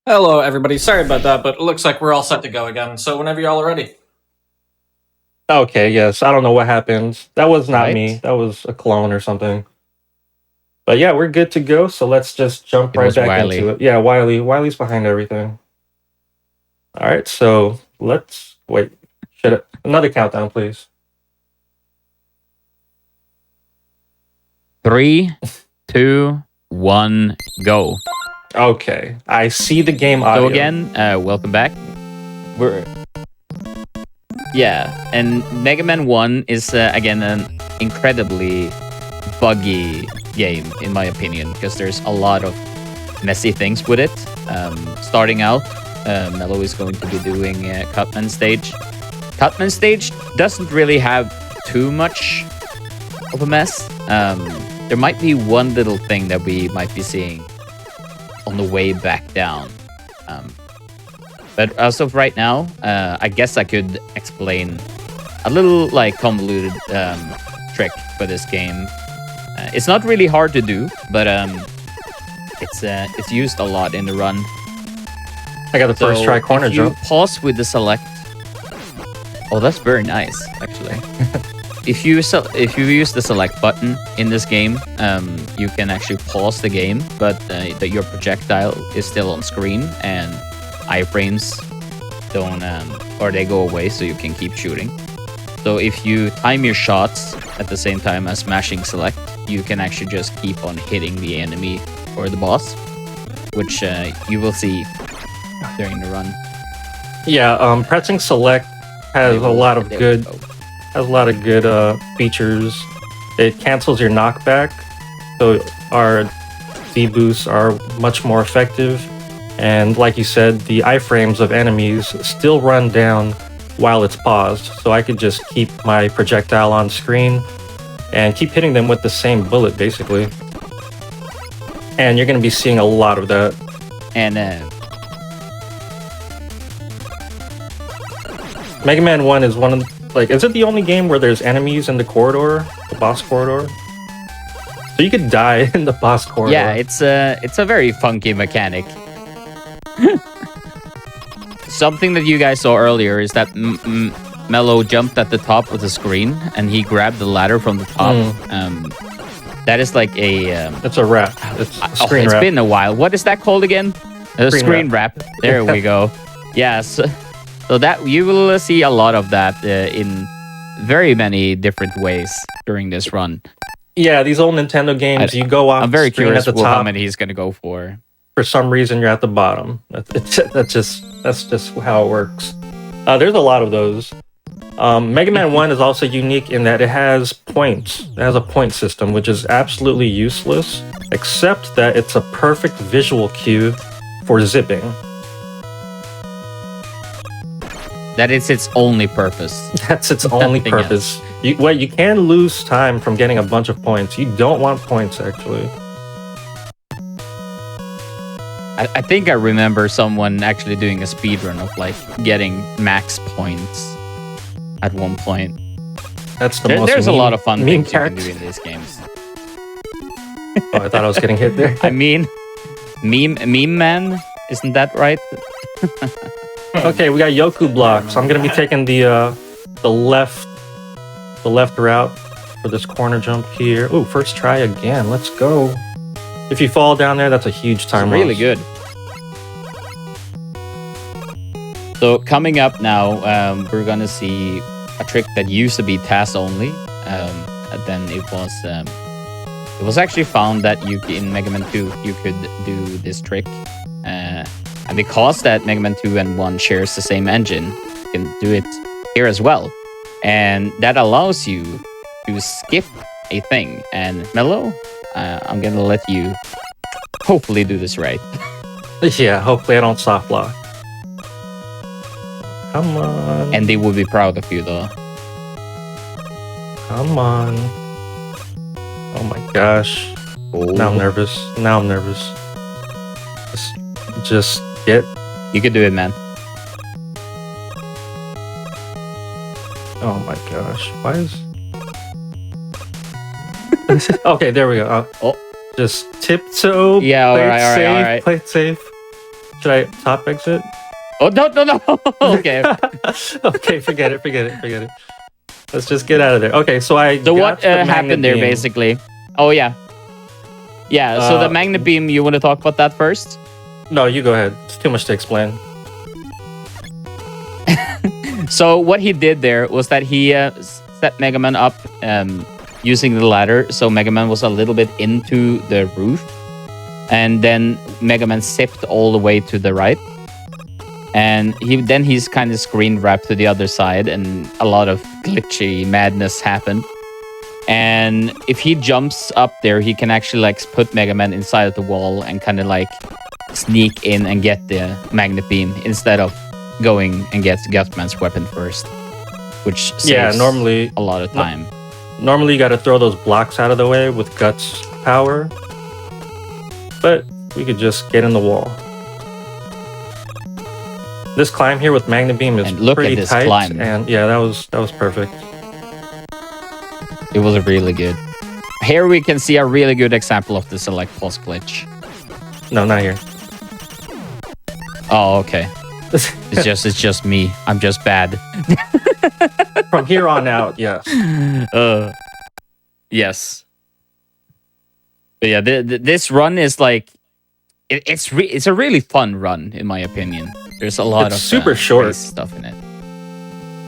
Hello, everybody. Sorry about that, but it looks like we're all set to go again. So whenever y'all are ready. Okay, yes. I don't know what happened. That was not Right. me. That was a clone or something. But yeah, we're good to go. So let's just jump It right was back Wiley. into it. Yeah, Wiley. Wiley's behind everything. All right, so let's wait. Another countdown, please. 3, 2, 1, go. Okay, I see the game audio. So again, welcome back. And Megaman 1 is again an incredibly buggy game in my opinion because there's a lot of messy things with it. Starting out, Mello is going to be doing Cutman stage. Cutman stage doesn't really have too much of a mess. There might be one little thing that we might be seeing on the way back down. But as of right now, I guess I could explain a little like convoluted trick for this game. It's not really hard to do, but it's used a lot in the run. I got the first try corner if you jump. Pause with the select. Oh, that's very nice, actually. If you use the select button in this game, you can actually pause the game, but your projectile is still on screen and iframes don't or they go away, so you can keep shooting. So if you time your shots at the same time as smashing select, you can actually just keep on hitting the enemy or the boss, which you will see during the run. Yeah, pressing select has a lot of good features. It cancels your knockback, so our D-boosts are much more effective. And like you said, the iframes of enemies still run down while it's paused, so I could just keep my projectile on screen and keep hitting them with the same bullet, basically. And you're going to be seeing a lot of that. And Mega Man 1 is one of is it the only game where there's enemies in the corridor, the boss corridor? So you could die in the boss corridor. yeah, it's a very funky mechanic. Something that you guys saw earlier is that Mello jumped at the top of the screen and he grabbed the ladder from the top. That is like a... it's a wrap. It's a screen it's wrap. been a while. What is that called again? A screen wrap. There we go. Yes. So that you will see a lot of that in very many different ways during this run. Yeah, these old Nintendo games, you go off I'm very screen curious at the top. how many he's going to go for. For some reason, you're at the bottom. That's just how it works. There's a lot of those. Mega Man 1 is also unique in that it has points. It has a point system, which is absolutely useless, except that it's a perfect visual cue for zipping. That is its only purpose. That's its only purpose. You can lose time from getting a bunch of points. You don't want points, actually. I think I remember someone actually doing a speedrun of like getting max points at one point. That's the most There's a lot of fun things you can character. do in these games. Oh, I thought I was getting hit there. I mean, meme man, isn't that right? Okay, we got Yoku blocks. I'm gonna be taking the left route for this corner jump here. Ooh, first try again. Let's go. If you fall down there, that's a huge time loss. Really good. So coming up now, we're gonna see a trick that used to be task only. And then it was actually found that in Mega Man 2 you could do this trick. And because that Mega Man 2 and 1 shares the same engine, you can do it here as well. And that allows you to skip a thing. And Mello, I'm gonna let you hopefully do this right. Yeah, hopefully I don't soft lock. Come on. And they will be proud of you though. Come on. Oh my gosh. Oh. Now I'm nervous. Just get... You can do it, man. Oh my gosh. Why is... Okay, there we go. Oh. Just tiptoe. Yeah, play alright, it safe, alright. play it safe. Should I top exit? Oh, no. Okay. Okay, forget it. Let's just get out of there. Okay, so So what happened there, beam. basically? Oh, yeah. Yeah, so the magnet beam, you want to talk about that first? No, you go ahead. It's too much to explain. So what he did there was that he set Megaman up using the ladder. So Megaman was a little bit into the roof. And then Megaman zipped all the way to the right. And he's kind of screen wrapped to the other side. And a lot of glitchy madness happened. And if he jumps up there, he can actually like put Megaman inside of the wall and kind of like sneak in and get the magnet beam instead of going and get Gutman's weapon first, which saves normally a lot of time. Normally you got to throw those blocks out of the way with Guts power, but we could just get in the wall. This climb here with magnet beam is pretty tight, climb. And yeah, that was perfect. It was really good. Here we can see a really good example of the select plus glitch. No, not here. Oh, okay. It's just me. I'm just bad. From here on out, yes. Yes. But yeah, this run is like it's a really fun run in my opinion. There's a lot of super short stuff in it.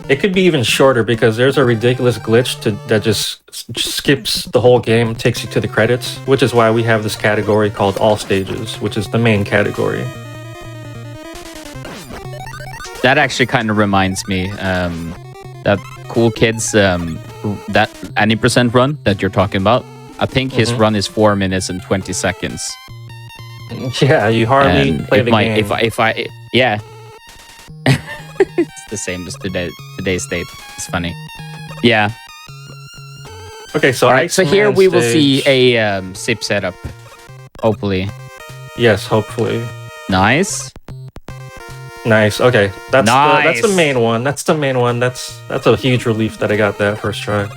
It could be even shorter because there's a ridiculous glitch that just skips the whole game, takes you to the credits, which is why we have this category called All Stages, which is the main category. That actually kind of reminds me that Cool Kids that any percent run that you're talking about. I think his run is 4 minutes and 20 seconds. Yeah, you hardly And play the game. If I yeah. It's the same as today's date. It's funny. Yeah. Okay, so All right, so here we will see stage. a zip setup. Hopefully. Yes, hopefully. Nice. Nice. Okay, that's Nice. the main one. That's the main one. That's a huge relief that I got that first try.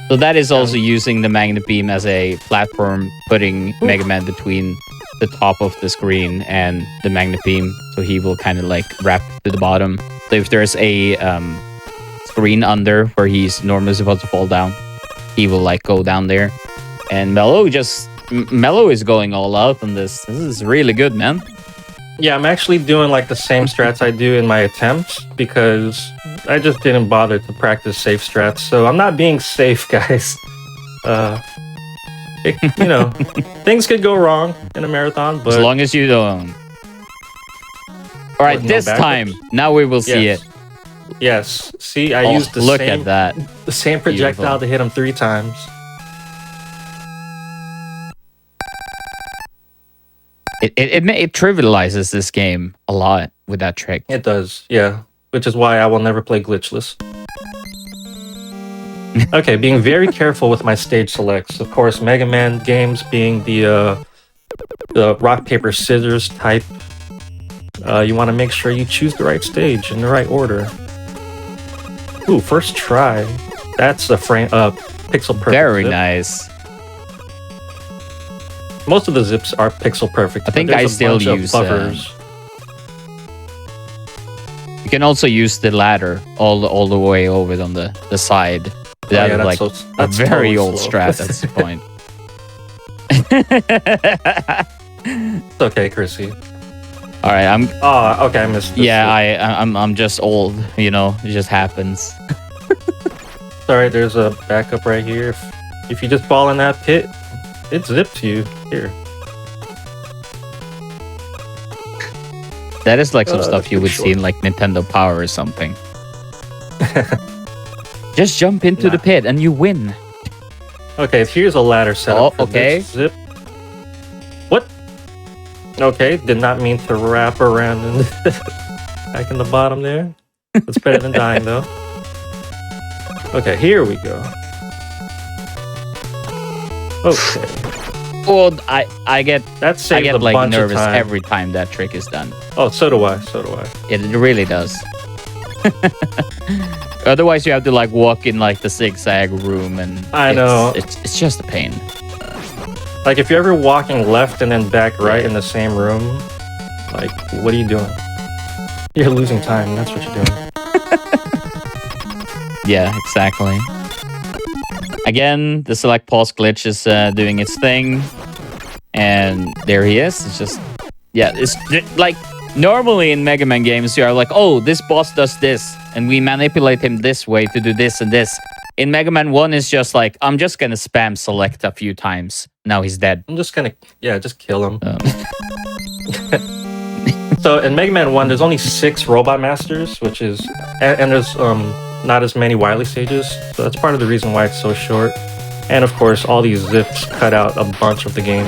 So that is also using the magnet beam as a platform, putting Megaman between the top of the screen and the magnet beam, so he will kind of like wrap to the bottom. So if there's a screen under where he's normally supposed to fall down, he will like go down there. And Mello is going all out on this. This is really good, man. Yeah, I'm actually doing like the same strats I do in my attempts because I just didn't bother to practice safe strats. So I'm not being safe, guys. Things could go wrong in a marathon, but As long as you don't. All right, No this backwards? time, now we will see Yes. it. Yes. See, I Oh, used the look same at that. the same projectile Beautiful. to hit him 3 times. It trivializes this game a lot with that trick. It does, yeah. Which is why I will never play glitchless. Okay, being very careful with my stage selects. Of course, Mega Man games being the rock, paper, scissors type. You want to make sure you choose the right stage in the right order. Ooh, first try. That's a pixel perfect. Very zip. nice. Most of the zips are pixel perfect. I think but there's I a still bunch of use, buffers. You can also use the ladder all the way over on the side. That yeah, is like that's a very totally old slow. strat. That's the point. It's okay, Chrissy. All right, Okay, I missed this. yeah, I'm just old. You know, it just happens. Sorry, there's a backup right here. If you just fall in that pit, it zips you. Here. That is like some stuff you pretty would short. see in like Nintendo Power or something. Just jump into the pit and you win. Okay, here's a ladder setup. Oh, for okay. this zip. What? Okay, did not mean to wrap around in back in the bottom there. It's better than dying though. Okay, here we go. Okay, Well, I get that saved I get a like bunch nervous of time. every time that trick is done. Oh, so do I. So do I. It really does. Otherwise, you have to like walk in like the zigzag room, and I know. it's just a pain. Like if you're ever walking left and then back right in the same room, like what are you doing? You're losing time. That's what you're doing. Yeah, exactly. Again, the select pause glitch is doing its thing. And there he is. It's just, yeah, it's like normally in Mega Man games, you are like, oh, this boss does this. And we manipulate him this way to do this and this. In Mega Man 1, it's just like, I'm just going to spam select a few times. Now he's dead. I'm just gonna, yeah, just kill him. So in Mega Man 1, there's only 6 Robot Masters, which is, and there's not as many Wily stages. So that's part of the reason why it's so short. And of course, all these zips cut out a bunch of the game.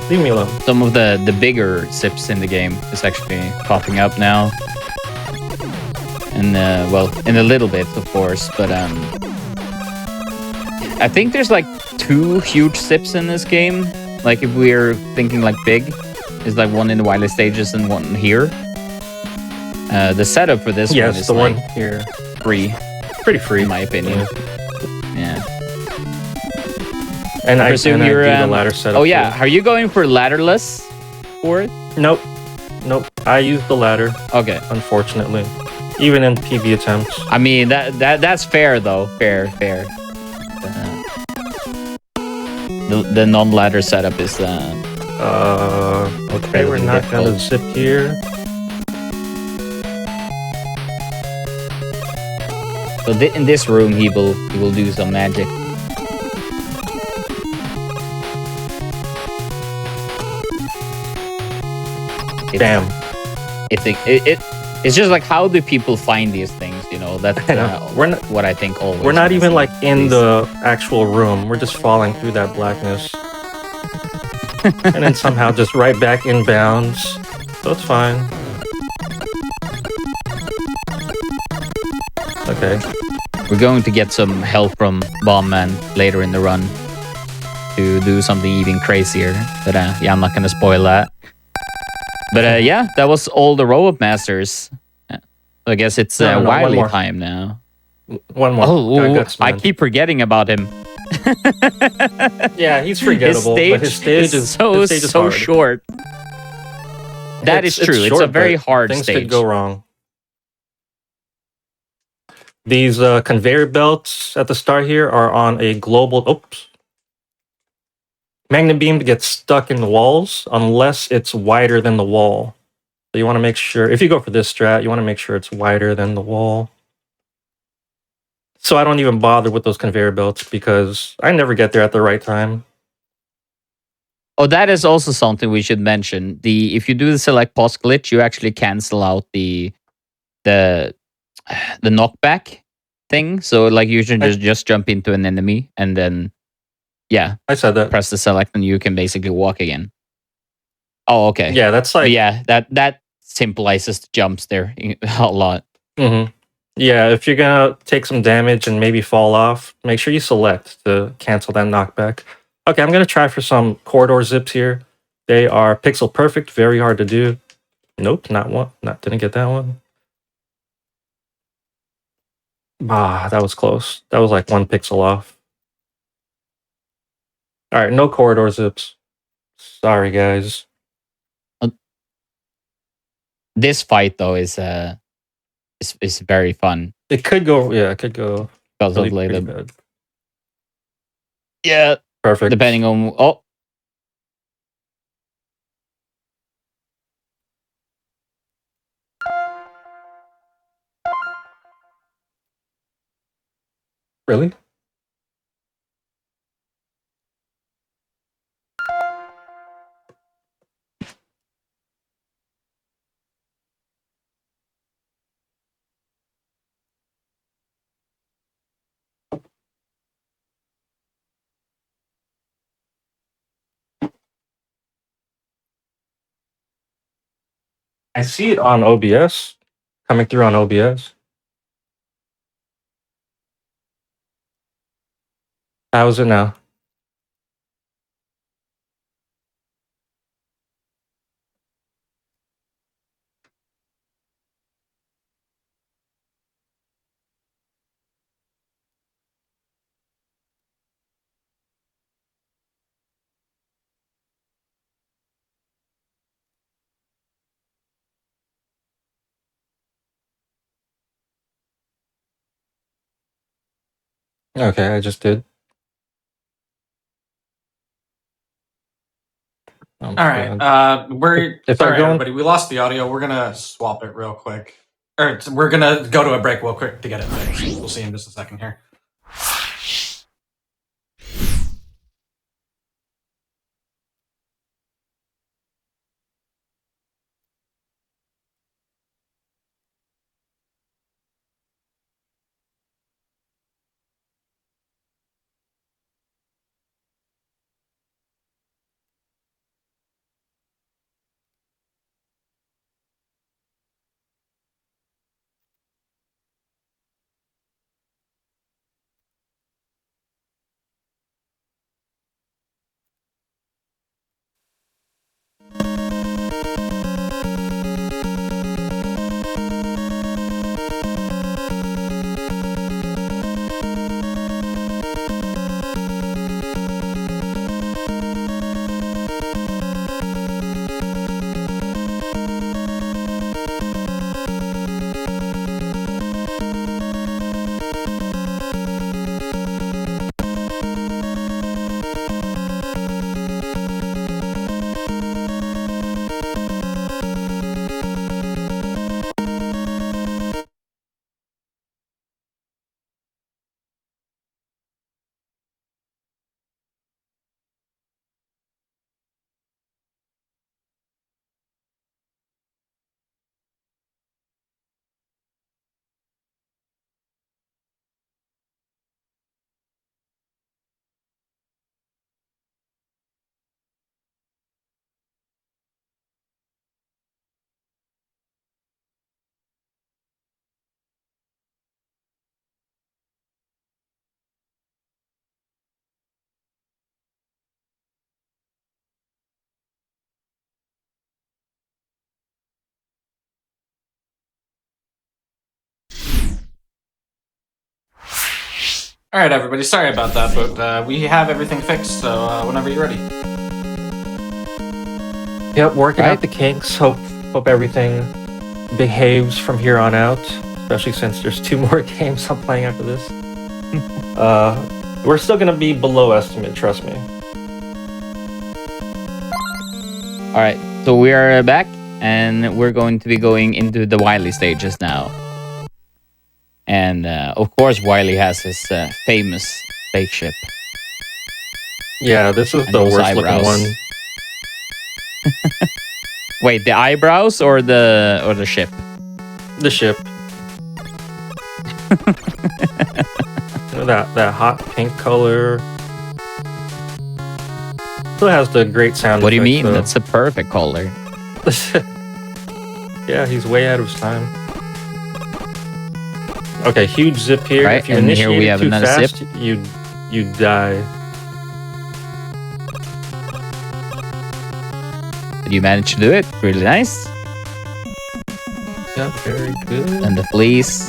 Leave me alone. Some of the bigger zips in the game is actually popping up now. And, well, in a little bit, of course, but I think there's like 2 huge zips in this game. Like if we're thinking like big, there's like one in the Wily stages and one here. The setup for this one is the like one here. free. Pretty free, in my opinion. Yeah. And I presume do you're the ladder setup. Oh yeah, are you going for ladderless for it? Nope. I use the ladder. Okay. Unfortunately, even in PB attempts. I mean that's fair though. Fair. The non-ladder setup is okay, we're not gonna zip here. So in this room he will do some magic. Damn. It's just like, how do people find these things? You know, that's we're not, what I think always. We're not even like in the actual room. We're just falling through that blackness. And then somehow just right back inbounds. So it's fine. Okay. We're going to get some help from Bomb Man later in the run to do something even crazier. But yeah, I'm not going to spoil that. But yeah, that was all the Robot Masters. So I guess it's Wily time now. One more. Oh, I keep forgetting about him. Yeah, he's forgettable. His stage is so short. That is true. It's a very hard things stage. Things could go wrong. These conveyor belts at the start here are on a global... Oops. Magnet beam gets stuck in the walls unless it's wider than the wall. So you want to make sure... If you go for this strat, you want to make sure it's wider than the wall. So I don't even bother with those conveyor belts because I never get there at the right time. Oh, that is also something we should mention. If you do the select pause glitch, you actually cancel out the knockback thing. So like you should just jump into an enemy and then I said that. Press the select and you can basically walk again. Oh, okay. Yeah, that's like... But yeah, that simplifies the jumps there a lot. Mm-hmm. Yeah, if you're gonna take some damage and maybe fall off, make sure you select to cancel that knockback. Okay, I'm gonna try for some corridor zips here. They are pixel perfect, very hard to do. Nope, not one. Didn't get that one. Ah, that was close. That was like 1 pixel off. All right, no corridor zips. Sorry, guys. This fight though is very fun. It could go. Yeah, it could go. Really pretty bad. Yeah, perfect. Depending on Really? I see it on OBS, coming through on OBS. How is it now? Okay, I just did. Oh, All right. We're If I sorry, go on- everybody. We lost the audio. We're gonna swap it real quick. Or we're gonna go to a break real quick to get it fixed. We'll see in just a second here. All right, everybody. Sorry about that, but we have everything fixed. So whenever you're ready. Yep, working Right. out the kinks. Hope everything behaves from here on out. Especially since there's 2 more games I'm playing after this. We're still gonna be below estimate. Trust me. All right, so we are back, and we're going to be going into the Wily stages now. And of course, Wily has his famous spaceship. Yeah, this is And the those worst looking eyebrows. one. Wait, the eyebrows or the ship? The ship. You know, that hot pink color. Still has the great sound. What do you effects, mean? though. That's a perfect color. Yeah, he's way out of his time. Okay, huge zip here. Right, If you and here initiate we it have too another fast, zip. you die. Did you manage to do it? Really nice. Yeah, very good. And the fleece.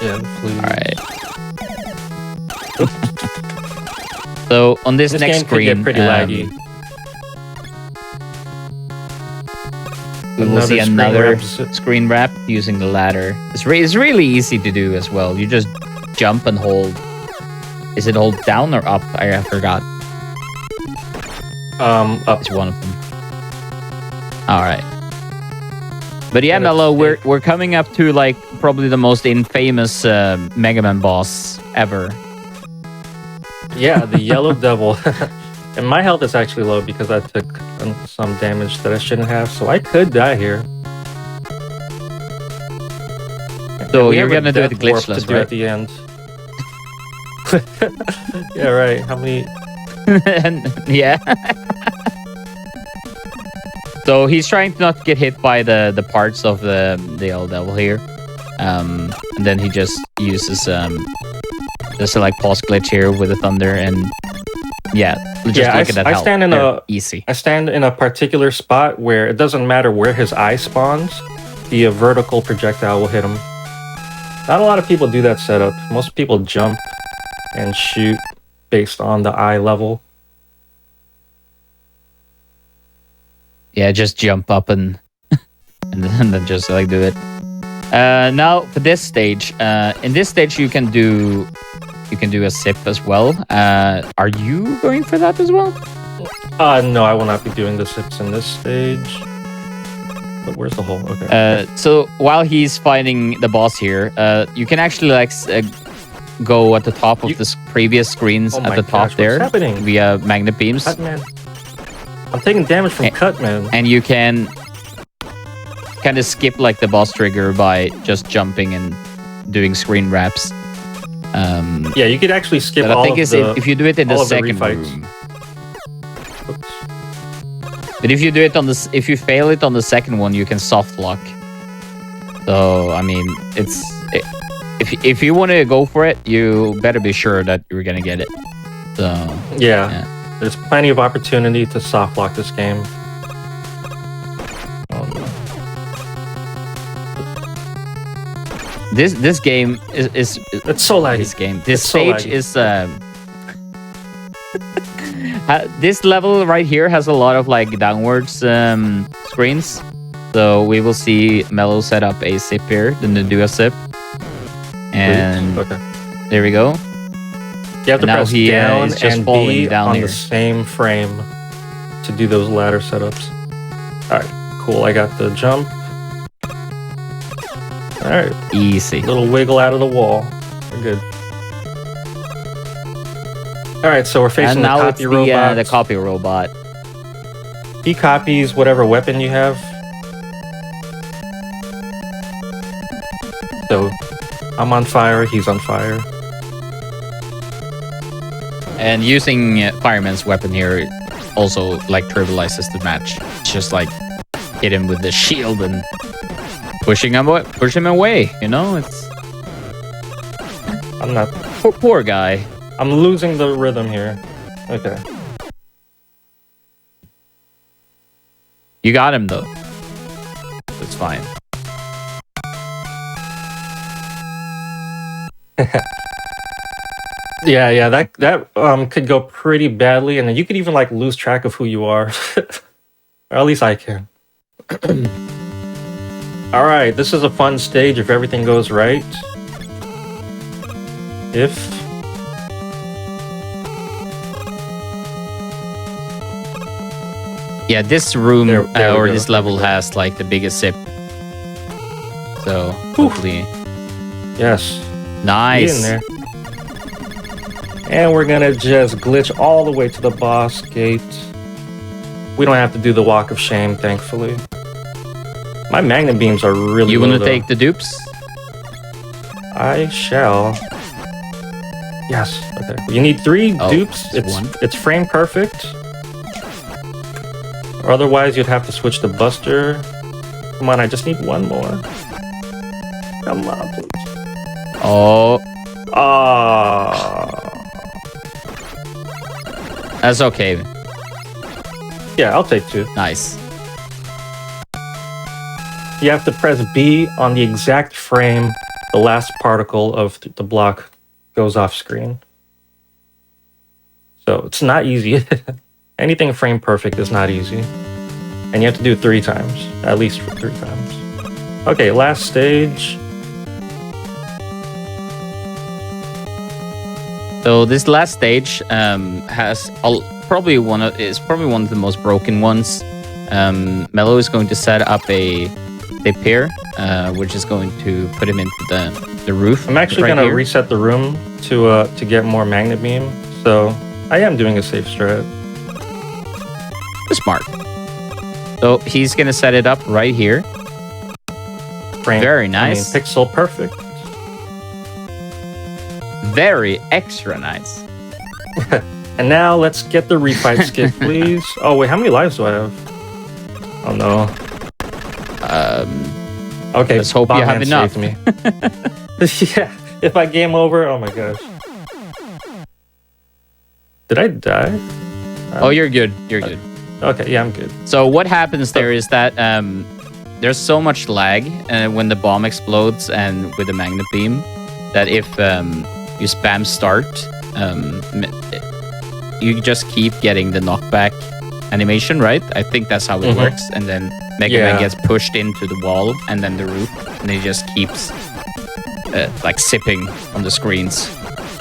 Yeah, the flea. All right. So on this, This next game screen, could get pretty laggy. we will see Another another screen wrap. screen wrap using the ladder. It's really easy to do as well. You just jump and hold. Is it hold down or up? I forgot. Up. It's one of them. All right. But yeah, Yeah, Mello, that's we're coming up to like probably the most infamous Mega Man boss ever. Yeah, the yellow devil. And my health is actually low because I took some damage that I shouldn't have, so I could die here. So We you're have a gonna do it death warp glitchless, to do right? at the end. Yeah, right. How many? Yeah. So he's trying to not get hit by the parts of the yellow devil here. And then he just uses just a like pause glitch here with the thunder, and yeah, just Yeah, look at that I health. stand in There, a- easy. I stand in a particular spot where it doesn't matter where his eye spawns, the vertical projectile will hit him. Not a lot of people do that setup. Most people jump and shoot based on the eye level. Yeah, just jump up and then just like do it. Now for this stage, in this stage you can do you can do a sip as well. Are you going for that as well? No, I will not be doing the sips in this stage. But where's the hole? Okay. So while he's fighting the boss here, you can actually like go at the top of the previous screens at the top there via magnet beams. Cutman. I'm taking damage from Cutman. And you can kind of skip like the boss trigger by just jumping and doing screen wraps. Yeah, you could actually skip but all I think of the, if you do it in the second room. But if you do it on this, if you fail it on the second one, you can soft lock. So I mean, if you want to go for it, you better be sure that you're gonna get it. So yeah. There's plenty of opportunity to soft lock this game. This game is it's so laggy. This stage is this level right here has a lot of like downwards screens. So we will see Mellow set up a sip here, then do a sip, and there we go. You have to press down is just and falling B down on here. the same frame to do those ladder setups. All right, cool. I got the jump. All right, easy. Little wiggle out of the wall. We're good. All right, so we're facing and the now copy it's robot. The copy robot. He copies whatever weapon you have. So I'm on fire. He's on fire. And using Fireman's weapon here also like trivializes the match. It's just like hit him with the shield and push him away. You know, it's I'm not poor guy. I'm losing the rhythm here. Okay. You got him though. It's fine. Yeah, that could go pretty badly, and then you could even like lose track of who you are. Or at least I can. All right, this is a fun stage if everything goes right. Yeah, this room there or this level has like the biggest sip. So hopefully, yes, nice. Get in there. And we're gonna just glitch all the way to the boss gate. We don't have to do the walk of shame, thankfully. My magnet beams are really You low, want to though. take the dupes? I shall. Yes. Okay. You need 3 dupes. It's frame perfect. Or otherwise, you'd have to switch to Buster. Come on, I just need 1 more. Come on, please. Oh. That's okay. Yeah, I'll take 2. Nice. You have to press B on the exact frame the last particle of the block goes off screen. So it's not easy. Anything frame perfect is not easy. And you have to do it 3 times. At least 3 times. Okay, last stage. So this last stage has probably one of the most broken ones. Mellow is going to set up a tip here, which is going to put him into the roof. I'm actually right going to here. reset the room to get more magnet beam. So I am doing a safe strat. Smart. So he's going to set it up right here. Frame. Very nice. I mean, pixel perfect. Very extra nice. And now let's get the refight skip, please. Oh wait, how many lives do I have? Oh no. Okay, let's hope you have enough. saved me. Yeah, if I game over, oh my gosh. Did I die? Oh, you're good. You're good. Okay, yeah, I'm good. So what happens there is that there's so much lag when the bomb explodes and with the magnet beam that if you spam start, you just keep getting the knockback animation, right? I think that's how it works. And then Megaman gets pushed into the wall and then the roof, and he just keeps like sipping on the screens.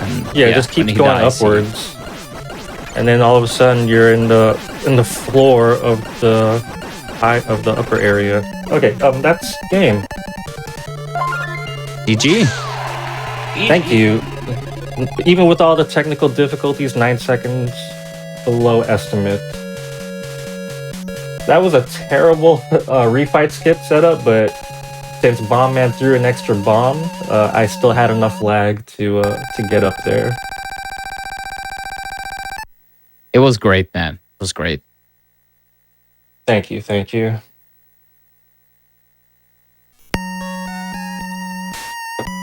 And Yeah, it just when keeps he going dies, upwards. And then all of a sudden you're in the floor of the upper area. Okay, that's game. GG. Thank you. Even with all the technical difficulties, 9 seconds below estimate. That was a terrible refight skip setup, but since Bomb Man threw an extra bomb, I still had enough lag to get up there. It was great, man. It was great. Thank you, thank you.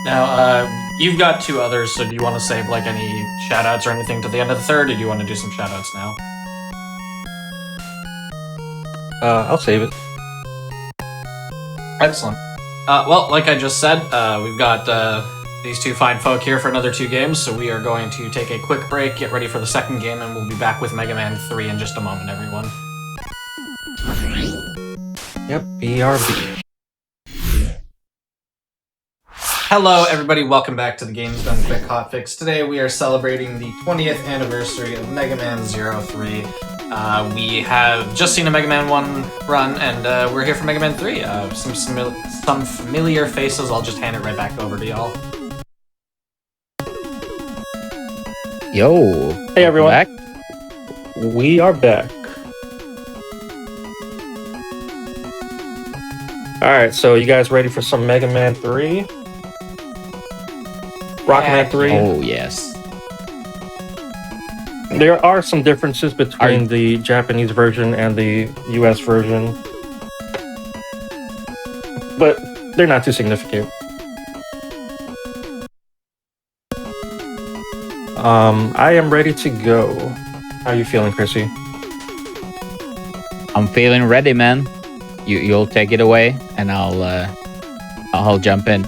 Now, you've got 2 others, so do you want to save like any shoutouts or anything to the end of the third, or do you want to do some shoutouts now? I'll save it. Excellent. Well, like I just said, we've got these 2 fine folk here for another 2 games, so we are going to take a quick break, get ready for the second game, and we'll be back with Mega Man 3 in just a moment, everyone. Yep, BRB. Hello, everybody. Welcome back to the Games Done Quick Hotfix. Today we are celebrating the 20th anniversary of Mega Man 3. We have just seen a Mega Man 1 run, and we're here for Mega Man 3. Some familiar faces. I'll just hand it right back over to y'all. Yo. Hey, everyone. Back? We are back. Alright, so you guys ready for some Mega Man 3? Rockman 3? Oh, yes. There are some differences between the Japanese version and the US version, but they're not too significant. I am ready to go. How you feeling, Chrissy? I'm feeling ready, man. You'll take it away, and I'll jump in.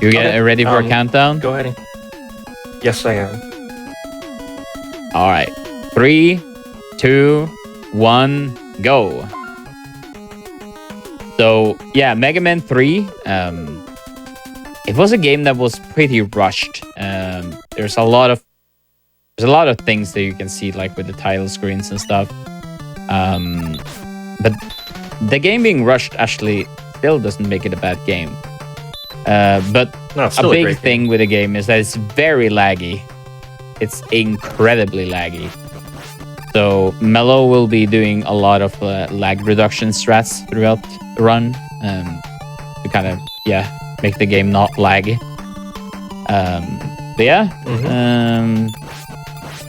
You get ready for a countdown? Go ahead. Yes, I am. All right. 3, 2, 1, go. So yeah, Mega Man 3. It was a game that was pretty rushed. There's a lot of things that you can see, like with the title screens and stuff. But the game being rushed actually still doesn't make it a bad game. But no, a big thing with the game is that it's very laggy. It's incredibly laggy. So Mello will be doing a lot of lag reduction strats throughout the run to kind of make the game not laggy. But yeah,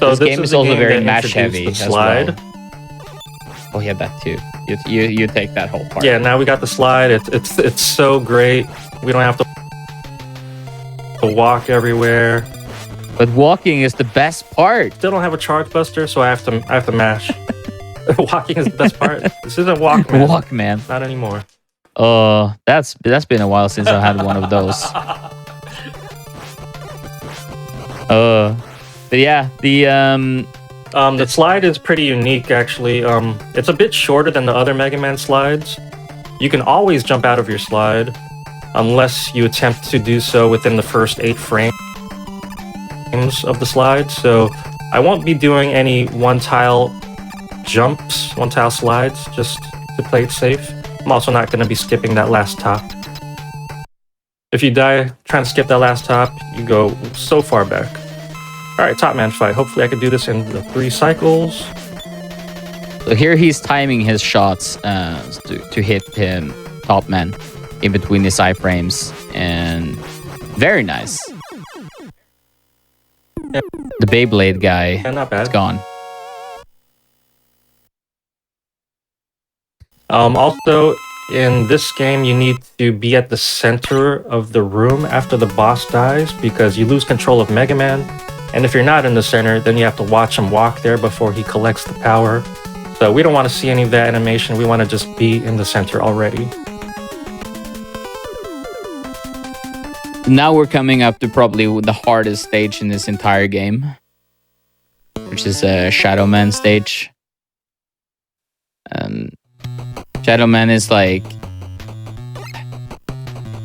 so this game is also very match heavy as well. Oh yeah, that too. You take that whole part. Yeah, now we got the slide. It's so great. We don't have to walk everywhere. But walking is the best part. Still don't have a charge buster, so I have to mash. Walking is the best part. This isn't Walkman. Walkman. Not anymore. That's been a while since I had one of those. But yeah, the slide is pretty unique actually. It's a bit shorter than the other Mega Man slides. You can always jump out of your slide, unless you attempt to do so within the first 8 frames of the slide. So I won't be doing any one-tile jumps, one-tile slides, just to play it safe. I'm also not going to be skipping that last top. If you die trying to skip that last top, you go so far back. Alright, Top Man fight. Hopefully I can do this in the 3 cycles. So here he's timing his shots to hit him, Top Man, in between his iframes. And very nice. Yep. The Beyblade guy not bad. is gone. Also, in this game, you need to be at the center of the room after the boss dies because you lose control of Mega Man. And if you're not in the center, then you have to watch him walk there before he collects the power. So we don't want to see any of that animation. We want to just be in the center already. Now we're coming up to probably the hardest stage in this entire game, which is a Shadow Man stage. Shadow Man is like...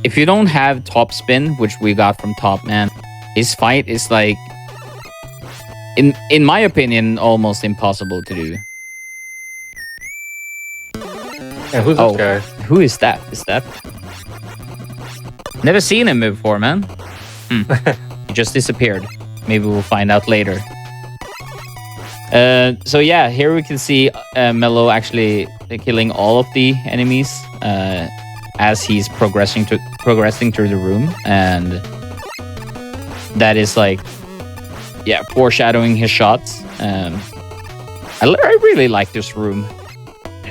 if you don't have top spin, which we got from Top Man, his fight is like, in my opinion, almost impossible to do. Yeah, who's this guy? Who is that? Is that? Never seen him before, man. He just disappeared. Maybe we'll find out later. So yeah, here we can see Mello actually killing all of the enemies as he's progressing through the room, and that is like, yeah, foreshadowing his shots. I really like this room.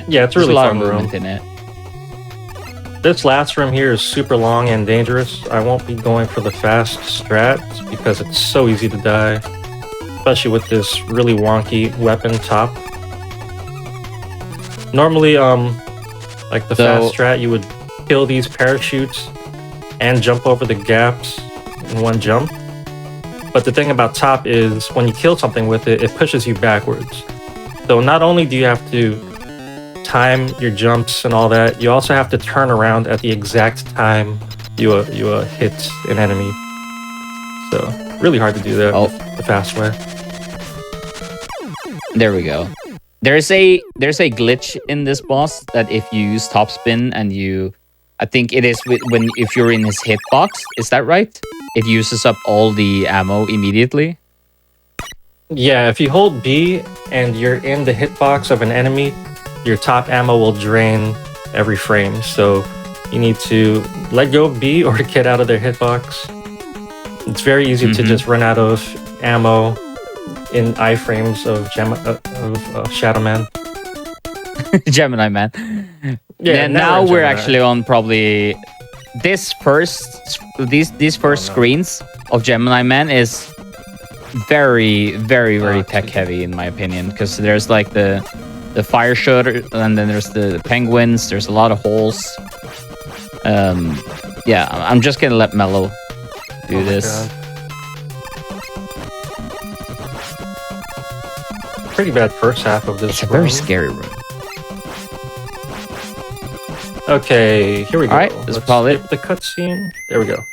Yeah, it's a There's really a lot fun of room. movement in it. This last room here is super long and dangerous. I won't be going for the fast strats because it's so easy to die, especially with this really wonky weapon top. Normally, like the fast strat, you would kill these parachutes and jump over the gaps in one jump. But the thing about top is when you kill something with it, it pushes you backwards. So not only do you have to time your jumps and all that, you also have to turn around at the exact time you hit an enemy. So really hard to do that the fast way. There we go. There's a glitch in this boss that if you use top spin and I think it is if you're in his hitbox, is that right? It uses up all the ammo immediately. Yeah, if you hold B and you're in the hitbox of an enemy, your top ammo will drain every frame. So you need to let go of B or get out of their hitbox. It's very easy to just run out of ammo in iframes of Shadow Man. Gemini Man. Yeah, now we're actually on probably these first screens of Gemini Man is very, very, very tech heavy in my opinion, because there's like the fire shooter, and then there's the penguins. There's a lot of holes. Yeah, I'm just gonna let Mello do this. Pretty bad first half of this. It's a very scary room. Okay, here we go. All right, let's probably skip the cutscene. There we go.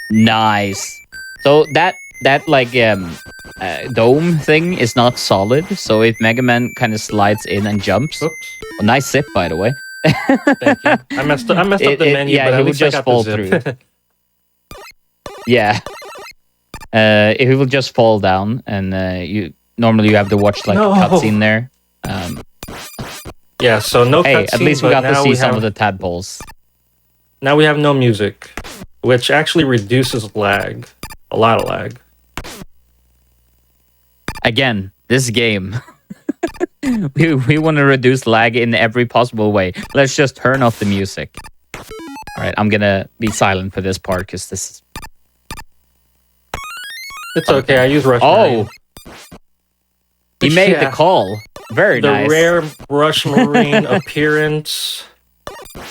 Nice. So that like dome thing is not solid. So if Mega Man kind of slides in and jumps, well, nice zip by the way. Thank you. I messed up the menu, yeah, but he at would least I just got fall the zip. through. Yeah. If he will just fall down, and you normally you have to watch like a cutscene there. Yeah, so no cutscene. At least we got to see some of the tadpoles. Now we have no music, which actually reduces lag. A lot of lag. Again, this game. we want to reduce lag in every possible way. Let's just turn off the music. All right, I'm gonna be silent for this part because this is... It's okay, I use Rush Marine. He made the call. Very nice. The rare Rush Marine appearance,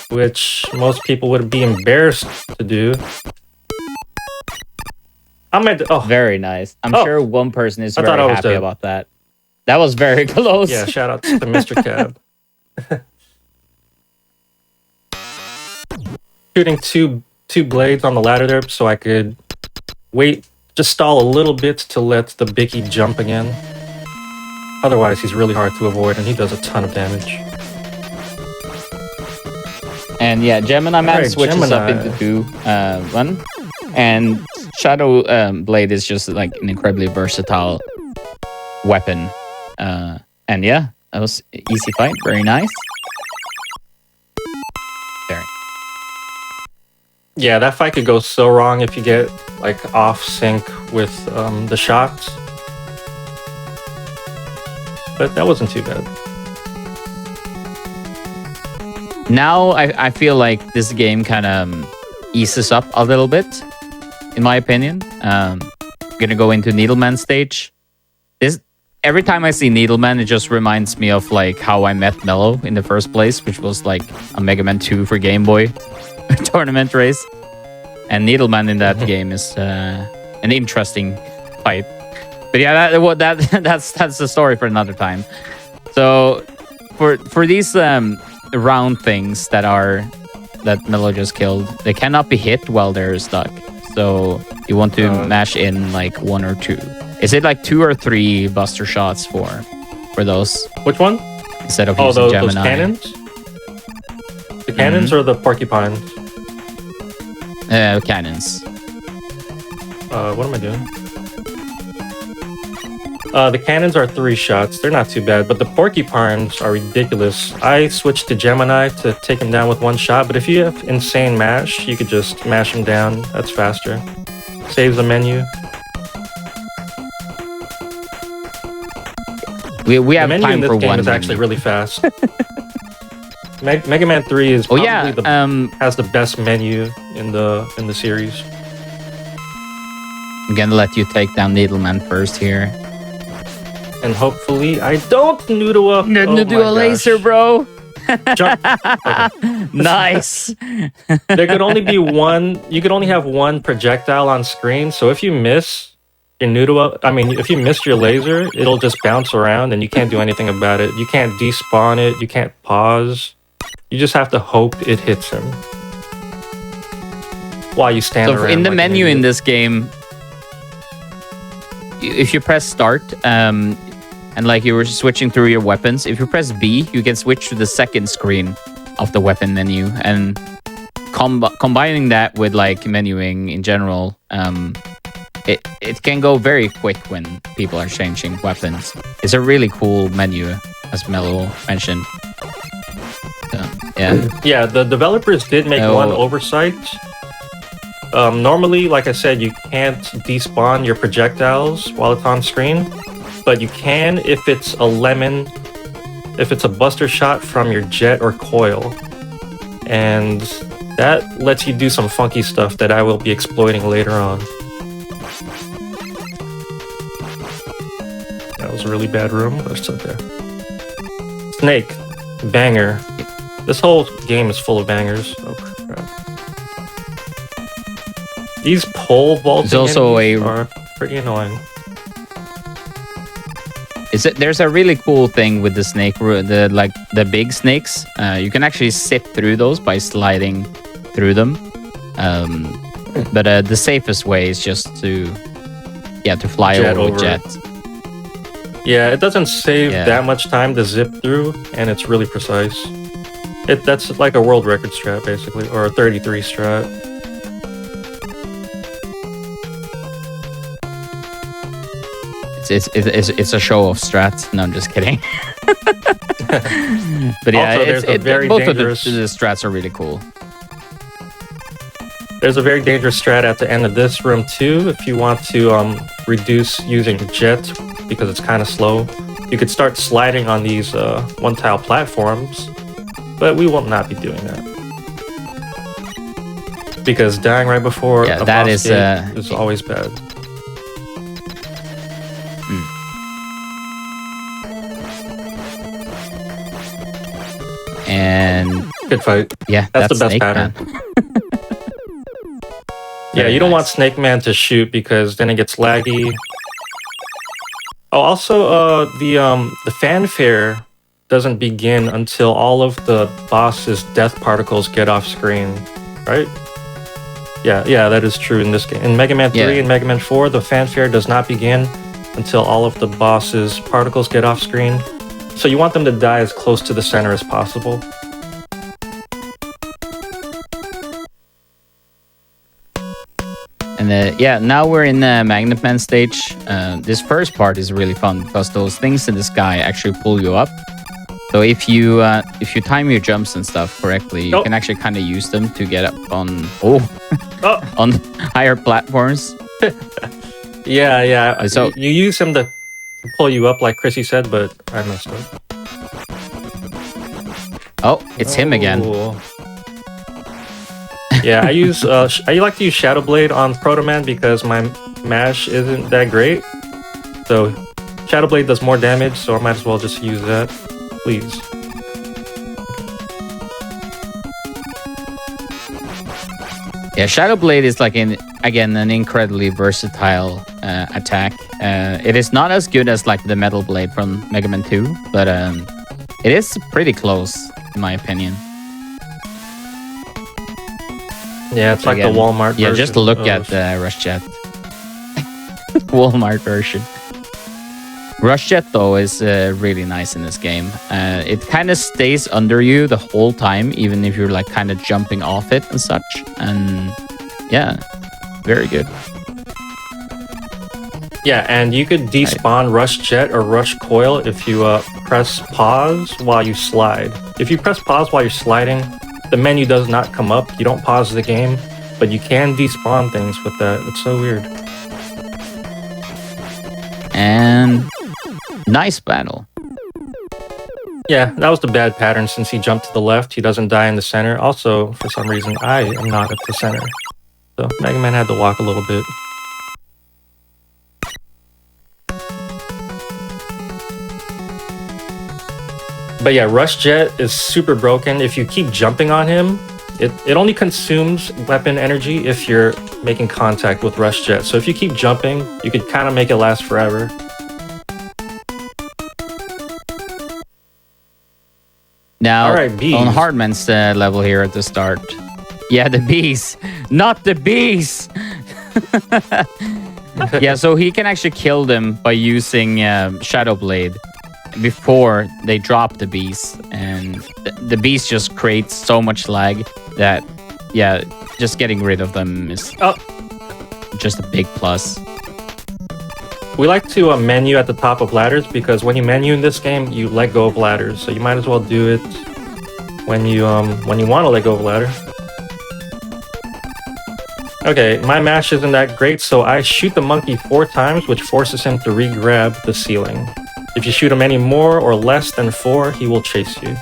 which most people would be embarrassed to do. Very nice. I'm sure one person is very happy about that. That was very close. Yeah, shout out to Mr. Cab. Shooting two blades on the ladder there so I could wait, just stall a little bit to let the Bicky jump again. Otherwise, he's really hard to avoid, and he does a ton of damage. And yeah, Gemini Man switches up into one. And Shadow Blade is just like an incredibly versatile weapon. And yeah, that was an easy fight. Very nice. Very. Yeah, that fight could go so wrong if you get like off sync with the shots. But that wasn't too bad. Now I feel like this game kind of eases up a little bit, in my opinion. Gonna go into Needleman stage. Every time I see Needleman, it just reminds me of like how I met Mello in the first place, which was like a Mega Man 2 for Game Boy tournament race. And Needleman in that game is an interesting fight. But yeah, that's the story for another time. So for these round things that are that Mello just killed, they cannot be hit while they're stuck. So you want to mash in like 1 or 2. Is it like 2 or 3 buster shots for those? Which one? Instead of using Gemini. Those cannons? The cannons or the porcupines? Cannons. What am I doing? The cannons are 3 shots. They're not too bad, but the porcupines are ridiculous. I switched to Gemini to take him down with 1 shot, but if you have insane mash, you could just mash him down. That's faster. Saves the menu. We have time for one. The menu in this game is actually really fast. Mega Man 3 is probably has the best menu in the series. I'm gonna let you take down Needleman first here. And hopefully I don't noodle up. Do a laser, bro. Jump. Okay. Nice. There could only be one. You could only have 1 projectile on screen. So if you miss your noodle up, if you miss your laser, it'll just bounce around and you can't do anything about it. You can't despawn it. You can't pause. You just have to hope it hits him while you stand around. So in the menu in this game, if you press start, and like you were switching through your weapons, if you press B, you can switch to the second screen of the weapon menu. And combining that with like menuing in general, it can go very quick when people are changing weapons. It's a really cool menu, as Mello mentioned. Yeah, the developers did make one oversight. Normally, like I said, you can't despawn your projectiles while it's on screen, but you can if it's a buster shot from your jet or coil. And that lets you do some funky stuff that I will be exploiting later on. That was a really bad room, but it's okay. Snake, banger. This whole game is full of bangers. Oh crap. These pole vaulting are pretty annoying. There's a really cool thing with the snake, the big snakes. You can actually sit through those by sliding through them. But the safest way is just to fly over with jet. Yeah, it doesn't save that much time to zip through, and it's really precise. That's like a world record strat, basically, or a 33 strat. It's a show of strats. No, I'm just kidding. But yeah, both of the strats are really cool. There's a very dangerous strat at the end of this room too. If you want to reduce using jet because it's kind of slow, you could start sliding on these one-tile platforms, but we will not be doing that because dying right before a boss gate is always bad. And good fight. Yeah, that's the best Snake pattern. Yeah, you don't want Snake Man to shoot because then it gets laggy. Oh, also, the fanfare doesn't begin until all of the boss's death particles get off screen, right? Yeah, that is true in this game. In Mega Man 3 and Mega Man 4, the fanfare does not begin until all of the boss's particles get off screen. So you want them to die as close to the center as possible. And now we're in the Magnet Man stage. This first part is really fun because those things in the sky actually pull you up. So if you time your jumps and stuff correctly, you can actually kind of use them to get up on on higher platforms. Yeah. So you use them to pull you up, like Chrissy said, but I messed up. Oh, it's him again. Yeah, I like to use Shadow Blade on Proto Man because my mash isn't that great. So Shadow Blade does more damage, so I might as well just use that. Please. Yeah, Shadow Blade is like an incredibly versatile attack. It is not as good as like the Metal Blade from Mega Man 2, but it is pretty close in my opinion. Yeah, it's like Again, the Walmart Yeah, version just look of- at the RushJet. Walmart version. RushJet, though, is really nice in this game. It kind of stays under you the whole time, even if you're like kind of jumping off it and such. And yeah, very good. Yeah, and you could despawn Rush Jet or Rush Coil if you press pause while you slide. If you press pause while you're sliding, the menu does not come up. You don't pause the game, but you can despawn things with that. It's so weird. And nice battle. Yeah, that was the bad pattern since he jumped to the left. He doesn't die in the center. Also, for some reason, I am not at the center. So Mega Man had to walk a little bit. But yeah, Rush Jet is super broken. If you keep jumping on him, it only consumes weapon energy if you're making contact with Rush Jet. So if you keep jumping, you could kind of make it last forever. Now, All right, bees. on Hardman's level here at the start. Yeah, the bees. Not the bees! Yeah, so he can actually kill them by using Shadow Blade before they drop the bees. And the bees just create so much lag that, yeah, just getting rid of them is just a big plus. We like to menu at the top of ladders because when you menu in this game, you let go of ladders. So you might as well do it when you want to let go of a ladder. Okay, my mash isn't that great, so I shoot the monkey 4 times, which forces him to re-grab the ceiling. If you shoot him any more or less than 4, he will chase you.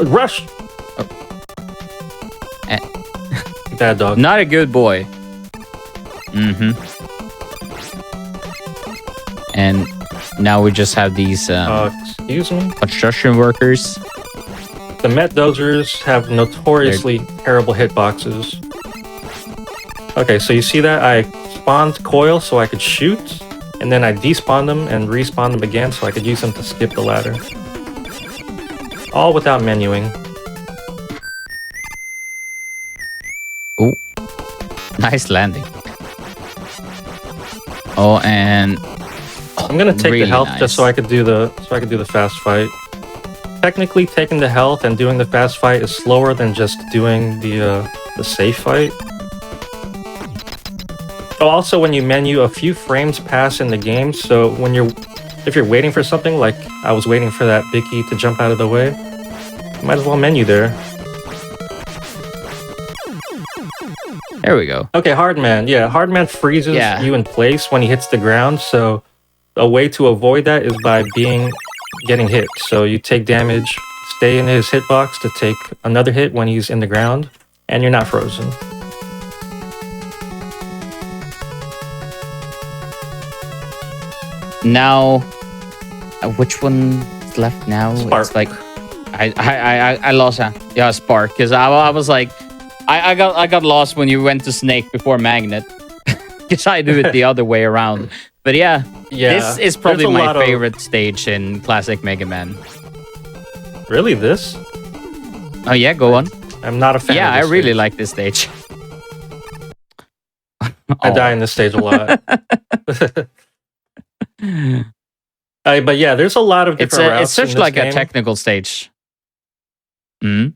Rush! Bad dog. Not a good boy. And now we just have these Excuse me? construction workers. The Met Dozers have notoriously terrible hitboxes. Okay, so you see that? I spawned Coil so I could shoot, and then I despawned them and respawned them again so I could use them to skip the ladder. All without menuing. Oh, nice landing. Oh, and I'm gonna take really the health nice. just so I could do the fast fight. Technically, taking the health and doing the fast fight is slower than just doing the safe fight. Oh, also, when you menu, a few frames pass in the game, so if you're waiting for something, like I was waiting for that Bicky to jump out of the way, you might as well menu there. there we go. Okay, Hardman. Yeah, Hardman freezes you in place when he hits the ground, so a way to avoid that is by getting hit. So you take damage, stay in his hitbox to take another hit when he's in the ground, and you're not frozen. Now, which one's left now? Spark. It's like I lost. Yeah, Spark. Because I was like, I got lost when you went to Snake before Magnet. Because I do it the other way around. But yeah, this is probably my favorite stage in classic Mega Man. Really, this? Oh yeah, go on. I'm not a fan. Yeah, of I this really stage. like this stage. I die in this stage a lot. But yeah, there's a lot of different routes. It's such in this like game. a technical stage. Hmm.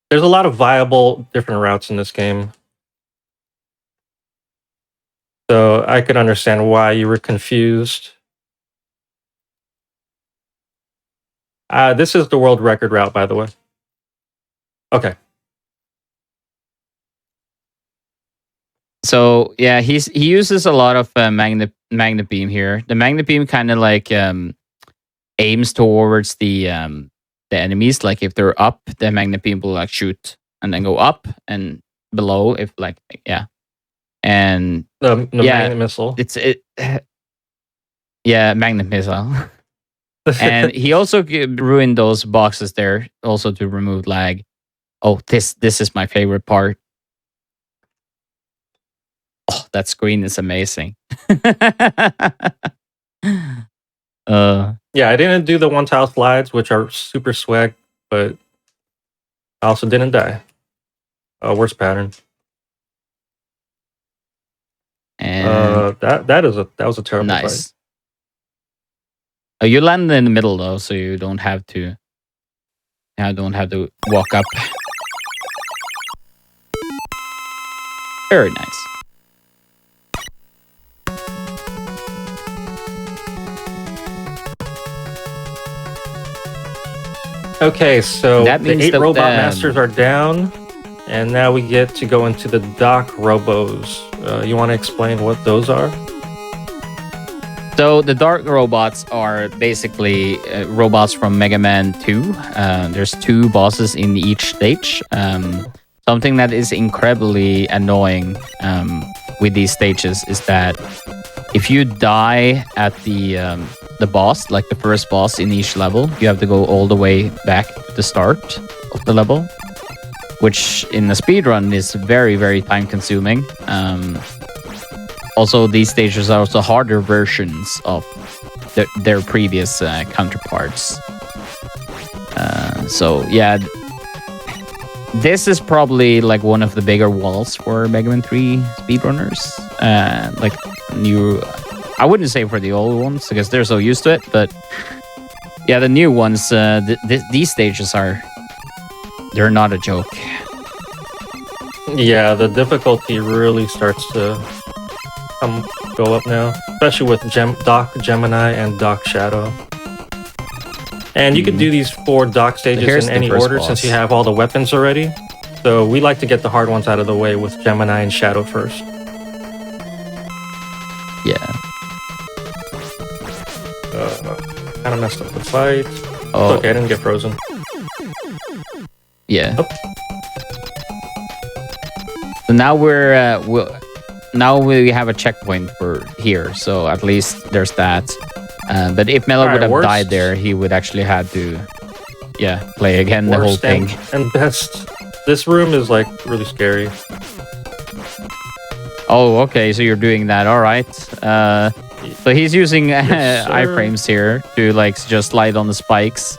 There's a lot of viable different routes in this game. So I could understand why you were confused. This is the world record route, by the way. Okay. So yeah, he uses a lot of magnet beam here. The magnet beam kind of like aims towards the enemies. Like if they're up, the magnet beam will like shoot and then go up and below. If like and The magnet missile. Yeah, magnet missile. And he also ruined those boxes there also to remove lag. Oh, this is my favorite part. Oh, that screen is amazing. Yeah, I didn't do the one tile slides, which are super swag. but I also didn't die. Worst pattern. And that was a terrible fight. nice. Oh, you landed in the middle though, so you don't have to. I don't have to walk up. Very nice. Okay, so That the means 8 that robot then- masters are down, and now we get to go into the dock robos. You want to explain what those are? So the dark robots are basically robots from Mega Man 2. There's 2 bosses in each stage. Something that is incredibly annoying with these stages is that if you die at the boss, like the first boss in each level, you have to go all the way back to the start of the level, which in the speedrun is very, very time consuming. Also, these stages are also harder versions of their previous counterparts. So yeah, this is probably like one of the bigger walls for Mega Man 3 speedrunners. Like new, I wouldn't say for the old ones because they're so used to it, but yeah, the new ones, these stages they're not a joke. Yeah, the difficulty really starts to go up now, especially with Doc Gemini and Doc Shadow. And you can do these 4 dock stages in any order since you have all the weapons already. So we like to get the hard ones out of the way with Gemini and Shadow first. Yeah. Kind of messed up the fight. Oh, It's okay, I didn't get frozen. yeah. Oh. So now we have a checkpoint for here, so at least there's that. But if Mello would have died there, he would actually have to, play again the whole thing. And best, this room is like really scary. Oh, okay, so you're doing that. All right. So he's using Yes, sir. iframes here to like just slide on the spikes.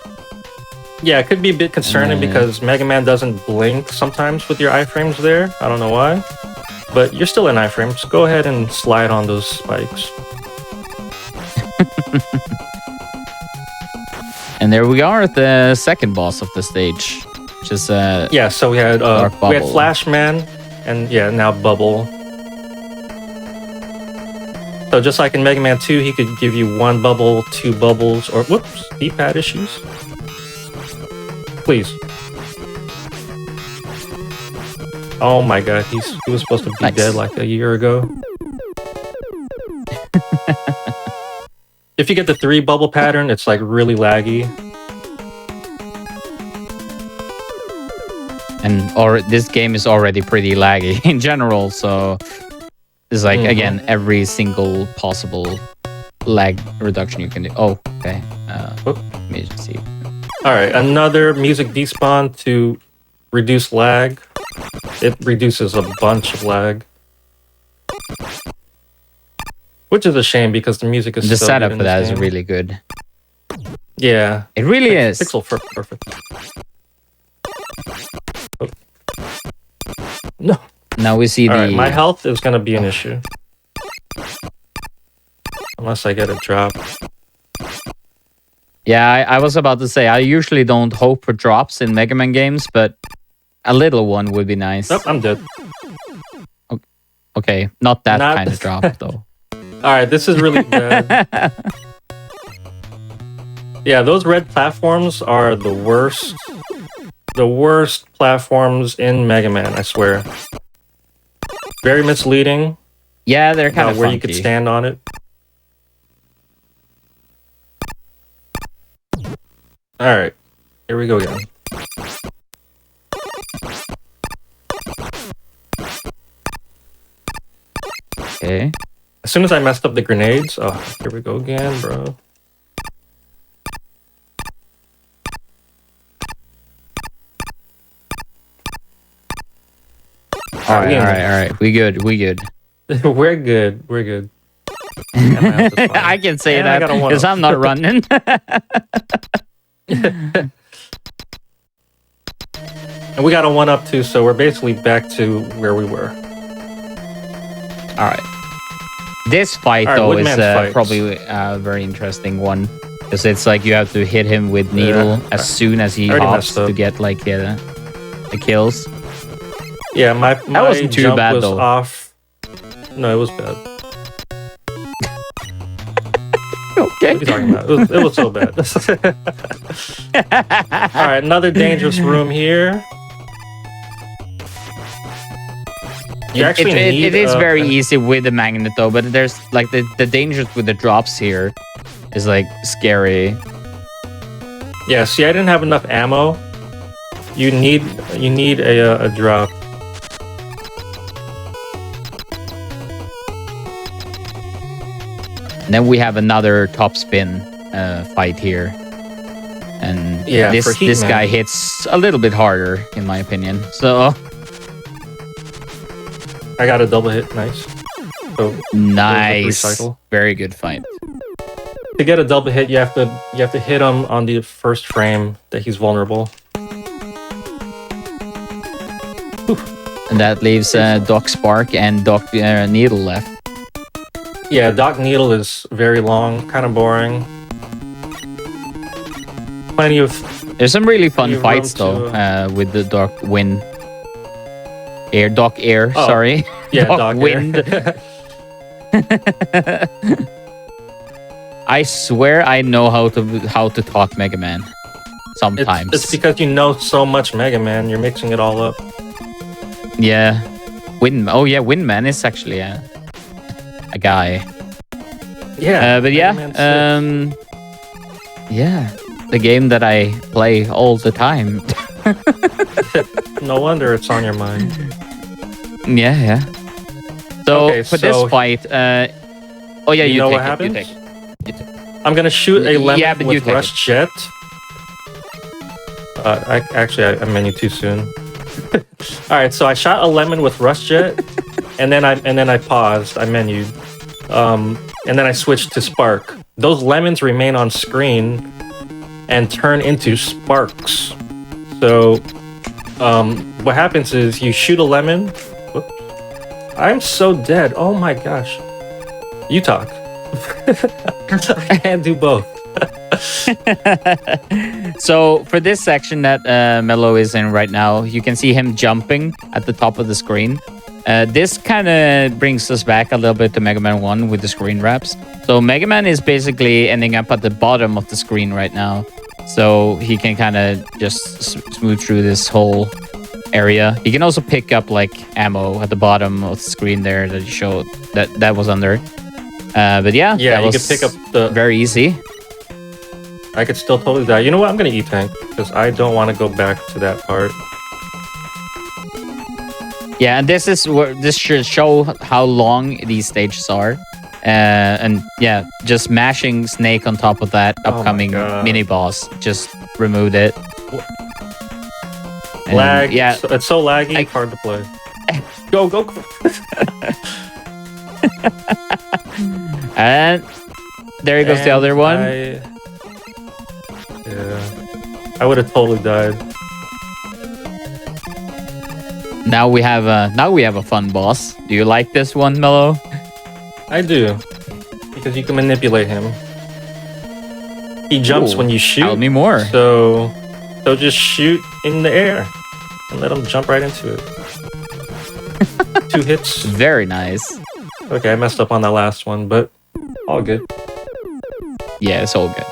Yeah, it could be a bit concerning because Mega Man doesn't blink sometimes with your iframes there. I don't know why. But you're still in iframes. Go ahead and slide on those spikes. And there we are at the second boss of the stage, which is Yeah, so we had Flashman and now Bubble. So just like in Mega Man 2, he could give you 1 bubble, 2 bubbles, or whoops, D-pad issues. Please. Oh my god, he was supposed to be dead like a year ago. If you get the 3 bubble pattern, it's like really laggy. And this game is already pretty laggy in general, so it's like again every single possible lag reduction you can do. Oh, okay. Let me just see. All right, another music despawn to reduce lag. It reduces a bunch of lag. Which is a shame because the music is The so setup good in for that this is game. really good. Yeah. It really is. Pixel perfect. Oh. No. Now we see Alright, my health is gonna be an issue. Unless I get a drop. Yeah, I was about to say, I usually don't hope for drops in Mega Man games, but a little one would be nice. Nope, I'm dead. Okay, not that kind of drop, though. Alright, this is really bad. Yeah, those red platforms are the worst. The worst platforms in Mega Man, I swear. Very misleading. Yeah, they're kind of where funky. you could stand on it. Alright, here we go again. Okay. As soon as I messed up the grenades, oh, here we go again, bro. Alright. We good. We're good. We're good. I can say And that because I'm not running. And we got a 1-up too, so we're basically back to where we were. All right. This fight, All right, though, is Woodman's fights. probably a very interesting one. Because it's like you have to hit him with needle as soon as he already hops messed up. to get like the kills. Yeah, my wasn't too jump bad, was though. off. No, it was bad. Okay. What are you talking about? It was so bad. All right, another dangerous room here. You actually need, it is very an- easy with the magnet, though, but there's like the dangers with the drops here is like scary. Yeah, see, I didn't have enough ammo. You need a drop. And then we have another top spin fight here. And Yeah, for this Heatman. guy hits a little bit harder, in my opinion. So I got a double hit, nice. So nice, recycle. very good fight. to get a double hit, you have to hit him on the first frame that he's vulnerable. And that leaves Doc Spark and Doc Needle left. Yeah, Doc Needle is very long, kind of boring. Plenty of... There's some really fun Plenty of fights room though with the Doc Wind. Doc Air, Oh, sorry. Yeah, Doc Air. Wind. I swear I know how to talk Mega Man. Sometimes. It's because you know so much Mega Man, you're mixing it all up. Yeah. Oh yeah, Windman is actually a guy. Yeah. But Mega yeah, Man 6. yeah, the game that I play all the time. No wonder it's on your mind. Yeah. So Okay, for so this fight, oh yeah, you know take what happens? You take it. I'm gonna shoot a lemon Yeah, but you with take Rush Jet. I menu too soon. All right, so I shot a lemon with Rush Jet, and then I paused. I menued, and then I switched to Spark. Those lemons remain on screen and turn into sparks. So, what happens is you shoot a lemon. Whoop. I'm so dead. Oh my gosh. You talk. I can't do both. So for this section that Mello is in right now, you can see him jumping at the top of the screen. This kind of brings us back a little bit to Mega Man 1 with the screen wraps. So Mega Man is basically ending up at the bottom of the screen right now. So he can kind of just smooth through this whole area. He can also pick up like ammo at the bottom of the screen there that you showed that was under. But yeah, Yeah, that you was could pick up the... very easy. I could still totally die. You know what? I'm gonna E-Tank, because I don't want to go back to that part. Yeah, and this should show how long these stages are. And yeah, just mashing Snake on top of that upcoming God. mini boss just removed it. And Lag. Yeah, It's so laggy, hard to play. Go. and there goes the And other one. I would have totally died. Now we have a fun boss. Do you like this one, Mello? I do, because you can manipulate him. He jumps Ooh, when you shoot. Tell me more. So just shoot in the air and let him jump right into it. 2 hits. Very nice. Okay, I messed up on that last one, but all good. Yeah, it's all good.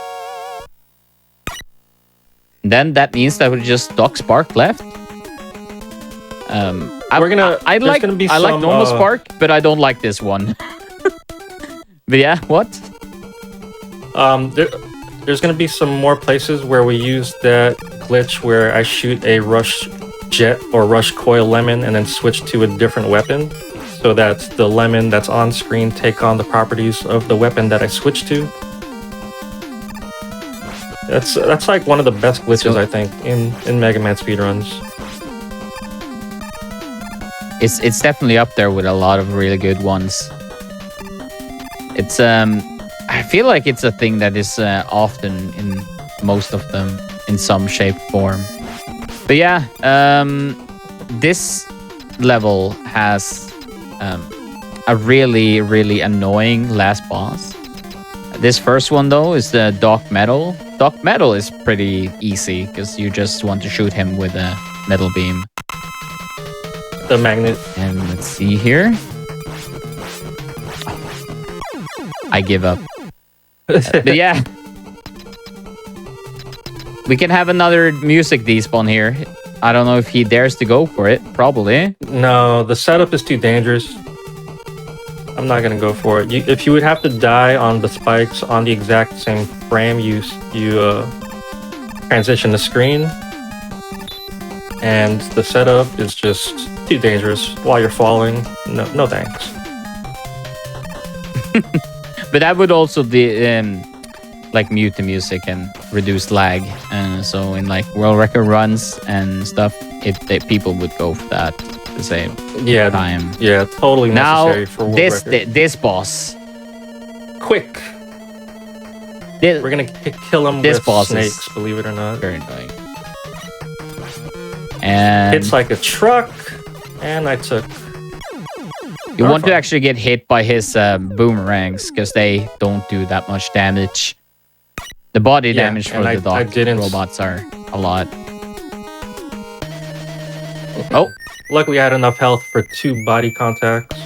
Then that means that we just Doc Spark left. I there's like gonna be normal some, Spark, but I don't like this one. But yeah, what? There's gonna be some more places where we use that glitch where I shoot a Rush Jet or Rush Coil Lemon and then switch to a different weapon, so that the lemon that's on screen take on the properties of the weapon that I switched to. That's like one of the best glitches, I think, in Mega Man speedruns. It's definitely up there with a lot of really good ones. It's I feel like it's a thing that is often in most of them in some shape form. But yeah, this level has a really, really annoying last boss. This first one, though, is the Dark Metal. Dark Metal is pretty easy because you just want to shoot him with a metal beam. The magnet. And let's see here. I give up. But yeah. We can have another music despawn here. I don't know if he dares to go for it. Probably. No, the setup is too dangerous. I'm not gonna go for it. If you would have to die on the spikes on the exact same frame, you transition the screen, and the setup is just too dangerous while you're falling. No thanks. But that would also be like mute the music and reduce lag. So in like world record runs and stuff, people would go for that. The same time. Yeah, totally necessary for world record. This boss. Quick. We're gonna kill him with snakes, believe it or not. Very annoying. And it's like a truck, and I took. You want to actually get hit by his boomerangs because they don't do that much damage. The body damage for the dog robots are a lot. Oh. Luckily, I had enough health for 2 body contacts.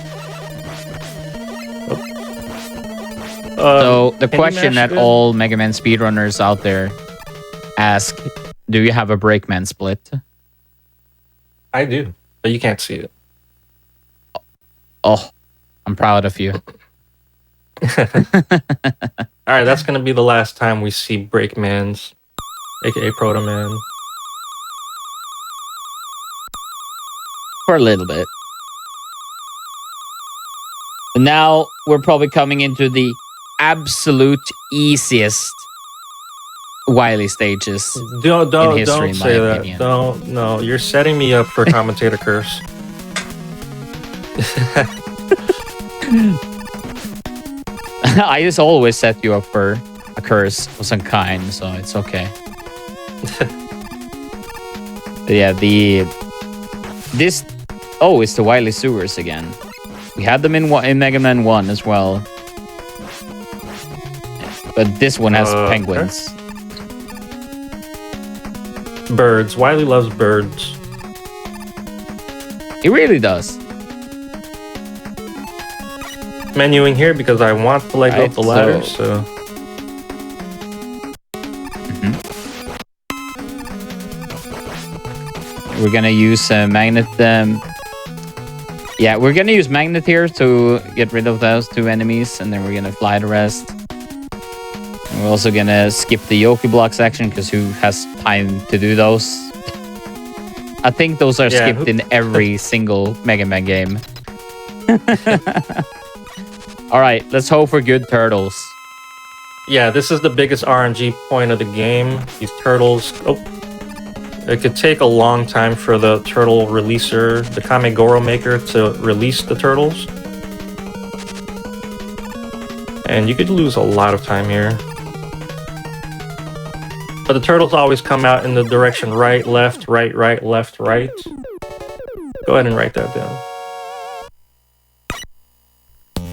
So the question that all Mega Man speedrunners out there ask, do you have a Breakman split? I do, but you can't see it. Oh, I'm proud of you. Alright, that's going to be the last time we see Breakmans, aka Proto Man. For a little bit. And now we're probably coming into the absolute easiest Wily stages don't in history, don't in say my that. opinion. No, you're setting me up for commentator curse. I just always set you up for a curse of some kind, so it's okay. But yeah, it's the Wily Sewers again. We had them in Mega Man 1 as well. But this one has penguins. Birds. Wily loves birds. He really does. Menuing here because I want to let go of the ladder, so... We're gonna use magnet. Yeah, we're gonna use magnet here to get rid of those 2 enemies, and then we're gonna fly the rest. And we're also gonna skip the Yoki block section because who has time to do those? I think those are skipped in every single Mega Man game. All right, let's hope for good turtles. Yeah, this is the biggest RNG point of the game. These turtles. Oh. It could take a long time for the turtle releaser, the Kamegoro maker, to release the turtles. And you could lose a lot of time here. But the turtles always come out in the direction right, left, right, left, right. Go ahead and write that down.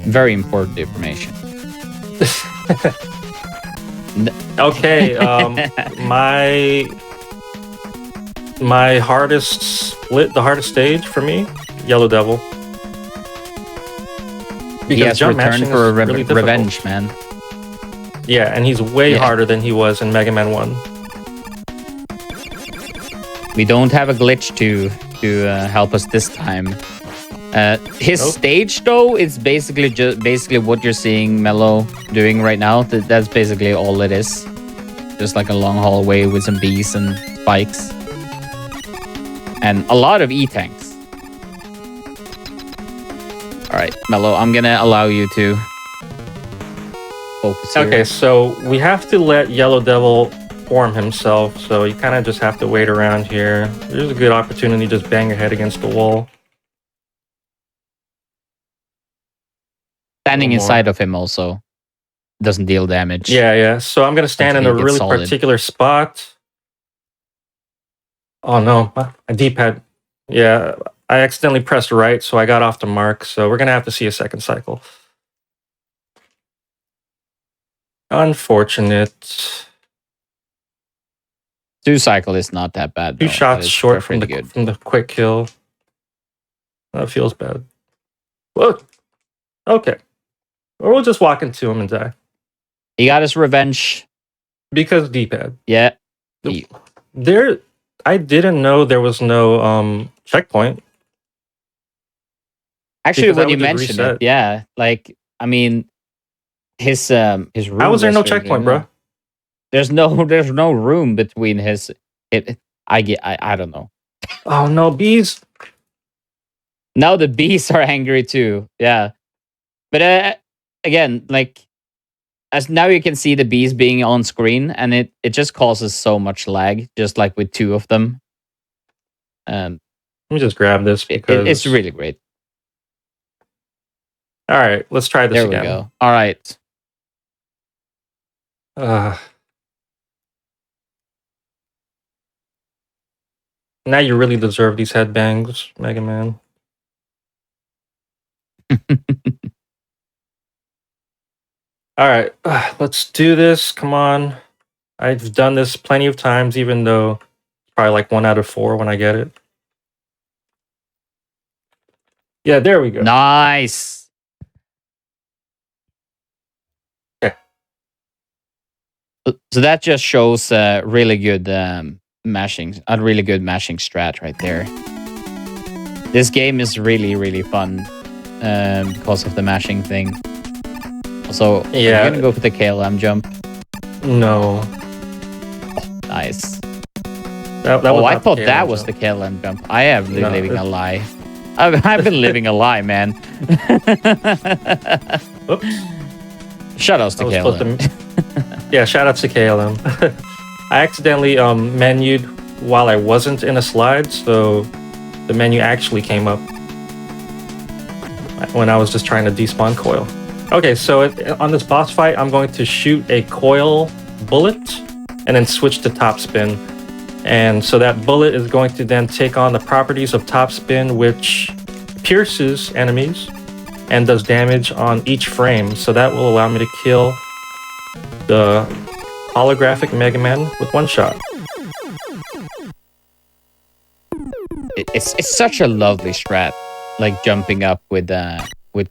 Very important information. Okay, my hardest split, the hardest stage for me, Yellow Devil. Because jump return for a really revenge, man. Yeah, and he's way harder than he was in Mega Man 1. We don't have a glitch to help us this time. His stage, though, is basically what you're seeing Mello doing right now. That's basically all it is. Just like a long hallway with some bees and spikes. And a lot of E-tanks. Alright, Mello, I'm gonna allow you to focus here. Okay, so we have to let Yellow Devil form himself, so you kind of just have to wait around here. There's a good opportunity to just bang your head against the wall. Standing inside of him also doesn't deal damage. Yeah. So I'm gonna stand in a really particular spot. Oh no, my D-pad. Yeah, I accidentally pressed right, so I got off the mark. So we're gonna have to see a second cycle. Unfortunate. 2 cycle is not that bad. Two though. shots It's short from pretty the quick kill. That feels bad. Whoa. Okay. Or we'll just walk into him and die. He got his revenge. Because D-pad. Yeah. There, I didn't know there was no checkpoint. Actually, Because I when you would just mentioned reset. it, yeah, like I mean, his room. How was there no really checkpoint, low. bro? There's no room between his. I don't know. Oh no, bees. Now the bees are angry too. Yeah, but again, like as now you can see the bees being on screen, and it just causes so much lag, just like with 2 of them. Let me just grab this because It's really great. All right, let's try this There again. we go. All right. Now you really deserve these headbangs, Mega Man. All right, let's do this. Come on. I've done this plenty of times, even though it's probably like 1 out of 4 when I get it. Yeah, there we go. Nice. Okay. So that just shows really good mashing, a really good mashing strat right there. This game is really, really fun because of the mashing thing. Also, Yeah. I'm gonna go for the KLM jump. No. Nice. That Oh, was I not thought the that KLM was jump. the KLM jump. I have been No, living a it's- lie. I've been living a lie, man. Oops. Shoutouts to I was supposed KLM. to. Yeah, shout out to KLM. I accidentally menued while I wasn't in a slide, so the menu actually came up when I was just trying to despawn coil. Okay, so on this boss fight, I'm going to shoot a coil bullet and then switch to top spin. And so that bullet is going to then take on the properties of top spin, which pierces enemies and does damage on each frame. So that will allow me to kill the holographic Mega Man with 1 shot. It's such a lovely strat, like jumping up with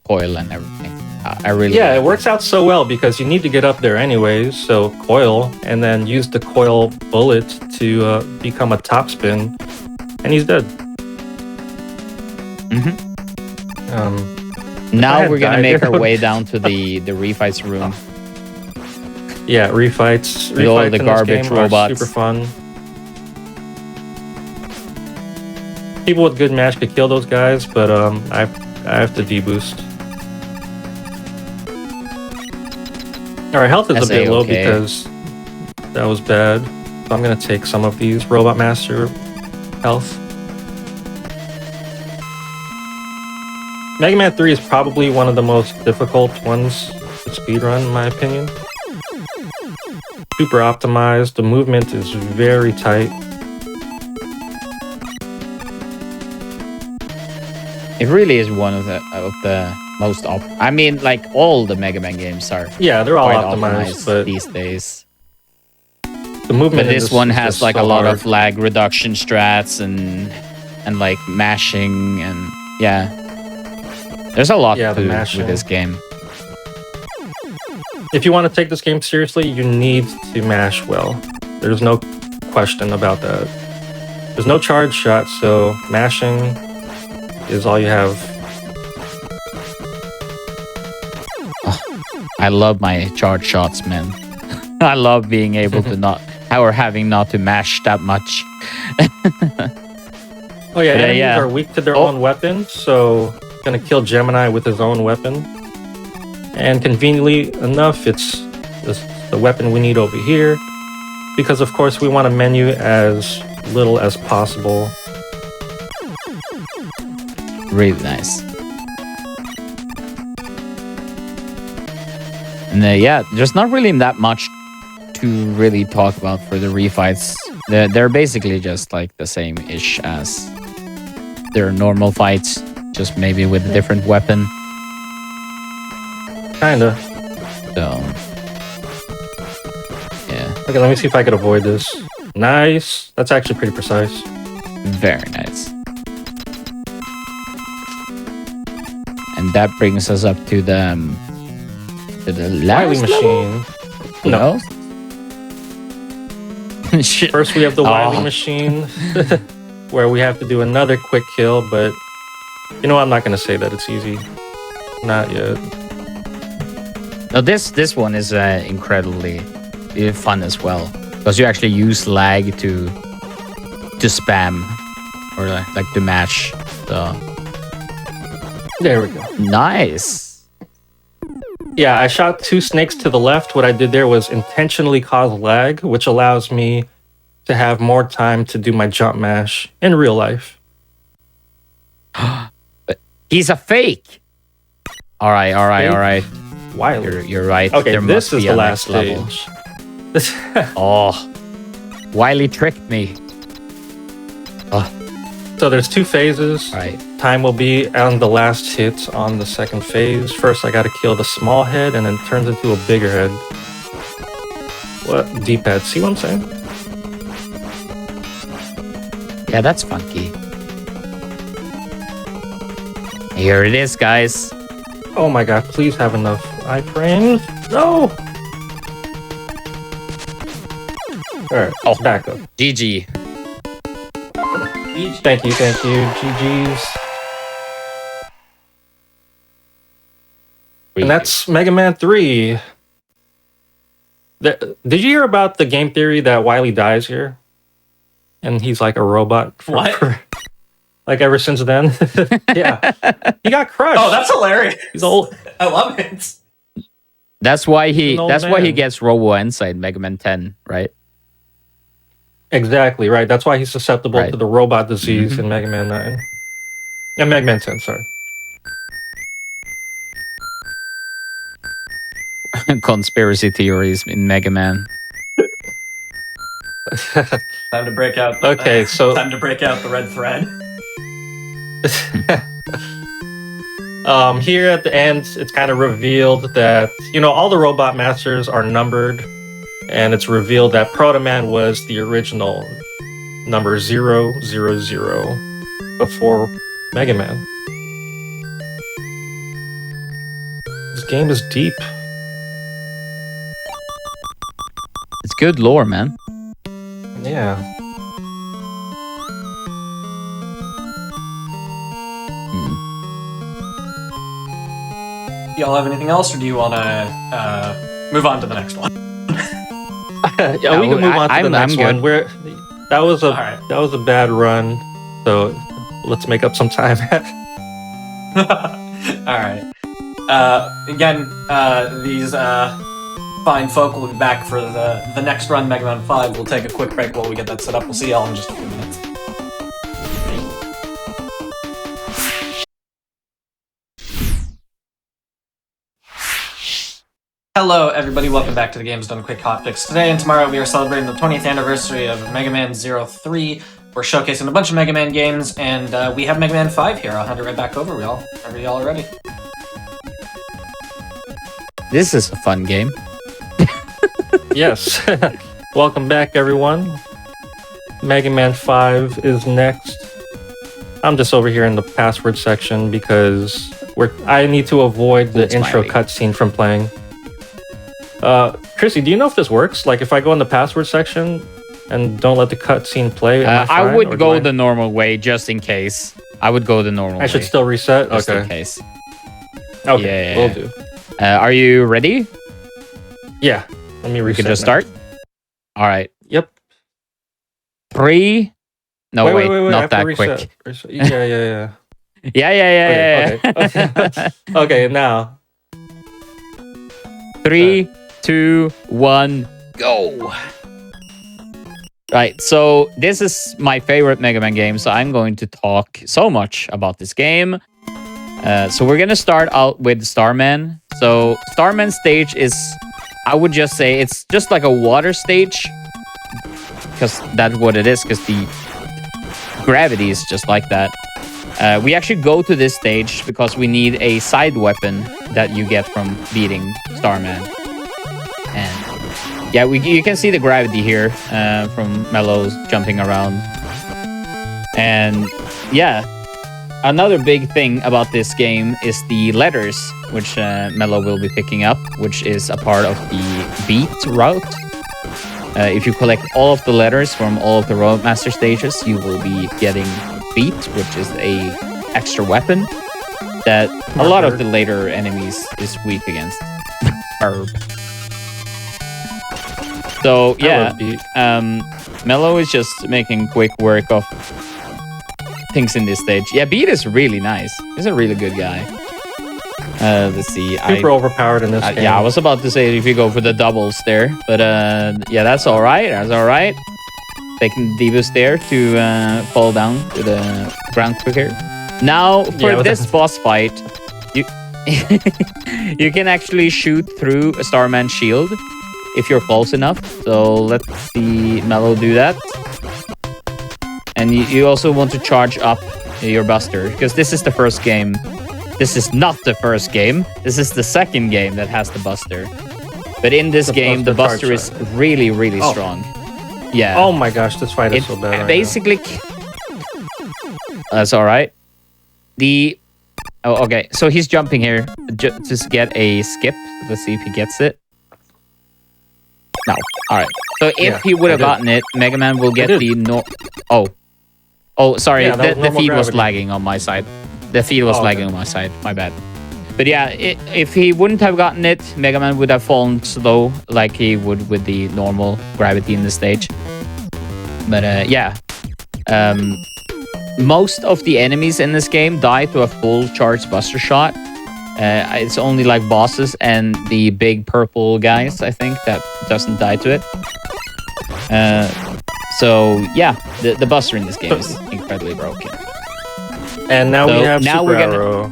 coil and everything. I really Yeah, like it works out so well because you need to get up there anyways. So coil and then use the coil bullet to become a top spin, and he's dead. Now had we're gonna died, make it our would- way down to the refights room. Yeah, refights. With all Refights the in this garbage game are robots. super fun. People with good mash could kill those guys, but I have to deboost. Our health is That's a bit low A-okay. because that was bad. So I'm gonna take some of these Robot Master health. Mega Man 3 is probably one of the most difficult ones to speedrun, in my opinion. Super optimized. The movement is very tight. It really is one of the most I mean, like all the Mega Man games are Yeah, they're all quite optimized, but these days. the movement. But in this one is has just like so a lot hard. of lag reduction strats and like mashing and yeah. There's a lot Yeah, to the do mashing. with this game. If you want to take this game seriously, you need to mash well. There's no question about that. There's no charge shot, so mashing is all you have. I love my charge shots, man. I love being able to not having not to mash that much. Oh yeah, But, enemies yeah. are weak to their Oh. own weapon, so gonna kill Gemini with his own weapon. And conveniently enough, it's the weapon we need over here, because of course we want to menu as little as possible. Really nice. And yeah, there's not really that much to really talk about for the refights. They're basically just like the same-ish as their normal fights, just maybe with a different weapon. Kinda. So, yeah, Okay, let me see if I could avoid this. Nice. That's actually pretty precise. very nice. And that brings us up to the last Wily machine. Who No. else? Shit. First, we have the Wily Oh. machine, where we have to do another quick kill, but you know what? I'm not going to say that it's easy. Not yet. No, this one is incredibly fun as well, because you actually use lag to spam or like to match. So There we go. nice. Yeah, I shot 2 snakes to the left. What I did there was intentionally cause lag, which allows me to have more time to do my jump mash in real life. He's a fake. All right. Wily. You're right. Okay, there this must is be the a last next level. stage. Oh, Wiley tricked me. So there's 2 phases. All right. Time will be on the last hit on the second phase. First, I gotta kill the small head, and then it turns into a bigger head. What? D-pad. See what I'm saying? Yeah, that's funky. Here it is, guys. Oh my god, please have enough iframes. No! Alright, back up. GG. Thank you. GG's. And that's Mega Man 3. Did you hear about the game theory that Wily dies here? And he's like a robot? Like ever since then? Yeah. He got crushed. Oh, that's hilarious. He's old. I love it. That's why he. An old That's why he man. gets Robo inside Mega Man 10, right? Exactly, right. That's why he's susceptible Right. to the robot disease in Mega Man 9. And Mega Man 10, sorry. Conspiracy theories in Mega Man. Time to break out. Okay, so- time to break out the red thread. Here at the end, it's kind of revealed that, all the robot masters are numbered, and it's revealed that Proto Man was the original number 000 before Mega Man. This game is deep. It's good lore, man. Yeah. Y'all have anything else, or do you want to move on to the next one? Yeah, we can move on to the next I'm one. That was a All right. that was a bad run, so let's make up some time. All right. Again, these fine folk will be back for the next run, Mega Man 5. We'll take a quick break while we get that set up. We'll see y'all in just a few minutes. Hello, everybody. Welcome back to the Games Done Quick Hotfix. Today and tomorrow we are celebrating the 20th anniversary of Mega Man 03. We're showcasing a bunch of Mega Man games, and we have Mega Man 5 here. I'll hand it right back over, y'all. Whenever y'all are ready. This is a fun game. Yes. Welcome back, everyone. Mega Man 5 is next. I'm just over here in the password section because I need to avoid the intro cutscene from playing. Chrissy, do you know if this works? Like, if I go in the password section and don't let the cutscene play, am I fine, or would do go the normal way just in case. I would go the normal way. I should still reset? just in Okay. case. Okay, Yeah. will do. Are you ready? Yeah. Let me reset. We can just now. start. All right. Yep. 3. No, wait, wait, I have not to that reset. quick. Yeah. Yeah. Okay, now. 3, 2, 1, go. Right, so this is my favorite Mega Man game, so I'm going to talk so much about this game. So we're gonna start out with Starman. So Starman stage is, I would just say, it's just like a water stage because that's what it is, because the gravity is just like that. We actually go to this stage because we need a side weapon that you get from beating Starman. And yeah, you can see the gravity here from Mello's jumping around. And yeah, another big thing about this game is the letters, which Mello will be picking up, which is a part of the beat route. If you collect all of the letters from all of the Roadmaster stages, you will be getting beat, which is a extra weapon that a lot of the later enemies is weak against. Herb. So yeah, Mello is just making quick work of things in this stage. Yeah, Beat is really nice. He's a really good guy. Let's see. Super overpowered in this game. Yeah, I was about to say if you go for the doubles there, but yeah, that's all right. That's all right. Taking the boost there to fall down to the ground quicker. Now for this boss fight, you you can actually shoot through a Starman shield if you're close enough. So let's see Mello do that. And you also want to charge up your Buster, because this is the first game. This is not the first game. This is the second game that has the Buster. But in this game, the Buster is really, really strong. Yeah. Oh my gosh, this fight is so bad right basically, that's all right. Oh, okay. So he's jumping here just get a skip. Let's see if he gets it. No. All right. So if he would have gotten it, Mega Man will get the Oh, sorry. The feed was lagging on my side. The feed was lagging on my side. My bad. But yeah, if he wouldn't have gotten it, Mega Man would have fallen slow like he would with the normal gravity in the stage. But yeah. Most of the enemies in this game die to a full charged Buster Shot. It's only like bosses and the big purple guys, I think, that doesn't die to it. So yeah, the Buster in this game is incredibly broken. And now we have Super Arrow.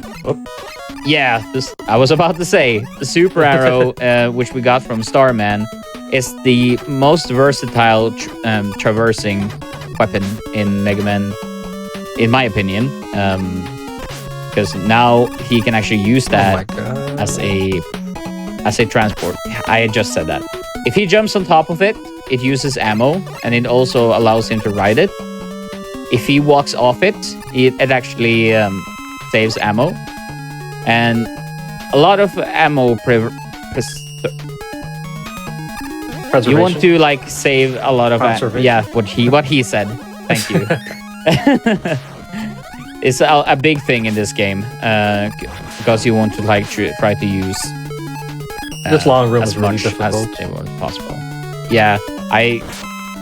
Yeah, I was about to say the Super Arrow, which we got from Starman, is the most versatile traversing weapon in Mega Man, in my opinion. Because now he can actually use that as a transport. I just said that. If he jumps on top of it, it uses ammo, and it also allows him to ride it. If he walks off it, it actually saves ammo. And a lot of ammo you want to like save a lot of yeah, what he said. Thank you. It's a big thing in this game because you want to like try to use this long room as is really much difficult as possible. Yeah, I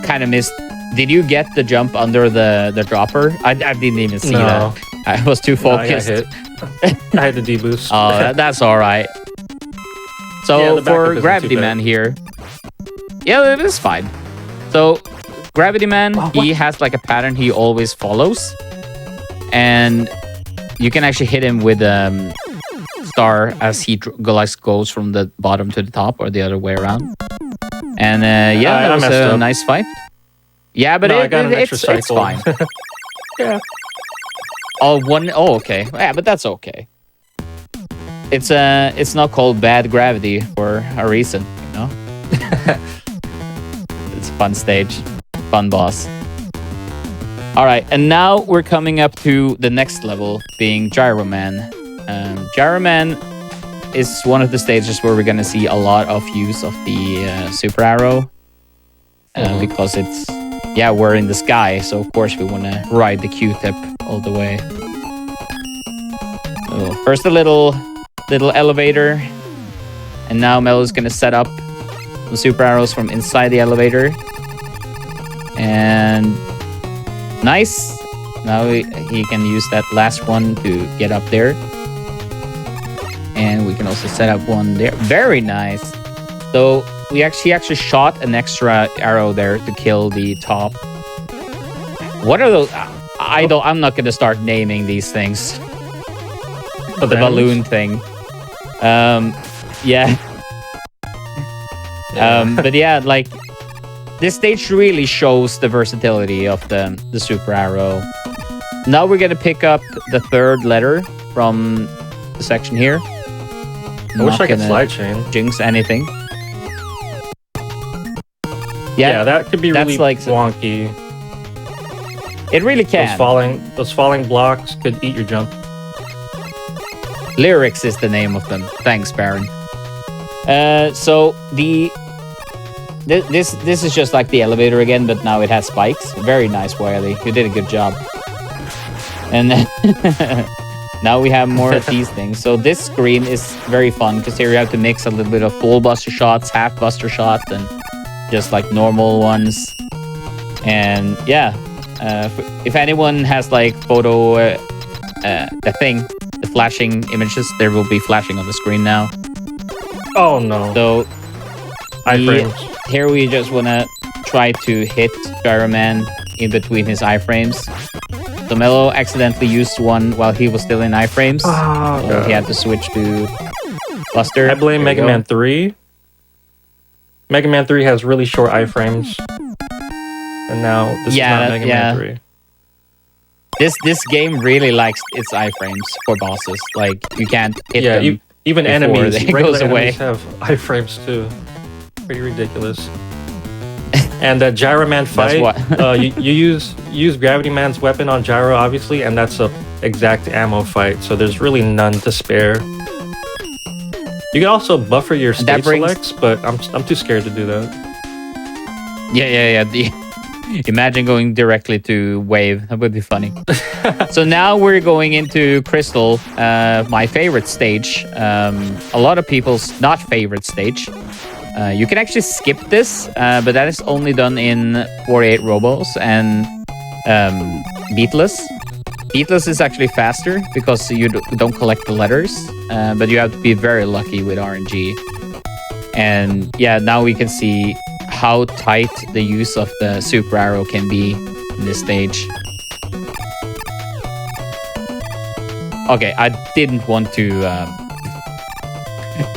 kind of missed. Did you get the jump under the dropper? I didn't even see that. I was too focused. No, I had the D-boost. Oh, that's all right. So for Gravity Man here, yeah, it is fine. So Gravity Man, he has like a pattern he always follows, and you can actually hit him with star as he goes from the bottom to the top or the other way around. And yeah, that was a nice fight. Yeah, but it's fine. Yeah. Oh, okay. Yeah, but that's okay. It's not called bad gravity for a reason, you know? It's a fun stage. Fun boss. Alright, and now we're coming up to the next level, being Gyro Man. Gyro Man is one of the stages where we're gonna see a lot of use of the Super Arrow. Because it's... Yeah, we're in the sky, so of course we want to ride the Q-tip all the way. So first a little elevator, and now Mello's gonna set up the Super Arrows from inside the elevator. And nice. Now he can use that last one to get up there. And we can also set up one there. Very nice. So he actually shot an extra arrow there to kill the top. What are those? I'm not gonna start naming these things. The balloon thing. Yeah. But yeah, like this stage really shows the versatility of the super arrow. Now we're gonna pick up the third letter from the section here. I wish I could slide chain. Jinx anything. Yeah, that could be really like wonky. It really can. Those falling blocks could eat your jump. Lyrics is the name of them. Thanks, Baron. So this is just like the elevator again, but now it has spikes. Very nice, Wiley. You did a good job. And then now we have more of these things. So this screen is very fun because here you have to mix a little bit of full buster shots, half buster shots, and just like normal ones. And yeah, if anyone has like photo, the flashing images, there will be flashing on the screen now. Oh no. So iframes. Here we just want to try to hit Gyroman in between his iframes. So Mello accidentally used one while he was still in iframes. So he had to switch to Buster. I blame Mega Man 3. Mega Man 3 has really short iframes. And now this is not Mega Man 3. This game really likes its iframes for bosses. Like, you can't hit them. Even enemies, regular enemies have iframes too. Pretty ridiculous. And that Gyro Man fight, you use Gravity Man's weapon on Gyro, obviously, and that's a exact ammo fight, so there's really none to spare. You can also buffer your stage selects, but I'm too scared to do that. Yeah. Imagine going directly to Wave. That would be funny. So now we're going into Crystal, my favorite stage. A lot of people's not favorite stage. You can actually skip this, but that is only done in 48 Robos and Beatless. Beatless is actually faster because you don't collect the letters, but you have to be very lucky with RNG. And yeah, now we can see how tight the use of the super arrow can be in this stage. Okay, I didn't want to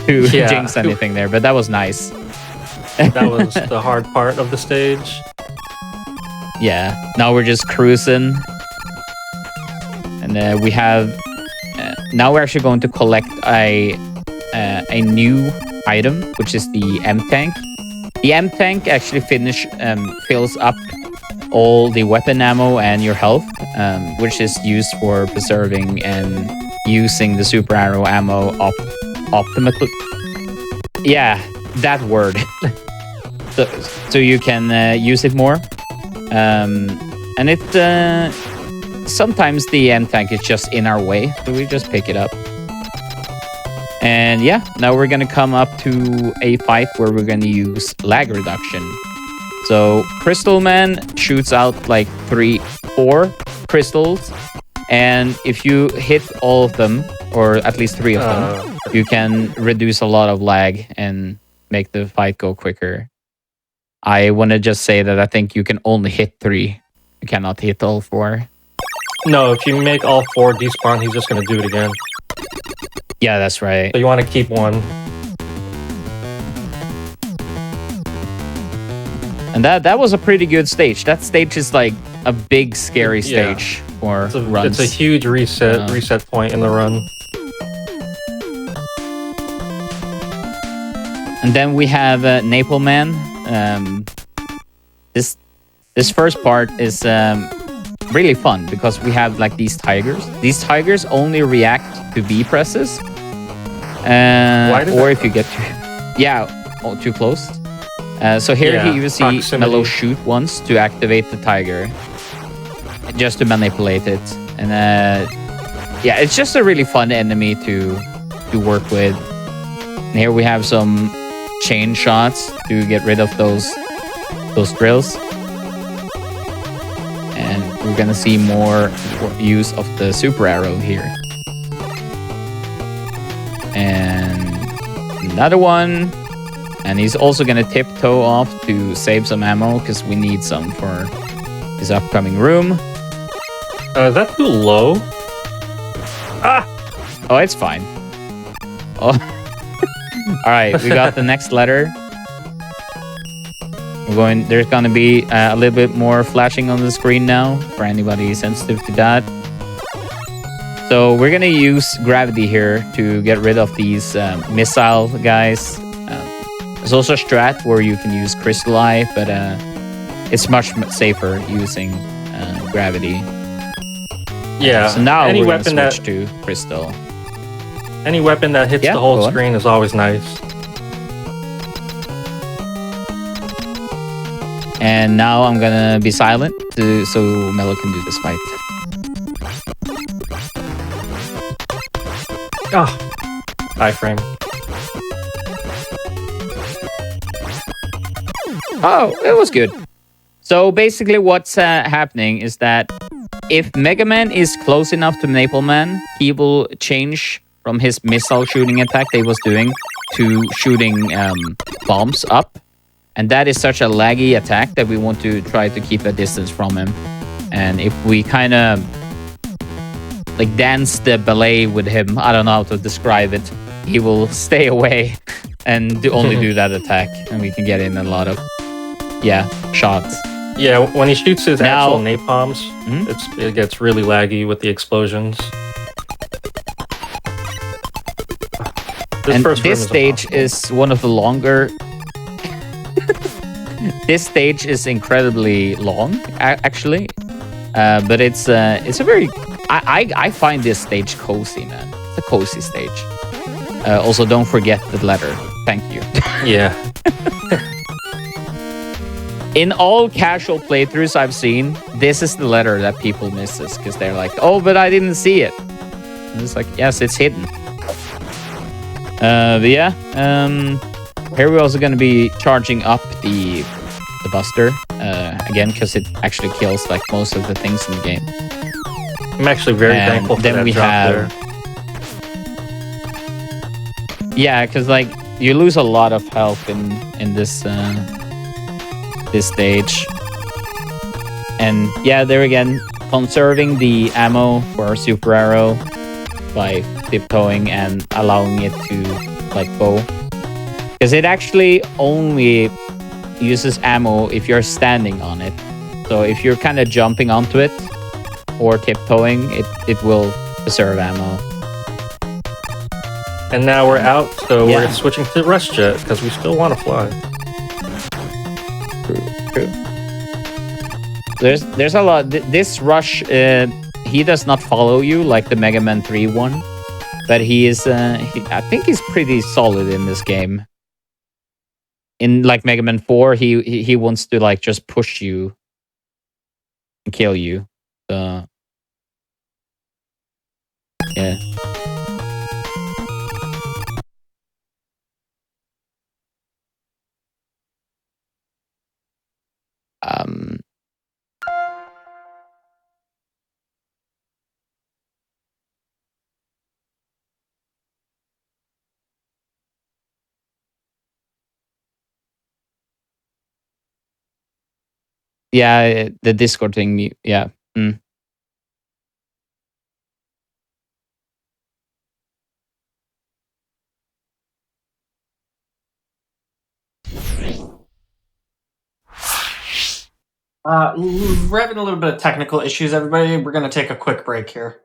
jinx anything there, but that was nice. That was the hard part of the stage. Yeah, now we're just cruising. And we have... now we're actually going to collect a new item, which is the M-Tank. The M-Tank actually fills up all the weapon ammo and your health, which is used for preserving and using the super arrow ammo optimally. Yeah, that word. so you can use it more. And it sometimes the M-Tank is just in our way, so we just pick it up. And yeah, now we're gonna come up to a fight where we're gonna use lag reduction. So Crystal Man shoots out like 4 crystals, and if you hit all of them, or at least 3 of them, you can reduce a lot of lag and make the fight go quicker. I want to just say that I think you can only hit 3. You cannot hit all 4. No, if you make all 4 despawn, he's just going to do it again. Yeah, that's right. So you want to keep one. And that was a pretty good stage. That stage is like a big, scary stage for runs. It's a huge reset point in the run. And then we have Naple Man. This first part is really fun because we have like these tigers. These tigers only react to B presses. Or if you get too close. So here you see Mello shoot once to activate the tiger, just to manipulate it. And yeah, it's just a really fun enemy to work with. And here we have some chain shots to get rid of those drills. And we're gonna see more use of the super arrow here. And another one. And he's also gonna tiptoe off to save some ammo because we need some for his upcoming room. Is that too low? Ah! Oh, it's fine. Oh. Alright, we got the next letter. There's going to be a little bit more flashing on the screen now for anybody sensitive to that. So we're going to use gravity here to get rid of these missile guys. There's also a strat where you can use crystal eye, but it's much safer using gravity. Yeah. So now any we're going to weapon switch to crystal. Any weapon that hits Yeah, the whole go on. screen is always nice. And now I'm going to be silent so Mello can do this fight. Oh, iframe. Oh, it was good. So basically what's happening is that if Mega Man is close enough to Maple Man, he will change from his missile shooting attack that he was doing to shooting bombs up. And that is such a laggy attack that we want to try to keep a distance from him. And if we kind of like dance the ballet with him, I don't know how to describe it, he will stay away and only do that attack. And we can get in a lot of, shots. Yeah, when he shoots his Now- actual napalms, it gets really laggy with the explosions. And first room this is stage impossible. is one of the longer. This stage is incredibly long, actually, but it's a very. I find this stage cozy, man. It's a cozy stage. Also, don't forget the letter. Thank you. Yeah. In all casual playthroughs I've seen, this is the letter that people misses because they're like, "Oh, but I didn't see it." And it's like, yes, it's hidden. But yeah, here we're also going to be charging up the Buster again because it actually kills like most of the things in the game. I'm actually very And thankful for then that we drop have- there. Yeah, because like you lose a lot of health in this this stage, and yeah, there again, conserving the ammo for Super Arrow by tiptoeing and allowing it to like go, because it actually only uses ammo if you're standing on it. So if you're kind of jumping onto it or tiptoeing, it will preserve ammo. And now we're out, so Yeah. we're switching to Rush Jet because we still want to fly. True. There's a lot. This Rush, he does not follow you like the Mega Man 3 one, but he is. I think he's pretty solid in this game. In like Mega Man 4, he wants to like just push you and kill you. So yeah. Um. Yeah, the Discord thing. Yeah. Mm. We're having a little bit of technical issues, everybody. We're going to take a quick break here.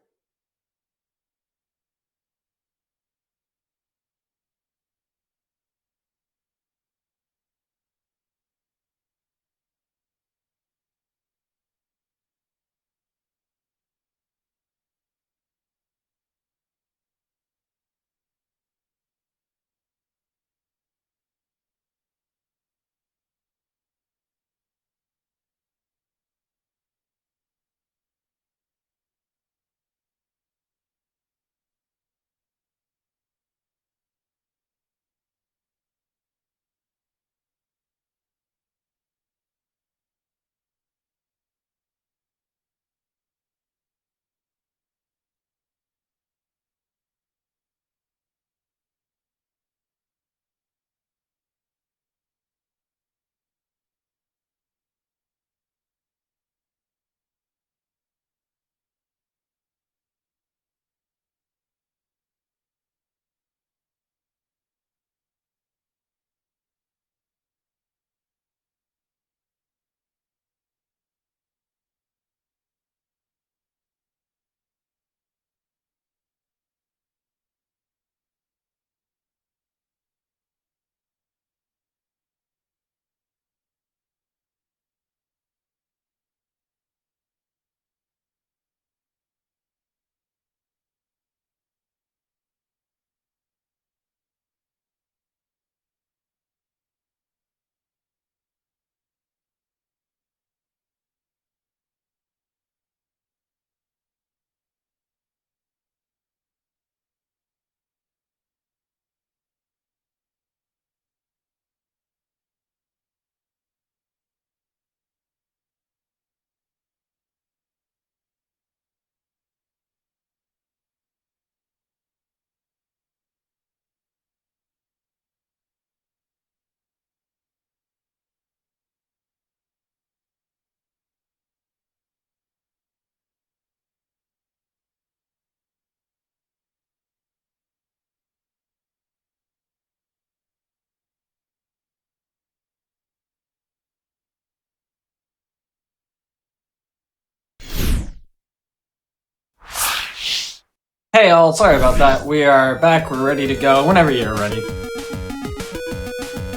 Hey all, sorry about that. We are back. We're ready to go whenever you're ready.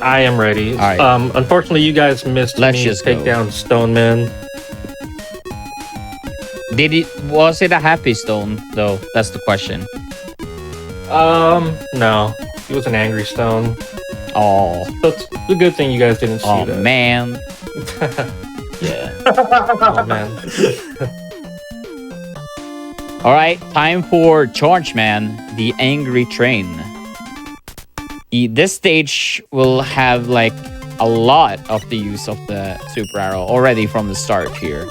I am ready. All right. Unfortunately, you guys missed Let's me just take go. down Stoneman. Was it a happy stone though? That's the question. No. He was an angry stone. Oh, So it's a good thing you guys didn't see oh that. man. Yeah. Oh, man. All right, time for Charge Man, the angry train. This stage will have like a lot of the use of the super arrow already from the start here.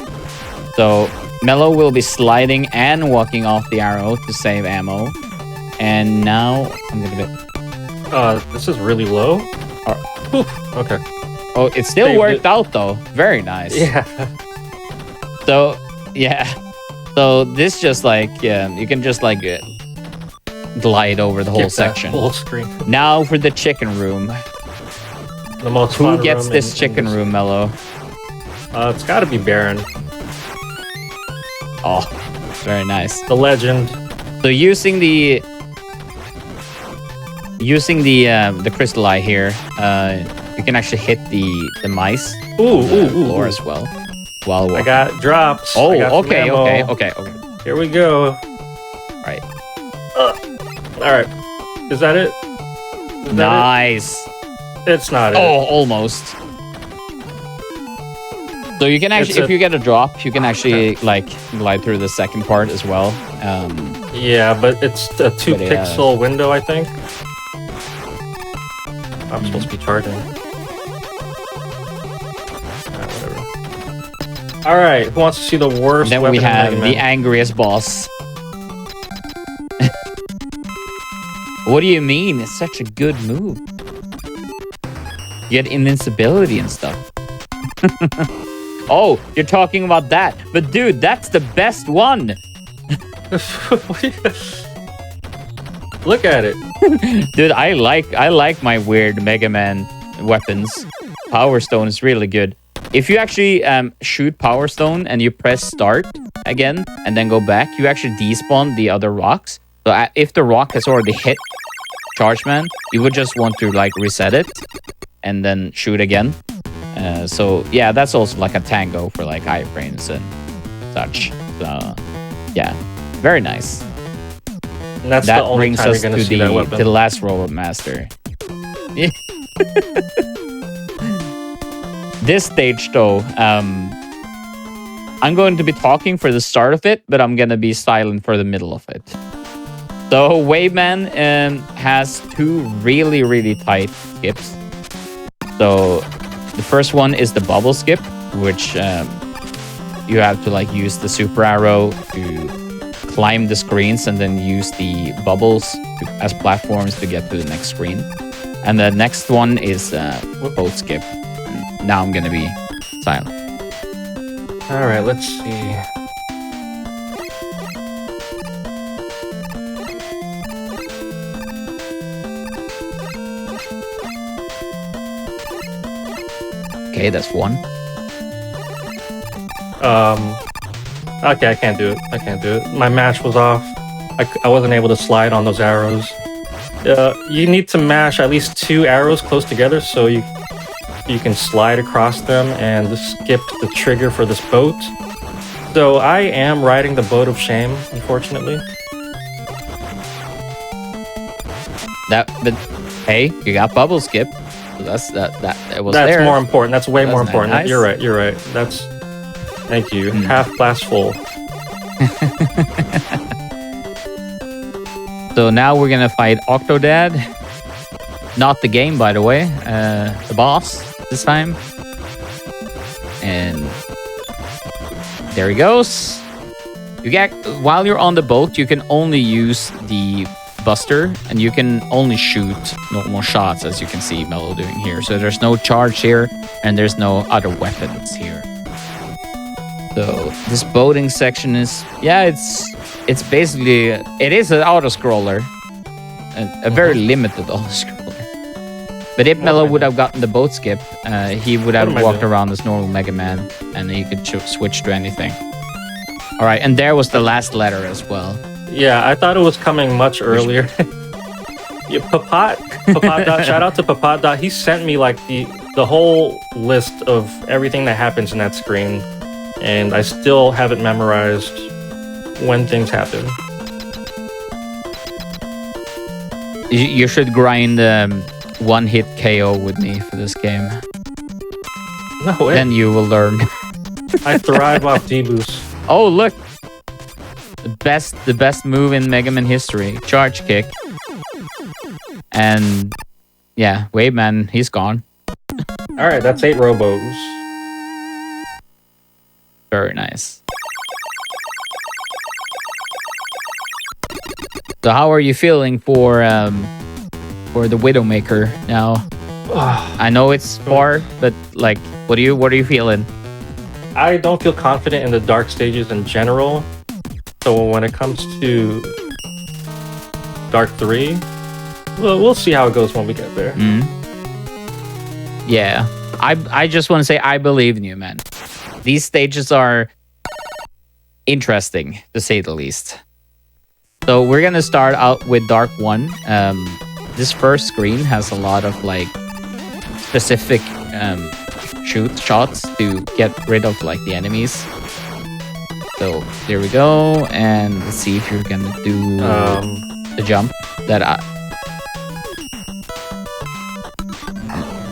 So Mello will be sliding and walking off the arrow to save ammo. And now I'm gonna be. This is really low. Okay. Oh, it still Saved worked it. out though. Very nice. Yeah. So yeah. So this just like you can just like glide over the whole Skip that section. whole screen. Now for the chicken room. The most Who fun gets room this in chicken this- room, Mello? It's got to be Baron, Oh, very nice. the legend. So using the crystal eye here, you can actually hit the mice Ooh, on the ooh, floor ooh. as well. While I walking. got drops. Oh, I got some okay, ammo. okay. Here we go. Right. All right. Is that it? Is that Nice. it? It's not Oh, it. almost. So you can actually, if you get a drop, you can actually like glide through the second part as well. Yeah, but it's a 2 But yeah. pixel window, I think. I'm supposed to be charging. Alright, whatever. Alright, who wants to see the worst Then weapon we in have Mega the Man? angriest boss. What do you mean? It's such a good move. You get invincibility and stuff. Oh, you're talking about that. But dude, that's the best one. Look at it. Dude, I like my weird Mega Man weapons. Power Stone is really good. If you actually shoot Power Stone and you press start again and then go back, you actually despawn the other rocks. So if the rock has already hit Charge Man, you would just want to like reset it and then shoot again. So yeah, that's also like a tango for like iframes and such. So yeah, very nice. And that's the That only brings time us you're to gonna see that weapon. the last Robot Master. Yeah. This stage though, I'm going to be talking for the start of it, but I'm gonna be silent for the middle of it. So Waveman has 2 really, really tight skips. So the first one is the bubble skip, which you have to like use the super arrow to climb the screens and then use the bubbles as platforms to get to the next screen. And the next one is boat skip. Now I'm gonna be silent. Alright, let's see. Okay, that's 1. Okay, I can't do it. I can't do it. My match was off. I wasn't able to slide on those arrows. You need to mash at least 2 arrows close together so you can slide across them and skip the trigger for this boat. So I am riding the boat of shame, unfortunately. But hey, you got bubble skip. So that's it was That's there. more important. That's way more That's important. nice. You're right. You're right. That's. Thank you. Hmm. Half glass full. So now we're gonna fight Octodad. Not the game, by the way. The boss this time. And there he goes. While you're on the boat, you can only use the Buster, and you can only shoot normal shots, as you can see Mello doing here. So there's no charge here, and there's no other weapons here. So this boating section is, yeah, it's basically, it is an auto-scroller. A very limited auto-scroller. But if Mello would have gotten the boat skip, he would have What am I walked doing? around as normal Mega Man, and he could switch to anything. All right, and there was the last letter as well. Yeah, I thought it was coming much earlier. Yeah, Papat Dot, shout out to Papat Dot. He sent me like the whole list of everything that happens in that screen, and I still haven't memorized when things happen. You should grind one-hit KO with me for this game. No way. Then you will learn. I thrive off D-boost. Oh, look! The best move in Mega Man history. Charge kick. And yeah, Wave Man, he's gone. Alright, that's 8 robos. Very nice. So how are you feeling for the Widowmaker now? I know it's far, but like, what are you feeling? I don't feel confident in the dark stages in general. So when it comes to Dark 3, we'll see how it goes when we get there. Yeah, I just want to say I believe in you, man. These stages are interesting, to say the least. So we're gonna start out with Dark 1. This first screen has a lot of like specific shots to get rid of like the enemies. So there we go, and let's see if you're gonna do the jump that I'm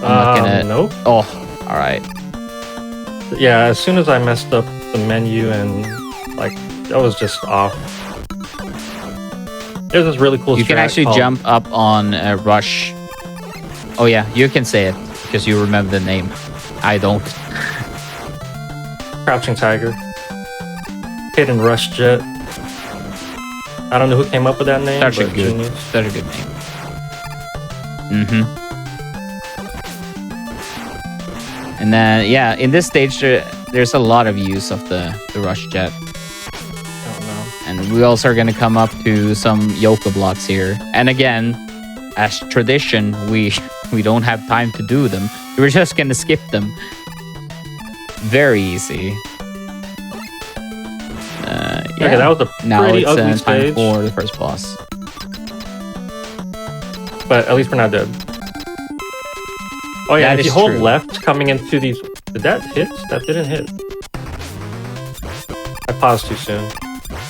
not gonna. Nope. Oh, all right. Yeah, as soon as I messed up the menu and like that was just off. There's this really cool. You can actually jump up on Rush. Oh yeah, you can say it because you remember the name. I don't. Crouching Tiger. Hidden Rush Jet. I don't know who came up with that name. Such a genius. good name. And then yeah, in this stage there's a lot of use of the Rush Jet. I don't know. And we also are gonna come up to some Yoka blocks here. And again, as tradition, we don't have time to do them. We're just gonna skip them. Very easy. Yeah. Okay, that was a Now pretty it's ugly time stage. for the first boss. But at least we're not dead. Oh yeah, That if you is hold true. left coming into these... Did that hit? That didn't hit. I paused too soon.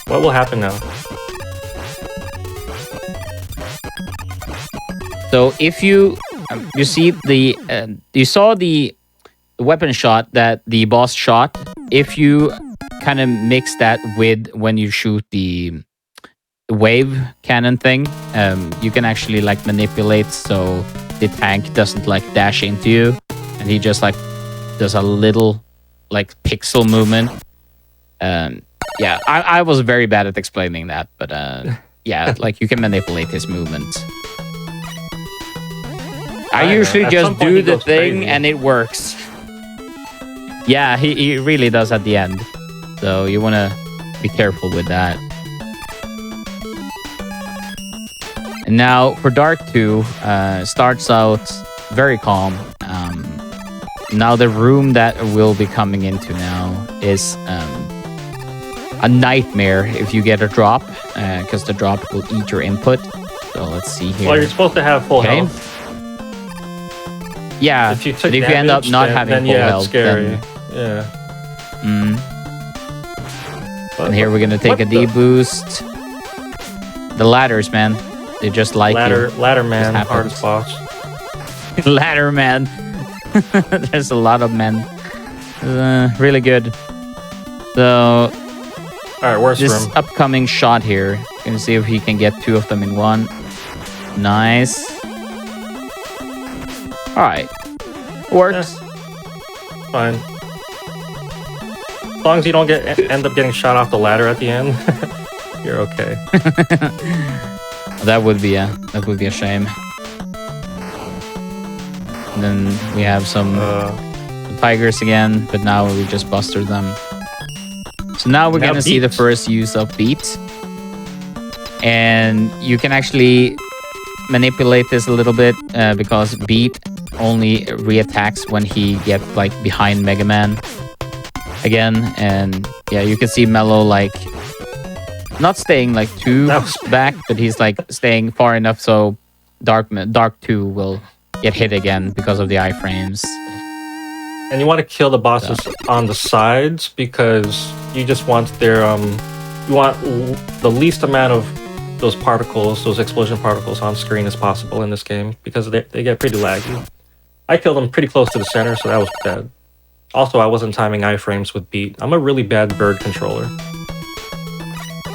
What will happen now? So if you see the you saw the weapon shot that the boss shot, if you kind of mix that with when you shoot the wave cannon thing, you can actually like manipulate so the tank doesn't like dash into you, and he just like does a little like pixel movement. Yeah, I was very bad at explaining that, but yeah, like you can manipulate his movements. I usually At just some point do he the goes thing crazy. and it works. Yeah, he really does at the end. So you want to be careful with that. And now for Dark 2, starts out very calm. Now the room that we'll be coming into now is a nightmare if you get a drop, because the drop will eat your input. So let's see here. Well, you're supposed to have full Okay. health. Yeah, If you took but if you end up damage, not then, having then full yeah, health, it's scary. then Yeah. But, and here we're gonna take a what the- D-boost. The ladders, man. They just like Ladder man, Just hardest boss. you. Ladder man. There's a lot of men. Really good. So Alright, worst this room. upcoming shot here, gonna see if he can get two of them in one. Nice. All right, works. Fine. As long as you don't end up getting shot off the ladder at the end, you're okay. That would be a shame. And then we have some tigers again, but now we just busted them. So now we're gonna see the first use of beat, and you can actually manipulate this a little bit because beat only reattacks when he gets like behind Mega Man again, and yeah, you can see Mello like not staying like too That was- back, but he's like staying far enough so Dark 2 will get hit again because of the iframes. And you want to kill the bosses on the sides because you just want their you want the least amount of those particles, those explosion particles on screen as possible in this game because they get pretty laggy. I killed them pretty close to the center, so that was bad. Also, I wasn't timing iframes with beat. I'm a really bad bird controller.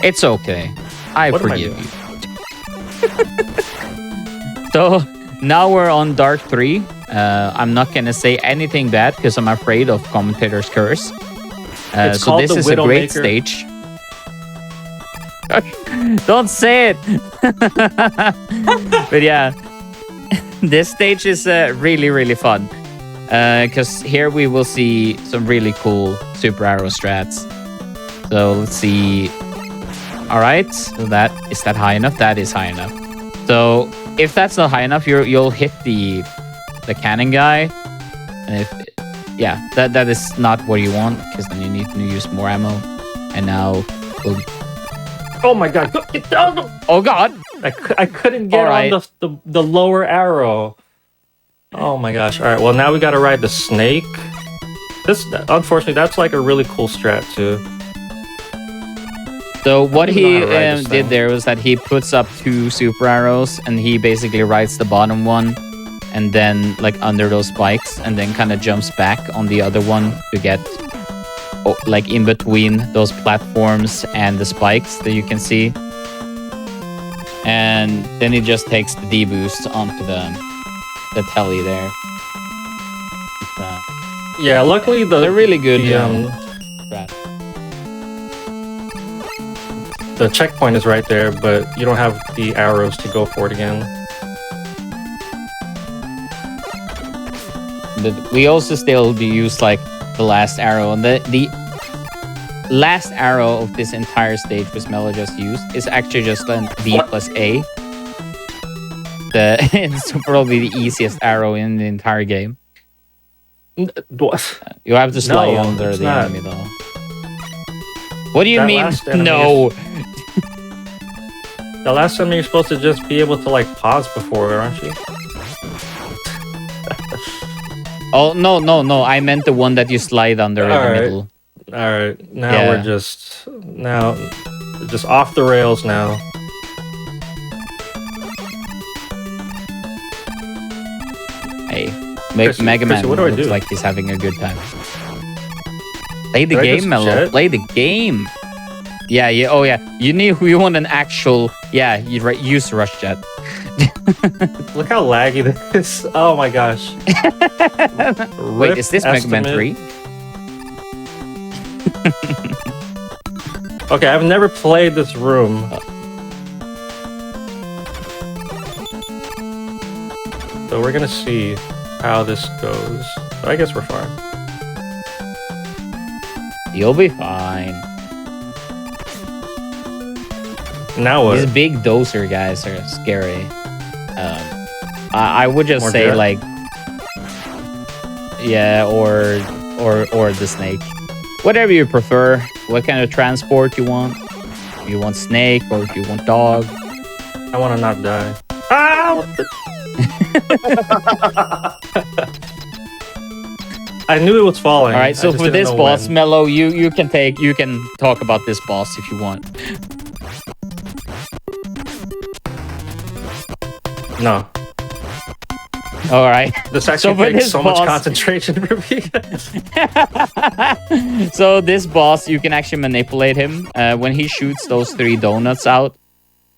It's okay. I What am I forgive you. So now we're on Dark 3. I'm not gonna say anything bad because I'm afraid of commentator's curse. It's So called this the is a great Widowmaker. stage. Don't say it. But yeah, this stage is really fun because here we will see some really cool super arrow strats. So let's see. All right, so is that high enough? That is high enough. So if that's not high enough, you'll hit the cannon guy, and if that is not what you want because then you need to use more ammo. And now, boom. Oh my god! Get down! Oh god! I couldn't get Alright. on the lower arrow. Oh my gosh! All right, well now we gotta ride the snake. This unfortunately that's like a really cool strat too. So what I don't he know how to ride this did thing. there was that he puts up 2 super arrows and he basically rides the bottom one and then like under those spikes and then kind of jumps back on the other one to get like in between those platforms and the spikes that you can see. And then he just takes the D-boost onto the telly there. Yeah, luckily They're really good. the, the checkpoint is right there, but you don't have the arrows to go for it again. But we also still use like the last arrow, and the last arrow of this entire stage, which Mello just used, is actually just an B plus A. It's probably the easiest arrow in the entire game. What? You have to slide No, under it's the not. enemy though. What do you That mean? last enemy No. The last time you're supposed to just be able to like pause before, aren't you? Oh no! I meant the one that you slide under in the Alright. middle. All right, now Yeah. we're just off the rails now. Hey, Chrissy, Megaman Chrissy, what do I looks do? like he's having a good time. Play the Do I game, just Mello. jet? Play the game. Yeah. Oh yeah. You want an actual. Yeah. You use rush jet. Look how laggy this is. Oh my gosh. Wait, is this Megaman 3? Okay, I've never played this room. So we're gonna see how this goes. I guess we're fine. You'll be fine. Now what? These big doser guys are scary. I would just More say jet? like, yeah, or the snake, whatever you prefer. What kind of transport you want? If you want snake or if you want dog. I want to not die. Ah! What the- I knew it was falling. All right, I so just for didn't this know boss, when. Mello, you can talk about this boss if you want. No, All right. this So actually for takes this so much boss- concentration for me. So this boss, you can actually manipulate him. When he shoots those 3 donuts out,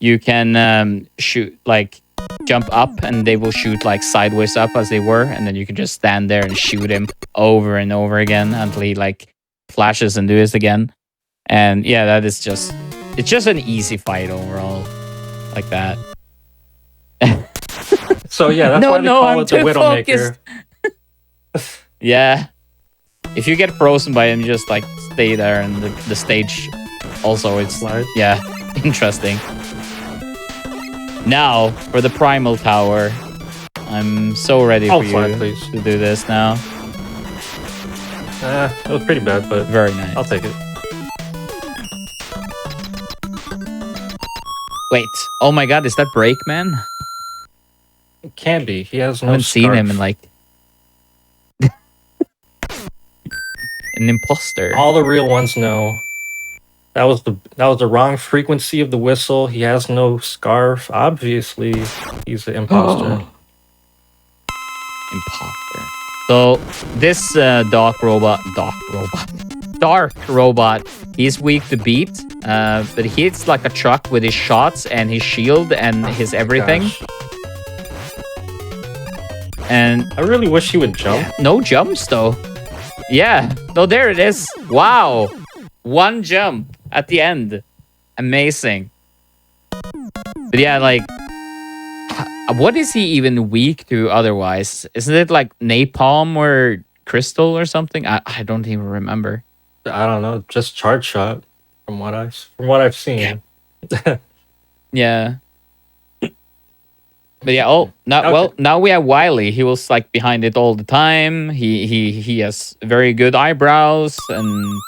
you can shoot like jump up, and they will shoot like sideways up as they were, and then you can just stand there and shoot him over and over again until he like flashes and do this again. And yeah, that is just it's just an easy fight overall, like that. So yeah, that's why they call I'm it the too Widowmaker. focused. Yeah. If you get frozen by him, you just like stay there, and the stage also it's Slide. yeah, interesting. Now for the primal tower. I'm so ready Oh, for slide, you please. to do this now. It was pretty bad, but Very nice. I'll take it. Wait. Oh my god, is that Breakman? It can be. He has I no haven't seen him in scarf. like an imposter. All the real ones know. That was the wrong frequency of the whistle. He has no scarf. Obviously, he's the imposter. Imposter. So this dark robot, he's weak to beat, but he hits like a truck with his shots and his shield and his everything. Gosh. And I really wish he would jump. no jumps though. Yeah. No, there it is. Wow. One jump at the end. Amazing. But yeah, like, what is he even weak to otherwise? Isn't it like napalm or crystal or something? I don't even remember. I don't know, just charge shot from what I've seen. Yeah. But yeah, now we have Wiley. He was like behind it all the time. He has very good eyebrows, and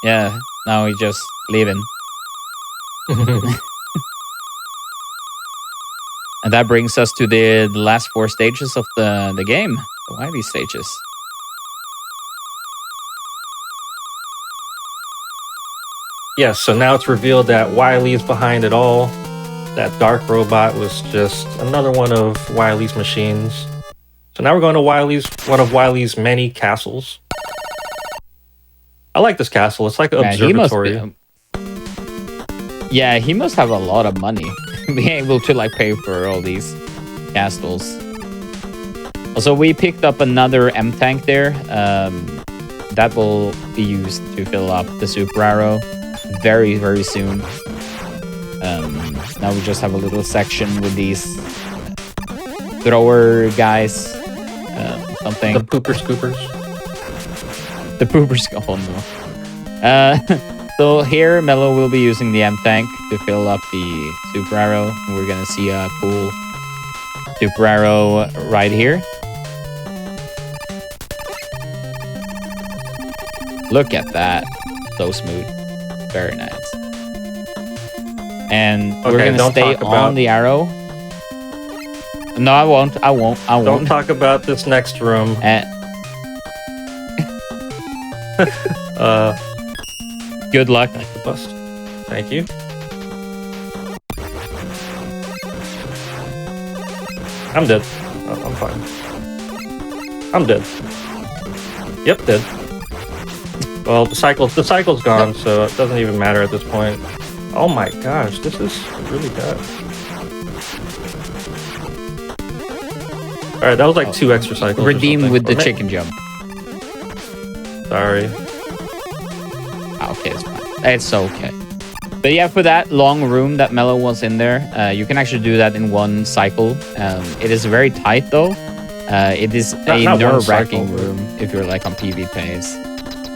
yeah, now he's just leaving. And that brings us to the last 4 stages of the game. The Wiley stages. Yes, so now it's revealed that Wiley is behind it all. That dark robot was just another one of Wiley's machines. So now we're going to one of Wiley's many castles. I like this castle. It's like an observatory. Yeah, he must have a lot of money being able to like pay for all these castles. Also, we picked up another M tank there. That will be used to fill up the super arrow very, very soon. Now we just have a little section with these thrower guys. Something. The pooper scoopers. The poopers. Oh no. So here, Mello will be using the M tank to fill up the super arrow. We're gonna see a cool super arrow right here. Look at that. So smooth. Very nice. And we're gonna stay on the arrow. No, I won't. Don't talk about this next room. Good luck. Bust. Thank you. I'm dead. Oh, I'm fine. I'm dead. Yep, dead. Well, the cycle's gone, so it doesn't even matter at this point. Oh my gosh, this is really bad. Alright, that was like 2 extra cycles. Redeemed with the chicken jump. Sorry. Okay, it's fine. It's okay. But yeah, for that long room that Mello was in there, you can actually do that in 1 cycle. It is very tight though. It is a nerve-wracking room if you're like on PV pace.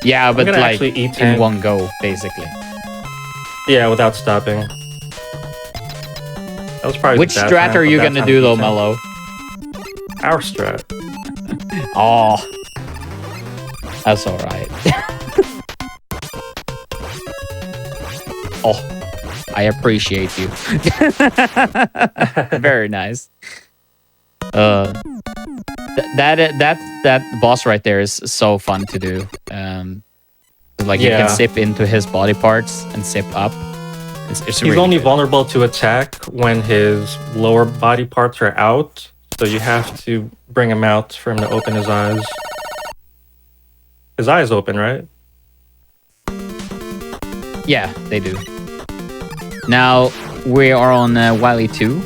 Yeah, but like in 1 go, basically. Yeah, without stopping. That was probably Which strat are you gonna do though, Mello? Our strat. Oh, that's all right. Oh, I appreciate you. Very nice. That boss right there is so fun to do. Like you can zip into his body parts and zip up. He's really only good. vulnerable to attack when his lower body parts are out. So you have to bring him out for him to open his eyes. His eyes open, right? Yeah, they do. Now we are on Wily 2.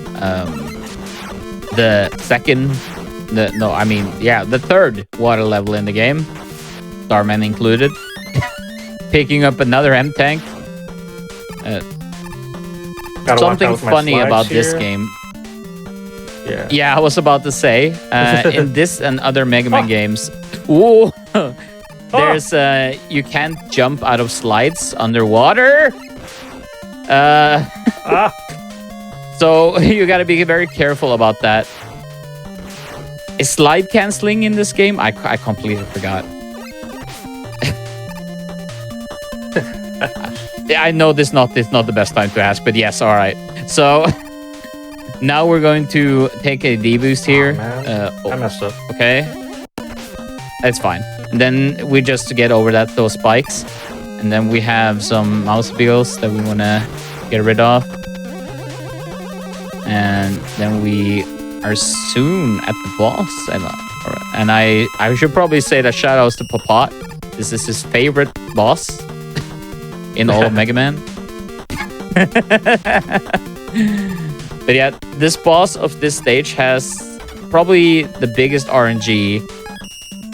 The third water level in the game. Starman included. Picking up another M tank. Something funny about this game. Yeah, I was about to say, in this and other Mega Man games, there's you can't jump out of slides underwater. So you gotta be very careful about that. Is slide canceling in this game? I completely forgot. Yeah, I know this not the best time to ask, but yes, all right. So now we're going to take a deboost here. I messed up. Okay. That's fine. And then we just get over those spikes. And then we have some mouse wheels that we want to get rid of. And then we are soon at the boss. And I should probably say that shout outs to Papat. This is his favorite boss in all of Mega Man. But yeah, this boss of this stage has probably the biggest RNG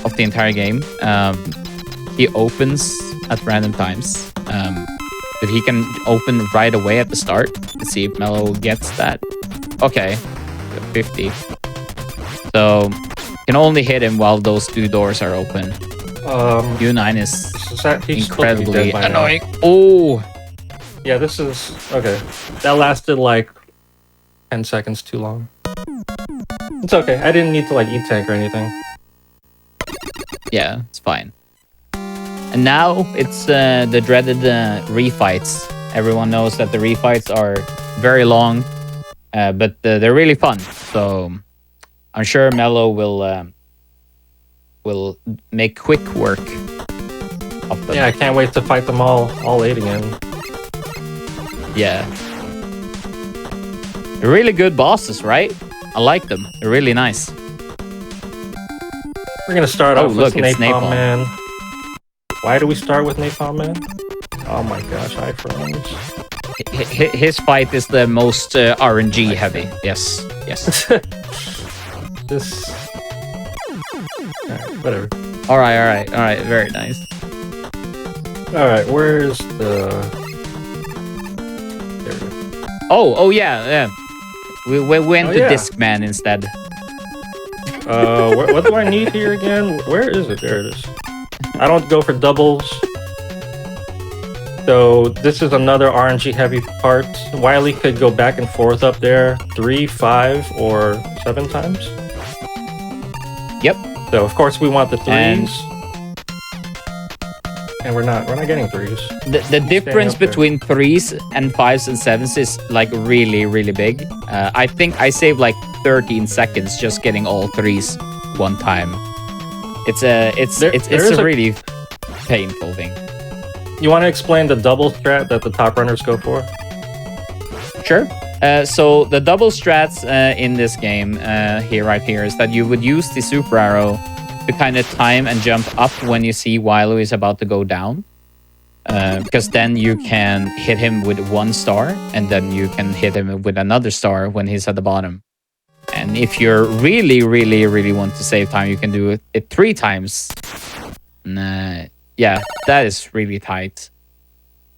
of the entire game. He opens at random times, but he can open right away at the start. Let's see if Mello gets that. Okay, 50. So can only hit him while those two doors are open. U9 is incredibly annoying. Oh, yeah, this is okay. That lasted like 10 seconds too long. It's okay. I didn't need to like E-tank or anything. Yeah, it's fine. And now it's the dreaded refights. Everyone knows that the refights are very long, but they're really fun. So I'm sure Mello will make quick work of them. Yeah, I can't wait to fight them all 8 again. Yeah. They're really good bosses, right? I like them. They're really nice. We're gonna start off with it's Napalm Man. Why do we start with Napalm Man? Oh my gosh, iframes. His fight is the most RNG heavy. Yes, yes. This... Alright, whatever. All right. Very nice. Alright, where's the... There we go. Oh yeah. We went to Discman instead. What do I need here again? Where is it? There it is. I don't go for doubles. So this is another RNG heavy part. Wily could go back and forth up there 3, 5, or 7 times. Yep. So of course we want the 3s. And we're not getting 3s. The difference between 3s and 5s and 7s is like really big. I think I saved like 13 seconds just getting all 3s one time. It's a really painful thing. You want to explain the double strat that the top runners go for? Sure. So the double strats in this game right here is that you would use the super arrow to kind of time and jump up when you see Wilo is about to go down. Because then you can hit him with 1 star, and then you can hit him with another star when he's at the bottom. And if you're really want to save time, you can do it 3 times. Yeah, that is really tight.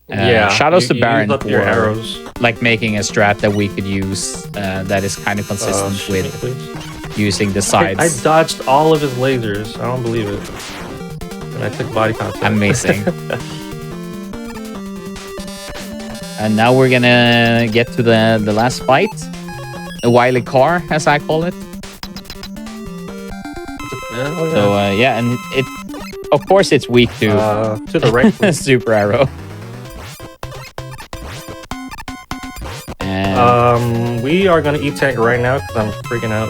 Shoutouts to Baron for arrows. Like making a strat that we could use that is kind of consistent with using the sides. I dodged all of his lasers. I don't believe it. And I took body contact. Amazing. And now we're gonna get to the last fight. The Wily car, as I call it. So and it of course it's weak to the right. super arrow. And we are gonna E-tank right now because I'm freaking out.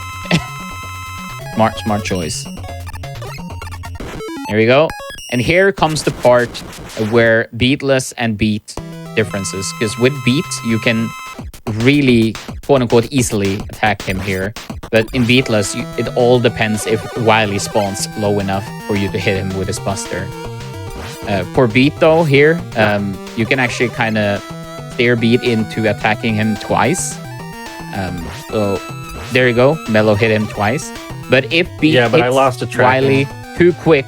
Smart choice. There we go. And here comes the part where beatless and beat differences. Because with beat, you can really, quote-unquote, easily attack him here. But in beatless, it all depends if Wily spawns low enough for you to hit him with his buster. For beat, though, here, you can actually kind of steer beat into attacking him twice. So there you go. Mello hit him twice. But if beat hits I lost a Wily too quick...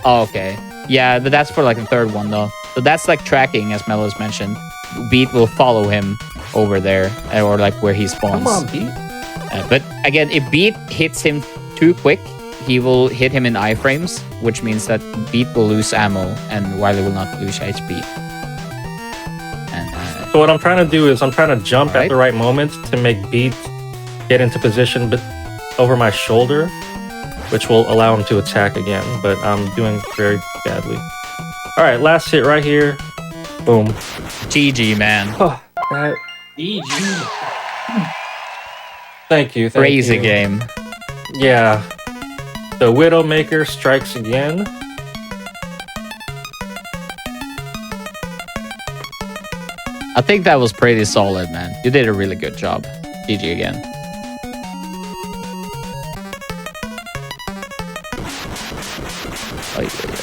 Oh, okay. Yeah, but that's for like the third one, though. So that's like tracking, as Mello's mentioned. Beat will follow him over there, or like where he spawns. Come on, Beat. But again, if Beat hits him too quick, he will hit him in iframes, which means that Beat will lose ammo, and Wily will not lose HP. And, so what I'm trying to do is I'm trying to jump at the right moment to make Beat get into position, but over my shoulder, which will allow him to attack again, but I'm doing very badly. All right, last hit right here. Boom. GG, man. Oh, that GG. Thank you. Crazy you. game. Yeah. The Widowmaker strikes again. I think that was pretty solid, man. You did a really good job. GG again. Oy, oy, oy.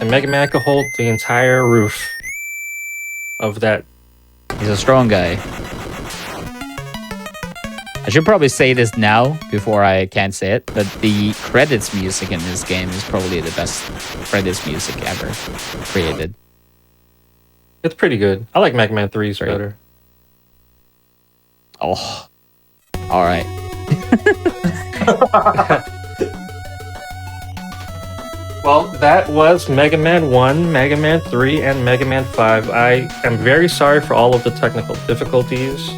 And Mega Man could hold the entire roof of that. He's a strong guy. I should probably say this now before I can't say it, but the credits music in this game is probably the best credits music ever created. It's pretty good. I like Mega Man 3's better. Oh, all right. Well, that was Mega Man 1, Mega Man 3, and Mega Man 5. I am very sorry for all of the technical difficulties.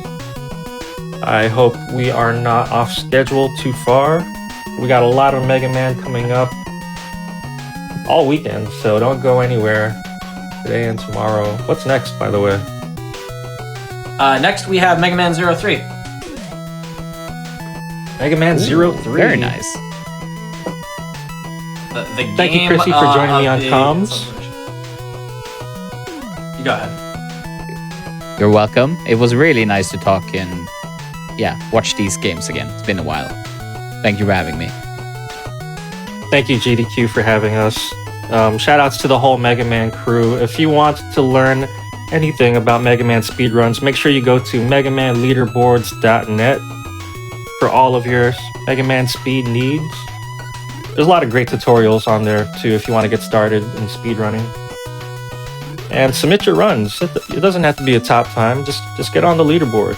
I hope we are not off schedule too far. We got a lot of Mega Man coming up all weekend, so don't go anywhere today and tomorrow. What's next, by the way? Next, we have Mega Man 03. Mega Man 03. Very nice. The Thank you, game, Chrissy, for joining me of on the- comms. You go ahead. You're welcome. It was really nice to talk and, yeah, watch these games again. It's been a while. Thank you for having me. Thank you, GDQ, for having us. Shout outs to the whole Mega Man crew. If you want to learn anything about Mega Man speedruns, make sure you go to megamanleaderboards.net for all of your Mega Man speed needs. There's a lot of great tutorials on there too if you want to get started in speedrunning. And submit your runs. It doesn't have to be a top time. Just get on the leaderboards.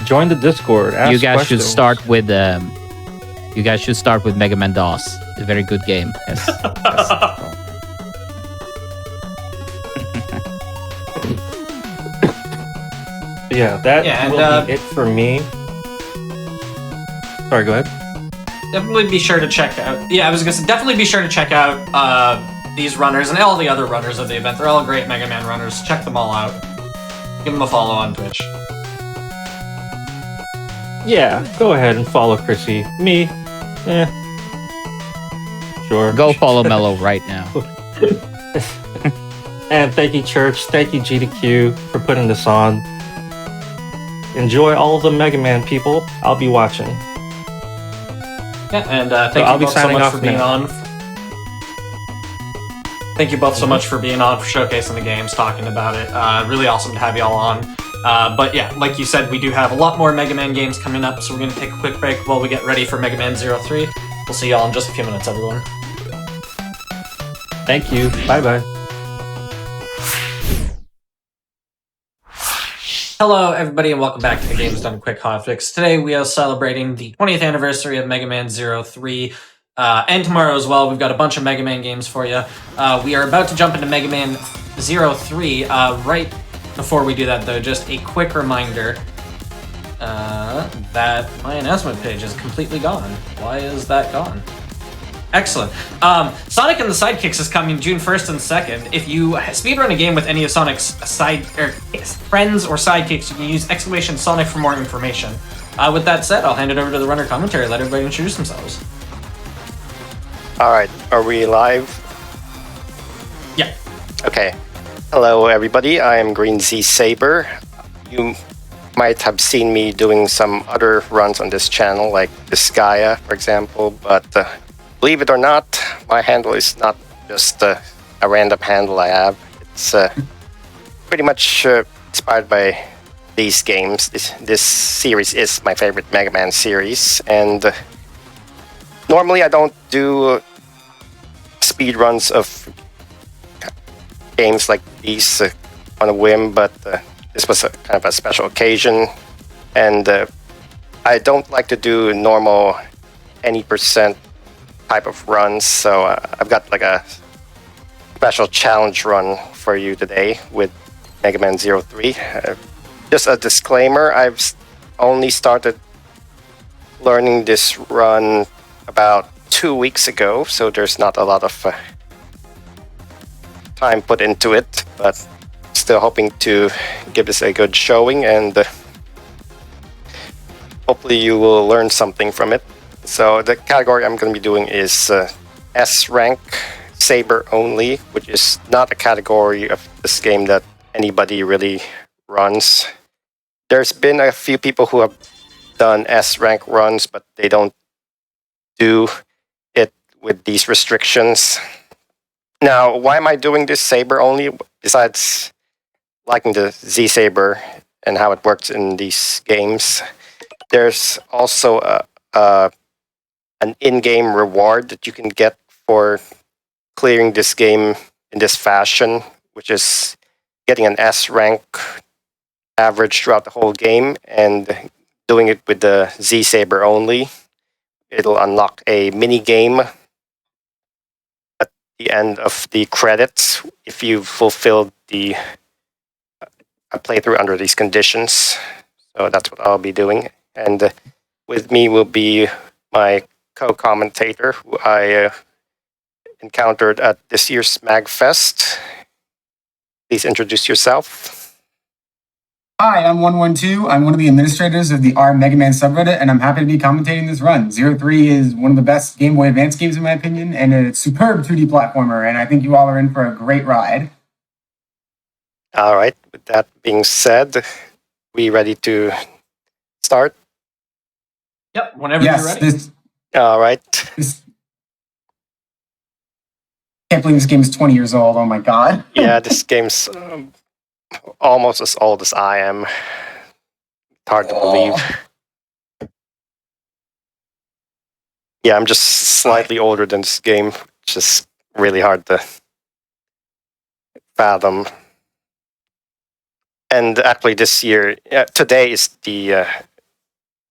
Join the Discord. Ask You guys questions. should start with Mega Man DOS. It's a very good game. Yes. Yeah, that Yeah, and, will be it for me. Sorry, go ahead. Definitely be sure to check out. Yeah, I was gonna say, definitely be sure to check out these runners and all the other runners of the event. They're all great Mega Man runners. Check them all out. Give them a follow on Twitch. Yeah, go ahead and follow Chrissy. Me, sure. Go follow Mello right now. And thank you, Church. Thank you, GDQ, for putting this on. Enjoy all of the Mega Man people. I'll be watching. Yeah, and thank I'll you be both so signing much off for being now. on. Thank you both so much for being on, for showcasing the games, talking about it. Really awesome to have you all on. But yeah, like you said, we do have a lot more Mega Man games coming up, so we're going to take a quick break while we get ready for Mega Man 03. We'll see y'all in just a few minutes, everyone. Thank you. Bye-bye. Hello, everybody, and welcome back to the Games Done Quick Hotfix. Today, we are celebrating the 20th anniversary of Mega Man 03, and tomorrow as well. We've got a bunch of Mega Man games for you. We are about to jump into Mega Man 03. Right before we do that, though, just a quick reminder that my announcement page is completely gone. Why is that gone? Excellent. Sonic and the Sidekicks is coming June 1st and 2nd. If you speedrun a game with any of Sonic's friends or sidekicks, you can use !Sonic for more information. With that said, I'll hand it over to the runner commentary. Let everybody introduce themselves. Alright, are we live? Yeah. Okay. Hello everybody, I am Green Z Saber. You might have seen me doing some other runs on this channel, like Disgaea, for example, but believe it or not, my handle is not just a random handle I have. It's pretty much inspired by these games. This series is my favorite Mega Man series, and normally I don't do speedruns of games like these on a whim, but this was kind of a special occasion, and I don't like to do normal any percent type of runs, so I've got like a special challenge run for you today with Mega Man 03. Just a disclaimer, I've only started learning this run about 2 weeks ago, so there's not a lot of time put into it, but still hoping to give this a good showing, and hopefully you will learn something from it. So the category I'm going to be doing is S rank Saber only, which is not a category of this game that anybody really runs. There's been a few people who have done S rank runs, but they don't do it with these restrictions. Now, why am I doing this Saber only? Besides liking the Z Saber and how it works in these games, there's also an in-game reward that you can get for clearing this game in this fashion, which is getting an S rank average throughout the whole game and doing it with the Z Saber only. It'll unlock a mini game at the end of the credits if you've fulfilled a playthrough under these conditions. So that's what I'll be doing. And with me will be my co-commentator, who I encountered at this year's MagFest. Please introduce yourself. Hi, I'm 112. I'm one of the administrators of the R Megaman subreddit, and I'm happy to be commentating this run. 03 is one of the best Game Boy Advance games in my opinion, and a superb 2D platformer, and I think you all are in for a great ride. All right, with that being said, we ready to start? Yep, whenever you're ready. All right. Can't believe this game is 20 years old. Oh my god. Yeah, this game's almost as old as I am. It's hard to believe. Yeah, I'm just slightly older than this game. It's just really hard to fathom. And actually this year, today is the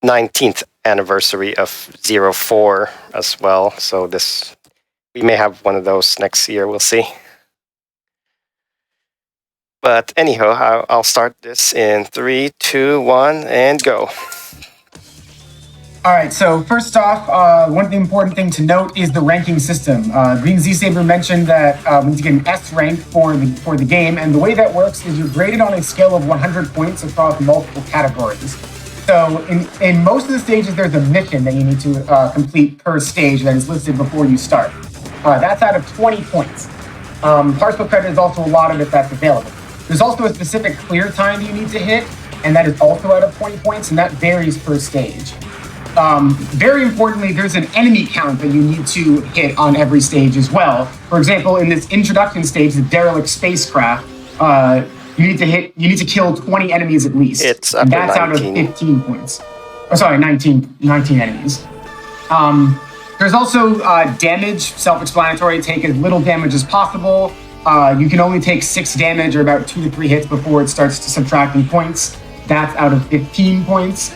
19th anniversary of 04 as well. So we may have one of those next year. We'll see. But anyhow, I'll start this in 3, 2, 1, and go. All right, so first off, one important thing to note is the ranking system. Green Z Saber mentioned that we need to get an S rank for the game, and the way that works is you're graded on a scale of 100 points across multiple categories. So in most of the stages, there's a mission that you need to complete per stage that is listed before you start. That's out of 20 points. Partial credit is also allotted if that's available. There's also a specific clear time you need to hit, and that is also out of 20 points, and that varies per stage. Very importantly, there's an enemy count that you need to hit on every stage as well. For example, in this introduction stage, the derelict spacecraft, you need to kill 20 enemies at least. It's and that's 19. Out of 15 points. Oh, sorry, 19 enemies. There's also damage, self-explanatory. Take as little damage as possible. You can only take 6 damage or about 2 to 3 hits before it starts subtracting points. That's out of 15 points.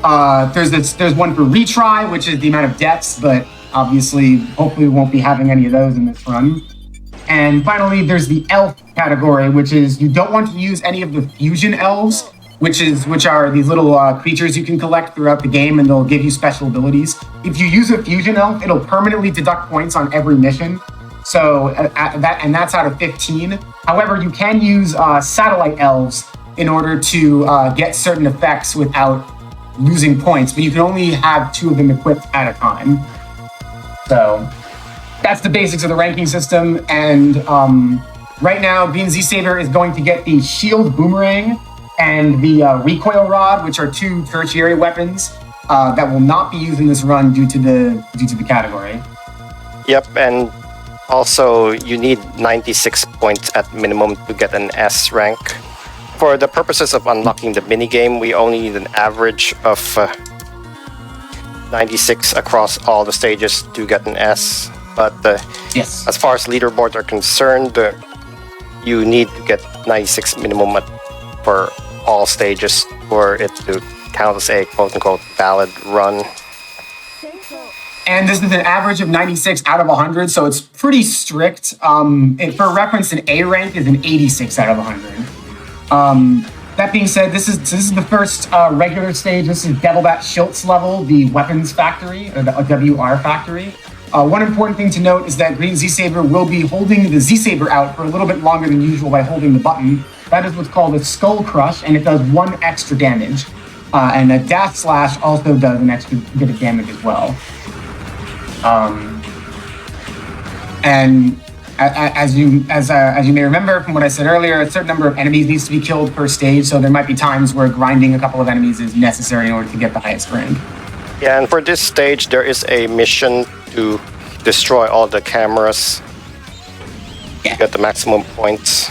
There's one for retry, which is the amount of deaths, but obviously, hopefully we won't be having any of those in this run. And finally, there's the elf category, which is you don't want to use any of the fusion elves, which are these little creatures you can collect throughout the game, and they'll give you special abilities. If you use a fusion elf, it'll permanently deduct points on every mission. So that's out of 15. However, you can use satellite elves in order to get certain effects without losing points, but you can only have 2 of them equipped at a time. So that's the basics of the ranking system. And right now, Green Z Saber is going to get the shield boomerang and the recoil rod, which are 2 tertiary weapons that will not be used in this run due to the category. Yep, and also you need 96 points at minimum to get an S rank. For the purposes of unlocking the minigame, we only need an average of 96 across all the stages to get an S. But yes, as far as leaderboards are concerned, you need to get 96 minimum for all stages for it to count as a quote-unquote valid run. And this is an average of 96 out of 100, so it's pretty strict. For reference, an A rank is an 86 out of 100. That being said, this is the first regular stage. This is Devil Bat Schilt's level, the weapons factory, or the WR factory. One important thing to note is that Green Z-Saber will be holding the Z-Saber out for a little bit longer than usual by holding the button. That is what's called a Skull Crush, and it does 1 extra damage. And a Dash Slash also does an extra bit of damage as well. And as you may remember from what I said earlier, a certain number of enemies needs to be killed per stage, so there might be times where grinding a couple of enemies is necessary in order to get the highest rank. Yeah, and for this stage, there is a mission to destroy all the cameras. Yeah. Get the maximum points.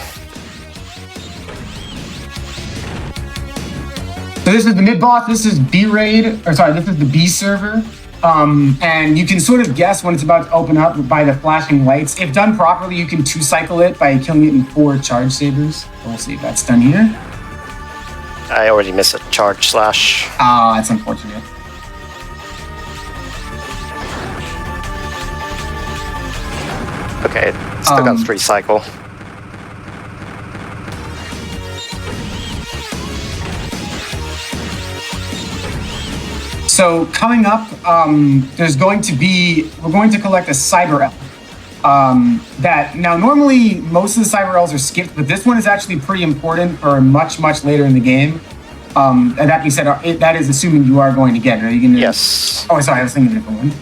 So this is the mid-boss, this is B-Raid, or sorry, this is the B server. And you can sort of guess when it's about to open up by the flashing lights. If done properly, you can 2-cycle it by killing it in 4 charge sabers. We'll see if that's done here. I already missed a charge slash. Ah, that's unfortunate. Okay, still got 3 cycle. So coming up, we're going to collect a Cyber Elf. That now normally most of the Cyber Elves are skipped, but this one is actually pretty important for much later in the game. And that being said, that is assuming you are going to get it. Are you going to? Yes. Oh, sorry, I was thinking of a different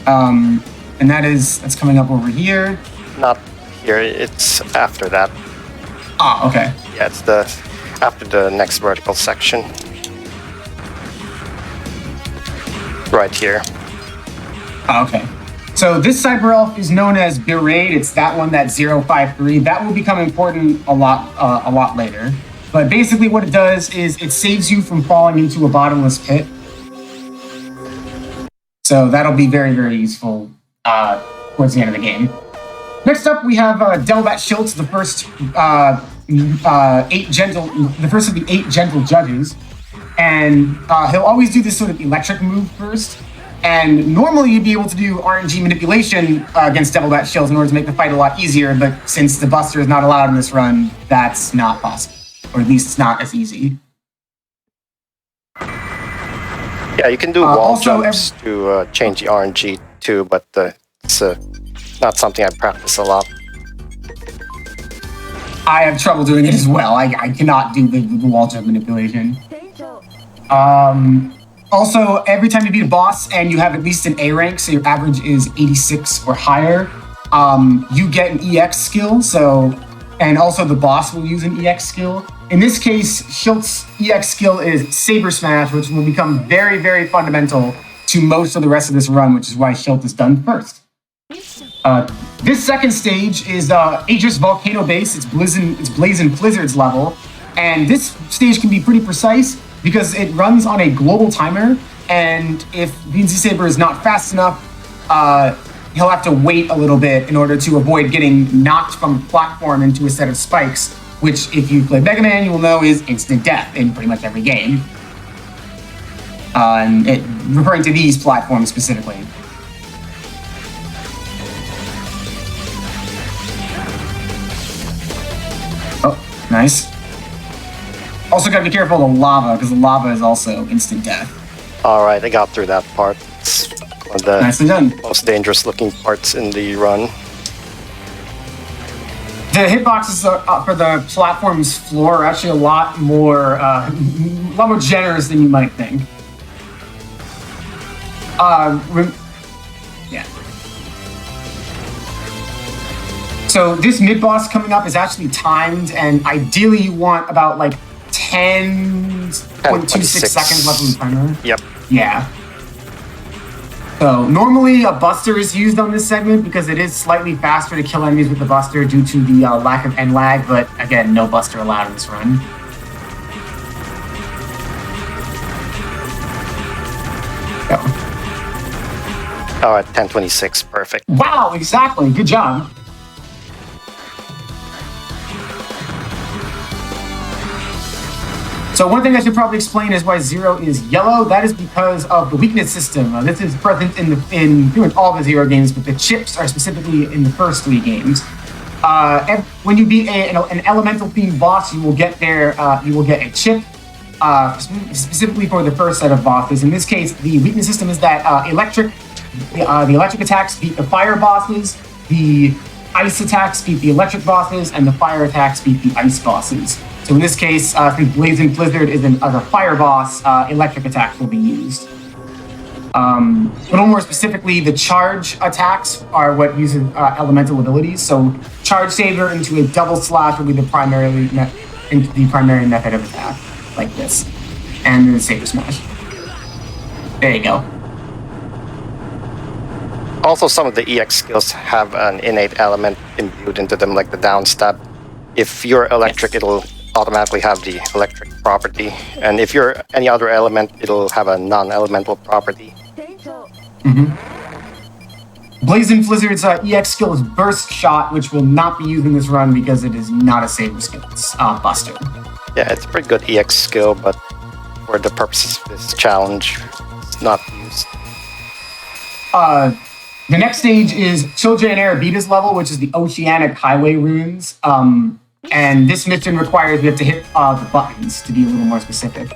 one. And that's coming up over here. Not here, it's after that. Ah, okay. Yeah, it's after the next vertical section. Right here. Oh, okay. So this Cyber Elf is known as Berate. It's that one, that 053. That will become important a lot later. But basically what it does is it saves you from falling into a bottomless pit. So that'll be very useful towards the end of the game. Next up, we have Delbat Schultz, the first of the 8 gentle judges. And he'll always do this sort of electric move first. And normally you'd be able to do RNG manipulation against Delbat Schultz in order to make the fight a lot easier, but since the Buster is not allowed in this run, that's not possible. Or at least it's not as easy. Yeah, you can do wall jumps to change the RNG too, but it's not something I practice a lot. I have trouble doing it as well. I cannot do the wall jump manipulation. Also, every time you beat a boss and you have at least an A rank, so your average is 86 or higher, you get an EX skill. And also the boss will use an EX skill. In this case, Schultz's EX skill is Saber Smash, which will become very fundamental to most of the rest of this run, which is why Schultz is done first. This second stage is Aegis Volcano Base. It's Blazing Blizzard's level. And this stage can be pretty precise because it runs on a global timer. And if Green Z-Saber is not fast enough, he'll have to wait a little bit in order to avoid getting knocked from a platform into a set of spikes, which, if you play Mega Man, you will know is instant death in pretty much every game. Referring to these platforms specifically. Oh, nice. Also gotta be careful of the lava, because the lava is also instant death. Alright, I got through that part. It's one of the Nicely done. most dangerous looking parts in the run. The hitboxes for the platform's floor are actually a lot more generous than you might think. Yeah. So this mid-boss coming up is actually timed, and ideally you want about like 10.26 seconds left on the timer. Yep. Yeah. So normally a Buster is used on this segment because it is slightly faster to kill enemies with the Buster due to the lack of end lag, but again, no Buster allowed in this run. Alright, 10:26, perfect. Wow, exactly. Good job. So one thing I should probably explain is why Zero is yellow. That is because of the weakness system. This is present in pretty much all the Zero games, but the chips are specifically in the first 3 games. When you beat an elemental-themed boss, you will get a chip, specifically for the first set of bosses. In this case, the weakness system is that electric the electric attacks beat the fire bosses, the ice attacks beat the electric bosses, and the fire attacks beat the ice bosses. So in this case, since Blazing Blizzard is a fire boss, electric attacks will be used. A little more specifically, the charge attacks are what uses elemental abilities. So Charge Saber into a double slash will be the primary method of attack, like this. And then Saber Smash. There you go. Also, some of the EX skills have an innate element imbued into them, like the down stab. If you're electric, it'll automatically have the electric property. And if you're any other element, it'll have a non-elemental property. Blazing Blizzard's EX skill is Burst Shot, which will not be used in this run because it is not a Saber skill. It's Buster. Yeah, it's a pretty good EX skill, but for the purposes of this challenge, it's not used. The next stage is Children in Erebita's level, which is the Oceanic Highway runes. And this mission requires you have to hit the buttons, to be a little more specific.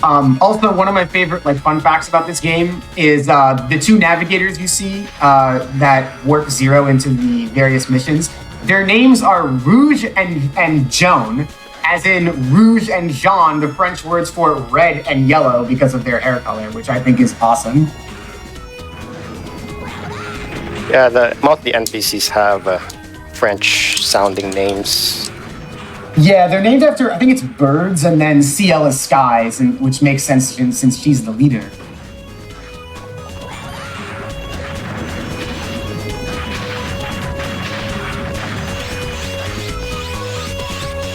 Also, one of my favorite fun facts about this game is the two navigators you see that warp Zero into the various missions. Their names are Rouge and Jaune, as in Rouge and Jaune, the French words for red and yellow because of their hair color, which I think is awesome. Yeah, most of the NPCs have French-sounding names. Yeah, they're named after, I think it's birds, and then CL is skies, which makes sense since she's the leader.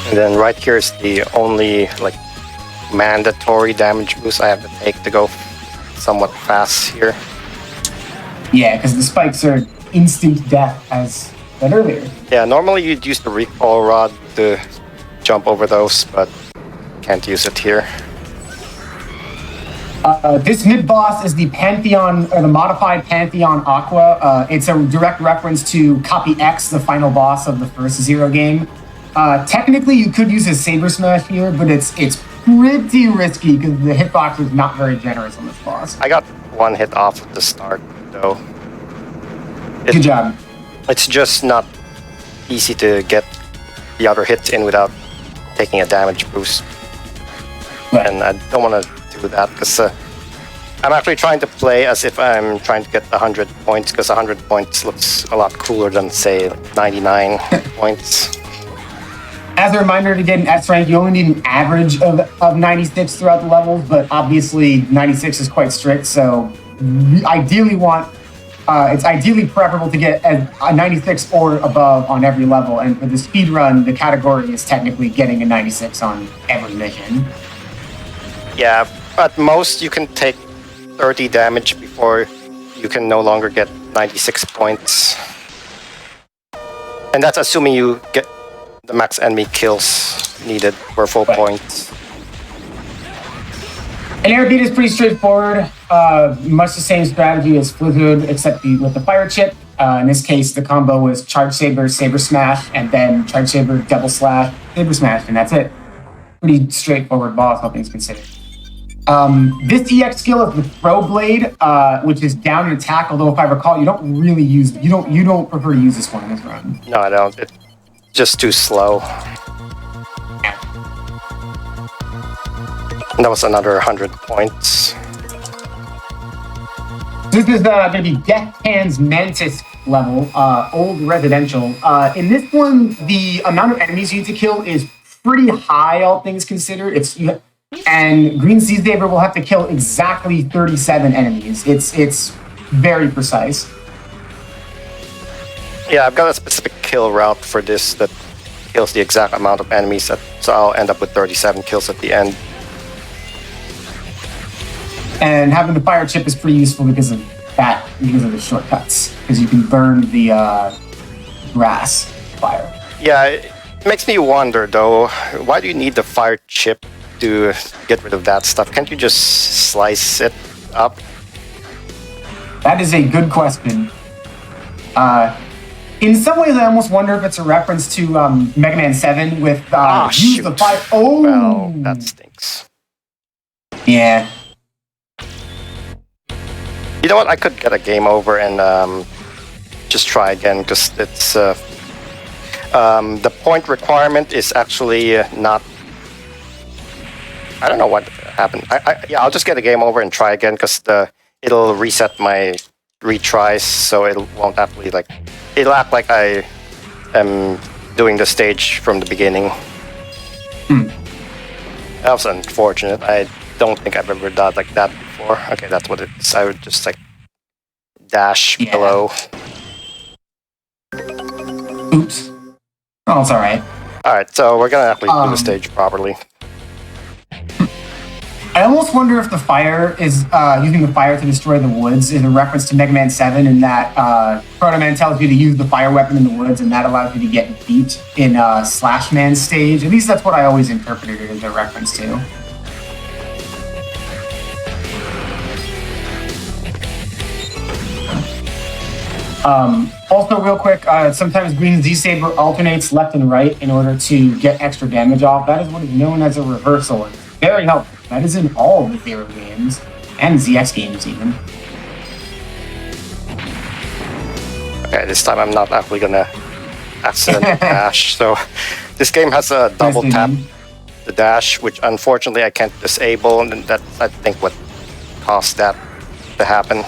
And then right here is the only mandatory damage boost I have to take to go somewhat fast here. Yeah, because the spikes are instant death, as said earlier. Yeah, normally you'd use the recoil rod to jump over those, but can't use it here. This mid-boss is the Pantheon, or the modified Pantheon Aqua. It's a direct reference to Copy X, the final boss of the first Zero game. Technically, you could use a Saber Smash here, but it's pretty risky because the hitbox is not very generous on this boss. I got one hit off at the start, though. Good job. It's just not easy to get the other hits in without taking a damage boost. Right. And I don't want to do that because I'm actually trying to play as if I'm trying to get 100 points, because 100 points looks a lot cooler than, say, 99 points. As a reminder, to get an S rank, you only need an average of 96 throughout the levels, but obviously 96 is quite strict, so it's ideally preferable to get a 96 or above on every level, and for the speedrun, the category is technically getting a 96 on every mission. Yeah, at most you can take 30 damage before you can no longer get 96 points. And that's assuming you get the max enemy kills needed for full points. And Airbbeat is pretty straightforward. Much the same strategy as Blizzard, except with the fire chip. In this case, the combo was Charge Saber, Saber Smash, and then Charge Saber, Double Slash, Saber Smash, and that's it. Pretty straightforward boss, all things considered. This EX skill is the Throw Blade, which is down in attack. Although, if I recall, you don't prefer to use this one in this run. No, I don't. It's just too slow. And that was another 100 points. This is going to be Death Hand's Mantis level, old residential. In this one, the amount of enemies you need to kill is pretty high, all things considered. And Green Sea Saber will have to kill exactly 37 enemies. It's very precise. Yeah, I've got a specific kill route for this that kills the exact amount of enemies, so I'll end up with 37 kills at the end. And having the fire chip is pretty useful because of that, because of the shortcuts, because you can burn the grass fire. Yeah, it makes me wonder though, why do you need the fire chip to get rid of that stuff? Can't you just slice it up? That is a good question. In some ways, I almost wonder if it's a reference to Megaman 7 with use the fire. Oh, well, that stinks. Yeah. You know what? I could get a game over and just try again because it's the point requirement is actually not. I don't know what happened. Yeah, I'll just get a game over and try again because it'll reset my retries, so it won't actually like it'll act like I am doing the stage from the beginning. That was unfortunate. I don't think I've ever done like that before. Okay, that's what it is. I would just like dash below. Oops. Oh, it's alright. Alright, so we're gonna actually do the stage properly. I almost wonder if the fire is using the fire to destroy the woods is a reference to Mega Man 7 in that Proto Man tells you to use the fire weapon in the woods and that allows you to get beat in Slash Man's stage. At least that's what I always interpreted it as a reference to. Also, real quick, sometimes Green Z-Saber alternates left and right in order to get extra damage off. That is what is known as a reversal. It's very helpful. That is in all the Zero games, and ZX games even. Okay, this time I'm not actually gonna accidentally dash. So this game has a double tap the dash, which unfortunately I can't disable, and that's I think what caused that to happen.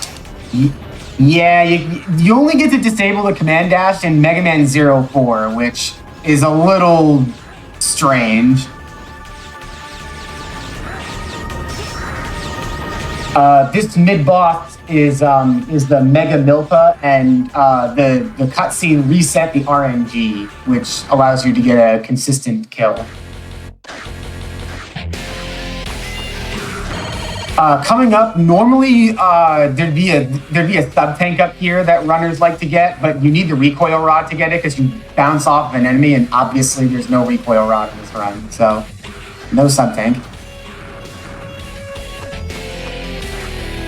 Yeah, you only get to disable the command dash in Mega Man 04, which is a little strange. This mid-boss is the Mega Milpa, and the cutscene reset the RNG, which allows you to get a consistent kill. Coming up, normally there'd be a sub tank up here that runners like to get, but you need the recoil rod to get it because you bounce off of an enemy, and obviously there's no recoil rod in this run, so no sub tank.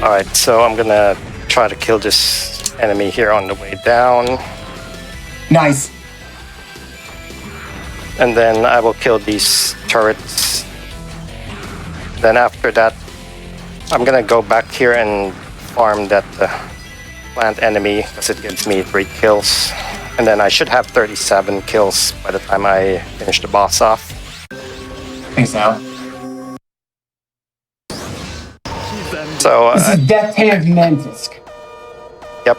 Alright, so I'm gonna try to kill this enemy here on the way down. Nice. And then I will kill these turrets. Then after that, I'm gonna go back here and farm that plant enemy because it gives me 3 kills. And then I should have 37 kills by the time I finish the boss off. I think so. So, this is Death Hand Mantisk. Yep.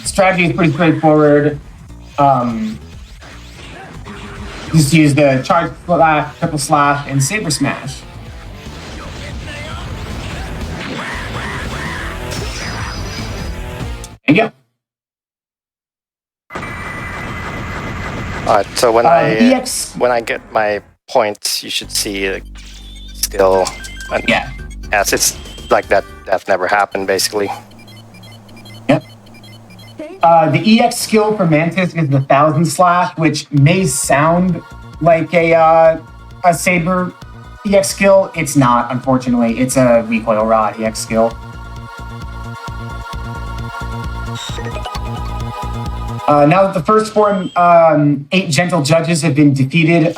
Strategy is pretty straightforward. Just use the charge slash, triple slash, and saber smash. There you go. Alright, so when I get my points, you should see a skill. Yeah. Yes, it's like that never happened, basically. Yep. The EX skill for Mantis is the 1000 slash, which may sound like a saber EX skill. It's not, unfortunately. It's a recoil rod EX skill. Now that the first 8 gentle judges have been defeated,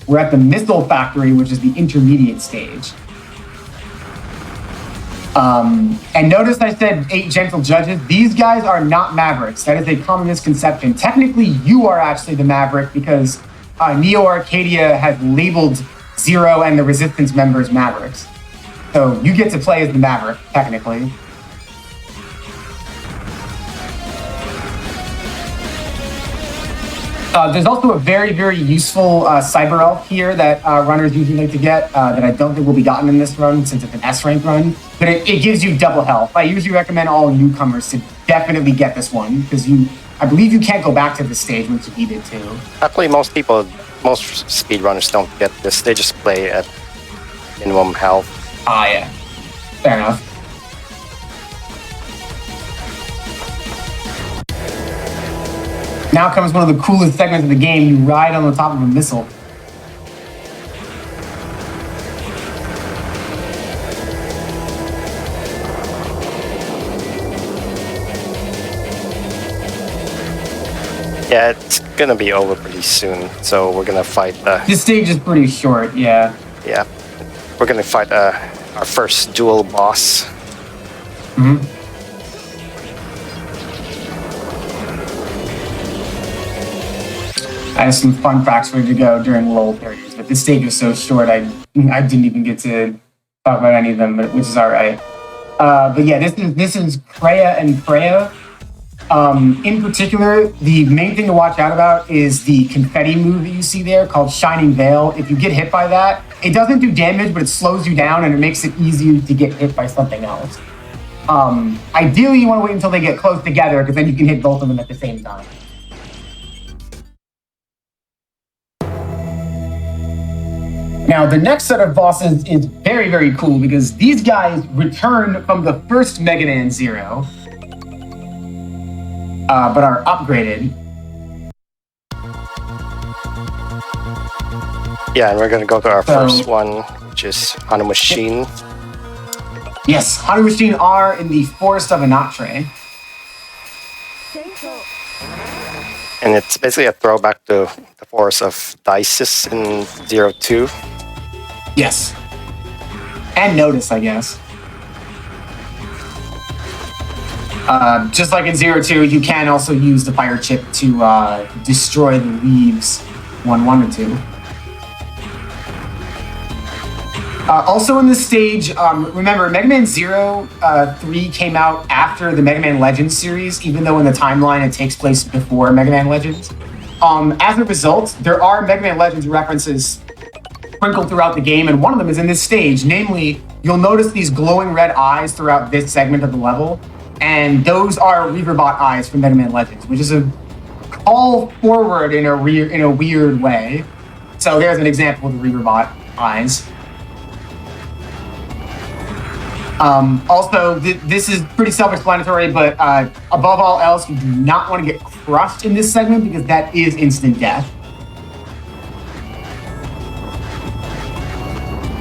we're at the Missile Factory, which is the intermediate stage. And notice I said 8 gentle judges. These guys are not Mavericks. That is a common misconception. Technically, you are actually the Maverick because Neo Arcadia has labeled Zero and the Resistance members Mavericks. So you get to play as the Maverick, technically. There's also a very, very useful Cyber Elf here that runners usually like to get that I don't think will be gotten in this run since it's an S-rank run. But it gives you double health. I usually recommend all newcomers to definitely get this one because I believe you can't go back to this stage once you beat it too. Actually, most speedrunners don't get this. They just play at minimum health. Ah, yeah. Fair enough. Now comes one of the coolest segments of the game. You ride on the top of a missile. Yeah, it's gonna be over pretty soon, so we're gonna fight This stage is pretty short, yeah. yeah. We're gonna fight our first dual boss. I have some fun facts ready to go during lull periods, but this stage was so short I didn't even get to talk about any of them, which is all right. But yeah, this is Kreia and Freya. In particular, the main thing to watch out about is the confetti move that you see there called Shining Veil. If you get hit by that, it doesn't do damage, but it slows you down and it makes it easier to get hit by something else. Ideally, you want to wait until they get close together because then you can hit both of them at the same time. Now, the next set of bosses is very, very cool because these guys return from the first Mega Man Zero, but are upgraded. Yeah, and we're gonna go to our first one, which is Hana Machine. Yes, Hana Machine are in the Forest of Anatre. And it's basically a throwback to the Forest of Dices in 02. Yes. And Notice, I guess. Just like in 02, you can also use the fire chip to destroy the leaves one wanted to. Also in this stage, remember, Mega Man 3 came out after the Mega Man Legends series, even though in the timeline it takes place before Mega Man Legends. As a result, there are Mega Man Legends references sprinkled throughout the game, and one of them is in this stage. Namely, you'll notice these glowing red eyes throughout this segment of the level, and those are Reaverbot eyes from Mega Man Legends, which is a call forward in a weird way. So there's an example of the Reaverbot eyes. Also, this is pretty self-explanatory, but above all else, you do not want to get crushed in this segment because that is instant death.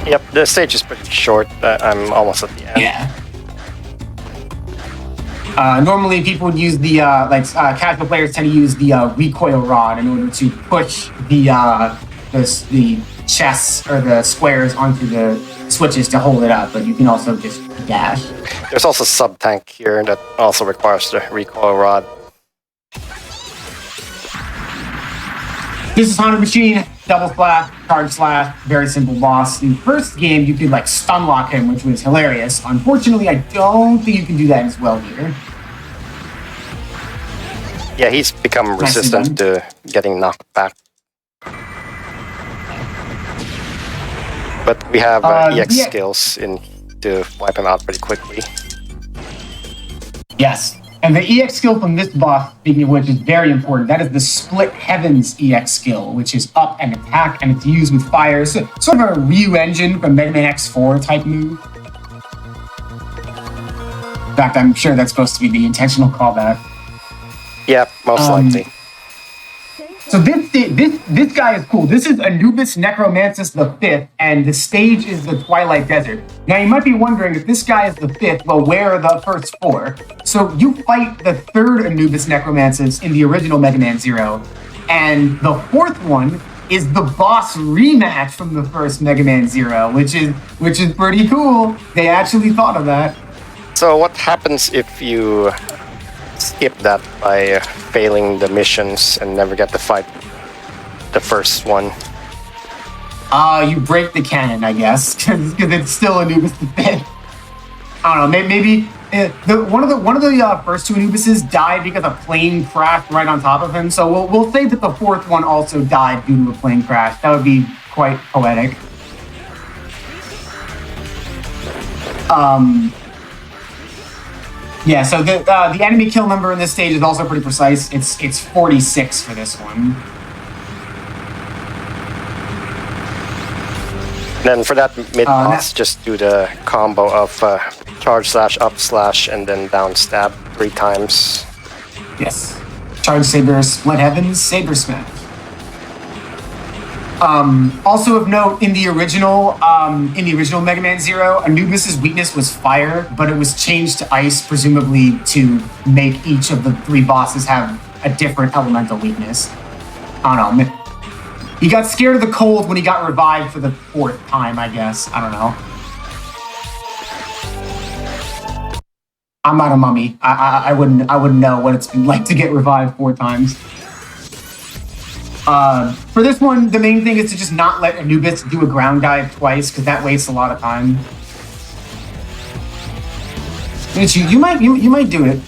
Yep, the stage is pretty short. I'm almost at the end. Yeah. Normally, people would use the casual players tend to use the recoil rod in order to push the chests or the squares onto the switches to hold it up, but you can also just dash. There's also sub-tank here that also requires the recoil rod. This is Hana Machine, double slash, charge slash, very simple boss. In the first game, you could stun lock him, which was hilarious. Unfortunately, I don't think you can do that as well here. Yeah, he's become resistant to getting knocked back. But we have EX skills to wipe him out pretty quickly. Yes. And the EX skill from this boss, speaking of which, is very important. That is the Split Heavens EX skill, which is up and attack, and it's used with fire. So, sort of a Ryu engine from Megaman X4 type move. In fact, I'm sure that's supposed to be the intentional callback. Yeah, most likely. So this guy is cool. This is Anubis Necromantis the Fifth, and the stage is the Twilight Desert. Now you might be wondering, if this guy is the fifth, well, where are the first four? So you fight the third Anubis Necromantis in the original Mega Man Zero, and the fourth one is the boss rematch from the first Mega Man Zero, which is pretty cool. They actually thought of that. So what happens if you skip that by failing the missions and never get to fight the first one? You break the cannon, I guess, because it's still Anubis the Fifth. I don't know, maybe one of the first two Anubises died because a plane crashed right on top of him. So we'll say that the fourth one also died due to a plane crash. That would be quite poetic. Yeah, so the enemy kill number in this stage is also pretty precise. It's 46 for this one. Then for that mid-boss, just do the combo of charge slash, up slash, and then down stab 3 times. Yes. Charge Saber, Split Heavens, Saber Smash. Also of note, in the original Mega Man Zero, Anubis' weakness was fire, but it was changed to ice, presumably to make each of the 3 bosses have a different elemental weakness. I don't know. He got scared of the cold when he got revived for the 4th time, I guess. I don't know. I'm not a mummy. I wouldn't know what it's been like to get revived 4 times. For this one, the main thing is to just not let Anubis do a ground dive twice, because that wastes a lot of time. You might do it.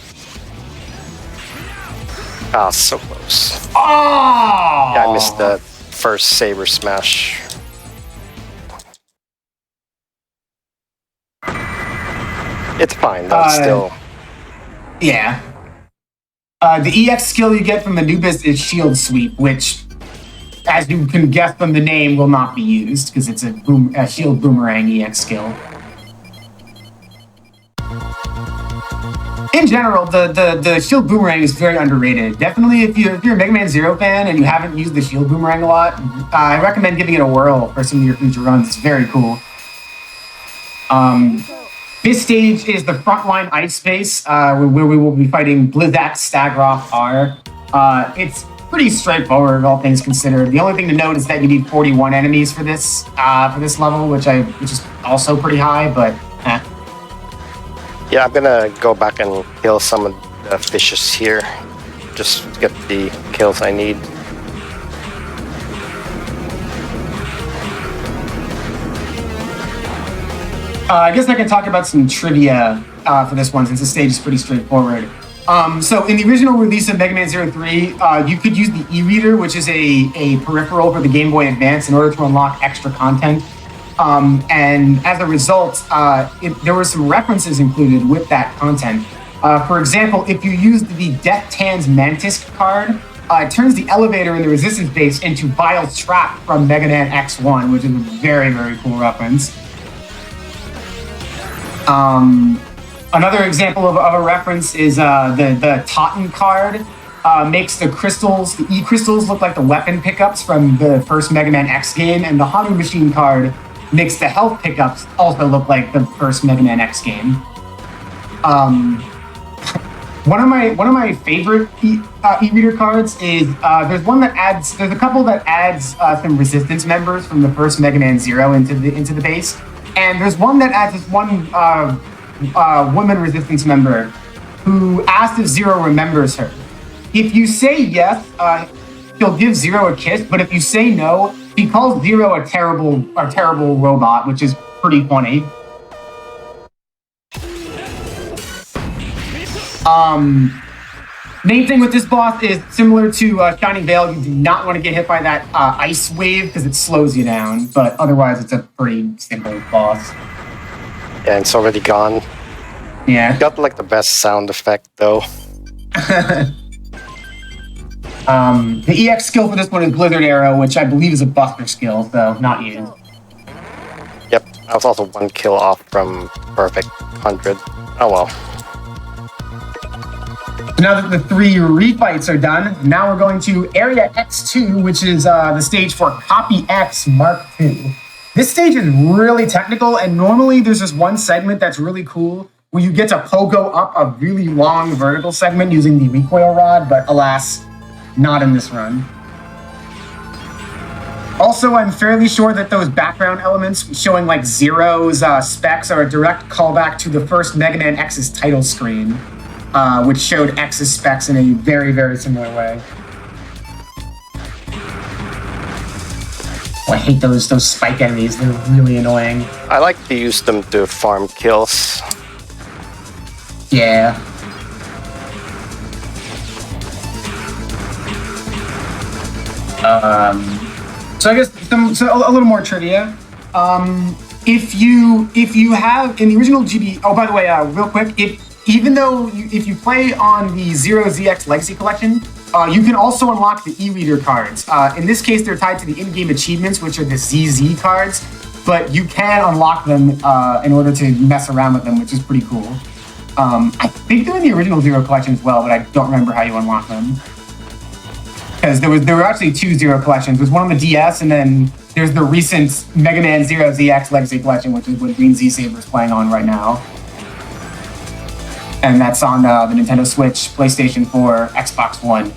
Ah, so close. Oh! Yeah, I missed the first Saber smash. It's fine, though, still. Yeah. The EX skill you get from Anubis is Shield Sweep, which, as you can guess from the name, will not be used, because it's a Shield Boomerang EX skill. In general, the Shield Boomerang is very underrated. Definitely, if you're a Megaman Zero fan and you haven't used the Shield Boomerang a lot, I recommend giving it a whirl for some of your future runs. It's very cool. This stage is the frontline ice space, where we will be fighting Blizzak Stagroth R. It's pretty straightforward, all things considered. The only thing to note is that you need 41 enemies for this level, which is also pretty high, but Yeah, I'm gonna go back and kill some of the fishes here, just to get the kills I need. I guess I can talk about some trivia for this one, since the stage is pretty straightforward. So in the original release of Mega Man Zero 3, you could use the e-reader, which is a peripheral for the Game Boy Advance, in order to unlock extra content. And as a result, there were some references included with that content. For example, if you used the Death Tan's Mantis card, it turns the elevator in the Resistance base into Vile's Trap from Mega Man X1, which is a very, very cool reference. Another example of a reference is the Totten card makes the crystals, the E-crystals, look like the weapon pickups from the first Mega Man X game, and the Hanu Machine card makes the health pickups also look like the first Mega Man X game. One of my favorite e-reader cards is there's a couple that adds some Resistance members from the first Mega Man Zero into the base, and there's one that adds this one woman Resistance member who asks if Zero remembers her. If you say yes, she'll give Zero a kiss, but if you say no, he calls Zero a terrible robot, which is pretty funny. Main thing with this boss is similar to Shining Veil. You do not want to get hit by that ice wave because it slows you down, but otherwise it's a pretty simple boss. Yeah, it's already gone. Yeah. Got like the best sound effect though. The EX skill for this one is Blizzard Arrow, which I believe is a buster skill, so not used. Yep, I was also 1 kill off from perfect 100. Oh well. So now that the 3 refights are done, now we're going to Area X2, which is the stage for Copy X Mark II. This stage is really technical, and normally there's this one segment that's really cool, where you get to pogo up a really long vertical segment using the recoil rod, but alas, not in this run. Also, I'm fairly sure that those background elements showing like Zero's specs are a direct callback to the first Mega Man X's title screen, which showed X's specs in a very, very similar way. Oh, I hate those spike enemies. They're really annoying. I like to use them to farm kills. Yeah. So I guess a little more trivia. If you have in the original GB. Oh, by the way, real quick, if you play on the Zero ZX Legacy Collection, you can also unlock the e-reader cards. In this case, they're tied to the in-game achievements, which are the ZZ cards, but you can unlock them in order to mess around with them, which is pretty cool. I think they're in the original Zero Collection as well, but I don't remember how you unlock them. Because there were actually 2 Zero collections. There's one on the DS, and then there's the recent Mega Man Zero ZX Legacy Collection, which is what Green Z Saber is playing on right now. And that's on the Nintendo Switch, PlayStation 4, Xbox One.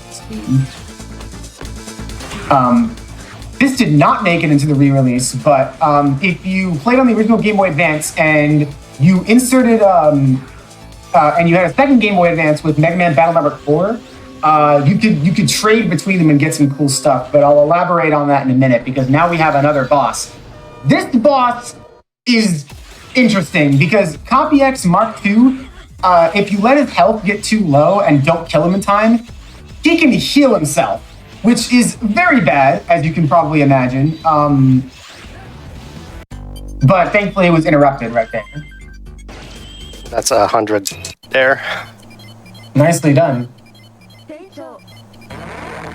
This did not make it into the re-release, but if you played on the original Game Boy Advance and you inserted and you had a second Game Boy Advance with Mega Man Battle Network 4, you could trade between them and get some cool stuff. But I'll elaborate on that in a minute because now we have another boss. This boss is interesting because Copy X Mark II, if you let his health get too low and don't kill him in time, he can heal himself, which is very bad, as you can probably imagine. But thankfully it was interrupted right there. That's 100 there. Nicely done.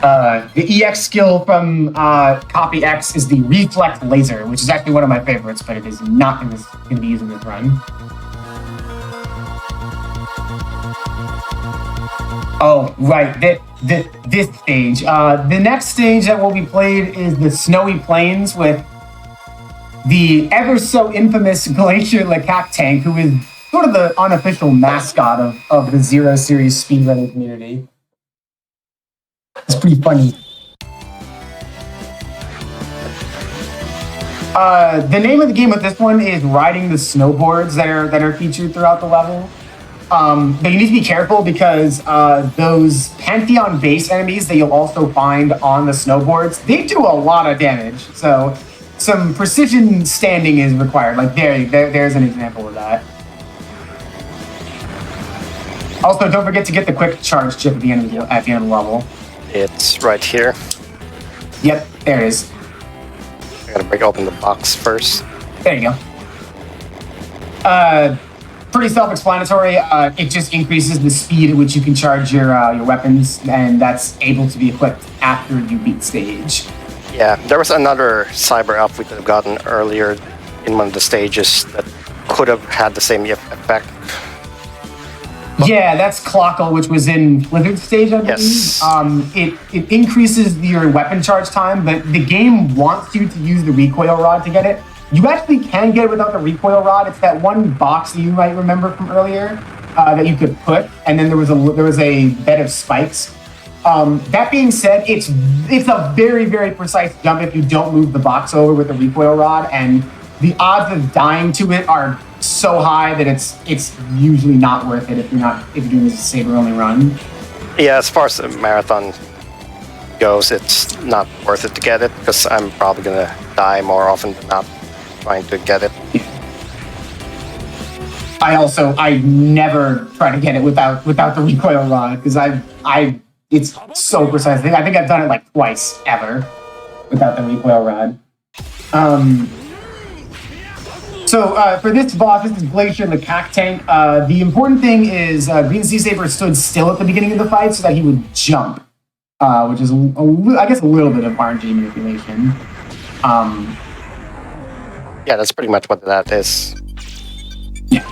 The EX skill from Copy X is the Reflect Laser, which is actually one of my favorites, but it is not going to be used in this run. Oh, right, this stage. The next stage that will be played is the Snowy Plains with the ever so infamous Glacier Lecaque tank, who is sort of the unofficial mascot of the Zero Series speedrunning community. It's pretty funny. The name of the game with this one is riding the snowboards that are featured throughout the level. But you need to be careful because those Pantheon base enemies that you'll also find on the snowboards, they do a lot of damage. So some precision standing is required. Like there's an example of that. Also, don't forget to get the quick charge chip at the end of the level. It's right here. Yep, there it is. I gotta break open the box first. There you go. Pretty self-explanatory. It just increases the speed at which you can charge your weapons, and that's able to be equipped after you beat stage. Yeah, there was another cyber up we could have gotten earlier in one of the stages that could have had the same effect. Yeah, that's Clockle, which was in Blizzard stage, I believe. Yes. It increases your weapon charge time, but the game wants you to use the recoil rod to get it. You actually can get it without the recoil rod. It's that one box that you might remember from earlier that you could put, and then there was a bed of spikes. That being said, it's a very, very precise jump if you don't move the box over with the recoil rod, and the odds of dying to it are so high that it's usually not worth it if you're doing this as a saber only run. Yeah, as far as the marathon goes, it's not worth it to get it because I'm probably gonna die more often than not trying to get it. I never try to get it without the recoil rod because it's so precise. I think I've done it like twice ever without the recoil rod. So for this boss, this is Glacier Lecaque tank. The important thing is Green Sea Saber stood still at the beginning of the fight so that he would jump, which is I guess a little bit of RNG manipulation. Yeah, that's pretty much what that is. Yeah,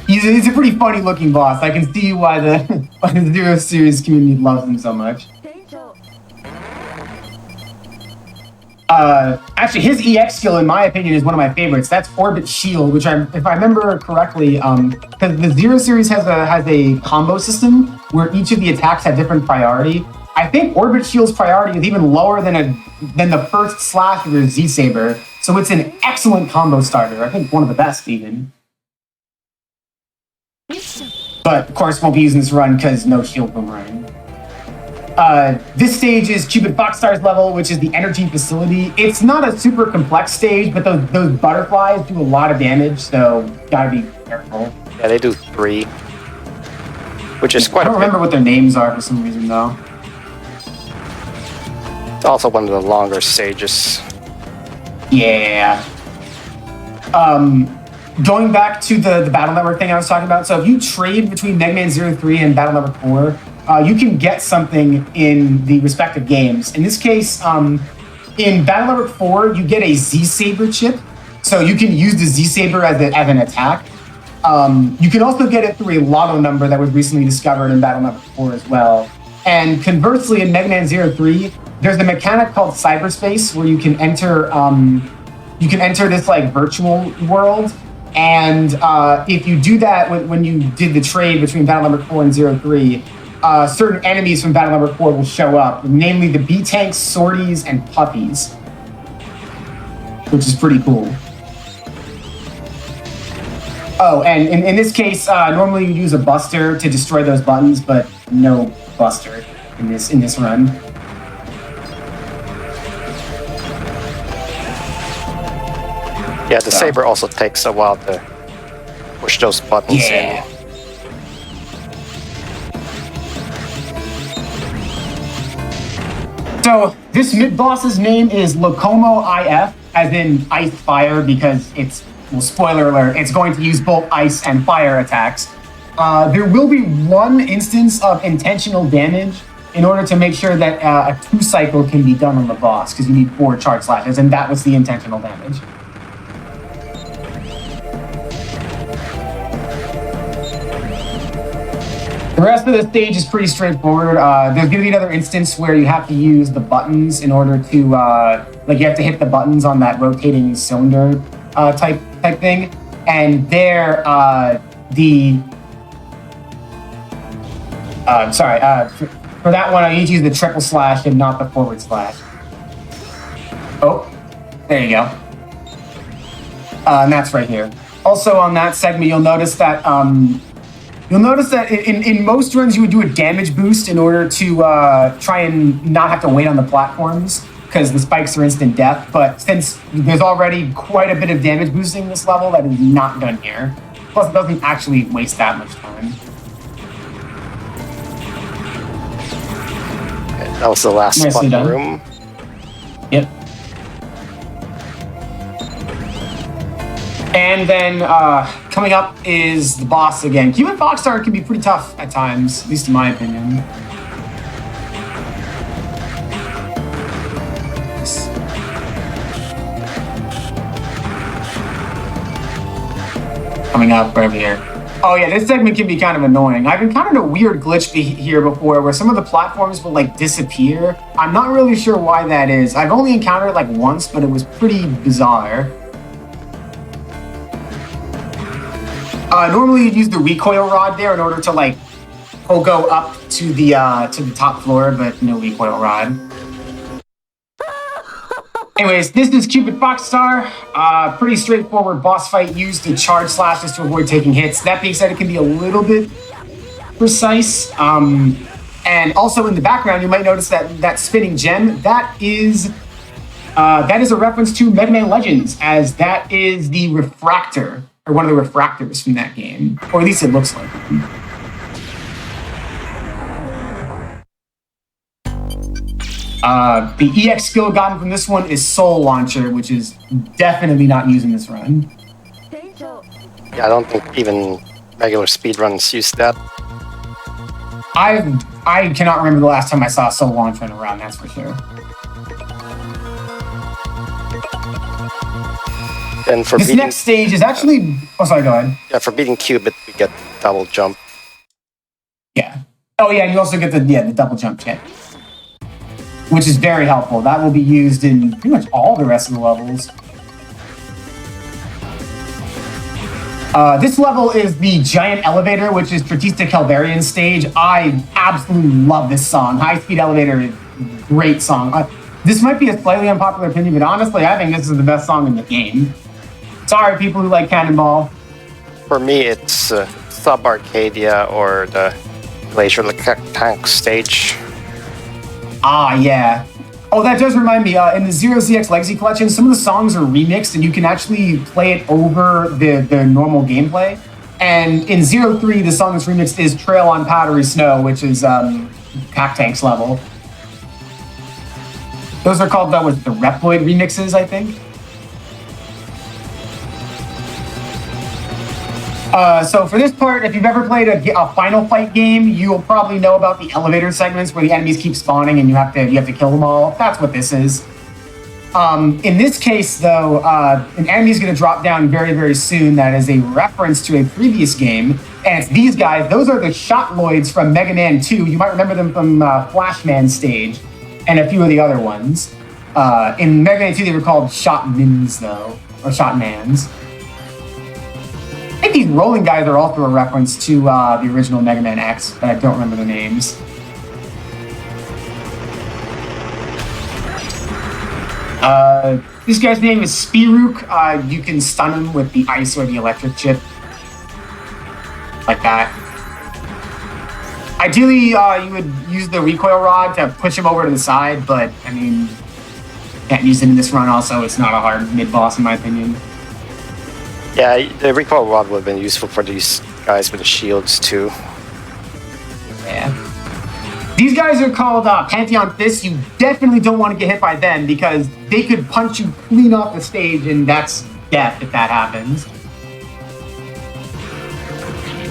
he's a pretty funny looking boss. I can see why the Zero Series community loves him so much. Actually, his EX skill, in my opinion, is one of my favorites. That's Orbit Shield, which if I remember correctly, because the Zero Series has a combo system where each of the attacks have different priority. I think Orbit Shield's priority is even lower than the first slash of your Z Saber, so it's an excellent combo starter. I think one of the best, even. But of course, won't be using this run because no shield boomerang. This stage is Cupid Foxstar's level, which is the energy facility. It's not a super complex stage, but those butterflies do a lot of damage, so gotta be careful. Yeah, they do 3, which is quite I don't remember what their names are for some reason, though. It's also one of the longer stages. Yeah. Going back to the Battle Network thing I was talking about, so if you trade between Mega Man 03 and Battle Network 4, you can get something in the respective games. In this case, in Battle Network 4, you get a Z-Saber chip, so you can use the Z-Saber as an attack. You can also get it through a lotto number that was recently discovered in Battle Network 4 as well. And conversely, in Mega Man 03, there's a mechanic called cyberspace where you can enter this like virtual world. And if you do that when you did the trade between Battle Network 4 and 03, certain enemies from Battle Network 4 will show up, namely the B-Tanks, Sorties, and Puppies, which is pretty cool. Oh, and in this case, normally you use a buster to destroy those buttons, but no buster in this run. Yeah, the saber also takes a while to push those buttons in. So this mid-boss's name is Locomo IF, as in Ice Fire, because it's, well, spoiler alert, it's going to use both ice and fire attacks. There will be one instance of intentional damage in order to make sure that a 2-cycle can be done on the boss, because you need 4 charge slashes, and that was the intentional damage. The rest of the stage is pretty straightforward. There's going to be another instance where you have to use the buttons in order to, like, you have to hit the buttons on that rotating cylinder type thing. And there, for that one, I need to use the triple slash and not the forward slash. Oh, there you go. And that's right here. Also on that segment, you'll notice that in most runs you would do a damage boost in order to try and not have to wait on the platforms because the spikes are instant death. But since there's already quite a bit of damage boosting in this level, that is not done here. Plus, it doesn't actually waste that much time. That was the last spot in the room. Yep. And then coming up is the boss again. Cupid Foxstar can be pretty tough at times, at least in my opinion. Coming up right over here. Oh yeah, this segment can be kind of annoying. I've encountered a weird glitch here before where some of the platforms will like disappear. I'm not really sure why that is. I've only encountered it like once, but it was pretty bizarre. Normally you'd use the recoil rod there in order to like go up to the top floor, but no recoil rod. Anyways, this is Cupid Foxstar. Pretty straightforward boss fight. Use the charge slashes to avoid taking hits. That being said, it can be a little bit precise. And also in the background, you might notice that spinning gem. That is a reference to Mega Man Legends, as that is the refractor. Or one of the refractors from that game. Or at least it looks like it. The EX skill gotten from this one is Soul Launcher, which is definitely not used in this run. Yeah, I don't think even regular speedruns use that. I cannot remember the last time I saw Soul Launcher in a run, that's for sure. And for this next stage is actually... Oh, sorry, go ahead. Yeah, for beating Cupid, we get double jump. Yeah. Oh, yeah, you also get the double jump kit, which is very helpful. That will be used in pretty much all the rest of the levels. This level is the Giant Elevator, which is Stratistic Calvarian's stage. I absolutely love this song. High Speed Elevator is a great song. This might be a slightly unpopular opinion, but honestly, I think this is the best song in the game. Sorry, people who like Cannonball. For me, it's Sub Arcadia or the Glacier Tank stage. Ah, yeah. Oh, that does remind me, in the Zero ZX Legacy Collection, some of the songs are remixed, and you can actually play it over the normal gameplay. And in Zero 3, the song that's remixed is Trail on Powdery Snow, which is Pack Tank's level. Those are called, the Reploid remixes, I think. So for this part, if you've ever played a Final Fight game, you'll probably know about the elevator segments where the enemies keep spawning and you have to kill them all. That's what this is. In this case, though, an enemy is going to drop down very, very soon. That is a reference to a previous game, and it's these guys. Those are the Shotloids from Mega Man 2. You might remember them from Flashman stage and a few of the other ones. In Mega Man 2, they were called Shotmans, though, or Shotmans. I think these rolling guys are also a reference to the original Mega Man X, but I don't remember the names. This guy's name is Spearuk. You can stun him with the ice or the electric chip. like that. Ideally, you would use the recoil rod to push him over to the side, but I mean, can't use it in this run. Also, it's not a hard mid-boss in my opinion. Yeah, the recoil rod would have been useful for these guys with the shields too. Yeah. These guys are called Pantheon Fists. You definitely don't want to get hit by them because they could punch you clean off the stage, and that's death if that happens.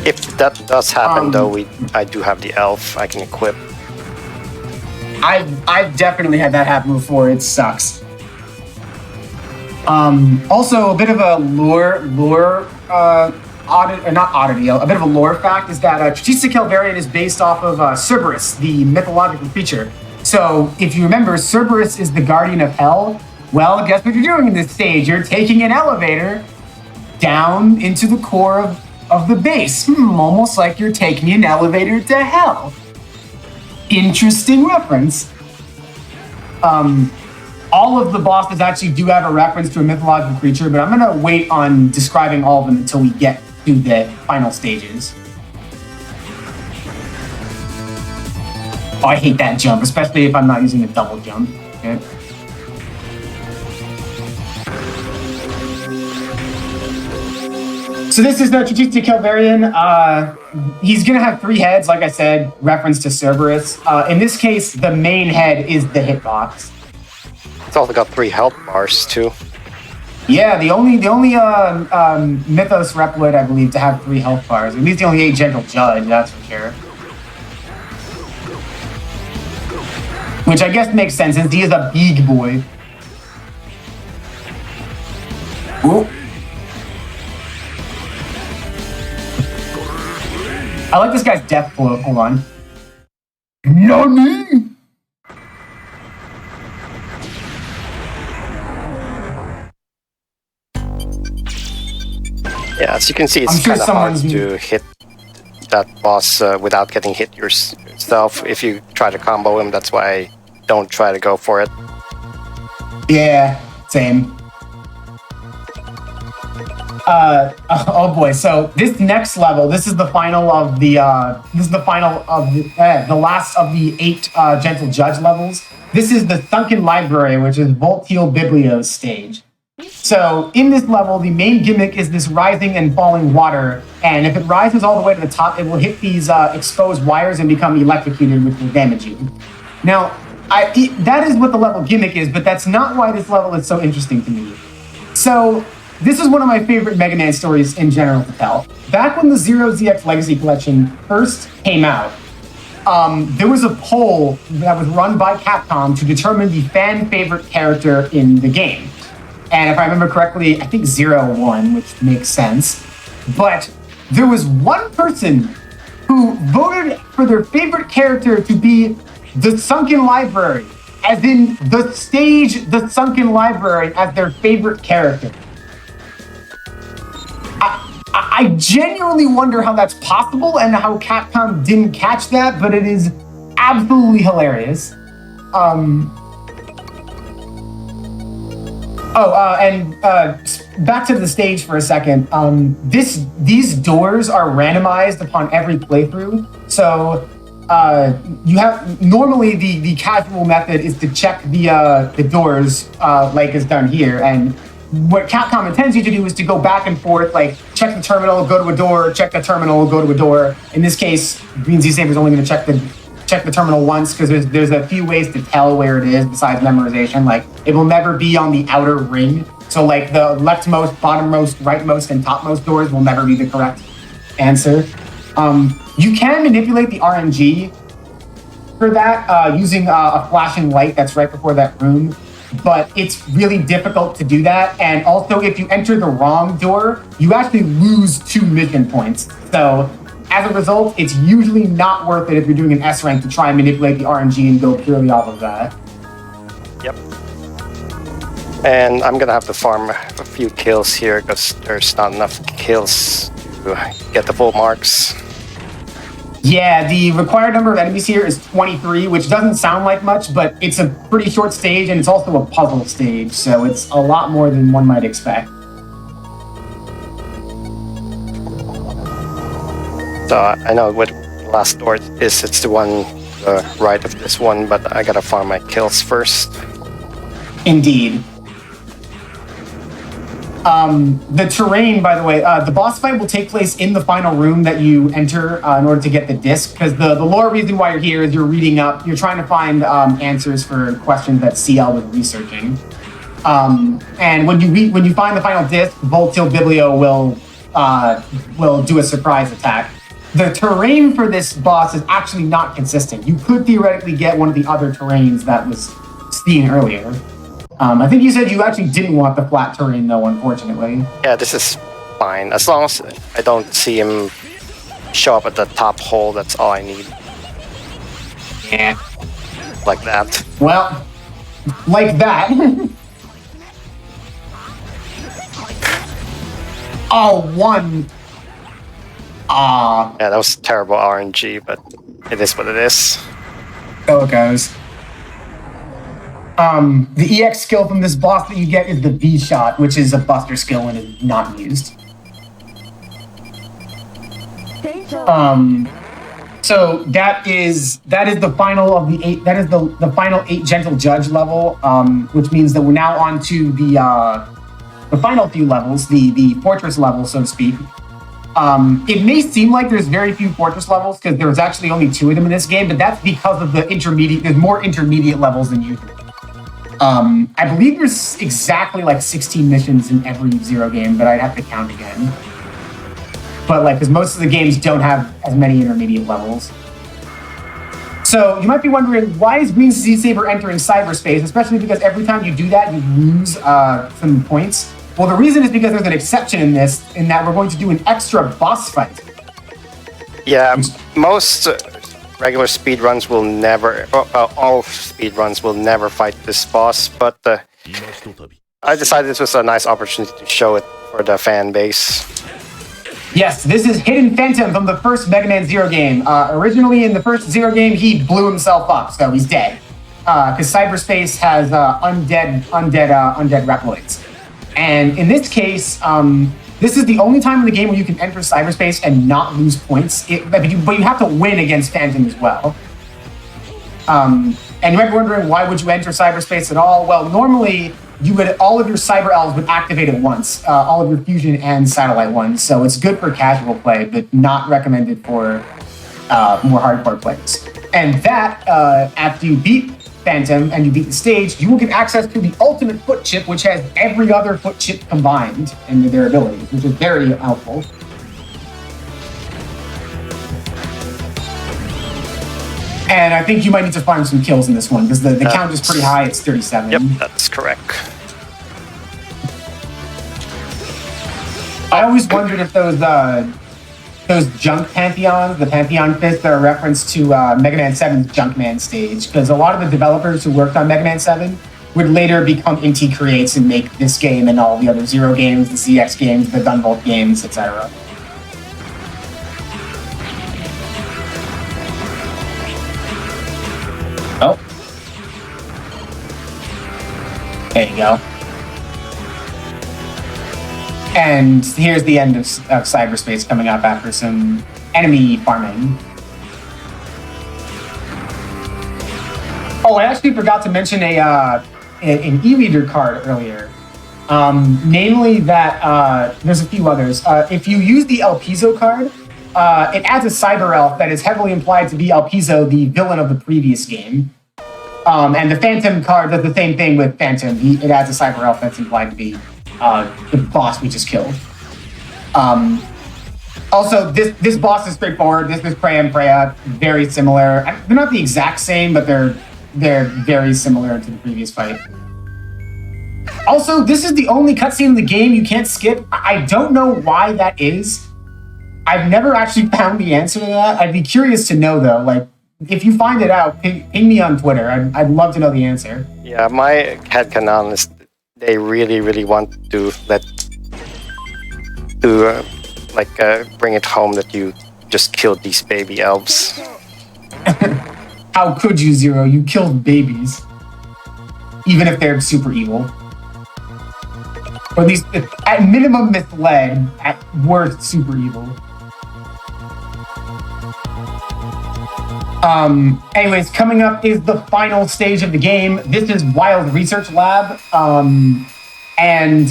If that does happen, though, I do have the elf I can equip. I've definitely had that happen before. It sucks. Also, a bit of a a bit of a lore fact is that Tristisa Calvarian is based off of Cerberus, the mythological creature. So, if you remember, Cerberus is the guardian of hell. Well, guess what you're doing in this stage? You're taking an elevator down into the core of the base. Almost like you're taking an elevator to hell. Interesting reference. All of the bosses actually do have a reference to a mythological creature, but I'm gonna wait on describing all of them until we get to the final stages. Oh, I hate that jump, especially if I'm not using a double jump. Okay. So this is the Tristisa Calvarian. He's gonna have 3 heads, like I said, reference to Cerberus. In this case, the main head is the hitbox. It's also got 3 health bars too. Yeah, the only Mythos Reploid, I believe, to have 3 health bars. At least the only 8 Gentle Judge, that's for sure. Which I guess makes sense since he is a big boy. Ooh. I like this guy's death blow. Hold on. NANI?! Yeah, as you can see, it's kind of hard to hit that boss without getting hit yourself. If you try to combo him, that's why I don't try to go for it. Yeah, same. Oh boy! So this next level, this is the final of the the last of the 8 Gentle Judge levels. This is the Sunken Library, which is Voltiel Biblio's stage. So in this level, the main gimmick is this rising and falling water, and if it rises all the way to the top, it will hit these exposed wires and become electrocuted, which will damage you. Now, that is what the level gimmick is, but that's not why this level is so interesting to me. So this is one of my favorite Mega Man stories in general to tell. Back when the Zero ZX Legacy Collection first came out, there was a poll that was run by Capcom to determine the fan favorite character in the game. And if I remember correctly, I think Zero won, which makes sense. But there was one person who voted for their favorite character to be the Sunken Library, as in the stage The Sunken Library as their favorite character. I genuinely wonder how that's possible and how Capcom didn't catch that, but it is absolutely hilarious. Back to the stage for a second. These doors are randomized upon every playthrough. So you have normally the casual method is to check the doors like is done here, and what Capcom intends you to do is to go back and forth, like check the terminal, go to a door, check the terminal, go to a door. In this case, Green Z Saber's only going to check the terminal once because there's a few ways to tell where it is besides memorization. Like it will never be on the outer ring. So like the leftmost, bottommost, rightmost, and topmost doors will never be the correct answer. You can manipulate the RNG for that using a flashing light that's right before that room. But it's really difficult to do that. And also, if you enter the wrong door, you actually lose 2 mission points. So as a result, it's usually not worth it if you're doing an S rank to try and manipulate the RNG and go purely off of that. Yep. And I'm gonna have to farm a few kills here because there's not enough kills to get the full marks. Yeah, the required number of enemies here is 23, which doesn't sound like much, but it's a pretty short stage, and it's also a puzzle stage, so it's a lot more than one might expect. So I know what last door is. It's the one right of this one, but I gotta farm my kills first. Indeed. The terrain, by the way, the boss fight will take place in the final room that you enter in order to get the disc, because the lore reason why you're here is you're reading up, you're trying to find answers for questions that CL was researching. And when you find the final disc, Voltil Biblio will do a surprise attack. The terrain for this boss is actually not consistent. You could theoretically get one of the other terrains that was seen earlier. I think you said you actually didn't want the flat terrain, though, unfortunately. Yeah, this is fine. As long as I don't see him show up at the top hole, that's all I need. Yeah. Like that. Well, like that. Oh, one. Yeah, that was terrible RNG, but it is what it is. So it goes. The EX skill from this boss that you get is the V shot, which is a buster skill and is not used. So that is the final of the 8. That is the final 8 gentle judge level, which means that we're now on to the final few levels, the fortress level, so to speak. It may seem like there's very few fortress levels because there's actually only 2 of them in this game, but that's because of the intermediate. There's more intermediate levels than usual. I believe there's exactly like 16 missions in every Zero game, but I'd have to count again. But like, because most of the games don't have as many intermediate levels. So you might be wondering, why is Green Sea Saber entering cyberspace? Especially because every time you do that, you lose some points. Well, the reason is because there's an exception in this, in that we're going to do an extra boss fight. Yeah, most regular speedruns will never, all speedruns will never fight this boss, but I decided this was a nice opportunity to show it for the fan base. Yes, this is Hidden Phantom from the first Megaman Zero game. Originally in the first Zero game, he blew himself up, so he's dead. Because cyberspace has undead reploids. And in this case, this is the only time in the game where you can enter cyberspace and not lose points. But you have to win against Phantom as well. And you might be wondering, why would you enter cyberspace at all? Well, normally all of your cyber elves would activate at once, all of your fusion and satellite ones. So it's good for casual play, but not recommended for more hardcore players. And that, after you beat Phantom and you beat the stage, you will get access to the ultimate foot chip, which has every other foot chip combined in their abilities, which is very helpful. And I think you might need to find some kills in this one, because the count is pretty high. It's 37. Yep, that's correct. I always wondered if those junk pantheons, the Pantheon Fists, are a reference to Mega Man 7's Junkman stage, because a lot of the developers who worked on Mega Man 7 would later become Inti Creates and make this game and all the other Zero games, the ZX games, the Gunvolt games, etc. Oh. There you go. And here's the end of cyberspace coming up after some enemy farming. Oh, I actually forgot to mention an e-reader card earlier. Namely that there's a few others. If you use the El Piso card, it adds a cyber elf that is heavily implied to be El Piso, the villain of the previous game. And the Phantom card does the same thing with Phantom. It adds a cyber elf that's implied to be the boss we just killed. Also, this boss is straightforward. This is Preya and Preya, very similar. They're not the exact same, but they're very similar to the previous fight. Also, this is the only cutscene in the game you can't skip. I don't know why that is. I've never actually found the answer to that. I'd be curious to know, though. Like, if you find it out, ping me on Twitter. I'd love to know the answer. Yeah, my headcanon is they really want to bring it home that you just killed these baby elves. How could you, Zero? You killed babies. Even if they're super evil. Or at least, at minimum, misled. At worst, super evil. Anyways, coming up is the final stage of the game. This is Wild Research Lab. And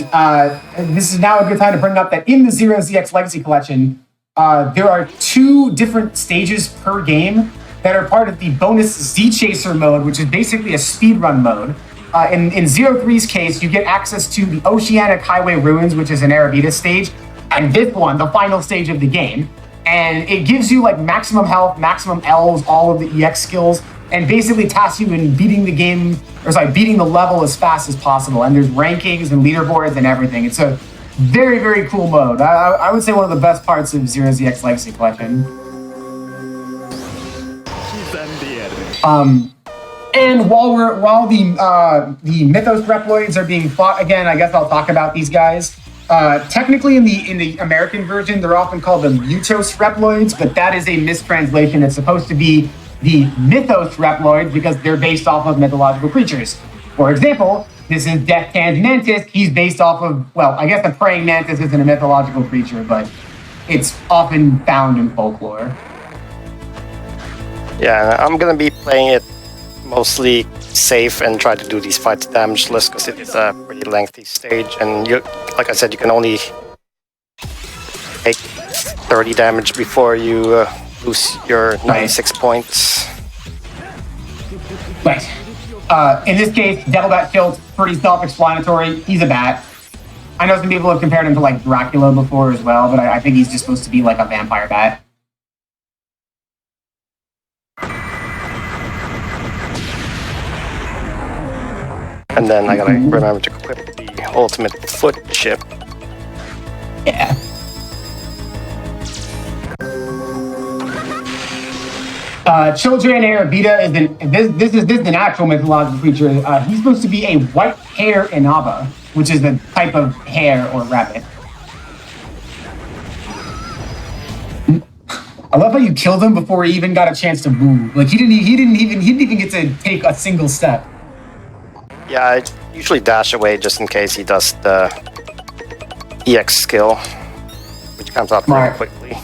this is now a good time to bring up that in the Zero ZX Legacy Collection, there are 2 different stages per game that are part of the bonus Z Chaser mode, which is basically a speedrun mode. In Zero 3's case, you get access to the Oceanic Highway Ruins, which is an Arabitas stage, and this one, the final stage of the game. And it gives you like maximum health, maximum Ls, all of the EX skills, and basically tasks you in beating the game, beating the level as fast as possible. And there's rankings and leaderboards and everything. It's a very, very cool mode. I would say one of the best parts of Zero ZX Legacy Collection. And while the Mythos Reploids are being fought again, I guess I'll talk about these guys. Technically, in the American version, they're often called the Mutos Reploids, but that is a mistranslation. It's supposed to be the Mythos Reploids because they're based off of mythological creatures. For example, this is Death Cann's Mantis. He's based off of, well, I guess the praying mantis isn't a mythological creature, but it's often found in folklore. Yeah, I'm gonna be playing it mostly safe and try to do these fights damageless because it's a pretty lengthy stage, and you, like I said, you can only take 30 damage before you lose your 96 points. Right. In this case, Devil Bat Shield's pretty self-explanatory. He's a bat. I know some people have compared him to like Dracula before as well, but I think he's just supposed to be like a vampire bat. And then I gotta remember to equip the ultimate foot chip. Yeah. Children Arabita is an actual mythological creature. He's supposed to be a white hare Inaba, which is a type of hare or rabbit. I love how you killed him before he even got a chance to move. Like he didn't even get to take a single step. Yeah, I usually dash away just in case he does the EX skill, which comes out very quickly.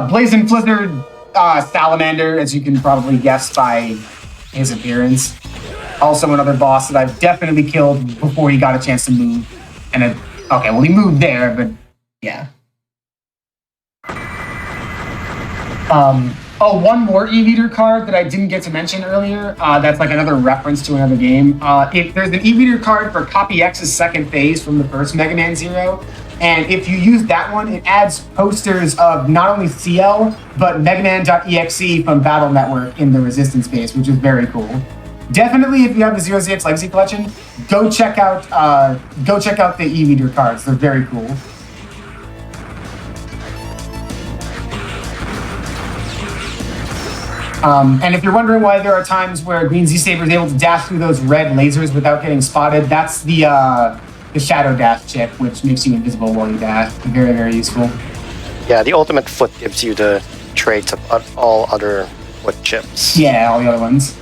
Blazing Blizzard Salamander, as you can probably guess by his appearance. Also another boss that I've definitely killed before he got a chance to move. And okay, well he moved there, but yeah. One more E-Meter card that I didn't get to mention earlier. That's like another reference to another game. If there's an E-Meter card for Copy X's second phase from the first Megaman Zero, and if you use that one, it adds posters of not only CL, but Megaman.exe from Battle Network in the Resistance base, which is very cool. Definitely, if you have the Zero ZX Legacy Collection, go check out the E-Meter cards. They're very cool. And if you're wondering why there are times where Green Z Saber is able to dash through those red lasers without getting spotted, that's the Shadow Dash chip, which makes you invisible while you dash. Very, very useful. Yeah, the ultimate foot gives you the traits of all other foot chips. Yeah, all the other ones.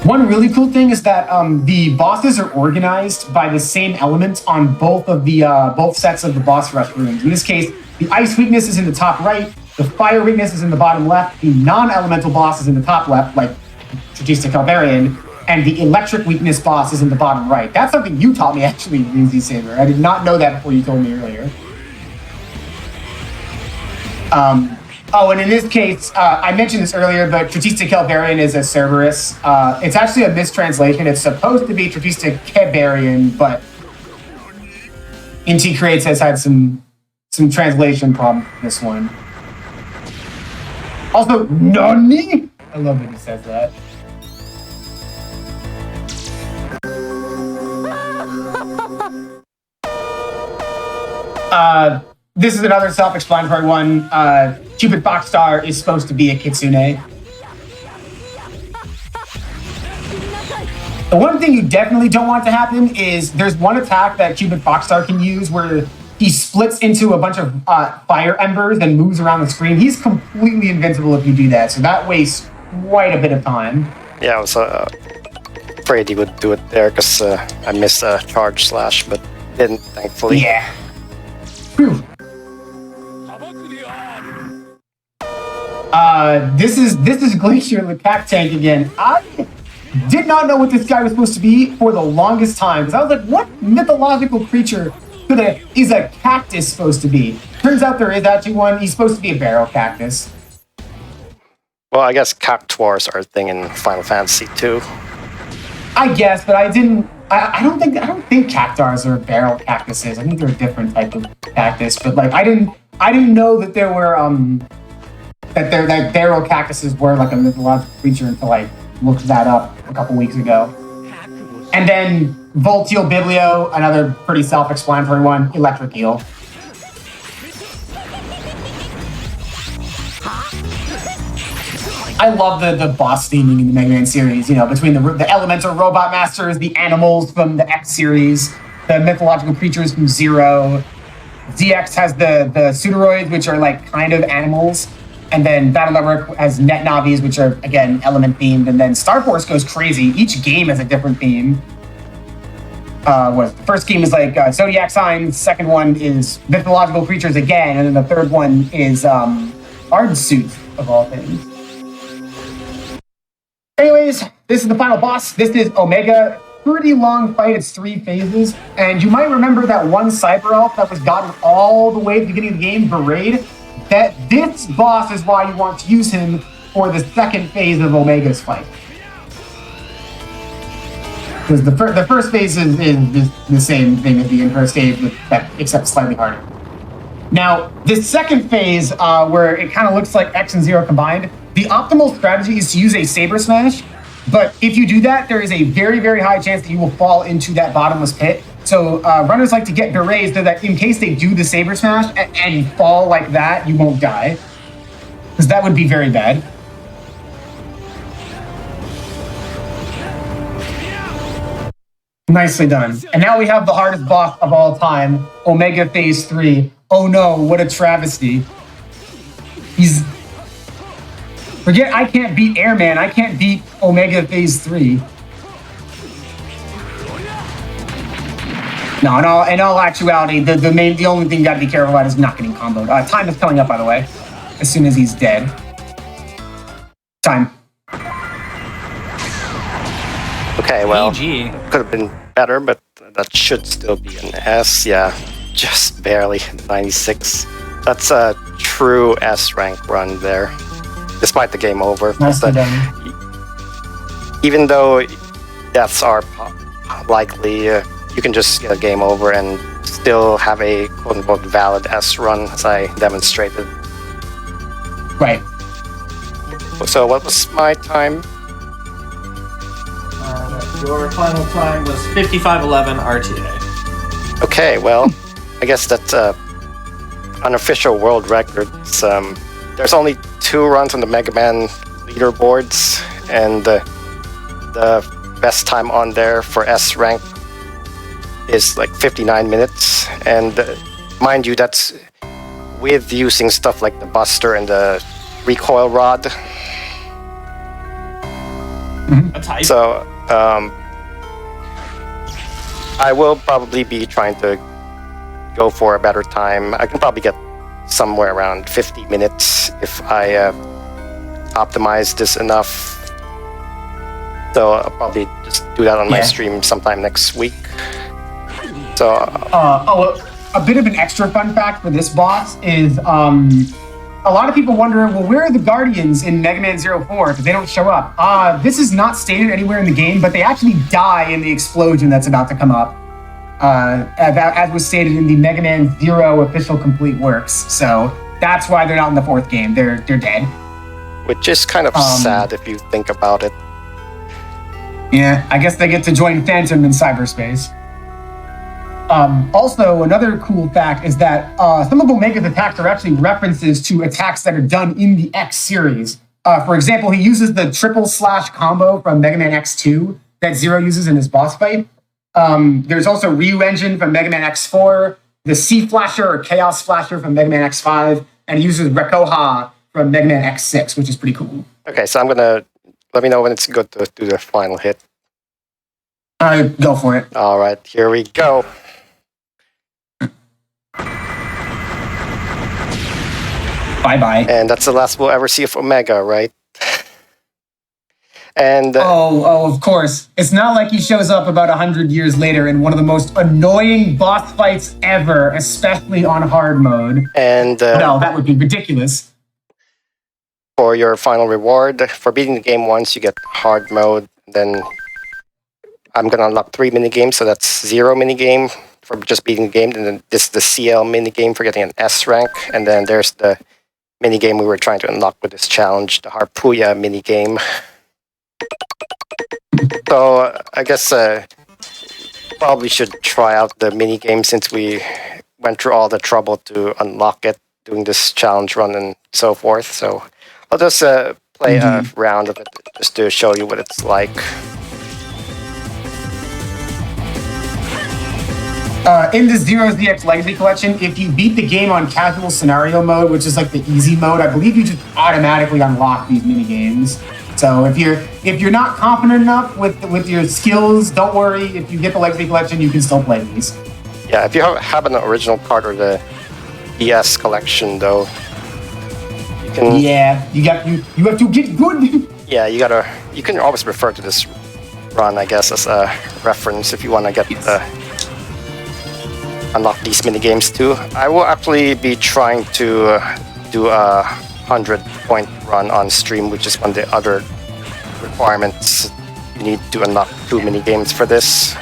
One really cool thing is that the bosses are organized by the same elements on both of the both sets of the boss rush rooms. In this case, the ice weakness is in the top right, the fire weakness is in the bottom left, the non-elemental boss is in the top left, like Tragista Calvarian, and the electric weakness boss is in the bottom right. That's something you taught me, actually, Green Z Saber. I did not know that before you told me earlier. And in this case, I mentioned this earlier, but Tragista Calvarian is a Cerberus. It's actually a mistranslation. It's supposed to be Tragista Kebarian, but Inti Creates has had some translation problems with this one. Also, Nani? I love that he says that. This is another self-explanatory one. Cupid Foxstar is supposed to be a Kitsune. The one thing you definitely don't want to happen is there's one attack that Cupid Foxstar can use where he splits into a bunch of fire embers and moves around the screen. He's completely invincible if you do that, so that wastes quite a bit of time. Yeah, I was afraid he would do it there because I missed a charge slash, but didn't, thankfully. Yeah. Whew. This is Glacier the Cat Tank again. I did not know what this guy was supposed to be for the longest time because I was like, what mythological creature is a cactus supposed to be? Turns out there is actually one. He's supposed to be a barrel cactus. Well, I guess cactuars are a thing in Final Fantasy too. I guess, but I don't think cactuars are barrel cactuses. I think they're a different type of cactus. But like, I didn't know that there were that barrel cactuses were like a mythological creature until I looked that up a couple weeks ago. And then Volteel Biblio, another pretty self-explanatory one, Electric Eel. I love the boss theming in the Mega Man series, you know, between the elemental robot masters, the animals from the X series, the mythological creatures from Zero. ZX has the Pseudoroids, which are like kind of animals. And then Battle Network has Net Navis, which are, again, element themed. And then Star Force goes crazy. Each game has a different theme. The first game is like Zodiac Signs. Second one is mythological creatures again. And then the third one is Ardsuit, of all things. Anyways, this is the final boss. This is Omega. Pretty long fight. It's 3 phases. And you might remember that one Cyber Elf that was gotten all the way at the beginning of the game, Berate. That this boss is why you want to use him for the second phase of Omega's fight. Because the first phase is the same thing as the first stage, except slightly harder. Now, this second phase, where it kind of looks like X and Zero combined, the optimal strategy is to use a Saber Smash, but if you do that, there is a very, very high chance that you will fall into that bottomless pit. So runners like to get berets so that in case they do the Saber Smash and fall like that, you won't die. Because that would be very bad. Nicely done. And now we have the hardest boss of all time, Omega Phase 3. Oh no, what a travesty. Forget I can't beat Airman, I can't beat Omega Phase 3. No, in all actuality, the only thing you gotta be careful about is not getting comboed. Time is coming up, by the way, as soon as he's dead. Time. Okay, well, PG. could have been better, but that should still be an S. Yeah, just barely 96. That's a true S rank run there, despite the game over. Nicely But, done. even though deaths are likely, you can just get a game over and still have a quote-unquote valid S run, as I demonstrated. Right. So what was my time? Your final time was 55:11 RTA. Okay, well, I guess that's unofficial world record. There's only 2 runs on the Mega Man leaderboards, and the best time on there for S rank is like 59 minutes. And mind you, that's with using stuff like the Buster and the recoil rod. A type. So I will probably be trying to go for a better time. I can probably get somewhere around 50 minutes if I optimize this enough. So I'll probably just do that on my stream sometime next week. So a bit of an extra fun fact for this boss is a lot of people wonder, well, where are the Guardians in Mega Man 04? Because they don't show up. This is not stated anywhere in the game, but they actually die in the explosion that's about to come up. As was stated in the Mega Man Zero official complete works. So that's why they're not in the 4th game. They're dead. which is kind of sad if you think about it. Yeah, I guess they get to join Phantom in cyberspace. Also, another cool fact is that some of Omega's attacks are actually references to attacks that are done in the X series. For example, he uses the triple slash combo from Mega Man X2 that Zero uses in his boss fight. There's also Ryu Engine from Mega Man X4, the C Flasher or Chaos Flasher from Mega Man X5, and he uses Rekoha from Mega Man X6, which is pretty cool. Okay, so I'm gonna let me know when it's good to do the final hit. Go for it. All right, here we go. Bye-bye. And that's the last we'll ever see of Omega, right? And of course. It's not like he shows up about 100 years later in one of the most annoying boss fights ever, especially on hard mode. And No, that would be ridiculous. for your final reward, for beating the game once, you get hard mode. Then I'm gonna unlock 3 minigames, so that's 0 minigame for just beating the game. And then this is the CL minigame for getting an S rank. And then there's the minigame we were trying to unlock with this challenge, the Harpuya minigame. So I guess probably should try out the minigame since we went through all the trouble to unlock it, doing this challenge run and so forth. So I'll just play a round of it just to show you what it's like. In the Zero's DX Legacy Collection, if you beat the game on casual scenario mode, which is like the easy mode, I believe you just automatically unlock these minigames. So if you're not confident enough with your skills, don't worry. If you get the Legacy Collection, you can still play these. Yeah, if you have an original card or the DS collection, though, you can. Yeah, you have to get good. Yeah, you can always refer to this run, I guess, as a reference if you want to get unlock these minigames too. I will actually be trying to do a 100-point run on stream, which is one of the other requirements. You need to unlock 2 minigames for this.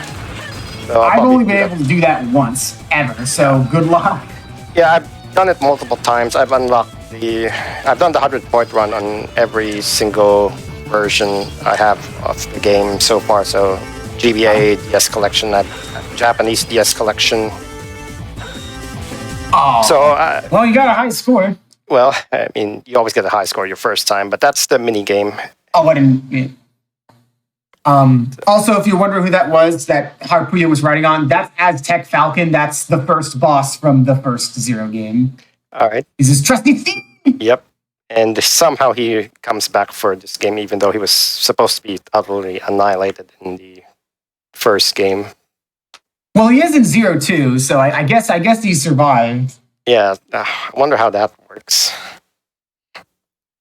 So I've only been able to do that once, ever, so good luck. Yeah, I've done it multiple times. I've done the 100-point run on every single version I have of the game so far. So GBA, DS Collection, Japanese DS Collection. Oh. So, well, you got a high score. Well, I mean, you always get a high score your first time, but that's the mini game. Oh, I didn't. Also, if you're wondering who that was that Harpuya was riding on, that's Aztec Falcon. That's the first boss from the first Zero game. All right. He's his trusty thief. Yep. And somehow he comes back for this game, even though he was supposed to be utterly annihilated in the first game. Well, he is in Zero too, so I guess he survived. Yeah, I wonder how that works.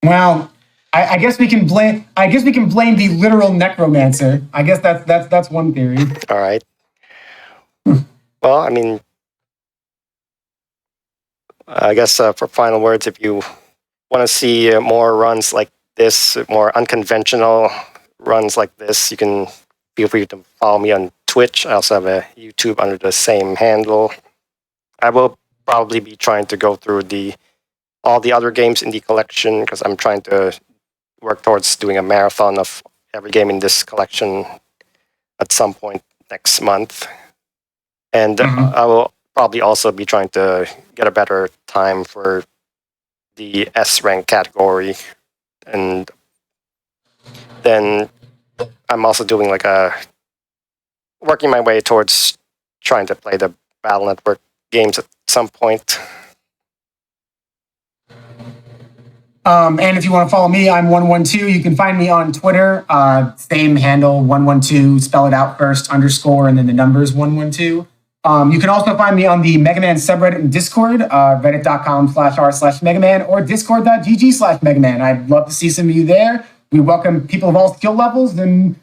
Well, I guess we can blame the literal necromancer. I guess that's one theory. All right. Well, I mean, I guess for final words, if you want to see more runs like this, more unconventional runs like this, you can feel free to follow me on Twitch. I also have a YouTube under the same handle. I will probably be trying to go through all the other games in the collection because I'm trying to work towards doing a marathon of every game in this collection at some point next month. And I will probably also be trying to get a better time for the S rank category. And then I'm also doing working my way towards trying to play the Battle Network games at some point. And if you want to follow me, I'm 112. You can find me on Twitter. Same handle, 112. Spell it out first, _ and then the numbers 112. You can also find me on the Megaman subreddit and Discord, reddit.com/r/Megaman or discord.gg/Megaman. I'd love to see some of you there. We welcome people of all skill levels and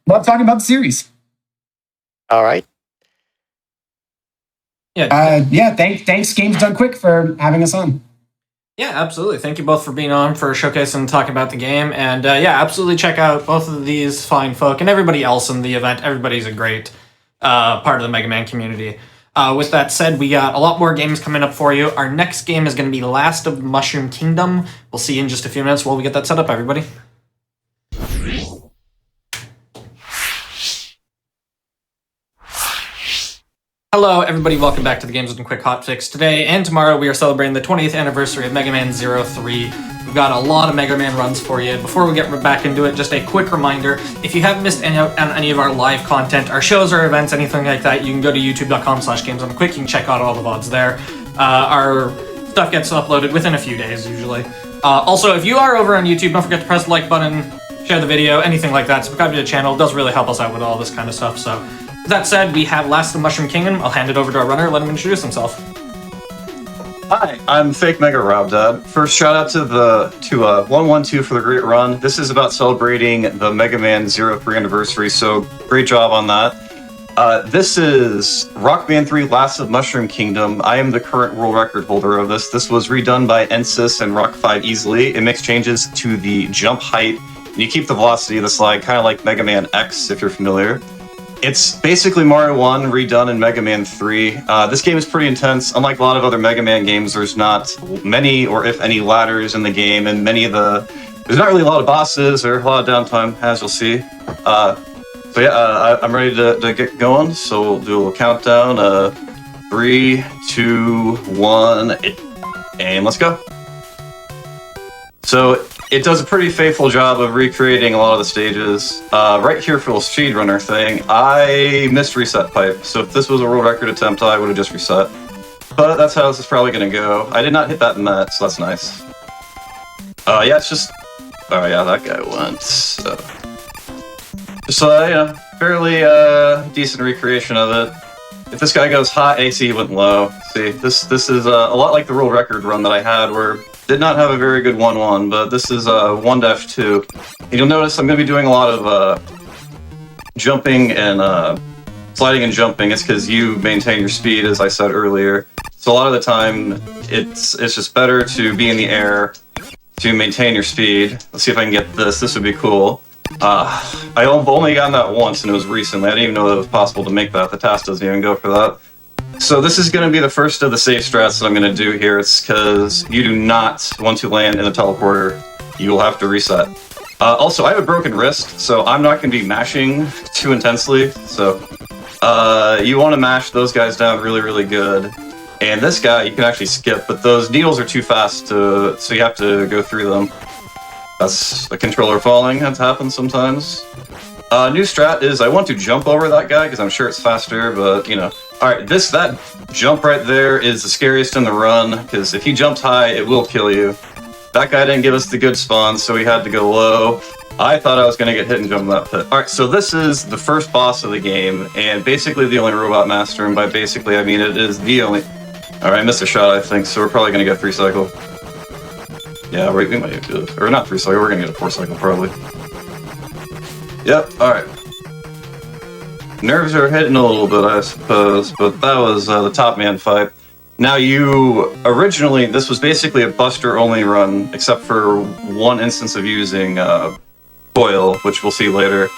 love talking about the series. All right. Yeah. Thanks Games Done Quick for having us on. Yeah, absolutely. Thank you both for being on, for showcasing and talking about the game. And yeah, absolutely check out both of these fine folk and everybody else in the event. Everybody's a great part of the Mega Man community. With that said, we got a lot more games coming up for you. Our next game is going to be Last of Mushroom Kingdom. We'll see you in just a few minutes while we get that set up, everybody. Hello, everybody. Welcome back to the Games with Quick Hotfix. Today and tomorrow, we are celebrating the 20th anniversary of Megaman 03. We've got a lot of Mega Man runs for you. Before we get back into it, just a quick reminder, if you haven't missed any of our live content, our shows or events, anything like that, you can go to youtube.com/gamesonquick. You can check out all the VODs there. Our stuff gets uploaded within a few days, usually. Also, if you are over on YouTube, don't forget to press the like button, share the video, anything like that. Subscribe to the channel. It does really help us out with all this kind of stuff, so... With that said, we have Last of Mushroom Kingdom. I'll hand it over to our runner, let him introduce himself. Hi, I'm Fake Mega Rob Dad. First, shout out to 112 for the great run. This is about celebrating the Megaman 03 anniversary, so great job on that. This is Rockman 3 Last of Mushroom Kingdom. I am the current world record holder of this. This was redone by Ensis and Rock 5 easily. It makes changes to the jump height, and you keep the velocity of the slide, kind of like Mega Man X, if you're familiar. It's basically Mario 1 redone in Mega Man 3. This game is pretty intense. Unlike a lot of other Mega Man games, there's not many, or if any, ladders in the game, and there's not really a lot of bosses or a lot of downtime, as you'll see. So yeah, I'm ready to get going, so we'll do a little countdown. 3, 2, 1, and let's go. So it does a pretty faithful job of recreating a lot of the stages. Right here for the speedrunner thing, I missed reset pipe, so if this was a world record attempt, I would have just reset. But that's how this is probably going to go. I did not hit that net, so that's nice. Yeah, it's just... Oh yeah, that guy went. So yeah, fairly decent recreation of it. If this guy goes high, AC went low. See, this is a lot like the world record run that I had, where did not have a very good 1-1, but this is 1-2. And you'll notice I'm going to be doing a lot of jumping and sliding and jumping. It's because you maintain your speed, as I said earlier. So a lot of the time, it's just better to be in the air to maintain your speed. Let's see if I can get this. This would be cool. I've only gotten that once, and it was recently. I didn't even know that it was possible to make that. The task doesn't even go for that. So this is going to be the first of the safe strats that I'm going to do here. It's because you do not want to land in the teleporter. You will have to reset. Also, I have a broken wrist, so I'm not going to be mashing too intensely. So you want to mash those guys down really, really good. And this guy, you can actually skip, but those needles are too fast, so you have to go through them. That's a controller falling. That happens sometimes. New strat is I want to jump over that guy because I'm sure it's faster, but you know. Alright, that jump right there is the scariest in the run, because if he jumps high, it will kill you. That guy didn't give us the good spawn, so we had to go low. I thought I was going to get hit and jump in that pit. Alright, so this is the first boss of the game, and basically the only robot master, and by basically I mean it is the only... Alright, I missed a shot, I think, so we're probably going to get 3 cycle. Yeah, we might do it. Or not 3 cycle, we're going to get a 4 cycle, probably. Yep, alright. Nerves are hitting a little bit, I suppose, but that was the top man fight. Now originally, this was basically a buster only run, except for one instance of using foil, which we'll see later.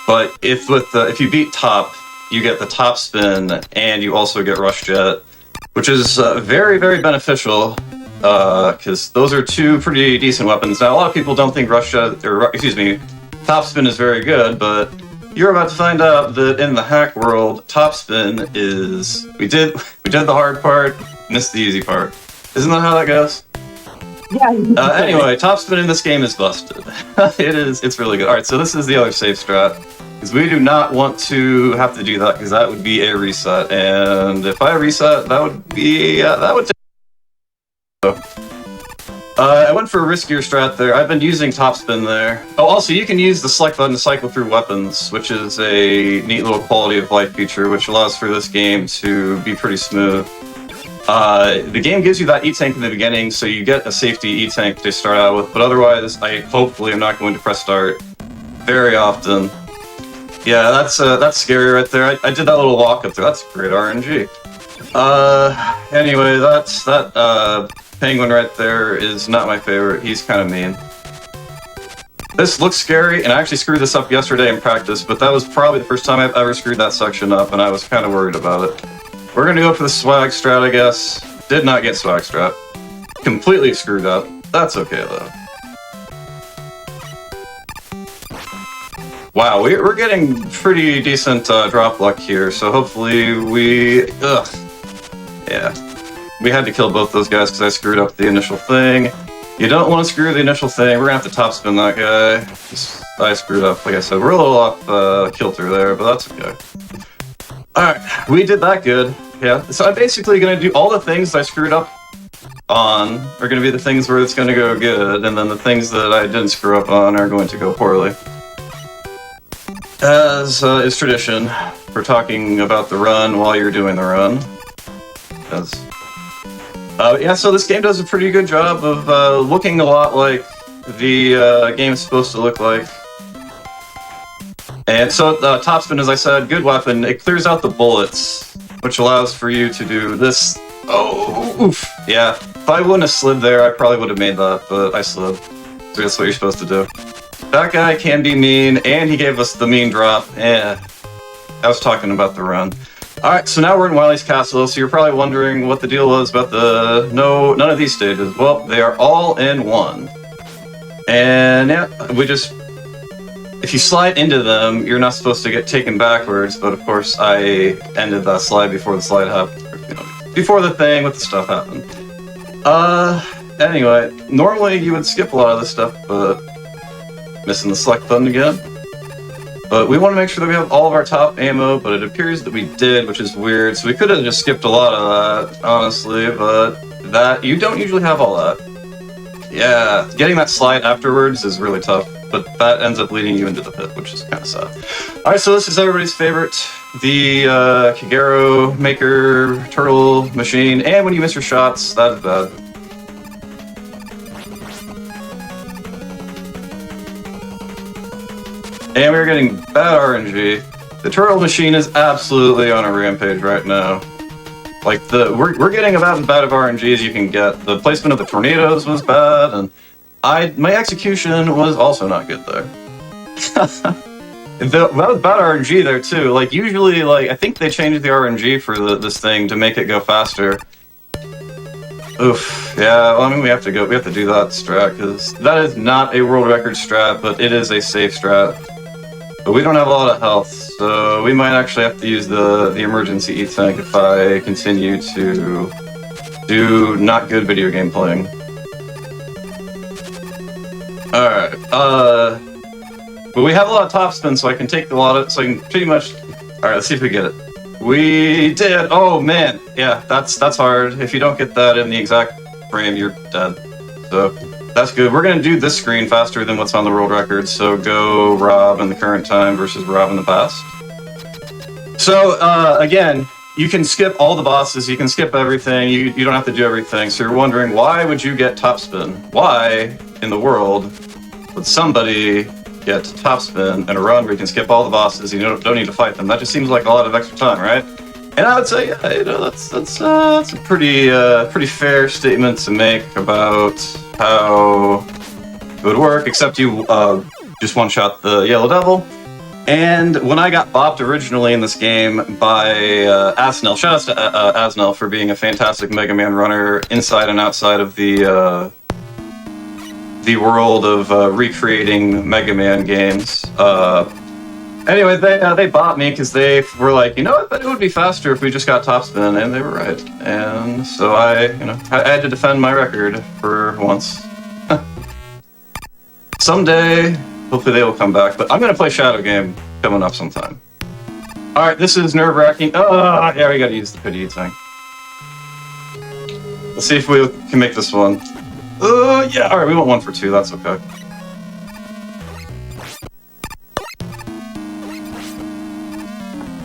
But if you beat top, you get the top spin, and you also get rush jet, which is very, very beneficial, because those are 2 pretty decent weapons. Now, a lot of people don't think rush jet, or excuse me, top spin is very good, but you're about to find out that in the hack world, top spin is... We did the hard part, missed the easy part. Isn't that how that goes? Yeah. Anyway, top spin in this game is busted. It's really good. Alright, so this is the other safe strat. Because we do not want to have to do that, because that would be a reset. And if I reset, that would be... I went for a riskier strat there. I've been using topspin there. Oh, also, you can use the select button to cycle through weapons, which is a neat little quality of life feature, which allows for this game to be pretty smooth. The game gives you that E-tank in the beginning, so you get a safety E-tank to start out with, but otherwise, hopefully I'm not going to press start very often. Yeah, that's scary right there. I did that little walk up there. That's great RNG. Anyway, that penguin right there is not my favorite. He's kind of mean. This looks scary, and I actually screwed this up yesterday in practice, but that was probably the first time I've ever screwed that section up, and I was kind of worried about it. We're gonna go for the swag strat, I guess. Did not get swag strat. Completely screwed up. That's okay, though. Wow, we're getting pretty decent drop luck here, so hopefully we... Yeah. We had to kill both those guys because I screwed up the initial thing. You don't want to screw the initial thing. We're going to have to top spin that guy. I screwed up, like I said. We're a little off kilter there, but that's okay. Alright, we did that good. Yeah, so I'm basically going to do all the things I screwed up on are going to be the things where it's going to go good, and then the things that I didn't screw up on are going to go poorly. As is tradition, we're talking about the run while you're doing the run. Yeah, so this game does a pretty good job of looking a lot like the game is supposed to look like. And so topspin, as I said, good weapon. It clears out the bullets, which allows for you to do this. Oh, oof. Yeah, if I wouldn't have slid there, I probably would have made that, but I slid. So that's what you're supposed to do. That guy can be mean, and he gave us the mean drop. Yeah, I was talking about the run. Alright, so now we're in Wily's Castle, so you're probably wondering what the deal was about none of these stages. Well, they are all in one. And yeah, if you slide into them, you're not supposed to get taken backwards, but of course I ended that slide before the slide happened, before the thing with the stuff happened. Anyway, normally you would skip a lot of this stuff, but missing the select button again. But we want to make sure that we have all of our top ammo, but it appears that we did, which is weird. So we could have just skipped a lot of that, honestly, but you don't usually have all that. Yeah, getting that slide afterwards is really tough, but that ends up leading you into the pit, which is kind of sad. Alright, so this is everybody's favorite, the Kagero Maker Turtle Machine, and when you miss your shots, that is bad. And we're getting bad RNG. The turtle machine is absolutely on a rampage right now. Like we're getting about as bad of RNG as you can get. The placement of the tornadoes was bad, and my execution was also not good there. That was bad RNG there too. Like usually, I think they changed the RNG for this thing to make it go faster. Oof. Yeah. Well, I mean, we have to do that strat because that is not a world record strat, but it is a safe strat. But we don't have a lot of health, so we might actually have to use the emergency E-tank if I continue to do not good video game playing. Alright, but we have a lot of topspin, so I can take so I can pretty much... Alright, let's see if we get it. We did! Oh man! Yeah, that's hard. If you don't get that in the exact frame, you're dead. So... that's good. We're going to do this screen faster than what's on the world record, so go Rob in the current time versus Rob in the past. So, again, you can skip all the bosses, you can skip everything, you don't have to do everything, so you're wondering, why would you get topspin? Why in the world would somebody get topspin in a run where you can skip all the bosses and you don't need to fight them? That just seems like a lot of extra time, right? And I would say, yeah, that's a pretty fair statement to make about how it would work, except you just one-shot the Yellow Devil. And when I got bopped originally in this game by Asnell, shout out to Asnell for being a fantastic Mega Man runner inside and outside of the world of recreating Mega Man games. Anyway, they bought me because they were like, you know what, but it would be faster if we just got topspin, and they were right. And so I had to defend my record for once. Someday, hopefully they will come back, but I'm going to play Shadow Game coming up sometime. Alright, this is nerve-wracking. Oh, yeah, we gotta use the pity thing. Let's see if we can make this one. Yeah, alright, we want 1 for 2, that's okay.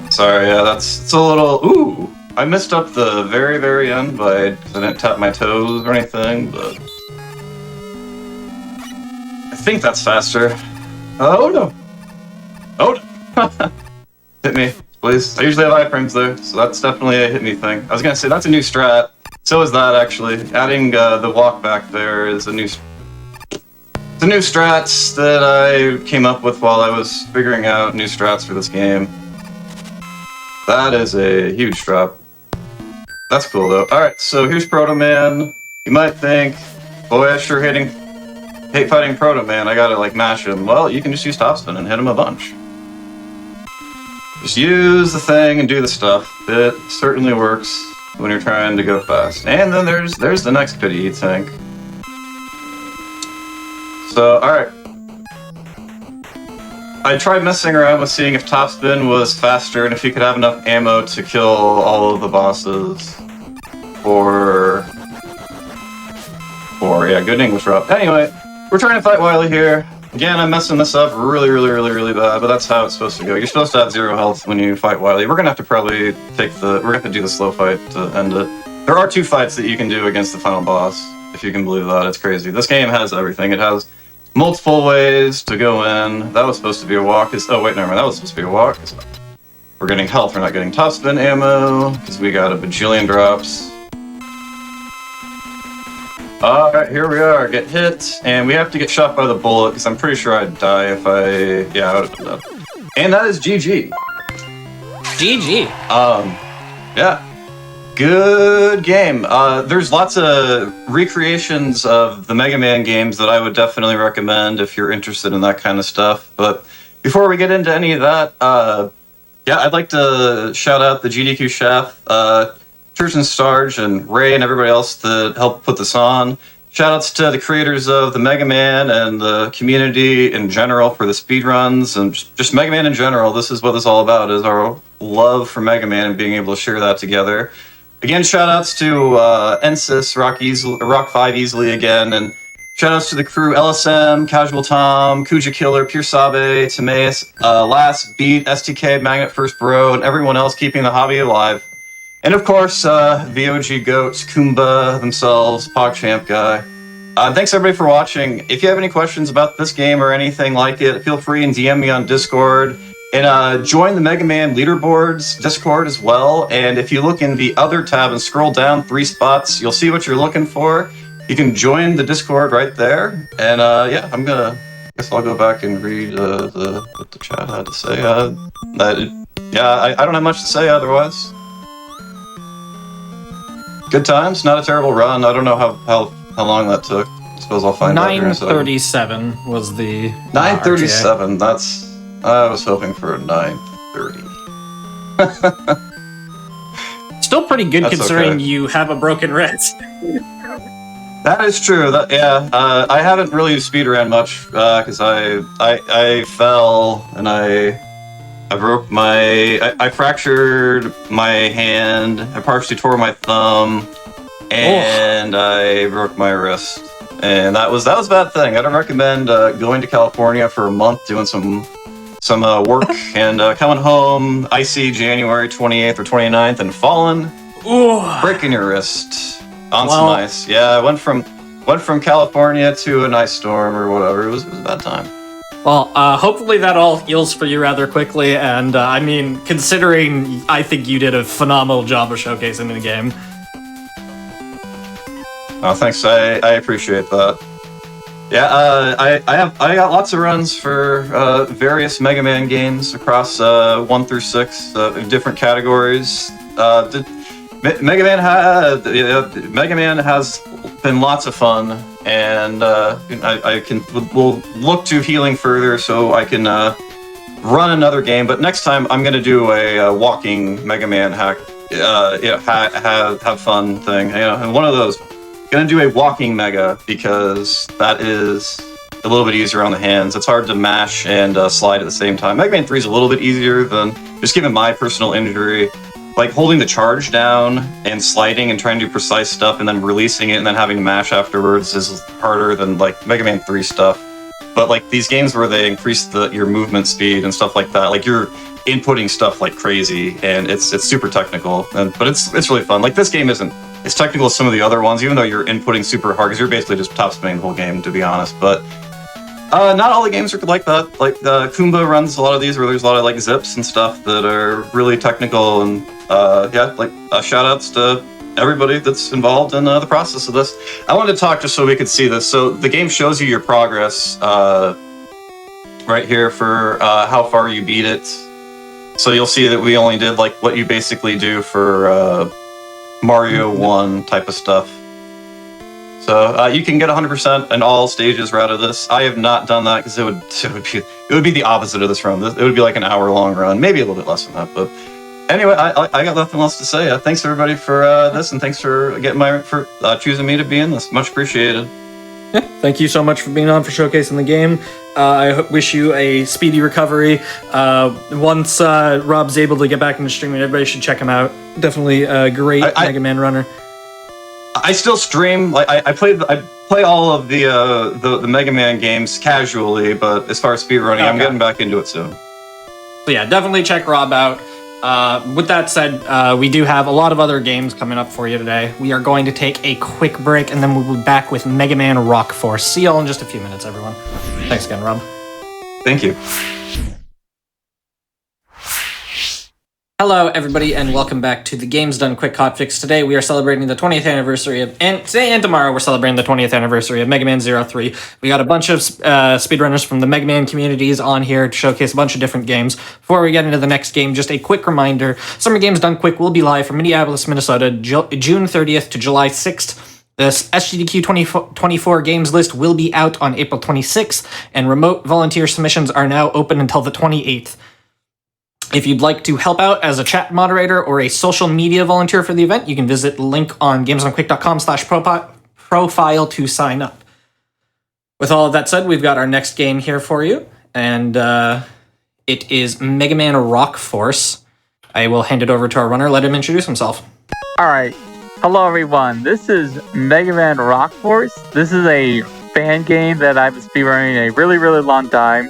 Sorry, yeah, it's a little... Ooh! I messed up the very, very end I didn't tap my toes or anything, but... I think that's faster. Oh no! Oh no! Hit me, please. I usually have iframes there, so that's definitely a hit me thing. I was gonna say, that's a new strat. So is that, actually. Adding the walk back there is a new... It's a new strat that I came up with while I was figuring out new strats for this game. That is a huge drop. That's cool though. Alright, so here's Proto Man. You might think, boy, I sure hate fighting Proto Man, I gotta mash him. Well, you can just use topspin and hit him a bunch. Just use the thing and do the stuff. It certainly works when you're trying to go fast. And then there's the next pity tank. So, alright. I tried messing around with seeing if topspin was faster and if you could have enough ammo to kill all of the bosses. Yeah, good English Rob. Anyway, we're trying to fight Wily here. Again, I'm messing this up really bad, but that's how it's supposed to go. You're supposed to have 0 health when you fight Wily. We're gonna have to probably do the slow fight to end it. There are 2 fights that you can do against the final boss, if you can believe that. It's crazy. This game has everything. It has multiple ways to go in. That was supposed to be a walk. Oh, wait, never mind. That was supposed to be a walk. We're getting health. We're not getting top spin ammo, because we got a bajillion drops. Alright, here we are. Get hit, and we have to get shot by the bullet, because I'm pretty sure I'd die if I... Yeah, I would have done that. And that is GG. GG. Yeah. Good game. There's lots of recreations of the Mega Man games that I would definitely recommend if you're interested in that kind of stuff. But before we get into any of that, yeah, I'd like to shout out the GDQ chef, Church and Starge, and Ray, and everybody else that helped put this on. Shoutouts to the creators of the Mega Man and the community in general for the speedruns, and just Mega Man in general. This is what this is all about, is our love for Mega Man and being able to share that together. Again, shoutouts to Ensis, Rock 5 Easily again, and shoutouts to the crew, LSM, Casual Tom, Kuja Killer, Pure Sabe, Timaeus, Last Beat, STK, Magnet First Bro, and everyone else keeping the hobby alive. And of course, VOG Goats, Kumba themselves, PogChamp Guy. Thanks everybody for watching. If you have any questions about this game or anything like it, feel free and DM me on Discord. And join the Mega Man Leaderboards Discord as well. And if you look in the other tab and scroll down 3 spots, you'll see what you're looking for. You can join the Discord right there. And yeah, I guess I'll go back and read what the chat had to say. Yeah, I don't have much to say otherwise. Good times, not a terrible run. I don't know how long that took. I suppose I'll find out here in a second. 9:37 was the 9:37. That's. I was hoping for a 9:30. Still pretty good. That's considering okay. You have a broken wrist. That is true. Yeah, I haven't really speedrun much because I fell and I broke I fractured my hand. I partially tore my thumb, and I broke my wrist. And that was a bad thing. I don't recommend going to California for a month doing some work and coming home icy January 28th or 29th and falling, breaking your wrist on some ice. Yeah, I went from California to an ice storm or whatever. It was a bad time. Well, hopefully that all heals for you rather quickly. And I mean, considering I think you did a phenomenal job of showcasing the game. Oh, thanks. I appreciate that. Yeah, I got lots of runs for various Mega Man games across 1 through 6 in different categories. Mega Man has been lots of fun, and we'll look to healing further so I can run another game. But next time I'm gonna do a walking Mega Man hack, have fun thing. And one of those. Gonna do a walking Mega because that is a little bit easier on the hands. It's hard to mash and slide at the same time. Mega Man 3 is a little bit easier than, just given my personal injury, like holding the charge down and sliding and trying to do precise stuff and then releasing it and then having to mash afterwards is harder than like Mega Man 3 stuff. But like these games where they increase your movement speed and stuff like that, like you're inputting stuff like crazy and it's super technical. But it's really fun. Like this game isn't as technical as some of the other ones, even though you're inputting super hard, because you're basically just top spinning the whole game, to be honest. But not all the games are like that. Like Kumba runs a lot of these where there's a lot of like zips and stuff that are really technical. And yeah, like shout outs to everybody that's involved in the process of this. I wanted to talk just so we could see this. So the game shows you your progress right here for how far you beat it. So you'll see that we only did like what you basically do for Mario 1 type of stuff. So you can get 100% in all stages out of this. I have not done that because it would be the opposite of this run. It would be like an hour-long run, maybe a little bit less than that. But anyway, I got nothing else to say. Thanks everybody for this, and thanks for choosing me to be in this. Much appreciated. Yeah, thank you so much for being on, for showcasing the game. I wish you a speedy recovery. Once Rob's able to get back into streaming, everybody should check him out. Definitely a great Mega Man runner. I still stream. Like I play all of the Mega Man games casually, but as far as speedrunning, I'm getting back into it soon. So yeah, definitely check Rob out. With that said, we do have a lot of other games coming up for you today. We are going to take a quick break, and then we'll be back with Megaman X4. See y'all in just a few minutes, everyone. Thanks again, Rob. Thank you. Hello, everybody, and welcome back to the Games Done Quick Hotfix. Today, we are celebrating the 20th anniversary of, and today and tomorrow, we're celebrating the 20th anniversary of Megaman 03. We got a bunch of speedrunners from the Megaman communities on here to showcase a bunch of different games. Before we get into the next game, just a quick reminder, Summer Games Done Quick will be live from Minneapolis, Minnesota, June 30th to July 6th. This SGDQ 24 games list will be out on April 26th, and remote volunteer submissions are now open until the 28th. If you'd like to help out as a chat moderator or a social media volunteer for the event, you can visit the link on gamesonquick.com/profile to sign up. With all of that said, we've got our next game here for you, and it is Megaman X4. I will hand it over to our runner, let him introduce himself. Alright, hello everyone, this is Megaman X4. This is a fan game that I've been speedrunning a really long time.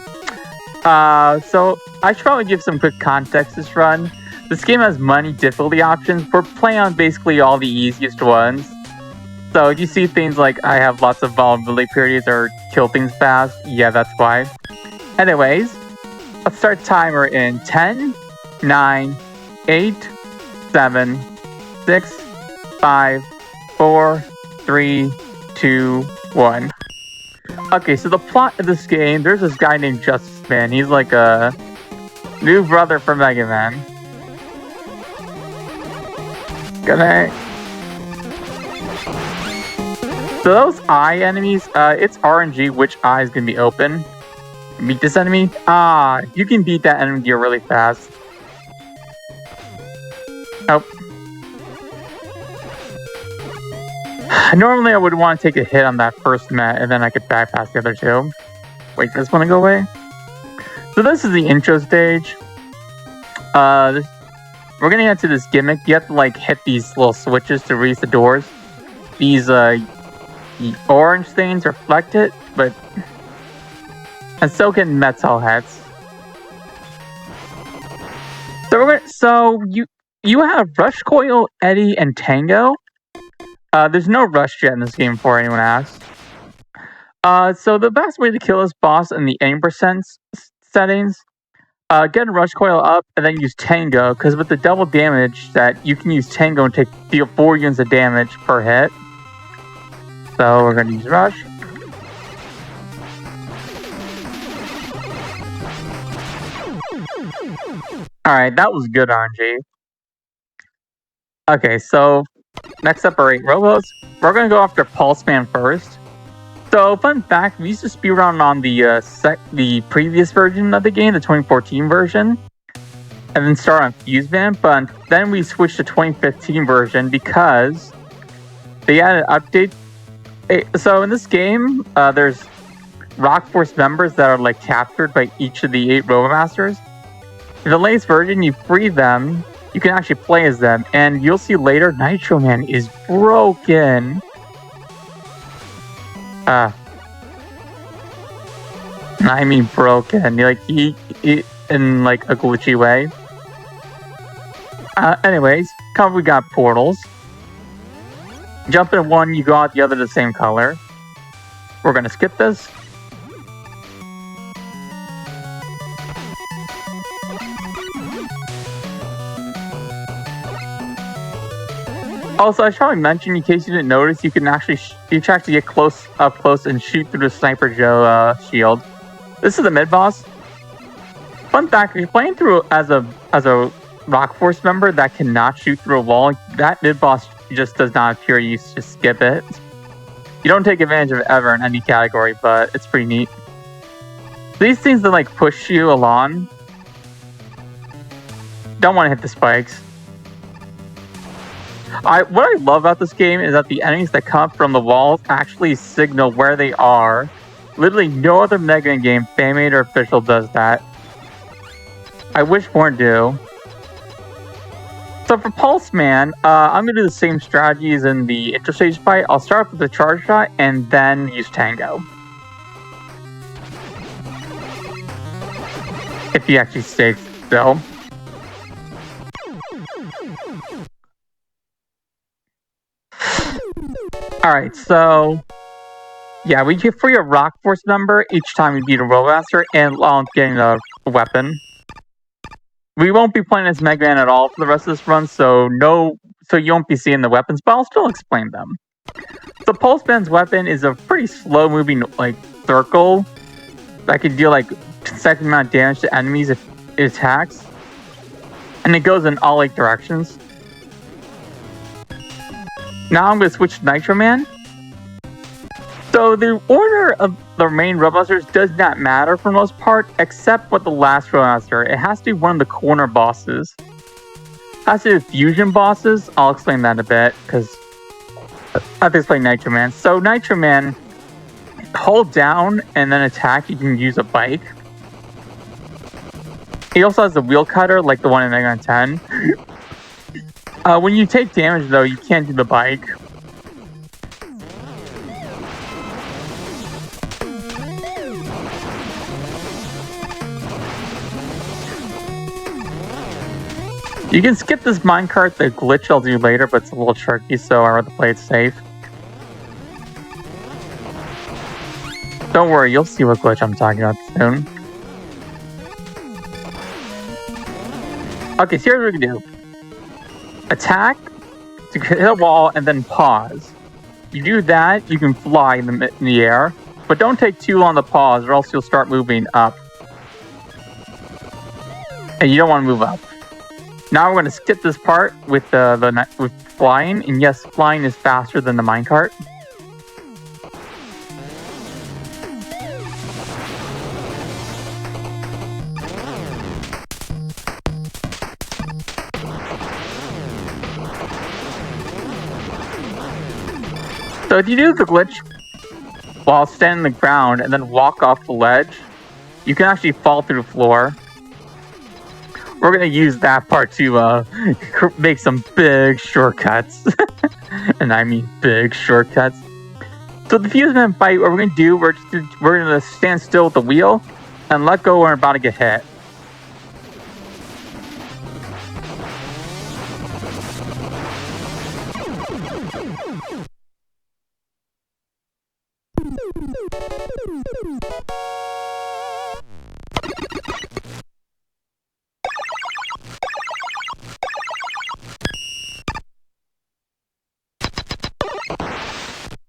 So I should probably give some quick context to this run. This game has many difficulty options. We're playing on basically all the easiest ones. So you see things like I have lots of vulnerability periods or kill things fast. Yeah, that's why. Anyways, let's start timer in 10, 9, 8, 7, 6, 5, 4, 3, 2, 1. Okay, so the plot of this game, there's this guy named Justice Man. He's like a new brother for Mega Man. Gonna... So those eye enemies, it's RNG which eye is gonna be open. Meet this enemy. You can beat that enemy gear really fast. Oh. Normally I would want to take a hit on that first Met and then I could bypass the other two. Wait for this one to go away. So this is the intro stage. We're gonna get to this gimmick. You have to like hit these little switches to release the doors. These orange things reflect it, but and so can metal heads. So you have Rush Coil, Eddie, and Tango. There's no rush jet in this game before anyone asks. So the best way to kill this boss in the aim percent settings, get a rush coil up and then use Tango, because with the double damage that you can use Tango and deal 4 units of damage per hit. So we're gonna use rush. Alright, that was good RNG. Okay, so next up are 8 robos. We're gonna go after Pulse Man first. So, fun fact, we used to speedrun on the previous version of the game, the 2014 version, and then start on Fuse Band, but then we switched to 2015 version because they had an update. So in this game, there's Rock Force members that are like captured by each of the 8 Robomasters. In the latest version, you free them, you can actually play as them, and you'll see later, Nitro Man is broken. I mean broken, like he in like a glitchy way. Anyways, we got portals. Jump in one, you go out the other the same color. We're gonna skip this. Also, I should probably mention, in case you didn't notice, you can actually get up close and shoot through the Sniper Joe shield. This is the mid boss. Fun fact: if you're playing through as a Rock Force member that cannot shoot through a wall, that mid boss just does not appear. You just skip it. You don't take advantage of it ever in any category, but it's pretty neat. These things that like push you along. Don't want to hit the spikes. What I love about this game is that the enemies that come from the walls actually signal where they are. Literally no other Mega Man game, fan-made or official, does that. I wish more do. So for Pulse Man, I'm going to do the same strategy as in the interstage fight. I'll start with the charge shot and then use Tango. If he actually stays still. Alright, so... Yeah, we get free a Rock Force member each time we beat a Rollmaster and getting a weapon. We won't be playing as Mega Man at all for the rest of this run, so you won't be seeing the weapons, but I'll still explain them. The Pulse Band's weapon is a pretty slow moving circle that can deal consecutive amount of damage to enemies if it attacks. And it goes in all 8 directions. Now I'm going to switch to Nitro Man. So the order of the main Roadbusters does not matter for the most part, except with the last Roadbuster. It has to be one of the corner bosses. It has to be fusion bosses. I'll explain that in a bit, because I have to explain Nitro Man. So Nitro Man, hold down and then attack, you can use a bike. He also has a wheel cutter, like the one in Mega Man 10. When you take damage, though, you can't do the bike. You can skip this minecart, the glitch I'll do later, but it's a little tricky, so I'd rather play it safe. Don't worry, you'll see what glitch I'm talking about soon. Okay, so here's what we can do. Attack to hit a wall and then pause. You do that, you can fly in the air, but don't take too long to pause or else you'll start moving up. And you don't want to move up. Now we're going to skip this part with with flying, and yes, flying is faster than the minecart. So if you do the glitch while standing on the ground and then walk off the ledge, you can actually fall through the floor. We're going to use that part to make some big shortcuts. And I mean big shortcuts. So the Fuseman fight, what we're going to do, we're going to stand still with the wheel and let go when we're about to get hit.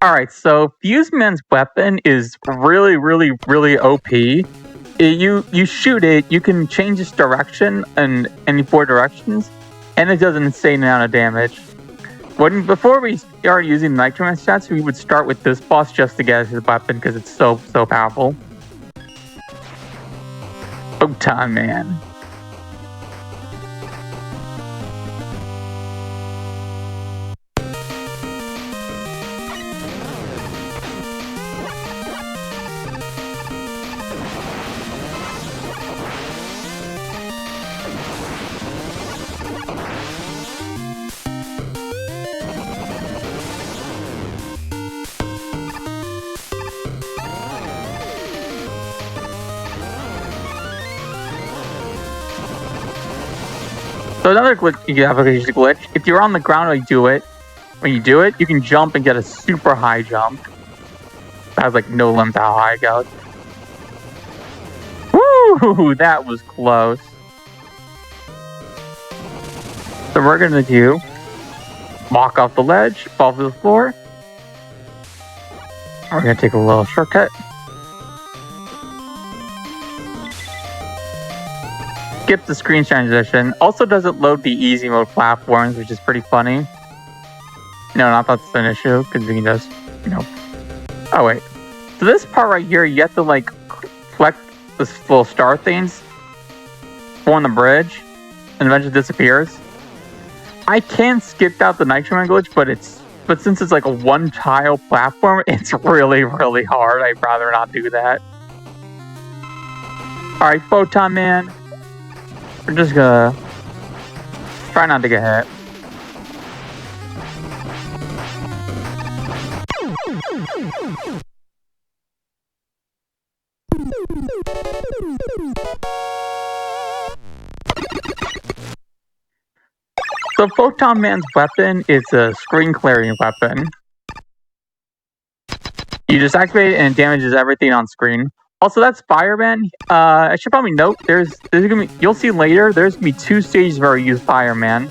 Alright, so Fuseman's weapon is really, really, really OP. You shoot it, you can change its direction in any 4 directions, and it does an insane amount of damage. Before we start using Nitro Man stats, we would start with this boss just to get his weapon because it's so powerful. Photon Man. So another glitch you have is a glitch. If you're on the ground when you do it, you can jump and get a super high jump. That has like no limit to how high it goes. Woo! That was close. So we're gonna do walk off the ledge, fall to the floor. We're gonna take a little shortcut. Skip the screen transition. Also doesn't load the easy mode platforms, which is pretty funny. No, not that's an issue, because we can just, Oh, wait. So this part right here, you have to, collect this little star things, form the bridge, and eventually disappears. I can skip out the Nitro Man glitch, but since it's like a one-tile platform, it's really, really hard. I'd rather not do that. Alright, Photon Man. We're just gonna try not to get hit. So Photon Man's weapon is a screen clearing weapon. You just activate it and it damages everything on screen. Also, that's Fireman. I should probably note there's gonna be, you'll see later, there's gonna be 2 stages where you use Fireman.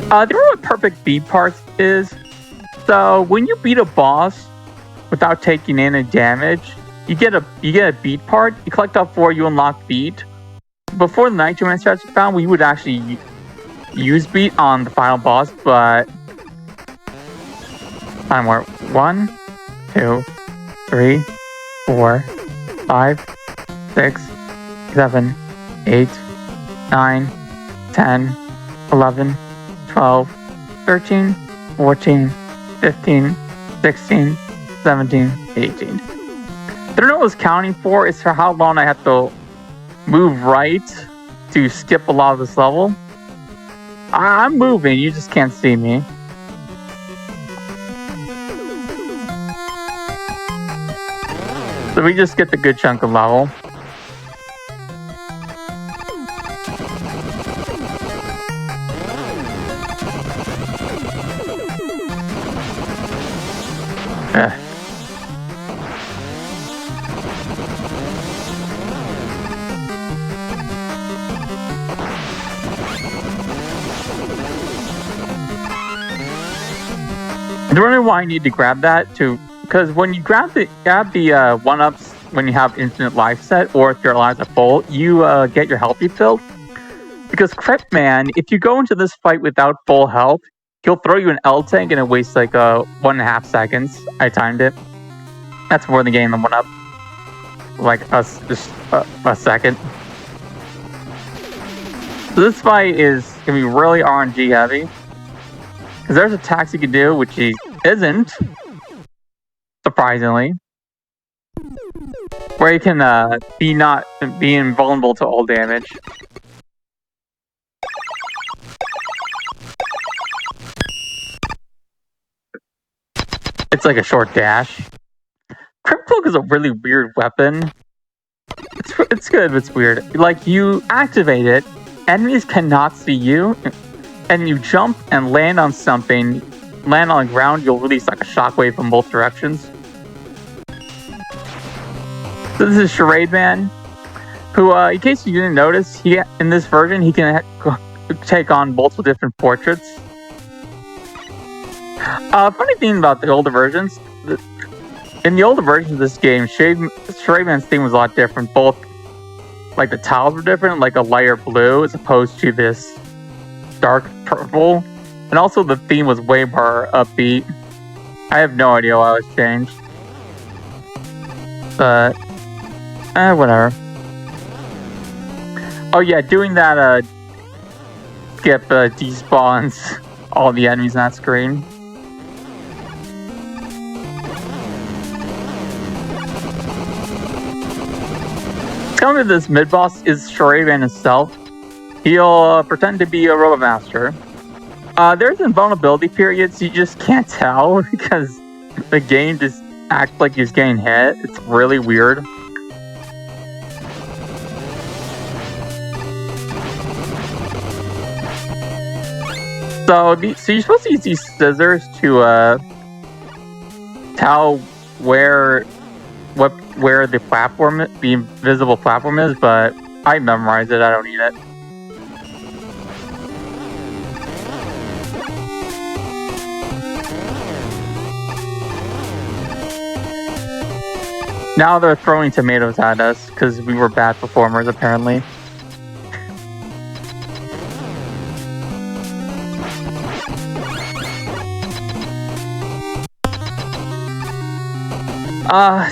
There are what perfect beat parts is. So when you beat a boss without taking any damage, you get a beat part. You collect all 4, you unlock beat. Before the Nitro Man strategy found, we would actually use beat on the final boss, but time more. 1, 2, 3, 4, 5, 6, 7, 8, 9, 10, 11, 12, 13, 14, 15, 16, 17, 18. I don't know what I was counting for. It's for how long I have to move right to skip a lot of this level. I'm moving, you just can't see me. So we just get the good chunk of level. The reason why I need to grab that too, because when you grab the 1-ups when you have infinite life set, or if your lives are full, you get your health refilled. Because Cripman, if you go into this fight without full health, he'll throw you an L tank and it wastes like 1.5 seconds. I timed it. That's more than getting the 1-up. Like just a second. So this fight is gonna be really RNG heavy. Because there's attacks you can do, which he isn't, surprisingly. Where you can be invulnerable to all damage. It's like a short dash. Cryptcloak is a really weird weapon. It's good, but it's weird. Like, you activate it, enemies cannot see you, and you jump and land on something, land on the ground, you'll release like a shockwave from both directions. So this is Charade Man, who, in case you didn't notice, in this version, he can take on multiple different portraits. Funny thing about the older versions, in the older versions of this game, Charade Man's theme was a lot different. Both, like, the tiles were different, like a lighter blue as opposed to this dark purple, and also the theme was way more upbeat. I have no idea why it was changed, but whatever. Oh yeah, doing that skip despawns all the enemies on that screen. Coming to this mid boss is Charade Man himself. He'll pretend to be a Robot Master. There's invulnerability periods you just can't tell because the game just acts like he's getting hit. It's really weird. So you're supposed to use these scissors to tell where the platform, the invisible platform is, but I memorized it. I don't need it. Now they're throwing tomatoes at us because we were bad performers, apparently.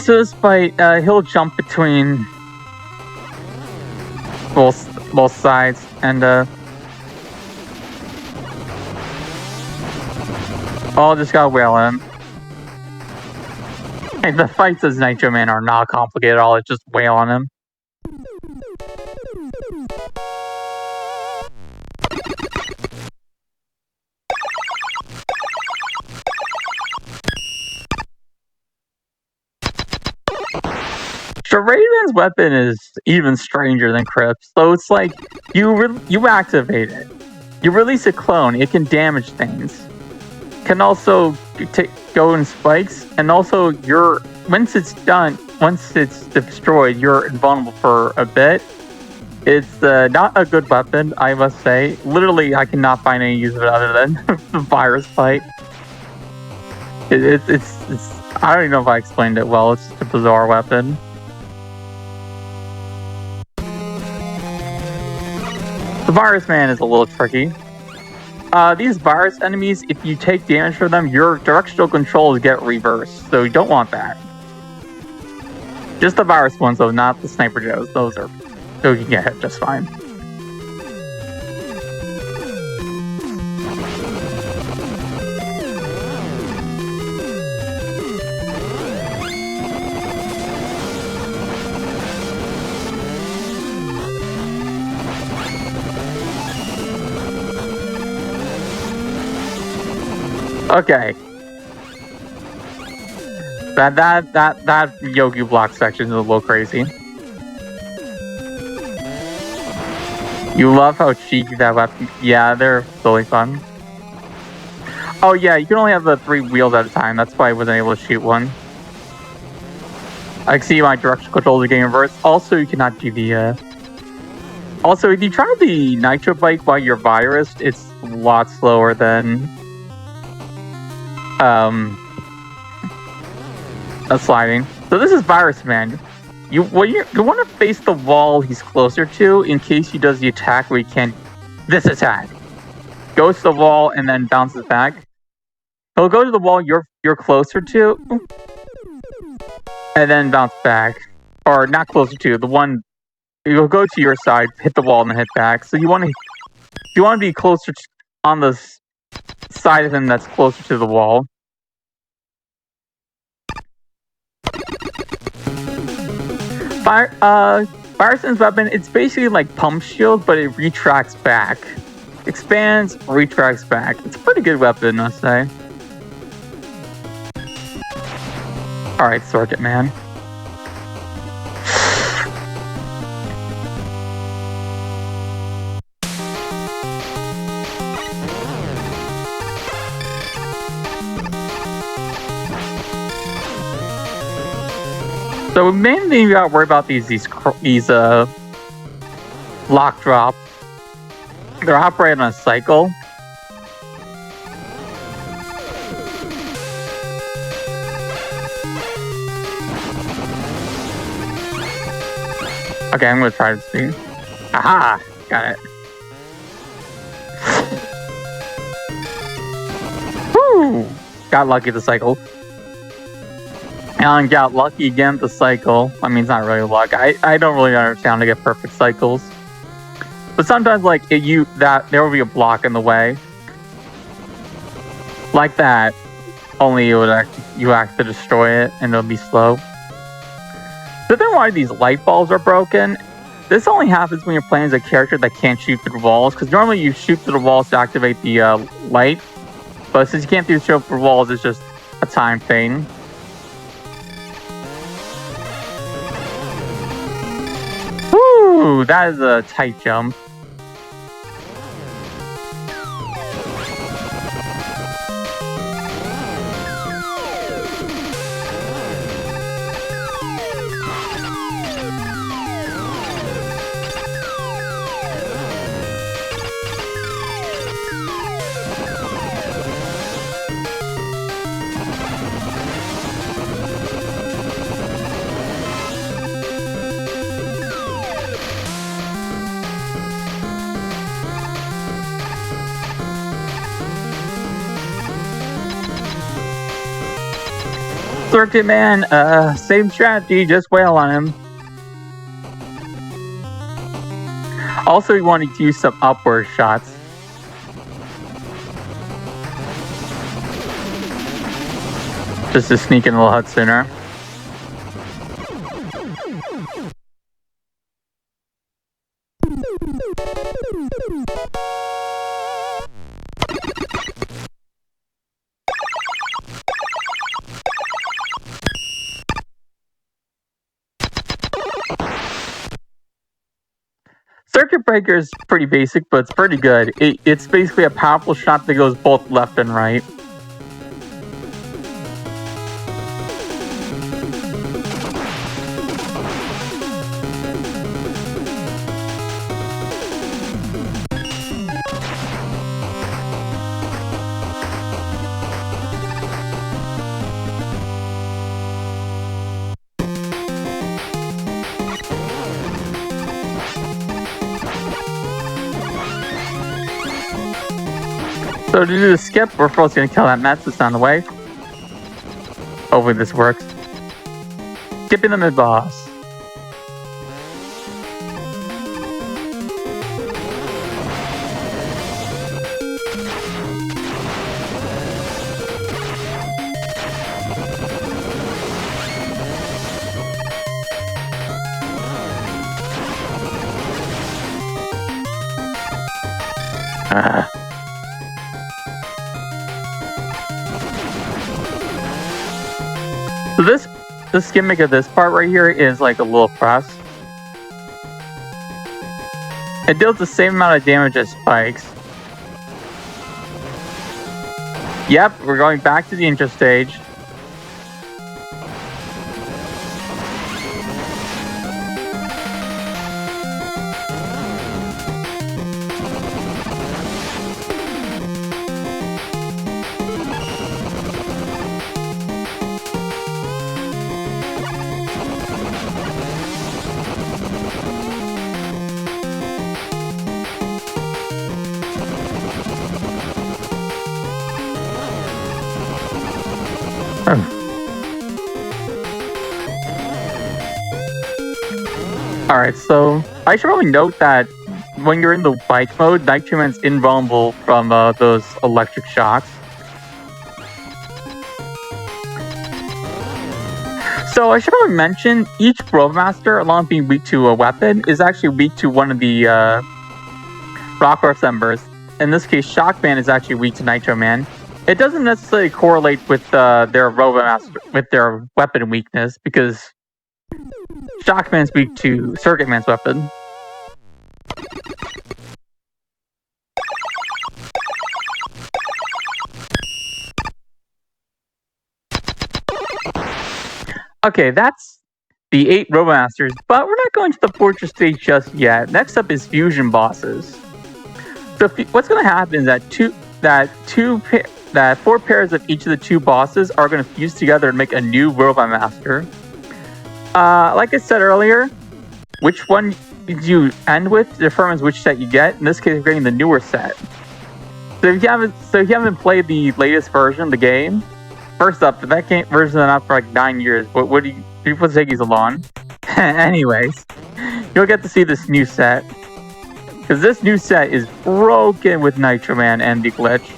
So this fight, he'll jump between both sides, and I'll just gotta wail him. And the fights as Nitro Man are not complicated at all, it's just wail on him. Charade Man's weapon is even stranger than Crypt's, so it's like, you activate it. You release a clone, it can damage things. Can also go in spikes, and also once it's destroyed, you're invulnerable for a bit. It's not a good weapon, I must say. Literally, I cannot find any use of it other than the virus fight. It's I don't even know if I explained it well. It's just a bizarre weapon. The Virus Man is a little tricky. These virus enemies, if you take damage from them, your directional controls get reversed, so you don't want that. Just the virus ones, though, not the Sniper Joes. Those you can get hit just fine. Okay. That Yogi block section is a little crazy. You love how cheeky that weapon. Yeah, they're really fun. Oh yeah, you can only have the 3 wheels at a time. That's why I wasn't able to shoot one. I can see my direction controls are getting reversed. Also, you cannot do the. Also, if you try the Nitro Bike while you're virused, it's a lot slower than a sliding. So this is Virus Man. You want to face the wall he's closer to in case he does the attack where he can't. This attack goes to the wall and then bounces back. He'll go to the wall you're closer to, and then bounce back, or not closer to the one. You'll go to your side, hit the wall, and then hit back. So you want to be closer on the side of him that's closer to the wall. Firesen's weapon, it's basically like Pump Shield, but it retracts back. Expands, retracts back. It's a pretty good weapon, I'll say. Alright, Circuit Man. So the main thing you gotta worry about these lock drop. They're operating on a cycle. Okay, I'm gonna try to see. Aha! Got it. Woo! Got lucky the cycle. And got lucky again the cycle. I mean, it's not really luck. I don't really understand how to get perfect cycles. But sometimes, like, there will be a block in the way. Like that. Only you have to destroy it, and it'll be slow. The thing why these light bulbs are broken, this only happens when you're playing as a character that can't shoot through walls, because normally you shoot through the walls to activate the light, but since you can't shoot through walls, it's just a time thing. Woo! That is a tight jump. Circuit Man, same strategy, just wail on him. Also, you want to use some upward shots. Just to sneak in a little sooner. Circuit Breaker is pretty basic, but it's pretty good. It's basically a powerful shot that goes both left and right. So to do the skip, we're first going to kill that mess that's on the way. Hopefully this works. Skipping the mid-boss. So this gimmick of this part right here is like a little press. It deals the same amount of damage as spikes. Yep, we're going back to the intro stage. Alright, so I should probably note that when you're in the bike mode, Nitro Man's invulnerable from those electric shocks. So I should probably mention each Roadmaster, along with being weak to a weapon, is actually weak to one of the Rockforce members. In this case, Shockman is actually weak to Nitro Man. It doesn't necessarily correlate with their Roadmaster, with their weapon weakness, because Shockman's weak to Circuit Man's weapon. Okay, that's the 8 Roadmasters, but we're not going to the fortress stage just yet. Next up is fusion bosses. So what's going to happen is that 4 pairs of each of the 2 bosses are going to fuse together and make a new Robot Master. Like I said earlier, which one you end with determines which set you get. In this case, we're getting the newer set. So if you haven't played the latest version of the game, first up, that game version's been out for like 9 years. What do people take you so long? Anyways, you'll get to see this new set. Because this new set is broken with Nitro Man and the glitch.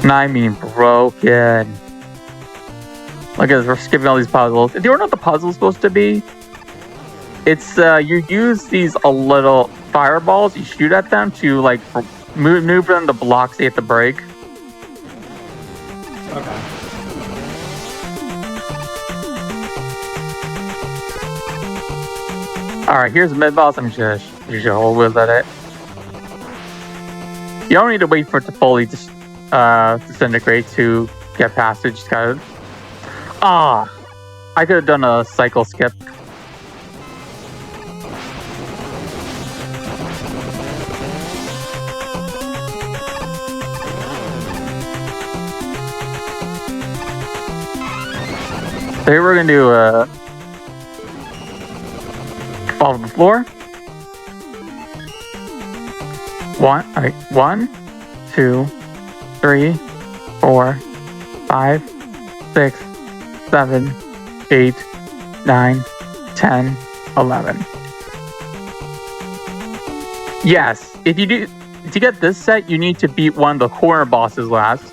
And I mean broken. Look at this, we're skipping all these puzzles. If you don't know what the puzzle's supposed to be, it's you use these little fireballs, you shoot at them to like maneuver them to blocks they have to break. Okay. Alright, here's the mid-boss. I'm just hold with it. You don't need to wait for it to fully disintegrate to get past it. Just gotta... I could have done a cycle skip. So here we're gonna do fall on the floor. 1, 2, 3, 4, 5, 6, 7, 8, 9, 10, 11. Yes, if you do to get this set, you need to beat one of the corner bosses last.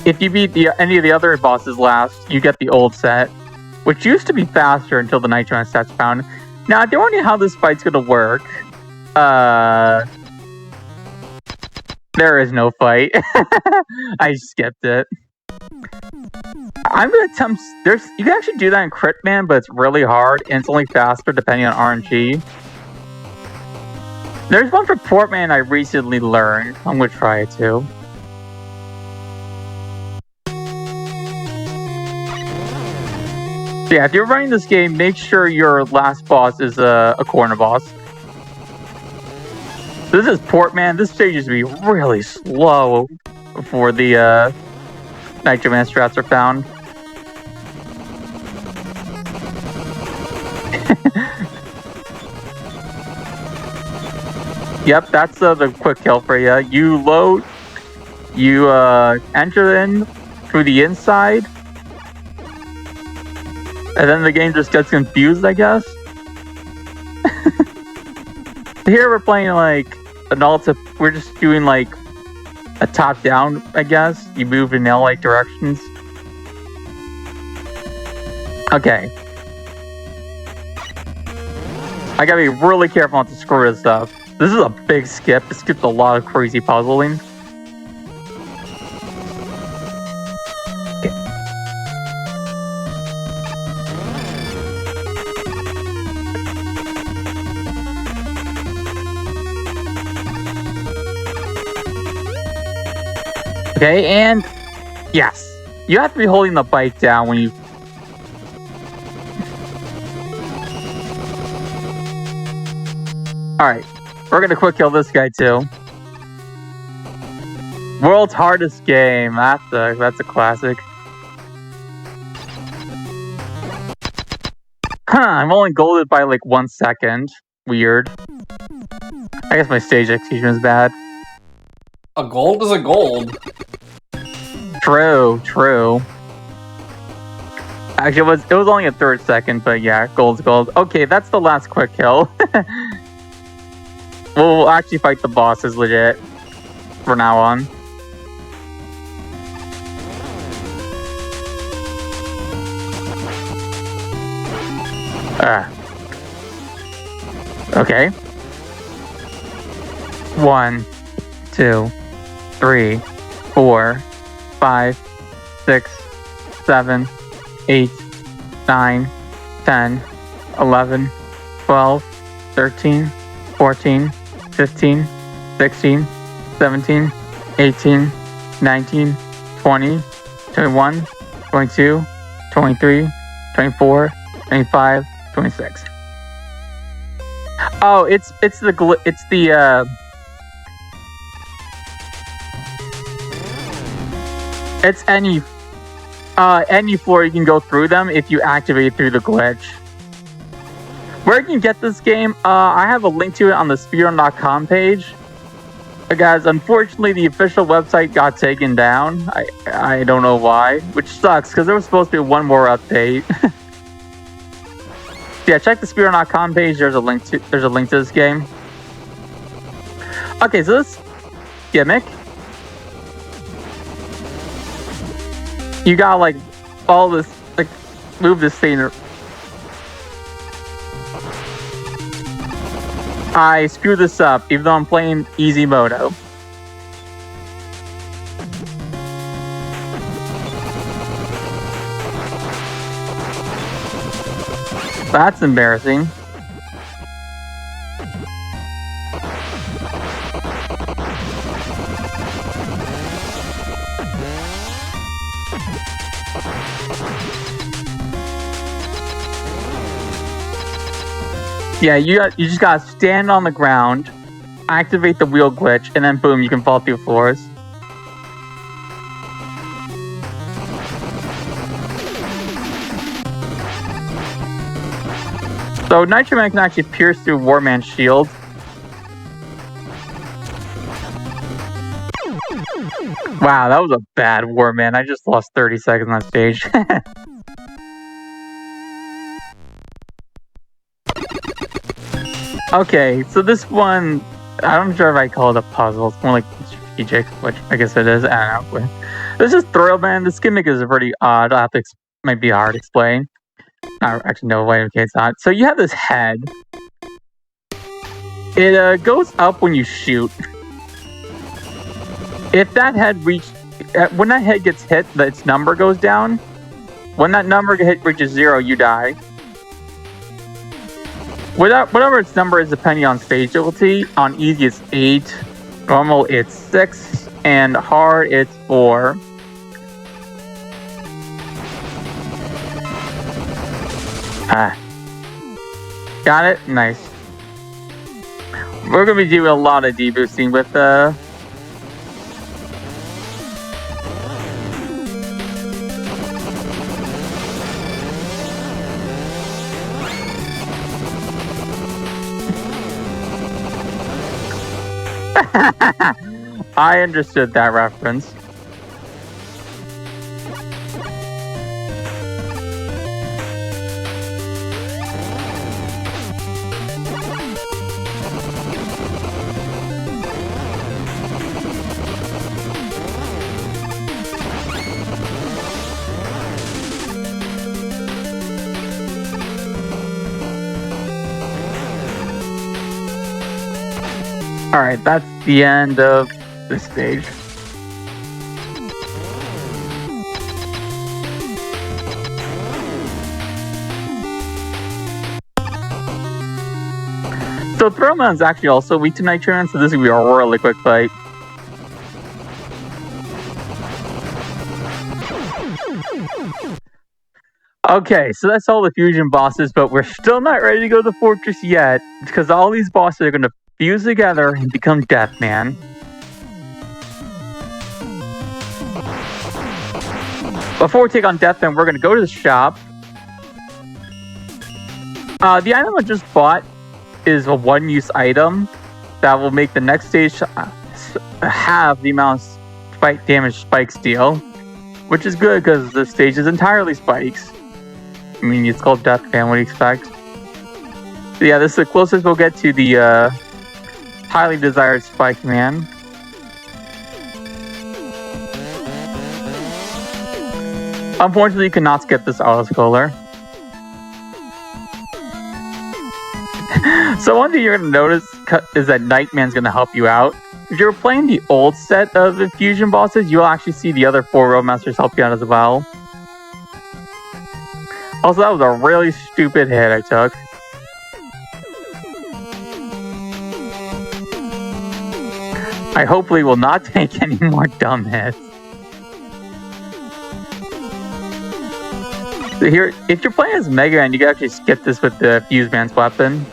If you beat any of the other bosses last, you get the old set, which used to be faster until the Nitro Man set's found. Now, I don't know how this fight's gonna work. There is no fight. I skipped it. I'm gonna attempt. You can actually do that in Crit Man, but it's really hard and it's only faster depending on RNG. There's one for Portman I recently learned. I'm gonna try it too. So yeah, if you're running this game, make sure your last boss is a corner boss. This is Portman. This stage used to be really slow before the Nitro Man strats are found. Yep, that's the quick kill for you. You load, you enter in through the inside, and then the game just gets confused, I guess. Here we're playing like an alta. We're just doing like a top down, I guess. You move in L-like directions. Okay. I gotta be really careful not to screw this up. This is a big skip. It skips a lot of crazy puzzling. Okay. Okay, and yes, you have to be holding the bike down when you. All right. We're gonna quick kill this guy too. World's hardest game. That's a classic. Huh, I'm only golded by like 1 second. Weird. I guess my stage execution is bad. A gold is a gold. True. Actually, it was only a 3rd second, but yeah, gold's gold. Okay, that's the last quick kill. We'll actually fight the bosses legit from now on. Okay. 1, 2, 3, 4, 5, 6, 7, 8, 9, 10, 11, 12, 13, 14, 15, 16, 17, 18, 19, 20, 21, 22, 23, 24, 25, 26. Oh, it's any floor you can go through them if you activate through the glitch. Where you can get this game, I have a link to it on the Speedrun.com page. Guys, unfortunately, the official website got taken down. I don't know why, which sucks because there was supposed to be one more update. Yeah, check the Speedrun.com page. There's a link to this game. Okay, so this gimmick, you got like all this, like move this thing. I screwed this up, even though I'm playing easy modo. That's embarrassing. Yeah, you just gotta stand on the ground, activate the wheel glitch, and then boom, you can fall through floors. So Nitro Man can actually pierce through Warman's shield. Wow, that was a bad Warman. I just lost 30 seconds on stage. Okay, so this one, I'm not sure if I call it a puzzle. It's more like strategic, which I guess it is. I don't know. This is Thrill Man. This gimmick is pretty odd. I have to might be hard to explain. Actually, no way. Okay, it's not. So you have this head. It goes up when you shoot. If that head reached when that head gets hit, its number goes down. When that number reaches 0, you die. Whatever its number is depending on stage difficulty. On easy it's 8, normal it's 6, and hard it's 4. Got it? Nice. We're gonna be doing a lot of deboosting with I understood that reference. Alright, that's the end of this stage. So Throwman's actually also weak to Nitron, so this is going to be a really quick fight. Okay, so that's all the fusion bosses, but we're still not ready to go to the fortress yet, because all these bosses are going to fuse together and become Deathman. Before we take on Deathman, we're going to go to the shop. The item I just bought is a one-use item that will make the next stage have the amount of spike damage spikes deal, which is good because the stage is entirely spikes. I mean, it's called Deathman, what do you expect? So yeah, this is the closest we'll get to the highly desired Spike Man. Unfortunately, you cannot skip this auto-scroller. So one thing you're going to notice is that Nightman's going to help you out. If you're playing the old set of Infusion bosses, you'll actually see the other 4 Roadmasters help you out as well. Also, that was a really stupid hit I took. I hopefully will not take any more dumb hits. So here, if you're playing as Mega Man, you can actually skip this with the Fuse Man's weapon.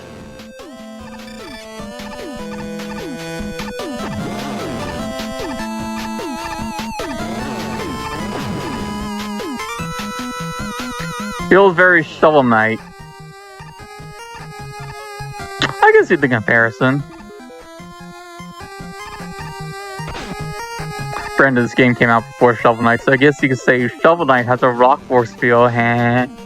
Feels very Shovel Knight. I can see the comparison. Granted, this game came out before Shovel Knight, so I guess you could say Shovel Knight has a Rock Force feel. No.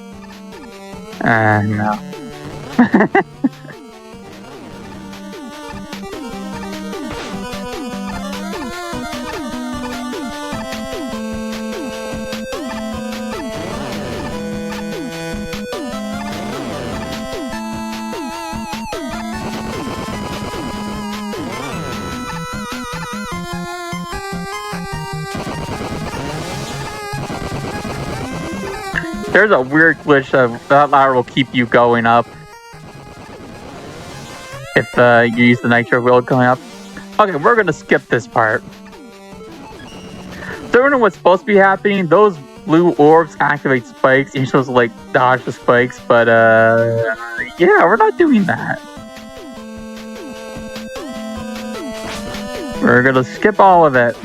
There's a weird glitch that ladder will keep you going up if you use the nitro wheel going up. Okay, we're gonna skip this part. So I don't know what's supposed to be happening. Those blue orbs activate spikes. You're supposed to like dodge the spikes, but yeah, we're not doing that. We're gonna skip all of it.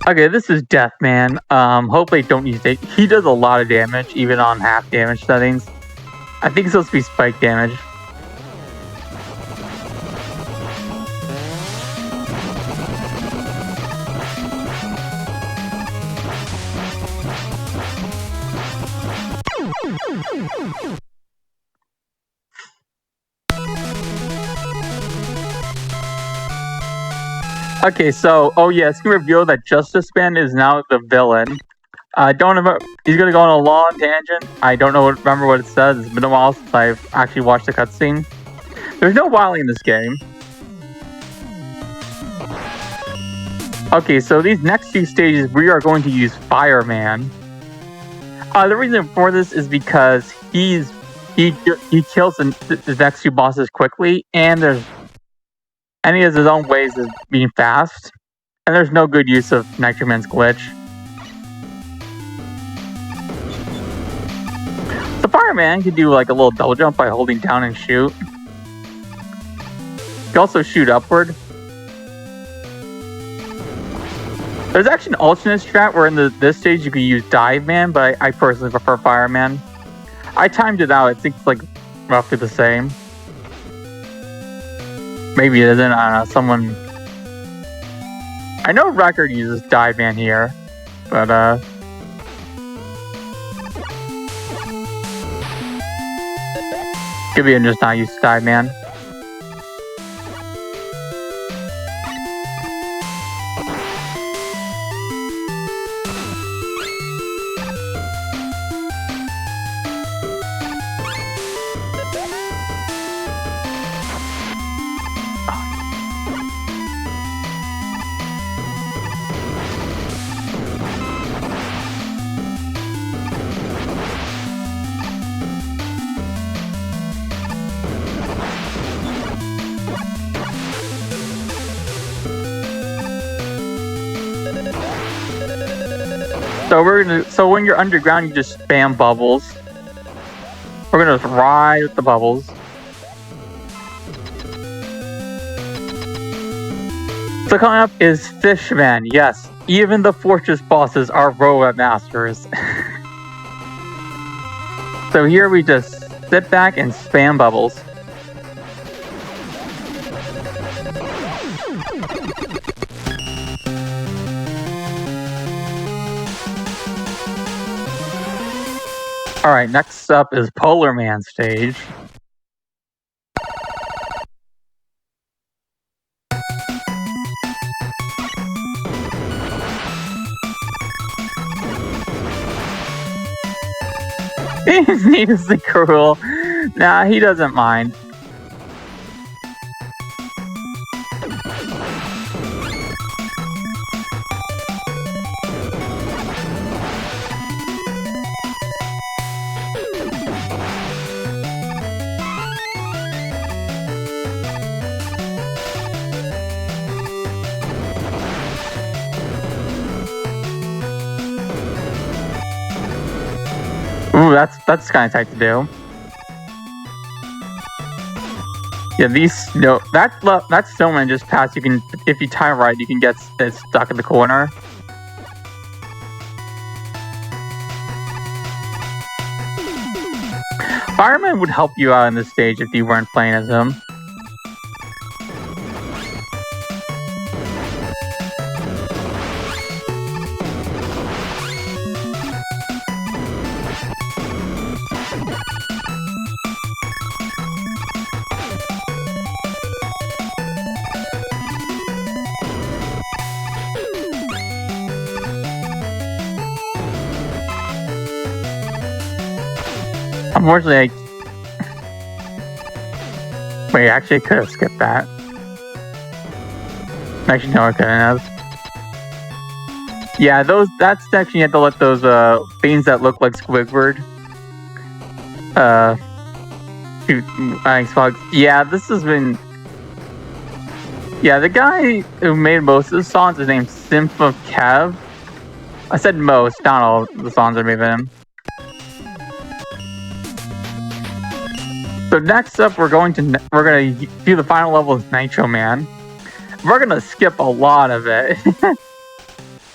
Okay, this is Deathman. Hopefully don't use it. He does a lot of damage, even on half damage settings. I think it's supposed to be spike damage. Okay, so, oh yeah, it's gonna reveal that Justice Man is now the villain. I don't remember, he's gonna go on a long tangent. I don't remember what it says. It's been a while since I've actually watched the cutscene. There's no Wily in this game. Okay, so these next two stages, we are going to use Fireman. The reason for this is because he kills the next two bosses quickly, and he has his own ways of being fast, and there's no good use of Nitro Man's glitch. So Fireman can do like a little double jump by holding down and shoot. You can also shoot upward. There's actually an alternate strat where in this stage you can use Dive Man, but I personally prefer Fireman. I timed it out. I think it's like roughly the same. Maybe it isn't. I don't know. Someone. I know Record uses Dive Man here, but could be just not use Dive Man. So when you're underground, you just spam bubbles. We're gonna just ride with the bubbles. So coming up is Fishman. Yes, even the fortress bosses are robot masters. So here we just sit back and spam bubbles. Alright, next up is Polar Man stage. He's needlessly cruel. Nah, he doesn't mind. Ooh, that's kind of tight to do. Yeah, that snowman just passed. You can, if you time right, you can get it stuck in the corner. Fireman would help you out in this stage if you weren't playing as him. Unfortunately, wait, actually I could have skipped that. Actually, no, I couldn't have. Yeah, that section you have to let those things that look like Squidward shoot Xbox. Yeah, this has been. Yeah, the guy who made most of the songs is named Symph of Kev. I said most, not all the songs are made by him. So next up, we're gonna do the final level of Nitro Man. We're gonna skip a lot of it.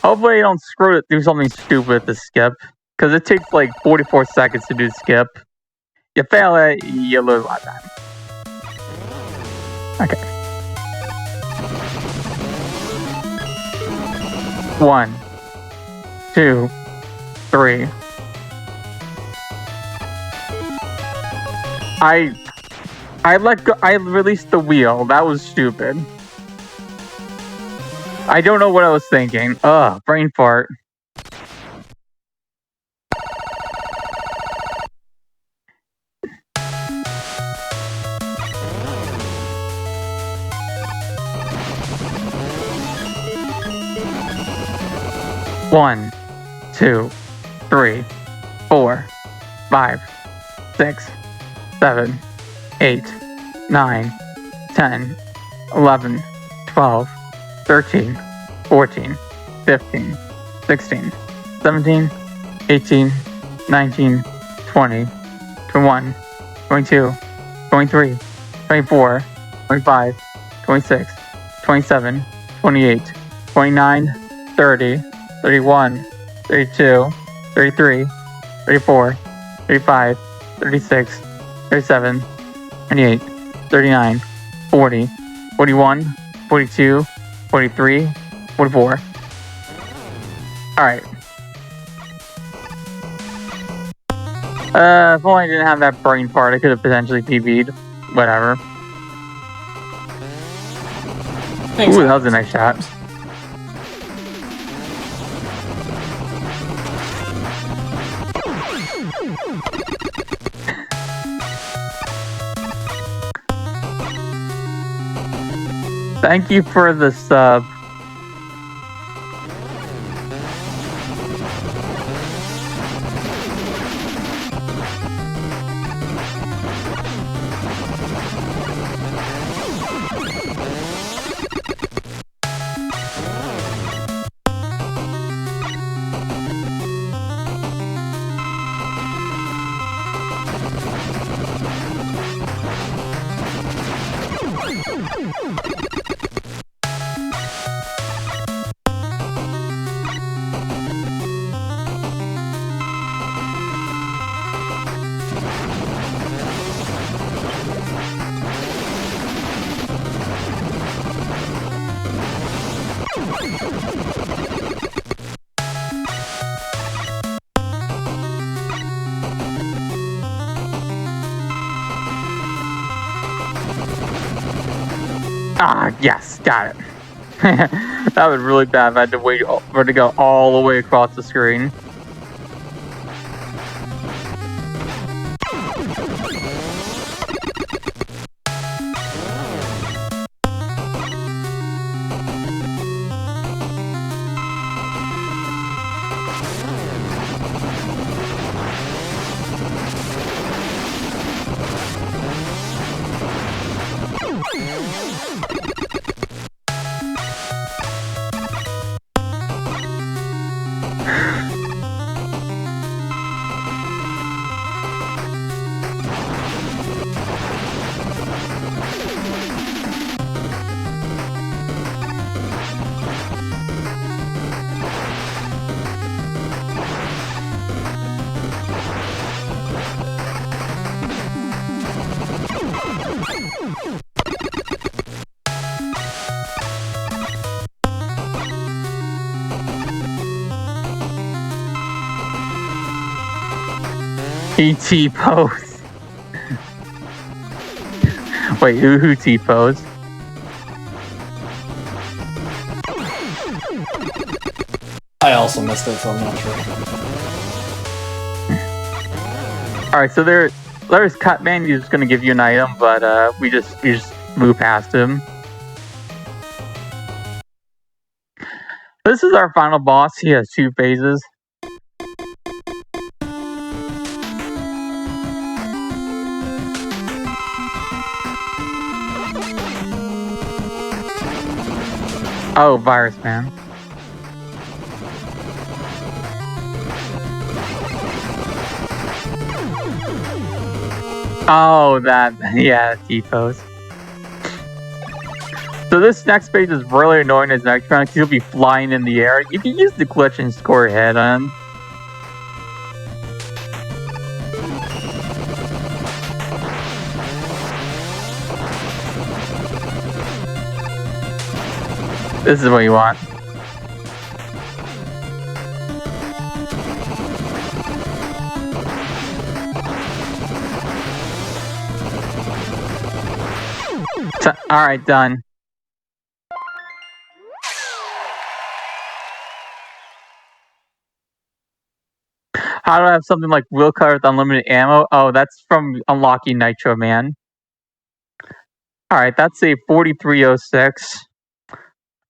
Hopefully, you don't screw it, do something stupid with the skip, because it takes like 44 seconds to do the skip. You fail it, you lose a lot of time. Okay. 1, 2, 3. I released the wheel. That was stupid. I don't know what I was thinking. Ugh, brain fart. 1, 2, 3, 4, 5, 6, 7, 8, 9, 10, 11, 12, 13, 14, 15, 16, 17, 18, 19, 20, 21, 22, 23, 24, 25, 26, 27, 28, 29, 30, 31, 32, 33, 34, 35, 36, 37, 38, 39, 40, 41, 42, 43, 44. Alright. If only I didn't have that brain part, I could have potentially PB'd. Whatever. Thanks, Ooh, that was a nice shot. Thank you for the sub. Ah, yes, got it. That was really bad if I had to wait for it to go all the way across the screen. He T-pose. Wait, who T-pose? I also missed it, so I'm not sure. Alright, so there's Cutman, he's just gonna give you an item, but we just move past him. This is our final boss. He has 2 phases. Oh, Virus Man. Oh, that, yeah, T-pose. So this next phase is really annoying as Nitron because you'll be flying in the air. You can use the glitch and score your head on. This is what you want. Alright, done. How do I have something like wheel cutter with unlimited ammo? Oh, that's from unlocking Nitro Man. Alright, that's a 4306.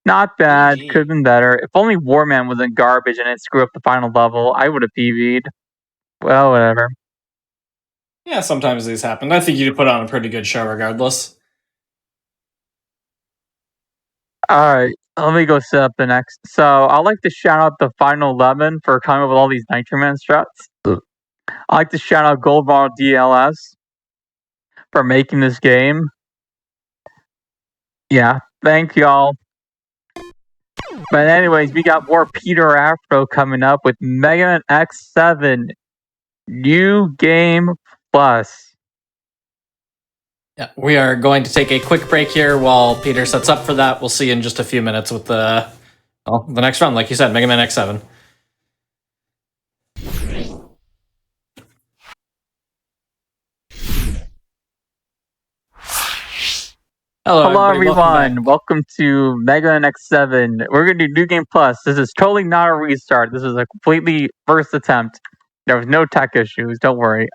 Not bad. GG. Could have been better. If only Warman wasn't garbage and it screwed up the final level, I would have PV'd. Well, whatever. Yeah, sometimes these happen. I think you put on a pretty good show regardless. Alright, let me go set up the next. So, I'd like to shout out the Final 11 for coming up with all these Nitro Man struts. I'd like to shout out Goldball DLS for making this game. Yeah, thank y'all. But anyways, we got more Peter Afro coming up with Megaman X7 New Game Plus. Yeah, we are going to take a quick break here while Peter sets up for that. We'll see you in just a few minutes with the next run, like you said, Mega Man X7. Hello everyone. Welcome to Megaman X7. We're going to do New Game Plus. This is totally not a restart. This is a completely first attempt. There was no tech issues. Don't worry.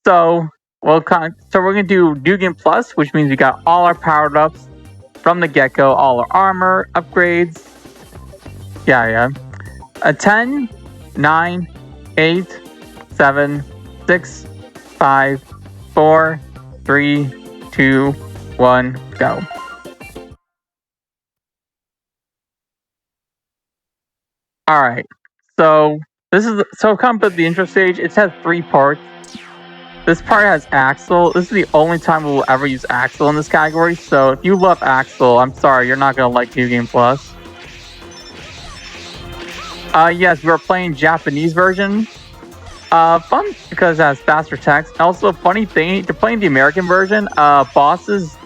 So we're going to do New Game Plus, which means we got all our powered ups from the get-go, all our armor, upgrades. Yeah. 10, 9, 8, 7, 6, 5, 4, 3, 2, 1, go. Alright, so come up at the intro stage. It has 3 parts. This part has Axel. This is the only time we'll ever use Axel in this category, so if you love Axel, I'm sorry, you're not gonna like New Game Plus. Yes, we're playing Japanese version. Fun because it has faster text. Also, funny thing, to playing the American version, bosses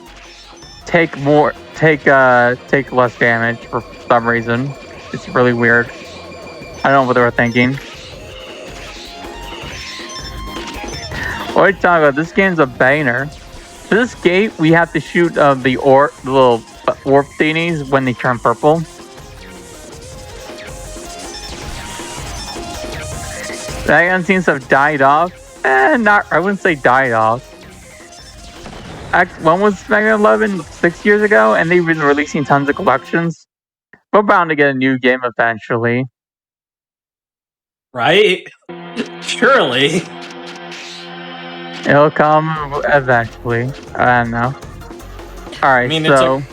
take less damage for some reason. It's really weird. I don't know what they were thinking. What are you talking about? This game's a banger. For this gate, we have to shoot the little warp thingies when they turn purple. That gun seems to have died off. I wouldn't say died off. When was Mega 11? 6 years ago, and they've been releasing tons of collections. We're bound to get a new game eventually. Right? Surely. It'll come eventually. I don't know. Alright, so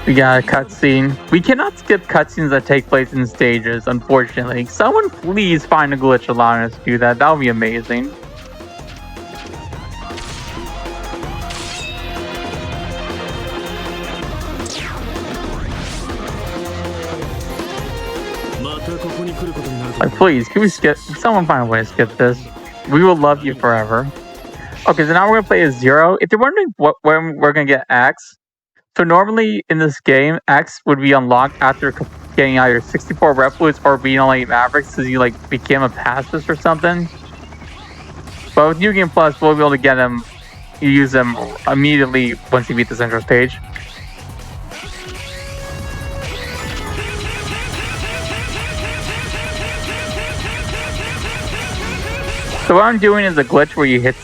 we got a cutscene. We cannot skip cutscenes that take place in stages, unfortunately. Someone please find a glitch allowing us to do that. That would be amazing. Like, please, can someone find a way to skip this? We will love you forever. Okay, so now we're gonna play as Zero. If you're wondering when we're gonna get X, so normally in this game, X would be unlocked after getting either 64 Replus or being only Mavericks because you like became a pacifist or something. But with New Game Plus, we'll be able to get them. You use them immediately once you beat the central stage. So what I'm doing is a glitch where you hit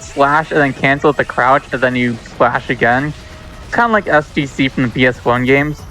slash and then cancel with the crouch and then you slash again. It's kind of like SGC from the PS1 games.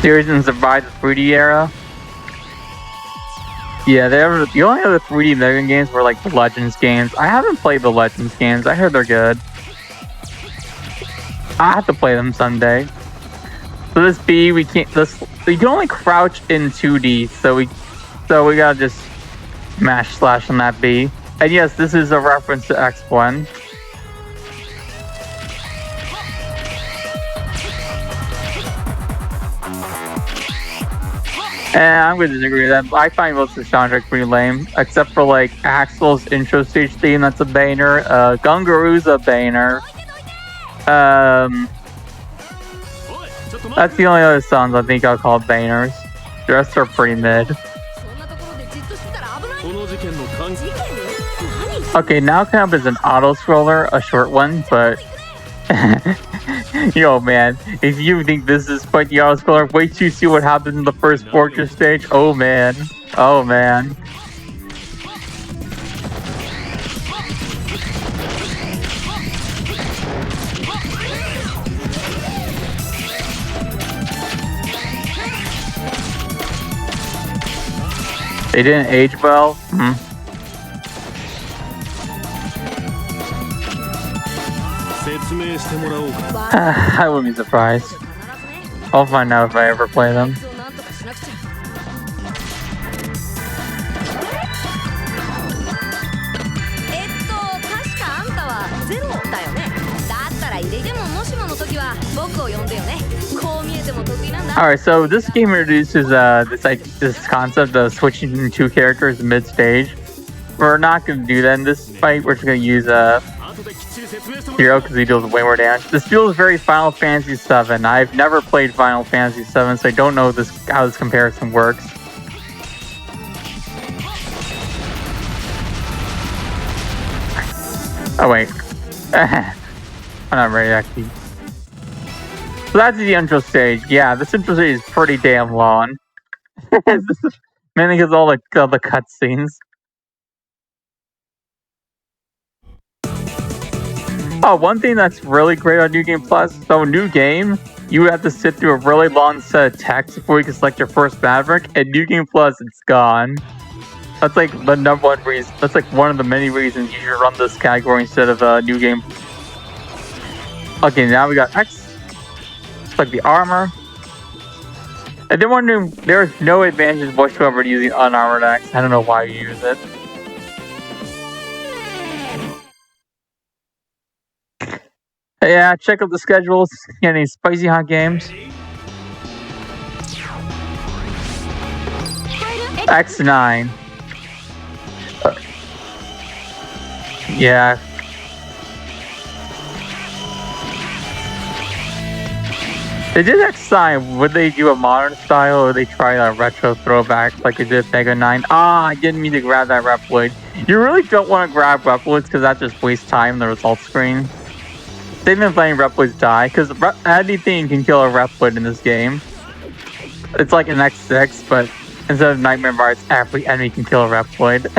Series and survived the 3D era. Yeah, the only other 3D Megaman games were like the Legends games. I haven't played the Legends games. I heard they're good. I have to play them someday. So this B, we can't. You can only crouch in 2D, so we gotta just mash slash on that B. And yes, this is a reference to X1. And I'm going to disagree with that. I find most of the soundtrack pretty lame, except for like Axel's intro stage theme. That's a banger. Gungaroos a banger. That's the only other songs I think I'll call bangers. The rest are pretty mid. Okay, now coming up is an auto scroller, a short one, but yo man, if you think this is quite the auto scroller, wait till you see what happens in the first fortress stage. Oh man. Oh man. They didn't age well. I wouldn't be surprised. I'll find out if I ever play them. Alright, so this game introduces this concept of switching between two characters mid-stage. We're not going to do that in this fight. We're just going to use Hero because he deals way more damage. This feels very Final Fantasy VII. I've never played Final Fantasy VII, so I don't know how this comparison works. Oh wait. I'm not ready actually. So that's the intro stage. Yeah, this intro stage is pretty damn long. Mainly because all the cutscenes. Oh, one thing that's really great on New Game Plus, so New Game, you have to sit through a really long set of text before you can select your first Maverick, and New Game Plus, it's gone. That's like the number one reason, that's like one of the many reasons you should run this category instead of New Game. Okay, now we got X. Like the armor. And then wondering, there's no advantage whatsoever to using unarmored X. I don't know why you use it. Yeah, check out the schedules. Get any spicy hot games. X9. Yeah. They did X9. Would they do a modern style or would they try a retro throwback like they did Mega 9? Ah, I didn't mean to grab that Reploid. You really don't want to grab Reploids because that just wastes time in the results screen. They've been playing Reploids die because anything can kill a Reploid in this game. It's like an X6, but instead of Nightmare Bars, every enemy can kill a Reploid.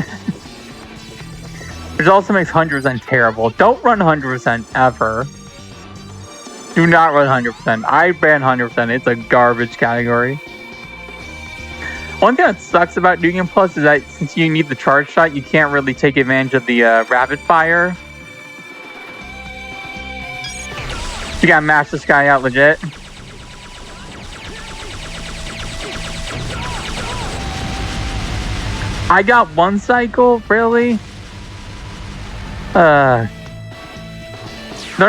Which also makes 100% terrible. Don't run 100% ever. Do not run 100%. I ban 100%. It's a garbage category. One thing that sucks about New Game Plus is that since you need the charge shot, you can't really take advantage of the rapid fire. You gotta mash this guy out legit. I got one cycle, really? Don't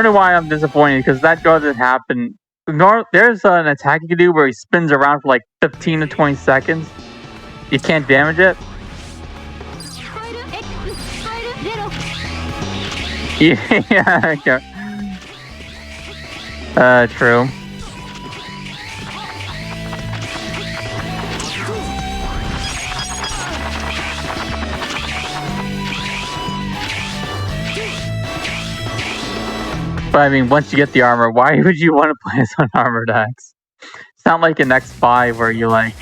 know why I'm disappointed, because that doesn't happen. There's an attack you can do where he spins around for like 15 to 20 seconds. You can't damage it. Yeah, okay. True. But I mean, once you get the armor, why would you want to play as an armored X? It's not like an X5 where you like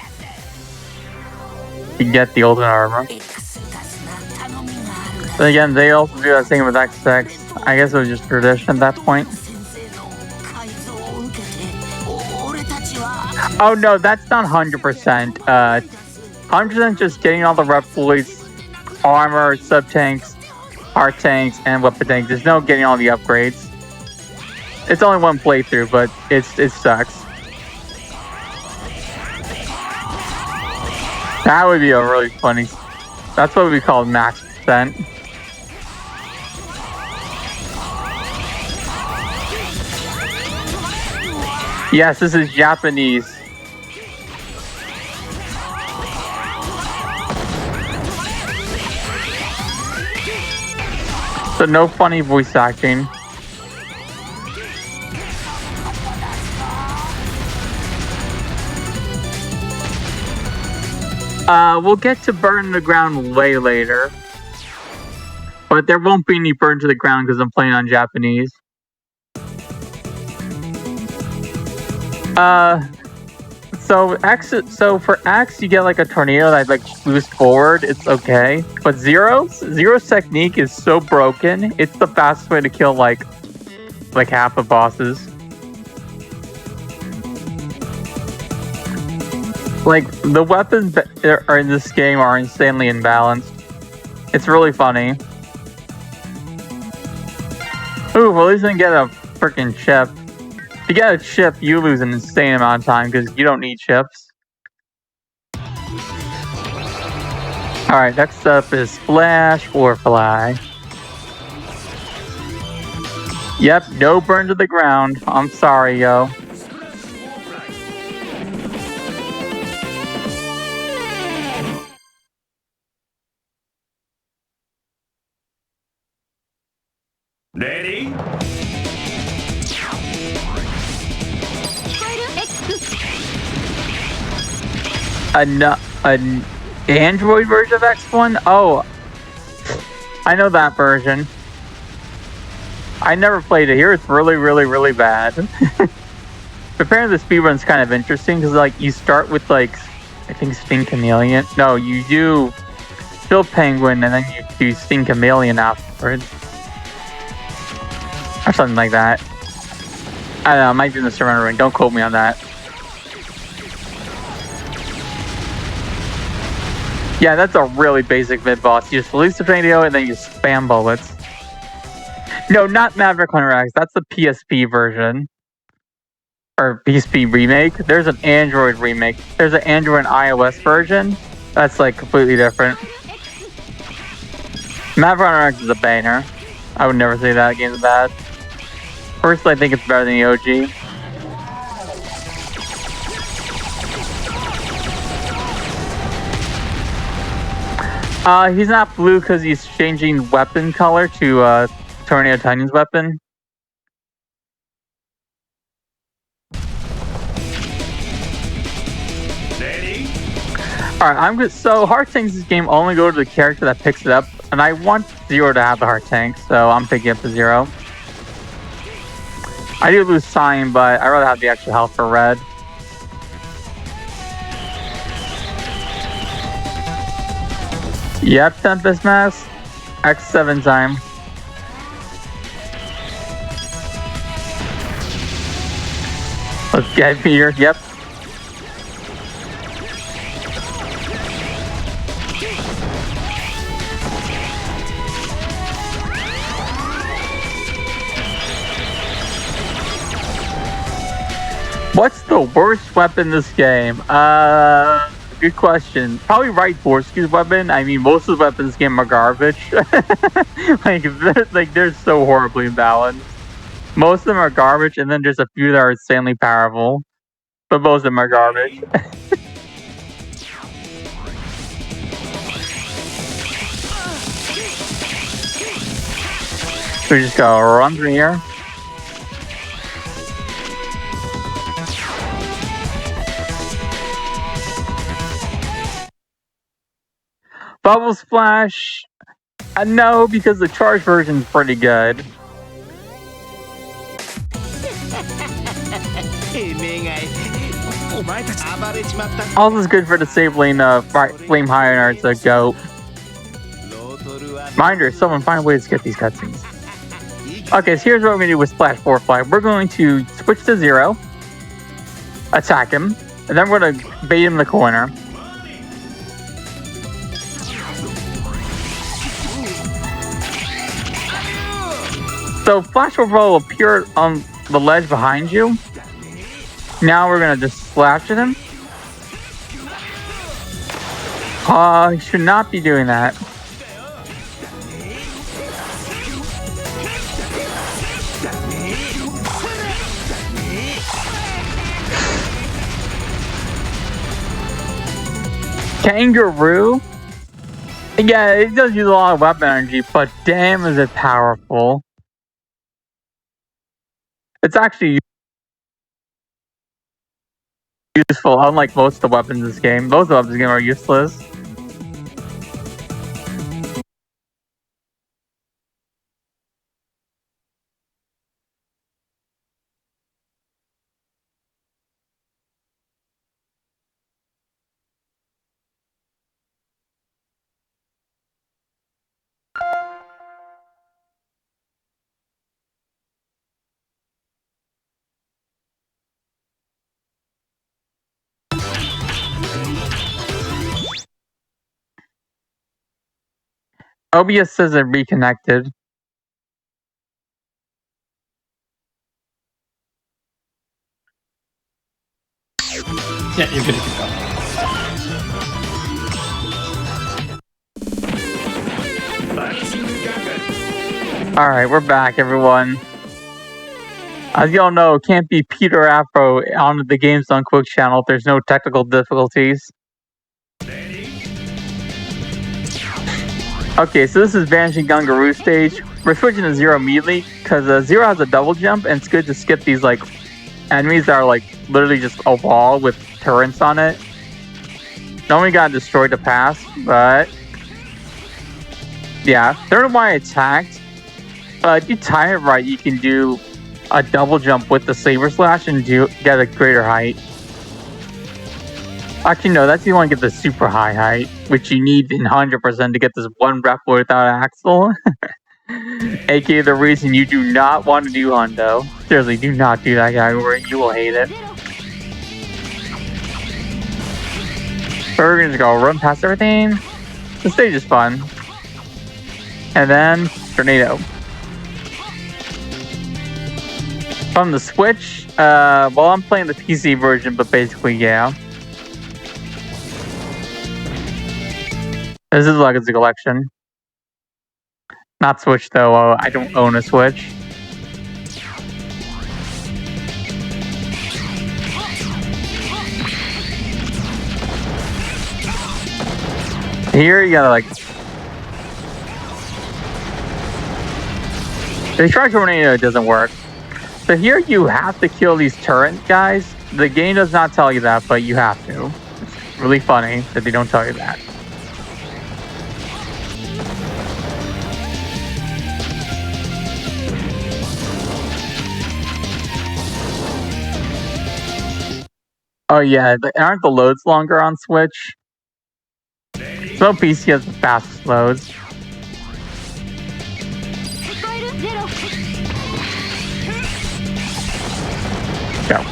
you get the ultimate armor. But again, they also do that thing with XX. I guess it was just tradition at that point. Oh no, that's not 100%. 100% just getting all the Reploids, armor, sub-tanks, heart tanks, and weapon tanks. There's no getting all the upgrades. It's only one playthrough, but it sucks. That would be a really funny... That's what we call max percent. Yes, this is Japanese. So no funny voice acting. We'll get to burn the ground way later. But there won't be any burn to the ground because I'm playing on Japanese. So for X, you get like a tornado that like boosts forward. It's okay. But Zero's technique is so broken. It's the fastest way to kill like half the bosses. Like the weapons that are in this game are insanely imbalanced. It's really funny. Ooh, well, at least I can get a freaking chip. If you get a chip, you lose an insane amount of time because you don't need chips. Alright, next up is Splash or Fly. Yep, no burn to the ground. I'm sorry, yo. Ready? An Android version of X1? Oh, I know that version. I never played it here. It's really, really, really bad. Apparently, the speedrun's kind of interesting because, like, you start with, like, I think Sting Chameleon. No, you do Still Penguin and then you do Sting Chameleon afterwards. Or something like that. I don't know, I might be in the surrender ring. Don't quote me on that. Yeah, that's a really basic mid-boss. You just release the tornado and then you spam bullets. No, not Maverick Hunter X. That's the PSP version. Or PSP remake. There's an Android remake. There's an Android and iOS version. That's like completely different. Maverick Hunter X is a banger. I would never say that game's bad. Personally, I think it's better than the OG. He's not blue because he's changing weapon color to Tornado Titan's weapon. Ready? Alright, I'm good. So heart tanks this game only go to the character that picks it up, and I want Zero to have the heart tank, so I'm picking up the Zero. I do lose time, but I'd rather have the extra health for red. Yep, Tempest Mask. X7 time. Let's get here. Yep. What's the worst weapon in this game? Good question. Probably Right Borsky's weapon. I mean, most of the weapons in this game are garbage. they're so horribly imbalanced. Most of them are garbage, and then there's a few that are insanely powerful. But most of them are garbage. So we just gotta run through here. Bubble Splash? No, because the charge version is pretty good. All this is good for disabling Flame High Art's GOAT. Reminder, someone find ways to get these cutscenes. Okay, so here's what we're going to do with Splash 4 Fly. We're going to switch to Zero, attack him, and then we're going to bait him in the corner. So Flash will appear on the ledge behind you. Now we're gonna just slash at him. You should not be doing that. Kangaroo? Yeah, it does use a lot of weapon energy, but damn is it powerful. It's actually useful, unlike most of the weapons in this game. Most of the weapons in this game are useless. OBS says it reconnected. Yeah, you're good to keep going. Alright, we're back, everyone. As y'all know, it can't be Peter Afro on the Games Done Quick channel if there's no technical difficulties. Okay, so this is Vanishing Gungaroo stage. We're switching to Zero immediately, because Zero has a double jump, and it's good to skip these, like, enemies that are, like, literally just a wall with turrets on it. Normally got destroyed to pass, but... yeah, third one I attacked. If you time it right, you can do a double jump with the Saber Slash and get a greater height. Actually, no, that's if you want to get the super high height, which you need in 100% to get this one rep without Axel. AKA the reason you do not want to do Hundo. Seriously, do not do that guy, or you will hate it. So we're gonna go run past everything. The stage is fun. And then, Tornado. From the Switch, well, I'm playing the PC version, but basically, yeah. This is like it's a collection. Not Switch, though. I don't own a Switch. Here, you gotta, like... the Shark Tornado doesn't work. So here you have to kill these turret guys. The game does not tell you that, but you have to. It's really funny that they don't tell you that. Oh yeah, aren't the loads longer on Switch? So PC has the fastest loads. Go.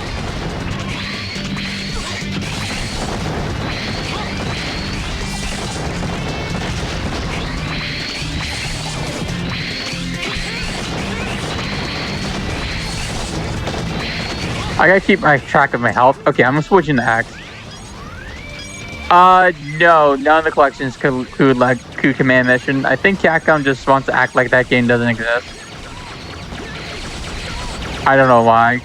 I gotta keep my track of my health. Okay, I'm switching to X. No, none of the collections could include like Coup Command Mission. I think Capcom just wants to act like that game doesn't exist. I don't know why.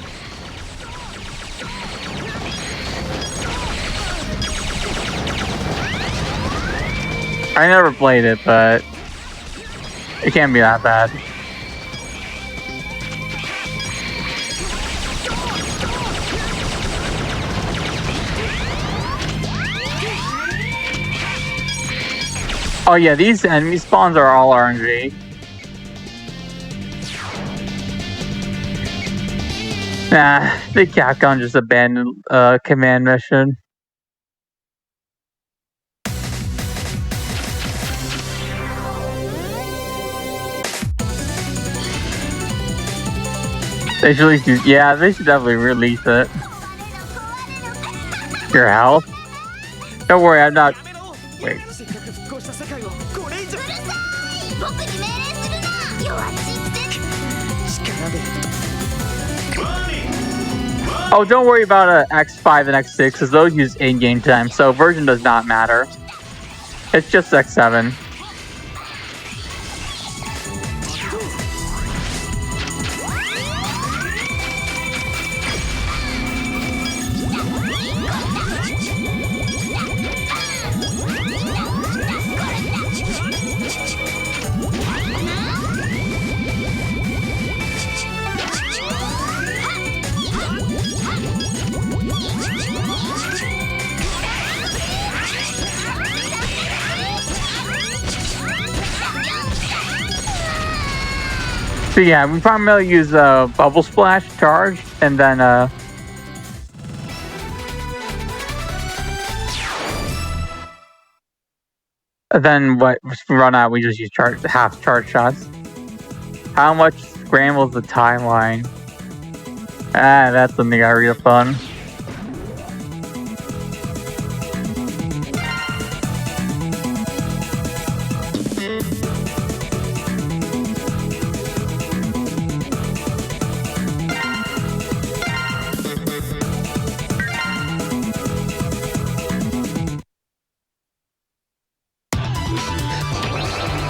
I never played it, but it can't be that bad. Oh yeah, these enemy spawns are all RNG. Nah, I think Capcom just abandoned Command Mission. They should release it. Yeah, they should definitely release it. Your health? Don't worry, I'm not... Wait. Oh, don't worry about X5 and X6, because those use in-game time, so version does not matter. It's just X7. So yeah, we primarily use Bubble Splash, Charge, and then what if we run out, we just use half charge shots. How much scrambles the timeline? Ah, that's something I real fun.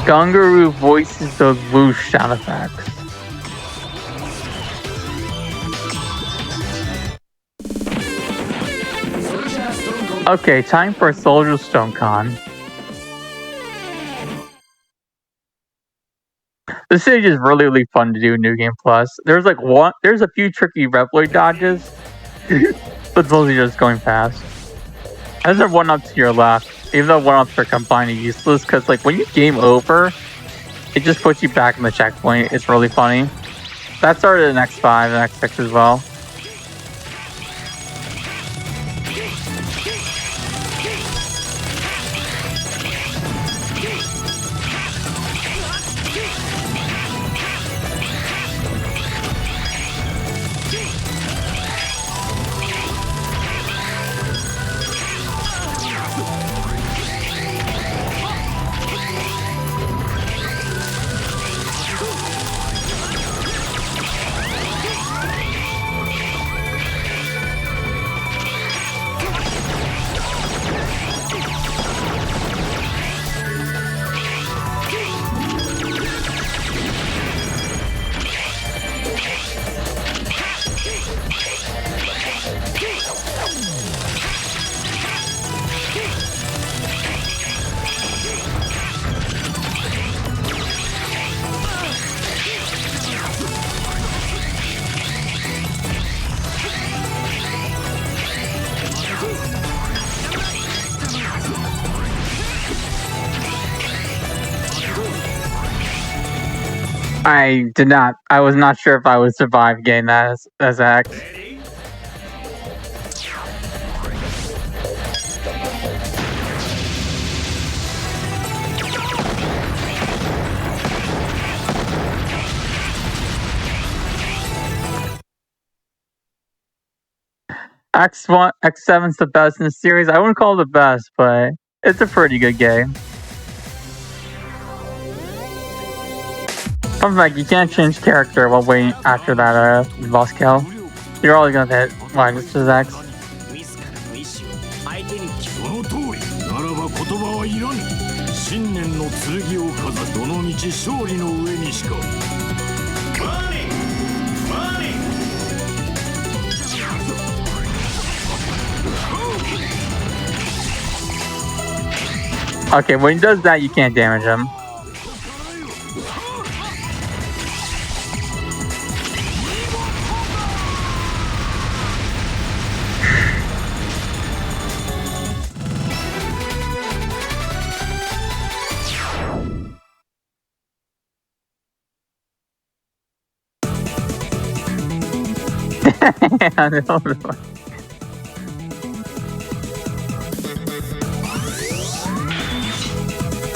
Gungaroo voices those whoosh sound effects. Okay, time for a Soldier Stone Con. This stage is really, really fun to do in New Game Plus. There's a few tricky Reploid dodges, but mostly just going fast. There's a one up to your left, even though one ups are combined and useless, because like when you game over, it just puts you back in the checkpoint. It's really funny. That started in X5 and X6 as well. I was not sure if I would survive getting that as X. Ready? X1, X7's the best in the series. I wouldn't call it the best, but it's a pretty good game. Fun fact, you can't change character while waiting after that boss kill. You're always gonna hit minus to X. その通りならば言葉はいらぬ信念の剣をかざどの道勝利の上にしか Money! Money! Okay, when he does that, you can't damage him.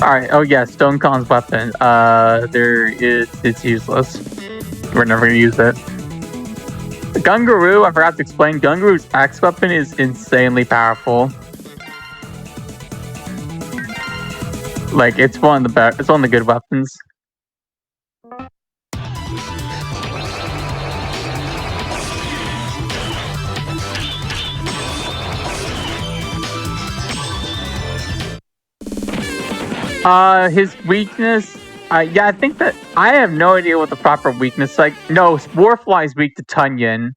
Alright, oh yeah, Stone Khan's weapon. It's useless. We're never gonna use it. Gungaroo, I forgot to explain, Gungaroo's X weapon is insanely powerful. Like, it's one of the good weapons. His weakness, yeah, I think that I have no idea what the proper weakness. Like, no, Warfly is weak to Tunyon.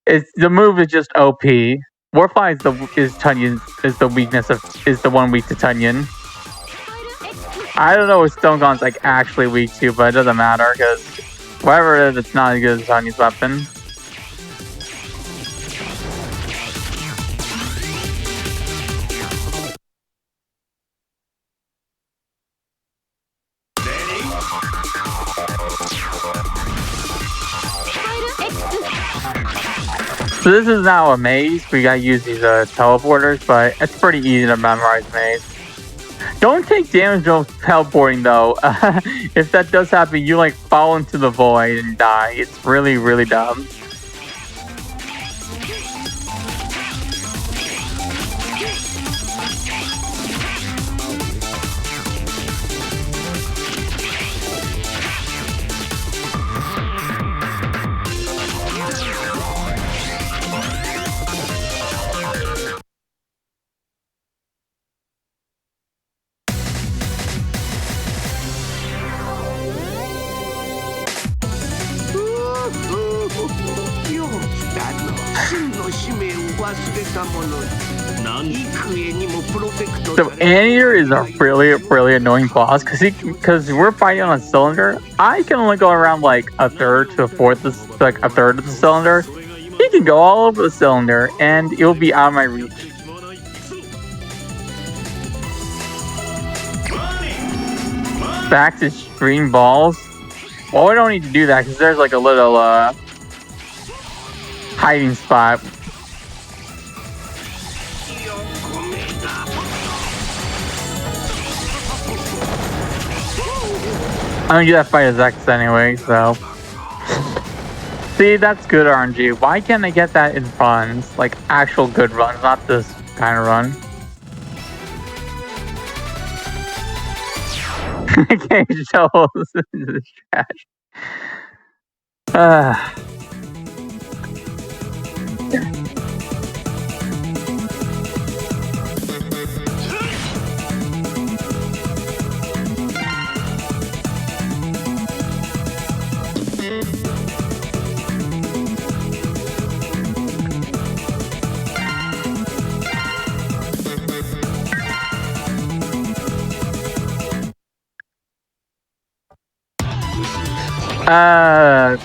The move is just OP. Warfly is the weakness is the one weak to Tunyon. I don't know what Stone Khan's like actually weak to, but it doesn't matter because whatever it is, it's not as good as Tunyon's weapon. So this is now a maze. We gotta use these teleporters, but it's pretty easy to memorize maze. Don't take damage from teleporting though. If that does happen, you like fall into the void and die. It's really, really dumb. So Anteater is a really, really annoying boss because we're fighting on a cylinder. I can only go around like a third to a fourth, like a third of the cylinder. He can go all over the cylinder, and it'll be out of my reach. Back to stream balls. Well, we don't need to do that because there's like a little hiding spot. I'm gonna do that fight as X anyway, so. See, that's good RNG. Why can't I get that in runs? Like actual good runs, not this kind of run. Okay, shovels into the trash.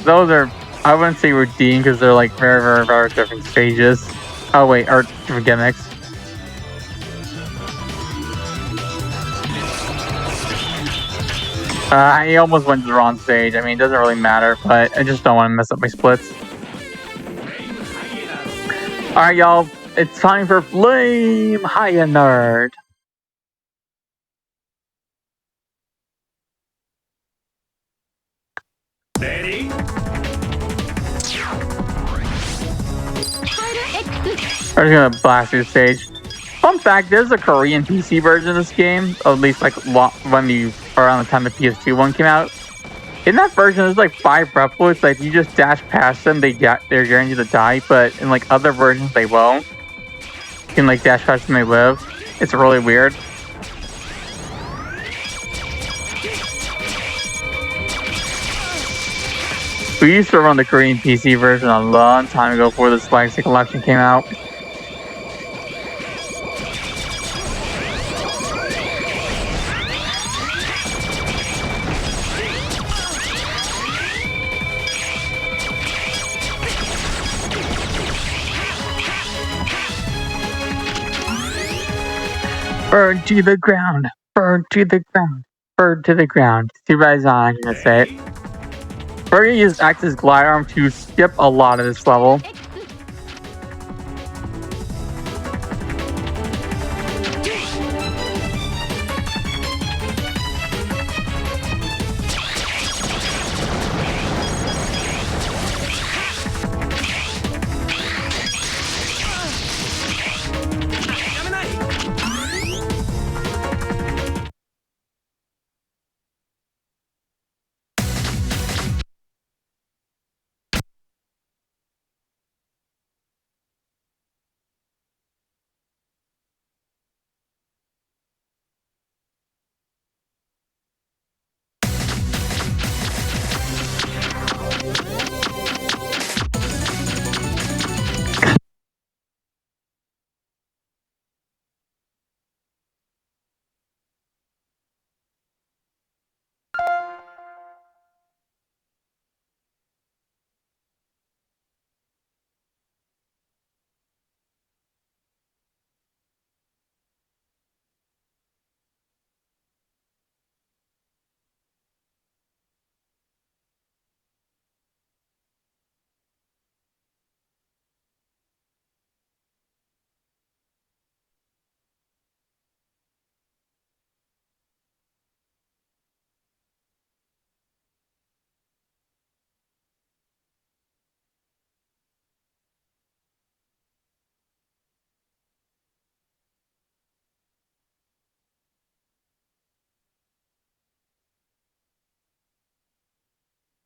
Those are, I wouldn't say redeemed because they're like very, very, very different stages. Oh wait, or different gimmicks. I almost went to the wrong stage. I mean, it doesn't really matter, but I just don't want to mess up my splits. Alright, y'all. It's time for Flame Hiya Nerd. Ready? I'm just gonna blast through the stage. Fun fact, there's a Korean PC version of this game, at least like when around the time the PS2 one came out. In that version, there's like 5 replicas. Like if you just dash past them, they're guaranteed to die. But in like other versions, they won't. You can like dash past them, they live. It's really weird. We used to run the Korean PC version a long time ago before this Legacy Collection came out. Burn to the ground, burn to the ground, burn to the ground. Too bad it's not, I'm gonna say it. We're gonna use Axe's glide arm to skip a lot of this level.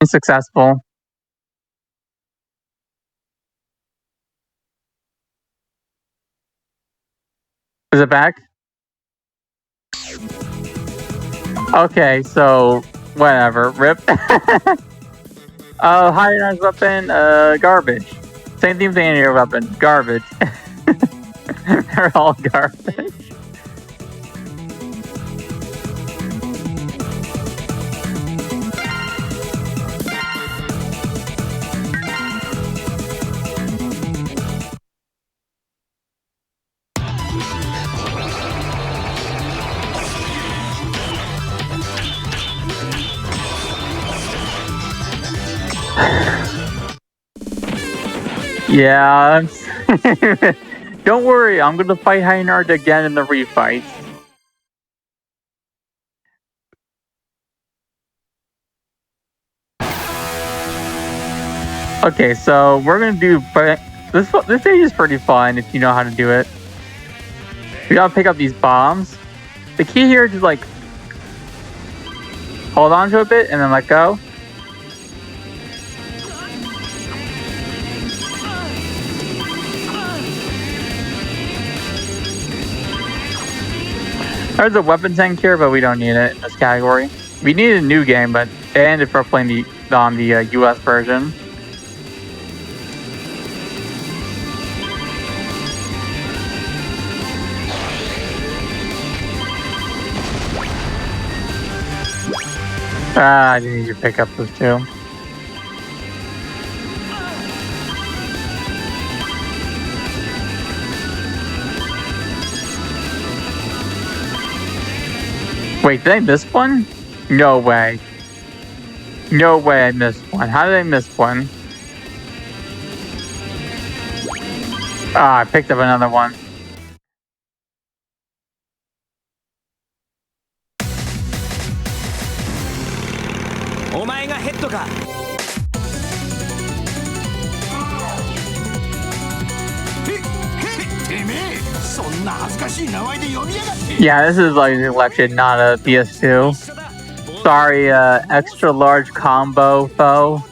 Successful. Is it back? Okay, so whatever. Rip. High weapon, garbage. Same thing with the anti-air weapon, garbage. They're all garbage. Yeah. Don't worry, I'm gonna fight Heinard again in the refight. Okay, so we're gonna do, but this stage is pretty fun if you know how to do it. We gotta pick up these bombs. The key here is to like hold on to a bit and then let go. There's a weapon tank here, but we don't need it in this category. We need a new game, but and if we're playing the US version. I didn't need to pick up those two. Wait, did I miss one? No way. No way I missed one. How did I miss one? Ah, I picked up another one. Yeah, this is like an election, not a PS2. Sorry, extra large combo foe.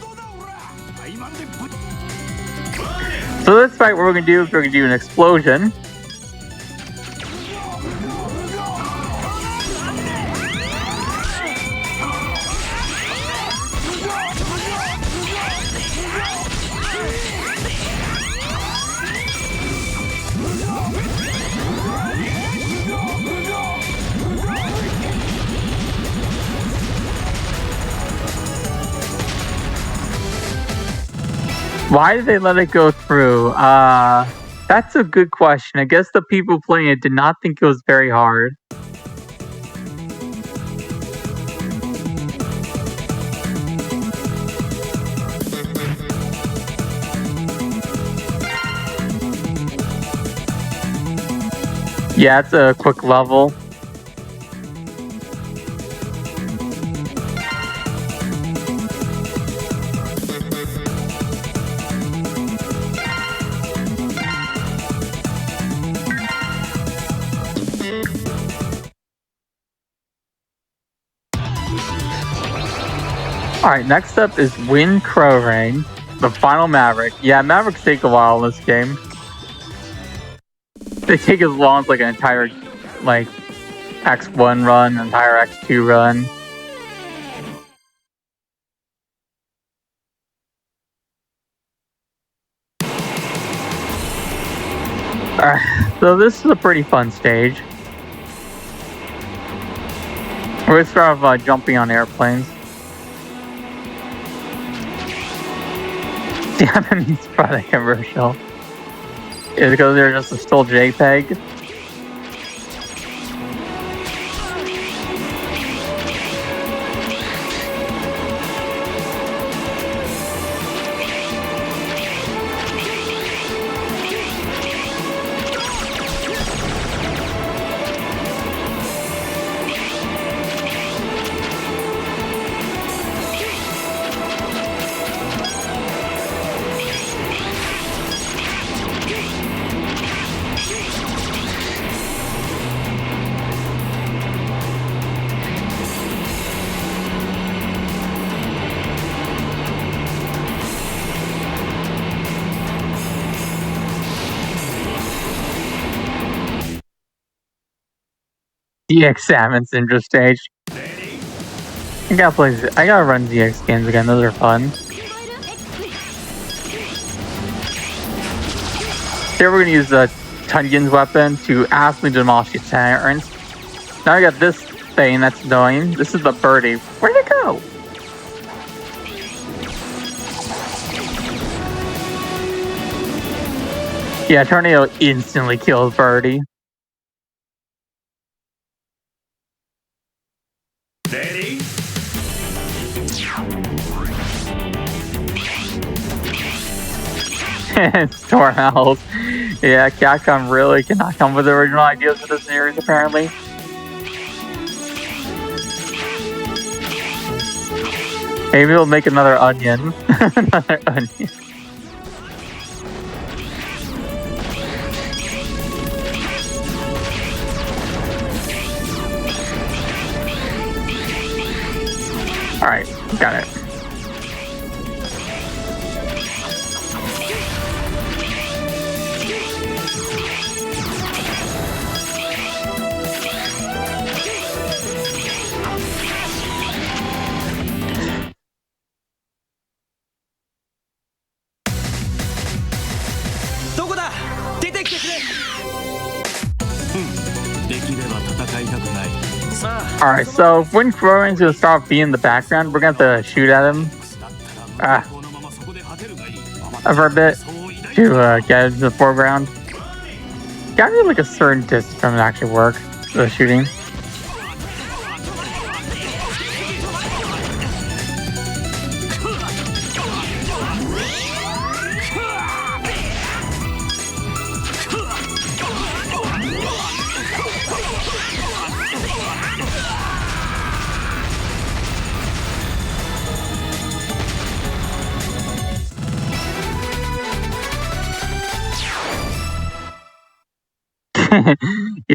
So this fight, what we're gonna do is we're gonna do an explosion. Why did they let it go through? That's a good question. I guess the people playing it did not think it was very hard. Yeah, it's a quick level. Alright, next up is Win Crow Rain, the final Maverick. Yeah, Mavericks take a while in this game. They take as long as like an entire like X1 run, entire X2 run. So this is a pretty fun stage. We're gonna start off jumping on airplanes. Japanese product commercial. Is it because they're just a still JPEG? DX Salmon Syndrome stage. I gotta run DX games again, those are fun. Here we're gonna use the Tunion's weapon to absolutely demolish these Tyrants. Now I got this thing that's annoying. This is the birdie. Where'd it go? Yeah, Tornado instantly kills Birdie. Ready? Storehouse. Yeah, Capcom really cannot come with original ideas for this series, apparently. Maybe we'll make another onion. Another onion. Alright, got it. Alright, so when Crowan's gonna start being in the background, we're gonna have to shoot at him for a bit to get into the foreground. Gotta be like a certain distance from it actually work, the shooting.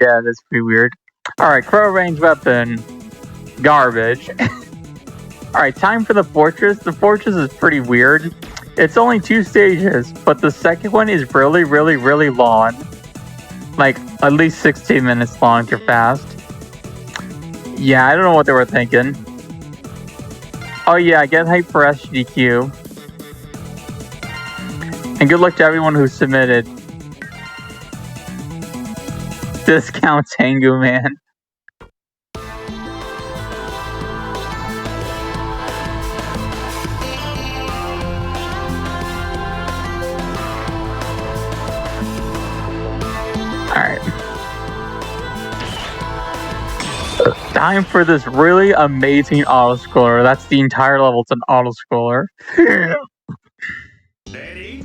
Yeah, that's pretty weird. Alright, Crow range weapon. Garbage. Alright, time for the fortress. The fortress is pretty weird. It's only 2 stages, but the second one is really, really, really long. Like, at least 16 minutes long if you're fast. Yeah, I don't know what they were thinking. Oh yeah, get hype for SGDQ. And good luck to everyone who submitted. Discount Tengu Man. Alright. Time for this really amazing auto-scroller. That's the entire level. It's an auto-scroller. Ready?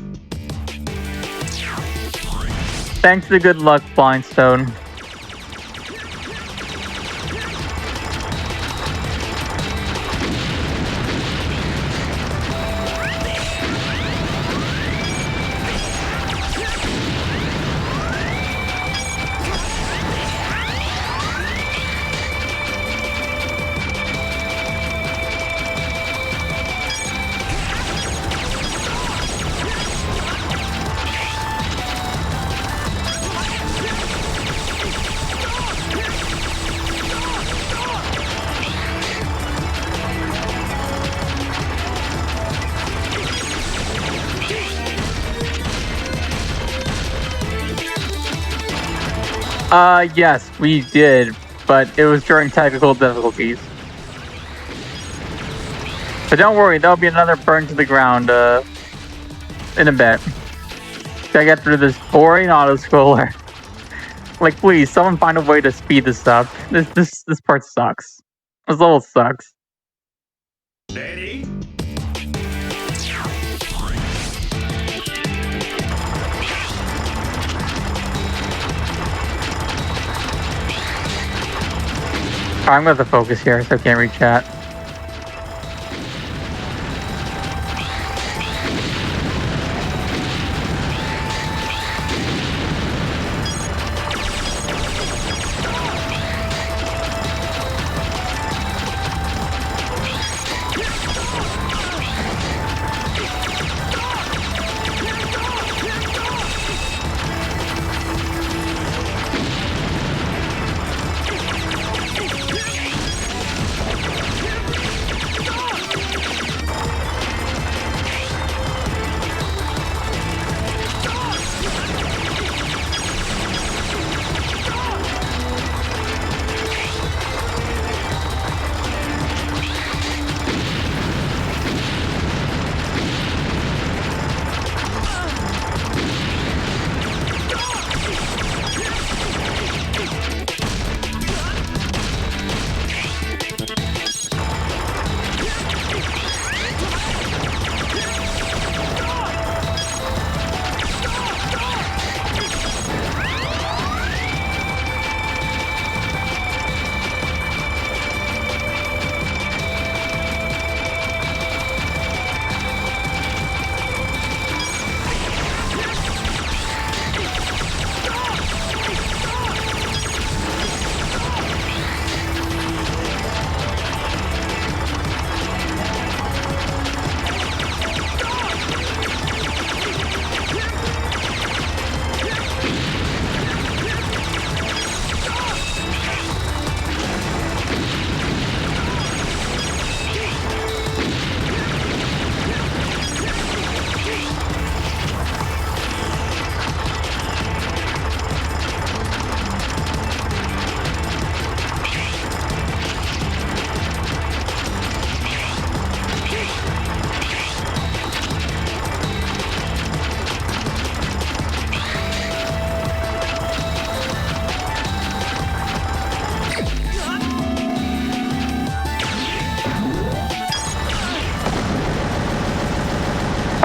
Thanks for the good luck, Blindstone. Yes, we did, but it was during technical difficulties. But don't worry, there'll be another burn to the ground, in a bit. Gotta get through this boring auto-scroller. Like, please, someone find a way to speed this up. This part sucks. This level sucks. Ready? I'm gonna have to focus here, so I can't read chat.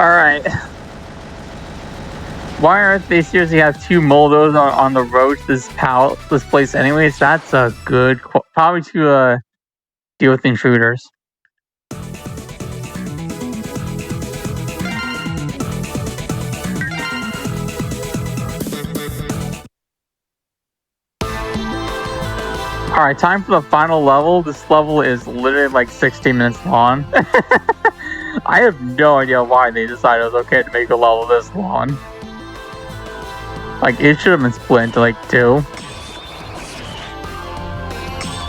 Alright. Why aren't they seriously have 2 Moldos on the road to this place anyways? That's a good... Probably to deal with intruders. Alright, time for the final level. This level is literally like 60 minutes long. I have no idea why they decided it was okay to make a level this long. Like, it should have been split into like 2.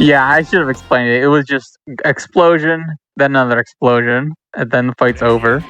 Yeah, I should have explained it. It was just explosion, then another explosion, and then the fight's over.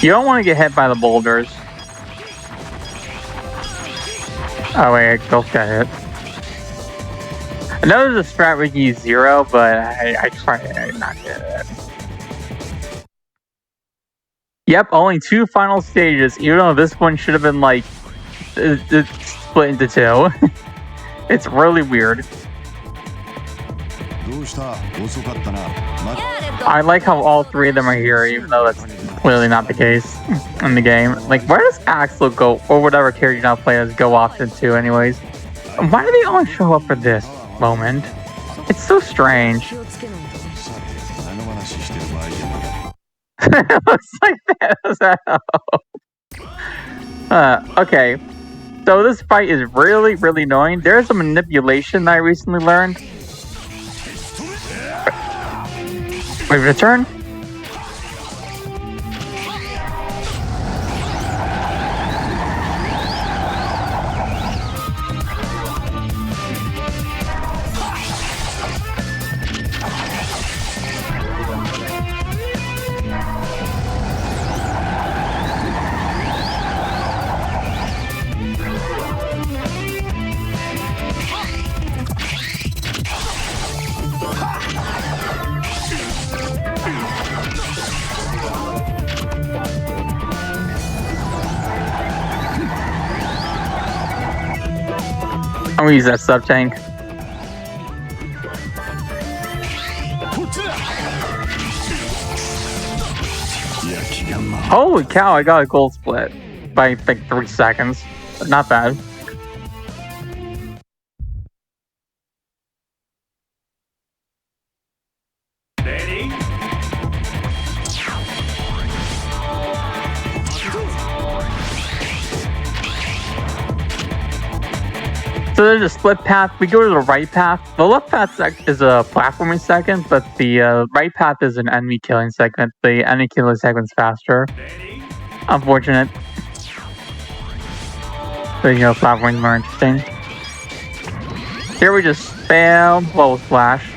You don't want to get hit by the boulders. Oh wait, go get hit. I know there's a strat where you can use 0, but I try to not get it. Yep, only 2 final stages, even though this one should have been like it's split into 2. It's really weird. I like how all 3 of them are here, even though that's clearly not the case in the game. Like, where does Axel go, or whatever character you now play as, go off into anyways? Why do they only show up for this moment? It's so strange. It looks like that. Okay. So this fight is really, really annoying. There's a manipulation that I recently learned. Wait, return? I'm gonna use that sub tank. Holy cow, I got a gold split by like 3 seconds. Not bad. Ready? So there's a split path. We go to the right path. The left path is a platforming segment, but the right path is an enemy killing segment. The enemy killing segment's faster. Unfortunate. So, you know, platforming's more interesting. Here we just spam level splash.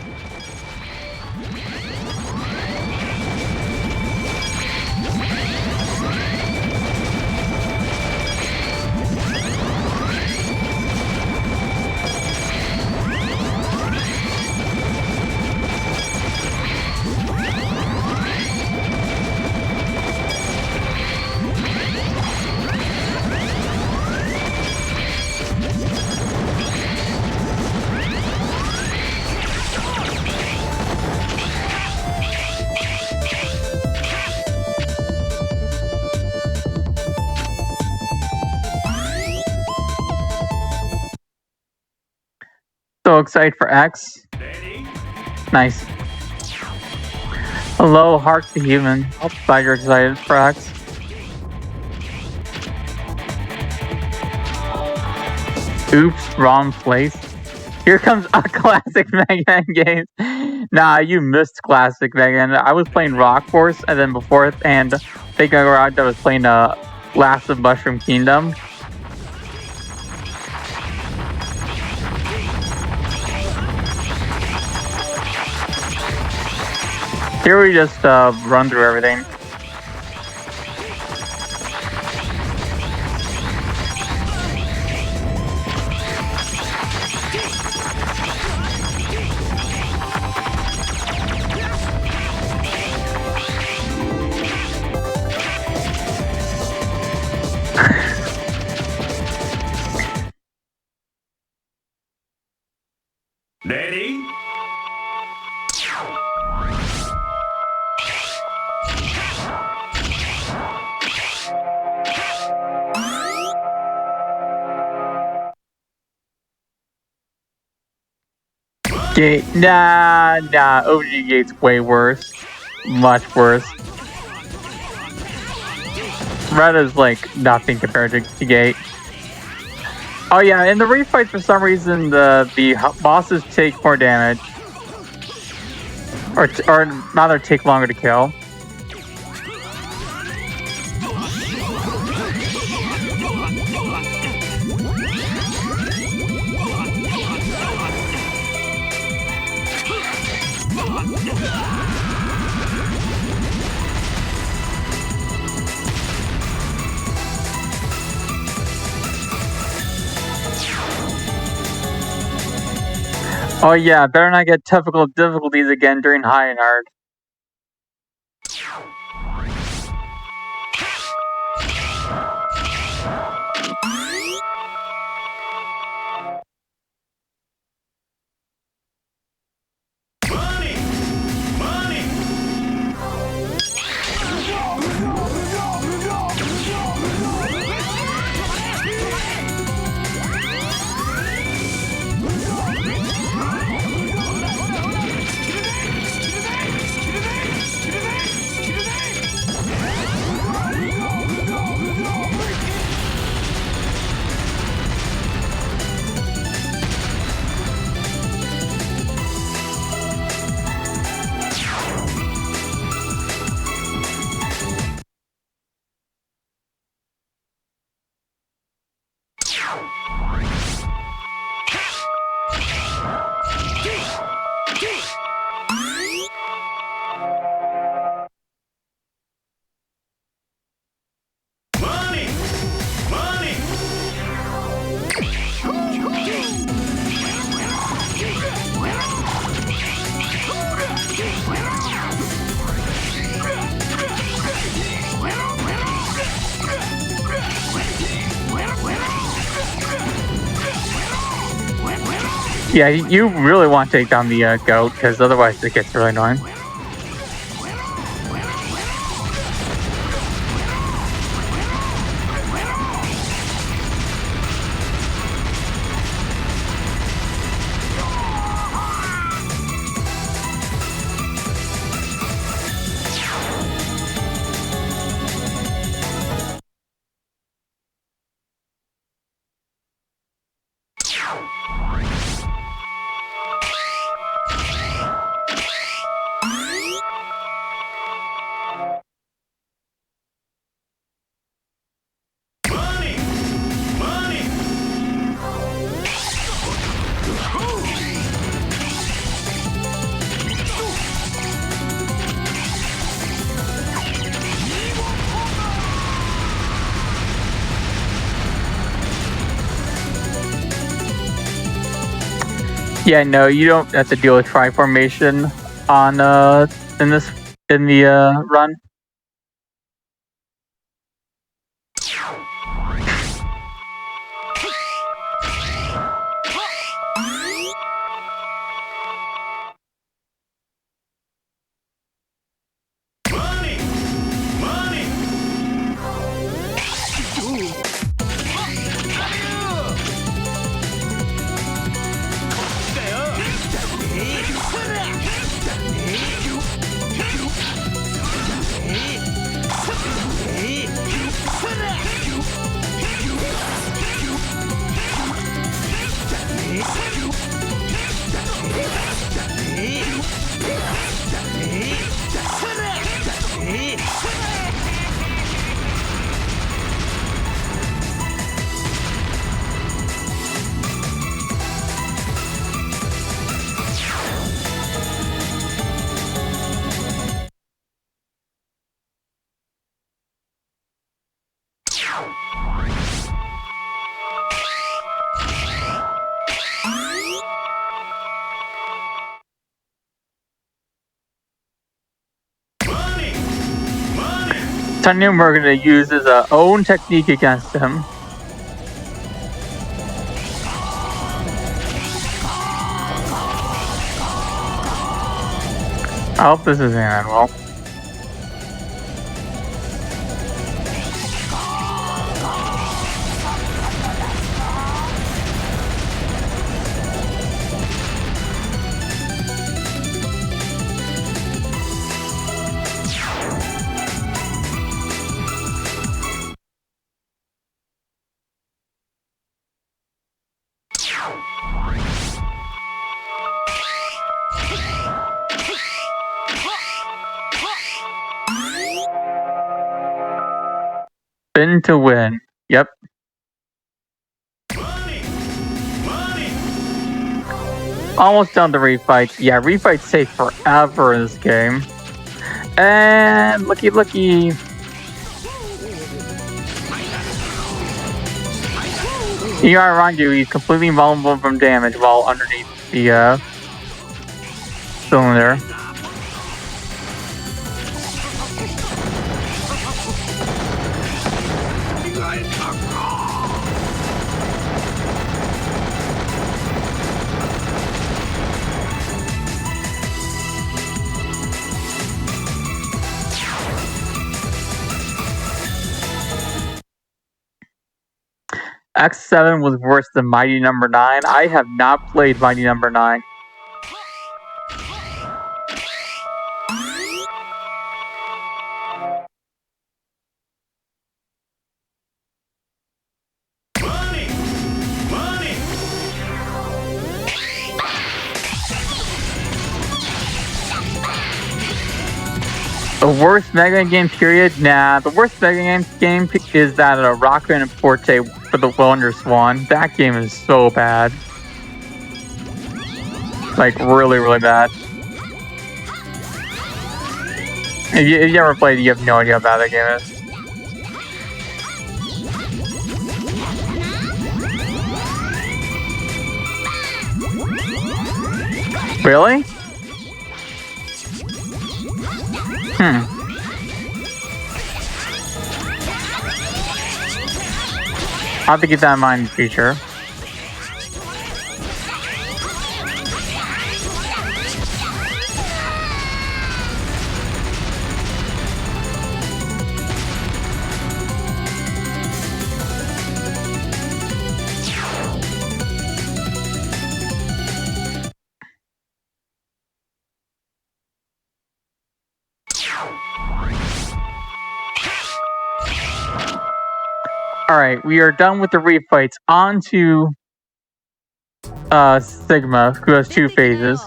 So excited for X. Nice. Hello, Hark the Human. I'm glad you're excited for X. Oops, wrong place. Here comes a classic Megaman game. Nah, you missed classic Megaman. I was playing Rock Force, and then before it, and Big Garage, I was playing Last of Mushroom Kingdom. Here we just run through everything. Ready? Gate. Nah. OG Gate's way worse. Much worse. Red is like nothing compared to Gate. Oh yeah, in the refights for some reason the bosses take more damage. Or rather take longer to kill. Oh yeah, better not get typical difficulties again during high and hard. Yeah, you really want to take down the goat, because otherwise it gets really annoying. Yeah, no, you don't have to deal with tri formation on in the run. Titanium we're going to use his own technique against him. I hope this isn't end well. Spin to win. Yep. Almost done the refights. Yeah, refights take forever in this game. And looky. You gotta remind you, he's completely vulnerable from damage while underneath the cylinder. X7 was worse than Mighty Number 9. I have not played Mighty Number 9. The worst Mega game period? Nah, the worst Mega game is that Rockman and Forte for the Wonder Swan. That game is so bad. Like, really bad. If you ever played it, you have no idea how bad that game is. Really? I'll have to keep that in mind in the future. Alright, we are done with the refights. On to Sigma, who has 2 phases.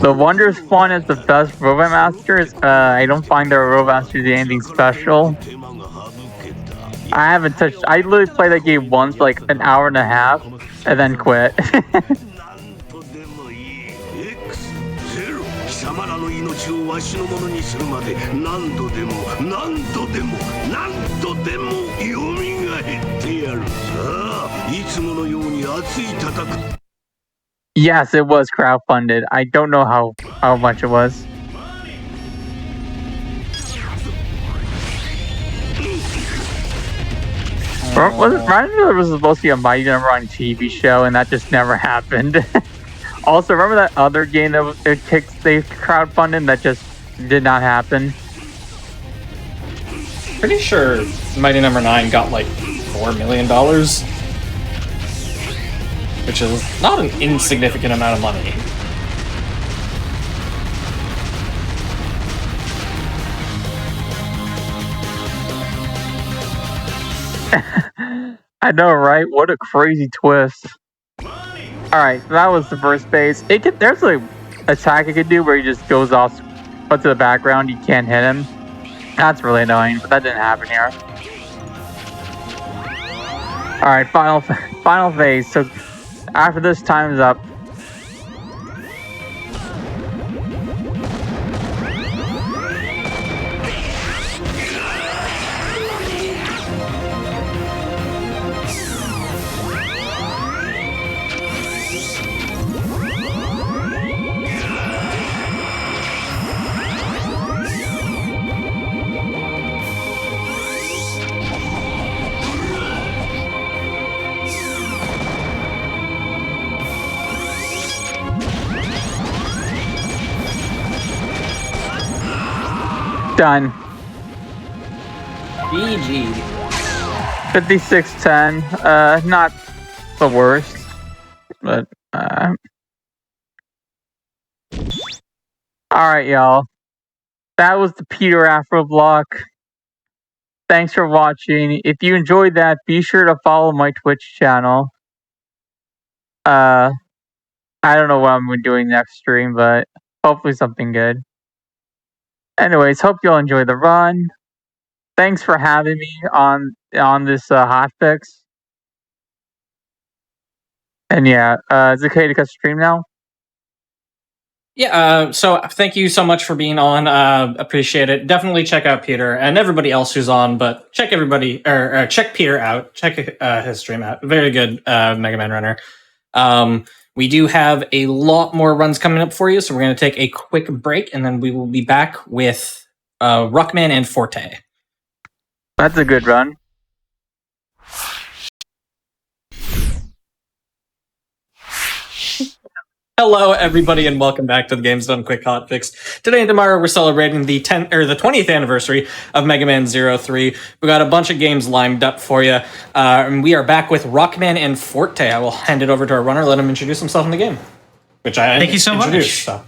The Wonders Fawn is the best Robot Masters. I don't find their Robot Masters anything special. I haven't touched. I literally played that game once, like an hour and a half, and then quit. Yes, it was crowdfunded. I don't know how much it was. There was supposed to be a Mighty Number on TV show, and that just never happened. Also, remember that other game that they crowdfunded that just did not happen? Pretty sure Mighty Number 9 got like $4 million, which is not an insignificant amount of money. I know, right? What a crazy twist. Alright, that was the first phase. There's an attack it could do where he just goes off to the background, you can't hit him. That's really annoying, but that didn't happen here. Alright, final phase. So after this, time is up. Done. GG. 56-10. Not the worst, but alright, y'all. That was the Peter Afro block. Thanks for watching. If you enjoyed that, be sure to follow my Twitch channel. I don't know what I'm doing next stream, but hopefully something good. Anyways, hope you'll enjoy the run. Thanks for having me on this hotfix. And yeah, is it okay to cut stream now? Yeah, so thank you so much for being on. Appreciate it. Definitely check out Peter and everybody else who's on, but check everybody or check Peter out. Check his stream out. Very good Mega Man runner. We do have a lot more runs coming up for you, so we're going to take a quick break, and then we will be back with Rockman and Forte. That's a good run. Hello, everybody, and welcome back to the Games Done Quick Hotfix. Today and tomorrow, we're celebrating the 20th anniversary of Megaman 03. We got a bunch of games lined up for you, and we are back with Rockman and Forte. I will hand it over to our runner, let him introduce himself in the game, which I thank you so much. So.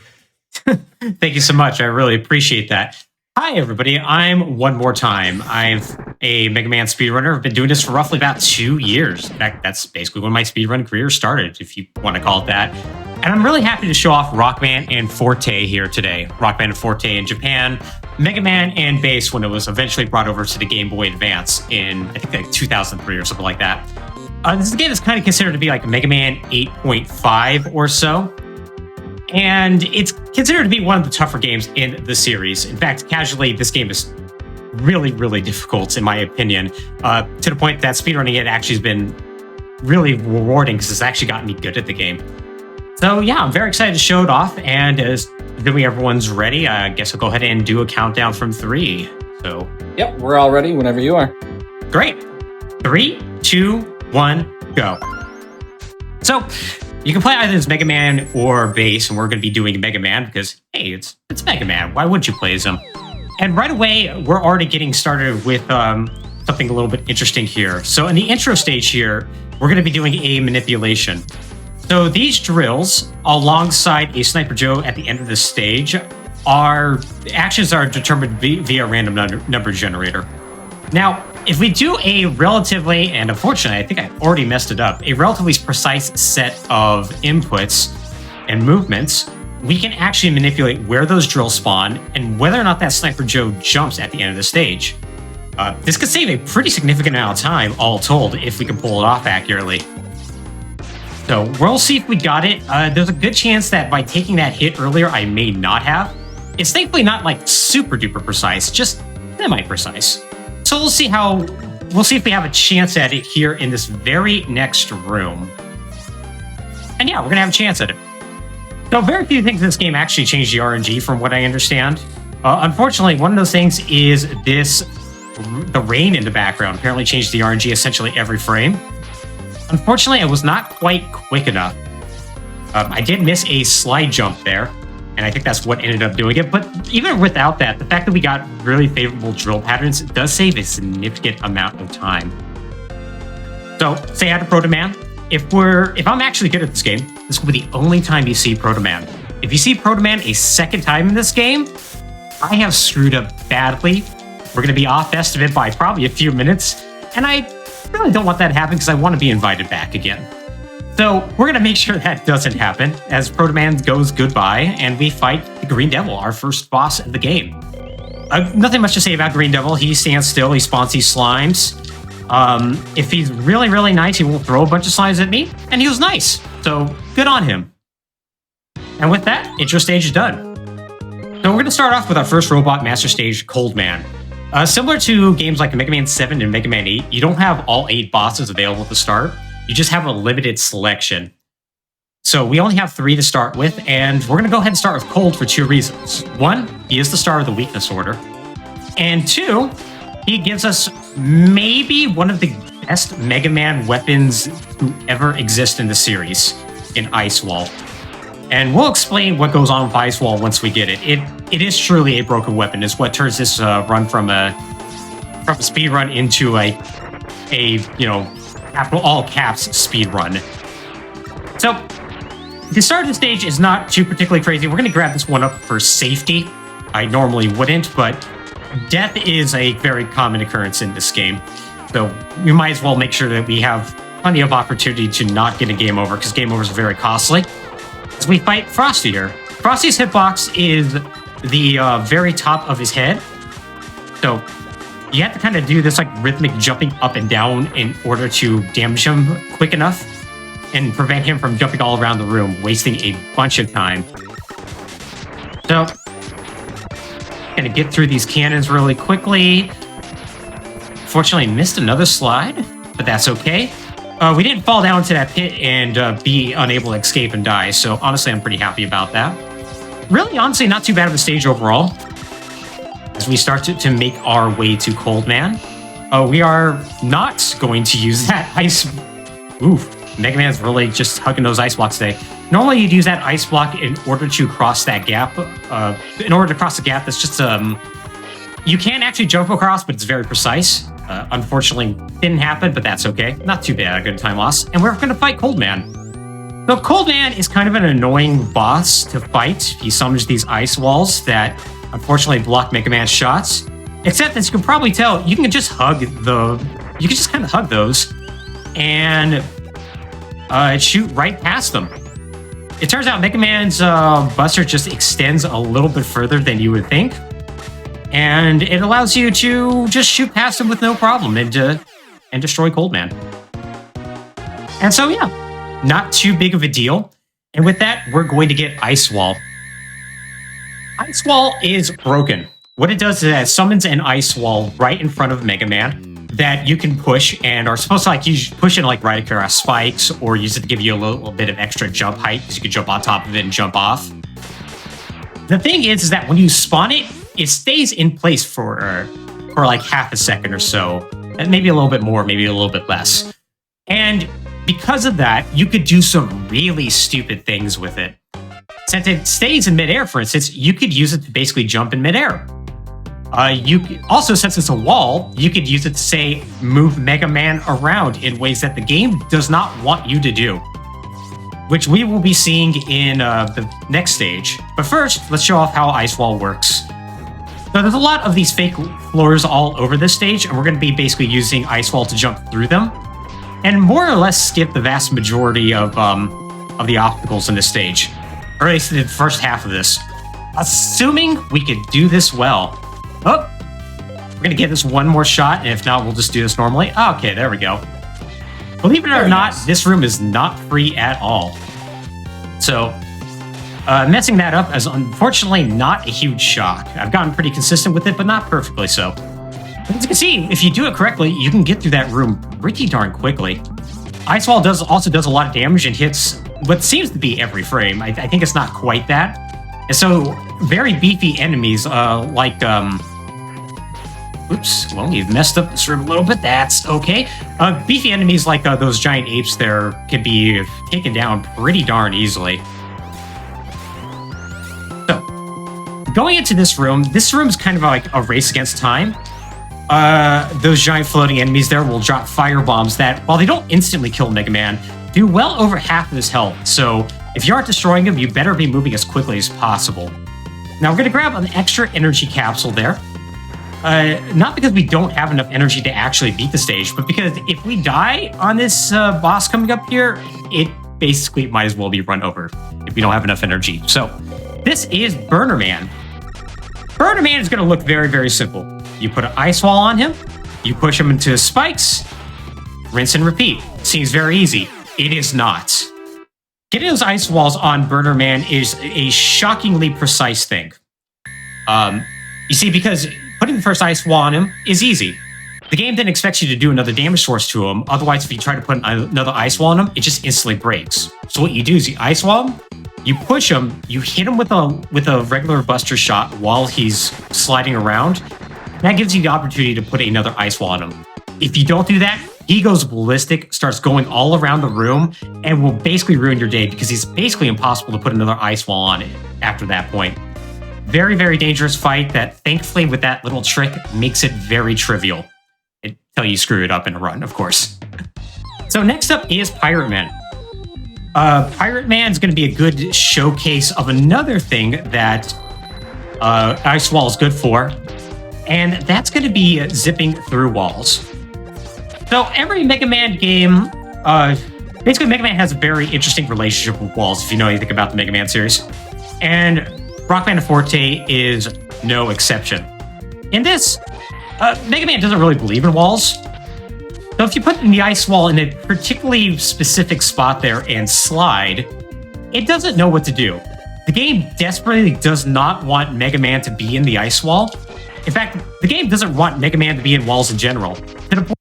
Thank you so much. I really appreciate that. Hi, everybody. I'm One More Time. I'm a Mega Man speedrunner. I've been doing this for roughly about 2 years. In fact, that's basically when my speedrun career started, if you want to call it that. And I'm really happy to show off Rockman and Forte here today. Rockman and Forte in Japan, Mega Man and Bass when it was eventually brought over to the Game Boy Advance in, I think, like 2003 or something like that. This game is kind of considered to be like Mega Man 8.5 or so. And it's considered to be one of the tougher games in the series. In fact, casually, this game is really, really difficult, in my opinion, to the point that speedrunning it actually has been really rewarding because it's actually gotten me good at the game. So yeah, I'm very excited to show it off, and as everyone's ready, I guess I'll go ahead and do a countdown from 3. So yep, we're all ready whenever you are. Great. 3, 2, 1, go. So you can play either as Mega Man or Bass, and we're going to be doing Mega Man because, hey, it's Mega Man. Why wouldn't you play as him? And right away, we're already getting started with something a little bit interesting here. So in the intro stage here, we're going to be doing a manipulation. So these drills, alongside a Sniper Joe at the end of the stage, actions are determined via a random number generator. Now, if we do a relatively, and unfortunately, I think I already messed it up, a relatively precise set of inputs and movements, we can actually manipulate where those drills spawn and whether or not that Sniper Joe jumps at the end of the stage. This could save a pretty significant amount of time, all told, if we can pull it off accurately. So we'll see if we got it. There's a good chance that by taking that hit earlier, I may not have. It's thankfully not like super duper precise, just semi-precise. So we'll see if we have a chance at it here in this very next room. And yeah, we're gonna have a chance at it. So very few things in this game actually change the RNG from what I understand. Unfortunately, one of those things is the rain in the background apparently changed the RNG essentially every frame. Unfortunately, I was not quite quick enough. I did miss a slide jump there, and I think that's what ended up doing it. But even without that, the fact that we got really favorable drill patterns does save a significant amount of time. So, say hi to Proto Man. If I'm actually good at this game, this will be the only time you see Proto Man. If you see Proto Man a second time in this game, I have screwed up badly. We're going to be off best of it by probably a few minutes, and I really don't want that to happen because I want to be invited back again. So we're going to make sure that doesn't happen as Proto Man goes goodbye and we fight the Green Devil, our first boss of the game. Nothing much to say about Green Devil. He stands still, he spawns these slimes. If he's really, really nice, he will throw a bunch of slimes at me, and he was nice. So good on him. And with that, intro stage is done. So we're going to start off with our first robot master stage, Cold Man. Similar to games like Mega Man 7 and Mega Man 8, you don't have all 8 bosses available to start. You just have a limited selection. So we only have 3 to start with, and we're going to go ahead and start with Cold for 2 reasons. 1, he is the star of the weakness order. And 2, he gives us maybe one of the best Mega Man weapons to ever exist in the series, in Ice Wall. And we'll explain what goes on with Ice Wall once we get it. it is truly a broken weapon. It's what turns this run from a speed run into a all caps speed run. So the start of the stage is not too particularly crazy. We're going to grab this one up for safety. I normally wouldn't, but death is a very common occurrence in this game. So we might as well make sure that we have plenty of opportunity to not get a game over, because game overs are very costly. As we fight Frosty here. Frosty's hitbox is the very top of his head. So you have to kind of do this like rhythmic jumping up and down in order to damage him quick enough and prevent him from jumping all around the room, wasting a bunch of time. So, gonna get through these cannons really quickly. Fortunately, missed another slide, but that's okay. We didn't fall down into that pit and be unable to escape and die, so honestly, I'm pretty happy about that. Really, honestly, not too bad of a stage overall. As we start to make our way to Cold Man, we are not going to use that ice... Oof. Mega Man's really just hugging those ice blocks today. Normally, you'd use that ice block in order to cross that gap. In order to cross the gap, that's just... you can actually jump across, but it's very precise. Unfortunately, didn't happen, but that's okay. Not too bad, a good time loss. And we're going to fight Cold Man. So Cold Man is kind of an annoying boss to fight. He summons these ice walls that unfortunately block Mega Man's shots. Except, as you can probably tell, you can just hug the... You can just kind of hug those and shoot right past them. It turns out Mega Man's Buster just extends a little bit further than you would think. And it allows you to just shoot past him with no problem and destroy Cold Man. And so, yeah, not too big of a deal. And with that, we're going to get Ice Wall. Ice Wall is broken. What it does is it summons an Ice Wall right in front of Mega Man that you can push and are supposed to like push it like right across spikes or use it to give you a little bit of extra jump height because you can jump on top of it and jump off. The thing is that when you spawn it, it stays in place for like half a second or so, and maybe a little bit more, maybe a little bit less. And because of that, you could do some really stupid things with it. Since it stays in midair, for instance, you could use it to basically jump in midair. Also, since it's a wall, you could use it to, say, move Mega Man around in ways that the game does not want you to do, which we will be seeing in the next stage. But first, let's show off how Ice Wall works. So there's a lot of these fake floors all over this stage, and we're going to be basically using Ice Wall to jump through them, and more or less skip the vast majority of the obstacles in this stage, or at least the first half of this. Assuming we could do this well. Oh, we're going to give this one more shot, and if not, we'll just do this normally. Okay, there we go. Believe it or not, this room is not free at all. So, messing that up is unfortunately not a huge shock. I've gotten pretty consistent with it, but not perfectly so. But as you can see, if you do it correctly, you can get through that room pretty darn quickly. Ice Wall also does a lot of damage and hits what seems to be every frame. I think it's not quite that. And so, very beefy enemies oops, well, you've messed up this room a little bit. That's okay. Beefy enemies like those giant apes there can be taken down pretty darn easily. So, going into this room is kind of like a race against time. Those giant floating enemies there will drop fire bombs that, while they don't instantly kill Mega Man, do well over half of his health. So, if you aren't destroying him, you better be moving as quickly as possible. Now, we're going to grab an extra energy capsule there. Not because we don't have enough energy to actually beat the stage, but because if we die on this boss coming up here, it basically might as well be run over if we don't have enough energy. So, this is Burner Man. Burner Man is going to look very, very simple. You put an ice wall on him, you push him into spikes, rinse and repeat. Seems very easy. It is not. Getting those ice walls on Burner Man is a shockingly precise thing. You see, because putting the first ice wall on him is easy. The game then expects you to do another damage source to him. Otherwise, if you try to put another ice wall on him, it just instantly breaks. So what you do is you ice wall him, you push him, you hit him with a regular buster shot while he's sliding around. That gives you the opportunity to put another ice wall on him. If you don't do that, he goes ballistic, starts going all around the room, and will basically ruin your day because it's basically impossible to put another ice wall on it after that point. Very, very dangerous fight that thankfully with that little trick makes it very trivial. Until you screw it up in a run, of course. So next up is Pirate Man. Pirate Man is going to be a good showcase of another thing that Ice Wall is good for, and that's going to be zipping through walls. So every Mega Man game, basically Mega Man has a very interesting relationship with walls, if you know anything about the Mega Man series. And Rockman and Forte is no exception. In this, Mega Man doesn't really believe in walls. So if you put the ice wall in a particularly specific spot there and slide, it doesn't know what to do. The game desperately does not want Mega Man to be in the ice wall. In fact, the game doesn't want Mega Man to be in walls in general. To the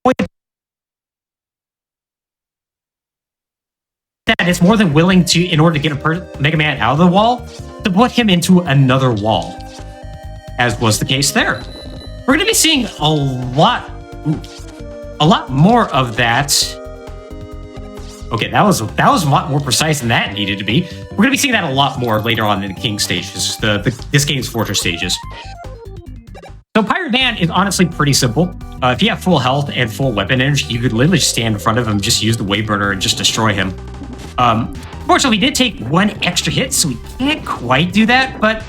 point that it's more than willing to, in order to get Mega Man out of the wall, to put him into another wall, as was the case there. We're going to be seeing a lot more of that. Okay, that was a lot more precise than that needed to be. We're going to be seeing that a lot more later on in the King stages, this game's Fortress stages. So Pirate Man is honestly pretty simple. If you have full health and full weapon energy, you could literally just stand in front of him, just use the wave burner, and just destroy him. Fortunately, we did take one extra hit, so we can't quite do that, but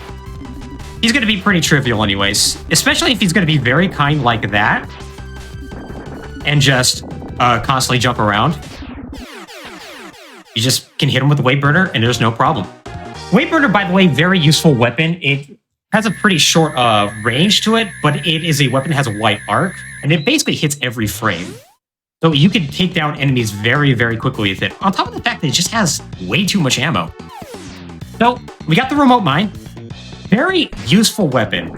he's going to be pretty trivial anyways, especially if he's going to be very kind like that and just constantly jump around. You just can hit him with the wave burner and there's no problem. Wave burner, by the way, very useful weapon. It has a pretty short range to it, but it is a weapon that has a wide arc, and it basically hits every frame. So you can take down enemies very, very quickly with it, on top of the fact that it just has way too much ammo. So we got the remote mine. Very useful weapon.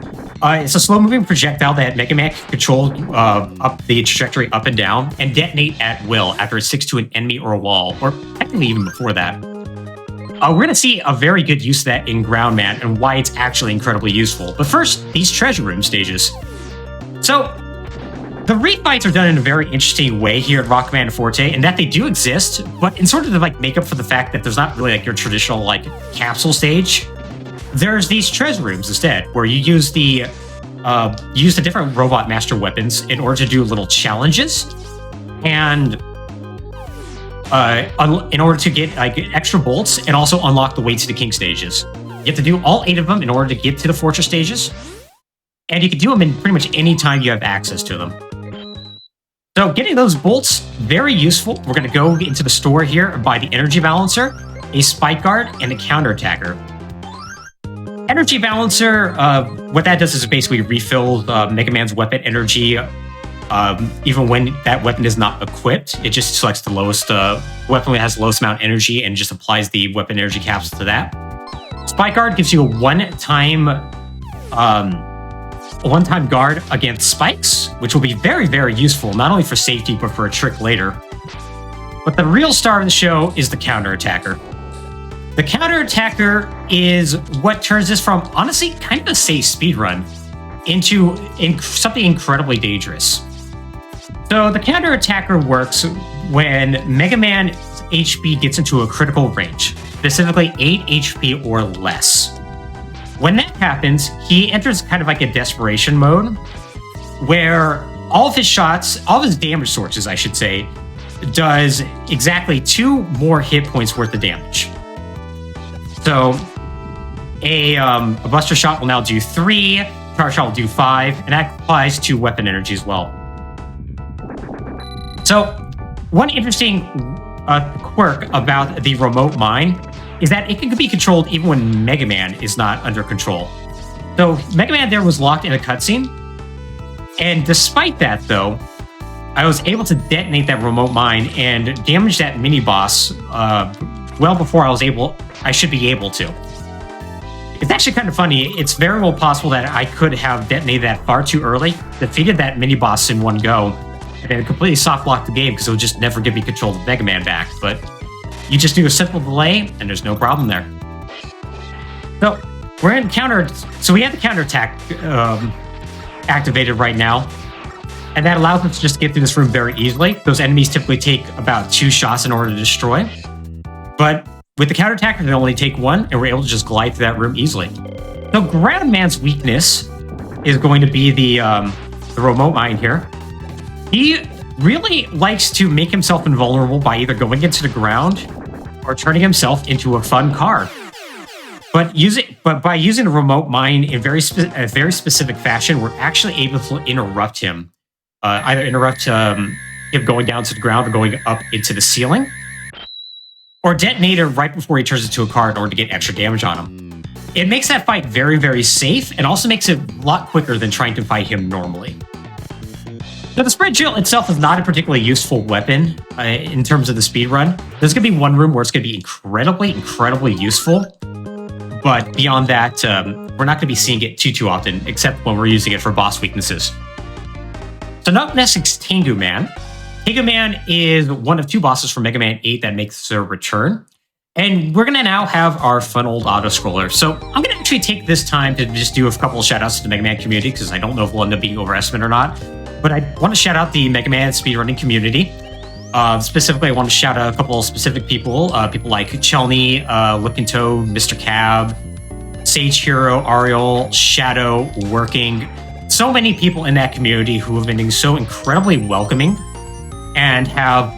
It's a slow-moving projectile that Mega Man can control up the trajectory up and down and detonate at will after it sticks to an enemy or a wall, or technically even before that. We're going to see a very good use of that in Ground Man and why it's actually incredibly useful. But first, these treasure room stages. So the refights are done in a very interesting way here at Rockman and Forte, in that they do exist, but in sort of to make up for the fact that there's not really your traditional capsule stage. There's these treasure rooms instead, where you use the different Robot Master weapons in order to do little challenges, and in order to get extra bolts and also unlock the way to the King stages. You have to do all 8 of them in order to get to the Fortress stages, and you can do them in pretty much any time you have access to them. So getting those bolts, very useful. We're going to go into the store here and buy the energy balancer, a spike guard, and a counterattacker. Energy balancer, what that does is basically refill Mega Man's weapon energy even when that weapon is not equipped. It just selects the lowest weapon that has the lowest amount of energy and just applies the weapon energy capsule to that. Spike guard gives you a one-time guard against spikes, which will be very, very useful, not only for safety, but for a trick later. But the real star of the show is the counterattacker. The counterattacker is what turns this from, honestly, kind of a safe speedrun into something incredibly dangerous. So the counterattacker works when Mega Man's HP gets into a critical range, specifically 8 HP or less. When that happens, he enters kind of like a desperation mode, where all of his shots, all of his damage sources, I should say, does exactly 2 more hit points worth of damage. So a Buster Shot will now do 3, Charge Shot will do 5, and that applies to weapon energy as well. So one interesting quirk about the remote mine is that it can be controlled even when Mega Man is not under control. So Mega Man there was locked in a cutscene, and despite that though, I was able to detonate that remote mine and damage that mini-boss well before I should be able to. It's actually kind of funny. It's very well possible that I could have detonated that far too early, defeated that mini-boss in one go, and then completely soft-locked the game because it would just never give me control of Mega Man back. But you just do a simple delay, and there's no problem there. So we're in so we have the counterattack activated right now, and that allows us to just get through this room very easily. Those enemies typically take about 2 shots in order to destroy. But with the counterattack, it can only take one, and we're able to just glide through that room easily. So Ground Man's weakness is going to be the remote mine here. He really likes to make himself invulnerable by either going into the ground or turning himself into a fun car. But by using the remote mine in a very specific fashion, we're actually able to interrupt him. Either interrupt him going down to the ground or going up into the ceiling, or detonate him right before he turns into a car in order to get extra damage on him. It makes that fight very, very safe, and also makes it a lot quicker than trying to fight him normally. Now, the spread drill itself is not a particularly useful weapon in terms of the speedrun. There's going to be one room where it's going to be incredibly useful, but beyond that, we're not going to be seeing it too often, except when we're using it for boss weaknesses. So now next is Tengu Man. Tengu Man is one of two bosses from Mega Man 8 that makes their return. And we're going to now have our fun old auto-scroller. So I'm going to actually take this time to just do a couple of shout-outs to the Mega Man community, because I don't know if we'll end up being overestimated or not. But I want to shout out the Mega Man speedrunning community. Specifically, I want to shout out a couple of specific people. People like Chelny, Looking Toad, Mr. Cab, Sage Hero, Ariel, Shadow, Working. So many people in that community who have been so incredibly welcoming and have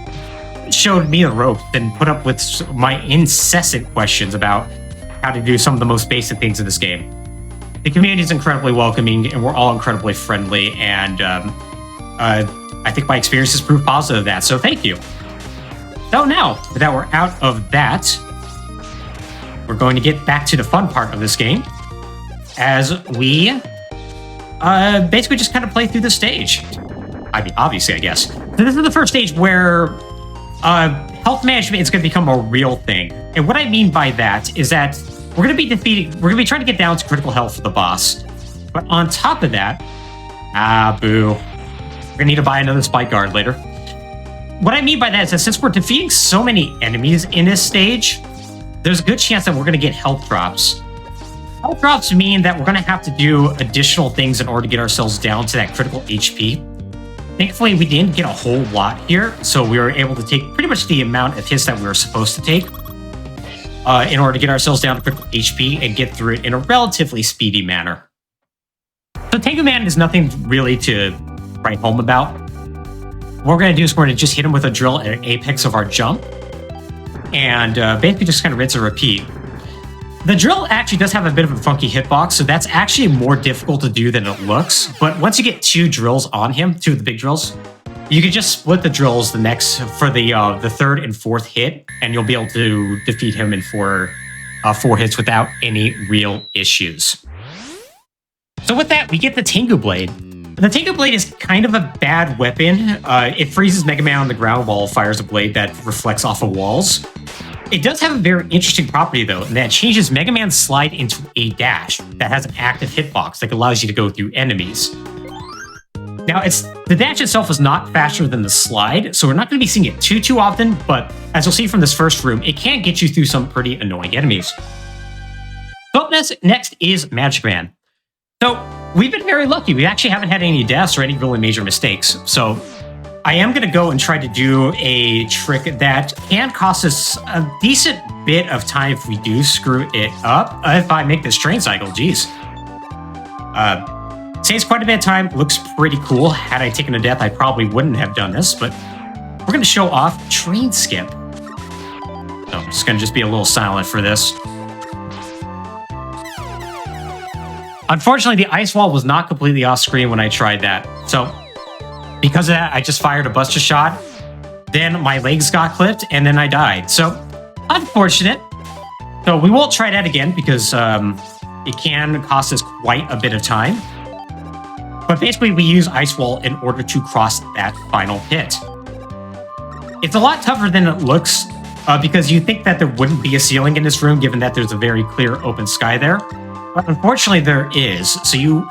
showed me the ropes and put up with my incessant questions about how to do some of the most basic things in this game. The community is incredibly welcoming, and we're all incredibly friendly, and I think my experience has proved positive of that, so thank you. So now that we're out of that, we're going to get back to the fun part of this game, as we basically just kind of play through the stage. I mean, obviously, I guess. So this is the first stage where health management is going to become a real thing. And what I mean by that is that we're going to be trying to get down to critical health for the boss. But on top of that, boo. We're going to need to buy another spike guard later. What I mean by that is that since we're defeating so many enemies in this stage, there's a good chance that we're going to get health drops. Health drops mean that we're going to have to do additional things in order to get ourselves down to that critical HP. Thankfully, we didn't get a whole lot here, so we were able to take pretty much the amount of hits that we were supposed to take in order to get ourselves down to critical HP and get through it in a relatively speedy manner. So Tengu Man is nothing really to write home about. What we're going to do is we're going to just hit him with a drill at an apex of our jump, and basically just kind of rinse and repeat. The drill actually does have a bit of a funky hitbox, so that's actually more difficult to do than it looks. But once you get two drills on him, two of the big drills, you can just split the drills for the third and fourth hit, and you'll be able to defeat him in four hits without any real issues. So with that, we get the Tengu Blade. The Tengu Blade is kind of a bad weapon. It freezes Mega Man on the ground while it fires a blade that reflects off of walls. It does have a very interesting property, though, and that changes Mega Man's slide into a dash that has an active hitbox that allows you to go through enemies. Now, the dash itself is not faster than the slide, so we're not going to be seeing it too often, but as you'll see from this first room, it can get you through some pretty annoying enemies. So next is Magic Man. So we've been very lucky. We actually haven't had any deaths or any really major mistakes, so I am going to go and try to do a trick that can cost us a decent bit of time if we do screw it up. If I make this train cycle, geez. Saves quite a bit of time, looks pretty cool. Had I taken a death, I probably wouldn't have done this, but we're going to show off Train Skip. So I'm just going to be a little silent for this. Unfortunately, the ice wall was not completely off screen when I tried that, so because of that, I just fired a buster shot, then my legs got clipped, and then I died. So, unfortunate. So we won't try that again because it can cost us quite a bit of time. But basically, we use Ice Wall in order to cross that final pit. It's a lot tougher than it looks because you think that there wouldn't be a ceiling in this room given that there's a very clear open sky there. But unfortunately, there is. So you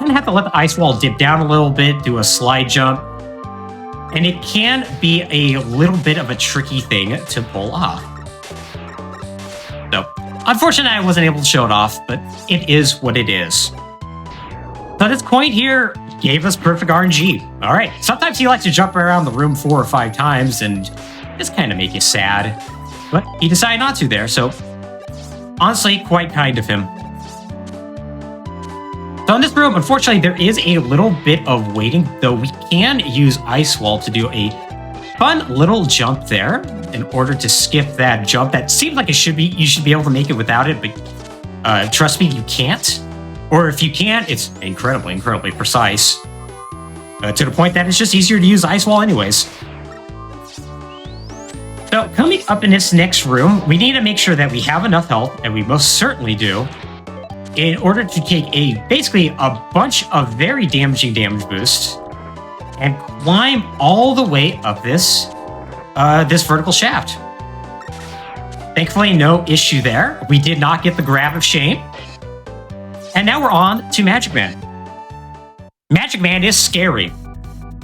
have to let the ice wall dip down a little bit, do a slide jump, and it can be a little bit of a tricky thing to pull off. So, unfortunately, I wasn't able to show it off, but it is what it is. So this coin here gave us perfect RNG. All right, sometimes he likes to jump around the room 4 or 5 times and just kind of make you sad. But he decided not to there, so honestly, quite kind of him. So in this room, unfortunately, there is a little bit of waiting, though we can use Ice Wall to do a fun little jump there in order to skip that jump. That seems like you should be able to make it without it, but trust me, you can't. Or if you can, it's incredibly, incredibly precise. To the point that it's just easier to use Ice Wall anyways. So coming up in this next room, we need to make sure that we have enough health, and we most certainly do, in order to take basically a bunch of very damaging damage boosts and climb all the way up this vertical shaft. Thankfully, no issue there. We did not get the grab of shame. And now we're on to Magic Man. Magic Man is scary.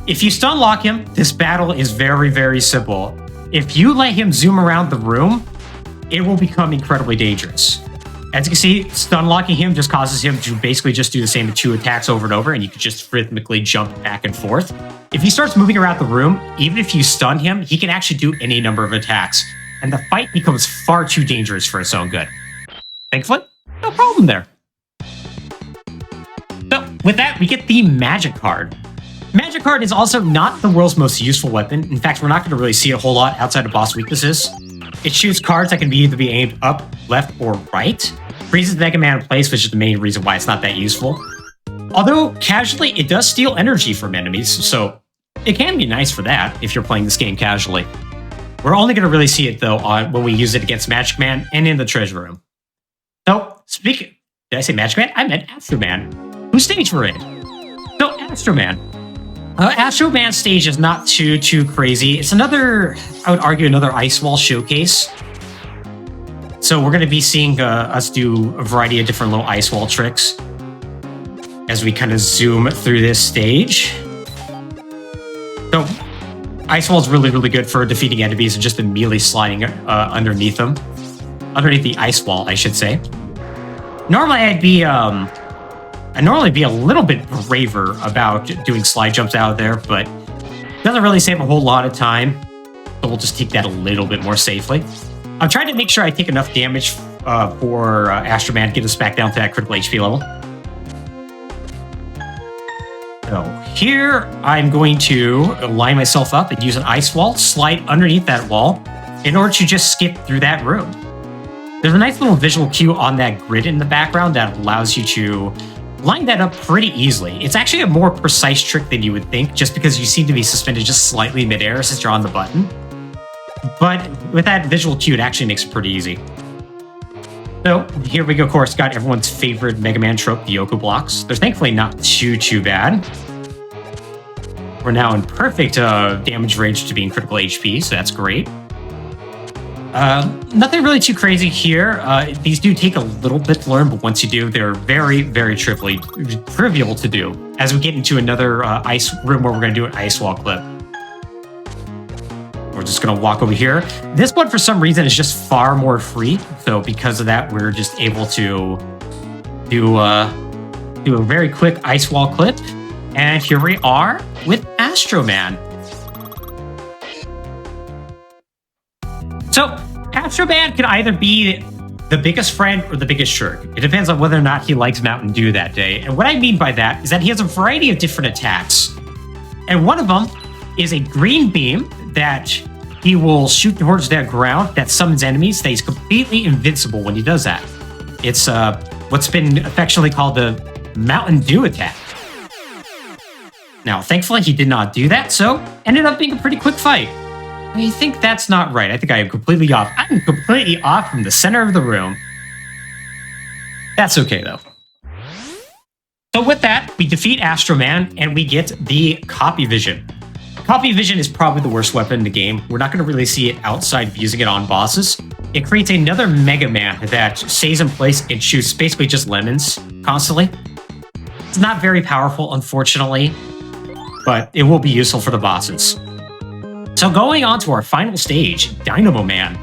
If you stun lock him, this battle is very, very simple. If you let him zoom around the room, it will become incredibly dangerous. As you can see, stun locking him just causes him to basically just do the same 2 attacks over and over, and you can just rhythmically jump back and forth. If he starts moving around the room, even if you stun him, he can actually do any number of attacks, and the fight becomes far too dangerous for its own good. Thankfully, no problem there. So, with that, we get the Magic card. Magic card is also not the world's most useful weapon. In fact, we're not going to really see a whole lot outside of boss weaknesses. It shoots cards that can either be aimed up, left, or right. Freezes Mega Man in place, which is the main reason why it's not that useful. Although, casually, it does steal energy from enemies, so it can be nice for that if you're playing this game casually. We're only going to really see it, though, when we use it against Magic Man and in the treasure room. So, did I say Magic Man? I meant Astro Man. Whose stage we're in? So, Astro Man. Astro Man stage is not too crazy. It's another, I would argue, another Ice Wall showcase. So we're going to be seeing us do a variety of different little Ice Wall tricks as we kind of zoom through this stage. So Ice Wall is really, really good for defeating enemies and just immediately sliding underneath them. Underneath the Ice Wall, I should say. Normally I'd normally be a little bit braver about doing slide jumps out of there, but it doesn't really save a whole lot of time. So we'll just take that a little bit more safely. I'm trying to make sure I take enough damage for Astro Man to get us back down to that critical HP level. So here, I'm going to line myself up and use an Ice Wall, slide underneath that wall, in order to just skip through that room. There's a nice little visual cue on that grid in the background that allows you to line that up pretty easily. It's actually a more precise trick than you would think, just because you seem to be suspended just slightly midair since you're on the button. But with that visual cue, it actually makes it pretty easy. So here we go, of course, got everyone's favorite Mega Man trope, the Yoko blocks. They're thankfully not too bad. We're now in perfect damage range to being critical HP, so that's great. Nothing really too crazy here. These do take a little bit to learn, but once you do, they're very, very trivial to do. As we get into another ice room where we're going to do an Ice Wall clip. We're just going to walk over here. This one, for some reason, is just far more free. So because of that, we're just able to do a very quick Ice Wall clip. And here we are with Astro Man. So, Astro Man can either be the biggest friend or the biggest jerk. It depends on whether or not he likes Mountain Dew that day. And what I mean by that is that he has a variety of different attacks. And one of them is a green beam that he will shoot towards that ground that summons enemies that he's completely invincible when he does that. It's what's been affectionately called the Mountain Dew attack. Now, thankfully, he did not do that, so ended up being a pretty quick fight. I think that's not right. I think I am completely off. I'm completely off from the center of the room. That's okay, though. So with that, we defeat Astro Man, and we get the Copy Vision. Copy Vision is probably the worst weapon in the game. We're not going to really see it outside of using it on bosses. It creates another Mega Man that stays in place and shoots basically just lemons constantly. It's not very powerful, unfortunately, but it will be useful for the bosses. So going on to our final stage, Dynamo Man.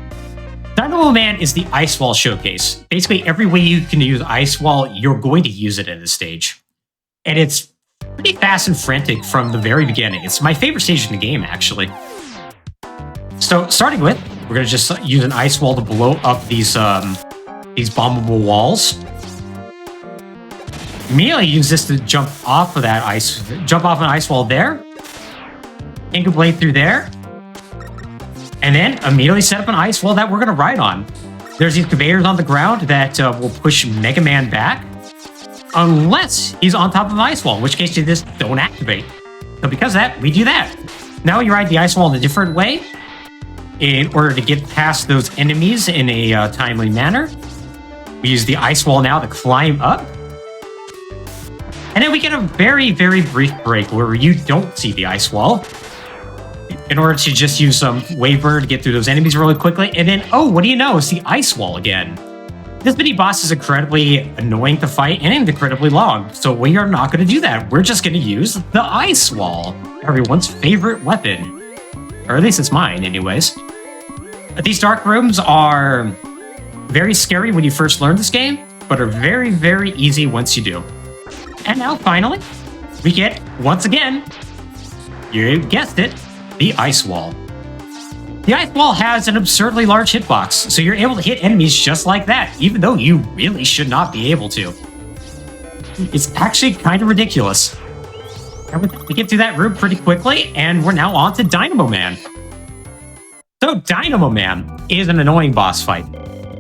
Dynamo Man is the Ice Wall showcase. Basically, every way you can use Ice Wall, you're going to use it in this stage. And it's pretty fast and frantic from the very beginning. It's my favorite stage in the game, actually. So starting with We're gonna just use an ice wall to blow up these bombable walls. Immediately use this to jump off an ice wall there. Ink blade through there. And then immediately set up an ice wall that we're gonna ride on. There's these conveyors on the ground that will push Mega Man back. Unless he's on top of an ice wall, in which case you just don't activate. So because of that, we do that. Now you ride the ice wall in a different way in order to get past those enemies in a timely manner. We use the ice wall now to climb up. And then we get a very, very brief break where you don't see the ice wall in order to just use some waver to get through those enemies really quickly. And then, oh, what do you know? It's the ice wall again. This mini boss is incredibly annoying to fight and incredibly long. So we are not going to do that. We're just going to use the ice wall, everyone's favorite weapon. Or at least it's mine, anyways. These dark rooms are very scary when you first learn this game, but are very, very easy once you do. And now, finally, we get, once again, you guessed it, the ice wall. The ice wall has an absurdly large hitbox, so you're able to hit enemies just like that, even though you really should not be able to. It's actually kind of ridiculous. And we get through that room pretty quickly, and we're now on to Dynamo Man. So Dynamo Man is an annoying boss fight.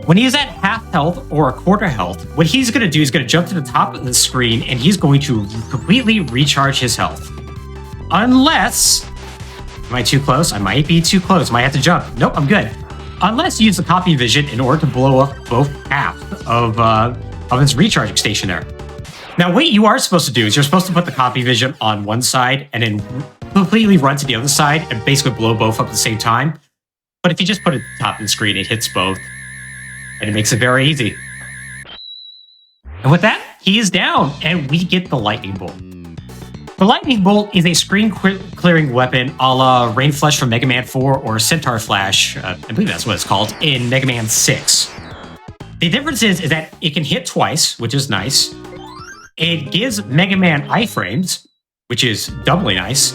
When he's at half health or a quarter health, what he's going to do is going to jump to the top of the screen, and he's going to completely recharge his health. Unless... Am I too close? I might be too close. Might have to jump. Nope, I'm good. Unless you use the copy vision in order to blow up both halves of his recharging station there. Now, what you are supposed to do is you're supposed to put the copy vision on one side and then completely run to the other side and basically blow both up at the same time. But if you just put it at the top of the screen, it hits both. And it makes it very easy. And with that, he is down, and we get the Lightning Bolt. The Lightning Bolt is a screen-clearing weapon a la Rain Flash from Mega Man 4 or Centaur Flash, I believe that's what it's called, in Mega Man 6. The difference is that it can hit twice, which is nice. It gives Mega Man iframes, which is doubly nice.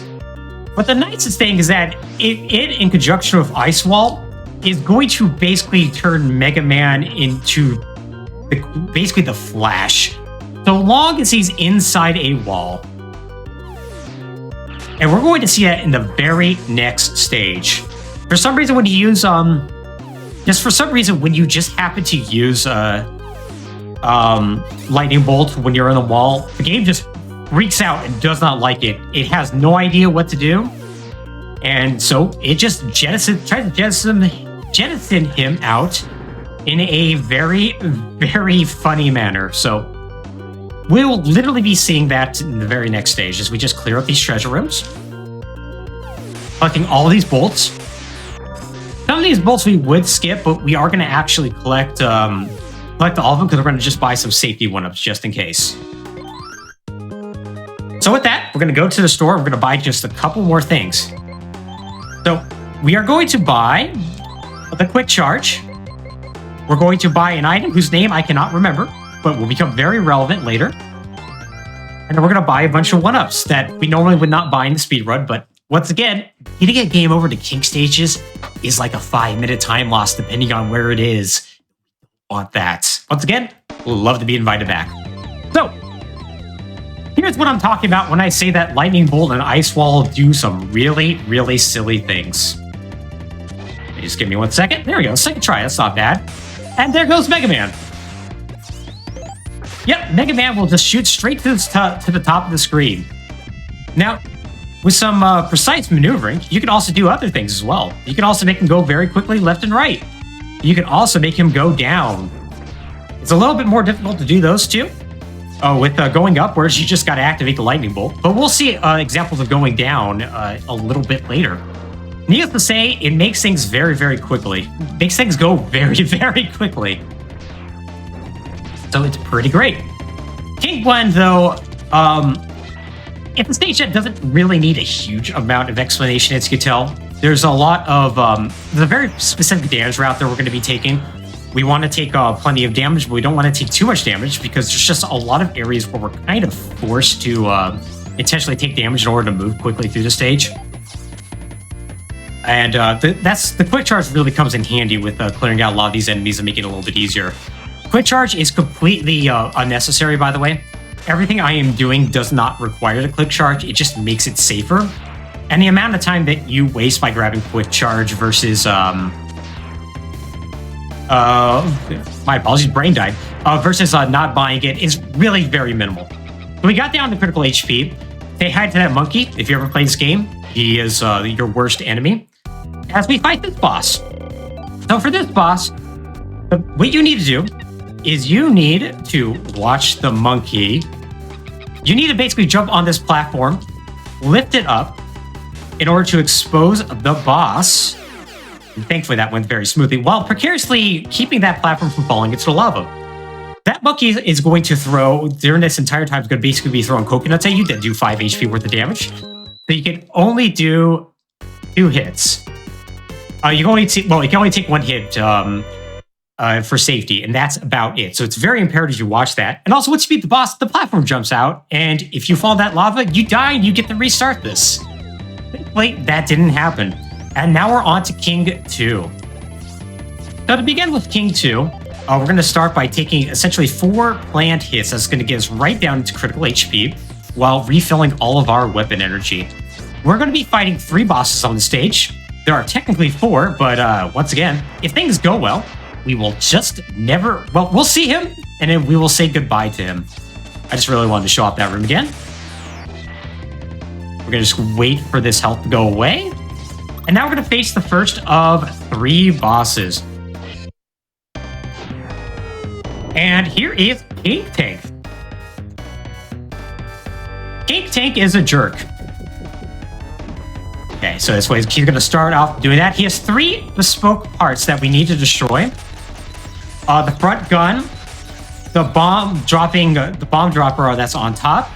But the nicest thing is that it in conjunction with Ice Wall, is going to basically turn Mega Man into basically the Flash, so long as he's inside a wall. And we're going to see that in the very next stage. For some reason, when you use when you just happen to use Lightning Bolt when you're on the wall, the game just freaks out and does not like it. It has no idea what to do, and so it just tries to jettison him out in a very, very funny manner. So we'll literally be seeing that in the very next stage as we just clear up these treasure rooms, collecting all these bolts. Some of these bolts we would skip, but we are going to actually collect all of them because we're going to just buy some safety 1-ups just in case. So with that, we're going to go to the store. We're going to buy just a couple more things. So we are going to buy the quick charge. We're going to buy an item whose name I cannot remember, but will become very relevant later. And then we're going to buy a bunch of 1-ups that we normally would not buy in the speedrun, but once again, getting a game over to king stages is like a 5-minute time loss depending on where it is. Want that. Once again, we'll love to be invited back. So, here's what I'm talking about when I say that Lightning Bolt and Ice Wall do some really, really silly things. Just give me 1 second. There we go. Second try. That's not bad. And there goes Mega Man. Yep, Mega Man will just shoot straight to the top of the screen. Now, with some precise maneuvering, you can also do other things as well. You can also make him go very quickly left and right. You can also make him go down. It's a little bit more difficult to do those two. With going upwards, you just got to activate the Lightning Bolt. But we'll see examples of going down a little bit later. Needless to say, it makes things very, very quickly. Makes things go very, very quickly. So it's pretty great. King Blend, though, it's a stage that doesn't really need a huge amount of explanation, as you can tell. There's a lot of, there's a very specific damage route that we're going to be taking. We want to take plenty of damage, but we don't want to take too much damage because there's just a lot of areas where we're kind of forced to intentionally take damage in order to move quickly through the stage. And that's the quick charge really comes in handy with clearing out a lot of these enemies and making it a little bit easier. Quick charge is completely unnecessary, by the way. Everything I am doing does not require the quick charge. It just makes it safer. And the amount of time that you waste by grabbing quick charge versus my apologies, brain died. Versus not buying it is really very minimal. So we got down to critical HP. Say hi to that monkey. If you ever play this game, he is your worst enemy. As we fight this boss. So for this boss, what you need to do is you need to watch the monkey. You need to basically jump on this platform, lift it up in order to expose the boss. And thankfully that went very smoothly, while precariously keeping that platform from falling into the lava. That monkey is going to throw, during this entire time, is going to basically be throwing coconuts at you that do 5 HP worth of damage. So you can only do 2 hits. You can only take 1 hit for safety, and that's about it. So it's very imperative you watch that. And also, once you beat the boss, the platform jumps out, and if you fall in that lava, you die and you get to restart this. Wait, that didn't happen. And now we're on to King 2. So to begin with King 2, we're going to start by taking essentially 4 planned hits. That's going to get us right down into critical HP while refilling all of our weapon energy. We're going to be fighting 3 bosses on the stage. There are technically 4, but once again, if things go well, we will just never... Well, we'll see him, and then we will say goodbye to him. I just really wanted to show off that room again. We're going to just wait for this health to go away. And now we're going to face the first of 3 bosses. And here is King Tank. King Tank is a jerk. Okay, so this way he's going to start off doing that. He has 3 bespoke parts that we need to destroy. The front gun, the bomb dropper that's on top.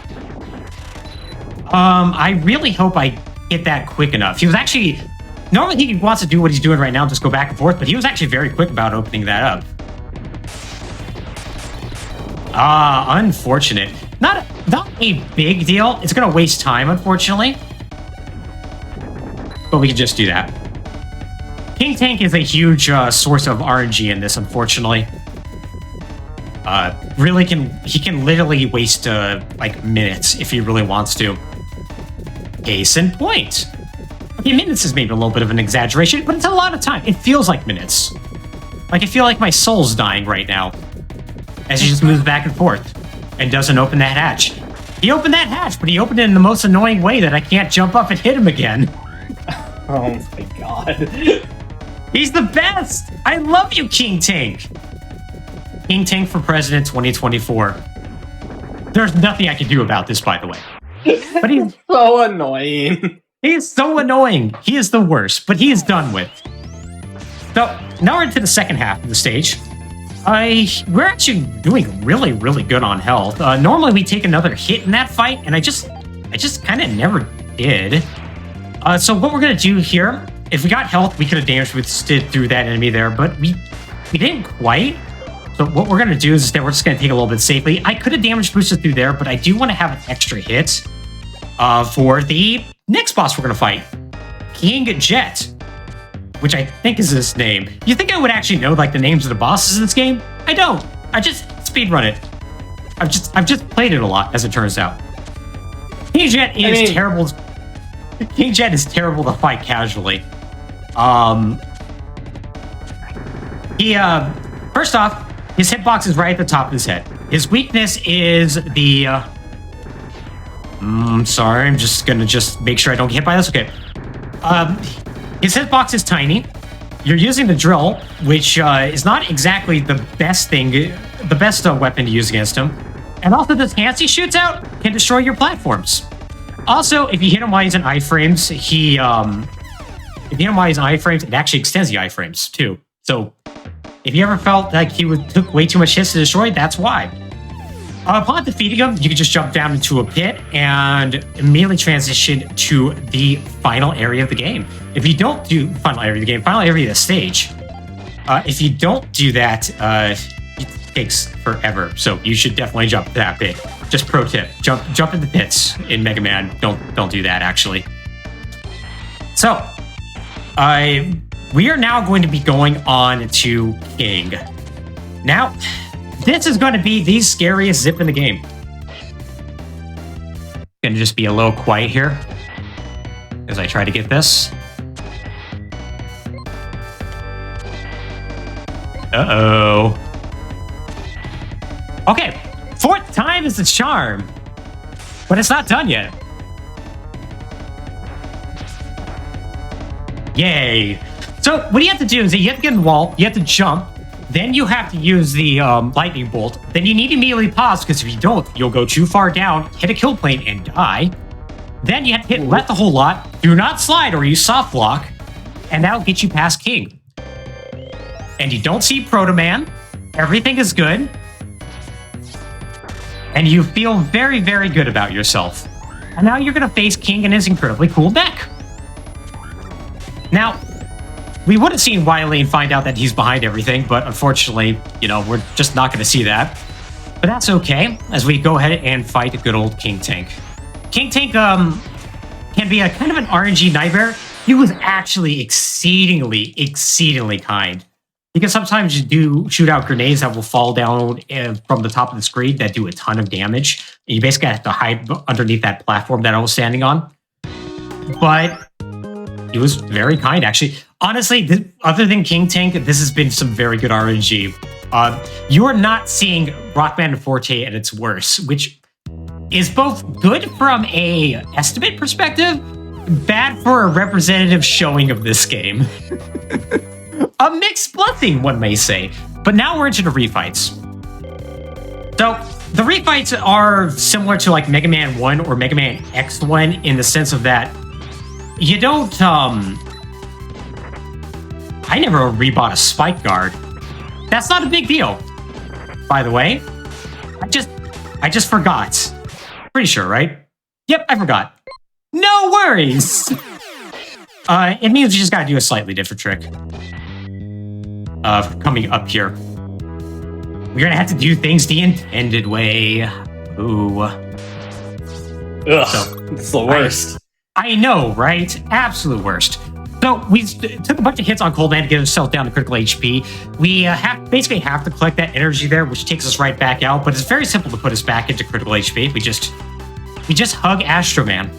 I really hope I get that quick enough. He was actually... Normally he wants to do what he's doing right now, just go back and forth, but he was actually very quick about opening that up. Unfortunate. Not a big deal. It's going to waste time, unfortunately. But we can just do that. King Tank is a huge source of RNG in this, unfortunately. He can literally waste like minutes if he really wants to. Case in point. Okay, minutes is maybe a little bit of an exaggeration, but it's a lot of time. It feels like minutes. Like I feel like my soul's dying right now as he just moves back and forth and doesn't open that hatch. He opened that hatch, but he opened it in the most annoying way that I can't jump up and hit him again. Oh my god. He's the best! I love you, King Tank! King Tank for President 2024. There's nothing I can do about this, by the way. But he's so annoying. He is so annoying. He is the worst, but he is done with. So, now we're into the second half of the stage. We're actually doing really, really good on health. Normally we take another hit in that fight, and I just kind of never did. So what we're going to do here, if we got health, we could have damage withstood through that enemy there, but we didn't quite. So what we're going to do is that we're just going to take a little bit safely. I could have damage boosted through there, but I do want to have an extra hit for the next boss we're going to fight, King Jet, which I think is his name. You think I would actually know like the names of the bosses in this game? I don't. I just speedrun it. I've just played it a lot, as it turns out. King Jet is terrible. King Jet is terrible to fight casually. First off, his hitbox is right at the top of his head. His weakness is the... sorry, I'm just gonna make sure I don't get hit by this. Okay. His hitbox is tiny. You're using the drill, which is not exactly the best weapon to use against him. And also, this hands he shoots out can destroy your platforms. Also, if you hit him while he's in iframes, it actually extends the iframes too. So, if you ever felt like he took way too much hits to destroy, that's why. Upon defeating him, you can just jump down into a pit and immediately transition to the final area of the game. If you don't do final area of the game, final area of the stage, if you don't do that, it takes forever. So you should definitely jump to that pit. Just pro tip: jump in the pits in Mega Man. Don't do that actually. So we are now going to be going on to King. Now, this is going to be the scariest zip in the game. Gonna just be a little quiet here as I try to get this. Uh-oh. Okay, 4th time is the charm, but it's not done yet. Yay. So what you have to do is that you have to get in the wall, you have to jump, then you have to use the lightning bolt. Then you need to immediately pause, because if you don't, you'll go too far down, hit a kill plane, and die. Then you have to hit left a whole lot, do not slide or use soft block, and that'll get you past King. And you don't see Proto Man. Everything is good. And you feel very, very good about yourself. And now you're going to face King and his incredibly cool deck. Now, we would have seen Wily and find out that he's behind everything, but unfortunately, you know, we're just not going to see that. But that's okay, as we go ahead and fight a good old King Tank. King Tank can be a kind of an RNG nightmare. He was actually exceedingly kind. Because sometimes you do shoot out grenades that will fall down from the top of the screen that do a ton of damage. And you basically have to hide underneath that platform that I was standing on. But he was very kind, actually. Honestly, other than King Tank, this has been some very good RNG. You are not seeing Rockman and Forte at its worst, which is both good from a estimate perspective, bad for a representative showing of this game. A mixed blessing, one may say. But now we're into the refights. So, the refights are similar to like Mega Man 1 or Mega Man X1 in the sense of that you don't, I never rebought a spike guard. That's not a big deal, by the way. I just forgot. Pretty sure, right? Yep, I forgot. No worries! It means you just gotta do a slightly different trick. Coming up here. We're gonna have to do things the intended way. Ooh. Ugh, so, it's the worst. I know, right? Absolute worst. So we took a bunch of hits on Cold Man to get ourselves down to critical HP. We basically have to collect that energy there, which takes us right back out, but it's very simple to put us back into critical HP. We just hug Astro Man.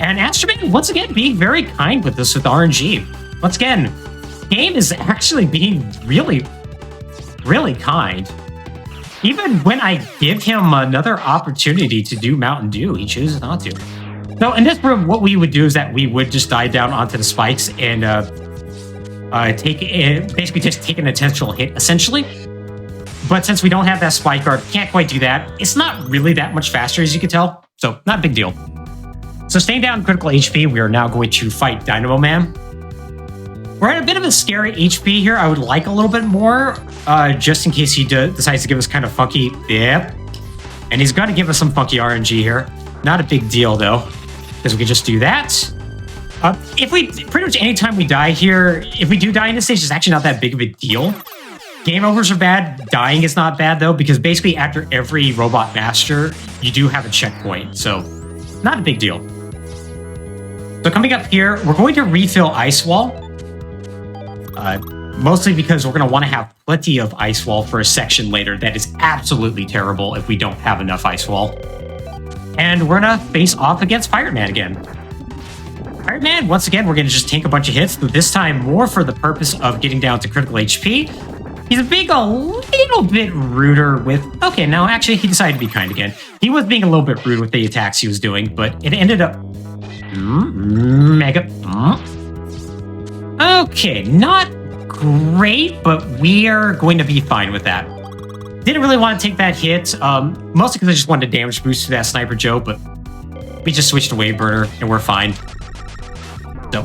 And Astro Man, once again, being very kind with us with RNG. Once again, game is actually being really, really kind. Even when I give him another opportunity to do Mountain Dew, he chooses not to. So in this room, what we would do is that we would just dive down onto the spikes and basically just take an intentional hit, essentially. But since we don't have that spike guard, can't quite do that. It's not really that much faster, as you can tell. So not a big deal. So staying down critical HP, we are now going to fight Dynamo Man. We're at a bit of a scary HP here. I would like a little bit more, just in case he decides to give us kind of funky. Yep. And he's going to give us some funky RNG here. Not a big deal, though, because we can just do that. Pretty much anytime we die here, if we do die in this stage, it's actually not that big of a deal. Game overs are bad. Dying is not bad, though, because basically after every Robot Master, you do have a checkpoint. So, not a big deal. So coming up here, we're going to refill Ice Wall. Mostly because we're going to want to have plenty of Ice Wall for a section later that is absolutely terrible if we don't have enough Ice Wall. And we're going to face off against Pirate Man again. Pirate Man, once again, we're going to just take a bunch of hits, but this time more for the purpose of getting down to critical HP. He's being a little bit ruder with... Okay, no, actually, he decided to be kind again. He was being a little bit rude with the attacks he was doing, but it ended up... Okay, not great, but we are going to be fine with that. Didn't really want to take that hit, mostly because I just wanted a damage boost to that Sniper Joe, but we just switched to Wave Burner, and we're fine. So,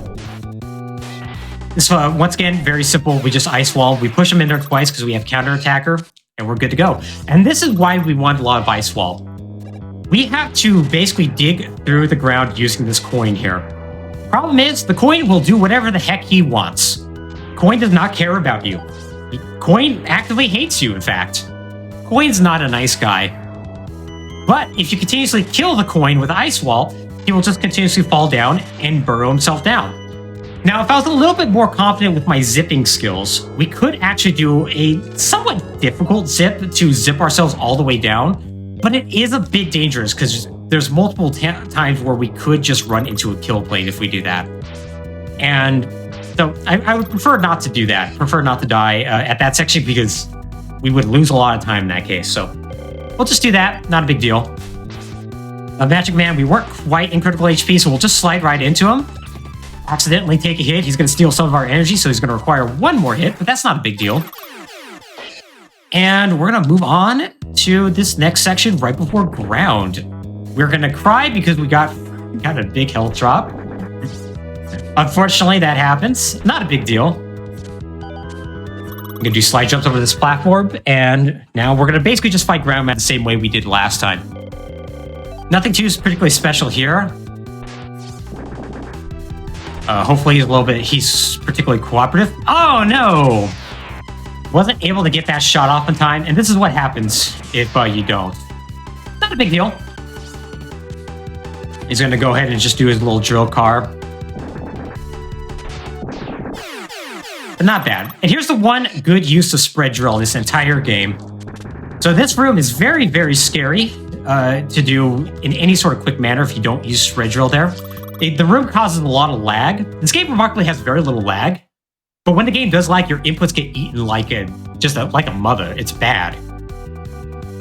this once again, very simple. We just Ice Wall. We push him in there twice because we have Counter Attacker, and we're good to go. And this is why we want a lot of Ice Wall. We have to basically dig through the ground using this coin here. Problem is, the coin will do whatever the heck he wants. Coin does not care about you. Coin actively hates you, in fact. Coin's not a nice guy. But if you continuously kill the coin with Ice Wall, he will just continuously fall down and burrow himself down. Now, if I was a little bit more confident with my zipping skills, we could actually do a somewhat difficult zip to zip ourselves all the way down, but it is a bit dangerous because there's multiple times where we could just run into a kill plane if we do that. And so I would prefer not to do that, prefer not to die at that section because we would lose a lot of time in that case. So we'll just do that, not a big deal. Magic Man, we weren't quite in critical HP, so we'll just slide right into him. Accidentally take a hit. He's going to steal some of our energy, so he's going to require one more hit, but that's not a big deal. And we're going to move on to this next section right before ground. We're going to cry because we got a big health drop. Unfortunately, that happens. Not a big deal. I'm going to do slide jumps over this platform, and now we're going to basically just fight ground mat the same way we did last time. Nothing too particularly special here. Hopefully he's particularly cooperative. Oh no! Wasn't able to get that shot off in time, and this is what happens if you don't. Not a big deal. He's gonna go ahead and just do his little drill car. But not bad. And here's the one good use of spread drill in this entire game. So this room is very, very scary to do in any sort of quick manner if you don't use spread drill there. The room causes a lot of lag. This game remarkably has very little lag, but when the game does lag, your inputs get eaten like a mother. It's bad.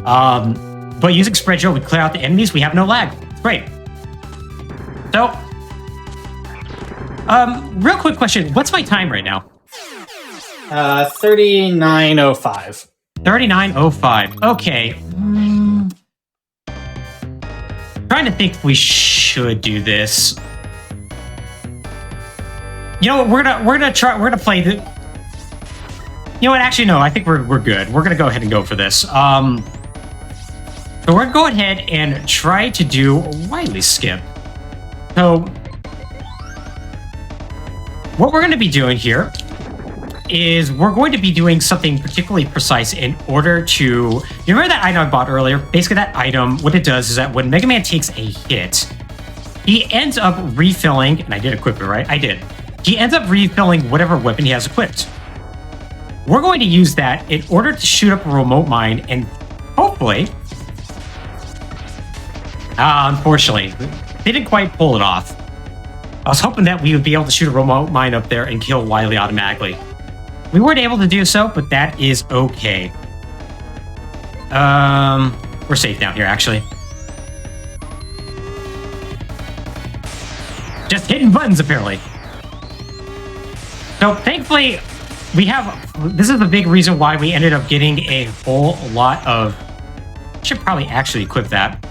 But using spread drill, we clear out the enemies. We have no lag. It's great. So, real quick question: what's my time right now? 39:05. 39:05. Okay. Trying to think if we should do this. You know, we're gonna play the. You know what? Actually, no. I think we're good. We're gonna go ahead and go for this. So we're gonna go ahead and try to do a Wily skip. So what we're gonna be doing here is we're going to be doing something particularly precise in order to... You remember that item I bought earlier? Basically, that item, what it does is that when Mega Man takes a hit, he ends up refilling... And I did equip it, right? I did. He ends up refilling whatever weapon he has equipped. We're going to use that in order to shoot up a remote mine and hopefully... unfortunately, they didn't quite pull it off. I was hoping that we would be able to shoot a remote mine up there and kill Wily automatically. We weren't able to do so, but that is okay. We're safe down here, actually. Just hitting buttons, apparently. So, thankfully, we have... This is the big reason why we ended up getting a whole lot of... Should probably actually equip that.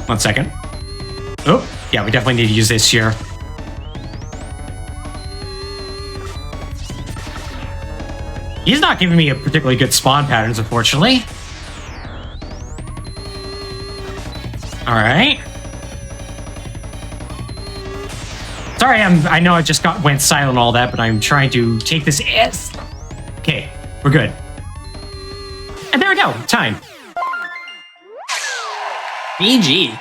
1 second. Oh, yeah, we definitely need to use this here. He's not giving me a particularly good spawn patterns, unfortunately. Alright. Sorry, I know I just went silent and all that, but I'm trying to take this as... Okay, we're good. And there we go, time. BG.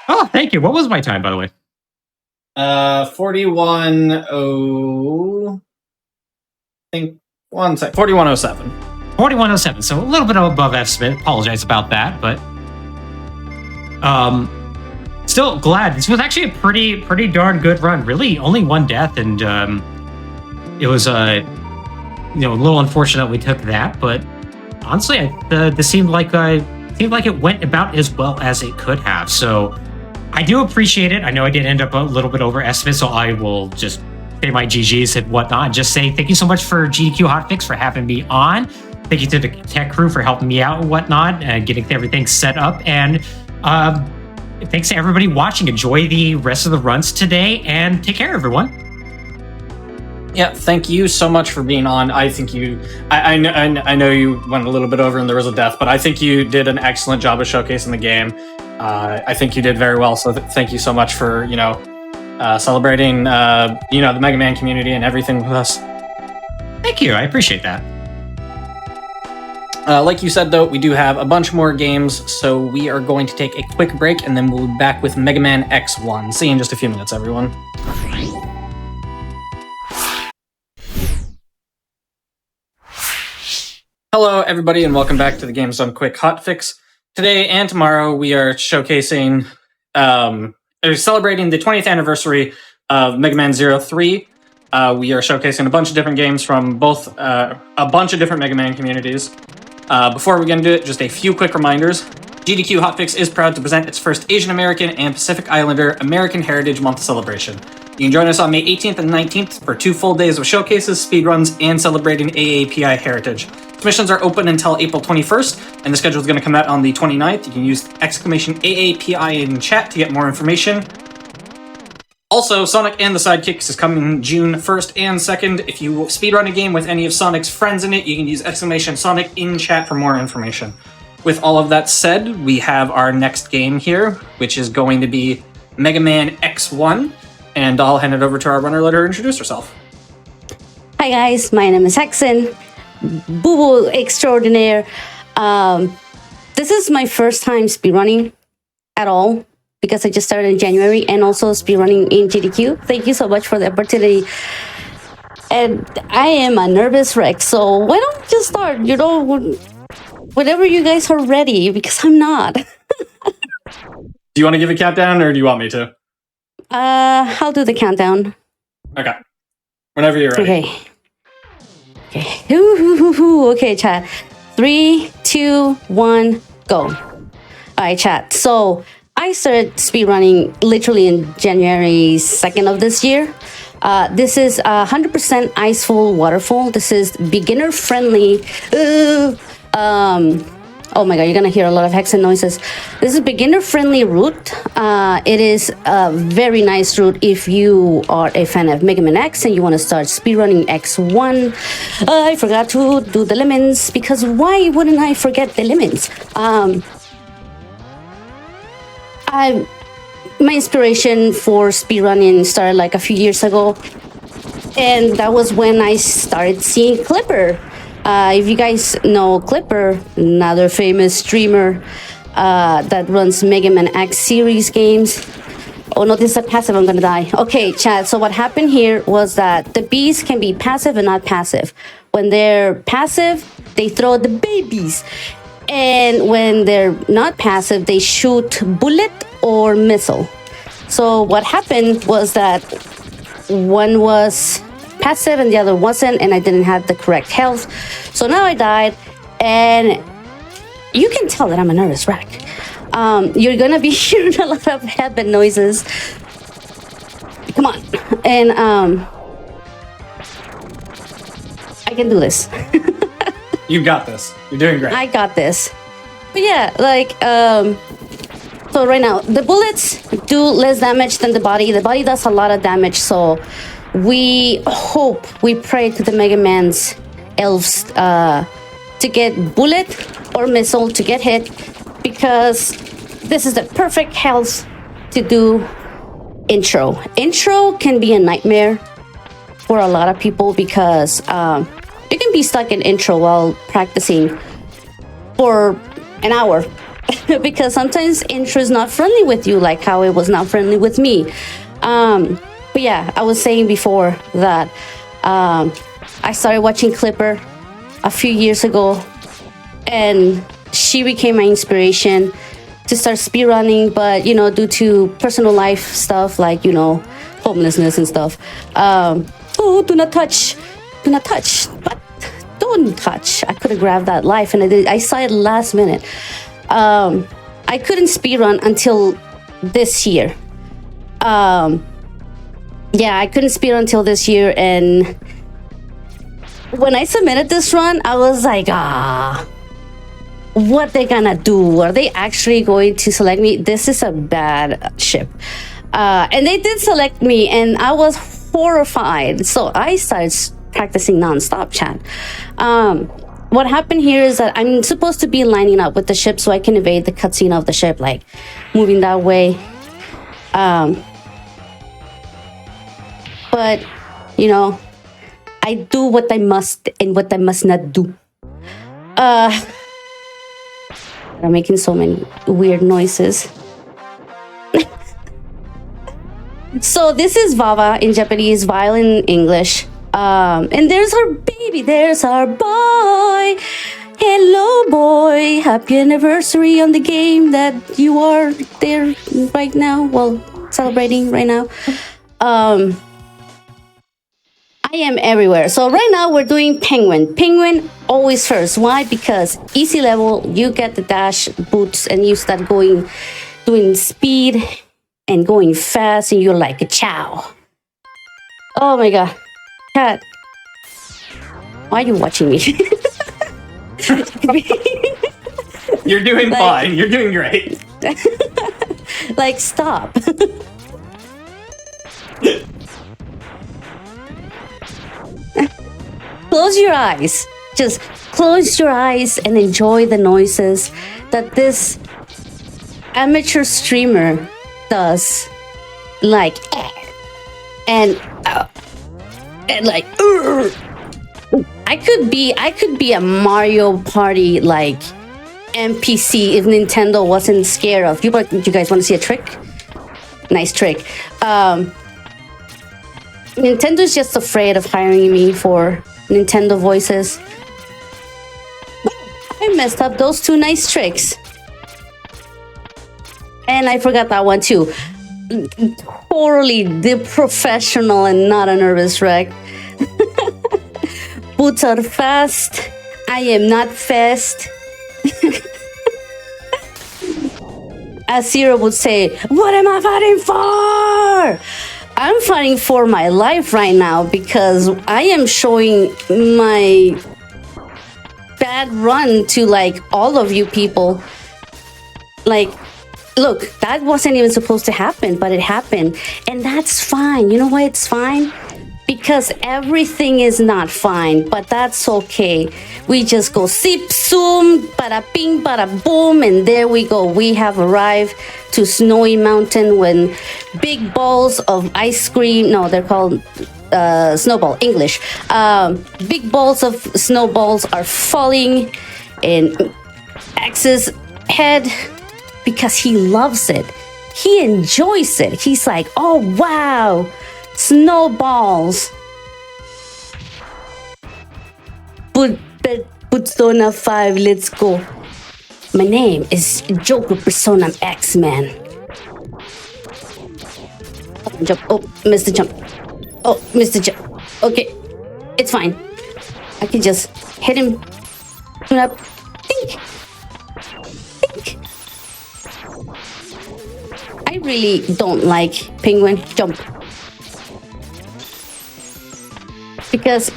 Oh, thank you. What was my time, by the way? 41:07. I think 1 sec. 41:07. 41:07. So a little bit above estimate. Apologize about that, but still glad. This was actually a pretty darn good run. Really, only one death, and it was a little unfortunate we took that, but honestly, this seemed like it went about as well as it could have. So I do appreciate it. I know I did end up a little bit over estimate, so I will just say my GGs and whatnot. Just say thank you so much for GDQ Hotfix for having me on. Thank you to the tech crew for helping me out and whatnot and getting everything set up. And thanks to everybody watching. Enjoy the rest of the runs today and take care, everyone. Yeah, thank you so much for being on. I think I know you went a little bit over and there was a death, but I think you did an excellent job of showcasing the game. I think you did very well, so thank you so much for, celebrating, the Mega Man community and everything with us. Thank you, I appreciate that. Like you said, though, we do have a bunch more games, so we are going to take a quick break, and then we'll be back with Megaman X1. See you in just a few minutes, everyone. Hello, everybody, and welcome back to the Games Done Quick Hotfix. Today and tomorrow, we are showcasing, celebrating the 20th anniversary of Megaman 03. We are showcasing a bunch of different games from both a bunch of different Mega Man communities. Before we get into it, just a few quick reminders. GDQ Hotfix is proud to present its first Asian American and Pacific Islander American Heritage Month celebration. You can join us on May 18th and 19th for 2 full days of showcases, speedruns, and celebrating AAPI heritage. Submissions are open until April 21st, and the schedule is going to come out on the 29th. You can use exclamation AAPI in chat to get more information. Also, Sonic and the Sidekicks is coming June 1st and 2nd. If you speedrun a game with any of Sonic's friends in it, you can use exclamation Sonic in chat for more information. With all of that said, we have our next game here, which is going to be Megaman X1, and I'll hand it over to our runner, let her introduce herself. Hi guys, my name is Hexen, boo-boo extraordinaire. This is my first time speedrunning at all, because I just started in January, and also speedrunning in GDQ. Thank you so much for the opportunity. And I am a nervous wreck, so why don't we just start, whenever you guys are ready, because I'm not. Do you want to give a countdown, or do you want me to? I'll do the countdown. Okay. Whenever you're ready. Okay. Okay, chat. 3, 2, 1, go. All right, chat. So I started speedrunning literally in January 2nd of this year. This is 100% iceful waterfall. This is beginner friendly. Oh my god, you're gonna hear a lot of Hexen noises. This is beginner friendly route. It is a very nice route if you are a fan of Megaman X and you want to start speedrunning X1. I forgot to do the lemons, because why wouldn't I forget the lemons? My inspiration for speedrunning started like a few years ago, and that was when I started seeing Clipper. If you guys know Clipper, another famous streamer that runs Megaman X series games. Oh no, this is a passive, I'm gonna die. Okay, chat, so what happened here was that the bees can be passive and not passive. When they're passive, they throw the babies. And when they're not passive, they shoot bullet or missile. So what happened was that one was passive and the other wasn't, and I didn't have the correct health. So now I died, and you can tell that I'm a nervous wreck. You're gonna be hearing a lot of headband noises. Come on. And I can do this. You've got this. You're doing great. I got this. But yeah, like, so right now, the bullets do less damage than the body. The body does a lot of damage, so we pray to the Mega Man's elves to get bullet or missile to get hit, because this is the perfect health to do intro. Intro can be a nightmare for a lot of people, because you can be stuck in intro while practicing for an hour. Because sometimes intro is not friendly with you, like how it was not friendly with me. But yeah, I was saying before that I started watching Clipper a few years ago, and she became my inspiration to start speedrunning. But due to personal life stuff, like homelessness and stuff. Oh, do not touch, but don't touch. I could have grabbed that life, and I saw it last minute. I couldn't speedrun until this year. Yeah, I couldn't speedrun until this year, and when I submitted this run, I was like, what they gonna do? Are they actually going to select me? This is a bad ship. And they did select me, and I was horrified. So I started practicing nonstop, chat. What happened here is that I'm supposed to be lining up with the ship so I can evade the cutscene of the ship, like moving that way. But I do what I must and what I must not do. I'm making so many weird noises. So this is Vava in Japanese, Vile in English. And there's our baby, there's our boy. Hello, boy. Happy anniversary on the game that you are there right now. Well, celebrating right now. I am everywhere. So right now we're doing Penguin. Penguin always first. Why? Because easy level, you get the dash boots and you start doing speed and going fast and you're like a chow. Oh my god. Cat. Why are you watching me? You're doing fine. You're doing great. Like, stop. Close your eyes. Just close your eyes and enjoy the noises that this amateur streamer does. Like, and like, I could be a Mario Party like NPC if Nintendo wasn't scared of you. But you guys want to see a trick? Nice trick. Nintendo's just afraid of hiring me for Nintendo voices. I messed up those two nice tricks. And I forgot that one too. Totally the professional and not a nervous wreck. Boots are fast. I am not fast. As Zero would say, what am I fighting for? I'm fighting for my life right now because I am showing my bad run to like all of you people. Like, look, that wasn't even supposed to happen, but it happened. And that's fine. You know why it's fine? Because everything is not fine, but that's okay. We just go zip, zoom, bada bing, bada boom, and there we go. We have arrived to Snowy Mountain when big balls of ice cream, no, they're called snowball, English. Big balls of snowballs are falling in X's head because he loves it. He enjoys it. He's like, oh, wow. Snowballs. Persona 5, let's go. My name is Joker Persona X-Man. Jump. Oh, missed the jump. Oh, missed the jump. Okay, it's fine. I can just hit him. Up. Think. I really don't like Penguin. Jump. Because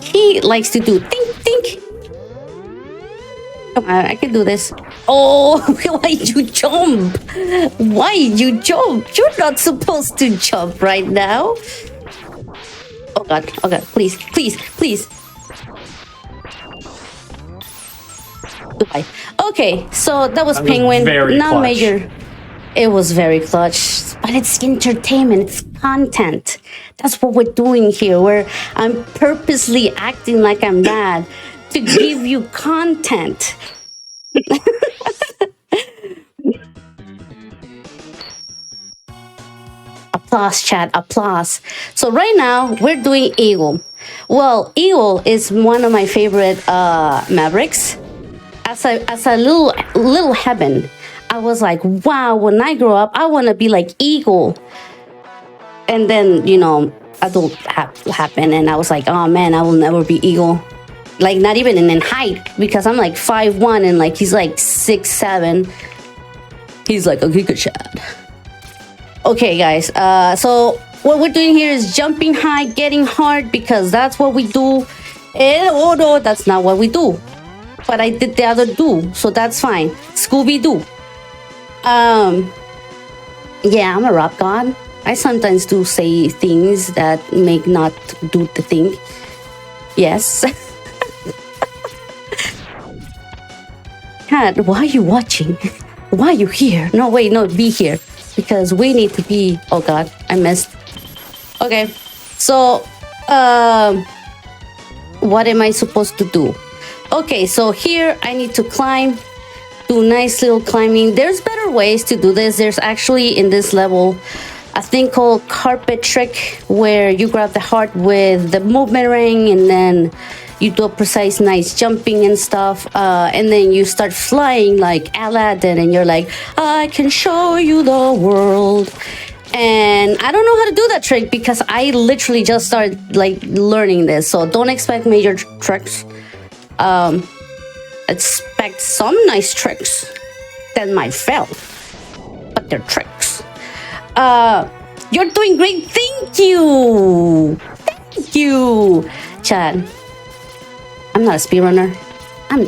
he likes to do think. Come on, I can do this. Oh, why'd you jump? Why'd you jump? You're not supposed to jump right now. Oh god, please. Goodbye. Okay, so that was Penguin. Not major. It was very clutch, but it's entertainment, it's content. That's what we're doing here, where I'm purposely acting like I'm bad to give you content. Applause, chat, applause. So right now, we're doing Eagle. Well, Eagle is one of my favorite Mavericks. As a little heaven. I was like, wow, when I grow up, I want to be like Eagle. And then, you know, adult happened. And I was like, oh man, I will never be Eagle. Like, not even in height. Because I'm like 5'1" and like he's like 6'7". He's like a giga chad. Okay, guys. So what we're doing here is jumping high, getting hard. Because that's what we do. Oh no, that's not what we do. But I did the other do. So that's fine. Scooby-Doo. Yeah, I'm a rap god. I sometimes do say things that make not do the thing. Yes. Cat, why are you watching? Why are you here? No, wait, no, be here. Because we need to be... Oh god, I missed. Okay, so, what am I supposed to do? Okay, so here I need to climb, do nice little climbing. There's better ways to do this. There's actually in this level a thing called carpet trick where you grab the heart with the movement ring and then you do a precise nice jumping and stuff, and then you start flying like Aladdin and you're like, I can show you the world. And I don't know how to do that trick because I literally just started like learning this, so don't expect major tricks. Expect some nice tricks that might fail, but they're tricks. You're doing great. Thank you. Thank you, Chad. I'm not a speedrunner. I'm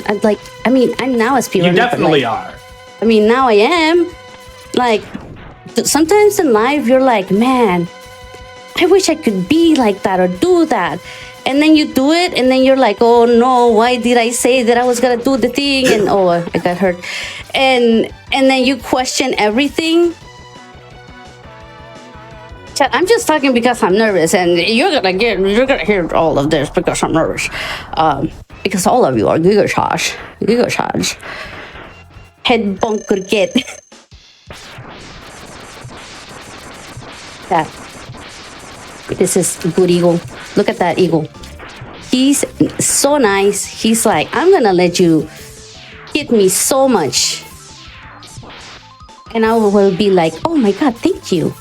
now a speedrunner. You definitely like, are. I mean, now I am. Like, sometimes in life, you're like, man, I wish I could be like that or do that. And then you do it, and then you're like, oh no, why did I say that I was gonna do the thing? And oh, I got hurt. And then you question everything. Chad, I'm just talking because I'm nervous, and you're gonna hear all of this because I'm nervous. Because all of you are Giga Charge. Head bunker get. That. This is a good eagle. Look at that eagle. He's so nice. He's like, I'm gonna let you hit me so much. And I will be like, oh my God, thank you.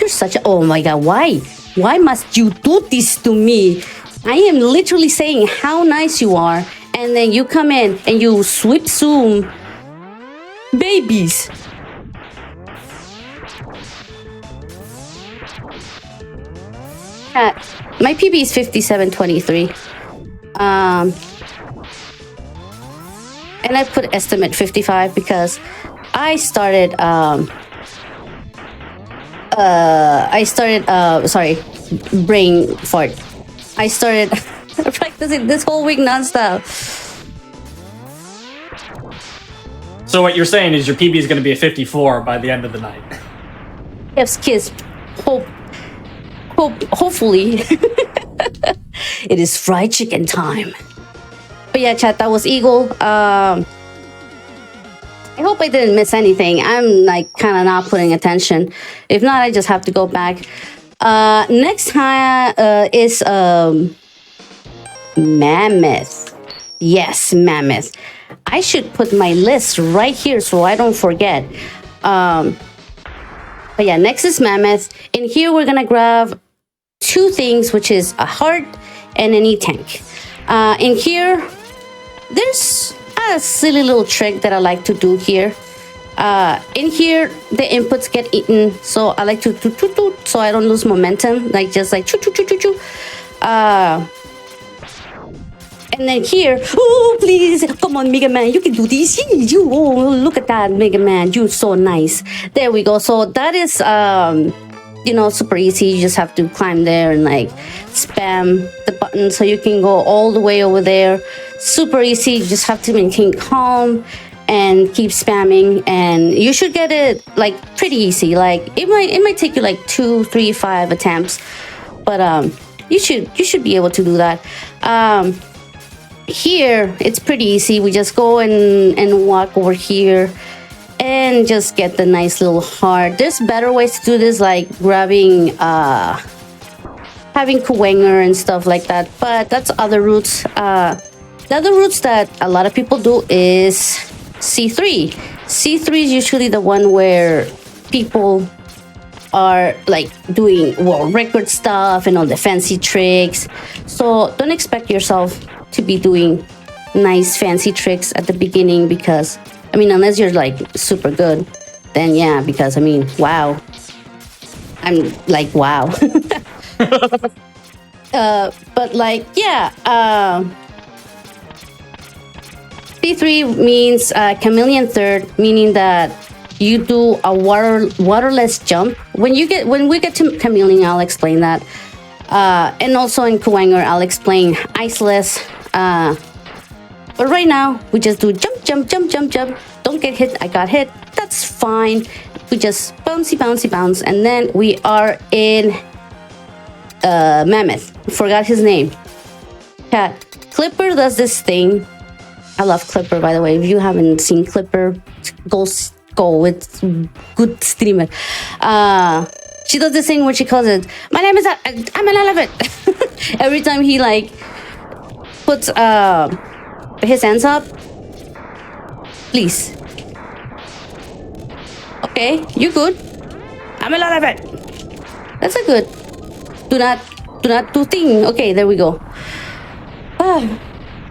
You're such a, oh my God, why? Why must you do this to me? I am literally saying how nice you are. And then you come in and you sweep zoom babies. My PB is 5723. And I put estimate 55 because I started brain fart. I started practicing this whole week nonstop. So what you're saying is your PB is going to be a 54 by the end of the night. Yes, kiss. Hopefully. It is fried chicken time. But yeah, chat, that was Eagle. I hope I didn't miss anything. I'm like kind of not putting attention. If not, I just have to go back. Next time is Mammoth. Yes, Mammoth. I should put my list right here so I don't forget. But yeah, next is Mammoth. In here, we're gonna grab two things, which is a heart and an E-tank. In here, there's a silly little trick that I like to do here. In here, the inputs get eaten, so I like to so I don't lose momentum, like just like choo choo choo choo choo. And then here, oh please, come on, Mega Man, you can do this. You, oh, look at that, Mega Man, you're so nice. There we go. So that is, you know, super easy. You just have to climb there and like spam the button so you can go all the way over there. Super easy. You just have to maintain calm and keep spamming, and you should get it like pretty easy. Like it might take you like 2, 3, 5 attempts, but you should be able to do that. Here it's pretty easy. We just go and walk over here and just get the nice little heart. There's better ways to do this, like grabbing having Kuwanger and stuff like that, but that's other routes. The other routes that a lot of people do is C3. C3 is usually the one where people are like doing world record stuff and all the fancy tricks. So don't expect yourself to be doing nice fancy tricks at the beginning, because I mean, unless you're like super good, then yeah, because I mean, wow. I'm like, wow. But like, yeah, C3 means chameleon third, meaning that you do a waterless jump. When we get to chameleon, I'll explain that. And also in Kuwanger, I'll explain iceless. But right now, we just do jump, jump, jump, jump, jump. Don't get hit. I got hit. That's fine. We just bouncy, bouncy, bounce. And then we are in Mammoth. Forgot his name. Cat. Clipper does this thing I love Clipper, by the way. If you haven't seen Clipper, go. It's good streamer. She does this thing where she calls it, my name is, I'm an elephant. Every time he like puts his hands up. Please. Okay, you good. I'm an elephant. That's a good. Do not do thing. Okay, there we go.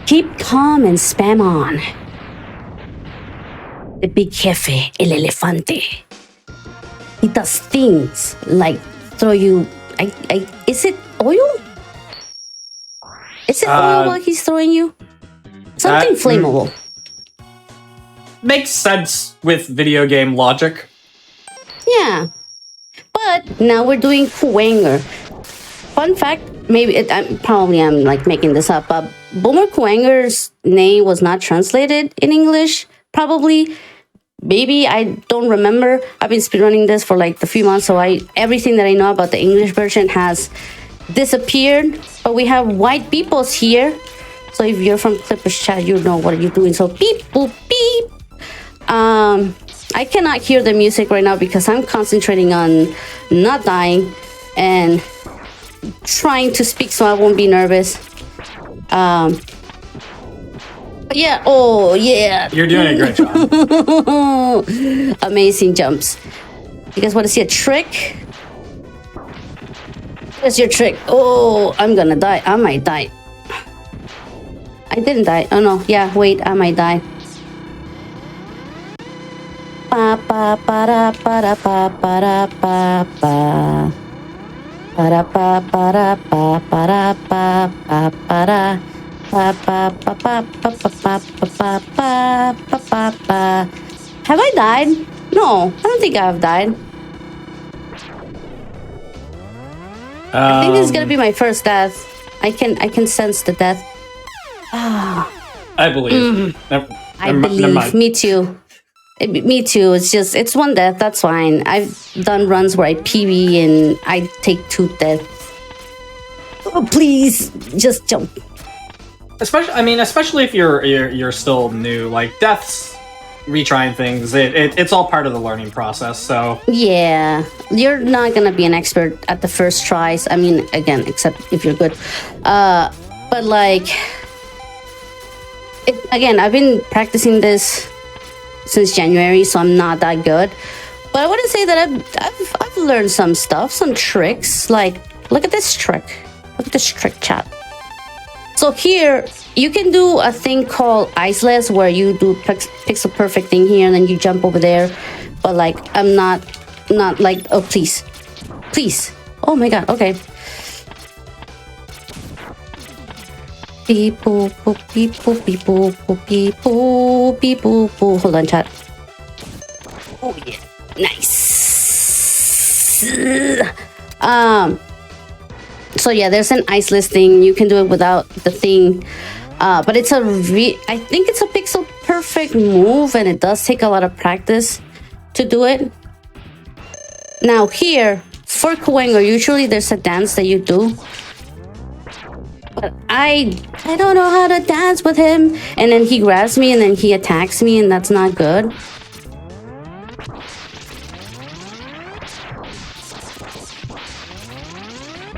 Keep calm and spam on. The big jefe, el elefante. He does things like throw you. Is it oil? Is it oil while he's throwing you? Something flammable. Makes sense with video game logic. Yeah. But now we're doing Kuwanger. Fun fact, maybe I'm like making this up, but Boomer Kuwanger's name was not translated in English, probably. Maybe, I don't remember. I've been speedrunning this for like a few months, so everything that I know about the English version has disappeared. But we have white peoples here. So if you're from Clippers chat, you know what you're doing. So beep, boop, beep. I cannot hear the music right now because I'm concentrating on not dying and trying to speak so I won't be nervous. But yeah, oh yeah. You're doing a great job. Amazing jumps. You guys want to see a trick? What's your trick? Oh, I'm gonna die. I might die. I didn't die. Oh no, yeah, wait, I might die. Pa pa para para pa para pa pa para pa para pa para pa pa para pa pa pa pa pa pa pa pa pa pa pa. Have I died? No, I don't think I've died. I think this is gonna be my first death. I can sense the death. I believe. I believe. Me too. Me too. It's one death. That's fine. I've done runs where I PB and I take 2 deaths. Oh, please, just jump. Especially if you're still new, like deaths, retrying things. It's all part of the learning process. So yeah, you're not gonna be an expert at the first tries. I mean, again, except if you're good. But like, again, I've been practicing this since January, so I'm not that good. But I wouldn't say that I've learned some stuff, some tricks. Like, look at this trick. Look at this trick, chat. So here, you can do a thing called iceless, where you do pixel perfect thing here, and then you jump over there. But like, I'm not like, oh please, please. Oh my god. Okay. Beep boop boop beep boop beep boop boop beep boop beep boop boop. Hold on, chat. Oh yeah, nice. So yeah, there's an ice listing. You can do it without the thing, but it's I think it's a pixel perfect move, and it does take a lot of practice to do it. Now here for Kuwanger, usually there's a dance that you do. But I don't know how to dance with him. And then he grabs me and then he attacks me, and that's not good.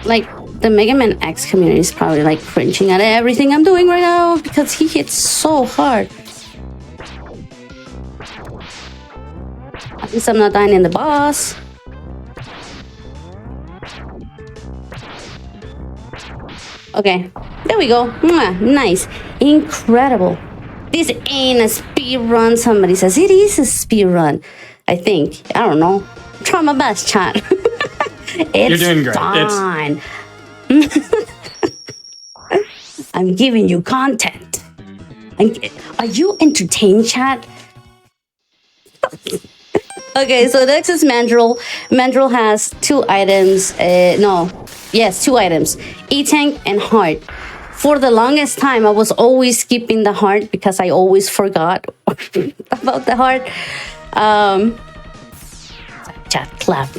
Like, the Megaman X community is probably like cringing at everything I'm doing right now because he hits so hard. At least I'm not dying in the boss. Okay, there we go. Mwah, nice. Incredible. This ain't a speed run. Somebody says it is a speed run. I think. I don't know. Try my best, chat. You're doing great. Fine. I'm giving you content. Are you entertained, chat? Okay, so next is Mandrill. Mandrill has 2 items. 2 items. E-Tank and Heart. For the longest time, I was always skipping the Heart because I always forgot about the Heart. Chat clap.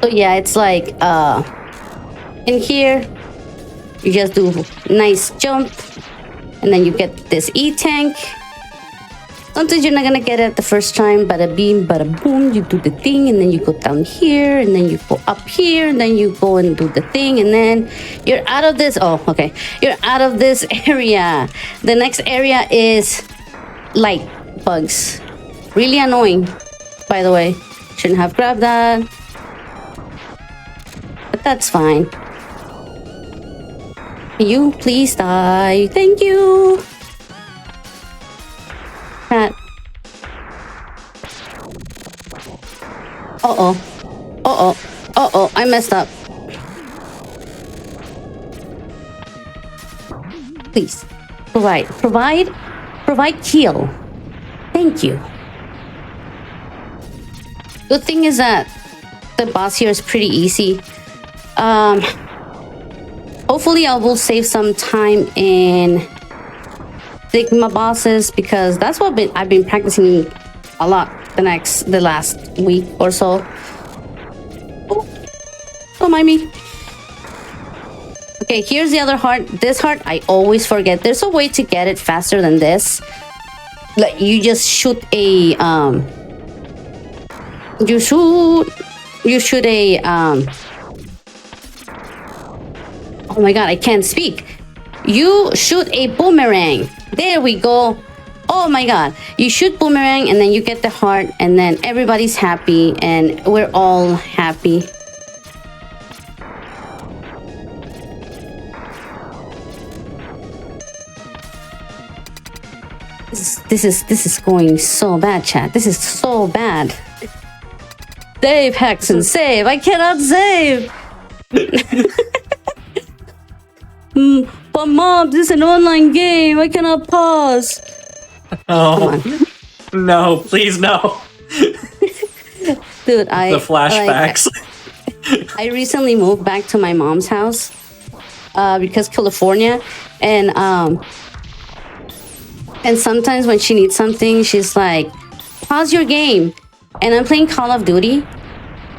So yeah, it's like in here You just do nice jump, and then you get this E-tank. Sometimes you're not gonna get it the first time, bada beam, bada boom, you do the thing, and then you go down here, and then you go up here, and then you go and do the thing, and then you're out of this. Oh, okay. You're out of this area. The next area is light bugs. Really annoying, by the way. Shouldn't have grabbed that. But that's fine. Can you please die? Thank you. Cat. Uh-oh. Uh-oh. Uh-oh. I messed up. Please. Provide. Provide. Provide kill. Thank you. Good thing is that the boss here is pretty easy. Hopefully I will save some time in Sigma bosses because that's what I've been practicing a lot the last week or so. Oh, don't mind me. Okay, here's the other heart. This heart I always forget. There's a way to get it faster than this. Like you just shoot a you shoot a oh my god, I can't speak. You shoot a boomerang. There we go. Oh my god. You shoot boomerang and then you get the heart and then everybody's happy and we're all happy. This is going so bad, chat. This is so bad. Save, Hexen, save. I cannot save. But mom, this is an online game. I cannot pause. Oh no! Please no. Dude, the flashbacks. I recently moved back to my mom's house because California, and sometimes when she needs something, she's like, "Pause your game," and I'm playing Call of Duty,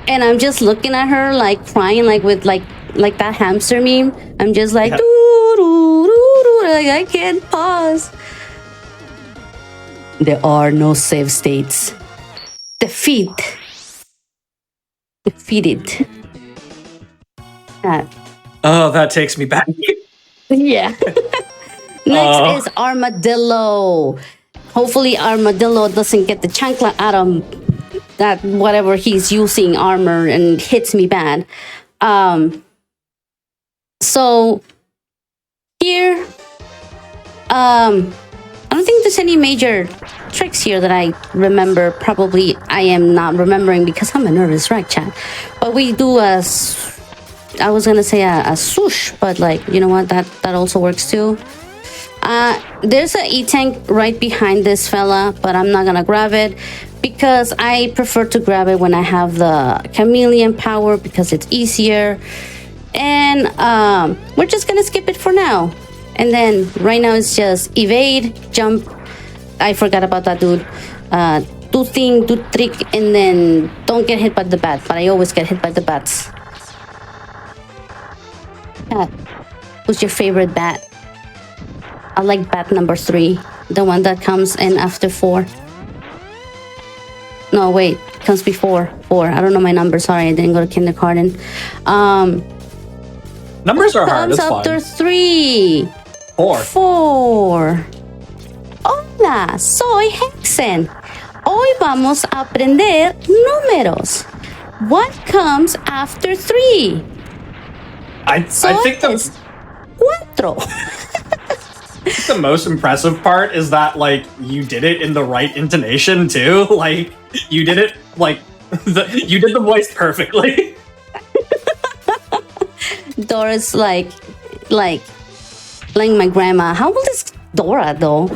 and I'm just looking at her like crying, like with like that hamster meme. I'm just like, doo, doo, doo, doo. Like I can't pause. There are no save states. Defeated. Oh, that takes me back. Yeah. Next is Armadillo. Hopefully Armadillo doesn't get the chancla out of that whatever he's using armor and hits me bad. So here, I don't think there's any major tricks here that I remember. Probably I am not remembering because I'm a nervous wreck, chat. But we do I was gonna say a swoosh, but like, you know what, that also works too. There's a E-tank right behind this fella, but I'm not gonna grab it because I prefer to grab it when I have the chameleon power because it's easier. And we're just gonna skip it for now. And then right now it's just evade, jump. I forgot about that, dude. Do thing, do trick, and then don't get hit by the bat. But I always get hit by the bats. Who's your favorite bat? I like bat number 3, the one that comes in after 4. No, wait, comes before 4. I don't know my number. Sorry, I didn't go to kindergarten. Numbers are hard. Comes It's after fine. 3. 4. Hola, soy Hexen. Hoy vamos a aprender números. What comes after 3? I think the most impressive part is that like you did it in the right intonation too. Like you did it like you did the voice perfectly. Dora's like my grandma. How old is Dora though?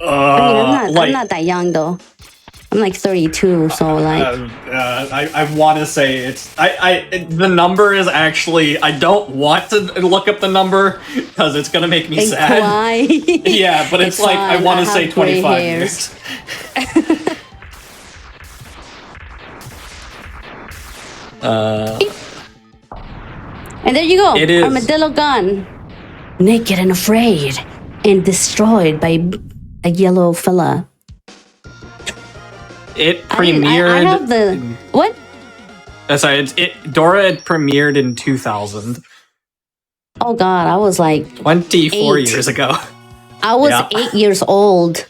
I mean, I'm not that young though. I'm like 32, so like. I want to say it's the number is actually I don't want to look up the number because it's gonna make me sad. Why? Yeah, but it's like I want to say 25 years. And there you go. It is. Armadillo gone. Naked and afraid. And destroyed by a yellow fella. It premiered. I have the... What? Sorry, Dora had premiered in 2000. Oh god, I was like 24 8. years ago. I was 8 years old.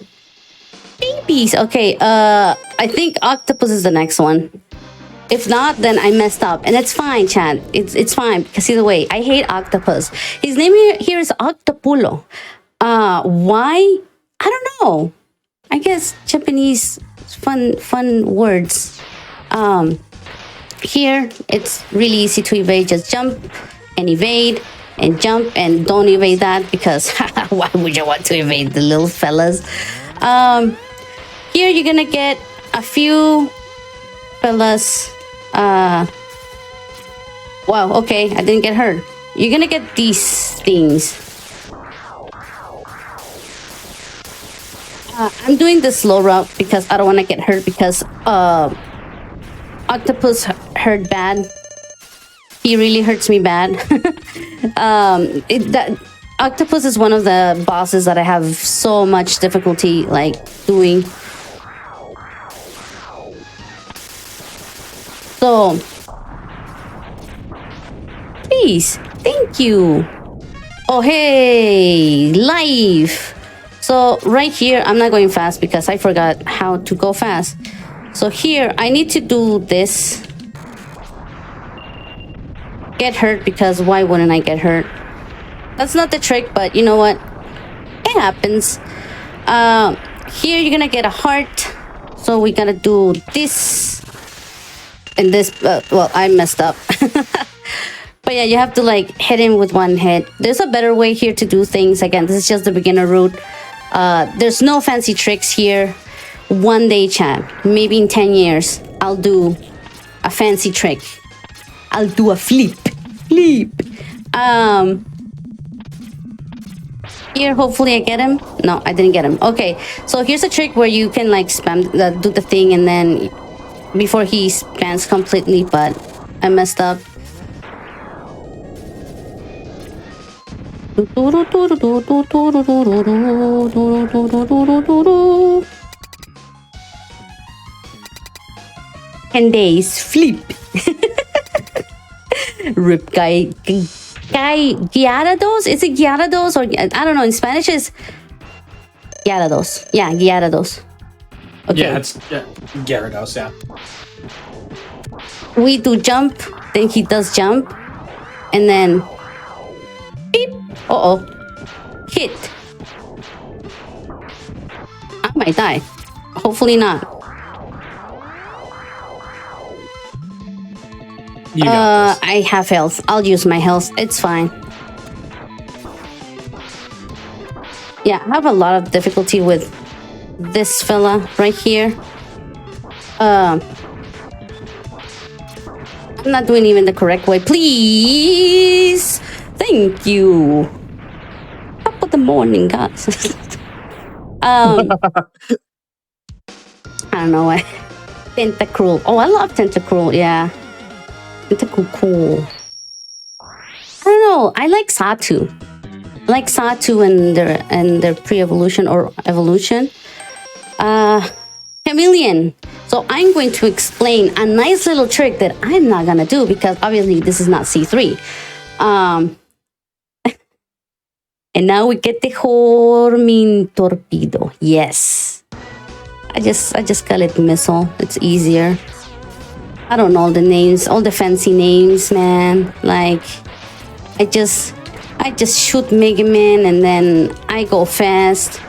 Babies. Okay, I think Octopus is the next one. If not, then I messed up. And it's fine, Chad. It's fine. Because either way, I hate Octopus. His name here is Octopulo. Why? I don't know. I guess Japanese fun words. Here, it's really easy to evade. Just jump and evade and jump and don't evade that because why would you want to evade the little fellas? Here, you're gonna get a few fellas. Wow, okay, I didn't get hurt. You're gonna get these things. I'm doing the slow route because I don't want to get hurt because Octopus hurt bad. He really hurts me bad. Octopus is one of the bosses that I have so much difficulty like doing. So, please, thank you. Oh, hey, life. So right here, I'm not going fast because I forgot how to go fast. So here, I need to do this. Get hurt because why wouldn't I get hurt? That's not the trick, but you know what? It happens. Here, you're gonna get a heart. So we gotta do this. And this, well, I messed up. But yeah, you have to like hit him with one hit. There's a better way here to do things. Again, this is just the beginner route. There's no fancy tricks here. One day, chat, maybe in 10 years, I'll do a fancy trick. I'll do a flip. Here, hopefully I get him. No, I didn't get him. Okay, so here's a trick where you can like spam, do the thing and then before he spans completely, but I messed up. And days flip. Rip guy Gyarados? Is it Gyarados or I don't know? In Spanish is Gyarados. Yeah, Gyarados. Okay. Yeah, it's Gyarados. Yeah. We do jump, then he does jump, and then beep. Hit. I might die. Hopefully not. You got this. I have health. I'll use my health. It's fine. Yeah, I have a lot of difficulty with this fella right here. I'm not doing even the correct way. Please. Thank you. Top of the morning, guys. I don't know why. Tentacruel. Oh, I love Tentacruel. Yeah. Tentacruel. I don't know. I like Satu. I like Satu and their pre-evolution or evolution. Chameleon. So I'm going to explain a nice little trick that I'm not gonna do because obviously this is not C3. And now we get the Hormin Torpedo. Yes. I just call it missile. It's easier. I don't know the names, all the fancy names, man. Like, I just shoot Megaman and then I go fast.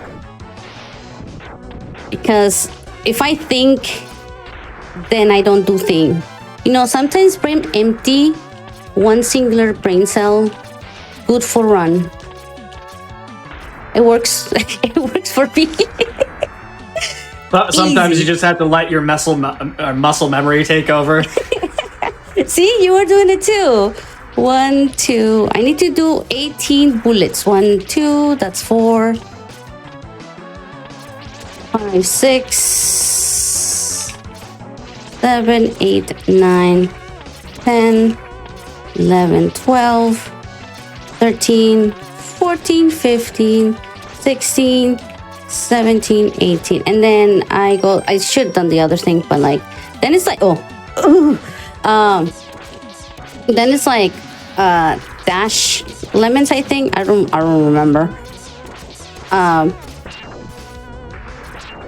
Because if I think, then I don't do thing. You know, sometimes brain empty, one singular brain cell, good for run. It works. It works for me. But sometimes you just have to let your muscle memory take over. See, you were doing it too. 1, 2. I need to do 18 bullets. 1, 2. That's 4. 5, 6, 7, 8, 9, 10, 11, 12, 13, 14, 15, 16, 17, 18. And then I should have done the other thing, but like, then it's like, then it's like, dash lemons, I think. I don't remember.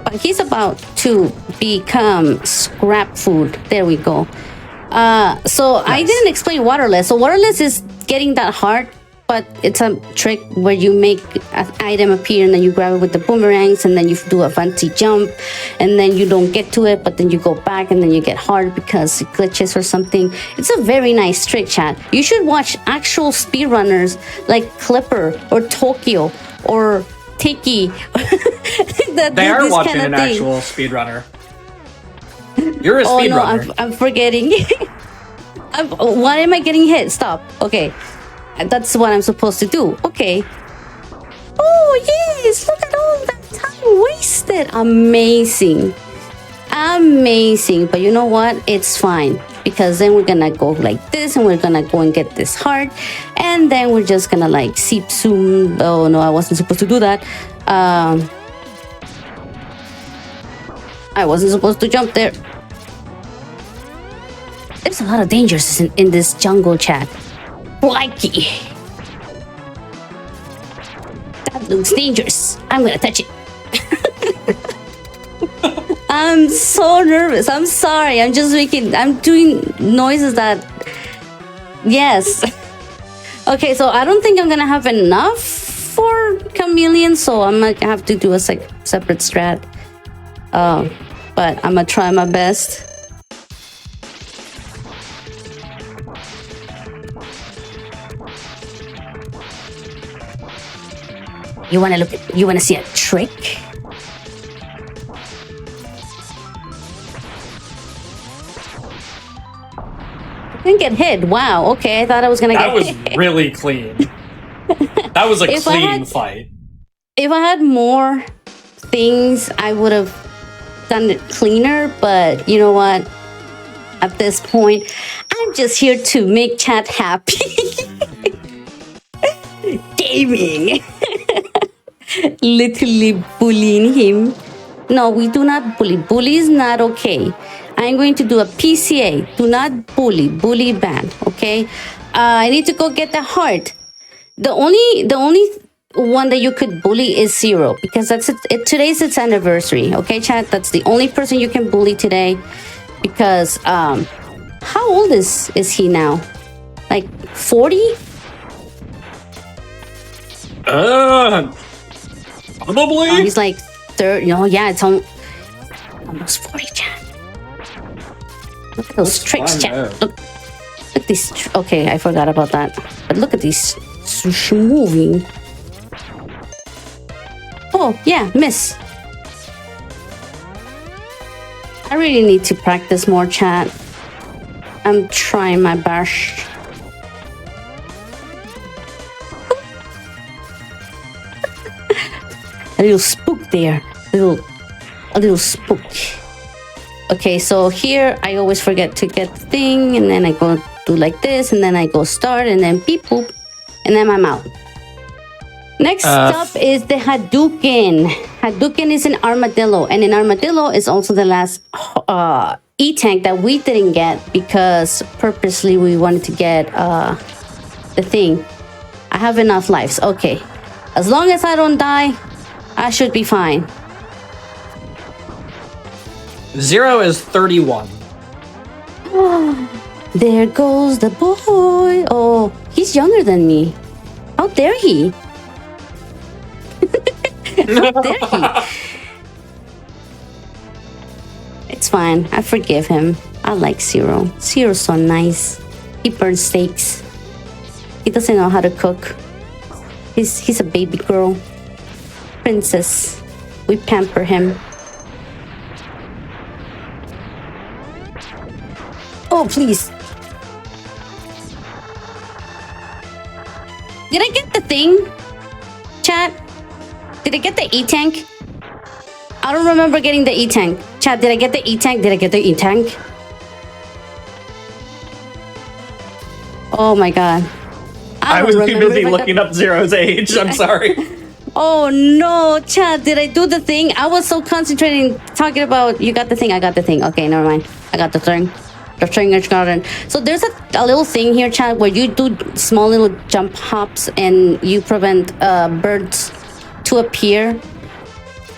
But he's about to become scrap food. There we go. So nice. I didn't explain waterless. So waterless is getting that heart, but it's a trick where you make an item appear and then you grab it with the boomerangs and then you do a fancy jump and then you don't get to it, but then you go back and then you get hard because it glitches or something. It's a very nice trick, chat. You should watch actual speedrunners like Clipper or Tokyo or Tiki. They are watching an actual speedrunner. You're a speedrunner. No, I'm forgetting. Why am I getting hit? Stop. Okay. That's what I'm supposed to do. Okay. Oh, yes. Look at all that time wasted. Amazing. Amazing. But you know what? It's fine. Because then we're going to go like this and we're going to go and get this heart. And then we're just going to like seep zoom. Oh, no, I wasn't supposed to do that. I wasn't supposed to jump there. There's a lot of dangers in this jungle, chat. Likey. That looks dangerous. I'm gonna touch it. I'm so nervous. I'm sorry. I'm doing noises that... Yes. Okay, so I don't think I'm gonna have enough for chameleon, so I'm gonna have to do a separate strat. But I'm gonna try my best. You wanna see a trick? I didn't get hit. Wow, okay, I thought I was gonna get hit. That was really clean. That was a clean fight. If I had more things, I would have done it cleaner, but you know what? At this point, I'm just here to make chat happy. Gaming. Literally bullying him. No, we do not bully. Bully is not okay. I'm going to do a PCA. Do not bully. Bully ban. Okay. I need to go get the heart. The only one that you could bully is Zero because that's it. Today's its anniversary. Okay, chat. That's the only person you can bully today because how old is he now? Like 40? Probably. Oh, he's like 30. No, yeah, it's almost 40, chat. Look at those tricks, chat. Look at these. Okay, I forgot about that. But look at these moving. Oh, yeah, miss. I really need to practice more, chat. I'm trying my best. A little spook there. A little spook. Okay, so here I always forget to get the thing, and then I go do like this, and then I go start, and then beep boop, and then I'm out. Next up is the Hadouken. Hadouken is an armadillo, and an armadillo is also the last E-tank that we didn't get because purposely we wanted to get the thing. I have enough lives. Okay, as long as I don't die, I should be fine. Zero is 31. There goes the boy. Oh, he's younger than me. How dare he? How dare he? It's fine. I forgive him. I like Zero. Zero's so nice. He burns steaks. He doesn't know how to cook. He's a baby girl. Princess. We pamper him. Oh, please. Did I get the thing? Chat? Did I get the E-tank? I don't remember getting the E-tank. Chat, did I get the E-tank? Did I get the E-tank? Oh my god. I don't was too remember busy if I looking up Zero's age. I'm sorry. Oh no, Chad, did I do the thing? I was so concentrating talking about you got the thing, I got the thing. Okay, never mind. I got the thing. The thing is gotten. So there's a little thing here, Chad, where you do small little jump hops and you prevent birds to appear.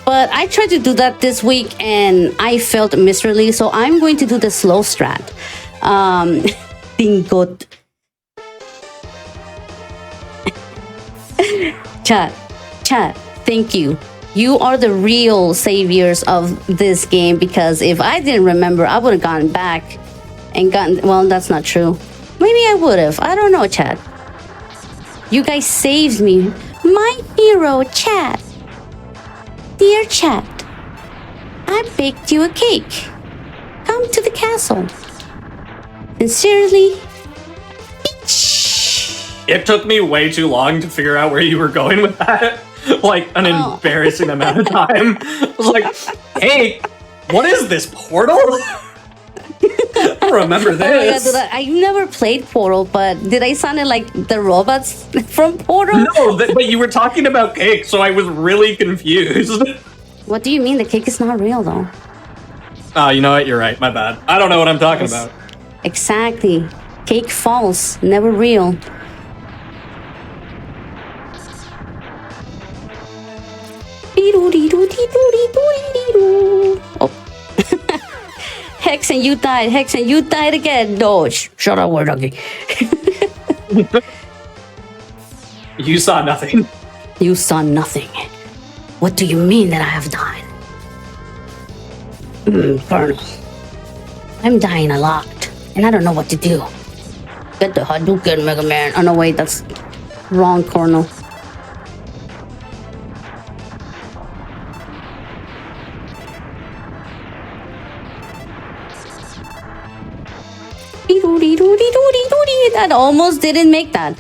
But I tried to do that this week and I failed miserably, so I'm going to do the slow strat. Tingot. Chat, thank you. You are the real saviors of this game because if I didn't remember, I would have gone back and gotten. Well, that's not true. Maybe I would have. I don't know, Chad. You guys saved me. My hero, Chad. Dear Chad, I baked you a cake. Come to the castle. Sincerely, It took me way too long to figure out where you were going with that. Like, an embarrassing amount of time. I was like, hey, what is this, Portal? I don't remember this. Oh my God, dude, I never played Portal, but did I sound like the robots from Portal? No, but you were talking about cake, so I was really confused. What do you mean? The cake is not real, though. Oh, you know what? You're right. My bad. I don't know what I'm talking about. Exactly. Cake false, never real. Oh. Hexen, you died. Hexen, you died again. No, shut up, we're talking. You saw nothing. You saw nothing. What do you mean that I have died? Colonel. I'm dying a lot, and I don't know what to do. Get the Hadouken, Mega Man. Oh no, wait, that's wrong, Colonel. That almost didn't make that.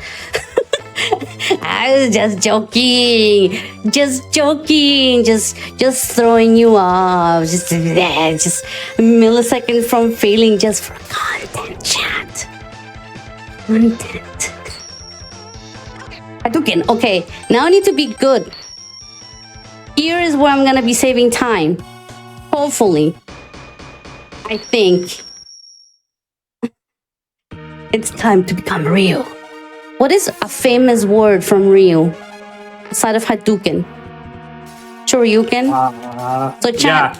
I was just joking. Just joking. Just throwing you off. Just a millisecond from failing just for content, chat. Content. Hadouken. Okay, now I need to be good. Here is where I'm gonna be saving time. Hopefully. I think. It's time to become real. What is a famous word from Ryu? Aside of Hadouken? Shoryuken? So chat,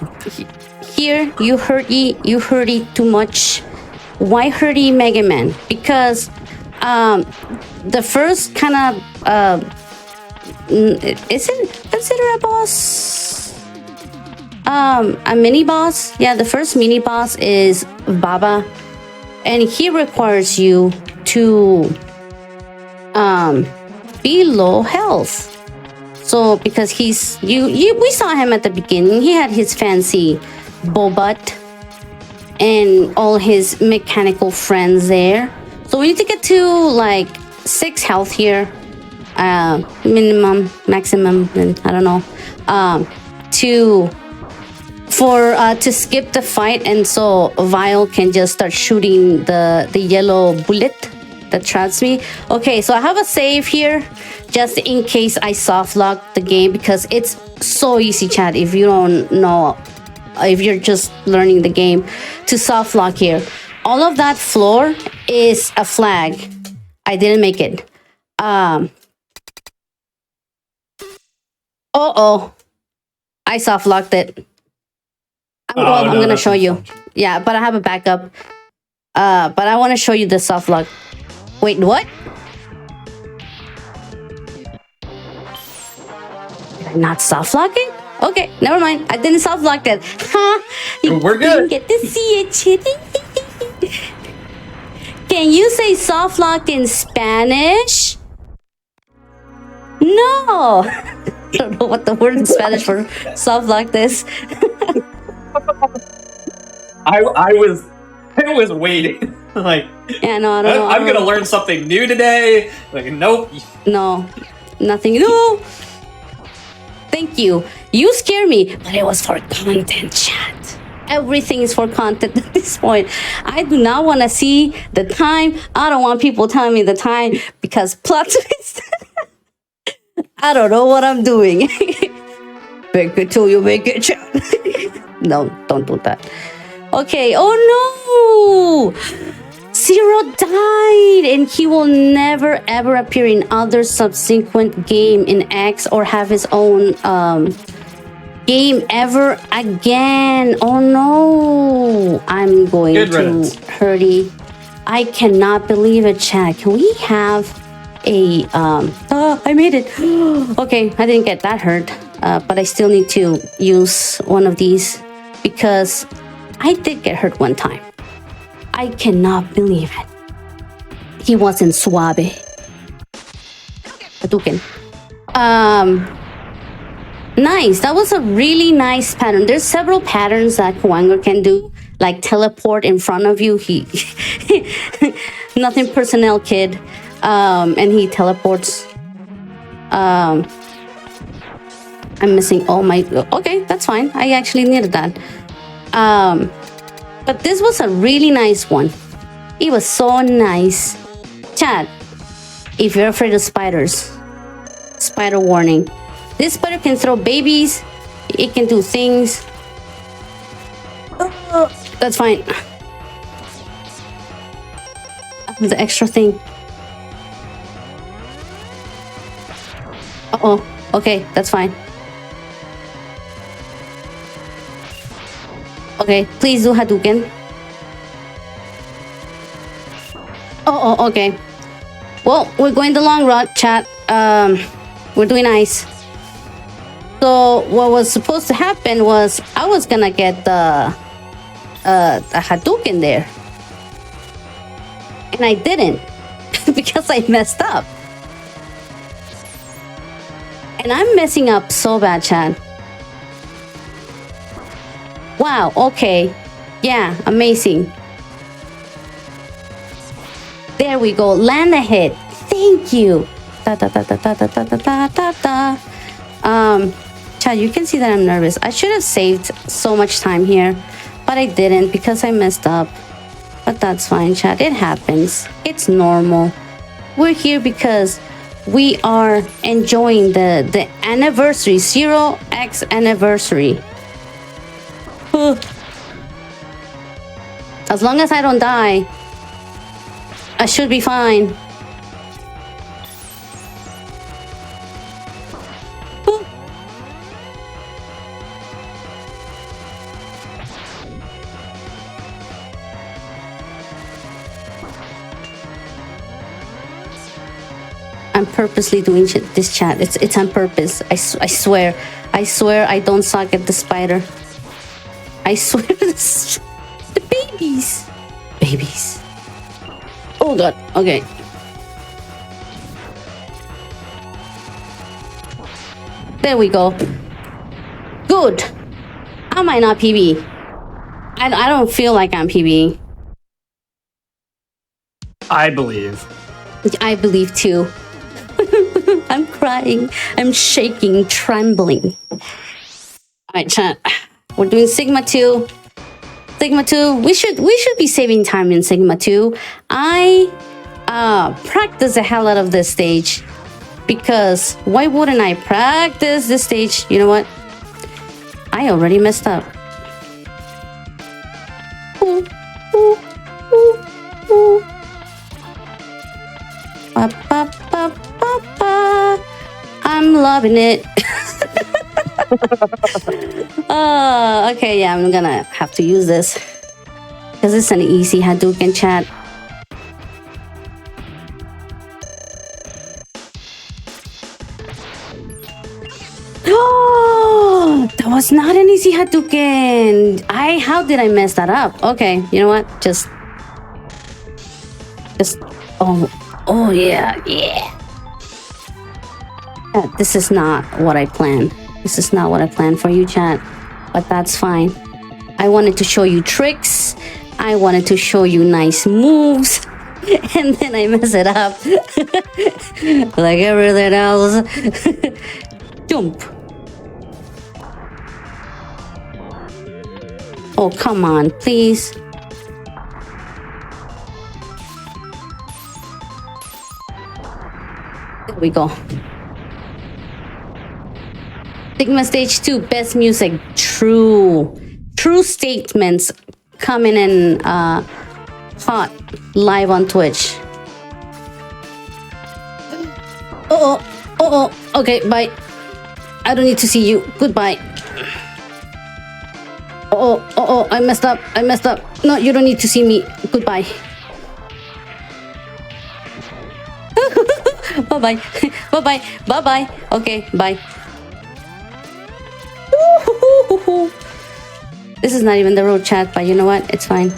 here you heard it too much. Why hurty Mega Man? Because the first kind of is it considered a boss? A mini boss? Yeah, the first mini boss is Baba. And he requires you to be low health. So because we saw him at the beginning, he had his fancy Bobat and all his mechanical friends there. So we need to get to like 6 health here, minimum, maximum, I don't know, to skip the fight, and so Vile can just start shooting the yellow bullet that traps me. Okay, so I have a save here just in case I soft lock the game because it's so easy, chat. If you don't know, if you're just learning the game, to soft lock here. All of that floor is a flag. I didn't make it. I soft locked it. I'm gonna show you. Yeah, but I have a backup. But I want to show you the soft lock. Wait, what? Did I not soft lock it? Okay, never mind. I didn't soft lock it. We're good. Didn't get to see it. Can you say soft locked in Spanish? No. I don't know what the word in Spanish for soft locked is. I was waiting. Like, yeah, no, I don't know. I'm gonna learn something new today. Like, nope. No, nothing new. Thank you. You scare me, but it was for content, chat. Everything is for content at this point. I do not want to see the time. I don't want people telling me the time because plot twist. I don't know what I'm doing. Make it till you make it, chat. No, don't do that. Okay, oh no! Zero died, and he will never ever appear in other subsequent game in X or have his own game ever again. Oh no! I'm going to hurry. I cannot believe it, chat. Can we have a I made it. Okay, I didn't get that hurt, but I still need to use one of these because I did get hurt one time. I cannot believe it. He wasn't suave. Hadouken. Nice. That was a really nice pattern. There's several patterns that Kuwanger can do, like teleport in front of you. He nothing personnel, kid. And he teleports. I'm missing all my... Okay, that's fine. I actually needed that. But this was a really nice one. It was so nice. Chat, if you're afraid of spiders, spider warning. This spider can throw babies. It can do things. That's fine. The extra thing. Uh-oh. Okay, that's fine. Okay, please do Hadouken. Oh, okay. Well, we're going the long route, chat. We're doing nice. So what was supposed to happen was I was gonna get the Hadouken there. And I didn't because I messed up. And I'm messing up so bad, chat. Wow, okay. Yeah, amazing. There we go. Land a hit. Thank you. Chat, you can see that I'm nervous. I should have saved so much time here, but I didn't because I messed up. But that's fine, chat. It happens. It's normal. We're here because we are enjoying the anniversary, 0x anniversary. As long as I don't die, I should be fine. I'm purposely doing this, chat. It's on purpose. I swear. I swear I don't suck at the spider. I swear the babies. Babies. Oh god. Okay. There we go. Good. I might not PB. I don't feel like I'm PB. I believe. I believe too. I'm crying. I'm shaking, trembling. Alright, chat. We're doing Sigma 2. Sigma 2. We should be saving time in Sigma 2. I practice the hell out of this stage. Because why wouldn't I practice this stage? You know what? I already messed up. Ooh, ooh, ooh, ooh. Ba, ba, ba, ba, ba. I'm loving it. Okay, yeah, I'm gonna have to use this. Because it's an easy Hadouken, chat. Oh, that was not an easy Hadouken. How did I mess that up? Okay, you know what? Just, oh yeah. This is not what I planned. This is not what I planned for you, chat. But that's fine. I wanted to show you tricks. I wanted to show you nice moves. And then I mess it up. Like everything else. Jump. Oh, come on, please. There we go. Sigma Stage 2, best music. True statements coming in hot live on Twitch. Okay, bye. I don't need to see you. Goodbye. I messed up. No, you don't need to see me. Goodbye. Bye-bye. Bye-bye. Bye-bye. Okay, bye. This is not even the road chat, but you know what? It's fine.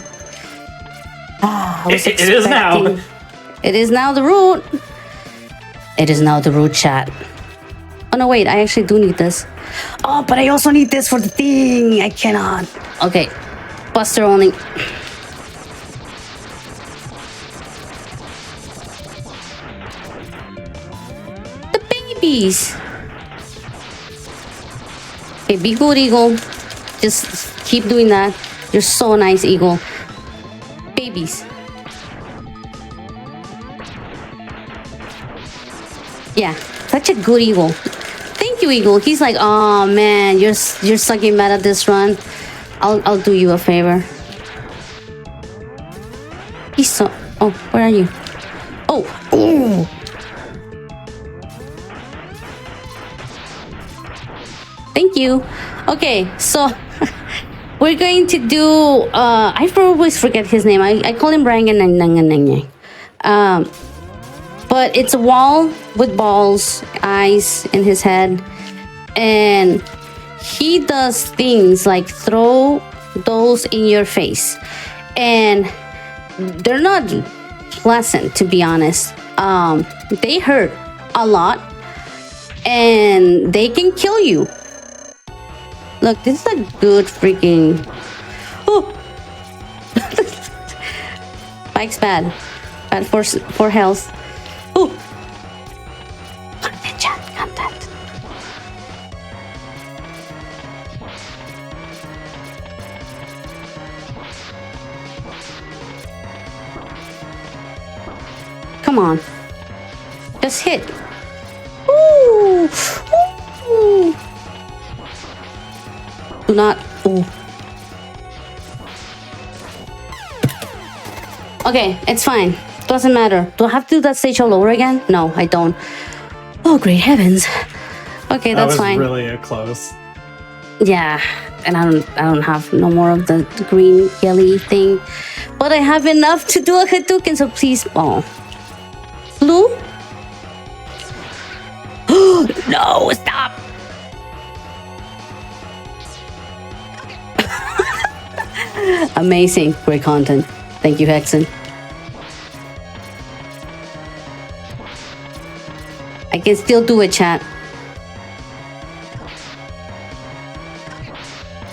It is now. It is now the route. It is now the route chat. Oh no, wait, I actually do need this. Oh, but I also need this for the thing. I cannot. Okay, Buster only. The babies. Okay, be good, Eagle. Just keep doing that. You're so nice, Eagle. Babies. Yeah, such a good Eagle. Thank you, Eagle. He's like, oh man, you're sucking bad at this run. I'll do you a favor. He's so. Oh, where are you? Oh, ooh. Thank you. Okay, so we're going to do. I always forget his name. I call him Brian. But it's a wall with balls, eyes in his head, and he does things like throw those in your face, and they're not pleasant, to be honest. They hurt a lot, and they can kill you. Look, this is a good freaking. Oh. Bike's bad for health. Ooh. Content, chat, content. Come on. Just hit. Ooh. Ooh. Do not. Ooh. Okay, it's fine. Doesn't matter. Do I have to do that stage all over again? No, I don't. Oh, great heavens. Okay, that's fine. That was really close. Yeah, and I don't have no more of the green yelly thing, but I have enough to do a Hadouken. So please, oh, blue. No, stop. Amazing, great content. Thank you, Hexen. I can still do it, chat.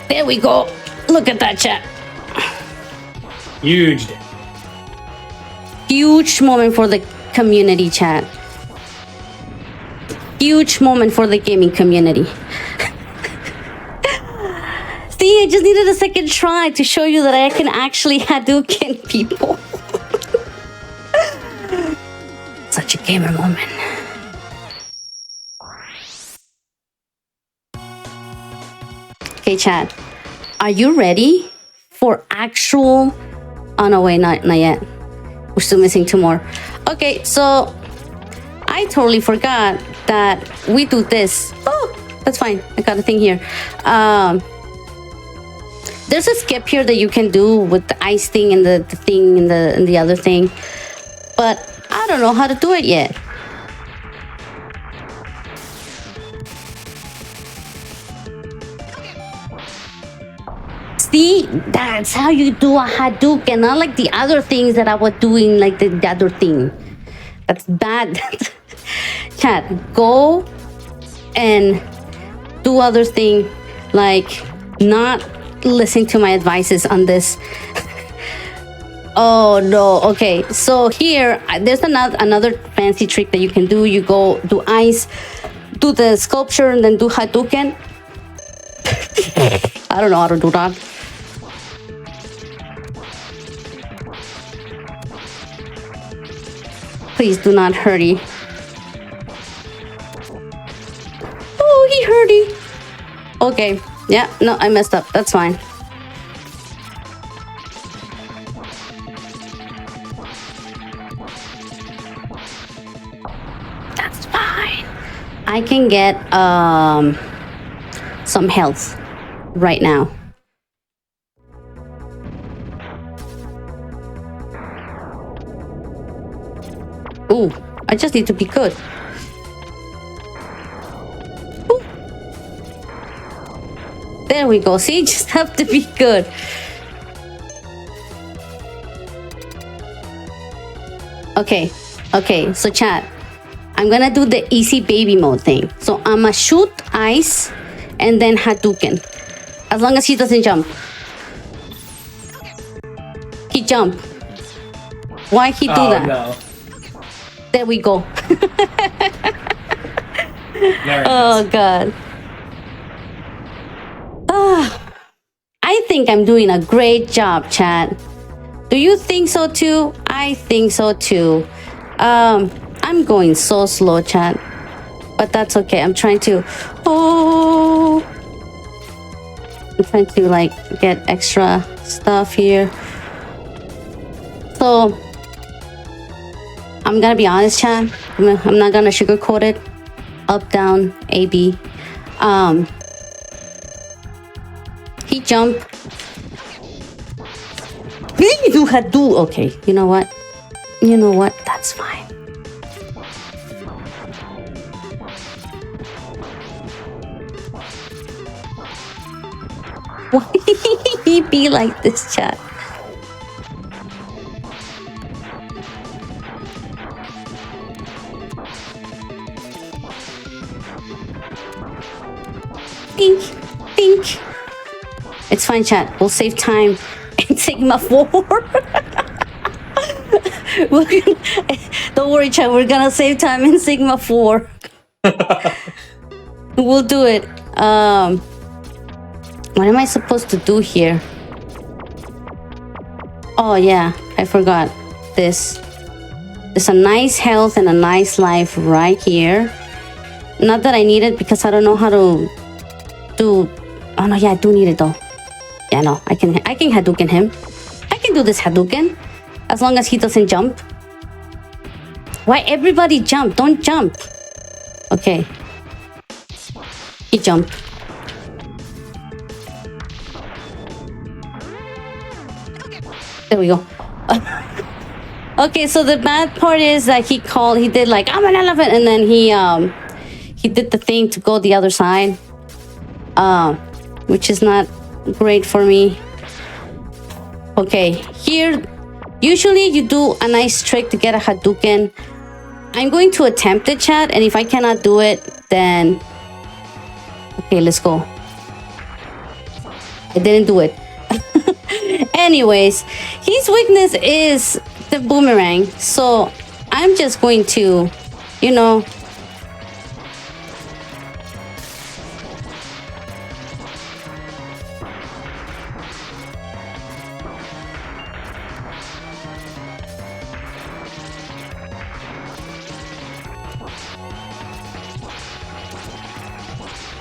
There we go. Look at that, chat. Huge. Huge moment for the community, chat. Huge moment for the gaming community. See, I just needed a second try to show you that I can actually Hadouken people. Such a gamer moment. Okay, chat. Are you ready for actual... Oh, no, wait, not yet. We're still missing 2 more. Okay, so I totally forgot that we do this. Oh, that's fine. I got a thing here. There's a skip here that you can do with the ice thing and the thing and the other thing. But I don't know how to do it yet. See, that's how you do a Hadouken, not like the other things that I was doing, like the other thing. That's bad. Chat, go and do other thing, like not listen to my advices on this. Oh no, okay. So here, there's another fancy trick that you can do. You go do ice, do the sculpture, and then do Hadouken. I don't know how to do that. Please do not hurty. Oh, he hurty. Okay. Yeah, no, I messed up. That's fine. That's fine. I can get some health right now. Ooh, I just need to be good. Ooh. There we go. See, just have to be good. Okay, so chat. I'm gonna do the easy baby mode thing. So I'ma shoot ice and then Hadouken. As long as he doesn't jump. He jumped. Why he do that? No. There we go. Oh God. I think I'm doing a great job, chat. Do you think so too? I think so too. I'm going so slow, chat. But that's okay. I'm trying to like get extra stuff here. So I'm gonna be honest, chat. I'm not gonna sugarcoat it. Up, down, A, B. He jumped. Okay, you know what? That's fine. Why he be like this, chat? Think. It's fine, chat. We'll save time in Sigma 4. Don't worry, chat. We're gonna save time in Sigma 4. We'll do it. What am I supposed to do here? Oh yeah, I forgot this. There's a nice health and a nice life right here. Not that I need it because I don't know how to do. Oh no, yeah, I do need it though. Yeah, no, I can Hadouken him. I can do this Hadouken as long as he doesn't jump. Why everybody jump? Don't jump. Okay. He jumped. There we go. Okay, so the bad part is that he did like, I'm an elephant, and then he did the thing to go the other side, which is not great for me. Okay, here, usually you do a nice trick to get a Hadouken. I'm going to attempt it, chat, and if I cannot do it, then... Okay, let's go. I didn't do it. Anyways, his weakness is the boomerang, so I'm just going to,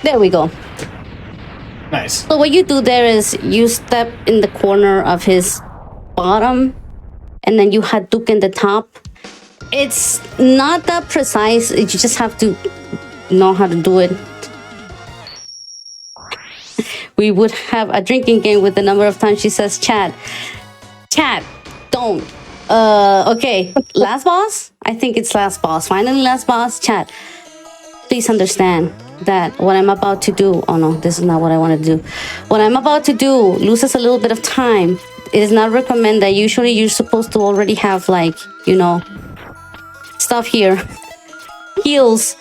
There we go. Nice. So what you do there is you step in the corner of his bottom and then you Hadouken the top. It's not that precise. You just have to know how to do it. We would have a drinking game with the number of times she says chat, don't. Okay, last boss? I think it's last boss. Finally, last boss. Chat, please understand that what I'm about to do, oh no, this is not what I want to do. What I'm about to do loses a little bit of time. It is not recommended. Usually you're supposed to already have like, stuff here. Heals,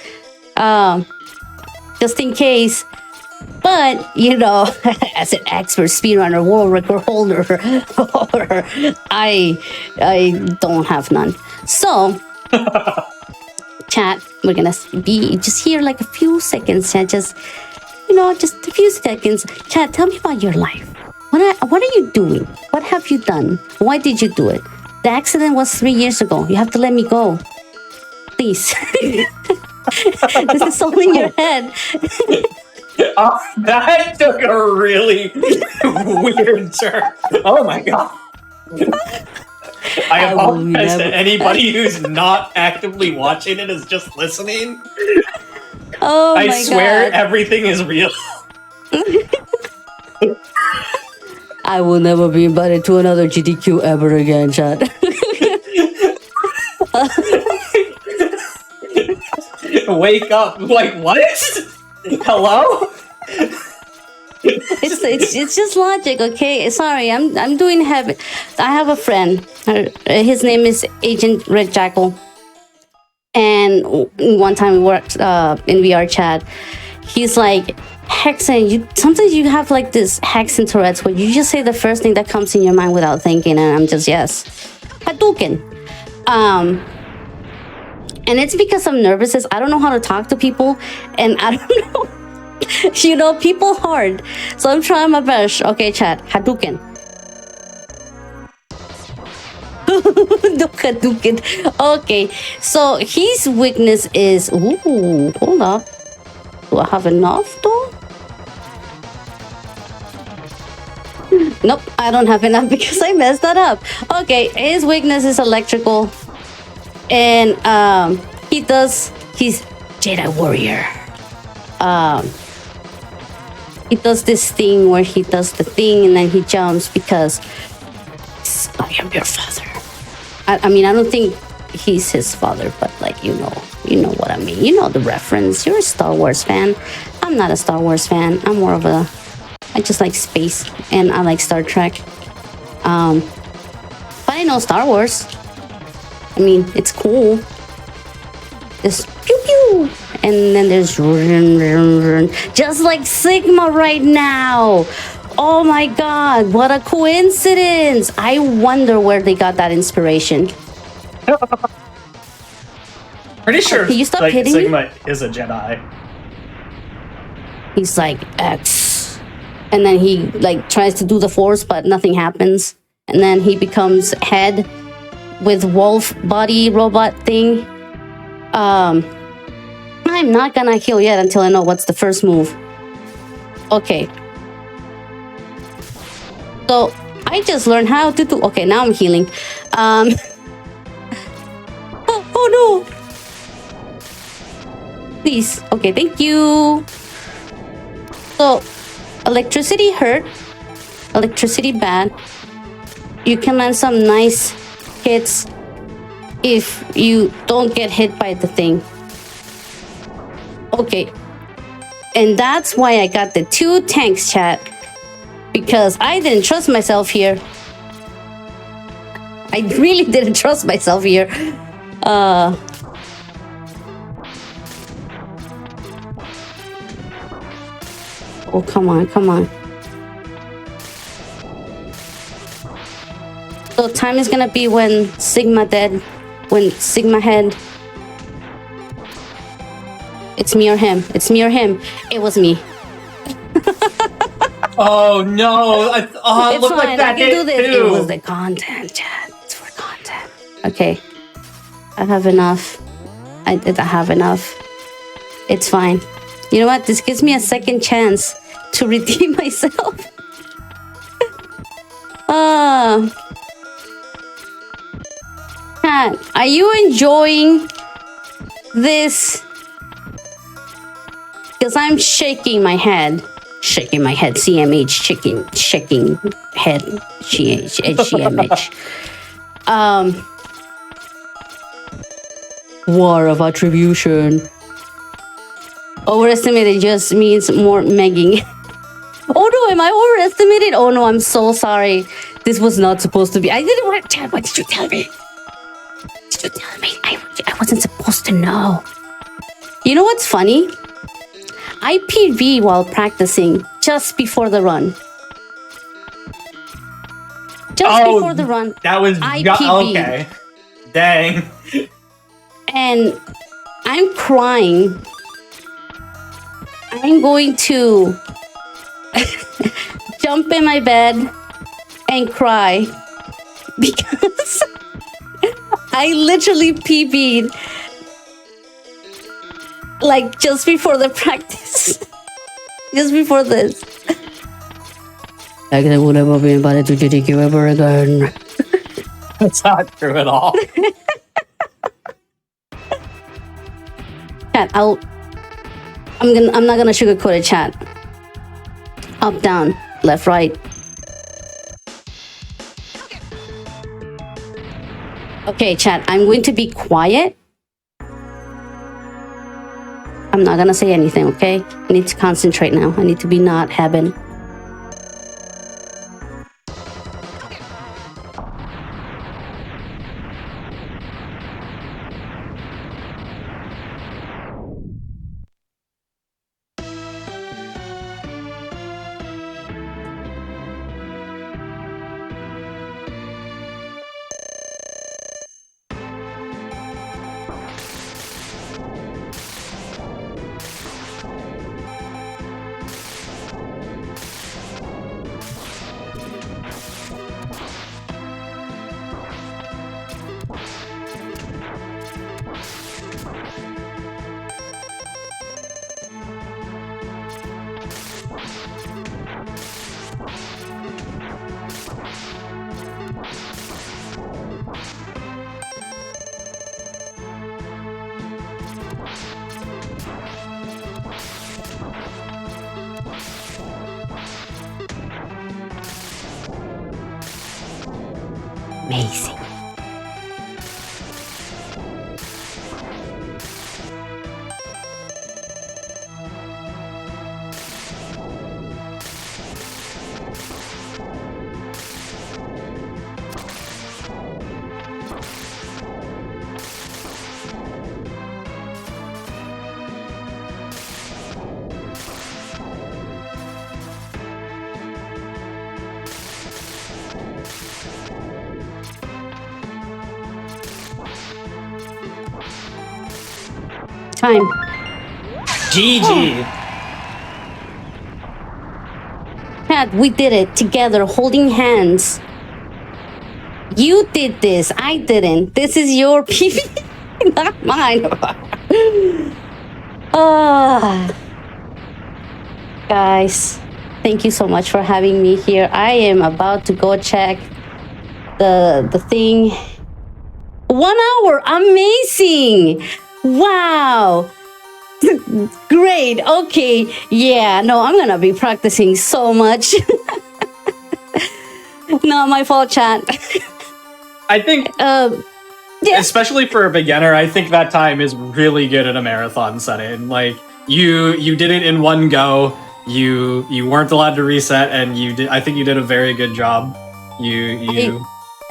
just in case. But, as an expert speedrunner, world record holder, I don't have none. So, chat, we're gonna be just here like a few seconds, chat. Just a few seconds. Chat, tell me about your life. What are you doing? What have you done? Why did you do it? The accident was 3 years ago. You have to let me go. Please. This is all in your head. Oh, that took a really weird turn. Oh my god. I apologize to anybody who's not actively watching it, is just listening. Oh I my swear God. everything is real. I will never be invited to another GDQ ever again, chat. Wake up. Like, what? Hello? It's just logic, okay? Sorry, I'm doing habit. I have a friend. His name is Agent Red Jackal. And one time we worked in VR chat. He's like, Hexen, sometimes you have like this Hexen Tourette's where you just say the first thing that comes in your mind without thinking, and I'm just, yes. Hadouken. And it's because I'm nervous. I don't know how to talk to people, and I don't know. You know, people hard. So I'm trying my best. Okay, chat. Hadouken. Hadouken. Okay. So his weakness is... Ooh, hold up. Do I have enough though? Nope, I don't have enough because I messed that up. Okay, his weakness is electrical. And he's Jedi warrior. He does this thing where he does the thing and then he jumps because I am your father. I mean, I don't think he's his father, but like, you know what I mean. You know the reference. You're a Star Wars fan. I'm not a Star Wars fan. I'm more of a, I just like space and I like Star Trek. But I know Star Wars. I mean, it's cool. There's pew pew, and then there's just like Sigma right now. Oh my god, what a coincidence! I wonder where they got that inspiration. Pretty sure Can you stop like, hitting Sigma me? is a Jedi. He's like X, and then he like tries to do the Force, but nothing happens. And then he becomes head with wolf body robot thing. I'm not gonna heal yet until I know what's the first move. Okay. So I just learned how to do. Okay, now I'm healing. Oh no! Please. Okay, thank you. So electricity hurt. Electricity bad. You can land some nice hits if you don't get hit by the thing. Okay. And that's why I got the 2 tanks, chat. Because I didn't trust myself here. I really didn't trust myself here. Oh, come on, come on. So time is gonna be when Sigma dead. When Sigma head. It's me or him. It's me or him. It was me. Oh no! It's look fine. like that I can do this. too. It was the content, chat. It's for content. Okay. I have enough. I have enough. It's fine. You know what? This gives me a second chance to redeem myself. Cat, are you enjoying this? Because I'm shaking my head. Shaking my head, CMH, shaking head, GMH. War of Attribution. Overestimated just means more megging. Oh no, am I overestimated? Oh no, I'm so sorry. This was not supposed to be. I didn't want to tell. What did you tell me? Did you tell me? I wasn't supposed to know. You know what's funny? I PV while practicing just before the run. Just before the run. That was I PV. okay. Dang. And I'm crying. I'm going to jump in my bed and cry because I literally PV'd Like just before the practice. Just before this. I would never be invited to GDQ ever again. That's not true at all. Chat, I'm not gonna sugarcoat it, chat. Up, down, left, right. Okay, chat, I'm going to be quiet. I'm not gonna say anything, okay? I need to concentrate now. I need to be not having. Amazing. Time. GG. Pat, we did it together, holding hands. You did this. I didn't. This is your PB, not mine. Guys, thank you so much for having me here. I am about to go check the thing. 1 hour. Amazing. Wow. Great. Okay. Yeah. No, I'm going to be practicing so much. Not my fault, chat. I think, yeah. especially for a beginner, I think that time is really good in a marathon setting. Like, you did it in one go. You weren't allowed to reset, and you did. I think you did a very good job.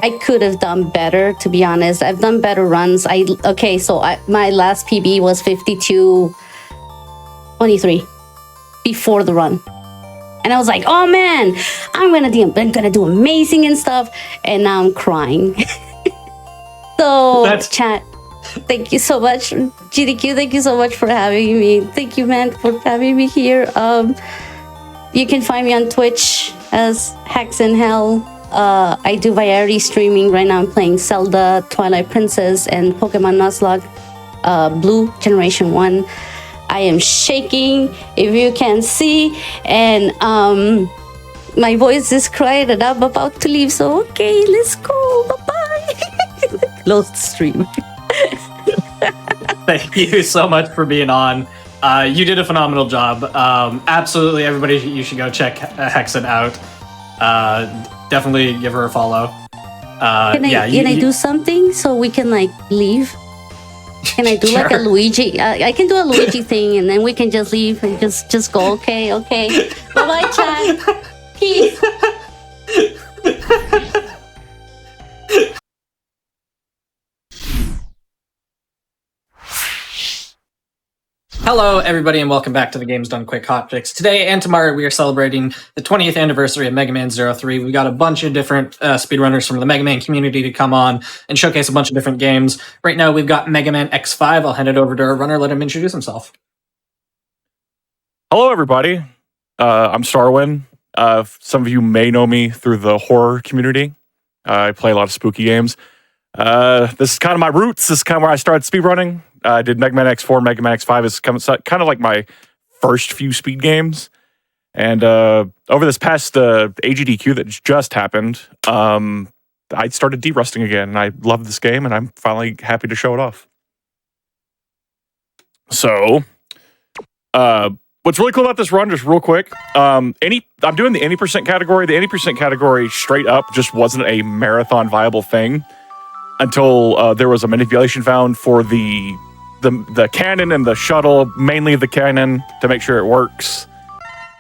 I could have done better, to be honest. I've done better runs. My last PB was 52:23 before the run. And I was like, oh man, I'm gonna do amazing and stuff. And now I'm crying. So chat, thank you so much. GDQ, thank you so much for having me. Thank you, man, for having me here. You can find me on Twitch as Hex in Hell. I do variety streaming. Right now I'm playing Zelda, Twilight Princess, and Pokemon Nuzlocke Blue Generation 1. I am shaking, if you can see, and my voice is crying and I'm about to leave, so okay, let's go, bye-bye. Close the stream. Thank you so much for being on. You did a phenomenal job. Absolutely, everybody, you should go check Hexen out. Definitely give her a follow. Can I do something so we can like leave? Can I do like a Luigi? I can do a Luigi thing, and then we can just leave and just go. Okay. Bye bye, chat. Peace. Hello, everybody, and welcome back to the Games Done Quick Hotfix. Today and tomorrow, we are celebrating the 20th anniversary of Megaman 03. We got a bunch of different speedrunners from the Megaman community to come on and showcase a bunch of different games. Right now, we've got Megaman X5. I'll hand it over to our runner, let him introduce himself. Hello, everybody. I'm Starwin. Some of you may know me through the horror community. I play a lot of spooky games. This is kind of my roots. This is kind of where I started speedrunning. I did Megaman X4, Megaman X5 is kind of like my first few speed games. And over this past AGDQ that just happened, I started de-rusting again, and I love this game, and I'm finally happy to show it off. So, what's really cool about this run, just real quick, I'm doing the 80% category. The 80% category straight up just wasn't a marathon viable thing until there was a manipulation found for the cannon and the shuttle, mainly the cannon, to make sure it works.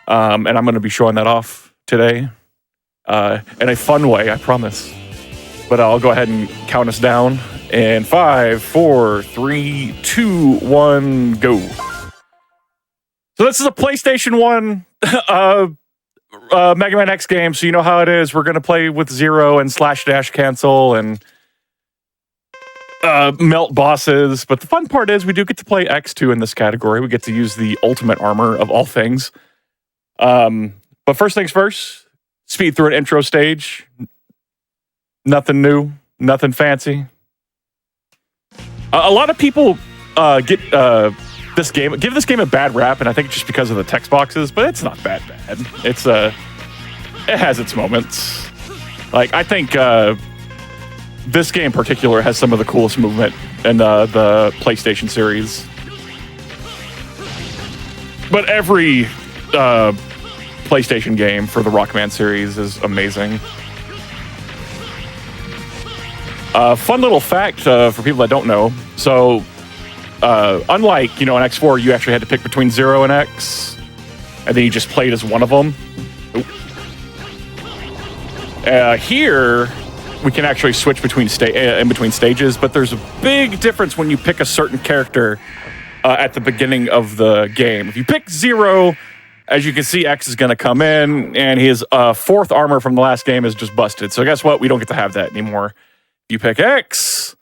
And I'm going to be showing that off today in a fun way, I promise. But I'll go ahead and count us down. In 5, 4, 3, 2, 1, go. So this is a PlayStation 1 Mega Man X game, so you know how it is. We're going to play with Zero and slash dash cancel and melt bosses. But the fun part is we do get to play X2 in this category. We get to use the ultimate armor of all things. But first things first, speed through an intro stage. Nothing new, nothing fancy. A lot of people give this game a bad rap, and I think just because of the text boxes, but it's not bad. It's it has its moments. Like, I think this game in particular has some of the coolest movement in the PlayStation series. But every PlayStation game for the Rockman series is amazing. Fun little fact for people that don't know. So, unlike, in X4, you actually had to pick between 0 and X, and then you just played as one of them. Here, we can actually switch between in between stages, but there's a big difference when you pick a certain character at the beginning of the game. If you pick 0, as you can see, X is going to come in, and his 4th armor from the last game is just busted. So guess what? We don't get to have that anymore. If you pick X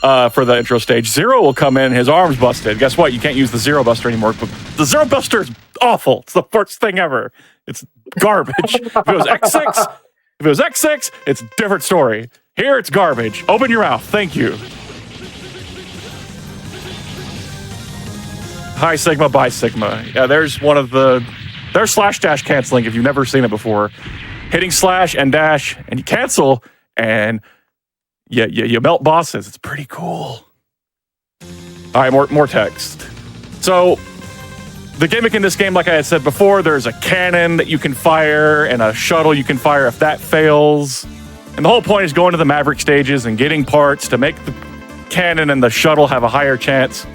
for the intro stage, 0 will come in, his arm's busted. Guess what? You can't use the Zero Buster anymore. But the Zero Buster is awful. It's the worst thing ever. It's garbage. If it was X6, it's a different story. Here, it's garbage. Open your mouth. Thank you. Hi, Sigma, bye, Sigma. Yeah, there's there's slash dash canceling if you've never seen it before. Hitting slash and dash, and you cancel, and you melt bosses. It's pretty cool. All right, more text. So, the gimmick in this game, like I had said before, there's a cannon that you can fire and a shuttle you can fire if that fails. And the whole point is going to the Maverick stages and getting parts to make the cannon and the shuttle have a higher chance.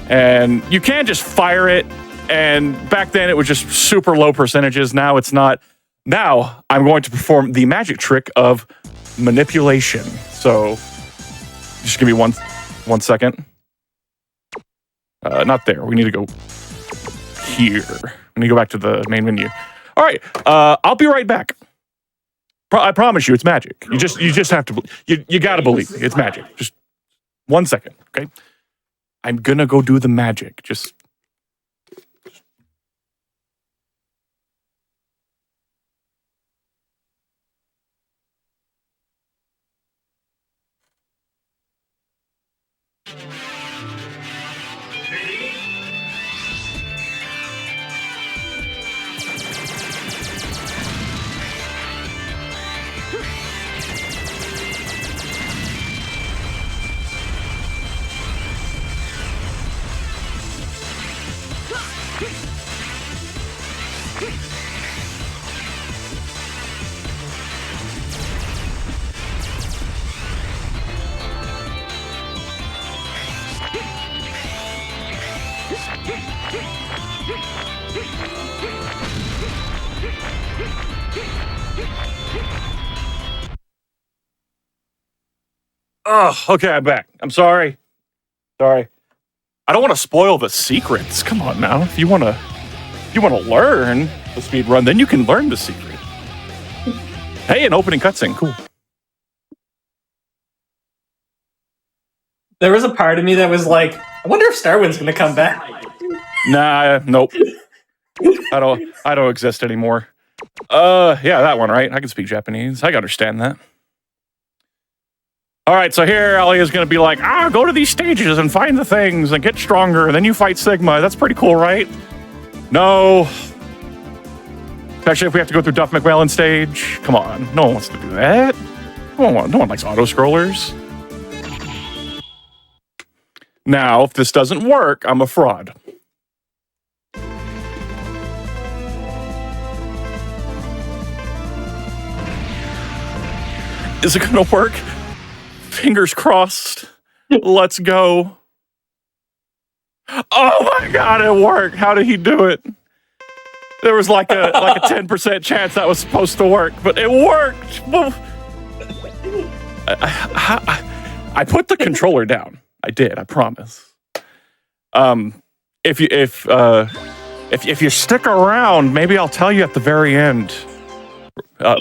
And you can just fire it. And back then it was just super low percentages. Now it's not. Now I'm going to perform the magic trick of manipulation. So just give me one second. Not there. We need to go here. We need to go back to the main menu. All right. I'll be right back. I promise you, it's magic. You just have to. You gotta believe me. It's magic. Just 1 second, okay? I'm gonna go do the magic. Just. Oh, okay, I'm back. I'm sorry. Sorry. I don't want to spoil the secrets. Come on now. If you want to learn the speed run, then you can learn the secret. Hey, an opening cutscene. Cool. There was a part of me that was like, I wonder if Starwind's going to come back. Nah, nope. I don't exist anymore. Yeah, that one, right? I can speak Japanese. I can understand that. All right, so here Ellie is going to be like, go to these stages and find the things and get stronger, and then you fight Sigma. That's pretty cool, right? No. Especially if we have to go through Duff McMillan stage. Come on, no one wants to do that. No one likes auto-scrollers. Now, if this doesn't work, I'm a fraud. Is it going to work? Fingers crossed. Let's go. Oh my God, it worked. How did he do it? There was like a 10% chance that was supposed to work, but it worked. I put the controller down. I did. I promise. If you stick around, maybe I'll tell you at the very end.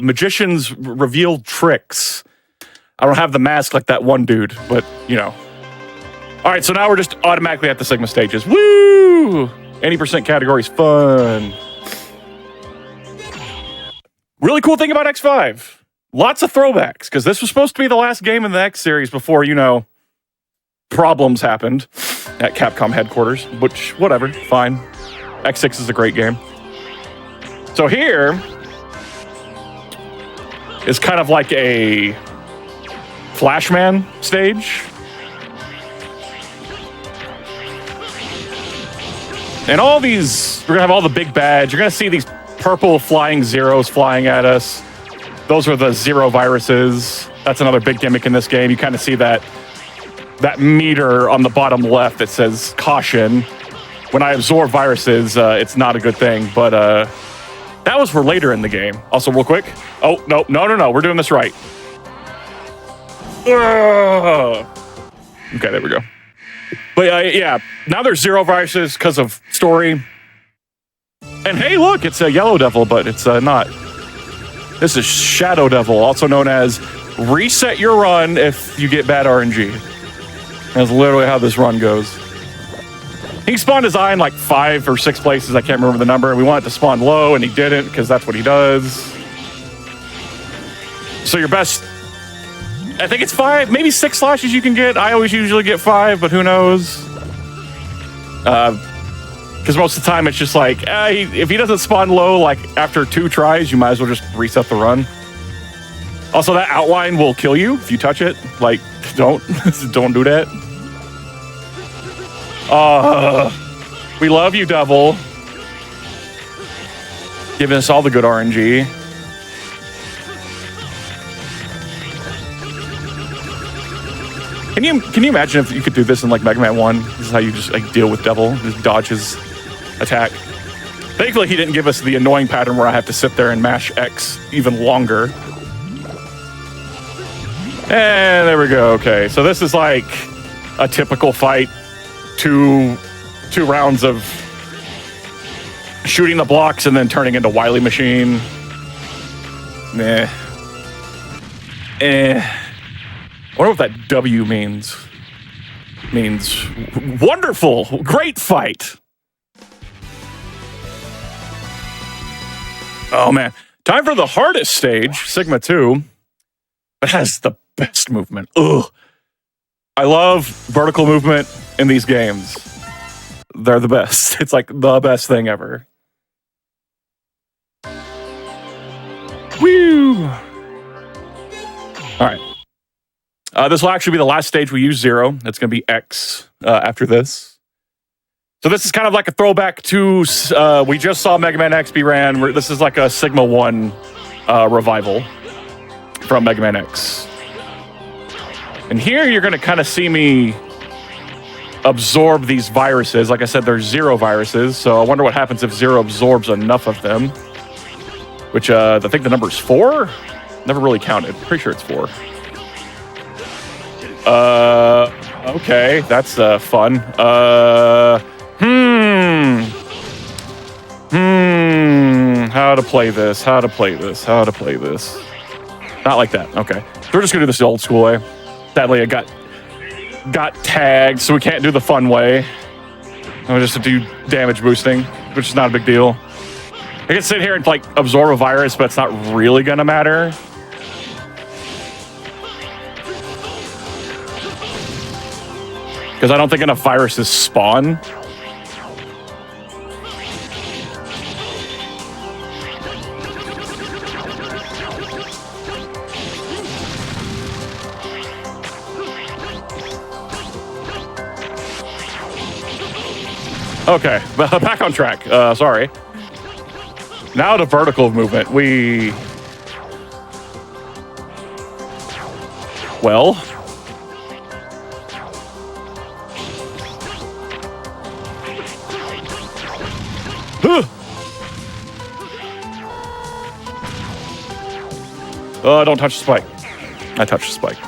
Magicians reveal tricks. I don't have the mask like that one dude, but you know. All right, so now we're just automatically at the Sigma stages. Woo! 80% categories, fun. Really cool thing about X5. Lots of throwbacks, because this was supposed to be the last game in the X series before, you know, problems happened at Capcom headquarters, which, whatever, fine. X6 is a great game. So here is kind of like a Flashman stage. And all these, we're gonna have all the big badge. You're gonna see these purple flying zeros flying at us. Those are the zero viruses. That's another big gimmick in this game. You kind of see that meter on the bottom left that says caution. When I absorb viruses, it's not a good thing, but that was for later in the game. Also, real quick. Oh, no, we're doing this right. Okay, there we go. But yeah, now there's zero viruses because of story. And hey, look, it's a Yellow Devil, but it's not. This is Shadow Devil, also known as reset your run if you get bad RNG. That's literally how this run goes. He spawned his eye in like 5 or 6 places. I can't remember the number. We wanted to spawn low, and he didn't because that's what he does. So your best, I think it's 5, maybe 6 slashes you can get. I always usually get 5, but who knows? Because most of the time it's just like, if he doesn't spawn low, like after 2 tries, you might as well just reset the run. Also, that outline will kill you if you touch it. Like, don't do that. We love you, Devil. Giving us all the good RNG. Can you imagine if you could do this in like Mega Man 1? This is how you just like deal with Devil, just dodge his attack. Thankfully, he didn't give us the annoying pattern where I have to sit there and mash X even longer. And there we go. Okay, so this is like a typical fight. Two rounds of shooting the blocks and then turning into Wily Machine. I wonder what that W means. Means wonderful, great fight. Oh man, time for the hardest stage, Sigma 2. It has the best movement. Ugh. I love vertical movement in these games. They're the best. It's like the best thing ever. Woo! All right. This will actually be the last stage we use 0. It's going to be X after this. So this is kind of like a throwback to, we just saw Mega Man X be ran. This is like a Sigma 1 revival from Mega Man X. And here you're going to kind of see me absorb these viruses. Like I said, there's 0 viruses, so I wonder what happens if 0 absorbs enough of them. Which, I think the number is 4? Never really counted. Pretty sure it's 4. Okay, that's fun. How to play this, how to play this. Not like that, okay. So we're just gonna do this the old school way. Sadly, I got tagged, so we can't do the fun way. I'm just to do damage boosting, which is not a big deal. I can sit here and like absorb a virus, but it's not really gonna matter. Because I don't think enough viruses spawn. Okay, back on track. Sorry. Now to vertical movement. Well. Don't touch the spike. I touched the spike.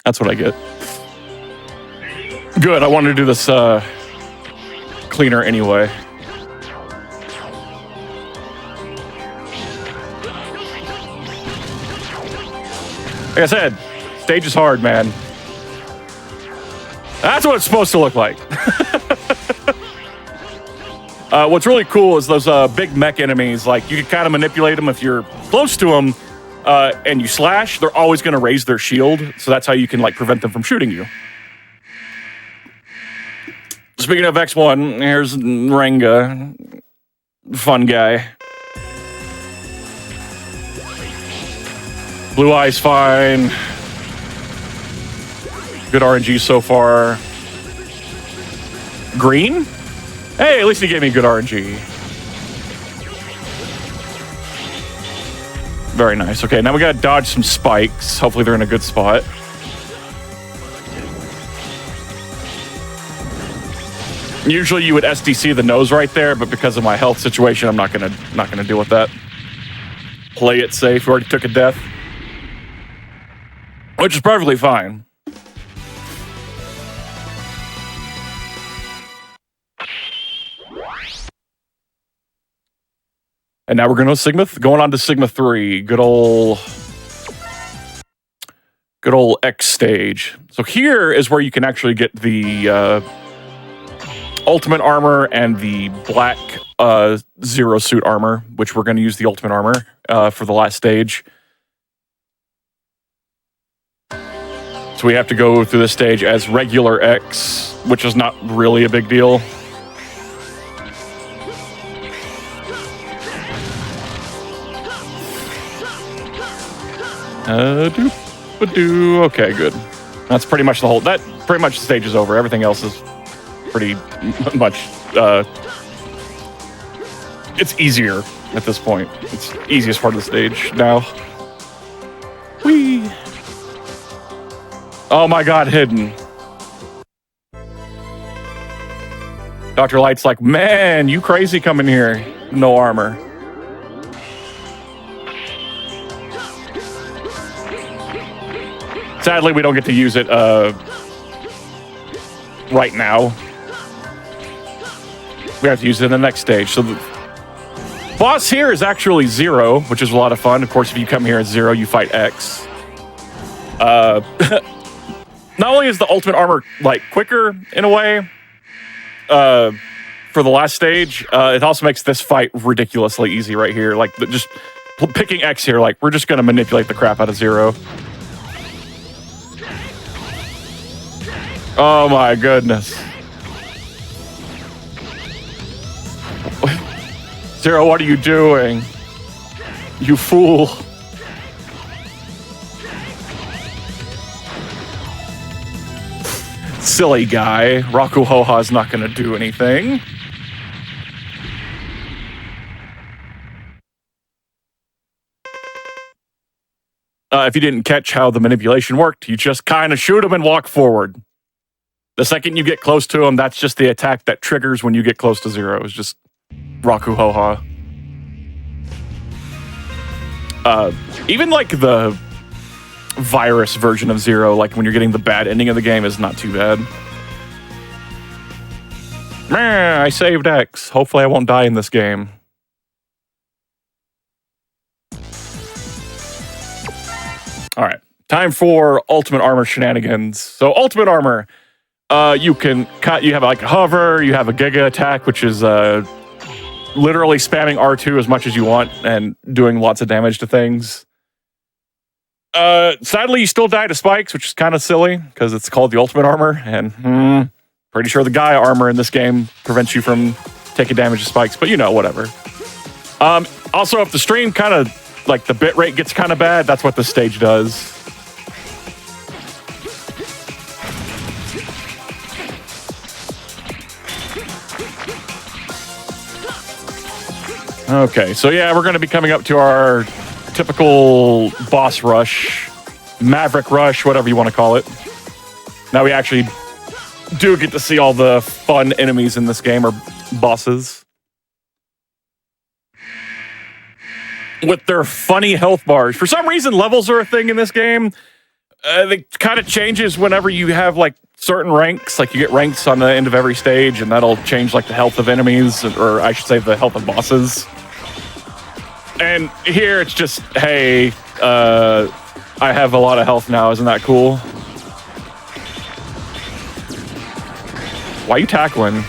That's what I get. Good, I wanted to do this cleaner anyway. Like I said, stage is hard, man. That's what it's supposed to look like. What's really cool is those big mech enemies. Like, you can kind of manipulate them if you're close to them and you slash. They're always going to raise their shield, so that's how you can like prevent them from shooting you. Speaking of X1, here's Renga. Fun guy. Blue Eye's fine. Good RNG so far. Green? Hey, at least he gave me good RNG. Very nice. Okay, now we gotta dodge some spikes. Hopefully they're in a good spot. Usually you would SDC the nose right there, but because of my health situation, I'm not gonna deal with that. Play it safe. We already took a death, which is perfectly fine. And now we're going on to Sigma 3. Good old X stage. So here is where you can actually get the ultimate armor and the black Zero suit armor, which we're going to use the ultimate armor for the last stage. So we have to go through this stage as regular X, which is not really a big deal. Okay, good. That's pretty much the stage is over. Everything else is pretty much, it's easier at this point. It's the easiest part of the stage now. Whee! Oh my god, hidden. Dr. Light's like, man, you crazy coming here. No armor. Sadly, we don't get to use it right now. We have to use it in the next stage. So the boss here is actually Zero, which is a lot of fun. Of course, if you come here as Zero, you fight X. Not only is the ultimate armor like quicker in a way for the last stage, it also makes this fight ridiculously easy right here. Like just picking X here, like we're just going to manipulate the crap out of Zero. Oh my goodness. Zero, what are you doing? You fool. Silly guy. Rakuhoha's not going to do anything. If you didn't catch how the manipulation worked, you just kind of shoot him and walk forward. The second you get close to him, that's just the attack that triggers when you get close to Zero. It's just Rakuhoha. Even like the virus version of Zero, like when you're getting the bad ending of the game, is not too bad. Man, I saved X. Hopefully I won't die in this game. All right, time for Ultimate Armor shenanigans. So Ultimate Armor, you have like a hover, you have a Giga attack, which is literally spamming R2 as much as you want and doing lots of damage to things. Sadly, you still die to spikes, which is kind of silly because it's called the Ultimate Armor, and Pretty sure the Gaia armor in this game prevents you from taking damage to spikes, but you know, whatever. Also, if the stream kind of, like, the bit rate gets kind of bad, that's what this stage does. Okay, so yeah, we're going to be coming up to our typical boss rush, Maverick rush, whatever you want to call it. Now we actually do get to see all the fun enemies in this game, or bosses. With their funny health bars. For some reason, levels are a thing in this game. It kind of changes whenever you have, like, certain ranks. Like, you get ranks on the end of every stage, and that'll change, like, the health of enemies, or I should say the health of bosses. And here it's just, hey, I have a lot of health now. Isn't that cool? Why are you tackling?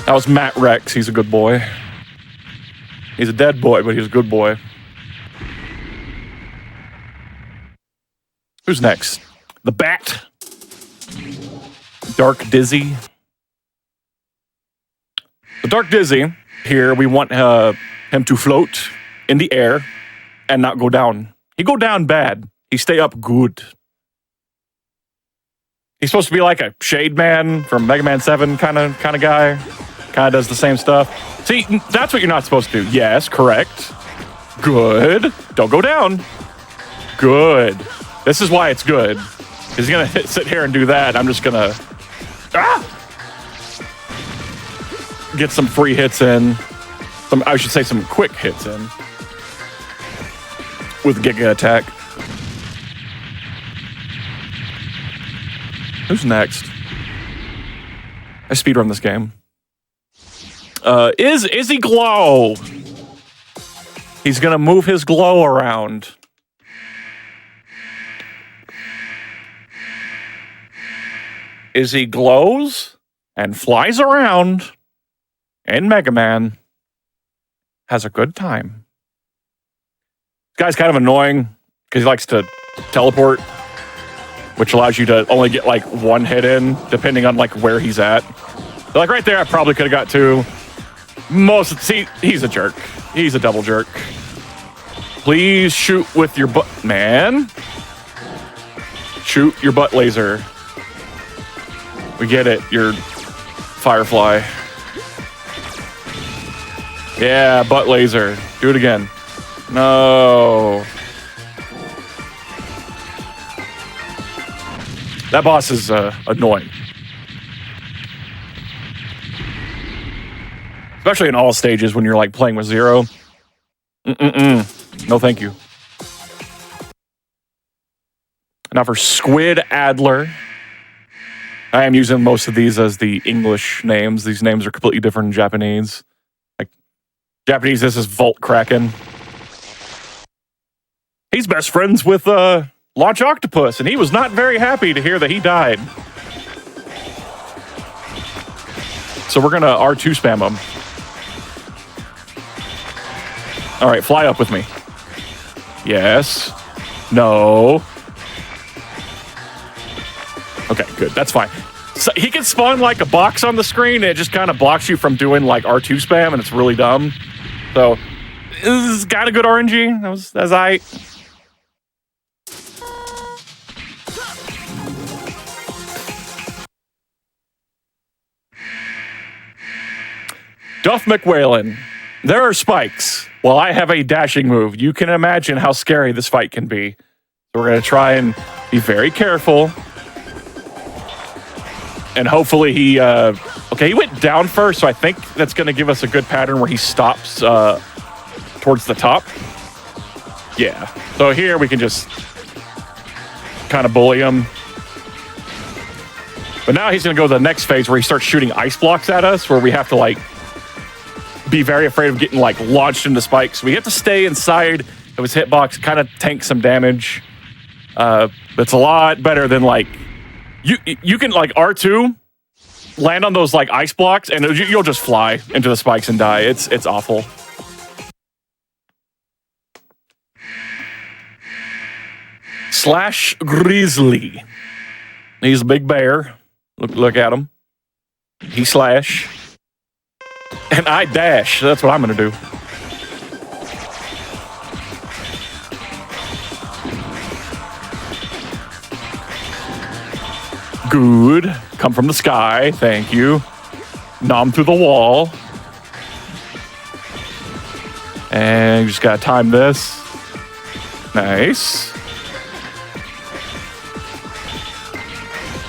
That was Matt Rex. He's a good boy. He's a dead boy, but he's a good boy. Who's next? The Bat. Dark Dizzy. The Dark Dizzy, here we want him to float in the air and not go down. He go down bad. He stay up good. He's supposed to be like a Shade Man from Mega Man 7 kind of guy. Kind of does the same stuff. See, that's what you're not supposed to do. Yes, correct. Good. Don't go down. Good. This is why it's good. He's going to sit here and do that. I'm just going to... get some free hits in. I should say some quick hits in. With Giga Attack. Who's next? I speedrun this game. Is he glow? He's gonna move his glow around. Izzy glows and flies around, and Mega Man has a good time. This guy's kind of annoying because he likes to teleport, which allows you to only get like one hit in, depending on like where he's at. So, like right there, I probably could have got two. See, he's a jerk. He's a double jerk. Please shoot with your butt, man. Shoot your butt laser. We get it. You're Firefly. Yeah, butt laser. Do it again. No. That boss is annoying. Especially in all stages when you're like playing with Zero. No, thank you. Now for Squid Adler. I am using most of these as the English names. These names are completely different in Japanese. Like Japanese, this is Volt Kraken. He's best friends with Launch Octopus, and he was not very happy to hear that he died. So we're gonna R2 spam him. All right, fly up with me. Yes. No. Okay, good. That's fine. So he can spawn like a box on the screen, and it just kind of blocks you from doing like R2 spam, and it's really dumb. So this is kind of good RNG. That's I. Duff McWhalen. There are spikes. Well, I have a dashing move. You can imagine how scary this fight can be. So we're going to try and be very careful. And hopefully he... okay, he went down first, so I think that's going to give us a good pattern where he stops towards the top. Yeah. So here we can just kind of bully him. But now he's going to go to the next phase where he starts shooting ice blocks at us, where we have to, like, be very afraid of getting like launched into spikes. We have to stay inside of his hitbox, kind of tank some damage. That's a lot better than like you can like R2 land on those like ice blocks and you'll just fly into the spikes and die. It's awful. Slash Grizzly. He's a big bear. Look at him. He slash. And I dash. That's what I'm going to do. Good. Come from the sky. Thank you. Nom through the wall. And you just got to time this. Nice.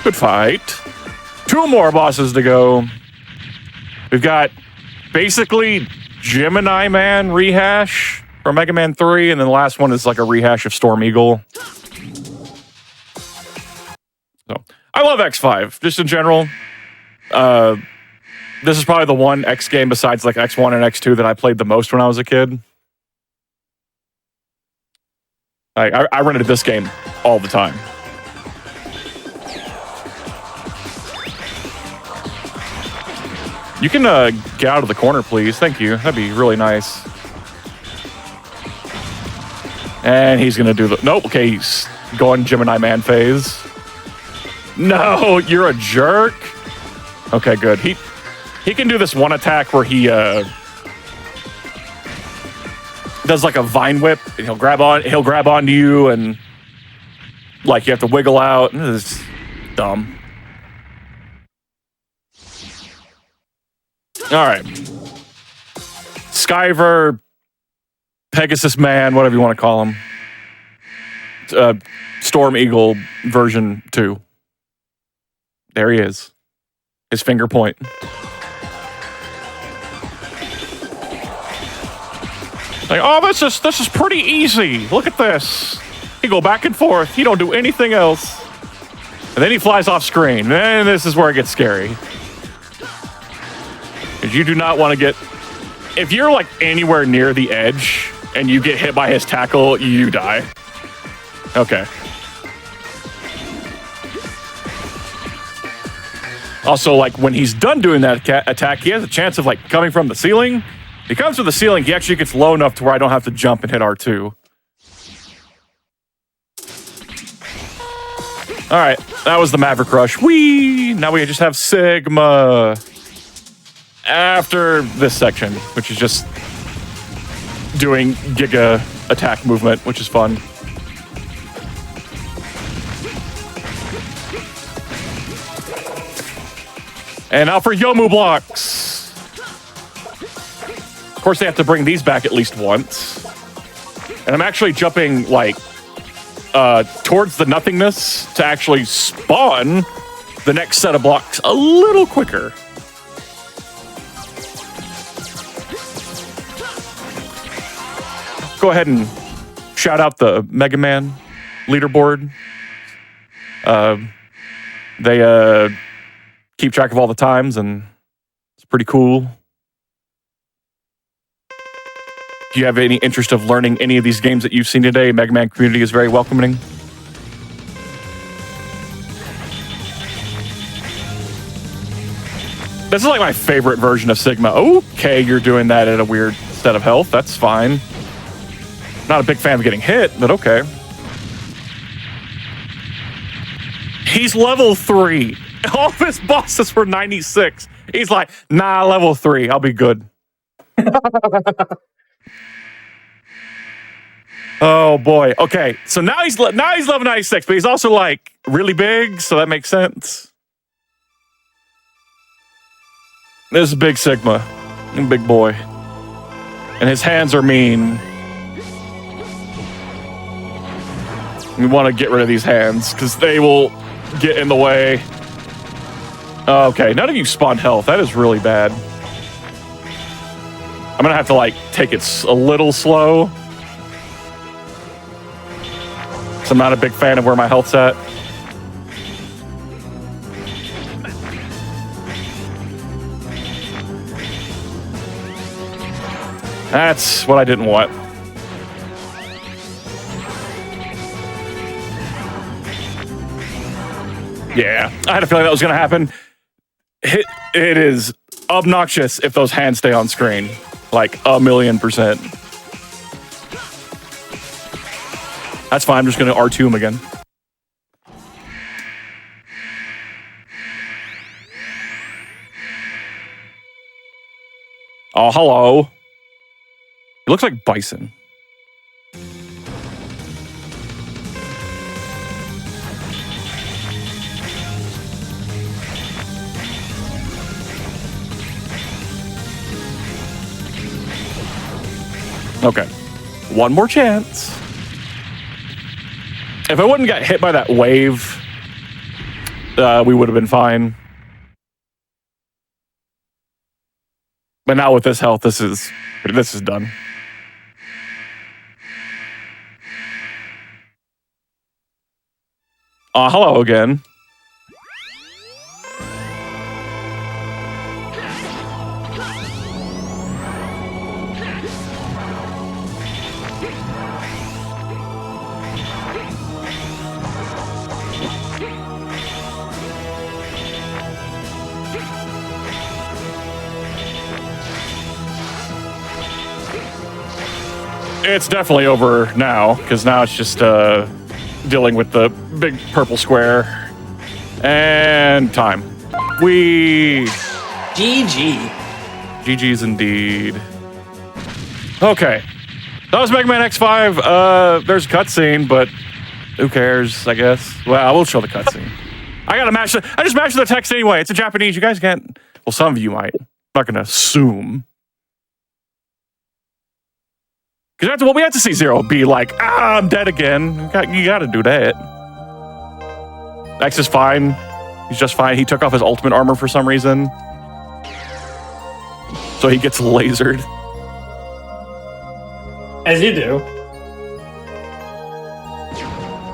Good fight. 2 more bosses to go. We've got basically Gemini Man rehash from Mega Man 3, and then the last one is like a rehash of Storm Eagle. So I love X5, just in general. This is probably the one X game besides like X1 and X2 that I played the most when I was a kid. I rented this game all the time. You can get out of the corner, please. Thank you. That'd be really nice. And he's going to do the... Nope. Okay, he's going Gemini Man phase. No, you're a jerk. Okay, good. He can do this one attack where he does like a vine whip, and he'll grab onto you, and like you have to wiggle out. This is dumb. All right. Skyver, Pegasus Man, whatever you want to call him. Storm Eagle version 2. There he is. His finger point. Like, oh, this is pretty easy. Look at this. You go back and forth. You don't do anything else. And then he flies off screen. And this is where it gets scary. Because you do not want to get... If you're like anywhere near the edge and you get hit by his tackle, you die. Okay. Also, like when he's done doing that attack, he has a chance of like coming from the ceiling. If he comes from the ceiling, he actually gets low enough to where I don't have to jump and hit R2. All right, that was the Maverick Rush. Whee! Now we just have Sigma. After this section, which is just doing Giga attack movement, which is fun. And now for Yomu blocks. Of course, they have to bring these back at least once. And I'm actually jumping, like, towards the nothingness to actually spawn the next set of blocks a little quicker. Go ahead and shout out the Mega Man leaderboard. They keep track of all the times, and it's pretty cool. Do you have any interest of learning any of these games that you've seen today? Mega Man community is very welcoming. This is like my favorite version of Sigma. Okay, you're doing that at a weird set of health. That's fine. Not a big fan of getting hit, but okay. He's level 3. All of his bosses were 96. He's like, nah, level 3. I'll be good. Oh boy. Okay, so now he's level 96, but he's also like really big, so that makes sense. This is Big Sigma, big boy, and his hands are mean. We want to get rid of these hands because they will get in the way. Okay, none of you spawned health. That is really bad. I'm gonna have to like take it a little slow. So I'm not a big fan of where my health's at. That's what I didn't want. Yeah, I had a feeling that was going to happen. It is obnoxious if those hands stay on screen. Like 1,000,000%. That's fine. I'm just going to R2 him again. Oh, hello. He looks like Bison. Okay. One more chance. If I wouldn't get hit by that wave, we would have been fine. But now with this health, this is done. Hello again. It's definitely over now, because now it's just dealing with the big purple square. And time. GG. GG's indeed. Okay. That was Megaman X5. There's a cutscene, but who cares, I guess. Well, I will show the cutscene. I just mashed the text anyway. It's in Japanese. You guys can't. Well, some of you might. I'm not going to assume. Because we have to see Zero be like, I'm dead again. You got to do that. X is fine. He's just fine. He took off his ultimate armor for some reason. So he gets lasered. As you do.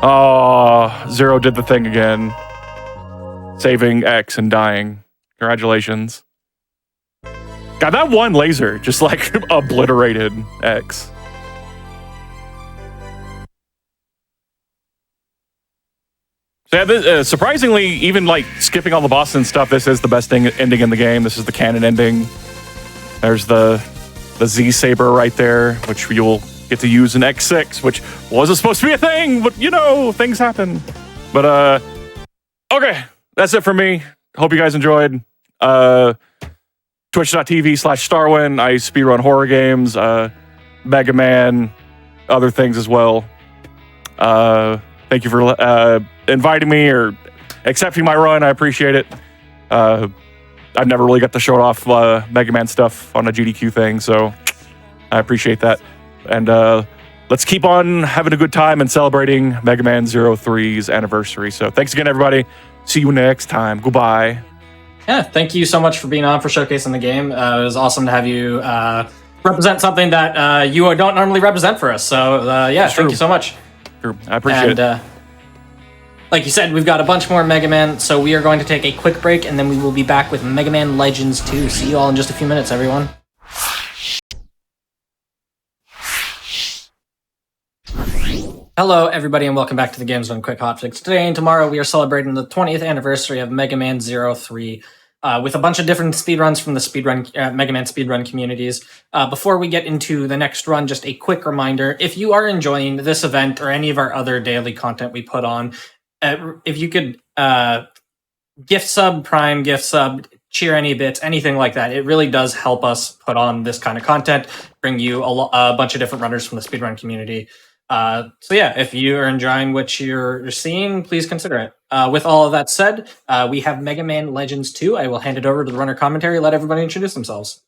Oh, Zero did the thing again. Saving X and dying. Congratulations. God, that one laser just like obliterated X. So yeah, surprisingly, even like skipping all the boss and stuff, this is the best ending in the game. This is the canon ending. There's the Z Saber right there, which you'll get to use in X6, which wasn't supposed to be a thing, but you know, things happen. But okay, that's it for me. Hope you guys enjoyed. Twitch.tv/Starwin. I speedrun horror games, Mega Man, other things as well. Thank you for inviting me or accepting my run. I appreciate it. I've never really got to show off Mega Man stuff on a GDQ thing, so I appreciate that. And let's keep on having a good time and celebrating Mega Man 03's anniversary. So thanks again, everybody. See you next time. Goodbye. Yeah, thank you so much for being on, for showcasing the game. It was awesome to have you represent something that you don't normally represent for us. So yeah, thank you so much. True. I appreciate it. Like you said, we've got a bunch more Mega Man, so we are going to take a quick break, and then we will be back with Mega Man Legends 2. See you all in just a few minutes, everyone. Hello, everybody, and welcome back to the Games Done Quick Hotfix. Today and tomorrow, we are celebrating the 20th anniversary of Mega Man 03 with a bunch of different speedruns from the Mega Man speedrun communities. Before we get into the next run, just a quick reminder, if you are enjoying this event or any of our other daily content we put on, if you could gift sub, prime gift sub, cheer any bits, anything like that, it really does help us put on this kind of content, bring you a bunch of different runners from the speedrun community. So yeah, if you are enjoying what you're seeing, please consider it. With all of that said, we have Mega Man Legends 2. I will hand it over to the runner commentary. Let everybody introduce themselves.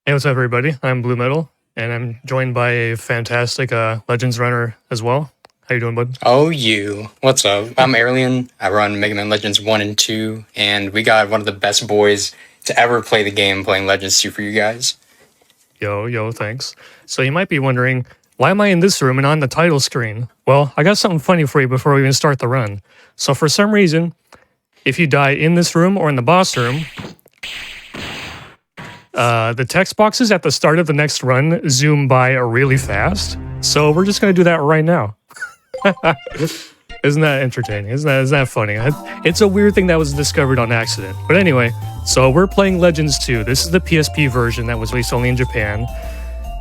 Hey, what's up, everybody? I'm Blue Metal, and I'm joined by a fantastic Legends runner as well. How you doing, bud? Oh, you. What's up? I'm Aurelian. I run Mega Man Legends 1 and 2, and we got one of the best boys to ever play the game playing Legends 2 for you guys. Yo, thanks. So you might be wondering, why am I in this room and on the title screen? Well, I got something funny for you before we even start the run. So for some reason, if you die in this room or in the boss room, the text boxes at the start of the next run zoom by really fast. So we're just going to do that right now. Isn't that entertaining? Isn't that funny? It's a weird thing that was discovered on accident. But anyway, so we're playing Legends 2. This is the PSP version that was released only in Japan.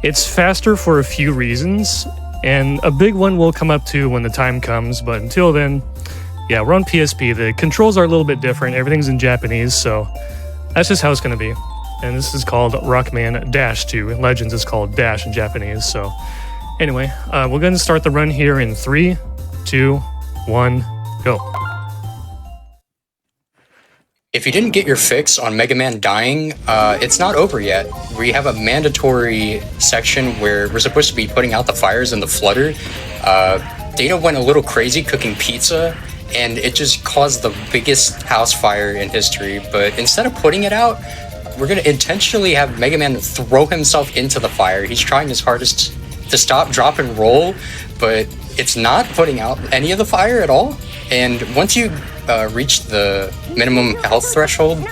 It's faster for a few reasons. And a big one will come up too when the time comes, but until then, yeah, we're on PSP. The controls are a little bit different. Everything's in Japanese, so that's just how it's going to be. And this is called Rockman Dash 2. Legends is called Dash in Japanese, so anyway, we're going to start the run here in 3, 2, 1, go. If you didn't get your fix on Mega Man dying, it's not over yet. We have a mandatory section where we're supposed to be putting out the fires in the flutter. Data went a little crazy cooking pizza, and it just caused the biggest house fire in history. But instead of putting it out, we're going to intentionally have Mega Man throw himself into the fire. He's trying his hardest to stop, drop, and roll, but it's not putting out any of the fire at all. And once you reach the minimum health threshold,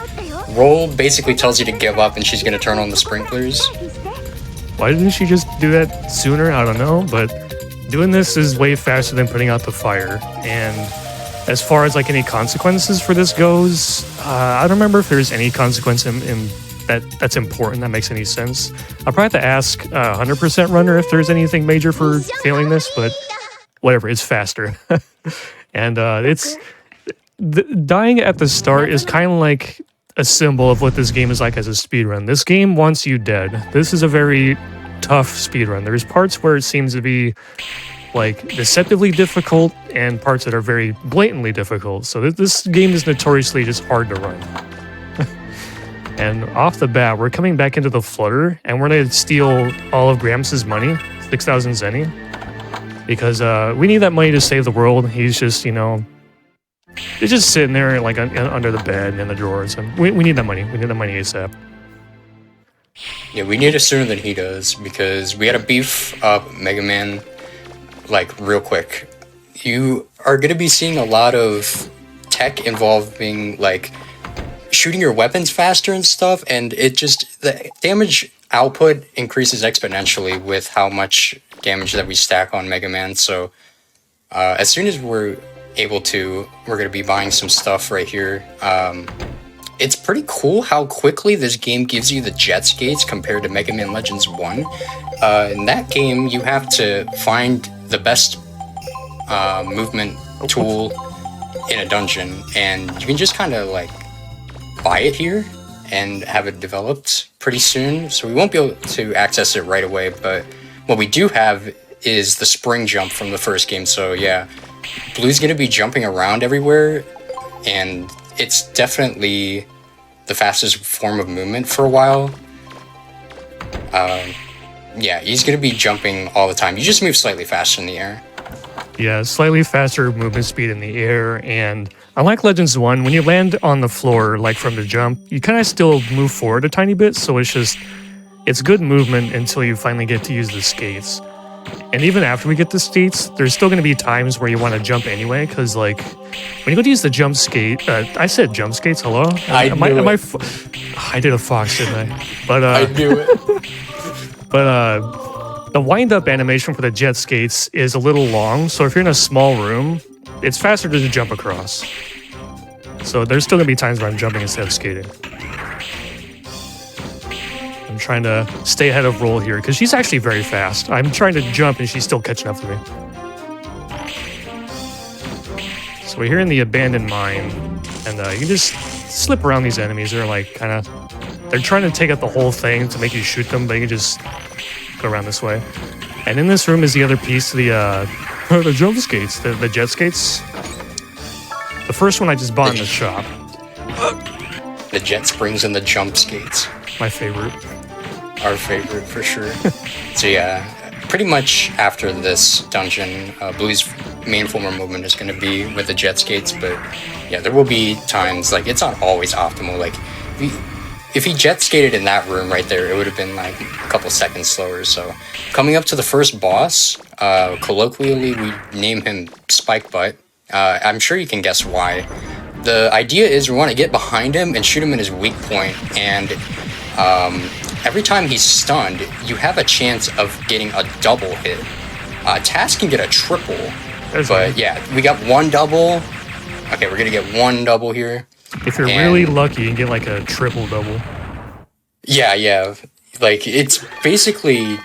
Roll basically tells you to give up and she's going to turn on the sprinklers. Why didn't she just do that sooner? I don't know, but doing this is way faster than putting out the fire. And as far as like any consequences for this goes, I don't remember if there's any consequence in that's important, that makes any sense. I'll probably have to ask 100% runner if there's anything major for failing this, but whatever, it's faster. And dying at the start is kind of like a symbol of what this game is like as a speedrun. This game wants you dead. This is a very tough speedrun. There's parts where it seems to be like deceptively difficult and parts that are very blatantly difficult. So this game is notoriously just hard to run. And off the bat, we're coming back into the flutter and we're gonna steal all of Gramps' money, 6,000 zenny. Because we need that money to save the world. He's just, he's just sitting there like under the bed and in the drawers. And we need that money. We need that money ASAP. Yeah, we need it sooner than he does because we had to beef up Mega Man, like, real quick. You are going to be seeing a lot of tech involving, like, shooting your weapons faster and stuff, and the damage output increases exponentially with how much damage that we stack on Mega Man. So as soon as we're able to, we're going to be buying some stuff right here. It's pretty cool how quickly this game gives you the jet skates compared to Mega Man Legends 1. In that game, you have to find the best movement tool in a dungeon, and you can just kind of like buy it here and have it developed pretty soon. So we won't be able to access it right away, but what we do have is the spring jump from the first game. So yeah, Blue's going to be jumping around everywhere, and it's definitely the fastest form of movement for a while. Yeah, he's going to be jumping all the time. You just move slightly faster in the air. Yeah, slightly faster movement speed in the air, and unlike Legends 1, when you land on the floor, like from the jump, you kind of still move forward a tiny bit, so it's good movement until you finally get to use the skates. And even after we get the skates, there's still going to be times where you want to jump anyway, because like, when you go to use the jump skate, I said jump skates, hello? I did a fox, didn't I? But, I knew it. But, the wind-up animation for the jet skates is a little long, so if you're in a small room, it's faster to jump across. So there's still going to be times where I'm jumping instead of skating. I'm trying to stay ahead of Roll here, because she's actually very fast. I'm trying to jump, and she's still catching up to me. So we're here in the abandoned mine, and you can just slip around these enemies. They're like they're trying to take out the whole thing to make you shoot them, but you can just go around this way. And in this room is the other piece, the jump skates, the jet skates. The first one I just bought in the shop. The jet springs and the jump skates. My favorite. Our favorite, for sure. So yeah, pretty much after this dungeon, Blue's main form of movement is going to be with the jet skates, but yeah, there will be times, like, it's not always optimal. Like, if he jet skated in that room right there, it would have been like a couple seconds slower. So coming up to the first boss, colloquially we name him Spike Butt. I'm sure you can guess why. The idea is we want to get behind him and shoot him in his weak point, and every time he's stunned, you have a chance of getting a double hit. Task can get a triple, but yeah, we got one double. Okay, we're gonna get one double here. If you're really lucky, you can get like a triple double. Yeah. Like, it's basically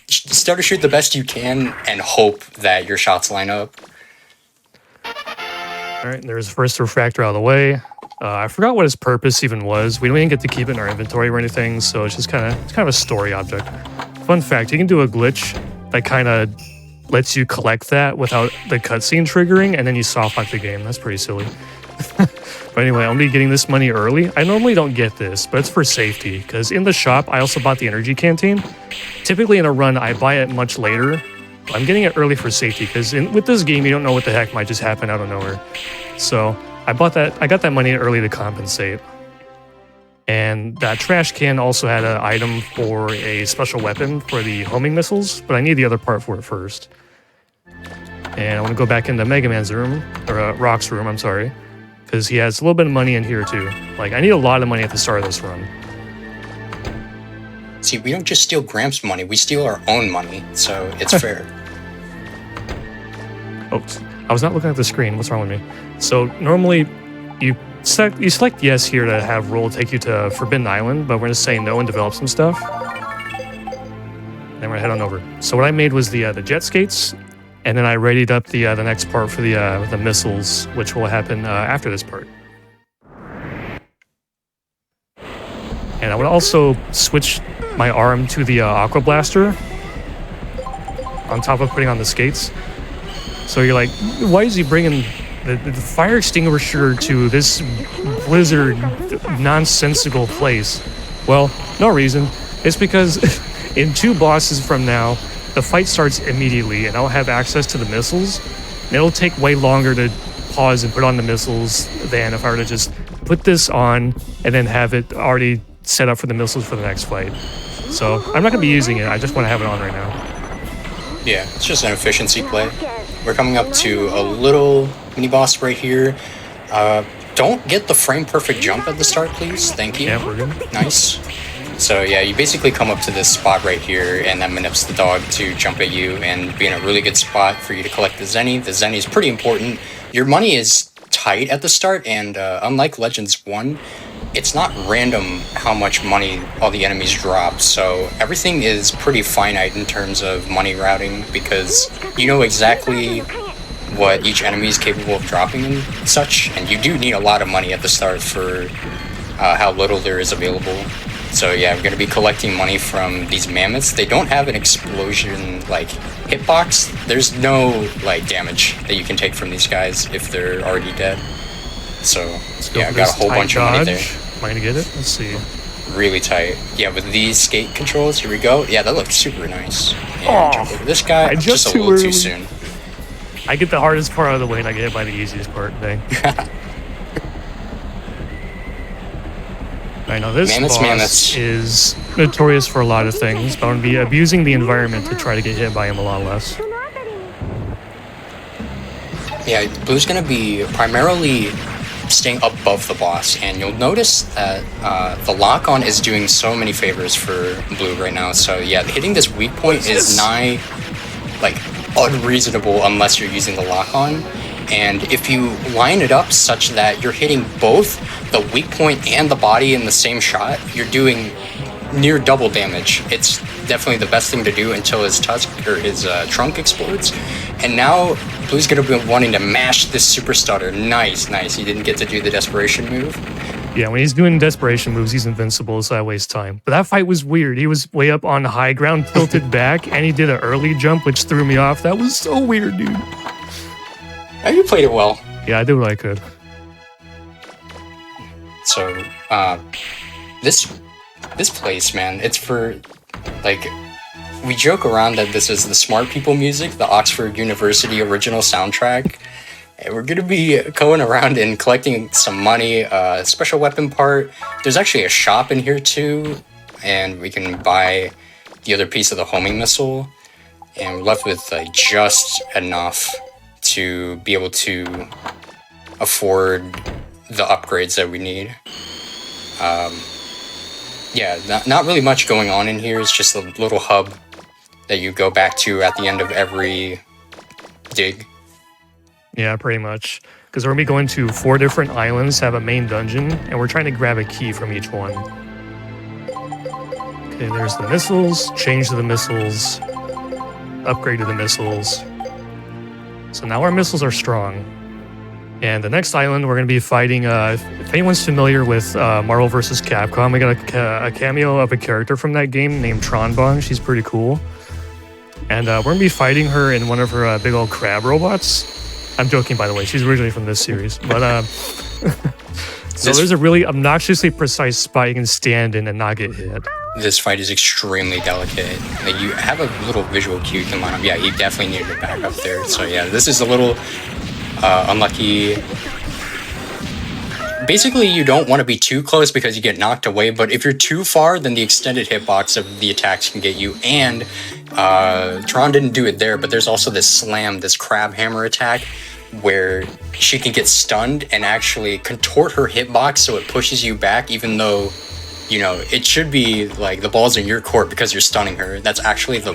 start to shoot the best you can and hope that your shots line up. All right, there's the first refractor out of the way. I forgot what its purpose even was. We don't even get to keep it in our inventory or anything, so it's just kind of a story object. Fun fact, you can do a glitch that kind of lets you collect that without the cutscene triggering, and then you soft lock the game. That's pretty silly. But anyway, I'm gonna be getting this money early. I normally don't get this, but it's for safety, because in the shop, I also bought the energy canteen. Typically in a run, I buy it much later. I'm getting it early for safety, because with this game, you don't know what the heck might just happen out of nowhere. So I got that money early to compensate. And that trash can also had an item for a special weapon for the homing missiles, but I need the other part for it first. And I want to go back into Mega Man's room, or Rock's room, I'm sorry, because he has a little bit of money in here too. Like, I need a lot of money at the start of this run. See, we don't just steal Gramps' money, we steal our own money, so it's fair. Oops, I was not looking at the screen. What's wrong with me? So normally you select yes here to have roll take you to Forbidden Island, but we're going to say no and develop some stuff. Then we're going to head on over. So what I made was the jet skates, and then I readied up the next part for the missiles, which will happen after this part. And I would also switch my arm to the Aqua Blaster on top of putting on the skates. So you're like, why is he bringing the fire extinguisher to this blizzard nonsensical place? Well, no reason. It's because in 2 bosses from now, the fight starts immediately, and I'll have access to the missiles. And it'll take way longer to pause and put on the missiles than if I were to just put this on and then have it already set up for the missiles for the next fight. So I'm not going to be using it. I just want to have it on right now. Yeah, it's just an efficiency play. We're coming up to a little mini boss right here. Don't get the frame perfect jump at the start, please. Thank you. Yeah, we're good. Nice. So yeah, you basically come up to this spot right here, and that manips the dog to jump at you and be in a really good spot for you to collect the Zenny. The Zenny is pretty important. Your money is tight at the start, and unlike Legends 1, it's not random how much money all the enemies drop, so everything is pretty finite in terms of money routing, because you know exactly what each enemy is capable of dropping and such, and you do need a lot of money at the start for how little there is available. So yeah, I'm going to be collecting money from these mammoths. They don't have an explosion like hitbox. There's no like damage that you can take from these guys if they're already dead. So yeah, I got a whole bunch of money there. Am I gonna get it? Let's see. Really tight. Yeah, with these skate controls, here we go. Yeah, that looks super nice. And jump over this guy, just a little too soon. I get the hardest part out of the way and I get hit by the easiest part. Dang. I know this boss is notorious for a lot of things, but I'm gonna be abusing the environment to try to get hit by him a lot less. Yeah, Blue's gonna be primarily staying above the boss, and you'll notice that the lock-on is doing so many favors for Blue right now. So yeah, hitting this weak point is nigh like unreasonable unless you're using the lock-on. And if you line it up such that you're hitting both the weak point and the body in the same shot, you're doing near double damage. It's definitely the best thing to do until his tusk or his trunk explodes. And now Blue's gonna be wanting to mash this super stutter. Nice. He didn't get to do the desperation move. Yeah, when he's doing desperation moves, he's invincible, so I waste time. But that fight was weird. He was way up on high ground, tilted back, and he did an early jump, which threw me off. That was so weird, dude. Oh, you played it well. Yeah, I did what I could. So, this place, man, it's for, like, we joke around that this is the smart people music, the Oxford University original soundtrack. And we're gonna be going around and collecting some money, special weapon part. There's actually a shop in here too, and we can buy the other piece of the homing missile. And we're left with just enough to be able to afford the upgrades that we need. Yeah, not really much going on in here. It's just a little hub that you go back to at the end of every dig. Yeah, pretty much. Because we're going to be going to 4 different islands, have a main dungeon, and we're trying to grab a key from each one. Okay, there's the missiles. Change the missiles. upgraded the missiles. So now our missiles are strong. And the next island, we're going to be fighting, if anyone's familiar with Marvel vs. Capcom, we got a cameo of a character from that game named Tronbong. She's pretty cool. And we're going to be fighting her in one of her big old crab robots. I'm joking, by the way. She's originally from this series. But so there's a really obnoxiously precise spot you can stand in and not get hit. This fight is extremely delicate. Like, you have a little visual cue to line up. Yeah, he definitely needed to back up there. So yeah, this is a little unlucky. Basically, you don't want to be too close because you get knocked away, but if you're too far, then the extended hitbox of the attacks can get you. And Tron didn't do it there, but there's also this slam, this crab hammer attack, where she can get stunned and actually contort her hitbox so it pushes you back, even though, you know, it should be like the ball's in your court because you're stunning her. That's actually the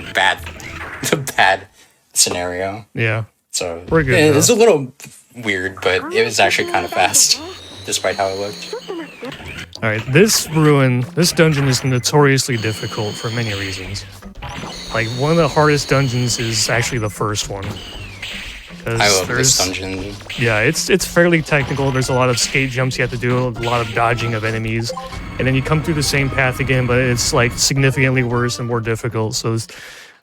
bad scenario. Yeah. So we're good. It's a little weird, but it was actually kind of fast, despite how it looked. All right, this dungeon is notoriously difficult for many reasons. Like, one of the hardest dungeons is actually the first one. I love this dungeon. Yeah, it's fairly technical. There's a lot of skate jumps you have to do, a lot of dodging of enemies, and then you come through the same path again, but it's like significantly worse and more difficult. So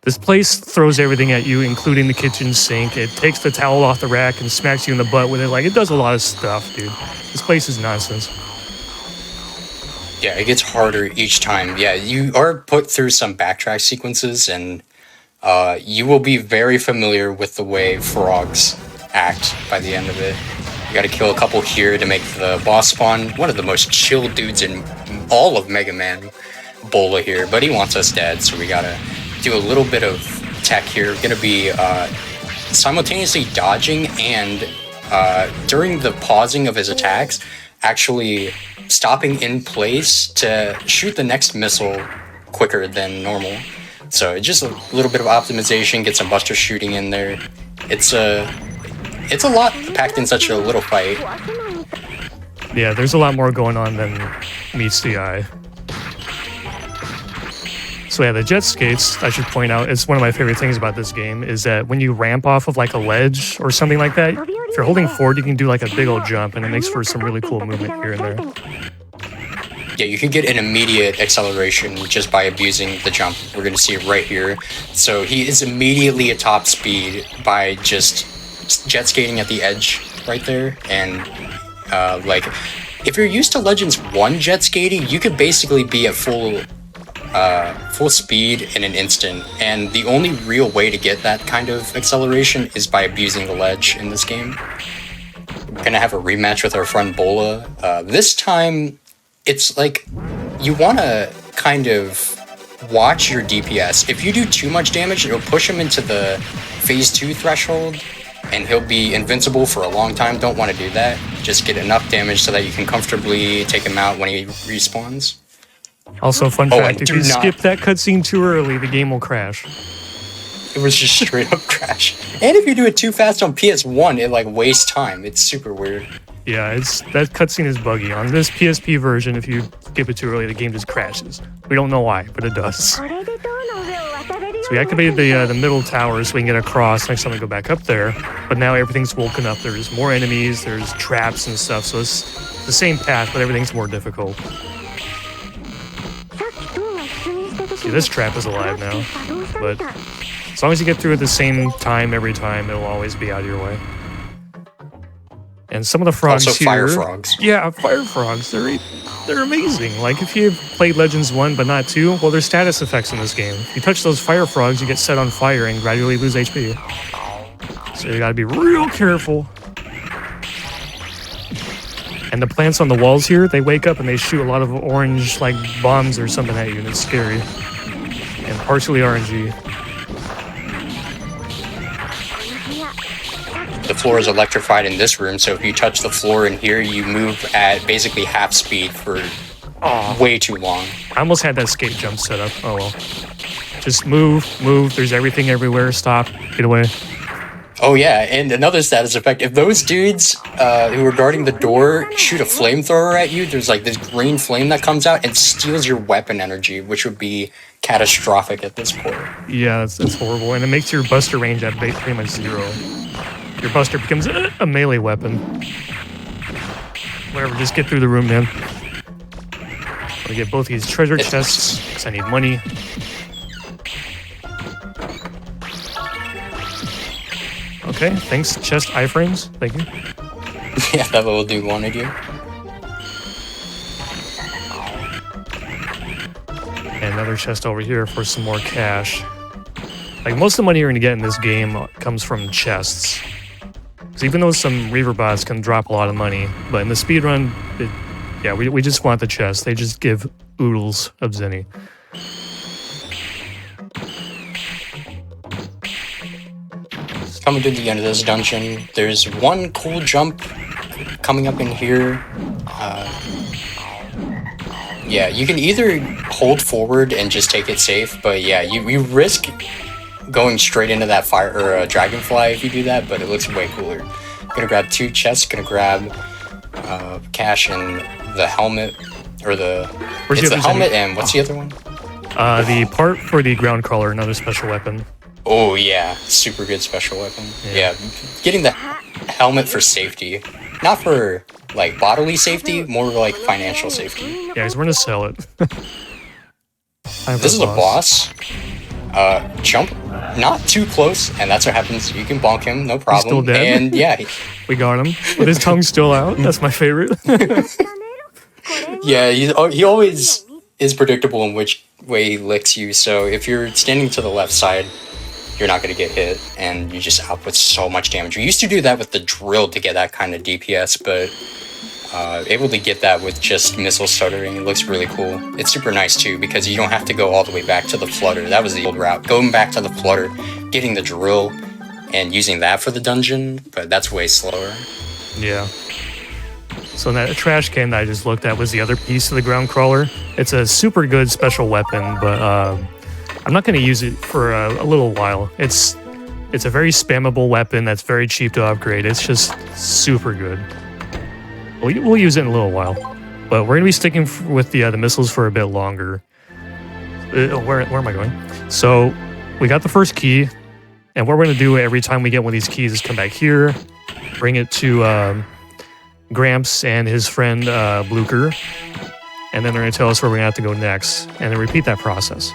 this place throws everything at you, including the kitchen sink. It takes the towel off the rack and smacks you in the butt with it. Like, it does a lot of stuff, dude. This place is nonsense. Yeah, it gets harder each time. Yeah, you are put through some backtrack sequences, and you will be very familiar with the way frogs act by the end of it. You gotta kill a couple here to make the boss spawn. One of the most chill dudes in all of Mega Man, Bola here, but he wants us dead, so we gotta do a little bit of tech here. We're gonna be simultaneously dodging and during the pausing of his attacks, actually stopping in place to shoot the next missile quicker than normal. So just a little bit of optimization, get some buster shooting in there. It's a lot packed in such a little fight. Yeah, there's a lot more going on than meets the eye. So yeah, the jet skates, I should point out, it's one of my favorite things about this game, is that when you ramp off of like a ledge or something like that, if you're holding forward, you can do like a big old jump, and it makes for some really cool movement here and there. Yeah, you can get an immediate acceleration just by abusing the jump. We're going to see it right here. So he is immediately at top speed by just jet skating at the edge right there. And like, if you're used to Legends 1 jet skating, you could basically be at full speed in an instant. And the only real way to get that kind of acceleration is by abusing the ledge in this game. We're going to have a rematch with our friend Bola. This time, it's like, you want to kind of watch your DPS. If you do too much damage, it'll push him into the phase 2 threshold, and he'll be invincible for a long time. Don't want to do that. Just get enough damage so that you can comfortably take him out when he respawns. Also, fun fact, if you skip that cutscene too early, the game will crash. It was just straight up crash. And if you do it too fast on PS1, it like wastes time. It's super weird. Yeah, that cutscene is buggy. On this PSP version, if you skip it too early, the game just crashes. We don't know why, but it does. So we activated the middle tower so we can get across next time we go back up there. But now everything's woken up. There's more enemies, there's traps and stuff, so it's the same path, but everything's more difficult. See, this trap is alive now, but as long as you get through at the same time every time, it'll always be out of your way. And some of the frogs also, here... fire frogs. Yeah, fire frogs. They're amazing. Like, if you played Legends 1 but not 2, well, there's status effects in this game. If you touch those fire frogs, you get set on fire and gradually lose HP. So you gotta be real careful. And the plants on the walls here, they wake up and they shoot a lot of orange, like, bombs or something at you, and it's scary. And partially RNG. The floor is electrified in this room, so if you touch the floor in here, you move at basically half speed for way too long. I almost had that skate jump set up. Oh well. Just move. There's everything everywhere. Stop. Get away. Oh yeah, and another status effect. If those dudes who are guarding the door shoot a flamethrower at you, there's like this green flame that comes out and steals your weapon energy, which would be catastrophic at this point. Yeah, it's horrible, and it makes your buster range at pretty much 0. Your buster becomes a melee weapon. Whatever, just get through the room, man. I'm gonna get both these treasure chests, because I need money. Okay, thanks, chest iframes. Thank you. Yeah, that little dude wanted you. And another chest over here for some more cash. Like, most of the money you're gonna get in this game comes from chests. Because even though some Reaver bots can drop a lot of money, but in the speedrun, yeah, we just want the chest. They just give oodles of zenny. Coming to the end of this dungeon, there's one cool jump coming up in here. Yeah, you can either hold forward and just take it safe, but yeah, you risk going straight into that fire or dragonfly if you do that, but it looks way cooler. Gonna grab 2 chests, gonna grab cash and the helmet, or it's the helmet and what's the other one? The part for the ground crawler, another special weapon. Oh yeah, super good special weapon. Yeah, getting the helmet for safety, not for like bodily safety, more like financial safety. Yeah, because we're gonna sell it. This is a boss. Jump not too close, and that's what happens. You can bonk him, no problem. He's still dead. And yeah, we got him with his tongue still out. That's my favorite. Yeah, he always is predictable in which way he licks you. So if you're standing to the left side, you're not going to get hit, and you just output so much damage. We used to do that with the drill to get that kind of DPS, but able to get that with just missile stuttering, it looks really cool. It's super nice too, because you don't have to go all the way back to the flutter. That was the old route, going back to the flutter, getting the drill, and using that for the dungeon, but that's way slower. Yeah. So that trash can that I just looked at was the other piece of the ground crawler. It's a super good special weapon, but I'm not going to use it for a little while. It's a very spammable weapon that's very cheap to upgrade. It's just super good. We'll use it in a little while, but we're going to be sticking with the missiles for a bit longer. Where am I going? So we got the first key, and what we're going to do every time we get one of these keys is come back here, bring it to Gramps and his friend Blucher, and then they're going to tell us where we're going to have to go next, and then repeat that process.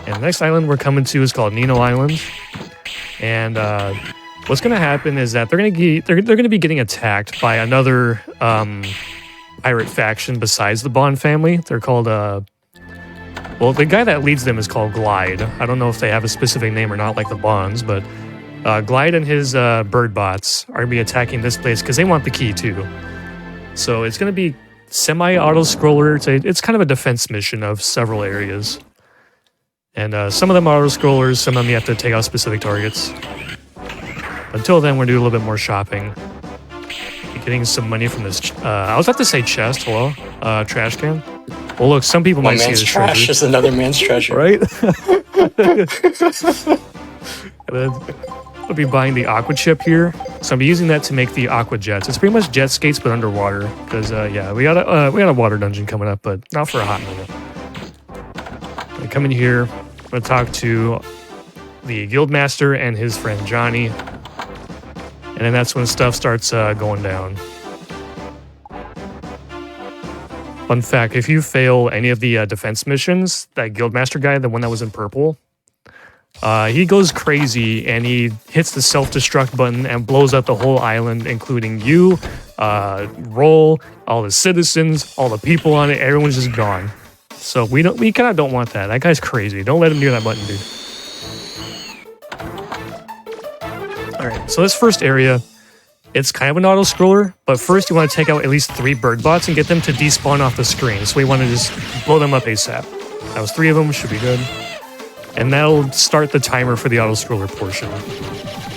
And the next island we're coming to is called Nino Island, and what's going to happen is that they're going to be getting attacked by another pirate faction besides the Bond family. They're called well, the guy that leads them is called Glide. I don't know if they have a specific name or not, like the Bonds, but Glide and his bird bots are going to be attacking this place because they want the key too. So it's going to be semi-auto-scroller. It's kind of a defense mission of several areas. And some of them are auto-scrollers, some of them you have to take out specific targets. Until then, we're doing a little bit more shopping. Getting some money from this, I was about to say chest, hello? Trash can? Well, look, some people might see it as trash treasure. is another man's treasure. Right? I'll be buying the aqua chip here. So I'll be using that to make the aqua jets. It's pretty much jet skates, but underwater. Because, yeah, we got a water dungeon coming up, but not for a hot minute. I come in here, I'm going to talk to the guildmaster and his friend Johnny. And then that's when stuff starts going down. Fun fact, if you fail any of the defense missions, that guildmaster guy, the one that was in purple, he goes crazy and he hits the self-destruct button and blows up the whole island, including you, Roll, all the citizens, all the people on it. Everyone's just gone. So we kind of don't want that. That guy's crazy. Don't let him near that button, dude. Alright, so this first area, it's kind of an auto-scroller, but first you want to take out at least 3 bird bots and get them to despawn off the screen. So we want to just blow them up ASAP. That was 3 of them, should be good. And that'll start the timer for the auto-scroller portion.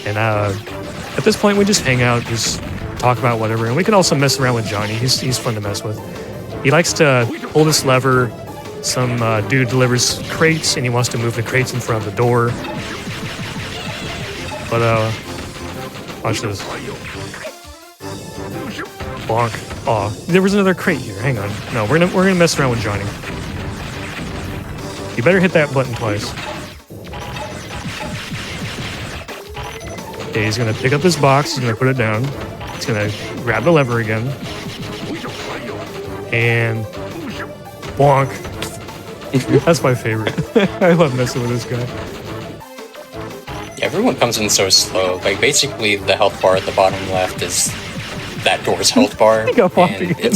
And at this point, we just hang out, just talk about whatever. And we can also mess around with Johnny. He's fun to mess with. He likes to pull this lever. Some dude delivers crates, and he wants to move the crates in front of the door. But, watch this. Bonk. Aw, there was another crate here. Hang on. No, we're gonna mess around with Johnny. You better hit that button twice. Okay, he's gonna pick up this box, he's gonna put it down. He's gonna grab the lever again. And bonk. That's my favorite. I love messing with this guy. Yeah, everyone comes in so slow. Like, basically, the health bar at the bottom left is that door's health bar. I got bonked and again.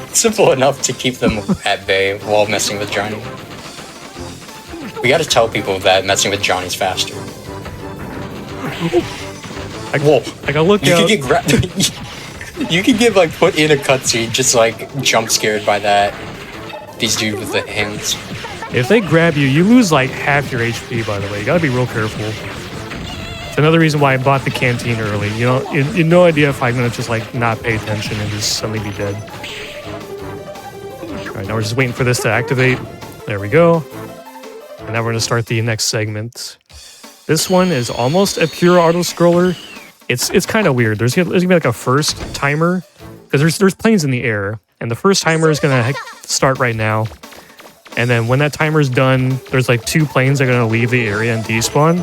it's simple enough to keep them at bay while messing with Johnny. We gotta tell people that messing with Johnny's faster. Whoa! I gotta look you out. Could get you could get, like, put in a cutscene, just, like, jump scared by that. These dudes with the hands. If they grab you, you lose like half your HP, by the way. You gotta be real careful. It's another reason why I bought the canteen early. You know, you have no idea if I'm gonna just like not pay attention and just suddenly be dead. Alright, now we're just waiting for this to activate. There we go. And now we're gonna start the next segment. This one is almost a pure auto-scroller. It's kind of weird. There's gonna be like a first timer, because there's planes in the air, and the first timer is gonna start right now. And then when that timer's done, there's like 2 planes that are gonna leave the area and despawn.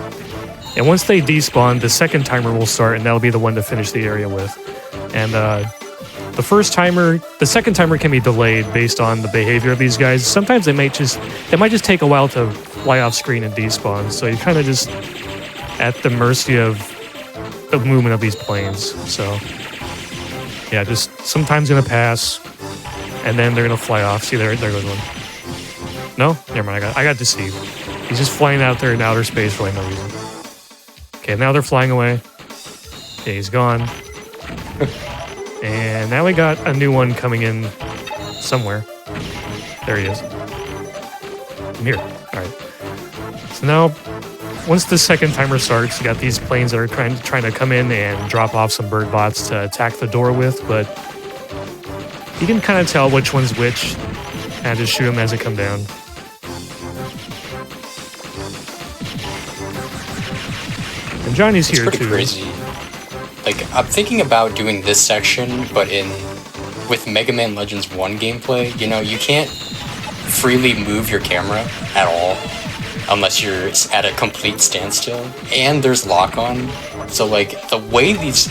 And once they despawn, the second timer will start, and that'll be the one to finish the area with. And the second timer can be delayed based on the behavior of these guys. Sometimes they might just take a while to fly off screen and despawn. So you're kind of just at the mercy of the movement of these planes. So yeah, just sometimes gonna pass, and then they're gonna fly off. See, there goes one. No? Never mind, I got deceived. He's just flying out there in outer space for like no reason. Okay, now they're flying away. Okay, he's gone. And now we got a new one coming in somewhere. There he is. I'm here. Alright. So now, once the second timer starts, you got these planes that are trying to come in and drop off some bird bots to attack the door with, but you can kind of tell which one's which and just shoot them as they come down. And Johnny's here pretty too. Crazy. Like, I'm thinking about doing this section, but with Mega Man Legends 1 gameplay, you know, you can't freely move your camera at all unless you're at a complete standstill. And there's lock-on, so like the way these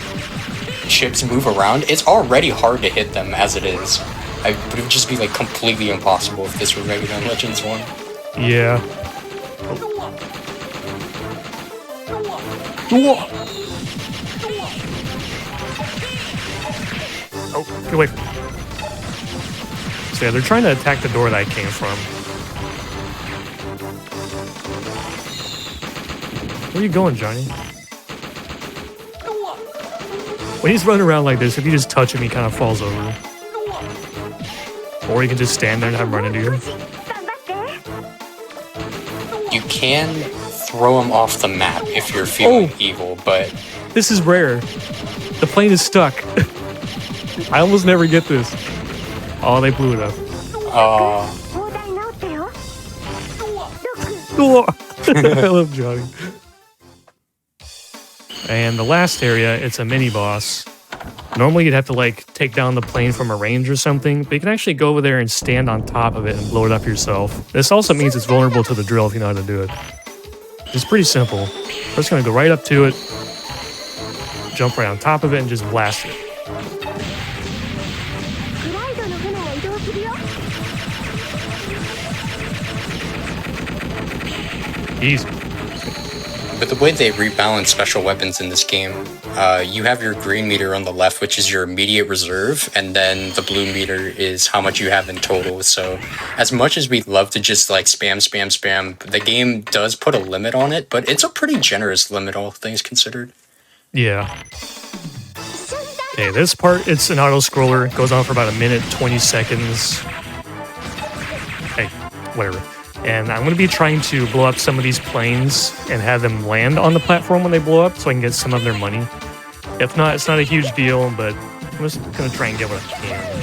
ships move around, it's already hard to hit them as it is. It would just be like completely impossible if this were Mega Man Legends 1. Yeah. Oh, get away from me. So yeah, they're trying to attack the door that I came from. Where are you going, Johnny? When he's running around like this, if you just touch him, he kind of falls over. Or you can just stand there and have him run into you. You can throw him off the map if you're feeling evil, but... This is rare. The plane is stuck. I almost never get this. Oh, they blew it up. I love Johnny. And the last area, it's a mini boss. Normally you'd have to like take down the plane from a range or something, but you can actually go over there and stand on top of it and blow it up yourself. This also means it's vulnerable to the drill if you know how to do it. It's pretty simple. We're just gonna go right up to it, jump right on top of it, and just blast it. Easy. But the way they rebalance special weapons in this game, you have your green meter on the left, which is your immediate reserve, and then the blue meter is how much you have in total. So as much as we'd love to just like spam, the game does put a limit on it, but it's a pretty generous limit, all things considered. Yeah. Okay, this part, it's an auto-scroller. It goes on for about 1 minute, 20 seconds. Hey, whatever. And I'm going to be trying to blow up some of these planes and have them land on the platform when they blow up so I can get some of their money. If not, it's not a huge deal, but I'm just going to try and get what I can.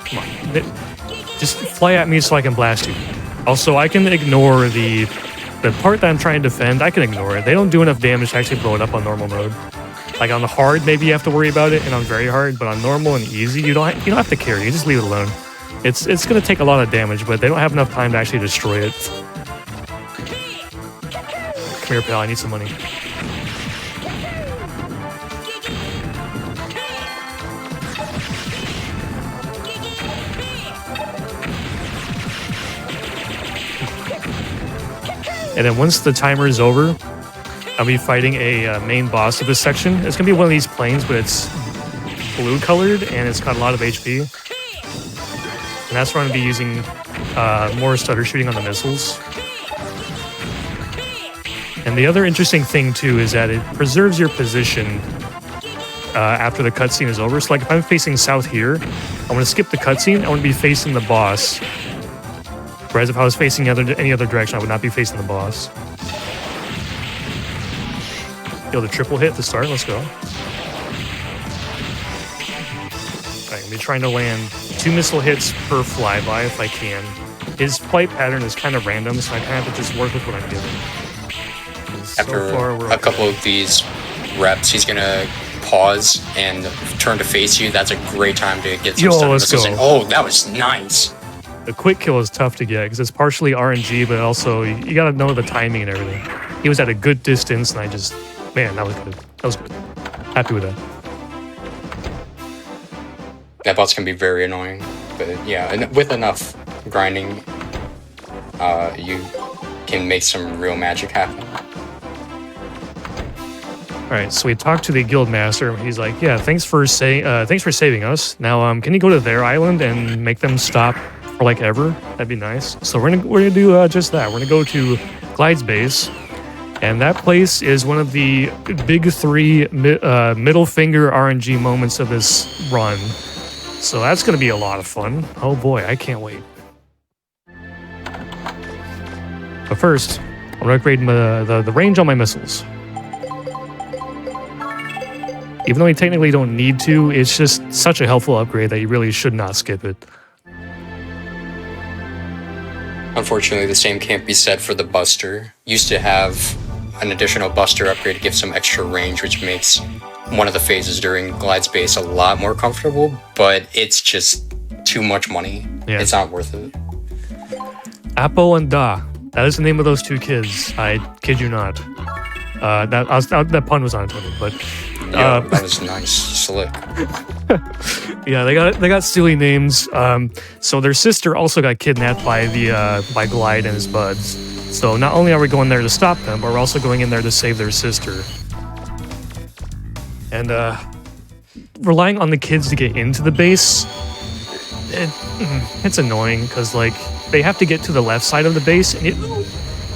Come on. Just fly at me so I can blast you. Also, I can ignore the part that I'm trying to defend. I can ignore it. They don't do enough damage to actually blow it up on normal mode. Like on the hard, maybe you have to worry about it, and on very hard, but on normal and easy, you don't have to care. You just leave it alone. It's going to take a lot of damage, but they don't have enough time to actually destroy it. Come here, pal. I need some money. And then once the timer is over, I'll be fighting a main boss of this section. It's going to be one of these planes, but it's blue colored and it's got a lot of HP. And that's where I'm going to be using more stutter shooting on the missiles. And the other interesting thing too is that it preserves your position after the cutscene is over. So like if I'm facing south here, I want to skip the cutscene, I want to be facing the boss. Whereas if I was facing any other direction, I would not be facing the boss. Yo, the triple hit to start, let's go. Alright, I'm gonna be trying to land 2 missile hits per flyby if I can. His flight pattern is kind of random, so I kind of have to just work with what I'm given. After a couple of these reps, he's gonna pause and turn to face you. That's a great time to get some stuff missiles in. Oh, that was nice. The quick kill is tough to get because it's partially RNG, but also you gotta know the timing and everything. He was at a good distance, and I just, man, that was good. That was good. Happy with that. That boss can be very annoying, but yeah, and with enough grinding, you can make some real magic happen. All right, so we talked to the guild master. He's like, "Yeah, thanks for saving us. Now, can you go to their island and make them stop for like ever? That'd be nice." So we're gonna do just that. We're gonna go to Glide's base, and that place is one of the big 3 middle finger RNG moments of this run. So that's gonna be a lot of fun. Oh boy, I can't wait. But first, I'm gonna upgrade the range on my missiles. Even though you technically don't need to, it's just such a helpful upgrade that you really should not skip it. Unfortunately, the same can't be said for the Buster. Used to have an additional Buster upgrade to give some extra range, which makes one of the phases during Glide's base a lot more comfortable, but it's just too much money. Yeah. It's not worth it. Appo and Da. That is the name of those 2 kids. I kid you not. That pun was on Twitter, but yeah, that was nice, slick. Yeah, they got silly names. So their sister also got kidnapped by Glide and his buds. So not only are we going there to stop them, but we're also going in there to save their sister. And relying on the kids to get into the base, it's annoying because like they have to get to the left side of the base, and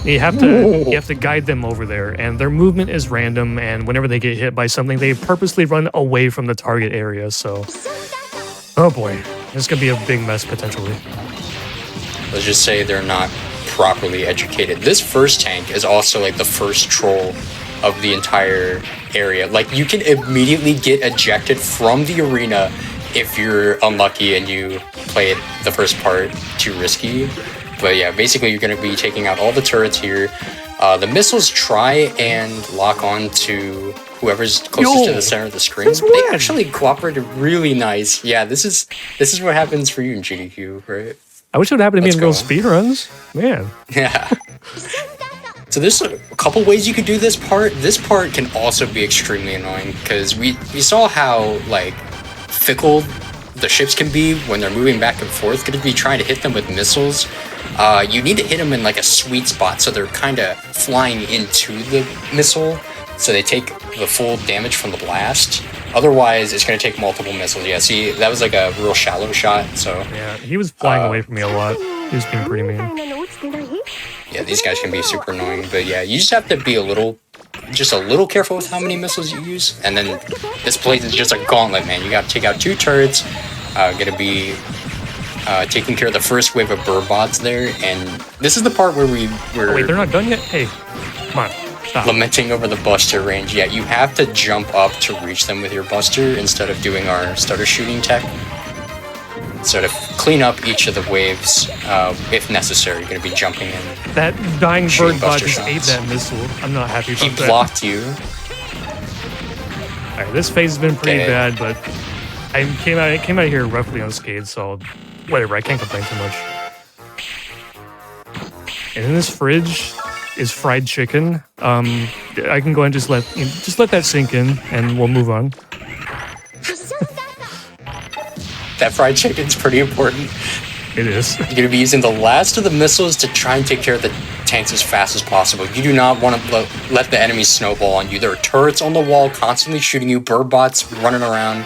you have to guide them over there, and their movement is random, and whenever they get hit by something, they purposely run away from the target area, so... Oh boy, this could be a big mess, potentially. Let's just say they're not properly educated. This first tank is also like the first troll of the entire area. Like, you can immediately get ejected from the arena if you're unlucky and you play it the first part too risky. But yeah, basically you're going to be taking out all the turrets here. The missiles try and lock on to whoever's closest to the center of the screen. They actually cooperated really nice. Yeah, this is what happens for you in GDQ, right? I wish it would happen to me in real speedruns. Man. Yeah. So there's a couple ways you could do this part. This part can also be extremely annoying because we saw how like fickle the ships can be when they're moving back and forth. Could be trying to hit them with missiles. You need to hit them in like a sweet spot so they're kind of flying into the missile so they take the full damage from the blast. Otherwise, it's going to take multiple missiles. Yeah, see, that was like a real shallow shot, so... Yeah, he was flying away from me a lot. He was being pretty mean. Yeah, these guys can be super annoying, but yeah, you just have to be a little careful with how many missiles you use. And then this place is just a gauntlet, man. You got to take out 2 turrets, gonna be taking care of the first wave of Burbots there, and this is the part where we're... Oh, wait, they're not done yet? Hey, come on. Stop. Lamenting over the Buster range. Yeah, you have to jump up to reach them with your Buster instead of doing our stutter shooting tech. So to clean up each of the waves, if necessary, you're going to be jumping in. That dying Birdbot just ate that missile. I'm not happy about that. He blocked you. Alright, this phase has been pretty bad, but I came out here roughly unscathed, so whatever. I can't complain too much. And in this fridge is fried chicken. I can go and just let that sink in, and we'll move on. That fried chicken's pretty important. It is. You're going to be using the last of the missiles to try and take care of the tanks as fast as possible. You do not want to let the enemies snowball on you. There are turrets on the wall constantly shooting you, bird bots running around.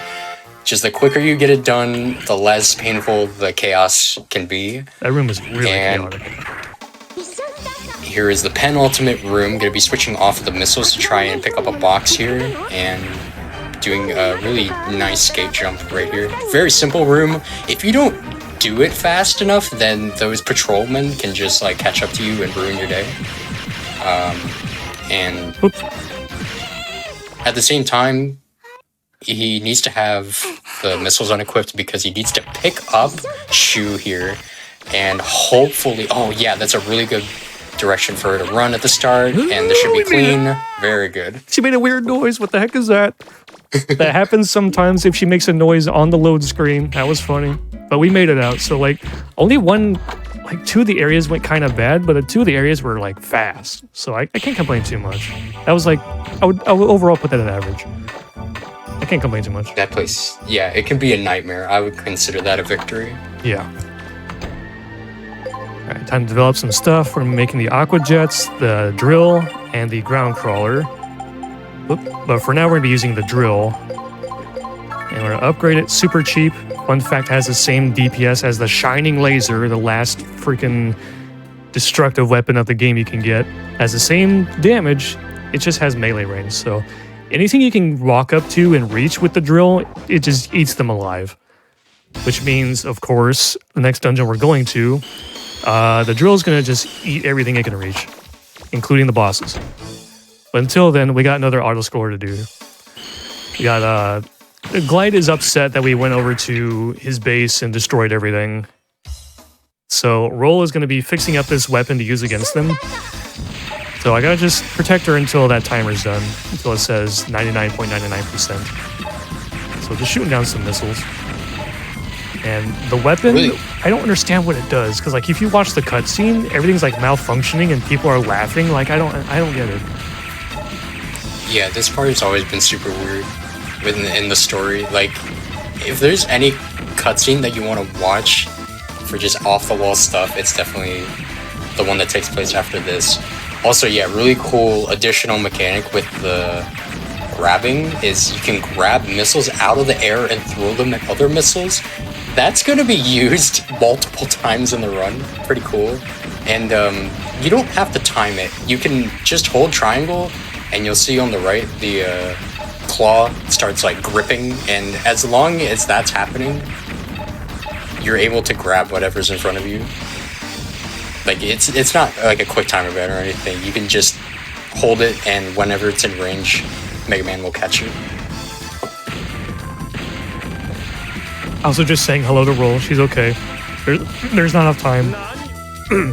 Just the quicker you get it done, the less painful the chaos can be. That room is really chaotic. Here is the penultimate room. Going to be switching off of the missiles to try and pick up a box here and doing a really nice skate jump right here. Very simple room. If you don't do it fast enough, then those patrolmen can just like catch up to you and ruin your day. And at the same time, he needs to have the missiles unequipped because he needs to pick up Shu here and hopefully, oh yeah, that's a really good direction for her to run at the start, and this should be clean. Very good. She made a weird noise. What the heck is that? That happens sometimes if she makes a noise on the load screen. That was funny. But we made it out. So like only two of the areas went kind of bad, but the two of the areas were like fast. So I can't complain too much. That was like, I would overall put that at average. I can't complain too much. That place, yeah, it can be a nightmare. I would consider that a victory. Yeah. Alright, time to develop some stuff. We're making the aqua jets, the drill, and the ground crawler. But for now, we're going to be using the drill. And we're going to upgrade it super cheap. Fun fact, has the same DPS as the Shining Laser, the last freaking destructive weapon of the game you can get. Has the same damage, it just has melee range. So anything you can walk up to and reach with the drill, it just eats them alive. Which means, of course, the next dungeon we're going to, the drill is going to just eat everything it can reach, including the bosses. But until then, we got another auto-scorer to do. We got, Glide is upset that we went over to his base and destroyed everything. So Roll is going to be fixing up this weapon to use against them. So I gotta just protect her until that timer's done, until it says 99.99%. So just shooting down some missiles. And the weapon, really? I don't understand what it does, because like if you watch the cutscene, everything's like malfunctioning and people are laughing. Like I don't get it. Yeah, this part has always been super weird in the story. Like, if there's any cutscene that you want to watch for just off-the-wall stuff, it's definitely the one that takes place after this. Also, yeah, really cool additional mechanic with the grabbing is you can grab missiles out of the air and throw them at other missiles. That's going to be used multiple times in the run. Pretty cool. And you don't have to time it. You can just hold triangle, and you'll see on the right the claw starts like gripping, and as long as that's happening, you're able to grab whatever's in front of you. Like it's not like a quick time event or anything. You can just hold it, and whenever it's in range, Mega Man will catch you. Also, just saying hello to Roll. She's okay. There's not enough time.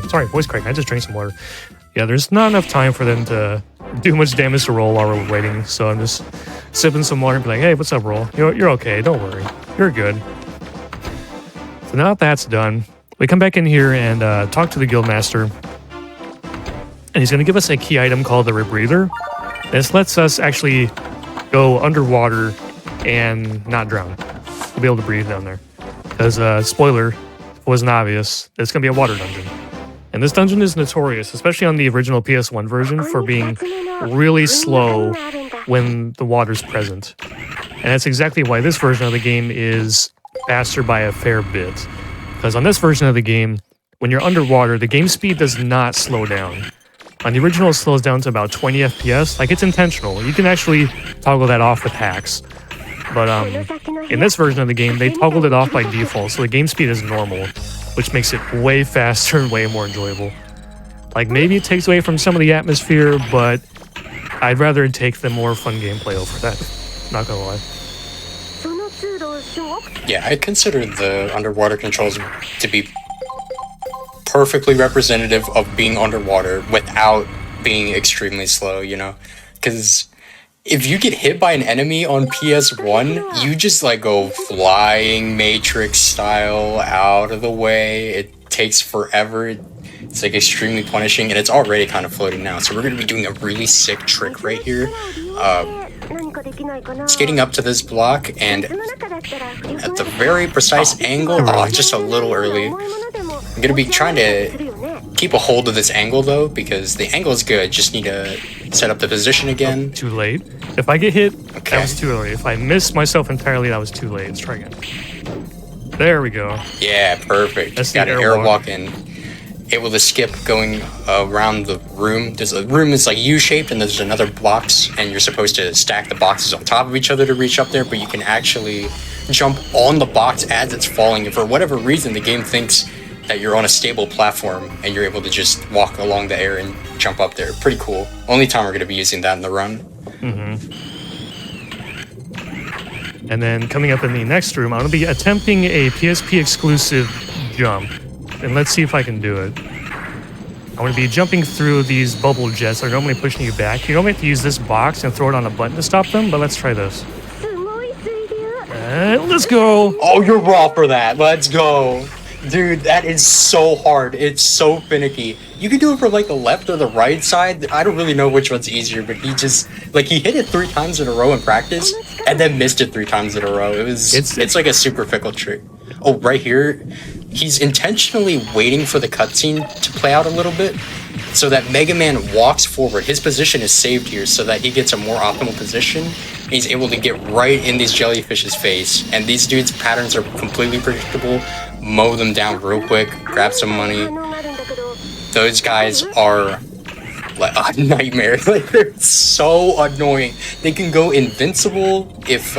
Sorry, voice crack. I just drank some water. Yeah, there's not enough time for them to do much damage to Roll while we're waiting. So I'm just sipping some water and be like, hey, what's up, Roll? You're okay. Don't worry. You're good. So now that that's done, we come back in here and talk to the Guildmaster. And he's going to give us a key item called the Rebreather. This lets us actually go underwater and not drown. We'll be able to breathe down there. Because, spoiler, wasn't obvious, it's going to be a water dungeon. And this dungeon is notorious, especially on the original PS1 version, for being really slow when the water's present. And that's exactly why this version of the game is faster by a fair bit. Because on this version of the game, when you're underwater, the game speed does not slow down. On the original, it slows down to about 20 FPS. Like, it's intentional. You can actually toggle that off with hacks. But in this version of the game, they toggled it off by default, so the game speed is normal, which makes it way faster and way more enjoyable. Like, maybe it takes away from some of the atmosphere, but I'd rather take the more fun gameplay over that. Not gonna lie. Yeah, I consider the underwater controls to be perfectly representative of being underwater without being extremely slow, you know? Because if you get hit by an enemy on PS1, you just like go flying Matrix style out of the way. It takes forever. It's like extremely punishing, and it's already kind of floating now. So we're going to be doing a really sick trick right here. Skating up to this block, and at the very precise angle, just a little early. I'm going to be trying to keep a hold of this angle though, because the angle is good. Just need to set up the position again. Too late. If I get hit, that was too early. If I miss myself entirely, that was too late. Let's try again. There we go. Yeah, perfect. That's Got the an airwalk and able to skip going around the room. There's a room that's like U-shaped, and there's another box, and you're supposed to stack the boxes on top of each other to reach up there, but you can actually jump on the box as it's falling, and for whatever reason, the game thinks that you're on a stable platform, and you're able to just walk along the air and jump up there. Pretty cool. Only time we're going to be using that in the run. And then coming up in the next room, I'm going to be attempting a PSP exclusive jump. And let's see if I can do it. I'm going to be jumping through these bubble jets that are normally pushing you back. You normally have to use this box and throw it on a button to stop them, but let's try this. And let's go! Oh, you're raw for that. Let's go. Dude, that is so hard. It's so finicky. You can do it for like the left or the right side. I don't really know which one's easier, but he just like he hit it 3 times in a row in practice and then missed it 3 times in a row. It's like a super fickle trick. Oh, right here, he's intentionally waiting for the cutscene to play out a little bit so that Mega Man walks forward. His position is saved here so that he gets a more optimal position. He's able to get right in these jellyfish's face, and these dudes' patterns are completely predictable. Mow them down real quick, grab some money. Those guys are like a nightmare. Like, they're so annoying. They can go invincible if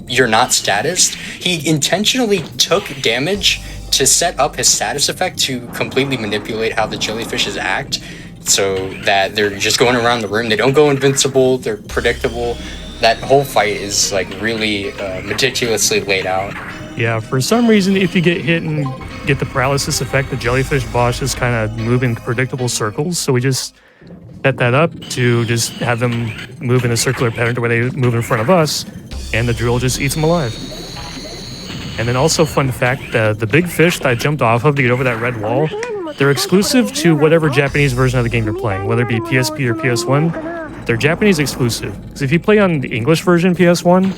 you're not statused. He intentionally took damage to set up his status effect to completely manipulate how the jellyfishes act, so that they're just going around the room. They don't go invincible. They're predictable. That whole fight is like really meticulously laid out. Yeah, for some reason, if you get hit and get the paralysis effect, the jellyfish boss just kind of move in predictable circles. So we just set that up to just have them move in a circular pattern to where they move in front of us, and the drill just eats them alive. And then also, fun fact, the big fish that I jumped off of to get over that red wall, they're exclusive to whatever Japanese version of the game you're playing, whether it be PSP or PS1. They're Japanese exclusive. Because if you play on the English version PS1,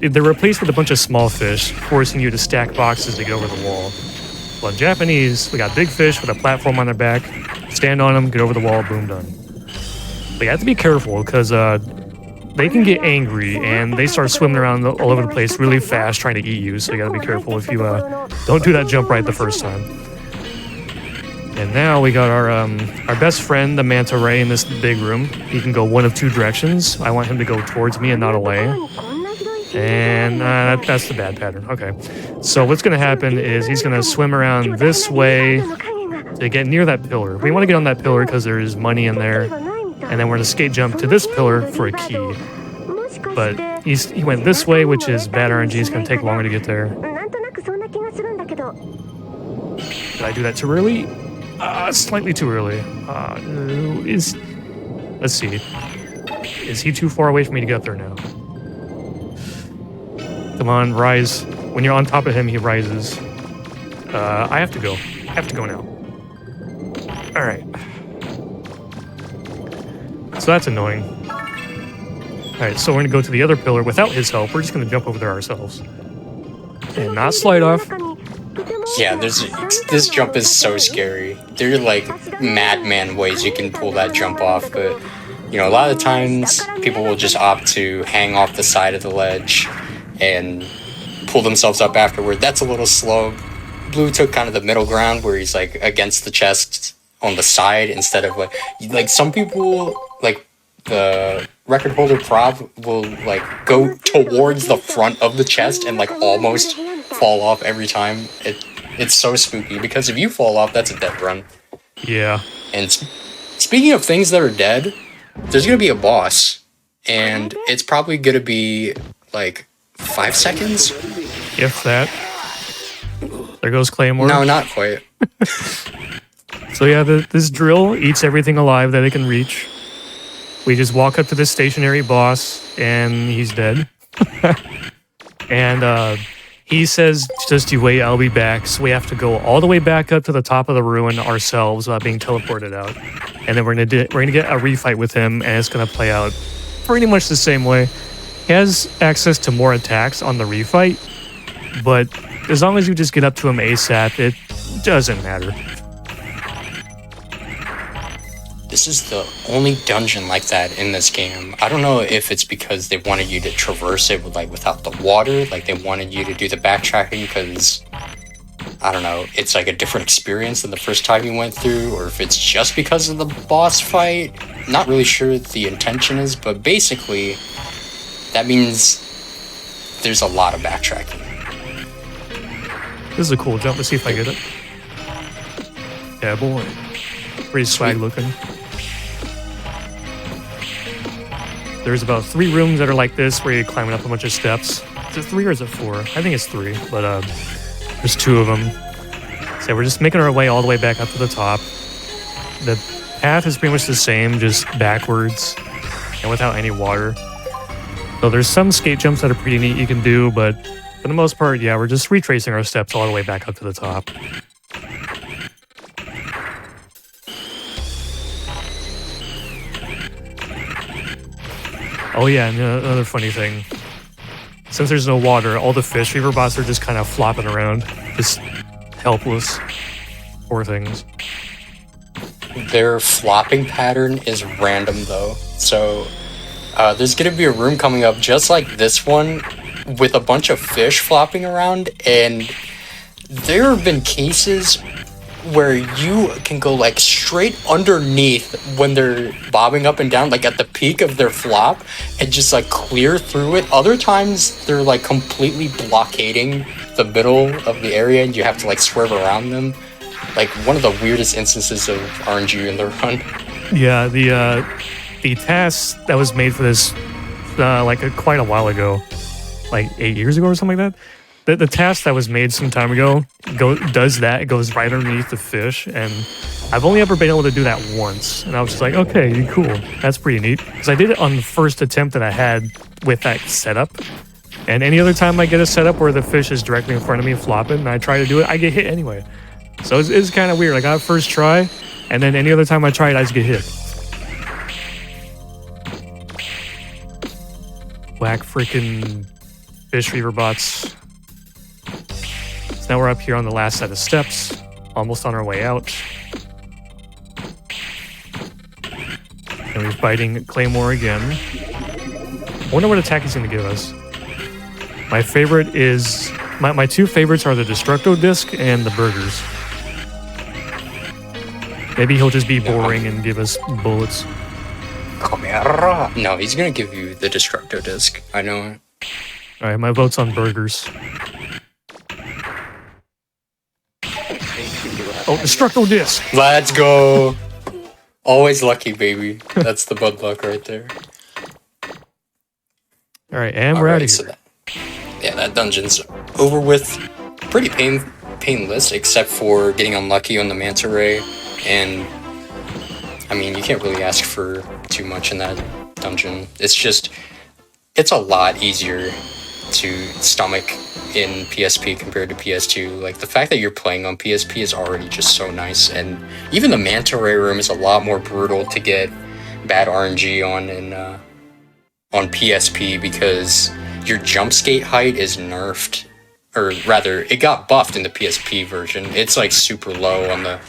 they're replaced with a bunch of small fish, forcing you to stack boxes to get over the wall. Well, in Japanese, we got big fish with a platform on their back, stand on them, get over the wall, boom, done. But you have to be careful, because they can get angry, and they start swimming around all over the place really fast trying to eat you, so you gotta be careful if you don't do that jump right the first time. And now we got our best friend, the manta ray, in this big room. He can go one of 2 directions. I want him to go towards me and not away. And that's the bad pattern. Okay. So what's going to happen is he's going to swim around this way to get near that pillar. We want to get on that pillar because there's money in there. And then we're going to skate jump to this pillar for a key. But he went this way, which is bad RNG. It's going to take longer to get there. Did I do that too early? Slightly too early. Let's see. Is he too far away for me to get there now? Come on, rise. When you're on top of him, he rises. I have to go. I have to go now. Alright. So that's annoying. Alright, so we're going to go to the other pillar without his help. We're just going to jump over there ourselves. And not slide off. Yeah, this jump is so scary. There are like madman ways you can pull that jump off, but you know, a lot of times people will just opt to hang off the side of the ledge and pull themselves up afterward. That's a little slow. Blue took kind of the middle ground where he's like against the chest on the side instead of like some people, like the record holder prop will like go towards the front of the chest and like almost fall off every time. It's so spooky because if you fall off, that's a dead run. Yeah. And speaking of things that are dead, there's gonna be a boss, and it's probably gonna be like 5 seconds? If that. There goes Claymore. No, not quite. So yeah, this drill eats everything alive that it can reach. We just walk up to this stationary boss, and he's dead. And he says, just you wait, I'll be back. So we have to go all the way back up to the top of the ruin ourselves without being teleported out. And then we're gonna get a refight with him, and it's gonna play out pretty much the same way. He has access to more attacks on the refight, but as long as you just get up to him ASAP, it doesn't matter. This is the only dungeon like that in this game. I don't know if it's because they wanted you to traverse it with, like, without the water, like they wanted you to do the backtracking because, I don't know, it's like a different experience than the first time you went through, or if it's just because of the boss fight. Not really sure what the intention is, but basically, that means there's a lot of backtracking. This is a cool jump. Let's see if I get it. Yeah, boy. Pretty swag looking. There's about 3 rooms that are like this where you're climbing up a bunch of steps. Is it 3 or is it 4? I think it's 3, but there's 2 of them. So we're just making our way all the way back up to the top. The path is pretty much the same, just backwards and without any water. So there's some skate jumps that are pretty neat you can do, but for the most part, yeah, we're just retracing our steps all the way back up to the top. Oh yeah, and another funny thing. Since there's no water, all the fish reaver bots are just kind of flopping around. Just helpless. Poor things. Their flopping pattern is random though. So there's gonna be a room coming up just like this one with a bunch of fish flopping around, and there have been cases where you can go like straight underneath when they're bobbing up and down, like at the peak of their flop, and just like clear through it. Other times they're like completely blockading the middle of the area and you have to like swerve around them. Like one of the weirdest instances of RNG in the run. Yeah, the task that was made for this quite a while ago, like 8 years ago or something like that. The task that was made some time ago does that. It goes right underneath the fish, and I've only ever been able to do that once. And I was just like, okay, cool. That's pretty neat. Because I did it on the first attempt that I had with that setup. And any other time I get a setup where the fish is directly in front of me flopping, and I try to do it, I get hit anyway. So it's kind of weird. Like, I got first try, and then any other time I try it, I just get hit. Whack freaking fish reaver bots. So now we're up here on the last set of steps, almost on our way out. And we're fighting Claymore again. I wonder what attack he's going to give us. My favorite is... My 2 favorites are the Destructo Disc and the Burgers. Maybe he'll just be boring and give us bullets. No, he's going to give you the Destructo Disc. I know it. Alright, my vote's on Burgers. Oh, Destructo Disc! Let's go! Always lucky, baby. That's the bud luck right there. Alright, and we're out of here. Yeah, that dungeon's over with. Pretty painless, except for getting unlucky on the manta ray. And, I mean, you can't really ask for too much in that dungeon. It's a lot easier to stomach in PSP compared to PS2. Like, the fact that you're playing on PSP is already just so nice, and even the manta ray room is a lot more brutal to get bad RNG on PSP because your jump skate height is nerfed, or rather, it got buffed in the PSP version. It's like super low on the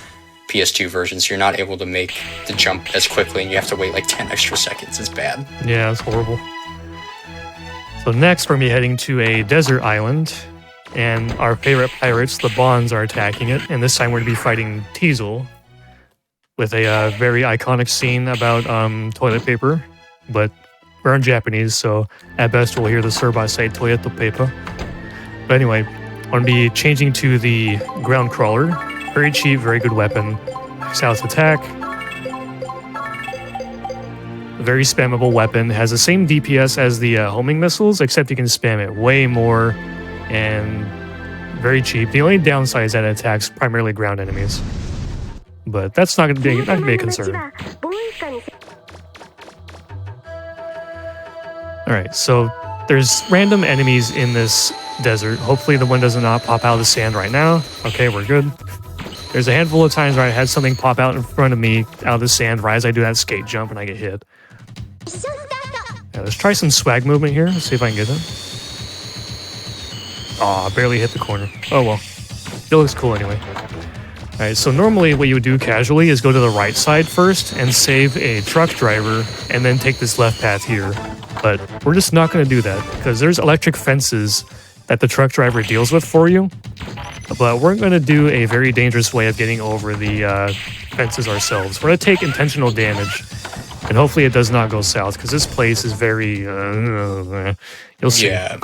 PS2 version, so you're not able to make the jump as quickly, and you have to wait like 10 extra seconds. It's bad. Yeah, it's horrible. So next, we're going to be heading to a desert island, and our favorite pirates, the Bonds, are attacking it. And this time we're going to be fighting Teasel with a very iconic scene about toilet paper, but we're in Japanese, so at best we'll hear the Serba say toilet paper. But anyway, I'm going to be changing to the ground crawler. Very cheap, very good weapon. South attack. Very spammable weapon. Has the same DPS as the homing missiles, except you can spam it way more, and very cheap. The only downside is that it attacks primarily ground enemies, but that's not going to be a concern. All right, so there's random enemies in this desert. Hopefully the one does not pop out of the sand right now. Okay, we're good. There's a handful of times where I had something pop out in front of me out of the sand right as I do that skate jump and I get hit. Yeah, let's try some swag movement here. Let's see if I can get it. Aw, barely hit the corner. Oh well. It looks cool anyway. Alright, so normally what you would do casually is go to the right side first and save a truck driver and then take this left path here. But we're just not going to do that because there's electric fences that the truck driver deals with for you. But we're going to do a very dangerous way of getting over the fences ourselves. We're going to take intentional damage and hopefully it does not go south because this place is very... you'll see. Yeah.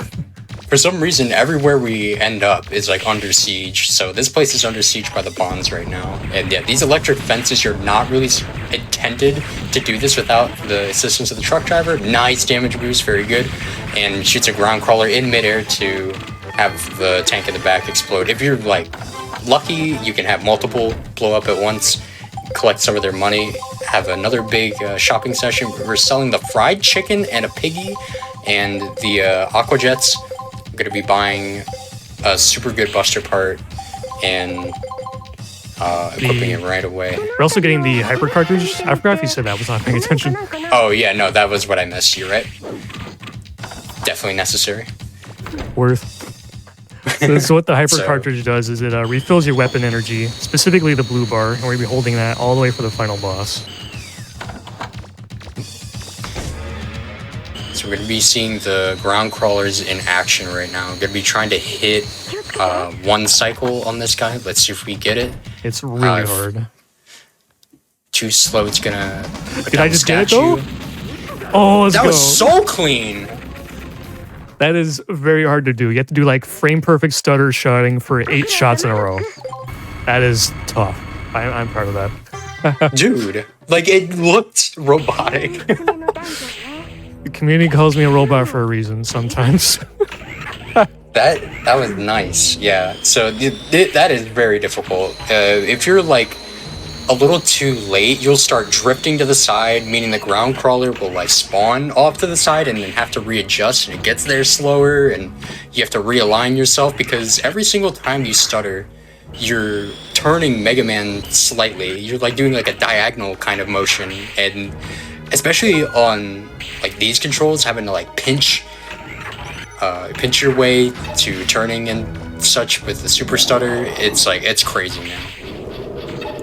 For some reason, everywhere we end up is like under siege. So this place is under siege by the bonds right now. And yeah, these electric fences, you're not really intended to do this without the assistance of the truck driver. Nice damage boost, very good. And shoots a ground crawler in midair to have the tank in the back explode. If you're like lucky, you can have multiple blow up at once, collect some of their money, have another big shopping session. We're selling the fried chicken and a piggy and the aqua jets. I'm going to be buying a super good buster part and equipping it right away. We're also getting the hyper cartridge. I forgot if you said that. I was not paying attention. Oh yeah, no, that was what I missed. You're right. Definitely necessary. Worth. So what the hyper cartridge does is it refills your weapon energy, specifically the blue bar, and we're going to be holding that all the way for the final boss. So we're going to be seeing the ground crawlers in action right now. We're going to be trying to hit one cycle on this guy. Let's see if we get it. It's really hard. Too slow, it's going to... Did I just get it though? Oh, let's go. That was so clean. That is very hard to do. You have to do like frame perfect stutter shotting for 8 shots in a row. That is tough. I'm proud of that. Dude, like it looked robotic. The community calls me a robot for a reason sometimes. That was nice. Yeah. So that is very difficult. If you're like a little too late, you'll start drifting to the side, meaning the ground crawler will like spawn off to the side and then have to readjust, and it gets there slower, and you have to realign yourself because every single time you stutter, you're turning Mega Man slightly. You're like doing like a diagonal kind of motion, and especially on like these controls, having to like pinch your way to turning and such with the super stutter, it's like, it's crazy, man.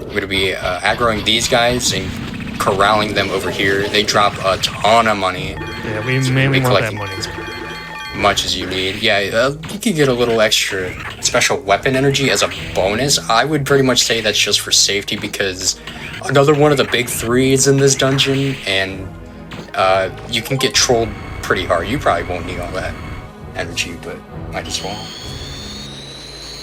I'm gonna be aggroing these guys and corralling them over here. They drop a ton of money. Yeah, we mainly want that money. As much as you need. Yeah, you can get a little extra special weapon energy as a bonus. I would pretty much say that's just for safety because another one of the big 3 is in this dungeon, and you can get trolled pretty hard. You probably won't need all that energy, but might as well.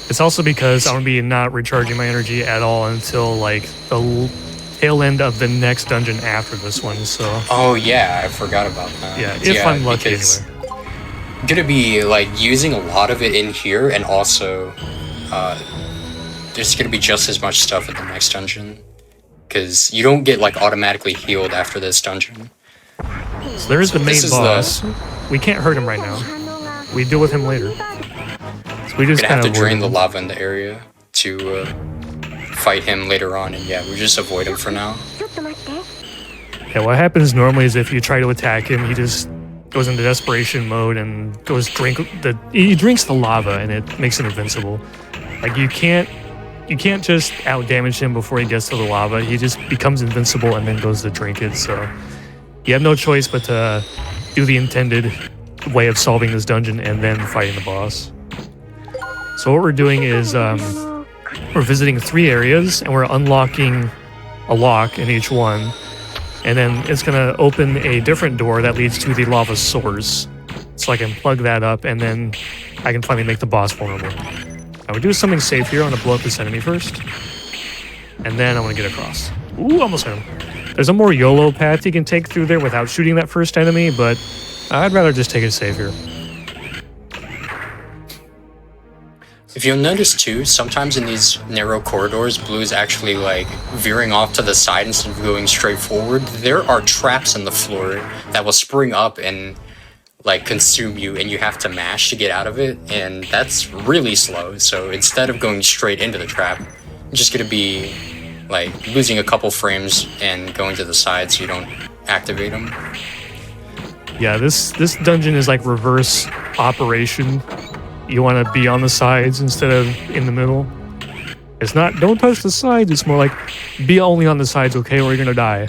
It's also because I'm going to be not recharging my energy at all until like the tail end of the next dungeon after this one, so... Oh yeah, I forgot about that. Yeah, if I'm lucky anyway. I'm going to be like using a lot of it in here, and also there's going to be just as much stuff at the next dungeon. Because you don't get like automatically healed after this dungeon. So there's the main boss. We can't hurt him right now. We deal with him later. So we just have to drain the lava in the area to fight him later on, and yeah, we just avoid him for now. Yeah, what happens normally is if you try to attack him, he just goes into desperation mode and he drinks the lava, and it makes him invincible. Like you can't just out damage him before he gets to the lava. He just becomes invincible and then goes to drink it. So you have no choice but to do the intended way of solving this dungeon and then fighting the boss. So what we're doing is we're visiting 3 areas, and we're unlocking a lock in each one, and then it's going to open a different door that leads to the lava source, so I can plug that up, and then I can finally make the boss vulnerable. I would do something safe here. I'm going to blow up this enemy first, and then I want to get across. Ooh, almost hit him. There's a more YOLO path you can take through there without shooting that first enemy, but I'd rather just take it safe here. If you'll notice too, sometimes in these narrow corridors, blue is actually like veering off to the side instead of going straight forward. There are traps in the floor that will spring up and like consume you and you have to mash to get out of it, and that's really slow. So instead of going straight into the trap, you're just gonna be like losing a couple frames and going to the side so you don't activate them. Yeah, this dungeon is like reverse operation. You want to be on the sides instead of in the middle. It's not don't touch the sides, it's more like be only on the sides, okay, or you're gonna die.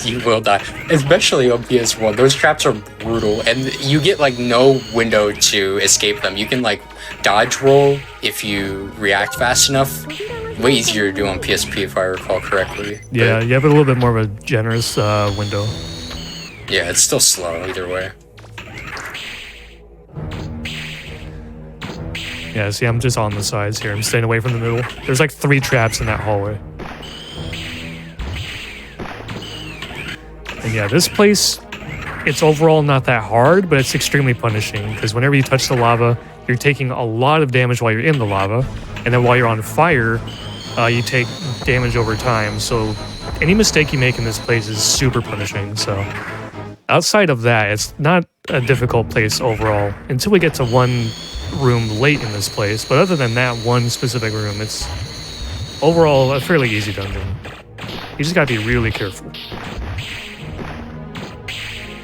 You will die, especially on PS1. Those traps are brutal, and you get like no window to escape them. You can like dodge roll if you react fast enough. Way easier to do on PSP if I recall correctly. Yeah, you have a little bit more of a generous window. Yeah, it's still slow either way. Yeah, see, I'm just on the sides here. I'm staying away from the middle. There's like 3 traps in that hallway. And yeah, this place, it's overall not that hard, but it's extremely punishing because whenever you touch the lava, you're taking a lot of damage while you're in the lava. And then while you're on fire, you take damage over time. So any mistake you make in this place is super punishing. So outside of that, it's not a difficult place overall until we get to one room late in this place. But other than that one specific room, it's overall a fairly easy dungeon. You just gotta be really careful.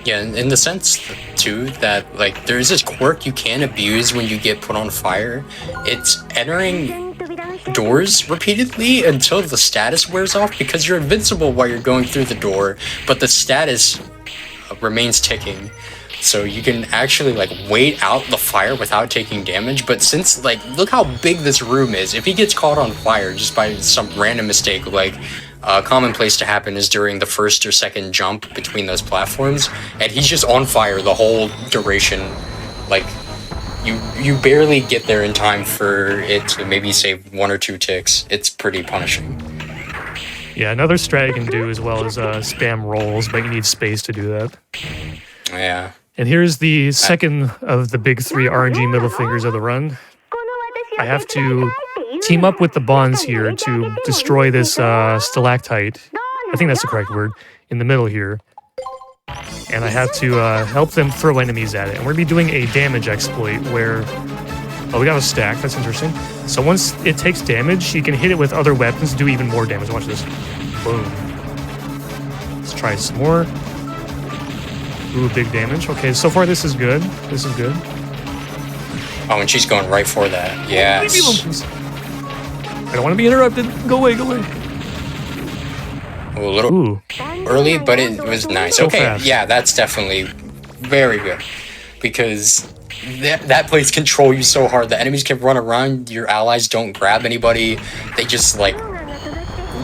Yeah, in the sense too that like there's this quirk you can abuse when you get put on fire. It's entering doors repeatedly until the status wears off because you're invincible while you're going through the door, but the status remains ticking. So you can actually like wait out the fire without taking damage. But since like look how big this room is, if he gets caught on fire just by some random mistake, like a common place to happen is during the first or second jump between those platforms, and he's just on fire the whole duration. Like you barely get there in time for it to maybe save 1 or 2 ticks. It's pretty punishing. Yeah, another strat you can do as well as spam rolls, but you need space to do that. Yeah. And here's the second of the big 3 RNG middle fingers of the run. I have to team up with the bonds here to destroy this stalactite. I think that's the correct word. In the middle here. And I have to help them throw enemies at it. And we're going to be doing a damage exploit where... Oh, we got a stack. That's interesting. So once it takes damage, you can hit it with other weapons to do even more damage. Watch this. Boom. Let's try some more. Ooh, big damage. Okay, so far this is good. This is good. Oh, and she's going right for that. Yes. Leave me alone, please. I don't want to be interrupted. Go away, go away. A little early, but it was nice. So okay, fast. yeah, that's definitely very good. Because that plays control you so hard. The enemies can run around, your allies don't grab anybody. They just, like,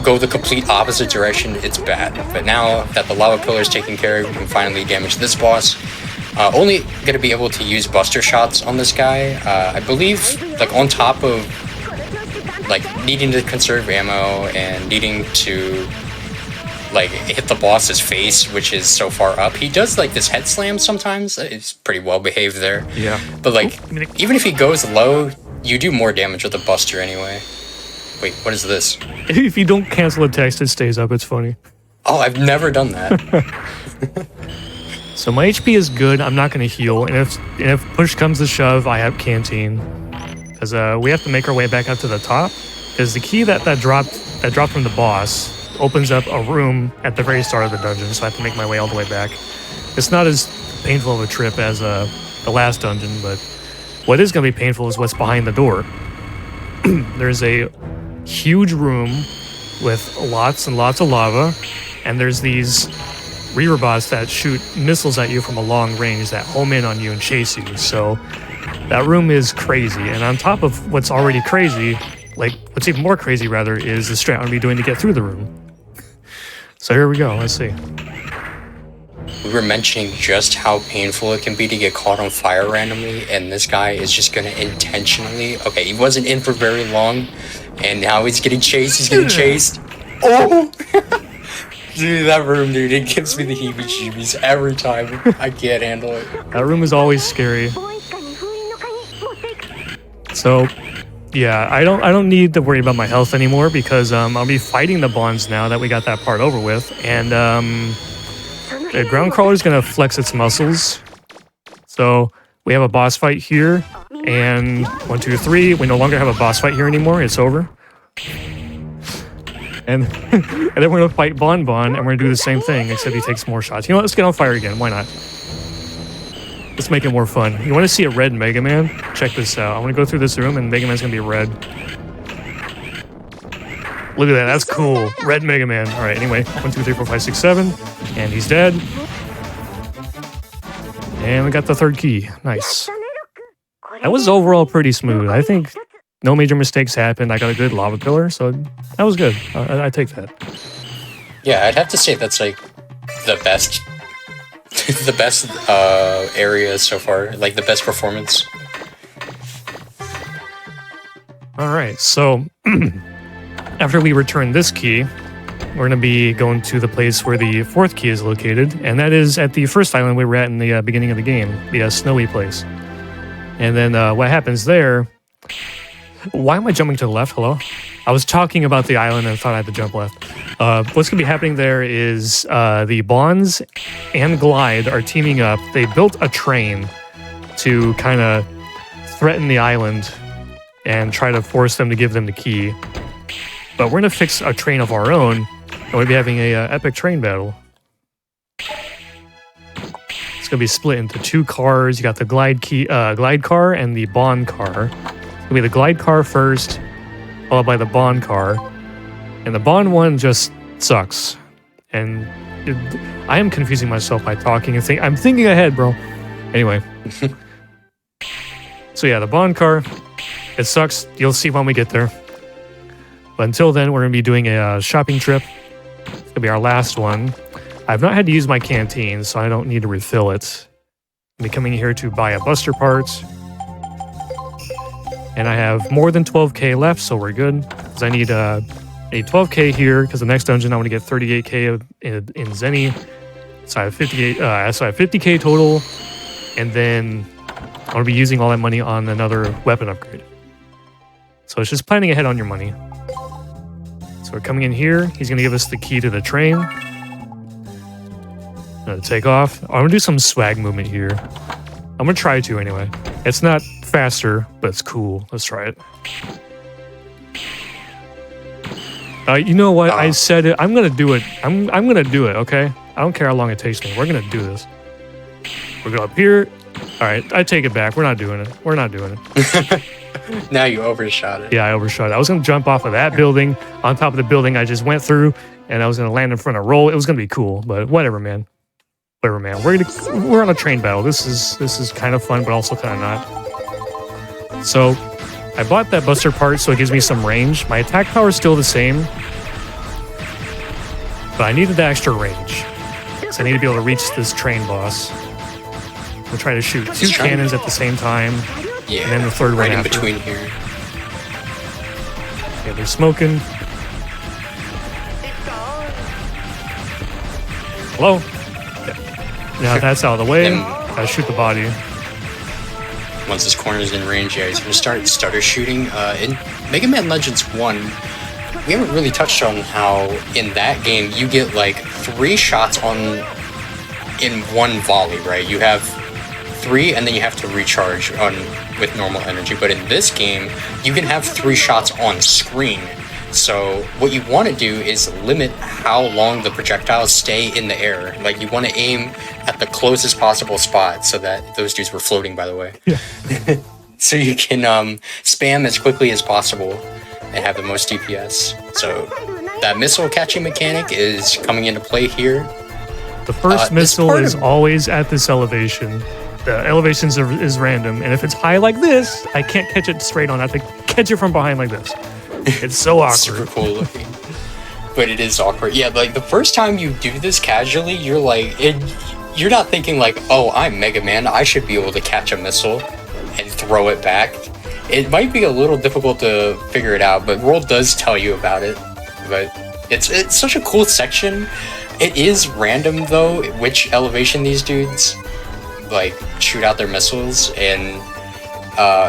go the complete opposite direction. It's bad. But now that the lava pillar is taken care of, you can finally damage this boss. Only going to be able to use buster shots on this guy. I believe, like, on top of, like, needing to conserve ammo and needing to, like, hit the boss's face, which is so far up. He does, like, this head slam sometimes. It's pretty well behaved there. Yeah. But, like, even if he goes low, you do more damage with the buster anyway. Wait, what is this? If you don't cancel a text, it stays up. It's funny. Oh, I've never done that. So my HP is good. I'm not going to heal. And if push comes to shove, I have canteen. Because we have to make our way back up to the top. Because the key that dropped from the boss opens up a room at the very start of the dungeon. So I have to make my way all the way back. It's not as painful of a trip as the last dungeon. But what is going to be painful is what's behind the door. There's a huge room with lots and lots of lava. And there's these Reaver bots that shoot missiles at you from a long range that home in on you and chase you. So that room is crazy. And on top of what's already crazy, like what's even more crazy rather, is the strat I'm going to be doing to get through the room. So here we go. Let's see. We were mentioning just how painful it can be to get caught on fire randomly, and this guy is just going to intentionally... Okay, he wasn't in for very long, and now he's getting chased. He's getting chased. Oh! Dude, that room, dude, it gives me the heebie-jeebies every time. I can't handle it. That room is always scary. So, yeah, I don't need to worry about my health anymore because I'll be fighting the bonds now that we got that part over with. And the ground crawler is going to flex its muscles So we have a boss fight here, and 1, 2, 3. We no longer have a boss fight here anymore. It's over. And and then we're gonna fight Bon Bon, and we're gonna do the same thing, except he takes more shots. You know what? Let's get on fire again. Why not? Let's make it more fun. You want to see a red Mega Man? Check this out. I want to go through this room, and Mega Man's gonna be red. Look at that. That's cool. Red Mega Man. All right. Anyway, 1, 2, 3, 4, 5, 6, 7, and he's dead. And we got the third key. Nice. That was overall pretty smooth. I think no major mistakes happened. I got a good lava pillar, so that was good. I take that. Yeah, I'd have to say that's like the best, the best area so far. Like the best performance. All right, so after we return this key, we're going to be going to the place where the fourth key is located, and that is at the first island we were at in the beginning of the game, the snowy place. And then what happens there... Why am I jumping to the left? Hello? I was talking about the island and thought I had to jump left. What's going to be happening there is the Bonds and Glide are teaming up. They built a train to kind of threaten the island and try to force them to give them the key. But we're going to fix a train of our own, and we'll be having a epic train battle. It's going to be split into 2 cars. You got the glide car and the Bond car. It's going to be the glide car first, followed by the Bond car. And the Bond one just sucks. And I am confusing myself by talking and I'm thinking ahead, bro. Anyway. So yeah, the Bond car, it sucks. You'll see when we get there. But until then, we're going to be doing a shopping trip. It's going to be our last one. I've not had to use my canteen, so I don't need to refill it. I'll be coming here to buy a Buster part. And I have more than 12k left, so we're good. Because I need a 12k here, because the next dungeon I want to get 38k in Zenny. So I have 50k total. And then I want to be using all that money on another weapon upgrade. So it's just planning ahead on your money. So we're coming in here. He's going to give us the key to the train. I'm going to take off. I'm going to do some swag movement here. I'm going to try to anyway. It's not faster, but it's cool. Let's try it. You know what? I said it. I'm going to do it. I'm going to do it, okay? I don't care how long it takes me. We're going to do this. We're going up here. All right, I take it back. We're not doing it. We're not doing it. Now you overshot it. Yeah, I overshot it. I was going to jump off of that building. On top of the building I just went through, and I was going to land in front of Roll. It was going to be cool, but whatever, man. Whatever, man. We're on a train battle. This is kind of fun, but also kind of not. So I bought that Buster part, so it gives me some range. My attack power is still the same, but I needed the extra range. So I need to be able to reach this train boss. We'll try to shoot 2 cannons at the same time. Yeah, and then the third right one in after. between here. Yeah, they're smoking. Hello? Yeah. Now that's out of the way. Gotta shoot the body. Once this corner is in range, yeah, he's gonna start stutter shooting. In Mega Man Legends 1, we haven't really touched on how in that game you get like 3 shots in one volley, right? You have 3 and then you have to recharge with normal energy. But in this game, you can have 3 shots on screen. So what you want to do is limit how long the projectiles stay in the air. Like you want to aim at the closest possible spot, so that those dudes were floating, by the way. Yeah. So you can spam as quickly as possible and have the most DPS. So that missile catching mechanic is coming into play here. The first missile is always at this elevation. The elevations is random, and if it's high like this, I can't catch it straight on. I have to catch it from behind like this. It's so awkward. Super cool looking. But it is awkward. Yeah, like the first time you do this casually, you're like, you're not thinking like, oh, I'm Mega Man, I should be able to catch a missile and throw it back. It might be a little difficult to figure it out, but World does tell you about it. But it's such a cool section. It is random though, which elevation these dudes like shoot out their missiles, and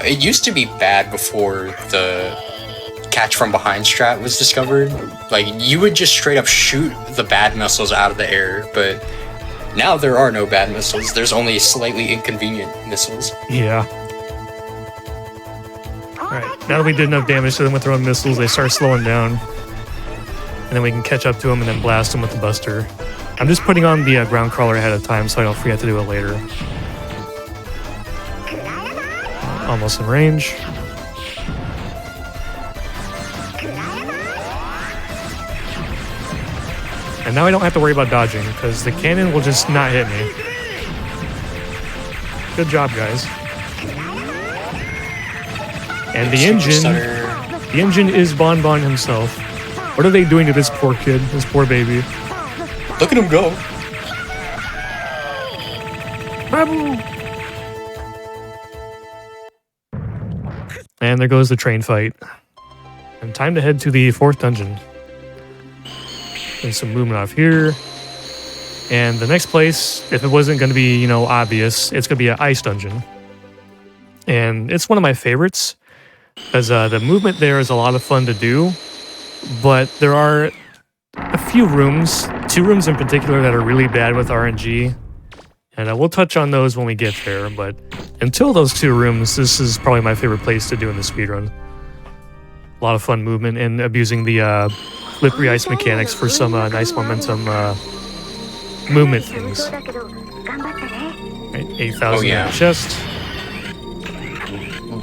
it used to be bad before the catch from behind strat was discovered. Like you would just straight up shoot the bad missiles out of the air, but Now there are no bad missiles. There's only slightly inconvenient missiles. Yeah. Alright, now that we did enough damage to them with throwing missiles, they start slowing down. And then we can catch up to them and then blast them with the Buster. I'm just putting on the ground crawler ahead of time so I don't forget to do it later. Almost in range. And now I don't have to worry about dodging, because the cannon will just not hit me. Good job, guys. And the engine is Bon Bon himself. What are they doing to this poor kid, this poor baby? Look at him go. Babu! And there goes the train fight. And time to head to the 4th dungeon. There's some movement off here. And the next place, if it wasn't going to be, you know, obvious, it's going to be an ice dungeon. And it's one of my favorites, because the movement there is a lot of fun to do. But there are a few rooms, 2 rooms in particular, that are really bad with RNG. And we'll touch on those when we get there. But until those 2 rooms, this is probably my favorite place to do in the speedrun. A lot of fun movement and abusing the slippery ice mechanics for some nice momentum movement things. Right, 8,000 in the chest.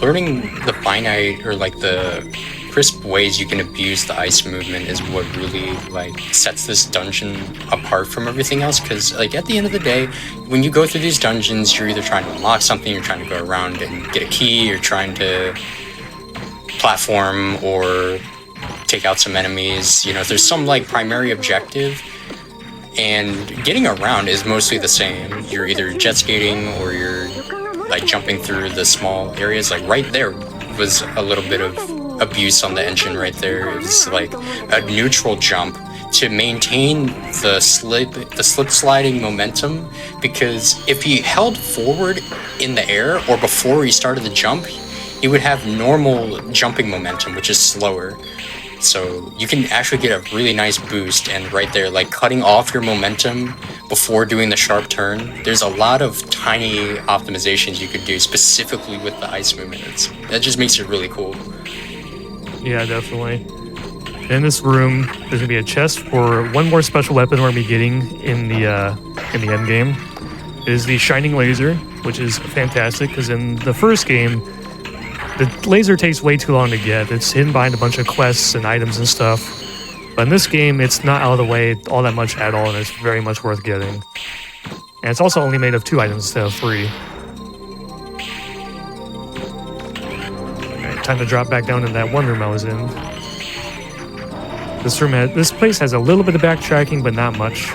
Learning the finite or like the crisp ways you can abuse the ice movement is what really like sets this dungeon apart from everything else, because like at the end of the day, when you go through these dungeons, you're either trying to unlock something, you're trying to go around and get a key, you're trying to platform or take out some enemies. You know, there's some like primary objective, and getting around is mostly the same. You're either jet skating or you're like jumping through the small areas. Like right there was a little bit of abuse on the engine right there. It was like a neutral jump to maintain the slip sliding momentum, because if he held forward in the air or before he started the jump, he would have normal jumping momentum, which is slower. So you can actually get a really nice boost, and right there, like cutting off your momentum before doing the sharp turn, there's a lot of tiny optimizations you could do specifically with the ice movement. That just makes it really cool. Yeah, definitely. In this room, there's gonna be a chest for one more special weapon we're gonna be getting in the end game. It is the Shining Laser, which is fantastic because in the first game, the laser takes way too long to get. It's hidden behind a bunch of quests and items and stuff. But in this game, it's not out of the way all that much at all, and it's very much worth getting. And it's also only made of 2 items instead of 3. Alright, time to drop back down in that one room I was in. This place has a little bit of backtracking, but not much.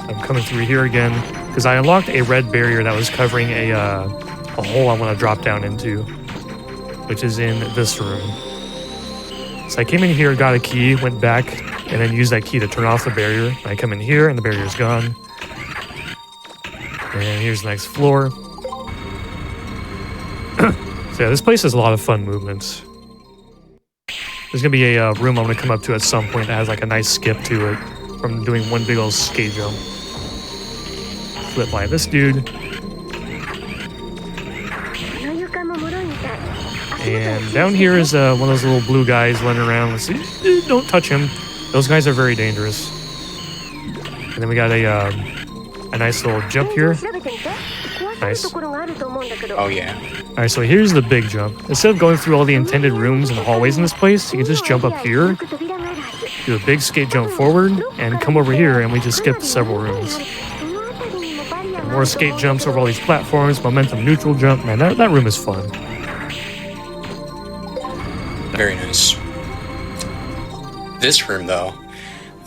I'm coming through here again, because I unlocked a red barrier that was covering a hole I want to drop down into, which is in this room. So I came in here, got a key, went back, and then used that key to turn off the barrier. I come in here, and the barrier's gone. And here's the next floor. So yeah, this place has a lot of fun movements. There's going to be a room I'm going to come up to at some point that has like a nice skip to it from doing one big old skate jump. Flip by this dude. And down here is one of those little blue guys running around. Let's see. Don't touch him. Those guys are very dangerous. And then we got a nice little jump here. Nice. Oh yeah. Alright, so here's the big jump. Instead of going through all the intended rooms and hallways in this place, you can just jump up here, do a big skate jump forward, and come over here, and we just skip several rooms. And more skate jumps over all these platforms, momentum neutral jump. Man, that room is fun. Very nice. This room, though,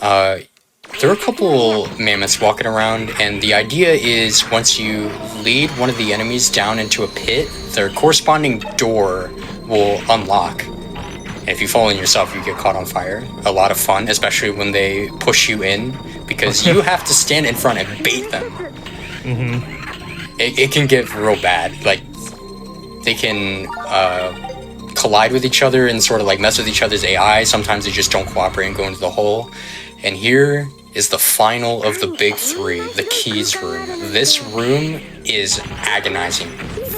there are a couple mammoths walking around, and the idea is once you lead one of the enemies down into a pit, their corresponding door will unlock. And if you fall in yourself, you get caught on fire. A lot of fun, especially when they push you in, because you have to stand in front and bait them. Mm-hmm. It can get real bad. Like, they can collide with each other and sort of like mess with each other's AI. Sometimes they just don't cooperate and go into the hole. And here, is the final of the big three, the keys room. This room is agonizing.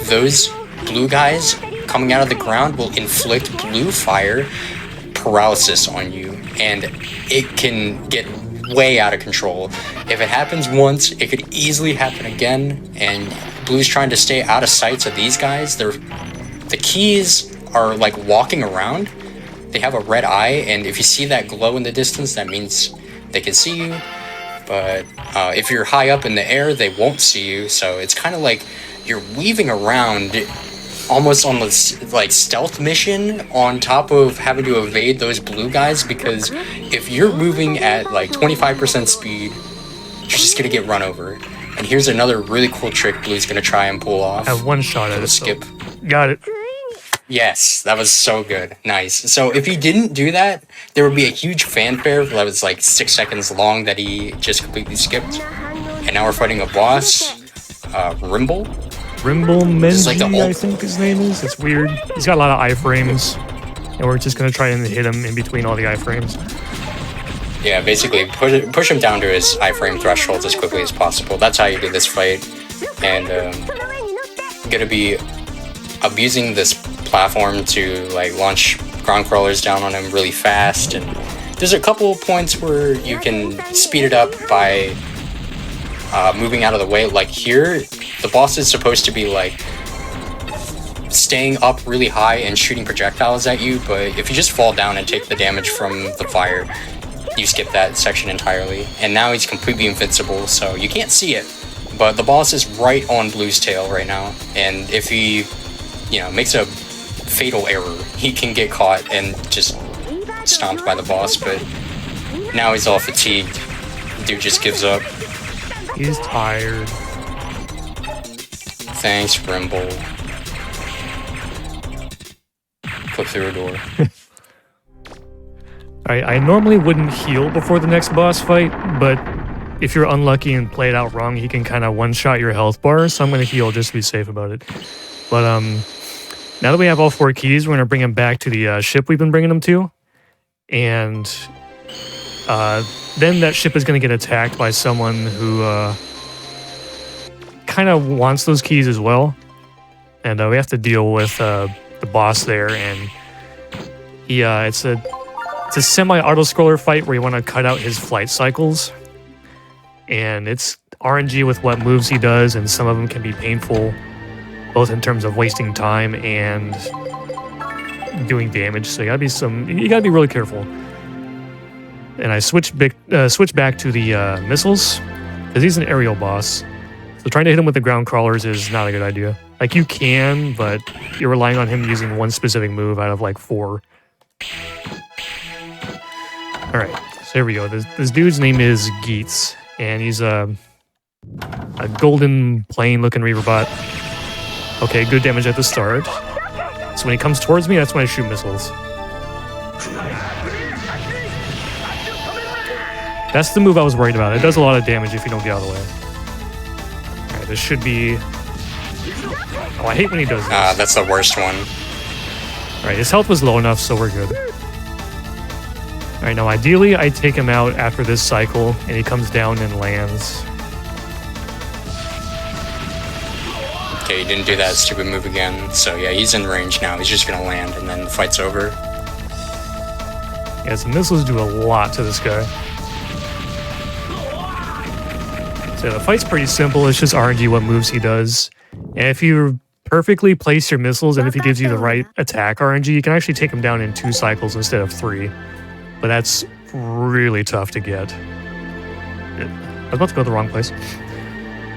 Those blue guys coming out of the ground will inflict blue fire paralysis on you, and it can get way out of control. If it happens once, it could easily happen again, and blue's trying to stay out of sight of these guys. The keys are like walking around. They have a red eye, and if you see that glow in the distance, that means they can see you. But if you're high up in the air, they won't see you. So it's kind of like you're weaving around almost on this like stealth mission on top of having to evade those blue guys, because if you're moving at like 25% speed, you're just gonna get run over. And here's another really cool trick Blue's gonna try and pull off. I have one shot at it. Skip. Got it. Yes, that was so good. Nice. So if he didn't do that, there would be a huge fanfare that was like 6 seconds long that he just completely skipped. And now we're fighting a boss, Rimble. Rimble Menji, like I think his name is. It's weird. He's got a lot of iframes, and we're just gonna try and hit him in between all the iframes. Yeah, basically push him down to his iframe threshold as quickly as possible. That's how you do this fight. And gonna be abusing this platform to like launch ground crawlers down on him really fast. And there's a couple points where you can speed it up by moving out of the way. Like here, the boss is supposed to be like staying up really high and shooting projectiles at you, but if you just fall down and take the damage from the fire, you skip that section entirely. And now he's completely invincible, so you can't see it, but the boss is right on Blue's tail right now, and if he, makes a fatal error, he can get caught and just stomped by the boss. But now he's all fatigued. Dude just gives up. He's tired. Thanks, Rimble. Flip through a door. Alright, I normally wouldn't heal before the next boss fight, but if you're unlucky and play it out wrong, he can kind of one-shot your health bar, so I'm going to heal just to be safe about it. But now that we have all 4 keys, we're going to bring him back to the ship we've been bringing him to, and then that ship is going to get attacked by someone who kind of wants those keys as well, and we have to deal with the boss there, and it's a semi-auto-scroller fight where you want to cut out his flight cycles, and it's RNG with what moves he does, and some of them can be painful, both in terms of wasting time and doing damage. So you gotta be really careful. And I switch back to the missiles because he's an aerial boss. So trying to hit him with the ground crawlers is not a good idea. Like you can, but you're relying on him using one specific move out of like 4. All right, so here we go. This dude's name is Geets, and he's a golden plane-looking Reaver bot. Okay, good damage at the start. So when he comes towards me, that's when I shoot missiles. That's the move I was worried about. It does a lot of damage if you don't get out of the way. Alright, this should be... Oh, I hate when he does this. That's the worst one. Alright, his health was low enough, so we're good. Alright, now ideally I take him out after this cycle, and he comes down and lands. Okay, he didn't do that stupid move again, so yeah, he's in range now. He's just gonna land, and then the fight's over. Yeah, his missiles do a lot to this guy. So yeah, the fight's pretty simple. It's just RNG what moves he does. And if you perfectly place your missiles, and if he gives you the right attack RNG, you can actually take him down in 2 cycles instead of 3. But that's really tough to get. I was about to go to the wrong place.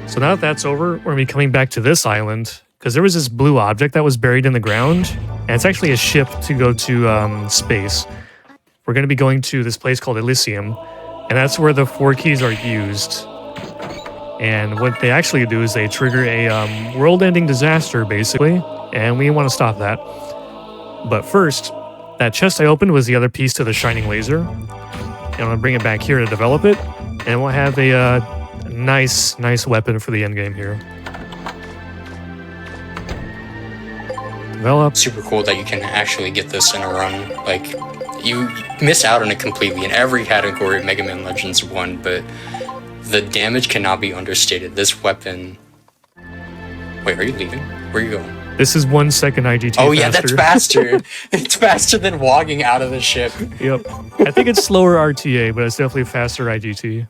So now that that's over, we're going to be coming back to this island, because there was this blue object that was buried in the ground, and it's actually a ship to go to space. We're going to be going to this place called Elysium, and that's where the 4 keys are used. And what they actually do is they trigger a world-ending disaster, basically, and we want to stop that. But first, that chest I opened was the other piece to the shining laser, and I'm going to bring it back here to develop it, and we'll have a nice weapon for the endgame here. Develop. Super cool that you can actually get this in a run. Like, you miss out on it completely in every category of Mega Man Legends 1, but the damage cannot be understated. This weapon... Wait, are you leaving? Where are you going? This is 1 second IGT. Oh yeah, that's faster. It's faster than walking out of the ship. Yep. I think it's slower RTA, but it's definitely faster IGT.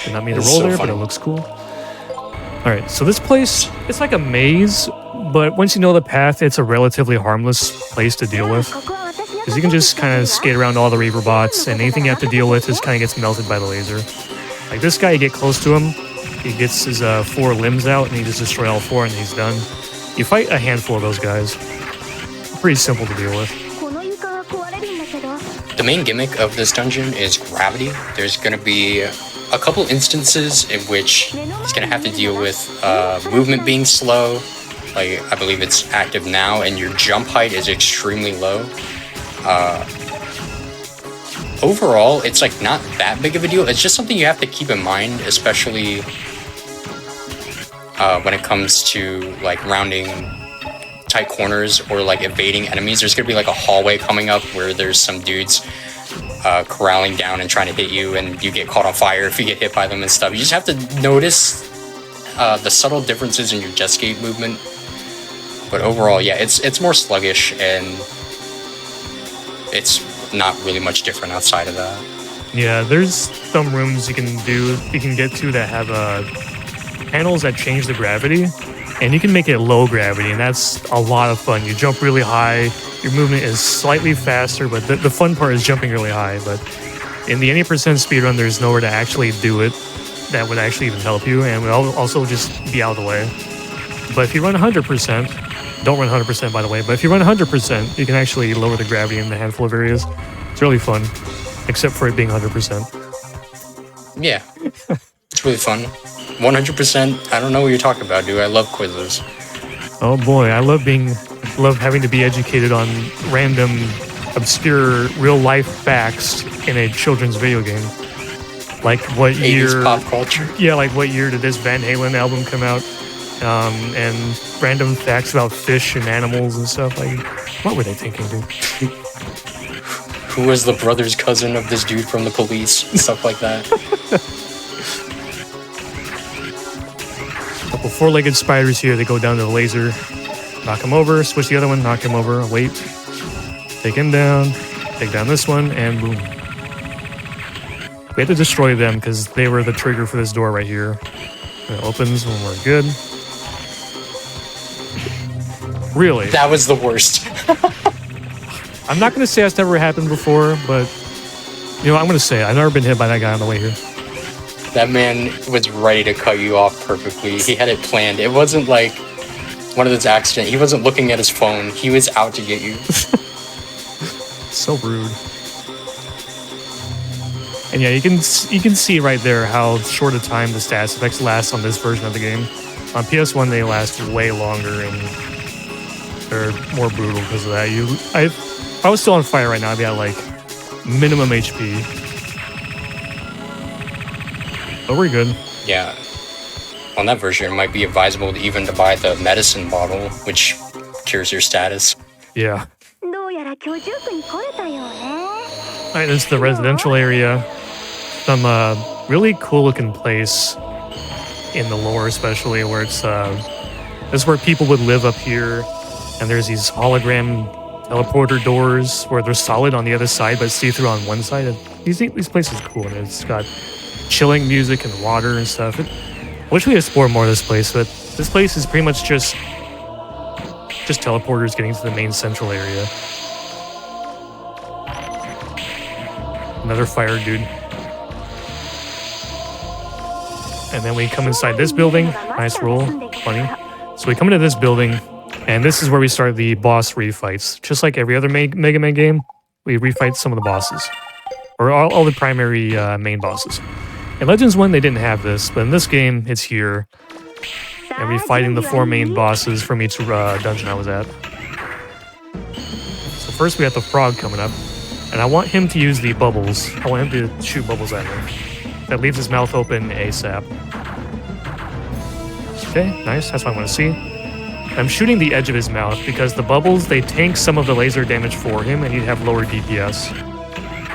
Did not mean to roll so there, funny. but it looks cool. Alright, so this place, it's like a maze, but once you know the path, it's a relatively harmless place to deal with. Because you can just kind of skate around all the Reaver bots, and anything you have to deal with just kind of gets melted by the laser. Like this guy, you get close to him, he gets his 4 limbs out, and you just destroy all 4, and he's done. You fight a handful of those guys. Pretty simple to deal with. The main gimmick of this dungeon is gravity. There's going to be a couple instances in which he's going to have to deal with movement being slow. Like, I believe it's active now, and your jump height is extremely low. Overall, it's like not that big of a deal. It's just something you have to keep in mind, especially when it comes to like rounding tight corners or like evading enemies. There's gonna be like a hallway coming up where there's some dudes corralling down and trying to hit you, and you get caught on fire if you get hit by them and stuff. You just have to notice the subtle differences in your jet skate movement. But overall, yeah, it's more sluggish, and it's not really much different outside of that. Yeah, there's some rooms you can get to that have panels that change the gravity, and you can make it low gravity, and that's a lot of fun. You jump really high, your movement is slightly faster, but the fun part is jumping really high. But in the 80% speedrun, there's nowhere to actually do it that would actually even help you, and would also just be out of the way. But if you run 100%, don't run 100% by the way, but if you run 100%, you can actually lower the gravity in a handful of areas. It's really fun, except for it being 100%. Yeah, it's really fun. 100%, I don't know what you're talking about, dude. I love quizzes. Oh boy, I love having to be educated on random, obscure, real-life facts in a children's video game. Like what 80s year... pop culture. Yeah, like what year did this Van Halen album come out? And random facts about fish and animals and stuff. Like, what were they thinking, dude? Who was the brother's cousin of this dude from the police? And stuff like that. Couple 4-legged spiders here. They go down to the laser, knock him over, switch the other one, knock him over, wait, take him down, take down this one, and boom. We had to destroy them because they were the trigger for this door right here. It opens when we're good. Really? That was the worst. I'm not going to say that's never happened before, but, you know, I'm going to say it. I've never been hit by that guy on the way here. That man was ready to cut you off perfectly. He had it planned. It wasn't like one of those accidents. He wasn't looking at his phone. He was out to get you. So rude. And yeah, you can see right there how short a time the status effects last on this version of the game. On PS1, they last way longer and they're more brutal because of that. If I was still on fire right now, I'd be at like minimum HP. But we're good. Yeah. On that version, it might be advisable even to buy the medicine bottle, which cures your status. Yeah. Alright, this is the residential area. Some really cool looking place in the lore, especially where it's this is where people would live up here, and there's these hologram teleporter doors where they're solid on the other side but see-through on one side. And these places are cool, and it's got chilling music and water and stuff. I wish we explore more of this place, but this place is pretty much just teleporters getting to the main central area. Another fire dude. And then we come inside this building. Nice roll. Funny. So we come into this building, and this is where we start the boss refights. Just like every other Mega Man game, we refight some of the bosses. Or all the primary main bosses. In Legends 1, they didn't have this, but in this game, it's here. And we're fighting the 4 main bosses from each dungeon I was at. So first we have the frog coming up. And I want him to use the bubbles. I want him to shoot bubbles at me. That leaves his mouth open ASAP. Okay, nice. That's what I want to see. I'm shooting the edge of his mouth because the bubbles, they tank some of the laser damage for him and you have lower DPS.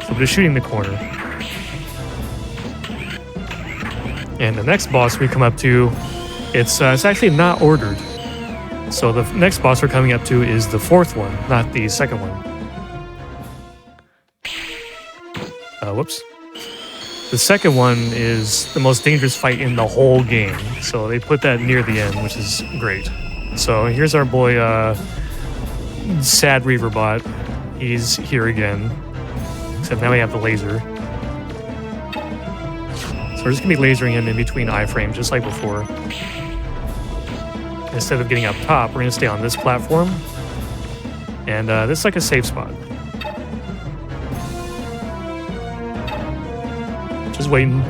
So I'm just shooting the corner. And the next boss we come up to, it's actually not ordered. So the next boss we're coming up to is the fourth one, not the second one. Whoops. The second one is the most dangerous fight in the whole game. So they put that near the end, which is great. So here's our boy, Sad Reaverbot. He's here again. Except now we have the laser. So we're just gonna be lasering him in between iframes, just like before. Instead of getting up top, we're gonna stay on this platform. And this is like a safe spot. Just waiting.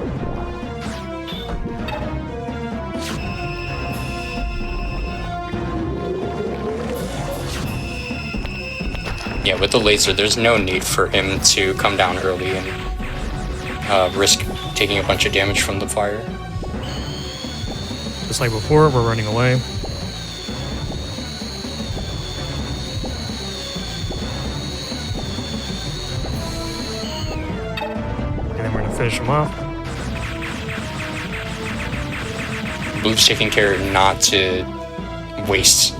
Yeah, with the laser, there's no need for him to come down early and risk taking a bunch of damage from the fire. Just like before, we're running away. And then we're gonna finish him off. Blue's taking care not to waste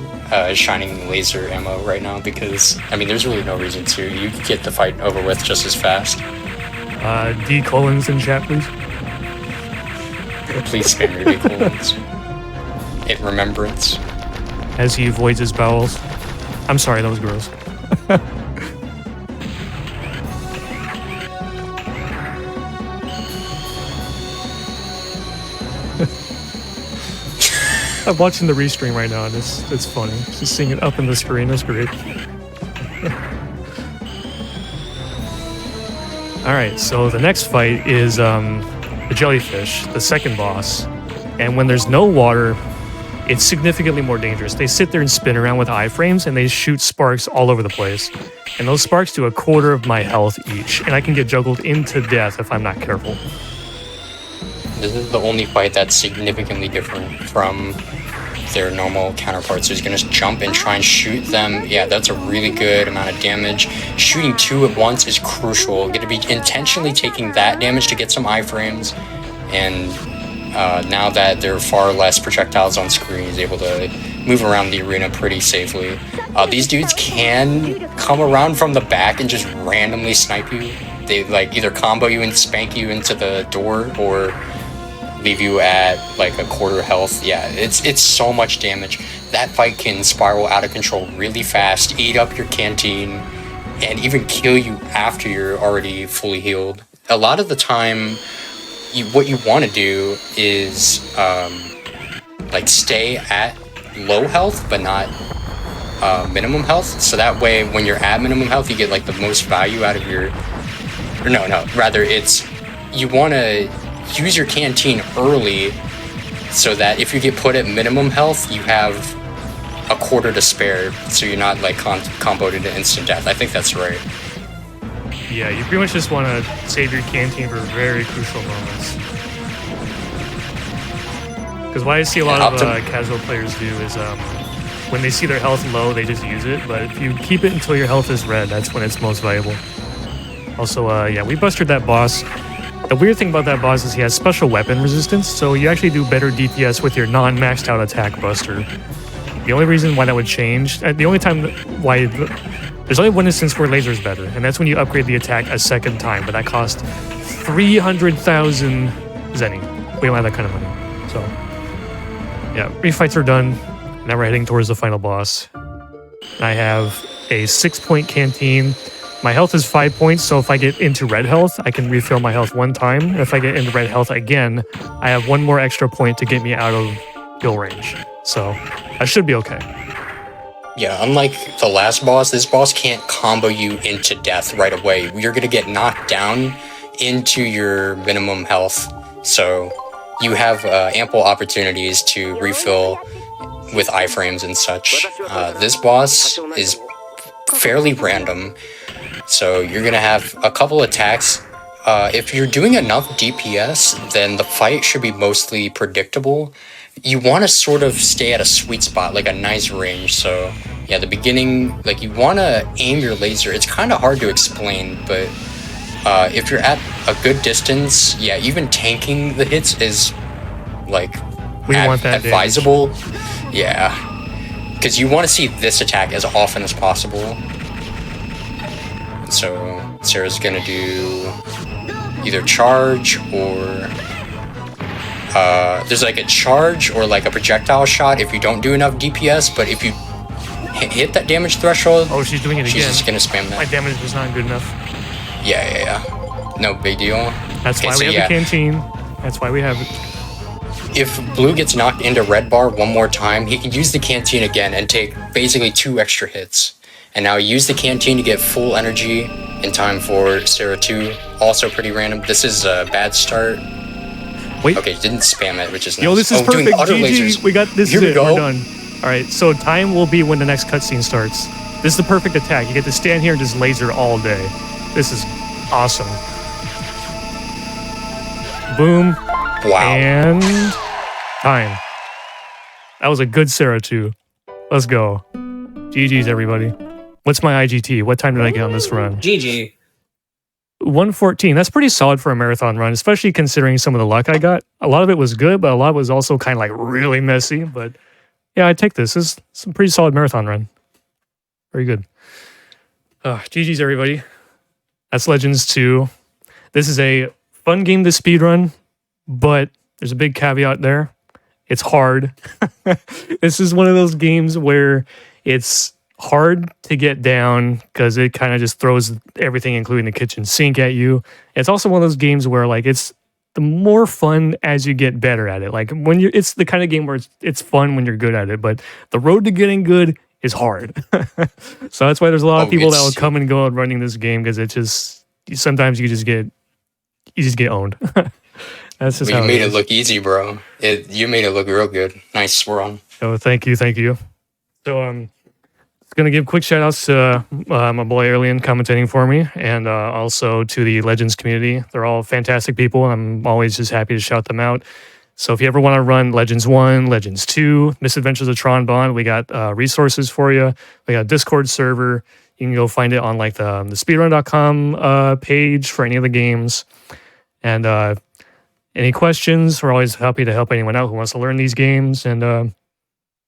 shining laser ammo right now because, I mean, there's really no reason to. You can get the fight over with just as fast. D colons in chat, please. Please spam your D colons. In remembrance. As he avoids his bowels. I'm sorry, that was gross. I'm watching the restream right now and it's funny. Just seeing it up in the screen is great. Alright, so the next fight is the jellyfish, the second boss. And when there's no water, it's significantly more dangerous. They sit there and spin around with iframes and they shoot sparks all over the place. And those sparks do a quarter of my health each, and I can get juggled into death if I'm not careful. This is the only fight that's significantly different from their normal counterparts. Who's gonna jump and try and shoot them. Yeah, that's a really good amount of damage. Shooting two at once is crucial. Gonna be intentionally taking that damage to get some iframes. And now that there are far less projectiles on screen, he's able to move around the arena pretty safely. These dudes can come around from the back and just randomly snipe you. They like either combo you and spank you into the door or leave you at like a quarter health. Yeah, it's so much damage. That fight can spiral out of control really fast, eat up your canteen, and even kill you after you're already fully healed. A lot of the time, what you want to do is like stay at low health but not minimum health, so that way when you're at minimum health you get like the most value out of your, or rather it's, you want to use your canteen early so that if you get put at minimum health you have a quarter to spare, so you're not like comboed into instant death. I think that's right. Yeah, you pretty much just want to save your canteen for very crucial moments. Because what I see a lot of casual players do is when they see their health low, they just use it. But if you keep it until your health is red, that's when it's most valuable. Also, yeah, we busted that boss. The weird thing about that boss is he has special weapon resistance, so you actually do better DPS with your non-maxed out attack buster. The only reason why that would change, the only time why, there's only one instance where laser is better, and that's when you upgrade the attack a second time, but that costs 300,000 Zenny. We don't have that kind of money. So, yeah, refights are done. Now we're heading towards the final boss. I have a 6-point canteen. My health is 5 points, so if I get into red health, I can refill my health one time. And if I get into red health again, I have one more extra point to get me out of kill range. So I should be okay. Yeah, unlike the last boss, this boss can't combo you into death right away. You're going to get knocked down into your minimum health. So you have ample opportunities to refill with iframes and such. This boss is fairly random. So you're going to have a couple attacks. If you're doing enough DPS, then the fight should be mostly predictable. you want to sort of stay at a sweet spot, like a nice range. So yeah, the beginning, like you want to aim your laser. It's kind of hard to explain, but if you're at a good distance, yeah, even tanking the hits is like want that advisable. Yeah, because you want to see this attack as often as possible. So Sarah's gonna do either charge or there's like a charge or like a projectile shot if you don't do enough DPS, but if you hit that damage threshold, oh, she's doing it she's again. just gonna spam that. My damage was not good enough. Yeah. No big deal. That's why we have the canteen. That's why we have it. If Blue gets knocked into red bar one more time, he can use the canteen again and take basically 2 extra hits. And now use the canteen to get full energy in time for Sarah 2. Also pretty random. This is a bad start. Wait. Okay, didn't spam it, which is nice. Yo, this is perfect. GG. Lasers. We got this. Here we go. We're done. All right. So time will be when the next cutscene starts. This is the perfect attack. You get to stand here and just laser all day. This is awesome. Boom. Wow. And time. That was a good Sarah 2. Let's go. GG's, everybody. What's my IGT? What time did I get on this run? GG. 114. That's pretty solid for a marathon run, especially considering some of the luck I got. A lot of it was good, but a lot was also kind of like really messy. But yeah, I'd take this. This is some pretty solid marathon run. Very good. GG's, everybody. That's Legends 2. This is a fun game to speedrun, but there's a big caveat there. It's hard. This is one of those games where it's hard to get down because it kind of just throws everything, including the kitchen sink, at you. It's also one of those games where like it's the more fun as you get better at it. Like when it's the kind of game where it's fun when you're good at it, but the road to getting good is hard. So that's why there's a lot of people that will come and go out running this game because it just sometimes you just get owned. That's just Well, how you made it it look easy, bro. You made it look real good. Nice swirl. Oh, thank you. So just gonna give quick shout outs to my boy Erlian commentating for me, and also to the Legends community. They're all fantastic people, and I'm always just happy to shout them out. So if you ever want to run Legends 1, Legends 2, Misadventures of Tron Bond, we got resources for you. We got a Discord server. You can go find it on like the speedrun.com page for any of the games. And any questions, we're always happy to help anyone out who wants to learn these games. And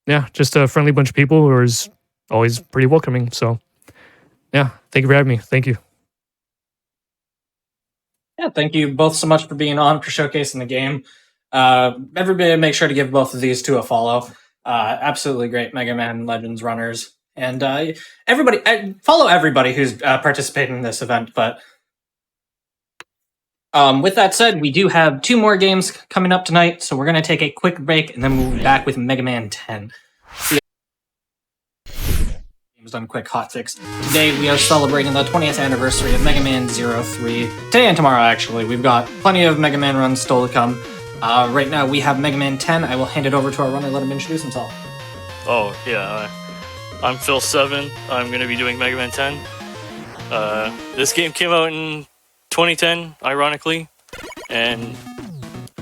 yeah, just a friendly bunch of people who is always pretty welcoming. So yeah, thank you for having me. Thank you. Yeah, thank you both so much for being on, for showcasing the game. Everybody make sure to give both of these two a follow. Absolutely great Mega Man Legends runners. And everybody, follow everybody who's participating in this event. But with that said, we do have 2 more games coming up tonight. So we're going to take a quick break and then we'll be back with Mega Man 10. Games Done Quick Hotfix. Today we are celebrating the 20th anniversary of Mega Man 03. Today and tomorrow, actually. We've got plenty of Mega Man runs still to come. Right now we have Mega Man 10. I will hand it over to our runner, let him introduce himself. Oh, yeah. I'm Phil7. I'm going to be doing Mega Man 10. This game came out in 2010, ironically. And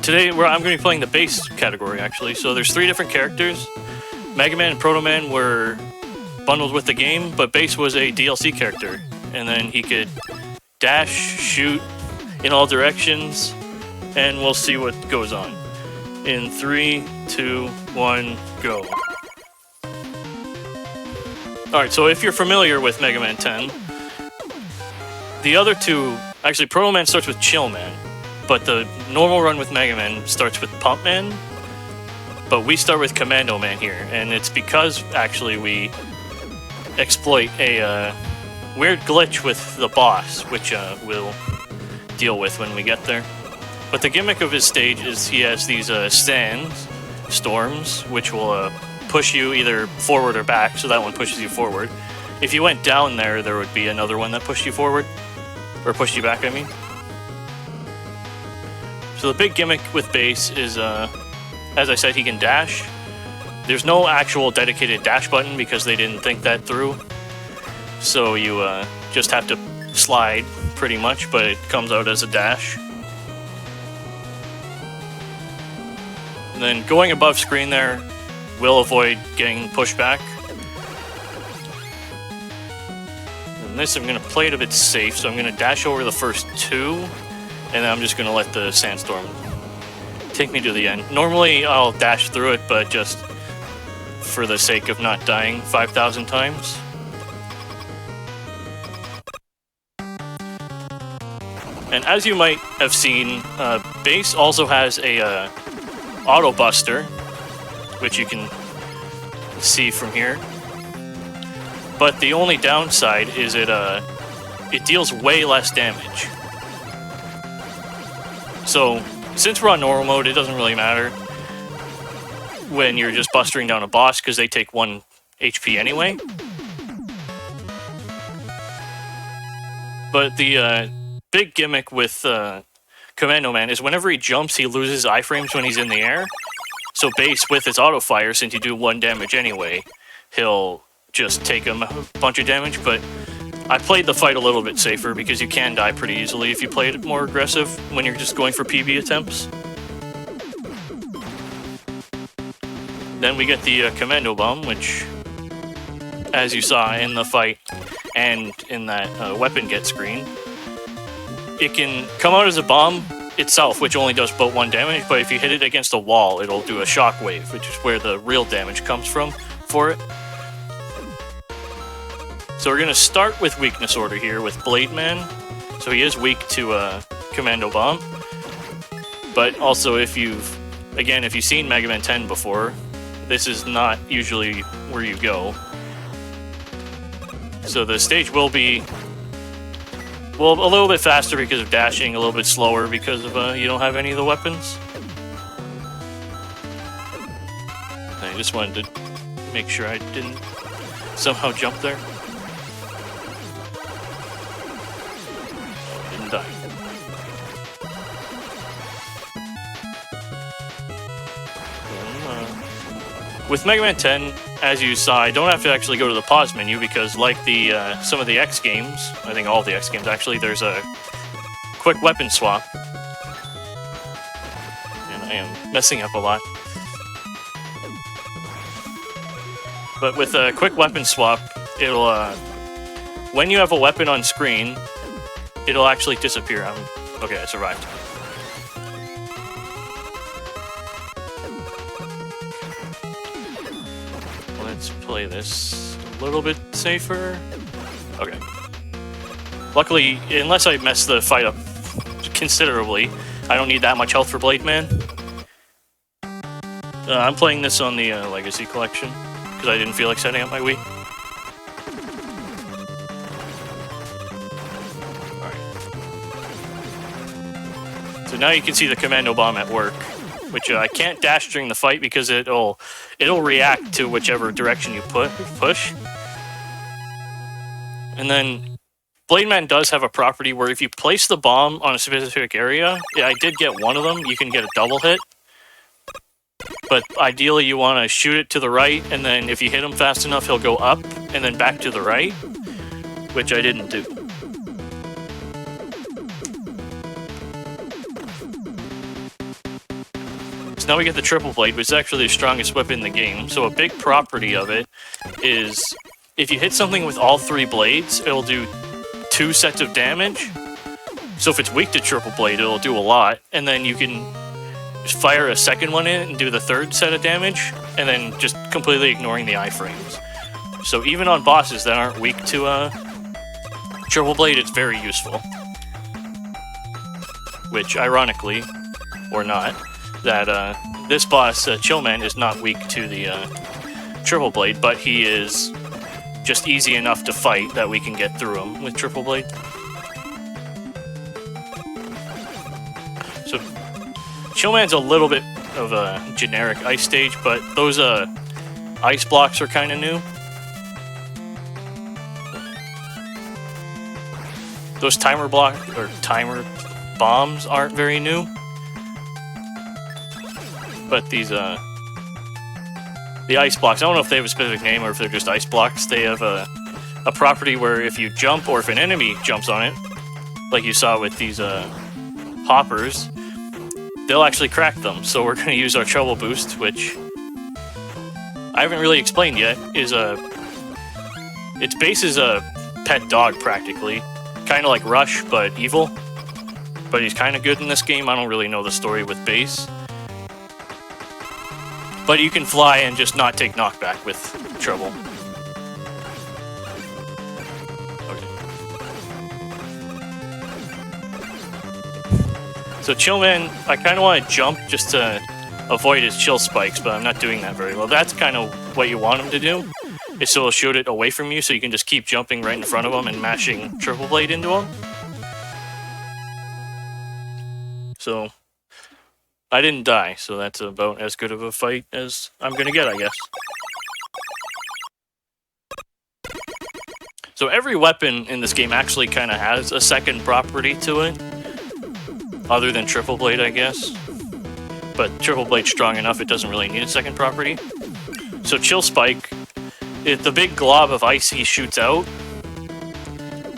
today I'm going to be playing the base category, actually. So there's 3 different characters. Mega Man and Proto Man were bundled with the game, but Base was a DLC character. And then he could dash, shoot in all directions, and we'll see what goes on. In 3, 2, 1, go. Alright, so if you're familiar with Mega Man 10, the other 2, actually Proto Man starts with Chill Man, but the normal run with Mega Man starts with Pump Man, but we start with Commando Man here, and it's because actually we exploit a weird glitch with the boss, which we'll deal with when we get there. But the gimmick of his stage is he has these storms, which will push you either forward or back, so that one pushes you forward. If you went down there, there would be another one that pushed you forward, or pushed you back, I mean. So the big gimmick with Base is, as I said, he can dash. There's no actual dedicated dash button because they didn't think that through. So you just have to slide, pretty much, but it comes out as a dash. And then going above screen there will avoid getting pushed back. And this, I'm going to play it a bit safe, so I'm going to dash over the first 2, and then I'm just going to let the sandstorm take me to the end. Normally, I'll dash through it, but just for the sake of not dying 5,000 times. And as you might have seen, Base also has a auto buster, which you can see from here. But the only downside is it deals way less damage. So since we're on normal mode, it doesn't really matter when you're just bustering down a boss because they take 1 HP anyway. But the big gimmick with Commando Man is whenever he jumps, he loses iframes when he's in the air. So Base, with his auto fire, since you do 1 damage anyway, he'll just take him a bunch of damage. But I played the fight a little bit safer because you can die pretty easily if you play it more aggressive when you're just going for PB attempts. Then we get the Commando Bomb, which, as you saw in the fight and in that weapon get screen, it can come out as a bomb itself, which only does but 1 damage, but if you hit it against a wall, it'll do a shockwave, which is where the real damage comes from for it. So we're going to start with weakness order here with Blade Man. So he is weak to Commando Bomb. But also if you've seen Mega Man 10 before, this is not usually where you go. So the stage will be, well, a little bit faster because of dashing, a little bit slower because of you don't have any of the weapons. I just wanted to make sure I didn't somehow jump there. Didn't die. With Mega Man 10, as you saw, I don't have to actually go to the pause menu because, like the some of the X games, I think all of the X games actually, there's a quick weapon swap. And I am messing up a lot. But with a quick weapon swap, it'll when you have a weapon on screen, it'll actually disappear. Okay, I survived. Let's play this a little bit safer. Okay. Luckily, unless I mess the fight up considerably, I don't need that much health for Blade Man. I'm playing this on the Legacy Collection, because I didn't feel like setting up my Wii. Alright. So now you can see the Commando Bomb at work, which I can't dash during the fight because it'll react to whichever direction you push. And then Blade Man does have a property where if you place the bomb on a specific area, I did get one of them, you can get a double hit. But ideally you want to shoot it to the right, and then if you hit him fast enough, he'll go up and then back to the right, which I didn't do. So now we get the Triple Blade, which is actually the strongest weapon in the game. So a big property of it is if you hit something with all 3 blades, it'll do 2 sets of damage. So if it's weak to Triple Blade, it'll do a lot, and then you can just fire a second one in and do the 3rd set of damage, and then just completely ignoring the iframes. So even on bosses that aren't weak to Triple Blade, it's very useful. Which, ironically, or not, that this boss, Chillman, is not weak to the Triple Blade, but he is just easy enough to fight that we can get through him with Triple Blade. So Chillman's a little bit of a generic ice stage, but those ice blocks are kind of new. Those timer bombs aren't very new. But these the ice blocks, I don't know if they have a specific name or if they're just ice blocks. They have a property where if you jump or if an enemy jumps on it, like you saw with these hoppers, they'll actually crack them. So we're going to use our Trouble Boost, which I haven't really explained yet. Its base is a pet dog practically, kind of like Rush but evil. But he's kind of good in this game. I don't really know the story with base. But you can fly and just not take knockback with Trouble. So Chillman, I kind of want to jump just to avoid his chill spikes, but I'm not doing that very well. That's kind of what you want him to do, is so he'll shoot it away from you, so you can just keep jumping right in front of him and mashing Triple Blade into him. So I didn't die, so that's about as good of a fight as I'm going to get, I guess. So every weapon in this game actually kind of has a second property to it. Other than Triple Blade, I guess. But Triple Blade's strong enough, it doesn't really need a second property. So Chill Spike, the big glob of ice he shoots out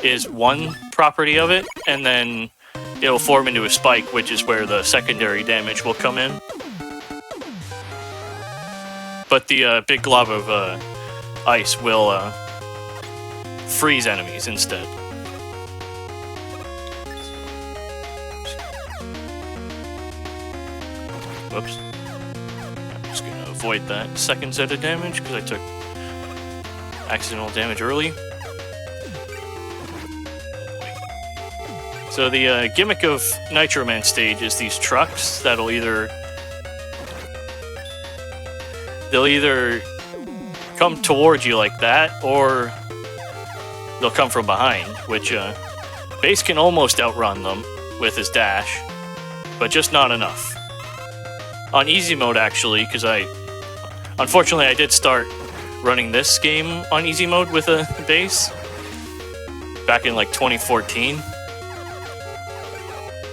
is one property of it, and then it'll form into a spike, which is where the secondary damage will come in. But the big glob of ice will freeze enemies instead. Whoops. I'm just gonna avoid that second set of damage because I took accidental damage early. So the gimmick of Nitro Man stage is these trucks that'll either come towards you like that, or they'll come from behind, which Base can almost outrun them with his dash, but just not enough. On easy mode, actually, because unfortunately I did start running this game on easy mode with a base back in like 2014.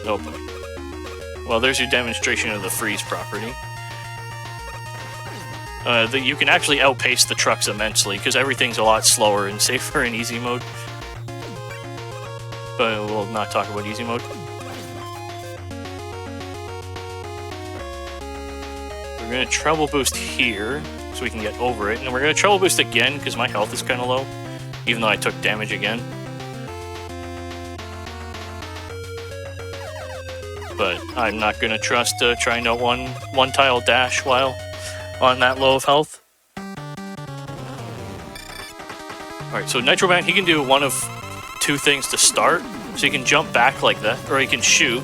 Nope. Well, there's your demonstration of the freeze property. You can actually outpace the trucks immensely because everything's a lot slower and safer in easy mode. But we'll not talk about easy mode. We're going to treble boost here so we can get over it. And we're going to treble boost again because my health is kind of low, even though I took damage again. But I'm not going to trust trying to one tile dash while on that low of health. Alright, so Nitro Man, he can do one of two things to start. So he can jump back like that, or he can shoot,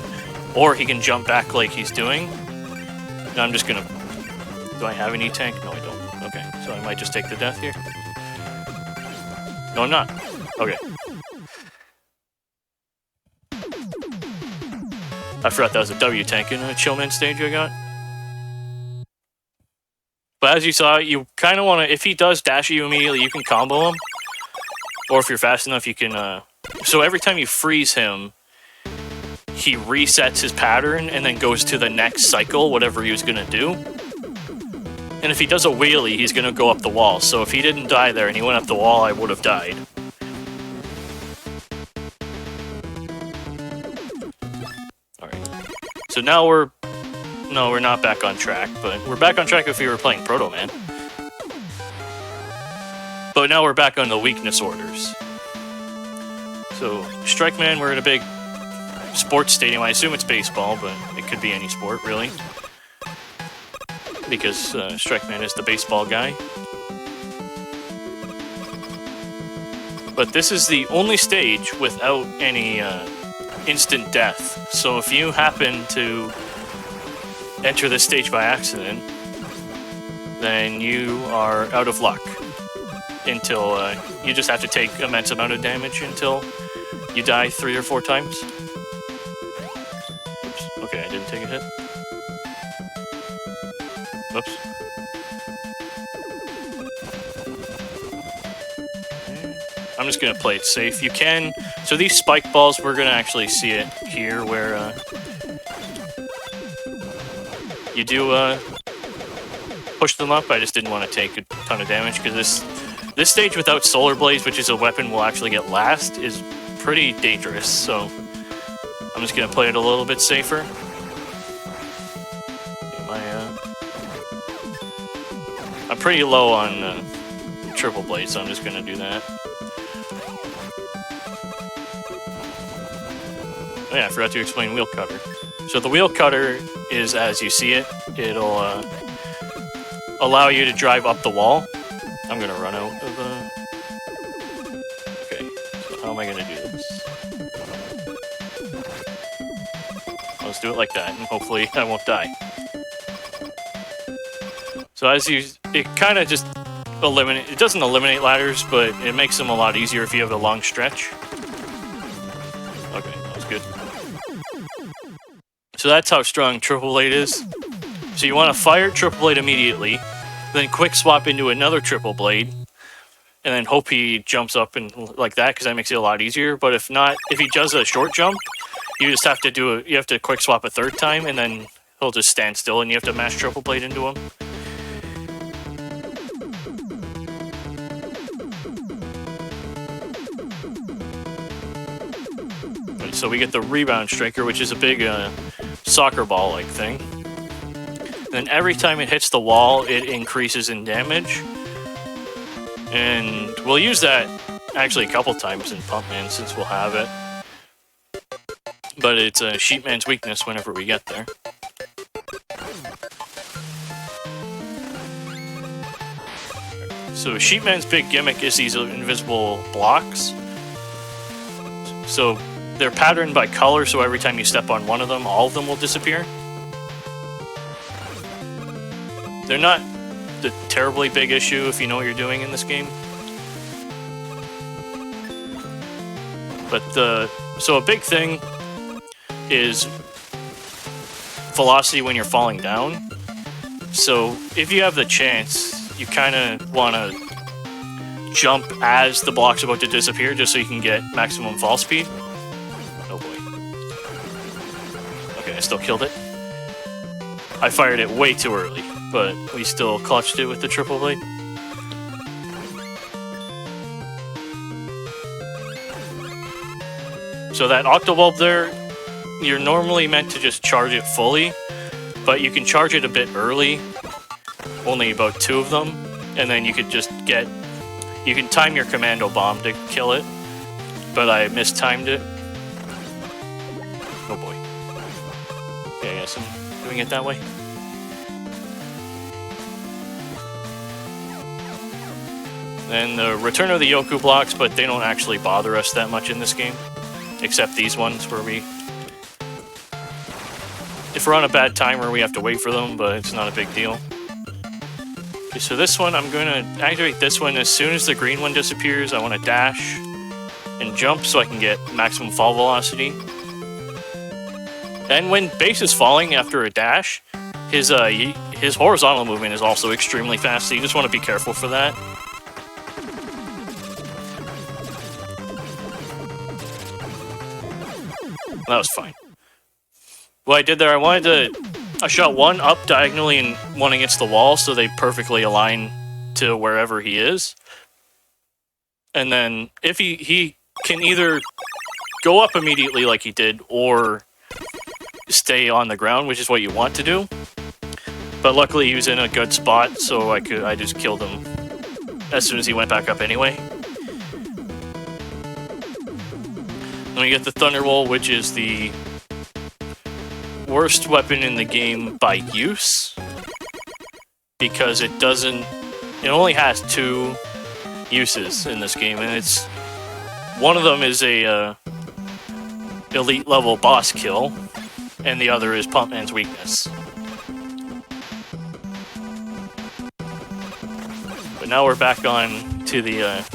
or he can jump back like he's doing. And I'm just going to... Do I have any tank? No, I don't. Okay, so I might just take the death here. No, I'm not. Okay. I forgot that was a W tank in a Chillman stage I got. But as you saw, you kind of want to... If he does dash at you immediately, you can combo him. Or if you're fast enough, you can... So every time you freeze him, he resets his pattern and then goes to the next cycle, whatever he was going to do. And if he does a wheelie, he's going to go up the wall. So if he didn't die there and he went up the wall, I would have died. Alright. So now we're... No, we're not back on track, but we're back on track if we were playing Proto Man. But now we're back on the weakness orders. So, Strike Man, we're in a big sports stadium. I assume it's baseball, but it could be any sport, really. Because Strike Man is the baseball guy. But this is the only stage without any instant death. So if you happen to enter this stage by accident, then you are out of luck. Until you just have to take immense amount of damage until you die 3 or 4 times. Oops. Okay, I didn't take a hit. Oops. I'm just gonna play it safe. You can... So these spike balls, we're gonna actually see it here where you do push them up. I just didn't want to take a ton of damage because this stage without Solar Blaze, which is a weapon we'll actually get last, is pretty dangerous, so I'm just going to play it a little bit safer. I'm pretty low on triple blade, so I'm just gonna do that. Oh yeah, I forgot to explain wheel cutter. So the wheel cutter is as you see it. It'll allow you to drive up the wall. I'm gonna run out of Okay, so how am I gonna do this? Let's do it like that, and hopefully I won't die. So as you, it kind of just it doesn't eliminate ladders, but it makes them a lot easier if you have a long stretch. Okay, that was good. So that's how strong triple blade is. So you want to fire triple blade immediately, then quick swap into another triple blade, and then hope he jumps up and like that, because that makes it a lot easier. But if not, if he does a short jump, you just have to you have to quick swap a third time, and then he'll just stand still, and you have to mash triple blade into him. So we get the rebound striker, which is a big soccer ball-like thing. And then every time it hits the wall, it increases in damage. And we'll use that actually a couple times in Pumpman, since we'll have it. But it's a Sheepman's weakness whenever we get there. So Sheepman's big gimmick is these invisible blocks. So they're patterned by color, so every time you step on one of them, all of them will disappear. They're not the terribly big issue if you know what you're doing in this game. But so a big thing is velocity when you're falling down. So if you have the chance, you kind of want to jump as the block's about to disappear, just so you can get maximum fall speed. Oh boy. Okay, I still killed it. I fired it way too early, but we still clutched it with the triple blade. So that octobulb there, you're normally meant to just charge it fully, but you can charge it a bit early, only about 2 of them, and then you could just you can time your commando bomb to kill it, but I mistimed it. Oh boy. Okay, I guess I'm doing it that way. And the Return of the Yoku blocks, but they don't actually bother us that much in this game. Except these ones where if we're on a bad timer, we have to wait for them, but it's not a big deal. Okay, so this one, I'm going to activate this one as soon as the green one disappears. I want to dash and jump so I can get maximum fall velocity. And when base is falling after a dash, his horizontal movement is also extremely fast, so you just want to be careful for that. That was fine. What I did there, I shot one up diagonally and one against the wall, so they perfectly align to wherever he is. And then if he can either go up immediately like he did, or stay on the ground, which is what you want to do. But luckily he was in a good spot, so I just killed him as soon as he went back up anyway. Then we get the Thunderbolt, which is the worst weapon in the game by use, because it only has 2 uses in this game, and one of them is a elite level boss kill, and the other is Pumpman's weakness. But now we're back on to the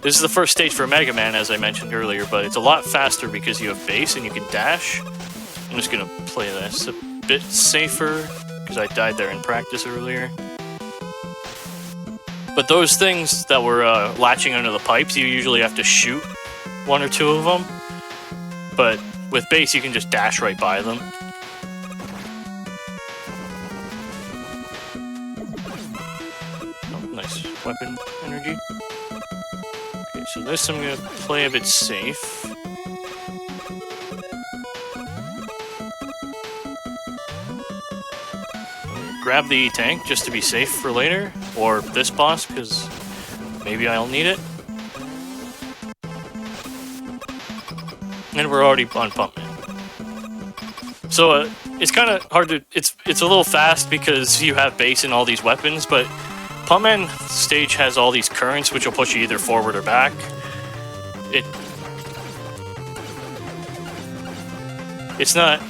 this is the first stage for Megaman, as I mentioned earlier, but it's a lot faster because you have base and you can dash. I'm just gonna play this a bit safer, because I died there in practice earlier. But those things that were latching under the pipes, you usually have to shoot 1 or 2 of them. But with base, you can just dash right by them. Oh, nice weapon energy. Okay, so this I'm gonna play a bit safe. grab the tank just to be safe for later, or this boss, because maybe I'll need it. And we're already on Pumpman. So it's kind of hard to... It's a little fast because you have base and all these weapons, but Pumpman stage has all these currents which will push you either forward or back. It's not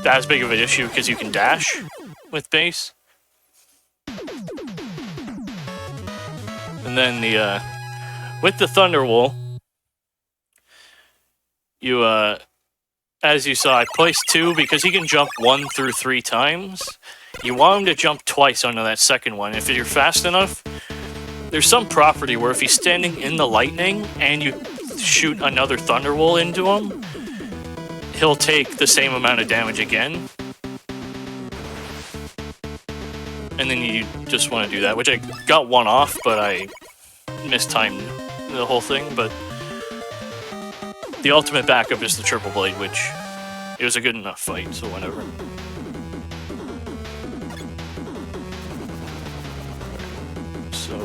as big of an issue because you can dash with base. And then with the Thunderwool, you as you saw, I placed 2 because he can jump 1 through 3 times. You want him to jump twice onto that second one. If you're fast enough, there's some property where if he's standing in the lightning and you shoot another Thunderwool into him, he'll take the same amount of damage again. And then you just want to do that, which I got 1 off, but I mistimed the whole thing. But the ultimate backup is the Triple Blade, which it was a good enough fight, so whatever. So,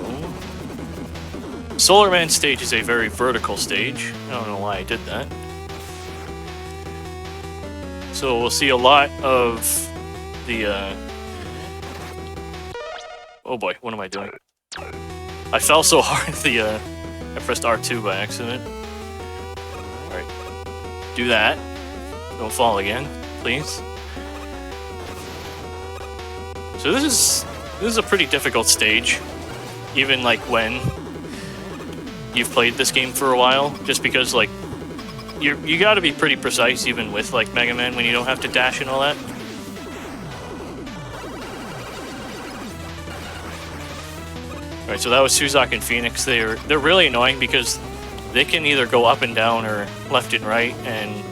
Solar Man stage is a very vertical stage. I don't know why I did that. So we'll see a lot of the, oh boy, what am I doing? I fell so hard I pressed R2 by accident. Alright. Do that. Don't fall again, please. So this is a pretty difficult stage. Even like when you've played this game for a while, just because like you got to be pretty precise even with like Mega Man when you don't have to dash and all that. Alright, so that was Suzak and Phoenix. They're really annoying because they can either go up and down or left and right, and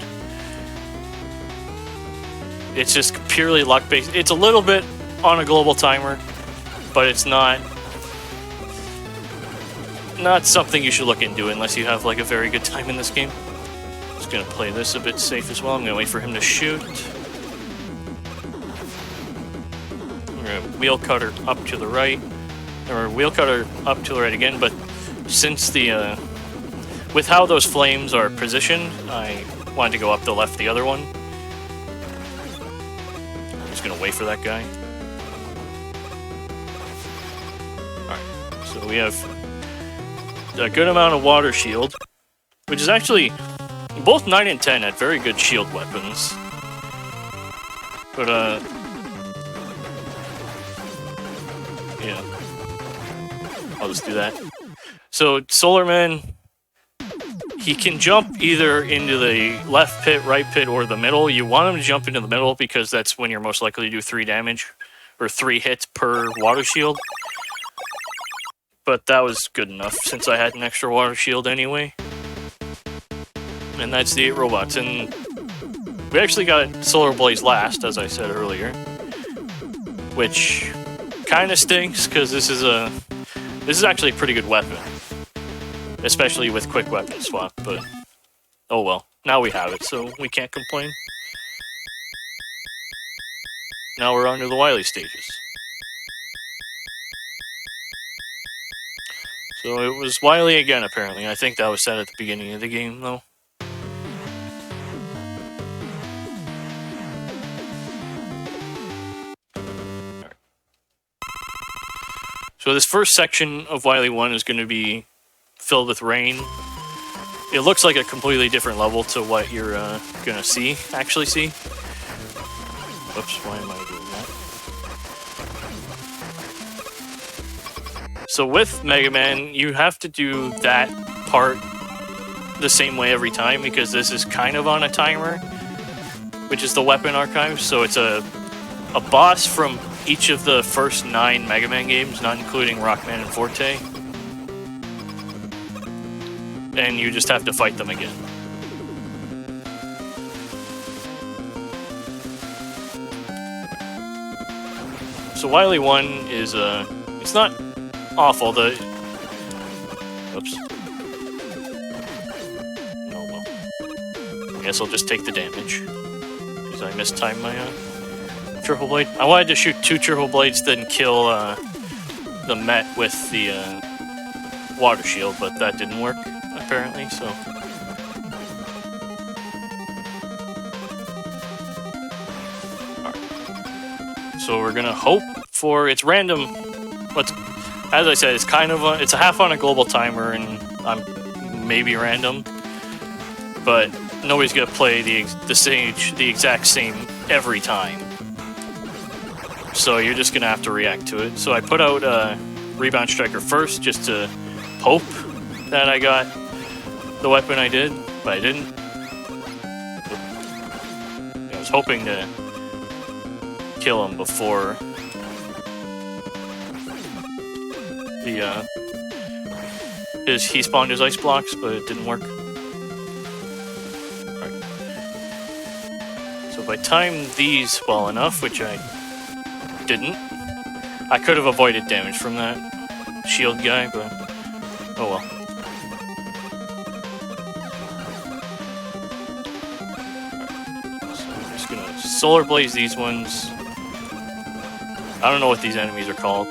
it's just purely luck based. It's a little bit on a global timer, but it's not something you should look into unless you have like a very good time in this game. Just gonna play this a bit safe as well. I'm gonna wait for him to shoot. We're gonna wheel cutter up to the right, or wheel cutter up to the right again. But since the with how those flames are positioned, I wanted to go up the left the other one. I'm just gonna wait for that guy. Alright, so we have a good amount of water shield, which is actually both 9 and 10 had very good shield weapons. But yeah, I'll just do that. So Solar Man, he can jump either into the left pit, right pit, or the middle. You want him to jump into the middle because that's when you're most likely to do 3 damage, or 3 hits per water shield. But that was good enough since I had an extra water shield anyway. And that's the 8 robots. And we actually got Solar Blaze last, as I said earlier. Which kind of stinks, because this is actually a pretty good weapon. Especially with quick weapon swap, but oh well. Now we have it, so we can't complain. Now we're on to the Wily stages. So it was Wily again, apparently. I think that was said at the beginning of the game, though. Right. So this first section of Wily 1 is going to be filled with rain. It looks like a completely different level to what you're going to actually see. Whoops, why am I doing that? So with Mega Man, you have to do that part the same way every time because this is kind of on a timer, which is the weapon archive. So it's a boss from each of the first 9 Mega Man games, not including Rockman and Forte. And you just have to fight them again. So Wily 1 is it's not awful. Oops. Oh well. I guess I'll just take the damage because I mistimed my triple blade. I wanted to shoot 2 triple blades, then kill the Met with the water shield, but that didn't work apparently. So. So we're gonna hope for it's random. But as I said, it's kind of it's a half on a global timer, and I'm maybe random. But nobody's gonna play the stage the exact same every time. So you're just gonna have to react to it. So I put out Rebound Striker first, just to hope that I got the weapon I did, but I didn't. I was hoping to kill him before he spawned his ice blocks, but it didn't work. Alright. So if I timed these well enough, which I didn't, I could have avoided damage from that shield guy, but oh well. Right. So I'm just gonna solar blaze these ones. I don't know what these enemies are called.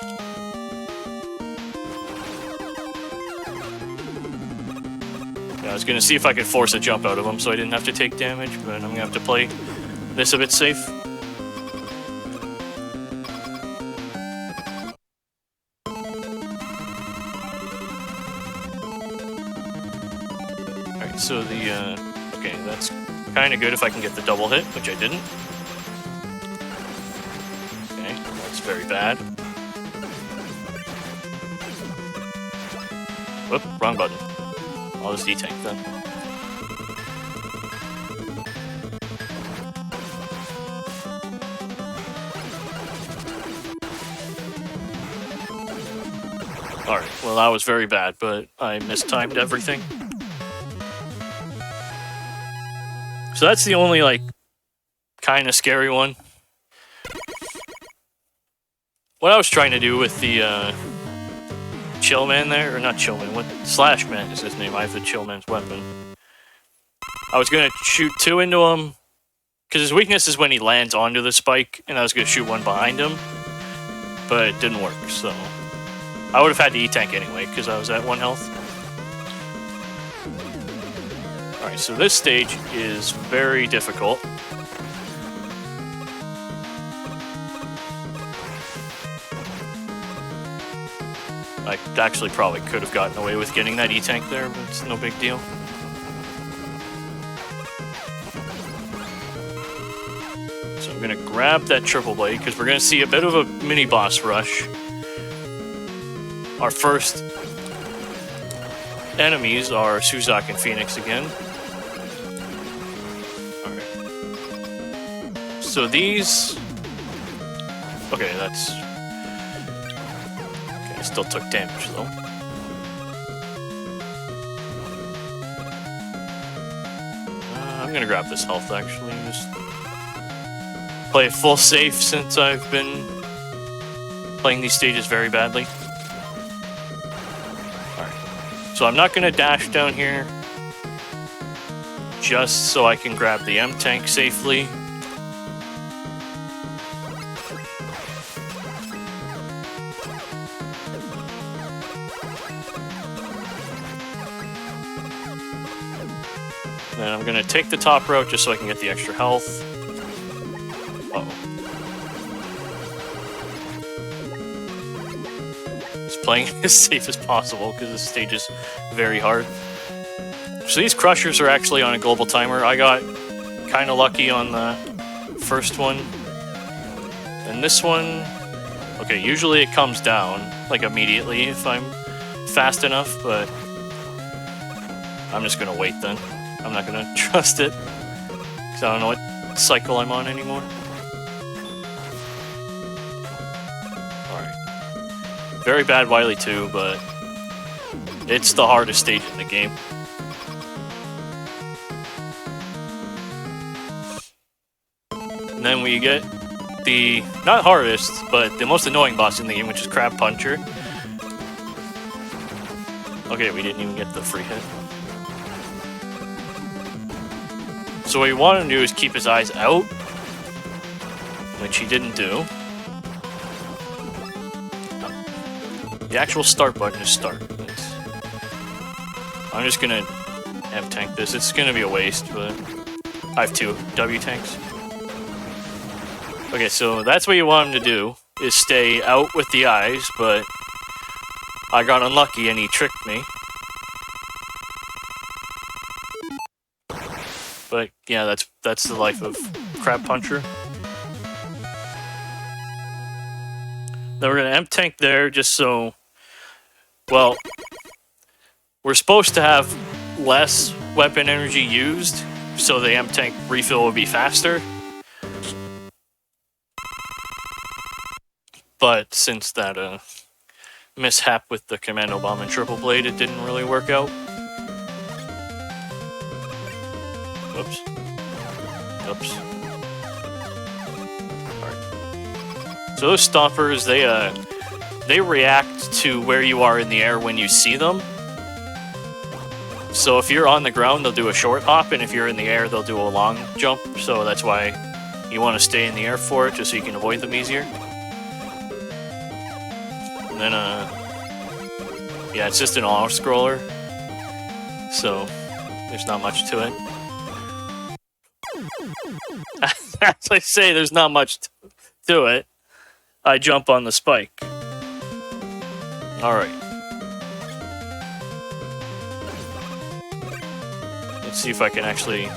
Yeah, I was gonna see if I could force a jump out of them so I didn't have to take damage, but I'm gonna have to play this a bit safe. Alright, so okay, that's kinda good if I can get the double hit, which I didn't. Very bad. Whoop, wrong button. I'll just detank then. Alright, well that was very bad, but I mistimed everything. So that's the only, like, kind of scary one. What I was trying to do with the Chillman there, or not Chillman, what Slashman is his name. I have the Chillman's weapon. I was gonna shoot 2 into him, because his weakness is when he lands onto the spike, and I was gonna shoot 1 behind him, but it didn't work. So I would have had to E-tank anyway, because I was at 1 health. All right, so this stage is very difficult. I actually probably could have gotten away with getting that E-tank there, but it's no big deal. So I'm gonna grab that triple blade, because we're gonna see a bit of a mini boss rush. Our first enemies are Suzak and Phoenix again. Alright. So these... Okay, that's... Still took damage though. I'm gonna grab this health actually. Just play it full safe since I've been playing these stages very badly. Alright. So I'm not gonna dash down here just so I can grab the M-tank safely. Then I'm gonna take the top route just so I can get the extra health. Uh-oh. Just playing as safe as possible because this stage is very hard. So these crushers are actually on a global timer. I got kind of lucky on the first one. And this one, okay, usually it comes down like immediately if I'm fast enough, but I'm just gonna wait then. I'm not gonna trust it, because I don't know what cycle I'm on anymore. Alright. Very bad Wily 2, but it's the hardest stage in the game. And then we get the, not hardest, but the most annoying boss in the game, which is Crab Puncher. Okay, we didn't even get the free hit. So what we want to do is keep his eyes out. which he didn't do. The actual start button is start. I'm just gonna M-tank this. It's gonna be a waste, but I have 2 W-tanks. Okay, so that's what you want him to do, is stay out with the eyes, but I got unlucky and he tricked me. But yeah, that's the life of Crab Puncher. Then we're gonna M-tank there just so, well, we're supposed to have less weapon energy used, so the M-tank refill will be faster. But since that mishap with the Commando Bomb and Triple Blade, it didn't really work out. Whoops. Oops. Alright. So those stompers, they react to where you are in the air when you see them. So if you're on the ground, they'll do a short hop, and if you're in the air, they'll do a long jump. So that's why you want to stay in the air for it, just so you can avoid them easier. And then, yeah, it's just an auto-scroller, so there's not much to it. As I say, there's not much to it. I jump on the spike. Alright. Let's see if I can actually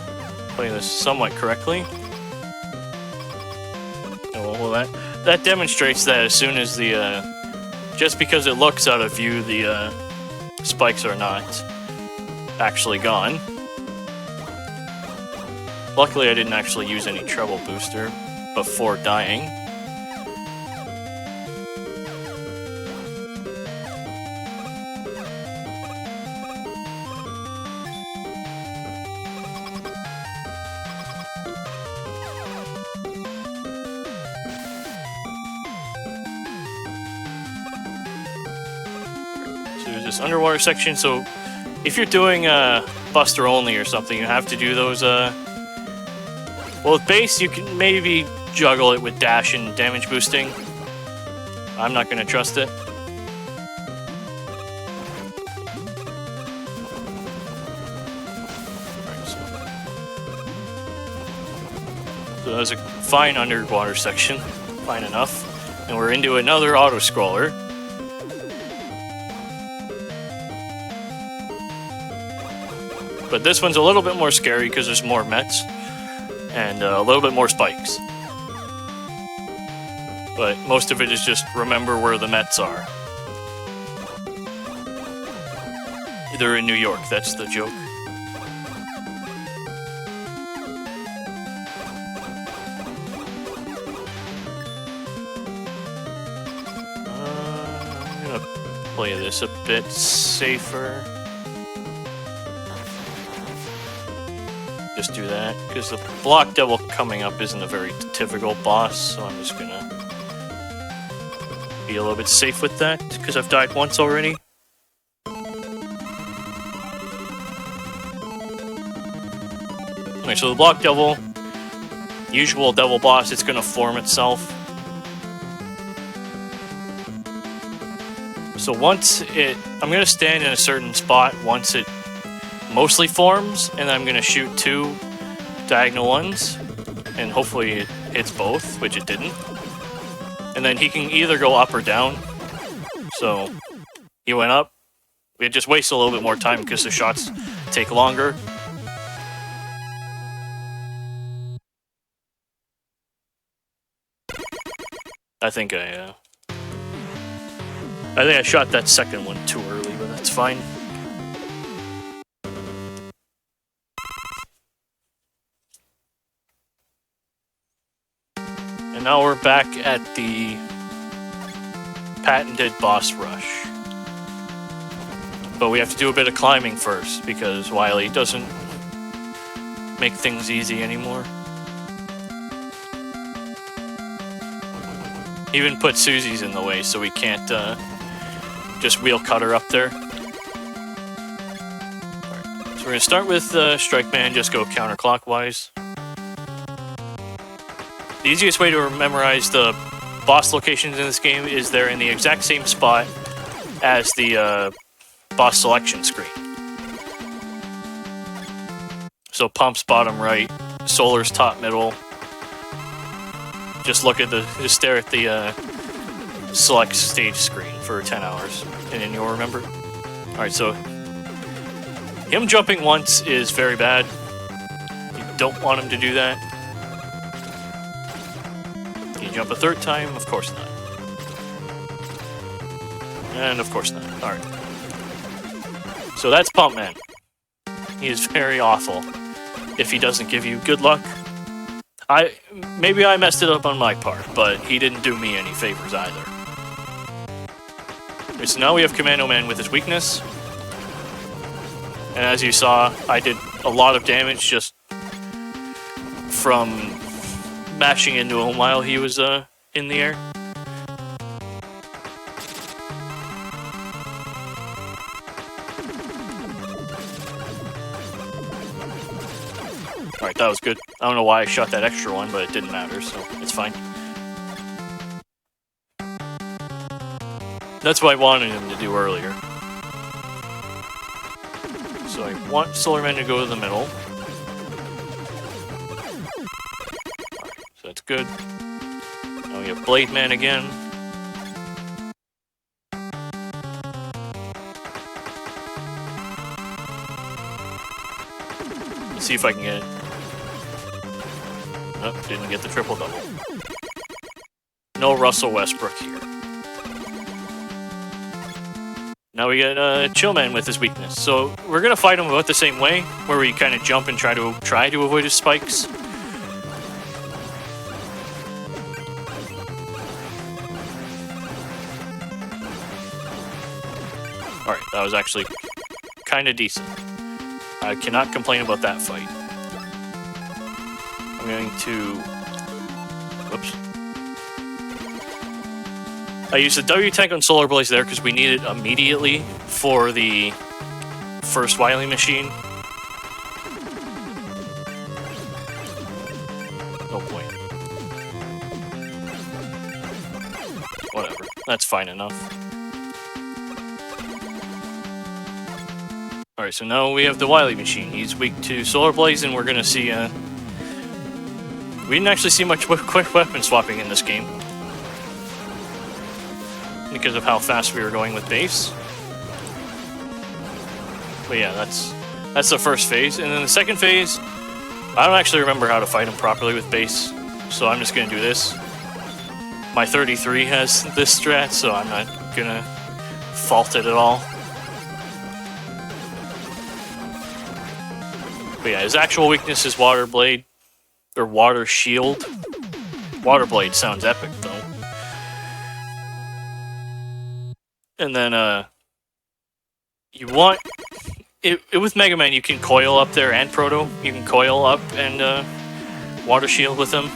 play this somewhat correctly. Oh, well, that demonstrates that as soon as the, just because it looks out of view, the spikes are not actually gone. Luckily, I didn't actually use any treble booster before dying. This underwater section, so if you're doing Buster only or something, you have to do those well, with base you can maybe juggle it with dash and damage boosting. I'm not gonna trust it. So that was a fine underwater section, fine enough, and we're into another auto-scroller. But this one's a little bit more scary because there's more Mets and a little bit more spikes. But most of it is just remember where the Mets are. They're in New York, that's the joke. I'm gonna play this a bit safer. Just do that, because the Block Devil coming up isn't a very typical boss, so I'm just gonna be a little bit safe with that, because I've died once already. Okay, so the Block Devil, usual devil boss, it's gonna form itself. So once I'm gonna stand in a certain spot once it mostly forms, and then I'm gonna shoot 2 diagonal ones, and hopefully it hits both, which it didn't. And then he can either go up or down. So he went up. We just wasted a little bit more time because the shots take longer. I think I shot that second one too early, but that's fine. And now we're back at the patented boss rush. But we have to do a bit of climbing first, because Wily doesn't make things easy anymore. He even put Susie's in the way, so we can't just wheel cut her up there. Alright, so we're going to start with Strike Man, just go counterclockwise. The easiest way to memorize the boss locations in this game is they're in the exact same spot as the boss selection screen. So Pump's bottom right, Solar's top middle. Just stare at the select stage screen for 10 hours, and then you'll remember. Alright, so him jumping once is very bad. You don't want him to do that. Can you jump a third time? Of course not. And of course not. Alright. So that's Pump Man. He is very awful if he doesn't give you good luck. Maybe I messed it up on my part, but he didn't do me any favors either. Okay, so now we have Commando Man with his weakness. And as you saw, I did a lot of damage just from mashing into him while he was in the air. Alright, that was good. I don't know why I shot that extra one, but it didn't matter, so it's fine. That's what I wanted him to do earlier. So I want Solarman to go to the middle. So that's good. Now we have Blade Man again. Let's see if I can get it. Nope, didn't get the triple double. No Russell Westbrook here. Now we get Chillman with his weakness. So we're gonna fight him about the same way, where we kind of jump and try to avoid his spikes. Alright, that was actually kind of decent. I cannot complain about that fight. I'm going to... Whoops. I used the W tank on Solar Blaze there because we need it immediately for the first Wily machine. Oh boy. Whatever. That's fine enough. Alright, so now we have the Wily machine. He's weak to Solar Blaze, and we're gonna see, we didn't actually see much quick weapon swapping in this game, because of how fast we were going with base. But yeah, that's the first phase. And then the second phase, I don't actually remember how to fight him properly with base, so I'm just gonna do this. My 33 has this strat, so I'm not gonna fault it at all. But yeah, his actual weakness is Water Blade, or Water Shield. Water Blade sounds epic, though. And then, you want... with Mega Man, you can coil up there and Proto. You can coil up and, Water Shield with him.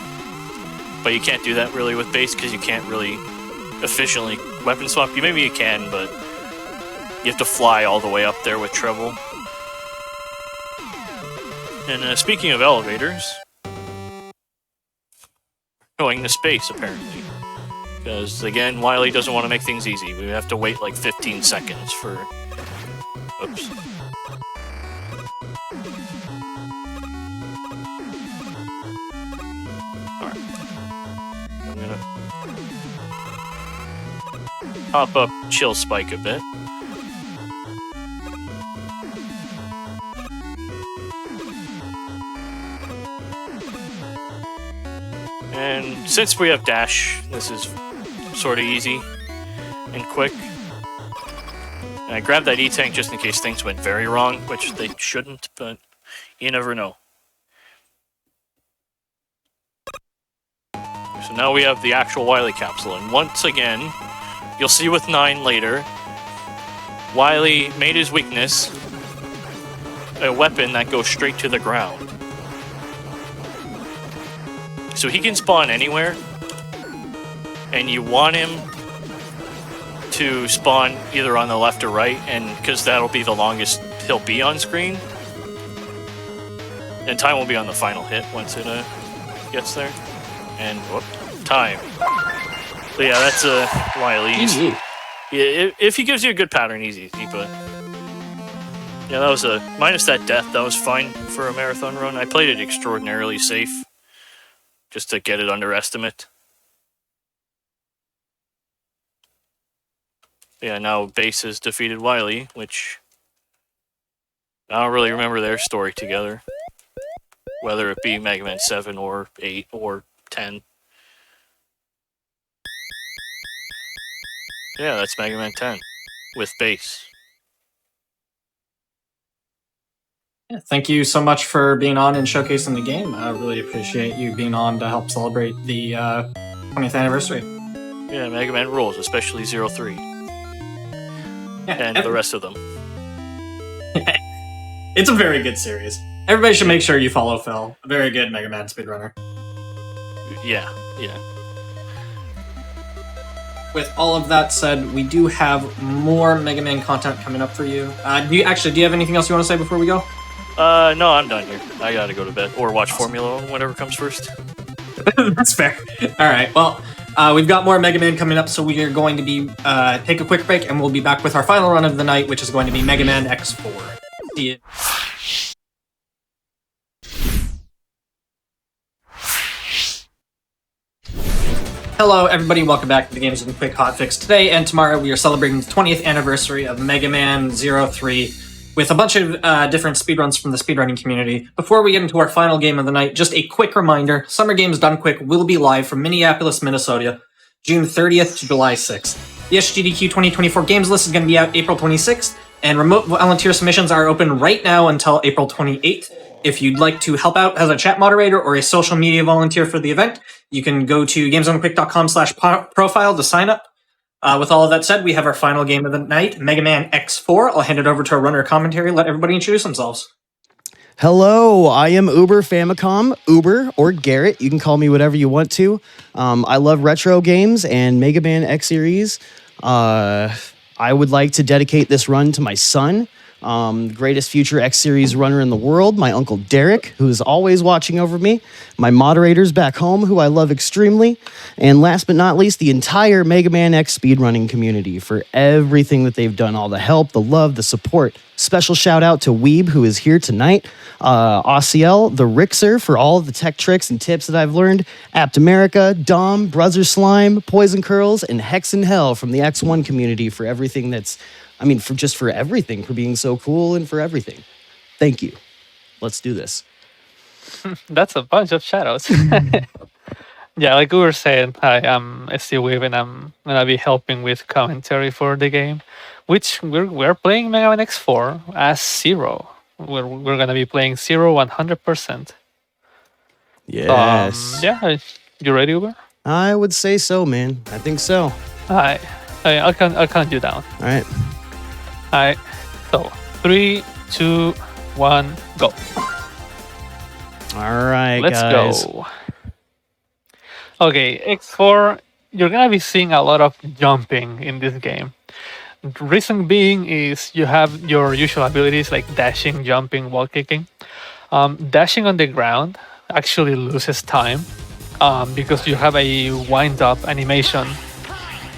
But you can't do that really with base, because you can't really efficiently weapon swap. Maybe you can, but you have to fly all the way up there with treble. And speaking of elevators, going to space apparently, because again, Wily doesn't want to make things easy. We have to wait like 15 seconds for. Oops. Alright. I'm gonna pop up Chill Spike a bit. And since we have dash, this is sort of easy and quick. And I grabbed that E-Tank just in case things went very wrong, which they shouldn't, but you never know. So now we have the actual Wily capsule, and once again, you'll see with 9 later, Wily made his weakness a weapon that goes straight to the ground. So he can spawn anywhere, and you want him to spawn either on the left or right, and because that'll be the longest he'll be on screen. And time will be on the final hit once it gets there. And whoop, time. But yeah, that's Wily. Easy. Yeah, if he gives you a good pattern, he's easy. But yeah, that was minus that death. That was fine for a marathon run. I played it extraordinarily safe, just to get it under estimate. Yeah, now Base has defeated Wily, which I don't really remember their story together. Whether it be Mega Man 7 or 8 or 10. Yeah, that's Mega Man 10 with Base. Yeah, thank you so much for being on and showcasing the game. I really appreciate you being on to help celebrate the 20th anniversary. Yeah, Mega Man rules, especially 03. Yeah, and the rest of them. It's a very good series. Everybody should make sure you follow Phil. A very good Mega Man speedrunner. Yeah. With all of that said, we do have more Mega Man content coming up for you. Do you have anything else you want to say before we go? No, I'm done here. I gotta go to bed. Or watch Formula 1, whatever comes first. That's fair. Alright, well, we've got more Mega Man coming up, so we are going to be take a quick break, and we'll be back with our final run of the night, which is going to be Mega Man X4. See you. Hello, everybody. Welcome back to the Games with Quick Hotfix. Today and tomorrow, we are celebrating the 20th anniversary of Mega Man 03 with a bunch of different speedruns from the speedrunning community. Before we get into our final game of the night, just a quick reminder, Summer Games Done Quick will be live from Minneapolis, Minnesota, June 30th to July 6th. The SGDQ 2024 games list is going to be out April 26th, and remote volunteer submissions are open right now until April 28th. If you'd like to help out as a chat moderator or a social media volunteer for the event, you can go to gamesonquick.com/profile to sign up. With all of that said, we have our final game of the night, Mega Man X4. I'll hand it over to our runner commentary. Let everybody introduce themselves. Hello, I am Uber Famicom, Uber or Garrett. You can call me whatever you want to. I love retro games and Mega Man X series. I would like to dedicate this run to my son, the greatest future X series runner in the world, my uncle Derek, who is always watching over me, my moderators back home, who I love extremely, and last but not least, the entire Mega Man X speedrunning community for everything that they've done, all the help, the love, the support. Special shout out to Weeb, who is here tonight, Ossiel, the Rixer, for all of the tech tricks and tips that I've learned, Apt America, Dom, Brother Slime, Poison Curls, and Hex and Hell from the X1 community for everything that's for everything, for being so cool and for everything. Thank you. Let's do this. That's a bunch of shadows. Yeah, like we were saying, hi, I'm Steve Weave, and I'm gonna be helping with commentary for the game, which we're playing Mega Man X4 as Zero. We're gonna be playing Zero 100%. Yes. Yeah, you ready, Uber? I would say so, man. I think so. I'll count you down. All right. All right. So 3, 2, 1, go. All right, Let's guys. go. Okay, X4, you're gonna be seeing a lot of jumping in this game. The reason being is you have your usual abilities like dashing, jumping, wall kicking. Dashing on the ground actually loses time because you have a wind-up animation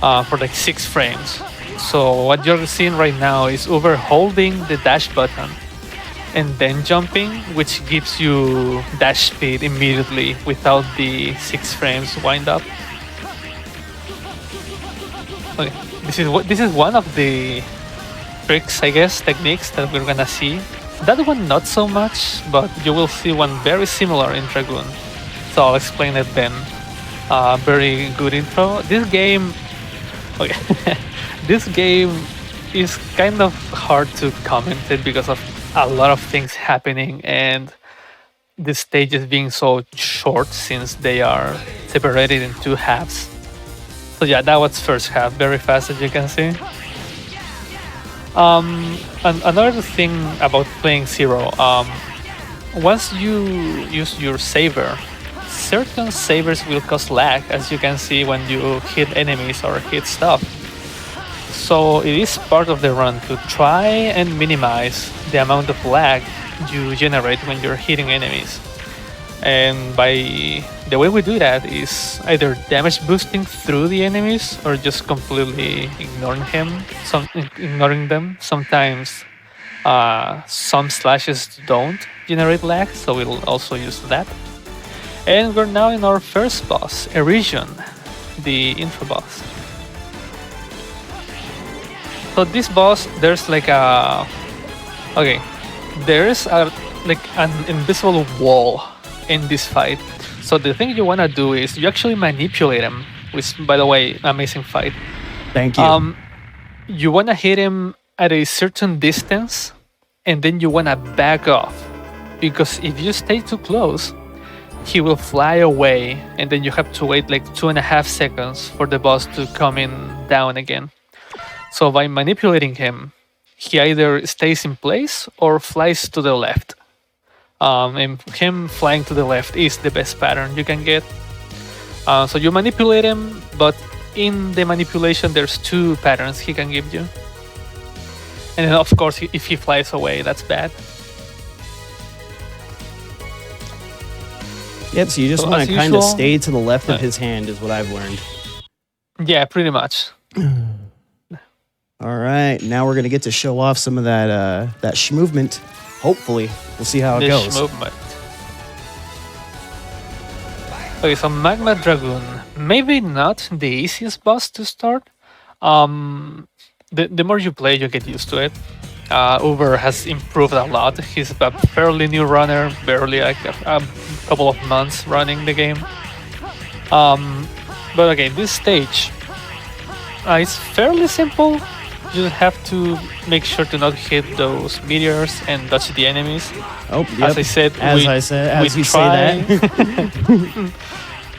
for like 6 frames. So what you're seeing right now is Uber holding the dash button and then jumping, which gives you dash speed immediately without the 6 frames wind up. Okay, this is one of the tricks, I guess, techniques that we're gonna see. That one not so much, but you will see one very similar in Dragoon. So I'll explain it then. Very good intro. This game, okay, this game is kind of hard to comment it because of a lot of things happening and the stages being so short since they are separated in 2 halves. So yeah, that was first half, very fast as you can see. And another thing about playing Zero, once you use your saber, certain sabers will cause lag, as you can see when you hit enemies or hit stuff. So it is part of the run to try and minimize the amount of lag you generate when you're hitting enemies. And by the way we do that is either damage boosting through the enemies or just completely ignoring them. Sometimes some slashes don't generate lag, so we'll also use that. And we're now in our first boss, Erision, the intro boss. So this boss, there's like a... Okay, there's like an invisible wall in this fight. So the thing you want to do is you actually manipulate him, which, by the way, amazing fight. Thank you. You want to hit him at a certain distance, and then you want to back off. Because if you stay too close, he will fly away, and then you have to wait like 2.5 seconds for the boss to come in down again. So by manipulating him, he either stays in place or flies to the left. And him flying to the left is the best pattern you can get. So you manipulate him, but in the manipulation there's 2 patterns he can give you. And then of course if he flies away, that's bad. Yep, so you just So want as to kind of usual- stay to the left of his hand is what I've learned. Yeah, pretty much. All right, now we're gonna get to show off some of that movement. Hopefully, we'll see how it This goes. movement. Okay, so Magma Dragoon, maybe not the easiest boss to start. The more you play, you get used to it. Uber has improved a lot. He's a fairly new runner, barely like a couple of months running the game. But okay, this stage is fairly simple. You have to make sure to not hit those meteors and dodge the enemies. Oh, yep. As I said, as you say that.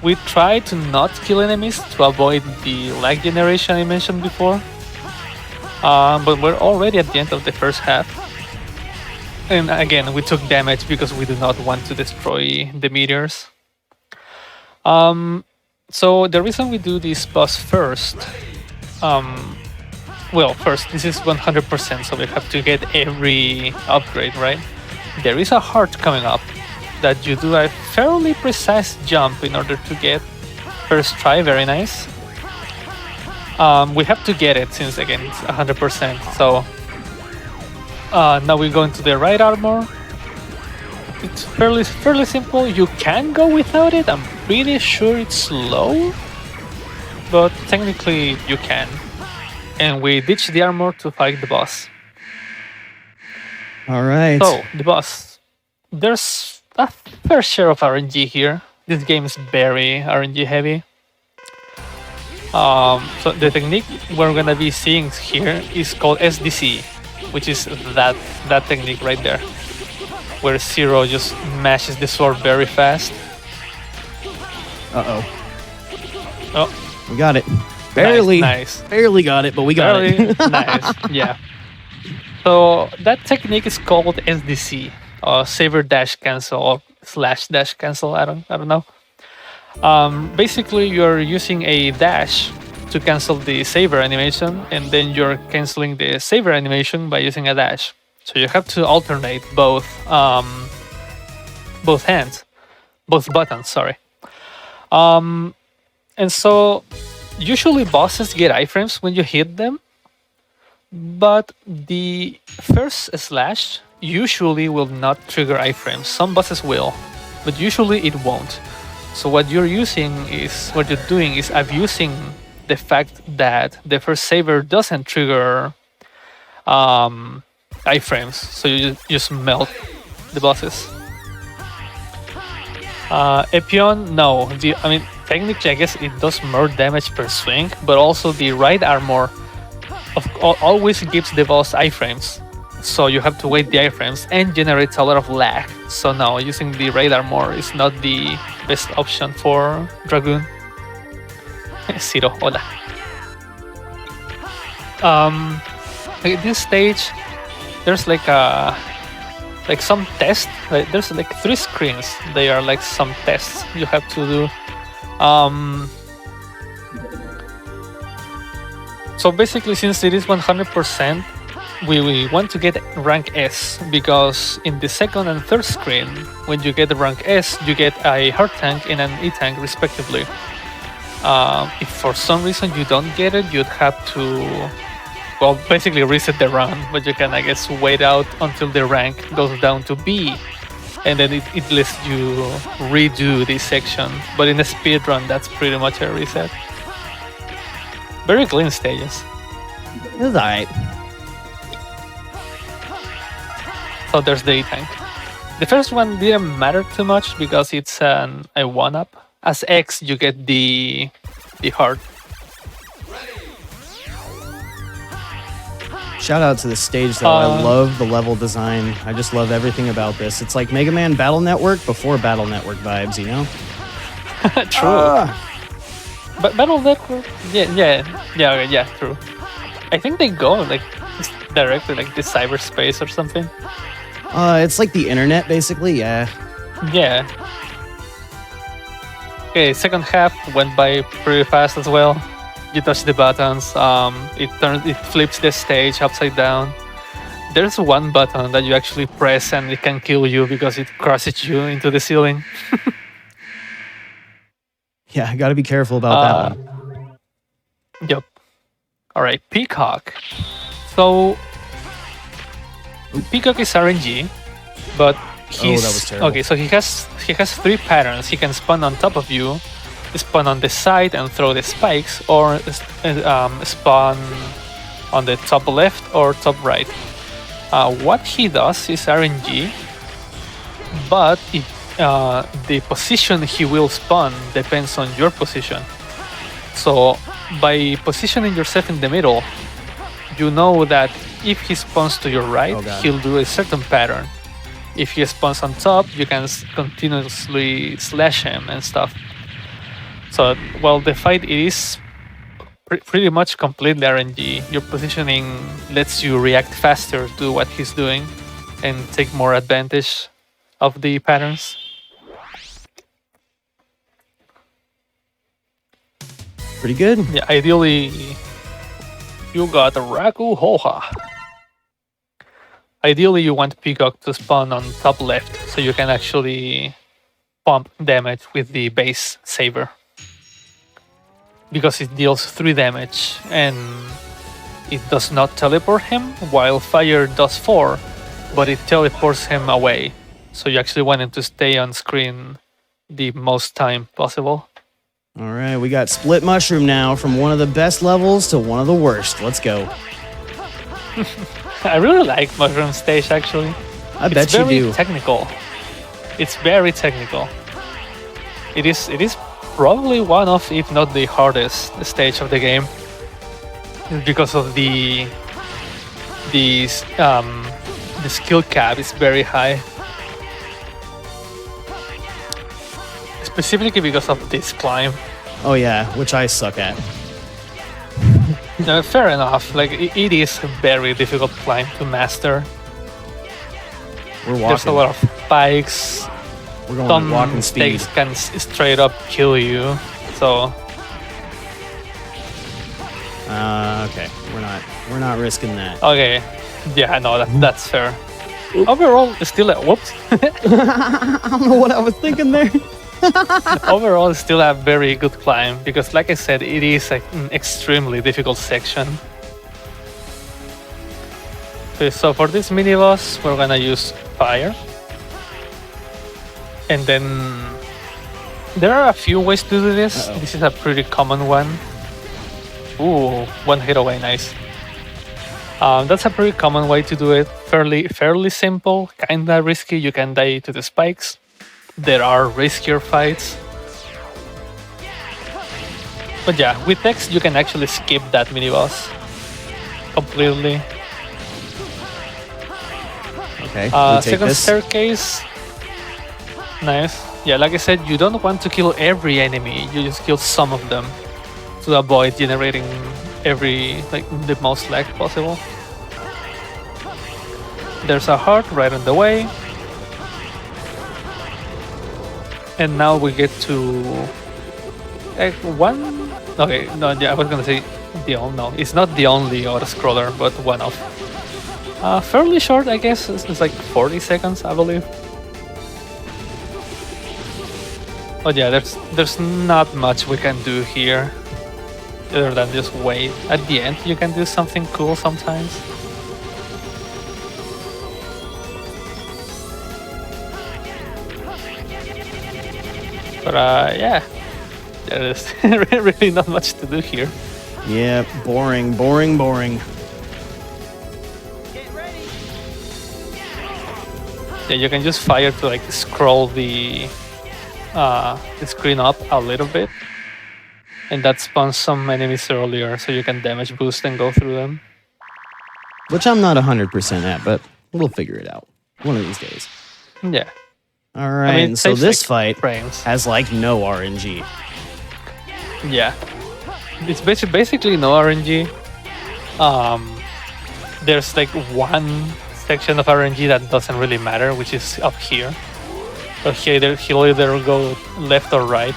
We try to not kill enemies to avoid the lag generation I mentioned before. But we're already at the end of the first half. And again, we took damage because we do not want to destroy the meteors. So the reason we do this boss first, well, first, this is 100%, so we have to get every upgrade, right? There is a heart coming up that you do a fairly precise jump in order to get first try, very nice. We have to get it since, again, it's 100%, so now we go into the right armor. It's fairly simple. You can go without it. I'm pretty sure it's slow, but technically you can. And we ditch the armor to fight the boss. All right. So, the boss. There's a fair share of RNG here. This game is very RNG heavy. So the technique we're gonna be seeing here is called SDC, which is that technique right there, where Zero just mashes the sword very fast. Oh, we got it. Barely, nice. Barely got it, but we got it. Nice, yeah. So that technique is called SDC, Saver Dash Cancel or / Dash Cancel. I don't know. Basically, you're using a dash to cancel the saver animation, and then you're canceling the saver animation by using a dash. So you have to alternate both buttons. Sorry. And so usually bosses get iframes when you hit them, but the first slash usually will not trigger iframes. Some bosses will, but usually it won't. So what you're doing is abusing the fact that the first saver doesn't trigger iframes, so you just melt the bosses. Epion, no. Technically, I guess it does more damage per swing, but also the right armor always gives the boss iframes. So you have to wait the iframes and generates a lot of lag. So now using the right armor is not the best option for Dragoon. Zero, hola. At this stage, there's like some test. There's like 3 screens. They are like some tests you have to do. So basically, since it is 100%, we want to get rank S because in the second and third screen, when you get rank S, you get a hard tank and an E tank respectively. If for some reason you don't get it, you'd have to, well, basically reset the run, but you can, I guess, wait out until the rank goes down to B, and then it lets you redo this section. But in a speedrun, that's pretty much a reset. Very clean stages. It was alright. So there's the E-tank. The first one didn't matter too much because it's a 1-up. As X, you get the heart. Shout out to the stage though. I love the level design. I just love everything about this. It's like Mega Man Battle Network before Battle Network vibes, you know? True. But Battle Network, yeah, true. I think they go like directly like the cyberspace or something. It's like the internet, basically. Yeah. Yeah. Okay, second half went by pretty fast as well. You touch the buttons. It flips the stage upside down. There's one button that you actually press and it can kill you because it crushes you into the ceiling. Yeah, I gotta be careful about that one. Yep. Alright, Peacock. So, Peacock is RNG, but he's... that was terrible. Okay, so he has 3 patterns. He can spawn on top of you, spawn on the side and throw the spikes, or spawn on the top left or top right. What he does is RNG, but the position he will spawn depends on your position. So by positioning yourself in the middle, you know that if he spawns to your right, he'll do a certain pattern. If he spawns on top, you can continuously slash him and stuff. So, well, the fight is pretty much completely RNG. Your positioning lets you react faster to what he's doing and take more advantage of the patterns. Pretty good. Yeah, ideally, you got Raku Hoha. Ideally, you want Peacock to spawn on top left so you can actually pump damage with the base saber. Because it deals 3 damage and it does not teleport him, while fire does 4, but it teleports him away. So you actually want him to stay on screen the most time possible. All right, we got Split Mushroom now, from one of the best levels to one of the worst. Let's go. I really like Mushroom Stage, actually. I bet you do. It's very technical. It's very technical. It is probably one of, if not the hardest stage of the game, because of the skill cap is very high. Specifically because of this climb. Oh yeah, which I suck at. No, fair enough. Like it is a very difficult climb to master. We're walking. There's a lot of spikes. We're going Some walking speed. stakes can straight up kill you. So. Okay, we're not risking that. Okay. Yeah, no, that's fair. Overall, it's still a whoops. I don't know what I was thinking there. Overall, it's still a very good climb because, like I said, it is an extremely difficult section. Okay, so for this mini boss, we're gonna use fire, and then there are a few ways to do this. This is a pretty common one. Ooh, one hit away, nice. That's a pretty common way to do it. Fairly simple, kinda risky. You can die to the spikes. There are riskier fights. But yeah, with X you can actually skip that mini boss completely. Okay. Second staircase. Nice. Yeah, like I said, you don't want to kill every enemy. You just kill some of them to avoid generating the most lag possible. There's a heart right on the way. And now we get to one. Okay, no, yeah, I was gonna say the only. No, it's not the only auto scroller, but one of. Fairly short, I guess. It's like 40 seconds, I believe. But yeah, there's not much we can do here, other than just wait. At the end, you can do something cool sometimes. But yeah, there's really not much to do here. Yeah, boring, boring, boring. Yeah, you can just fire to like scroll the screen up a little bit, and that spawns some enemies earlier, so you can damage boost and go through them. Which I'm not 100% at, but we'll figure it out one of these days. Yeah. All right, I mean, and so takes, this like, fight frames. has like no RNG. Yeah, it's basically no RNG. There's like one section of RNG that doesn't really matter, which is up here. So he'll either go left or right,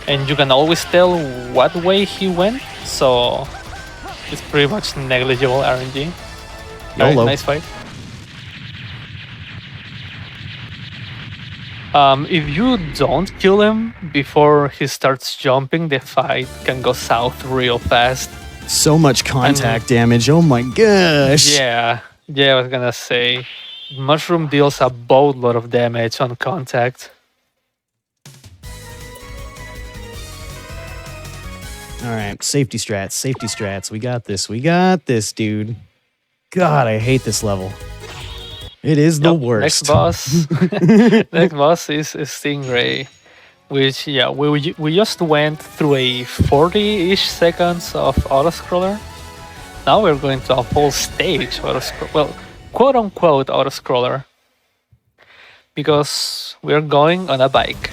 and you can always tell what way he went. So it's pretty much negligible RNG. Alright, YOLO. nice fight. If you don't kill him before he starts jumping, the fight can go south real fast. So much contact damage. Oh my gosh. Yeah, I was gonna say, Mushroom deals a boatload of damage on contact. All right, safety strats, safety strats. We got this, dude. God, I hate this level. It is the worst. Next boss is Stingray, which we just went through a 40-ish seconds of autoscroller. Now we're going to a full stage autoscroller, well, quote unquote autoscroller, because we're going on a bike.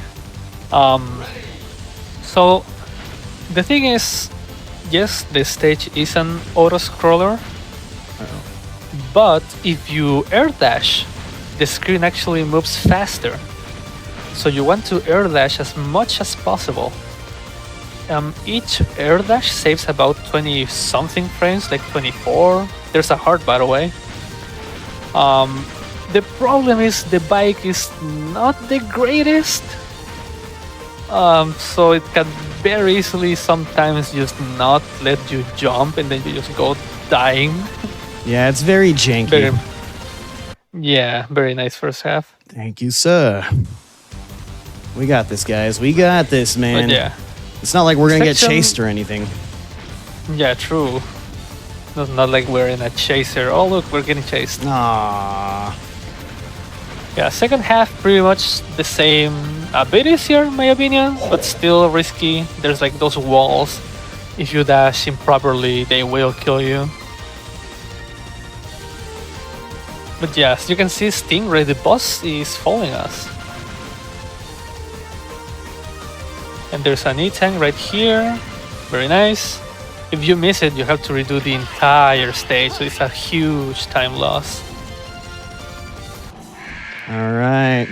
So the thing is, yes, the stage is an autoscroller. But if you air dash, the screen actually moves faster. So you want to air dash as much as possible. Each air dash saves about 20 something frames, like 24. There's a heart, by the way. The problem is the bike is not the greatest. So it can very easily sometimes just not let you jump, and then you just go dying. Yeah, it's very janky. Very nice first half. Thank you, sir. We got this, guys. We got this, man. But yeah. It's not like we're gonna get Section- chased or anything. Yeah, true. Not like we're in a chaser. Oh, look, we're getting chased. Aww. Yeah, second half pretty much the same. A bit easier, in my opinion, but still risky. There's like those walls. If you dash improperly, they will kill you. But yeah, as you can see, Stingray, the boss, is following us. And there's an E-Tank right here. Very nice. If you miss it, you have to redo the entire stage, so it's a huge time loss. All right.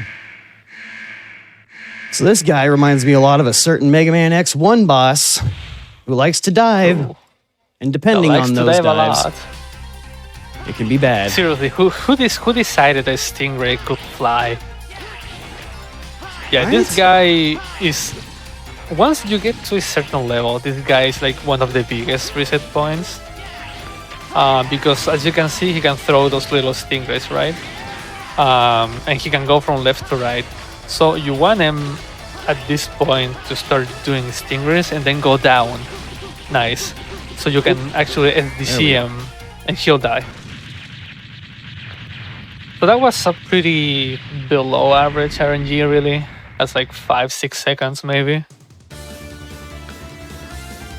So this guy reminds me a lot of a certain Megaman X1 boss who likes to dive. And depending on those dives, it can be bad. Seriously, who decided that Stingray could fly? Yeah, Right? this guy is... Once you get to a certain level, this guy is like one of the biggest reset points. Because as you can see, he can throw those little stingrays, right? And he can go from left to right. So you want him at this point to start doing stingrays and then go down. Nice. So you can actually SDC him and he'll die. So that was a pretty below average RNG, really. That's like 5-6 seconds maybe.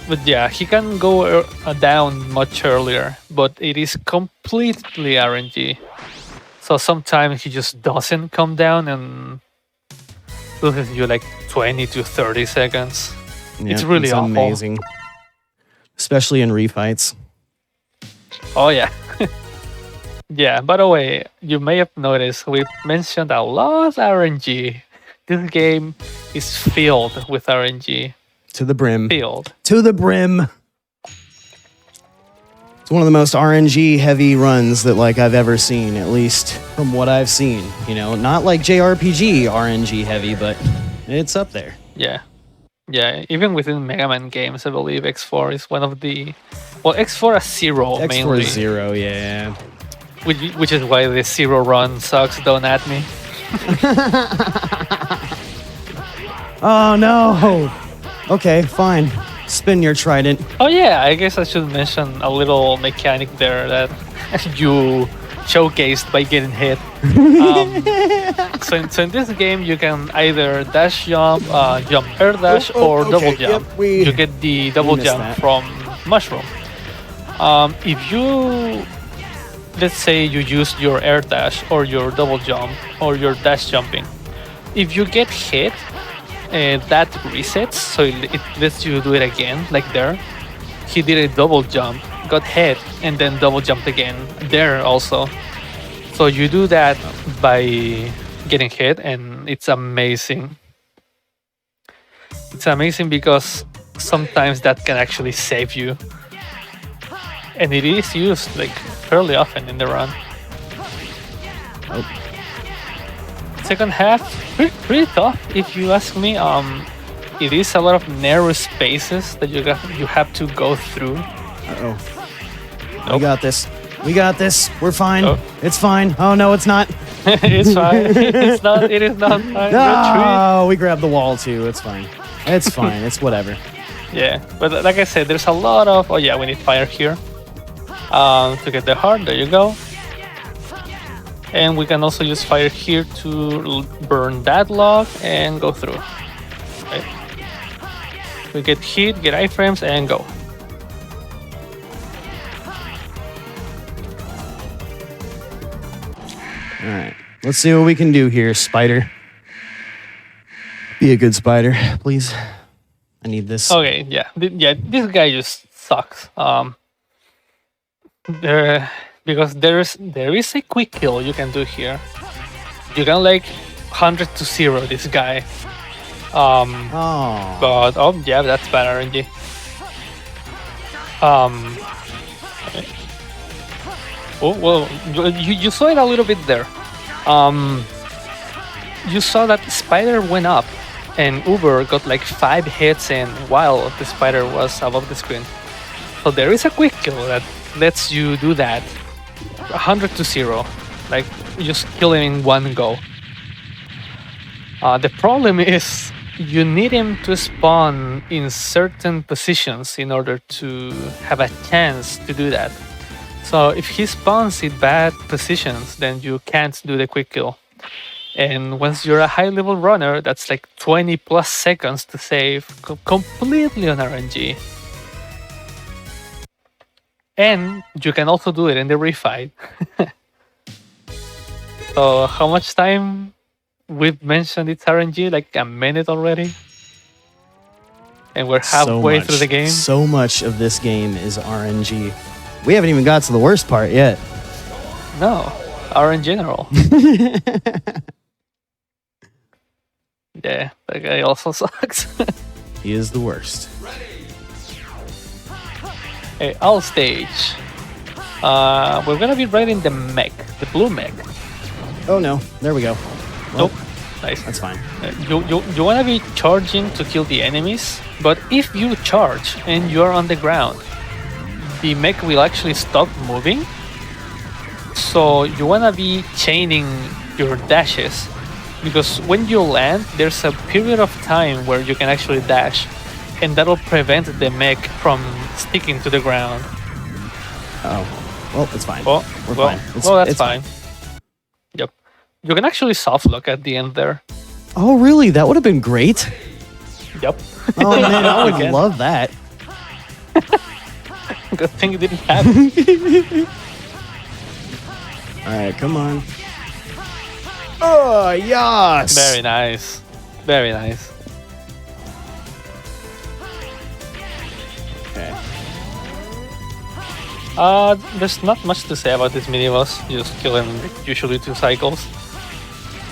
But yeah, he can go down much earlier, but it is completely RNG. So sometimes he just doesn't come down and loses you like 20 to 30 seconds. Yeah, it's really awful. amazing. Especially in refights. Oh yeah. Yeah, by the way, you may have noticed we mentioned a lot of RNG. This game is filled with RNG. To the brim. Filled. To the brim. It's one of the most RNG heavy runs that like I've ever seen, at least from what I've seen. You know, not like JRPG RNG heavy, but it's up there. Yeah. Yeah, even within Mega Man games, I believe X4 is one of the... Well, X4 Zero X4 mainly. Zero, yeah. Which is why the Zero run sucks, don't at me. Oh no! Okay, fine. Spin your trident. Oh yeah, I guess I should mention a little mechanic there that you showcased by getting hit. So in this game, you can either dash jump, jump air dash, or double jump. Yep, you get the double jump that. from Mushroom. If you, let's say you use your air dash or your double jump or your dash jumping, if you get hit, that resets, so it lets you do it again, like there. He did a double jump, got hit, and then double jumped again there also. So you do that by getting hit, and it's amazing. It's amazing because sometimes that can actually save you. And it is used like fairly often in the run. Second half, pretty tough if you ask me. It is a lot of narrow spaces that you have to go through. We got this. We got this. We're fine. It's fine. Oh no, it's not. It's fine. It's not. It is not fine. No, we grabbed the wall too. It's fine. It's fine. It's whatever. Yeah, but like I said, there's a lot of... Oh yeah, we need fire here. To get the heart, there you go. And we can also use fire here to burn that log and go through. Okay. We get hit, get iframes, and go. Alright. Let's see what we can do here, spider. Be a good spider, please. I need this. Okay, yeah. This guy just sucks. Because there is a quick kill you can do here. You can like 100 to 0 this guy. But oh yeah, that's bad RNG. Okay. Oh well, you saw it a little bit there. You saw that spider went up, and Uber got like 5 hits in while the spider was above the screen. So there is a quick kill that lets you do that. 100 to 0, like just kill him in one go. The problem is you need him to spawn in certain positions in order to have a chance to do that. So if he spawns in bad positions, then you can't do the quick kill. And once you're a high level runner, that's like 20 plus seconds to save completely on RNG. And you can also do it in the refight. So how much time we've mentioned it's RNG? Like a minute already? And we're halfway through the game? So much of this game is RNG. We haven't even got to the worst part yet. No, RNG general. Yeah, that guy also sucks. He is the worst. Hey, all stage. We're gonna be riding the mech, the blue mech. Oh no, there we go. Well, nope, nice. That's fine. You wanna be charging to kill the enemies, but if you charge and you're on the ground, the mech will actually stop moving. So you wanna be chaining your dashes, because when you land, there's a period of time where you can actually dash. And that'll prevent the mech from sticking to the ground. Oh, well, it's fine. Well, We're fine. That's fine. Yep. You can actually soft look at the end there. Oh, really? That would have been great. Yep. Oh man, I would Again. love that. Good thing it didn't happen. All right, come on. Oh, yes. Very nice. Very nice. Okay. There's not much to say about this mini-boss. You just kill him usually 2 cycles.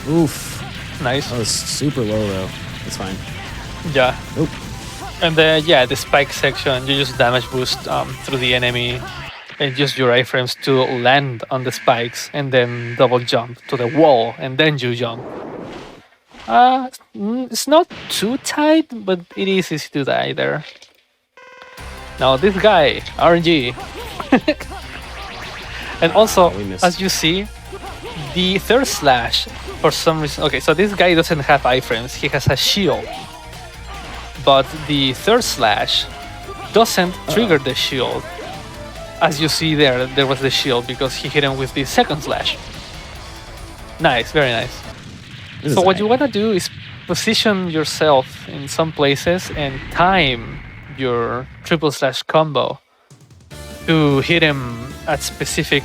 Oof. Nice. That was super low though. It's fine. Yeah. Oop. And then yeah, the spike section, you just damage boost through the enemy and use your iframes to land on the spikes and then double jump to the wall and then you jump. It's not too tight, but it is easy to die there. Now this guy, RNG. And also, as you see, the third slash, for some reason... Okay, so this guy doesn't have iframes, he has a shield. But the third slash doesn't trigger the shield. As you see there was the shield because he hit him with the second slash. Nice, very nice. So what you want to do is position yourself in some places and time your triple slash combo to hit him at specific,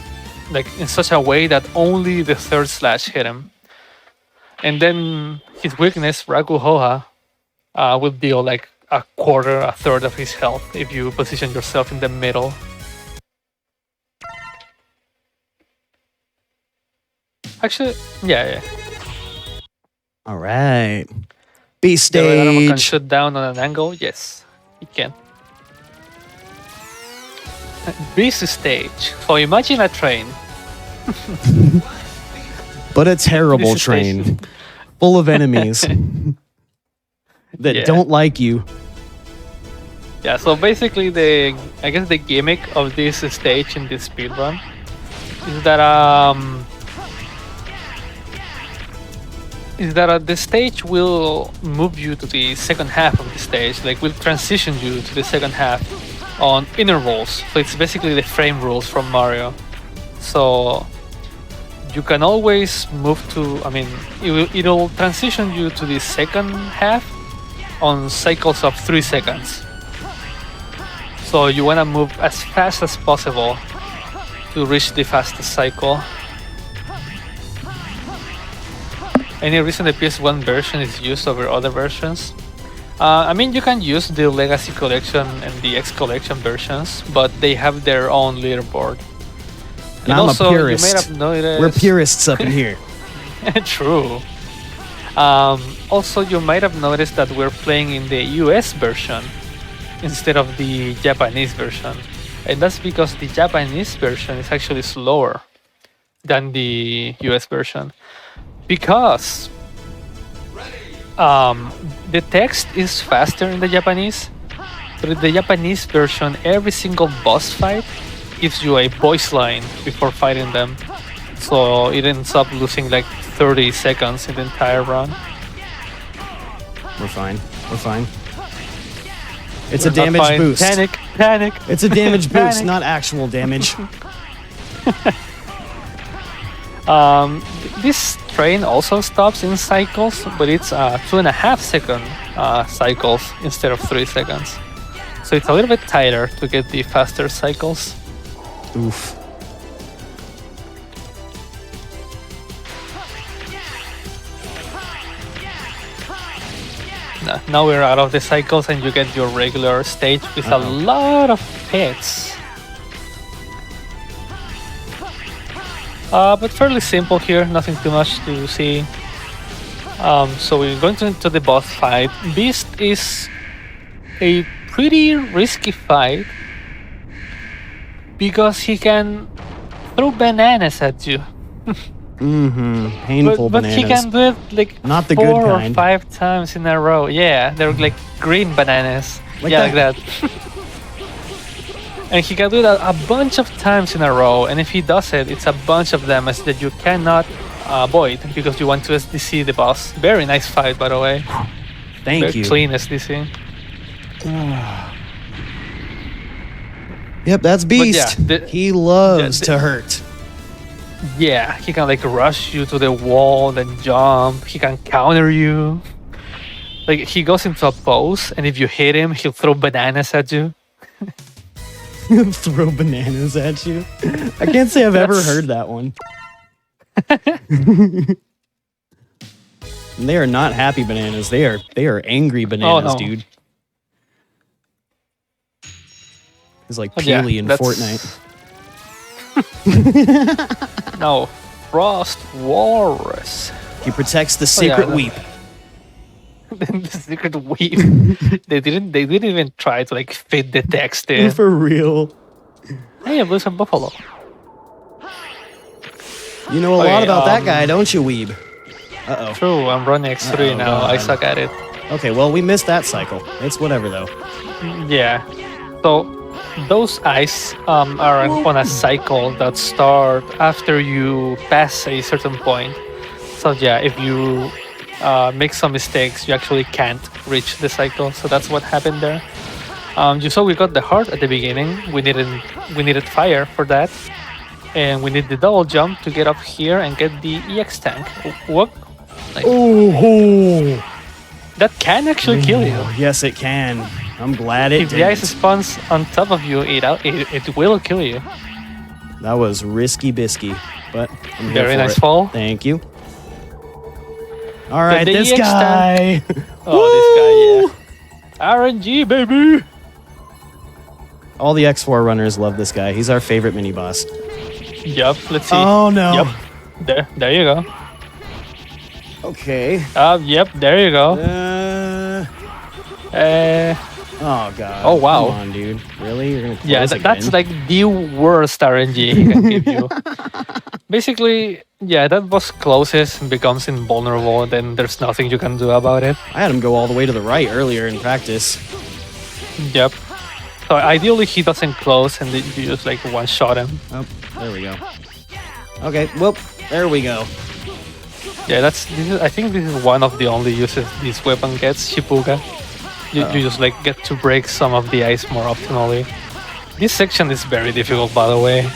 like in such a way that only the third slash hit him. And then his weakness, Ragu Hoha, will deal like a quarter, a third of his health if you position yourself in the middle. Actually, yeah. All right. B Can stage. shoot down on an angle? Yes, he can. Beast stage. So imagine a train. But a terrible This train. Full of enemies that don't like you. Yeah, so basically I guess the gimmick of this stage in this speedrun is that the stage will move you to the second half of the stage, like will transition you to the second half on intervals. So it's basically the frame rules from Mario. So you can always move to, it'll transition you to the second half on cycles of 3 seconds. So you want to move as fast as possible to reach the fastest cycle. Any reason the PS1 version is used over other versions? You can use the Legacy Collection and the X Collection versions, but they have their own leaderboard. And I'm also, a purist. You may have noticed... We're purists up in here. True. Also, you might have noticed that we're playing in the US version instead of the Japanese version. And that's because the Japanese version is actually slower than the US version. Because the text is faster in the Japanese. But in the Japanese version, every single boss fight gives you a voice line before fighting them. So it ends up losing like 30 seconds in the entire run. We're fine. We're fine. It's We're a damage not fine. boost. Panic. It's a damage boost, Panic. not actual damage. This train also stops in cycles, but it's 2.5 second cycles instead of 3 seconds. So it's a little bit tighter to get the faster cycles. Oof. Now we're out of the cycles and you get your regular stage with a lot of pits. But fairly simple here, nothing too much to see. So we're going into the boss fight. Beast is a pretty risky fight because he can throw bananas at you. Painful but bananas. he can do it like Not the 4 good or kind. 5 times in a row. Yeah, they're like green bananas. Like like that. that. And he can do that a bunch of times in a row. And if he does it, it's a bunch of damage that you cannot avoid because you want to SDC the boss. Very nice fight, by the way. Thank Very you. clean SDC. Yep, that's Beast. He loves to hurt. Yeah, he can like rush you to the wall, then jump. He can counter you. Like he goes into a pose, and if you hit him, he'll throw bananas at you. Throw bananas at you. I can't say I've ever heard that one. They are not happy bananas. They are angry bananas, no. dude. It's like Oh, yeah, Peely in that's- Fortnite. No, Frost Walrus. He protects the Oh, yeah, secret no. weep. The secret weep. They didn't even try to like fit the text in. For real. Hey, Blues of Buffalo. You know a lot about that guy, don't you, Weeb? Uh-oh. True, I'm running X3 now. I suck at it. Okay, well, we missed that cycle. It's whatever, though. Yeah. So, those ice are on a cycle that start after you pass a certain point. So, yeah, if you make some mistakes, you actually can't reach the cycle. So that's what happened there. You saw we got the heart at the beginning. We needed fire for that. And we need the double jump to get up here and get the EX tank. What? Like, oh, that can actually kill you. Yes, it can. I'm glad it If did. the ice spawns on top of you, it will kill you. That was risky bisky, but I'm here Very for nice it. fall. Thank you. All right, The this EX guy. Oh, this guy, yeah. RNG, baby. All the X4 runners love this guy. He's our favorite mini boss. Yup, let's see. Oh no. Yep. There you go. Okay. Yep, there you go. Oh god. Oh wow. Come on, dude. Really? You're gonna close Yeah, that's again? like the worst RNG he can give you. Basically, yeah, that boss closes and becomes invulnerable, then there's nothing you can do about it. I had him go all the way to the right earlier in practice. Yep. So ideally he doesn't close and then you just like one-shot him. Oh, there we go. Okay, well, there we go. Yeah, I think this is one of the only uses this weapon gets, Shipuga. You just like get to break some of the ice more optimally. This section is very difficult, by the way.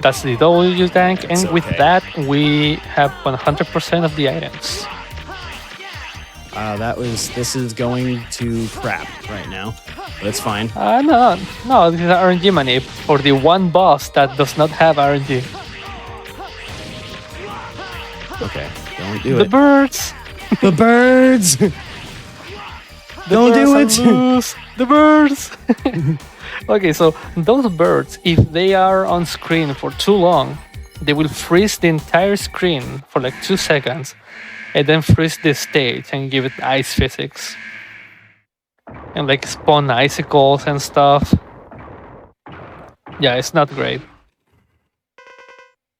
That's the W tank, and with that we have 100% of the items. This is going to crap right now, but it's fine. No, this is RNG money for the one boss that does not have RNG. Okay, don't do The it. birds! The birds! Don't do it! The birds! Okay, so those birds, if they are on screen for too long, they will freeze the entire screen for like 2 seconds and then freeze the stage and give it ice physics. And like spawn icicles and stuff. Yeah, it's not great.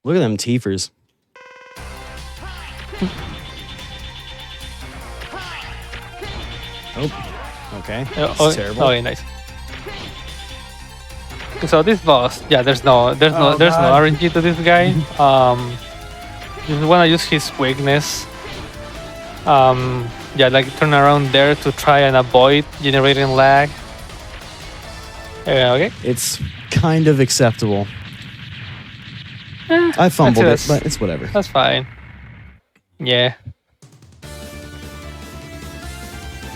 Look at them teefers. Oh, okay. That's terrible. Okay, nice. So this boss, yeah, there's no RNG to this guy. You wanna use his weakness. Yeah, like turn around there to try and avoid generating lag. Okay. It's kind of acceptable. I fumbled it, but it's whatever. That's fine. Yeah.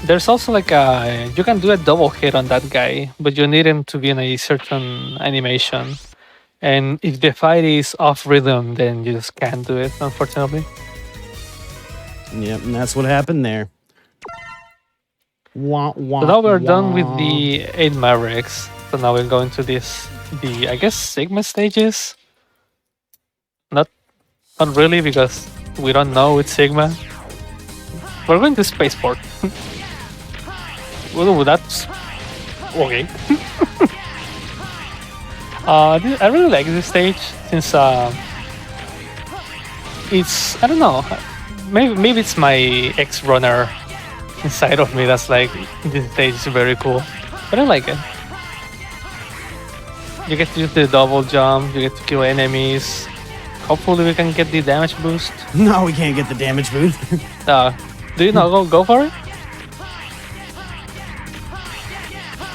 There's also like you can do a double hit on that guy, but you need him to be in a certain animation. And if the fight is off rhythm, then you just can't do it, unfortunately. Yep, and that's what happened there. Wah, wah, So now we're done with wah. the 8 Mavericks. So now we're going to the I guess Sigma stages. Not really, because we don't know with Sigma. We're going to Spaceport. Well, that's okay. I really like this stage since it's, I don't know, maybe it's my ex-runner inside of me that's like, this stage is very cool, but I like it. You get to use the double jump, you get to kill enemies. Hopefully we can get the damage boost. No, we can't get the damage boost. Do you not go for it?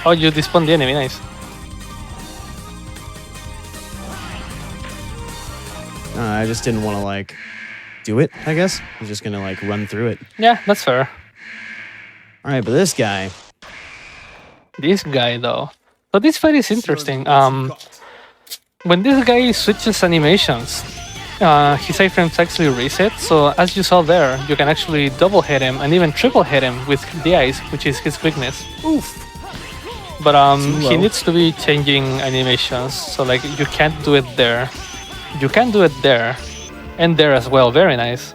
Oh, you despawn the enemy, nice. I just didn't want to like do it, I guess. I'm just gonna like run through it. Yeah, that's fair. Alright, but this guy. This guy though. So this fight is interesting. When this guy switches animations, his iframes actually reset. So as you saw there, you can actually double hit him and even triple hit him with the ice, which is his weakness. Oof. But he needs to be changing animations. So like you can't do it there. You can do it there and there as well. Very nice.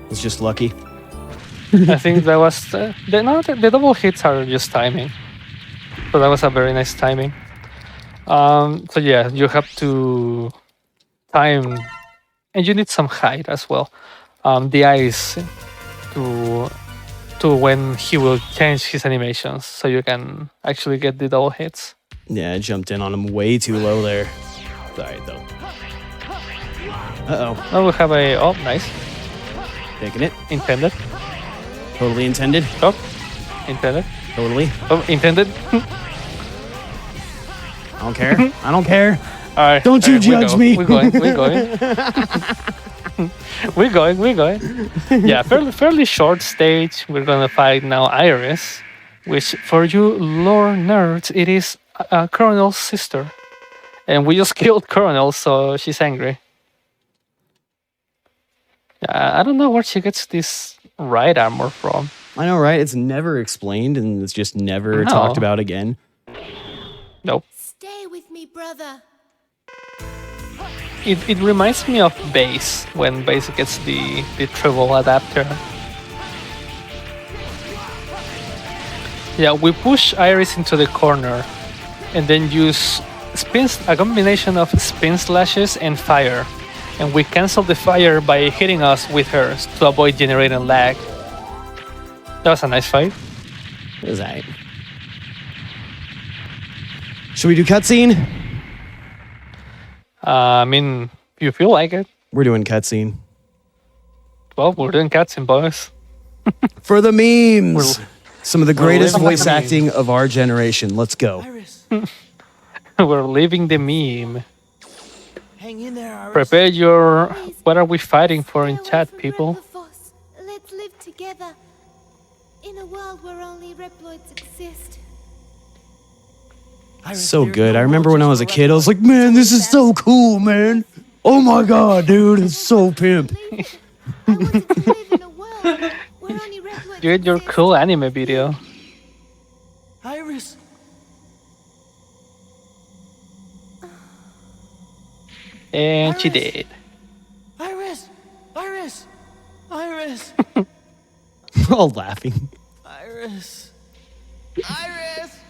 It's just lucky. I think that was the double hits are just timing. So that was a very nice timing. So yeah, you have to time, and you need some height as well. The eyes to when he will change his animations, so you can actually get the double hits. Yeah, I jumped in on him way too low there. Sorry though. Uh-oh. Now we have a nice. Taking it. Intended. Totally intended. Oh, intended. Totally. Oh, intended. I don't care. I don't care. All right. Don't you judge me. We're going. We're going. We're going. Yeah, fairly short stage. We're gonna fight now Iris, which for you lore nerds, it is Colonel's sister, and we just killed Colonel, so she's angry. Yeah, I don't know where she gets this right armor from. I know, right? It's never explained, and it's just never talked about again. Nope. Stay with me, brother. It reminds me of Base, when Base gets the treble adapter. Yeah, we push Iris into the corner and then use a combination of spin slashes and fire. And we cancel the fire by hitting us with hers to avoid generating lag. That was a nice fight. It was alright. Should we do cutscene? I mean, if you feel like it. We're doing cutscene. Well, we're doing cutscene, boys. For the memes! Some of the greatest living voice the acting of our generation. Let's go. We're living the meme. Hang in there, Iris. Prepare your... What are we fighting for in chat, people? Let's live together in a world where only Reploids exist. So good. I remember when I was a kid, I was like, man, this is so cool, man. Oh my god, dude, it's so pimp. You had your cool anime video. Iris. And she did. Iris. Iris. Iris. We're all laughing. Iris. Iris.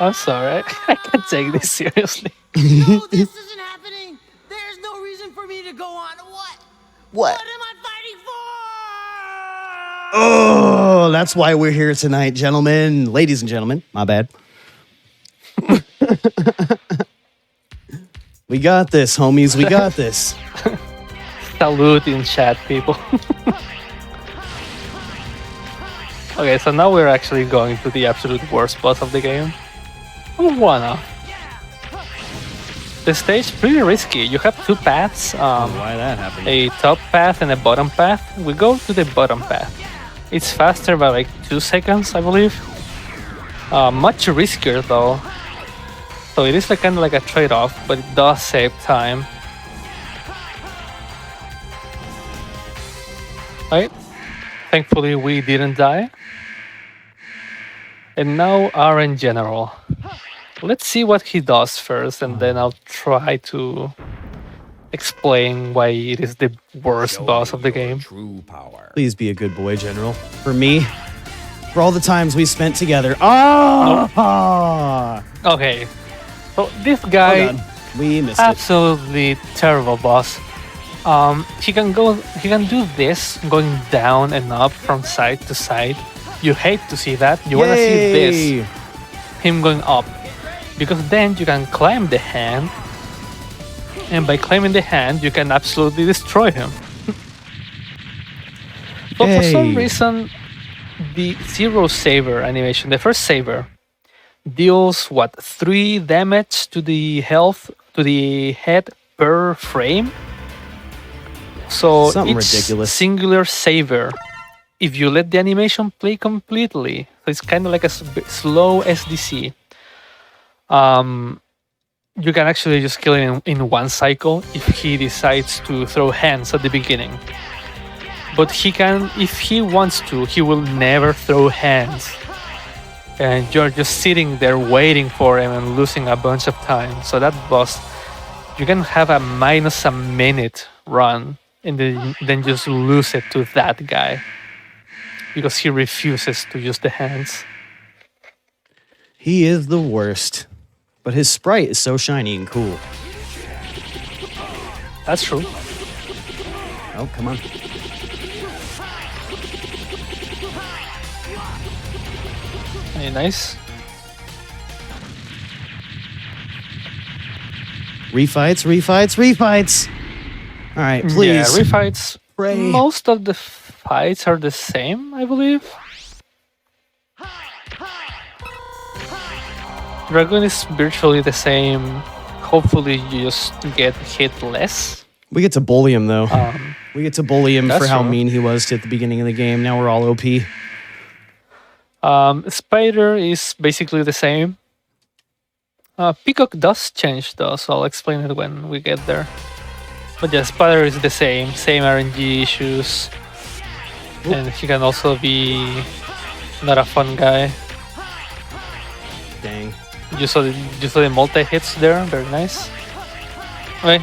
I'm sorry. I can't take this seriously. No, this isn't happening. There's no reason for me to go on. What? What? What am I fighting for? Oh, that's why we're here tonight, gentlemen. Ladies and gentlemen, my bad. We got this, homies. We got this. Salute in chat, people. Okay, so now we're actually going to the absolute worst boss of the game. Wanna. The stage pretty risky. You have two paths. Why that happened? A top path and a bottom path. We go to the bottom path. It's faster by like 2 seconds, I believe. Much riskier though. So it is like kind of like a trade-off, but it does save time. Right? Thankfully we didn't die. And now RN General. Let's see what he does first, and then I'll try to explain why it is the worst boss of the game. Please be a good boy, General. For me, for all the times we spent together. Ah! Okay. So this guy, we missed absolutely terrible boss. He can do this, going down and up from side to side. You hate to see that. You want to see this, him going up, because then you can climb the hand, and by climbing the hand, you can absolutely destroy him. But for some reason, the Zero Saber animation, the first Saber, deals 3 damage to the health, to the head per frame. So Something it's ridiculous. singular Saber. If you let the animation play completely, so it's kind of like a slow SDC. You can actually just kill him in 1 cycle if he decides to throw hands at the beginning. But he can, if he wants to, he will never throw hands. And you're just sitting there waiting for him and losing a bunch of time. So that boss, you can have a minus a minute run and then just lose it to that guy. Because he refuses to use the hands. He is the worst. but his sprite is so shiny and cool. That's true. Oh, come on. Hey, nice. Refights, refights, refights. All right, please. Yeah, refights. Pray. Most of the fights are the same, I believe. Dragoon is virtually the same. Hopefully, you just get hit less. We get to bully him, though. We get to bully him for how true. mean he was at the beginning of the game. Now we're all OP. Spider is basically the same. Peacock does change, though, so I'll explain it when we get there. But yeah, Spider is the same RNG issues. And he can also be not a fun guy. Dang. You saw the multi-hits there, very nice. Right.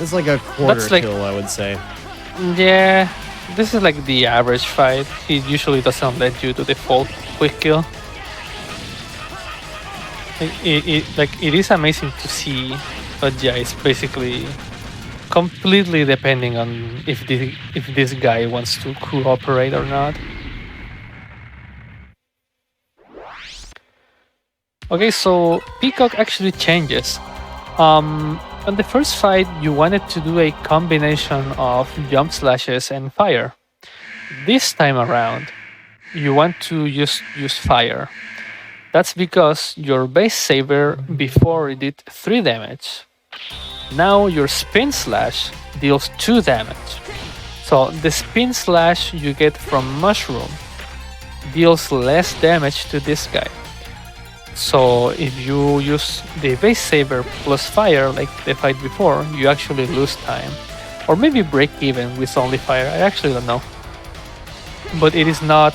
It's like a quarter kill, I would say. Yeah, this is like the average fight. He usually doesn't let you do the full quick kill. It is amazing to see, but yeah, it's basically completely depending on if this guy wants to cooperate or not. Okay, so Peacock actually changes. On the first fight, you wanted to do a combination of jump slashes and fire. This time around, you want to just use fire. That's because your base saber before it did 3 damage. Now your spin slash deals 2 damage. So the spin slash you get from Mushroom deals less damage to this guy. So if you use the base saber plus fire like the fight before, you actually lose time. Or maybe break even with only fire, I actually don't know. But it is not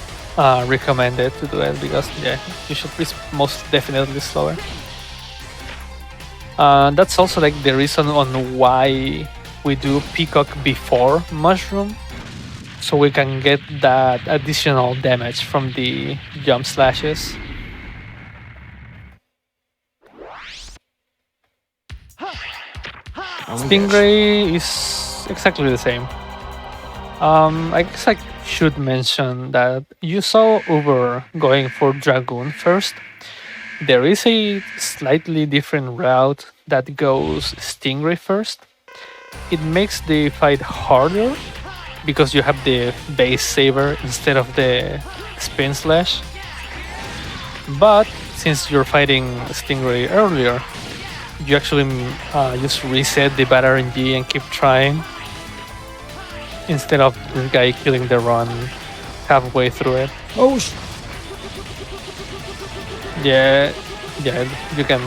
recommended to do it because yeah, you should be most definitely slower. That's also like the reason on why we do Peacock before Mushroom. So we can get that additional damage from the jump slashes. Stingray is exactly the same. I guess I should mention that you saw Uber going for Dragoon first. There is a slightly different route that goes Stingray first. It makes the fight harder because you have the base saber instead of the spin slash. But since you're fighting Stingray earlier, you actually just reset the bad RNG and keep trying instead of this guy killing the run halfway through it. Oh, yeah, you can.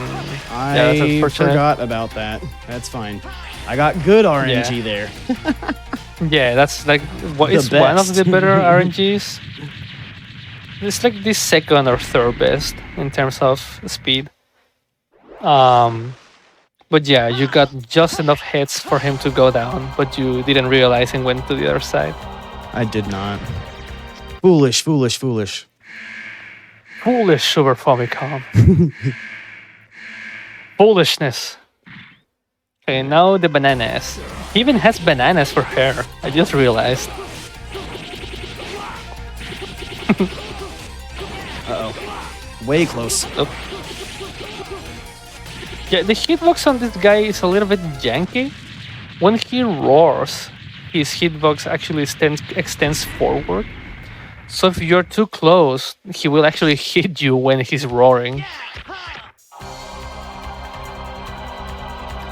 I forgot about that. That's fine. I got good RNG there. Yeah, that's like it's one of the better RNGs. It's like the second or third best in terms of speed. But yeah, you got just enough hits for him to go down, but you didn't realize and went to the other side. I did not. Foolish, foolish, foolish. Foolish Super Famicom. Foolishness. Okay, now the bananas. He even has bananas for hair. I just realized. Uh-oh. Way close. Oh. Yeah, the hitbox on this guy is a little bit janky. When he roars, his hitbox actually extends forward. So if you're too close, he will actually hit you when he's roaring.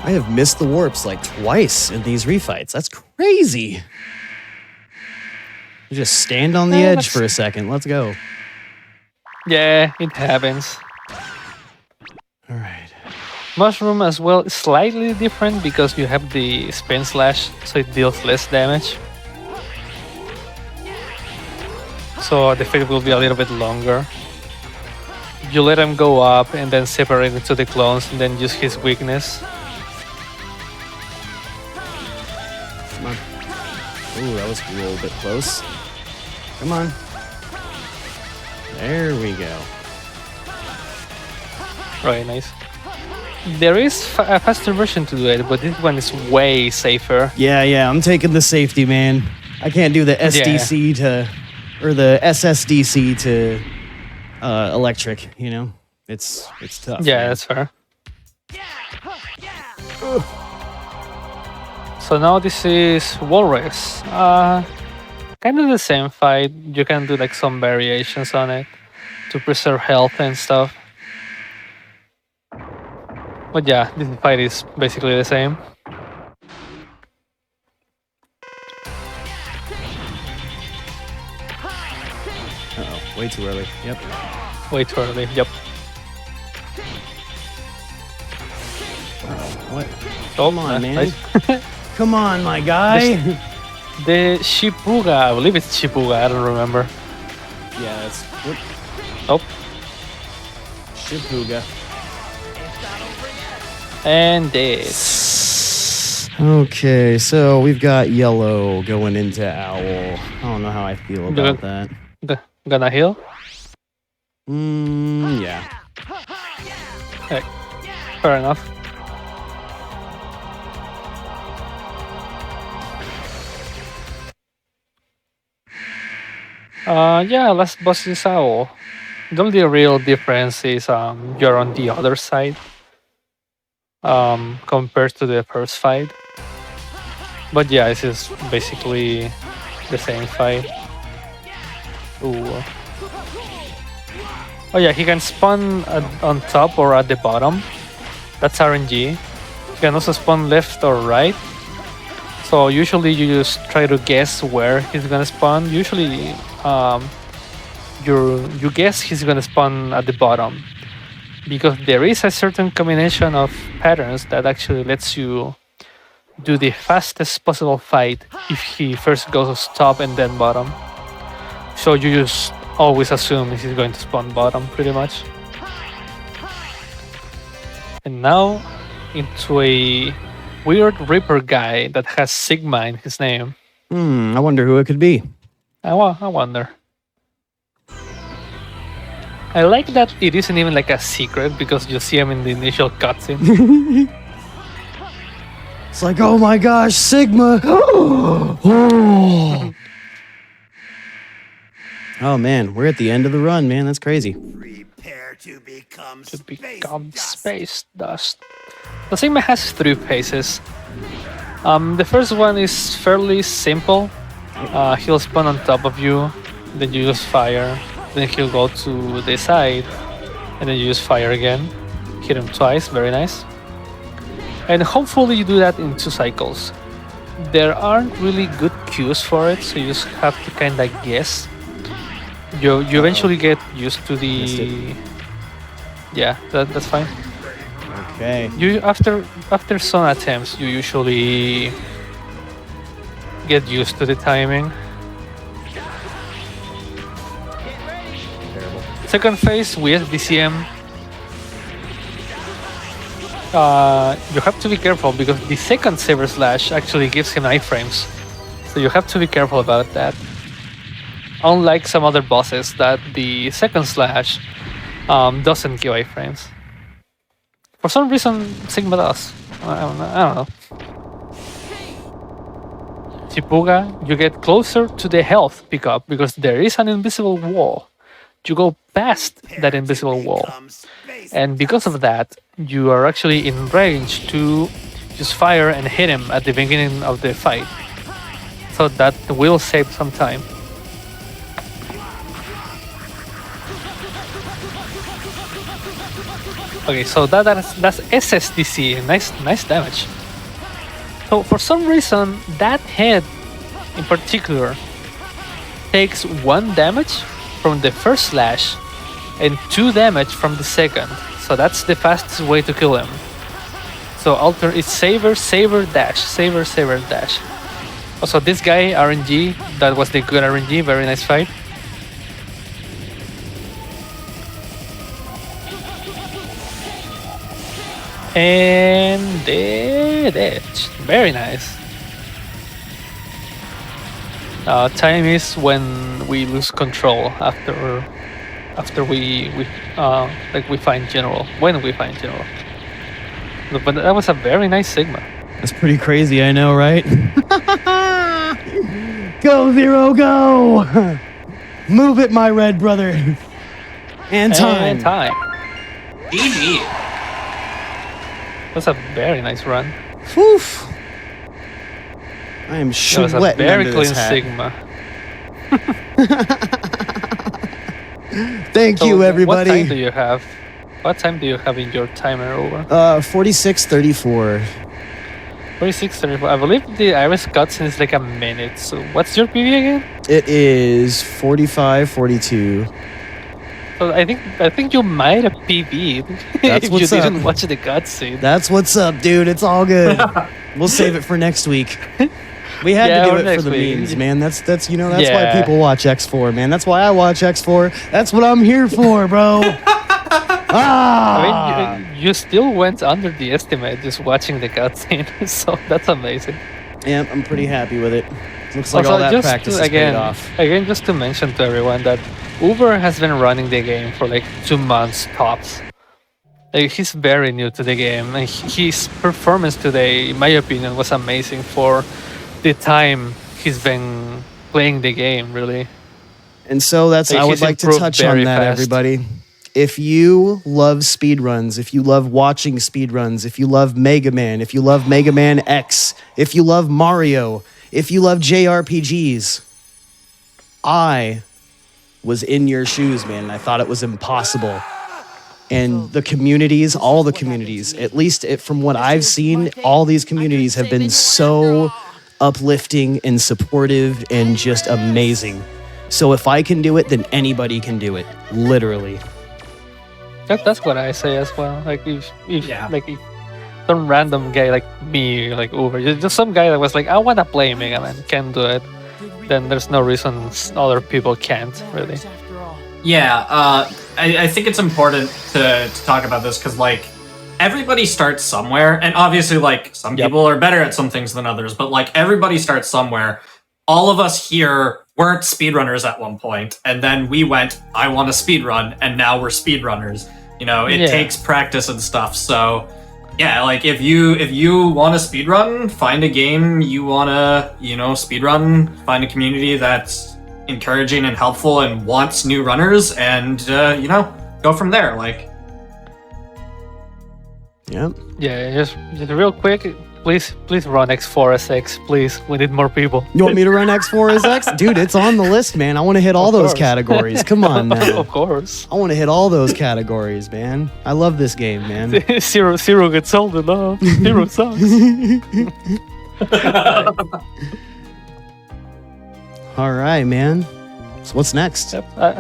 I have missed the warps like twice in these refights. That's crazy. You just stand on the edge for a second. Let's go. Yeah, it happens. All right. Mushroom as well is slightly different because you have the spin slash, so it deals less damage. So the fight will be a little bit longer. You let him go up and then separate into the clones and then use his weakness. Come on. Ooh, that was a little bit close. Come on. There we go. Right, nice. There is a faster version to do it, but this one is way safer. Yeah, I'm taking the safety, man. I can't do the SDC or the SSDC to electric. You know, it's tough. Yeah, man. that's fair. So now this is wall race. Kind of the same fight. You can do like some variations on it to preserve health and stuff. But yeah, this fight is basically the same. Uh-oh, way too early. Yep. Way too early. Yep. What? Oh, Come on, man. nice. Come on, my guy. The Shipuga, I believe it's Shipuga, I don't remember. Yeah, that's. Whoop. Oh. Shipuga. And this. Okay, so we've got yellow going into owl. I don't know how I feel about that. Gonna heal? Yeah. Okay. Fair enough. Yeah, let's bust this owl. The only real difference is you're on the other side compared to the first fight. But yeah, this is basically the same fight. Ooh. Oh yeah, he can spawn on top or at the bottom. That's RNG. He can also spawn left or right. So usually you just try to guess where he's gonna spawn. Usually you guess he's gonna spawn at the bottom, because there is a certain combination of patterns that actually lets you do the fastest possible fight if he first goes top and then bottom. So you just always assume he's going to spawn bottom pretty much. And now into a weird Reaper guy that has Sigma in his name. I wonder who it could be. I wonder. I like that it isn't even like a secret because you see him in the initial cutscene. It's like, oh my gosh, Sigma! Oh. Oh man, we're at the end of the run, man. That's crazy. To become space dust. The Sigma has 3 phases. The first one is fairly simple. He'll spawn on top of you, then you just fire. Then he'll go to the side, and then you just fire again. Hit him twice, very nice. And hopefully you do that in 2 cycles. There aren't really good cues for it, so you just have to kind of guess. You eventually get used to the... Yeah, that's fine. Okay. You after some attempts, you usually get used to the timing. Second phase with DCM. You have to be careful because the second Saber Slash actually gives him iframes. So you have to be careful about that. Unlike some other bosses that the second Slash doesn't give iframes. For some reason, Sigma does. I don't know. Chipuga, you get closer to the health pickup because there is an invisible wall. You go past that invisible wall. And because of that, you are actually in range to just fire and hit him at the beginning of the fight. So that will save some time. Okay, so that's SSDC, nice damage. So for some reason, that head in particular takes 1 damage from the first slash and 2 damage from the second. So that's the fastest way to kill him. So it's Saber, Saber, Dash, Saber, Saber, Dash. Also this guy, RNG, that was the good RNG, very nice fight. And did it. Very nice. Time is when we lose control after we find general. When we find general. But that was a very nice Sigma. That's pretty crazy, I know, right? Go, Zero, go! Move it, my red brother. And time. And time. GG. That's a very nice run. Whew. I am That was a sweating very under clean this hat. Sigma. Thank So you, everybody. What time do you have? What time do you have in your timer over? 46:34. 46:34. I believe the Iris cutscene is like a minute. So what's your PV again? It is 45:42. So I think you might have PV'd That's if what's you up. didn't watch the cutscene. That's what's up, dude. It's all good. We'll save it for next week. We had Yeah, to or do it for next the week. memes, man. That's that's why Yeah. people watch X4, man. That's why I watch X4. That's what I'm here for, bro. I mean, you still went under the estimate just watching the cutscene, so that's amazing. Yeah, I'm pretty happy with it. Looks like Also, all that just practice to- has paid off. Again, just to mention to everyone that Uber has been running the game for like 2 months tops. Like, he's very new to the game, and his performance today, in my opinion, was amazing for the time he's been playing the game. Really. And so that's Like, I would he's like to improved touch on very that, fast. everybody. If you love speedruns, if you love watching speedruns, if you love Mega Man, if you love Mega Man X, if you love Mario, if you love JRPGs, I was in your shoes, man. I thought it was impossible. And the communities, all the communities, at least from what I've seen, all these communities have been so uplifting and supportive and just amazing. So if I can do it, then anybody can do it. Literally. That's what I say as well. Like if some random guy like me, like Uber, just some guy that was like, I want to play Mega Man, can do it, then there's no reason other people can't, really. Yeah, I think it's important to talk about this because, like, everybody starts somewhere, and obviously, like, some people are better at some things than others, but, like, everybody starts somewhere. All of us here weren't speedrunners at one point, and then we went, I want to speedrun, and now we're speedrunners. You know, it Yeah. takes practice and stuff, so... Yeah, like, if you want to speedrun, find a game you want to, speedrun, find a community that's encouraging and helpful and wants new runners, and, go from there, like... Yep. Yeah, just real quick, please run X4SX, please. We need more people. You want me to run X4 as X? Dude, it's on the list, man. I want to hit all those course. categories. Come on now. Of course. I want to hit all those categories, man. I love this game, man. Zero gets old enough. Zero sucks. All right, man. So what's next? Yep. I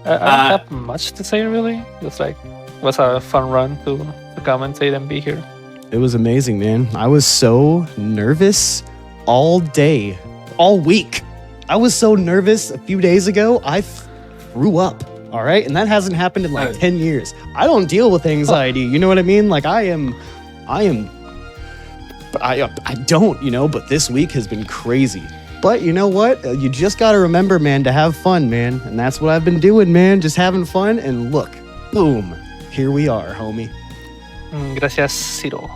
don't have much to say, really. Just like, it was a fun run to commentate and be here. It was amazing, man. I was so nervous all day, all week. I was so nervous a few days ago, I threw up. All right. And that hasn't happened in like 10 years. I don't deal with anxiety. You know what I mean? Like I don't, but this week has been crazy. But you know what? You just got to remember, man, to have fun, man. And that's what I've been doing, man. Just having fun. And look, boom, here we are, homie. Gracias, Zero.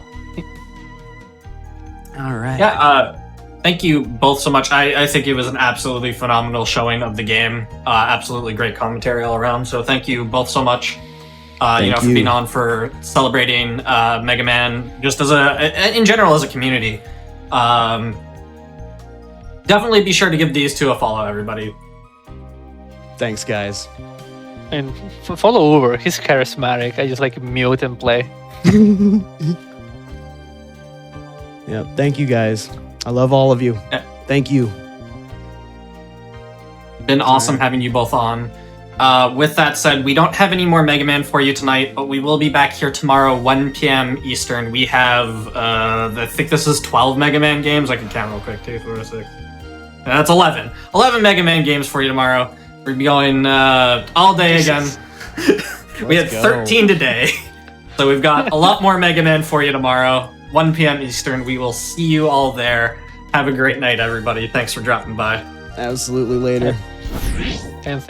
All right. Yeah, thank you both so much. I think it was an absolutely phenomenal showing of the game. Absolutely great commentary all around. So thank you both so much. For being on, for celebrating Mega Man, just as in general as a community. Definitely be sure to give these two a follow, everybody. Thanks, guys. And follow Uber. He's charismatic. I just like mute and play. Yeah, thank you guys. I love all of you. Yeah. Thank you. Been awesome having you both on. With that said, we don't have any more Mega Man for you tonight, but we will be back here tomorrow, 1 p.m. Eastern. We have, I think this is 12 Mega Man games. I can count real quick, 2, 4, 6. That's 11. 11 Mega Man games for you tomorrow. We're going all day again. We had 13 today. So we've got a lot more Mega Man for you tomorrow, 1 p.m. Eastern. We will see you all there. Have a great night, everybody. Thanks for dropping by. Absolutely later. And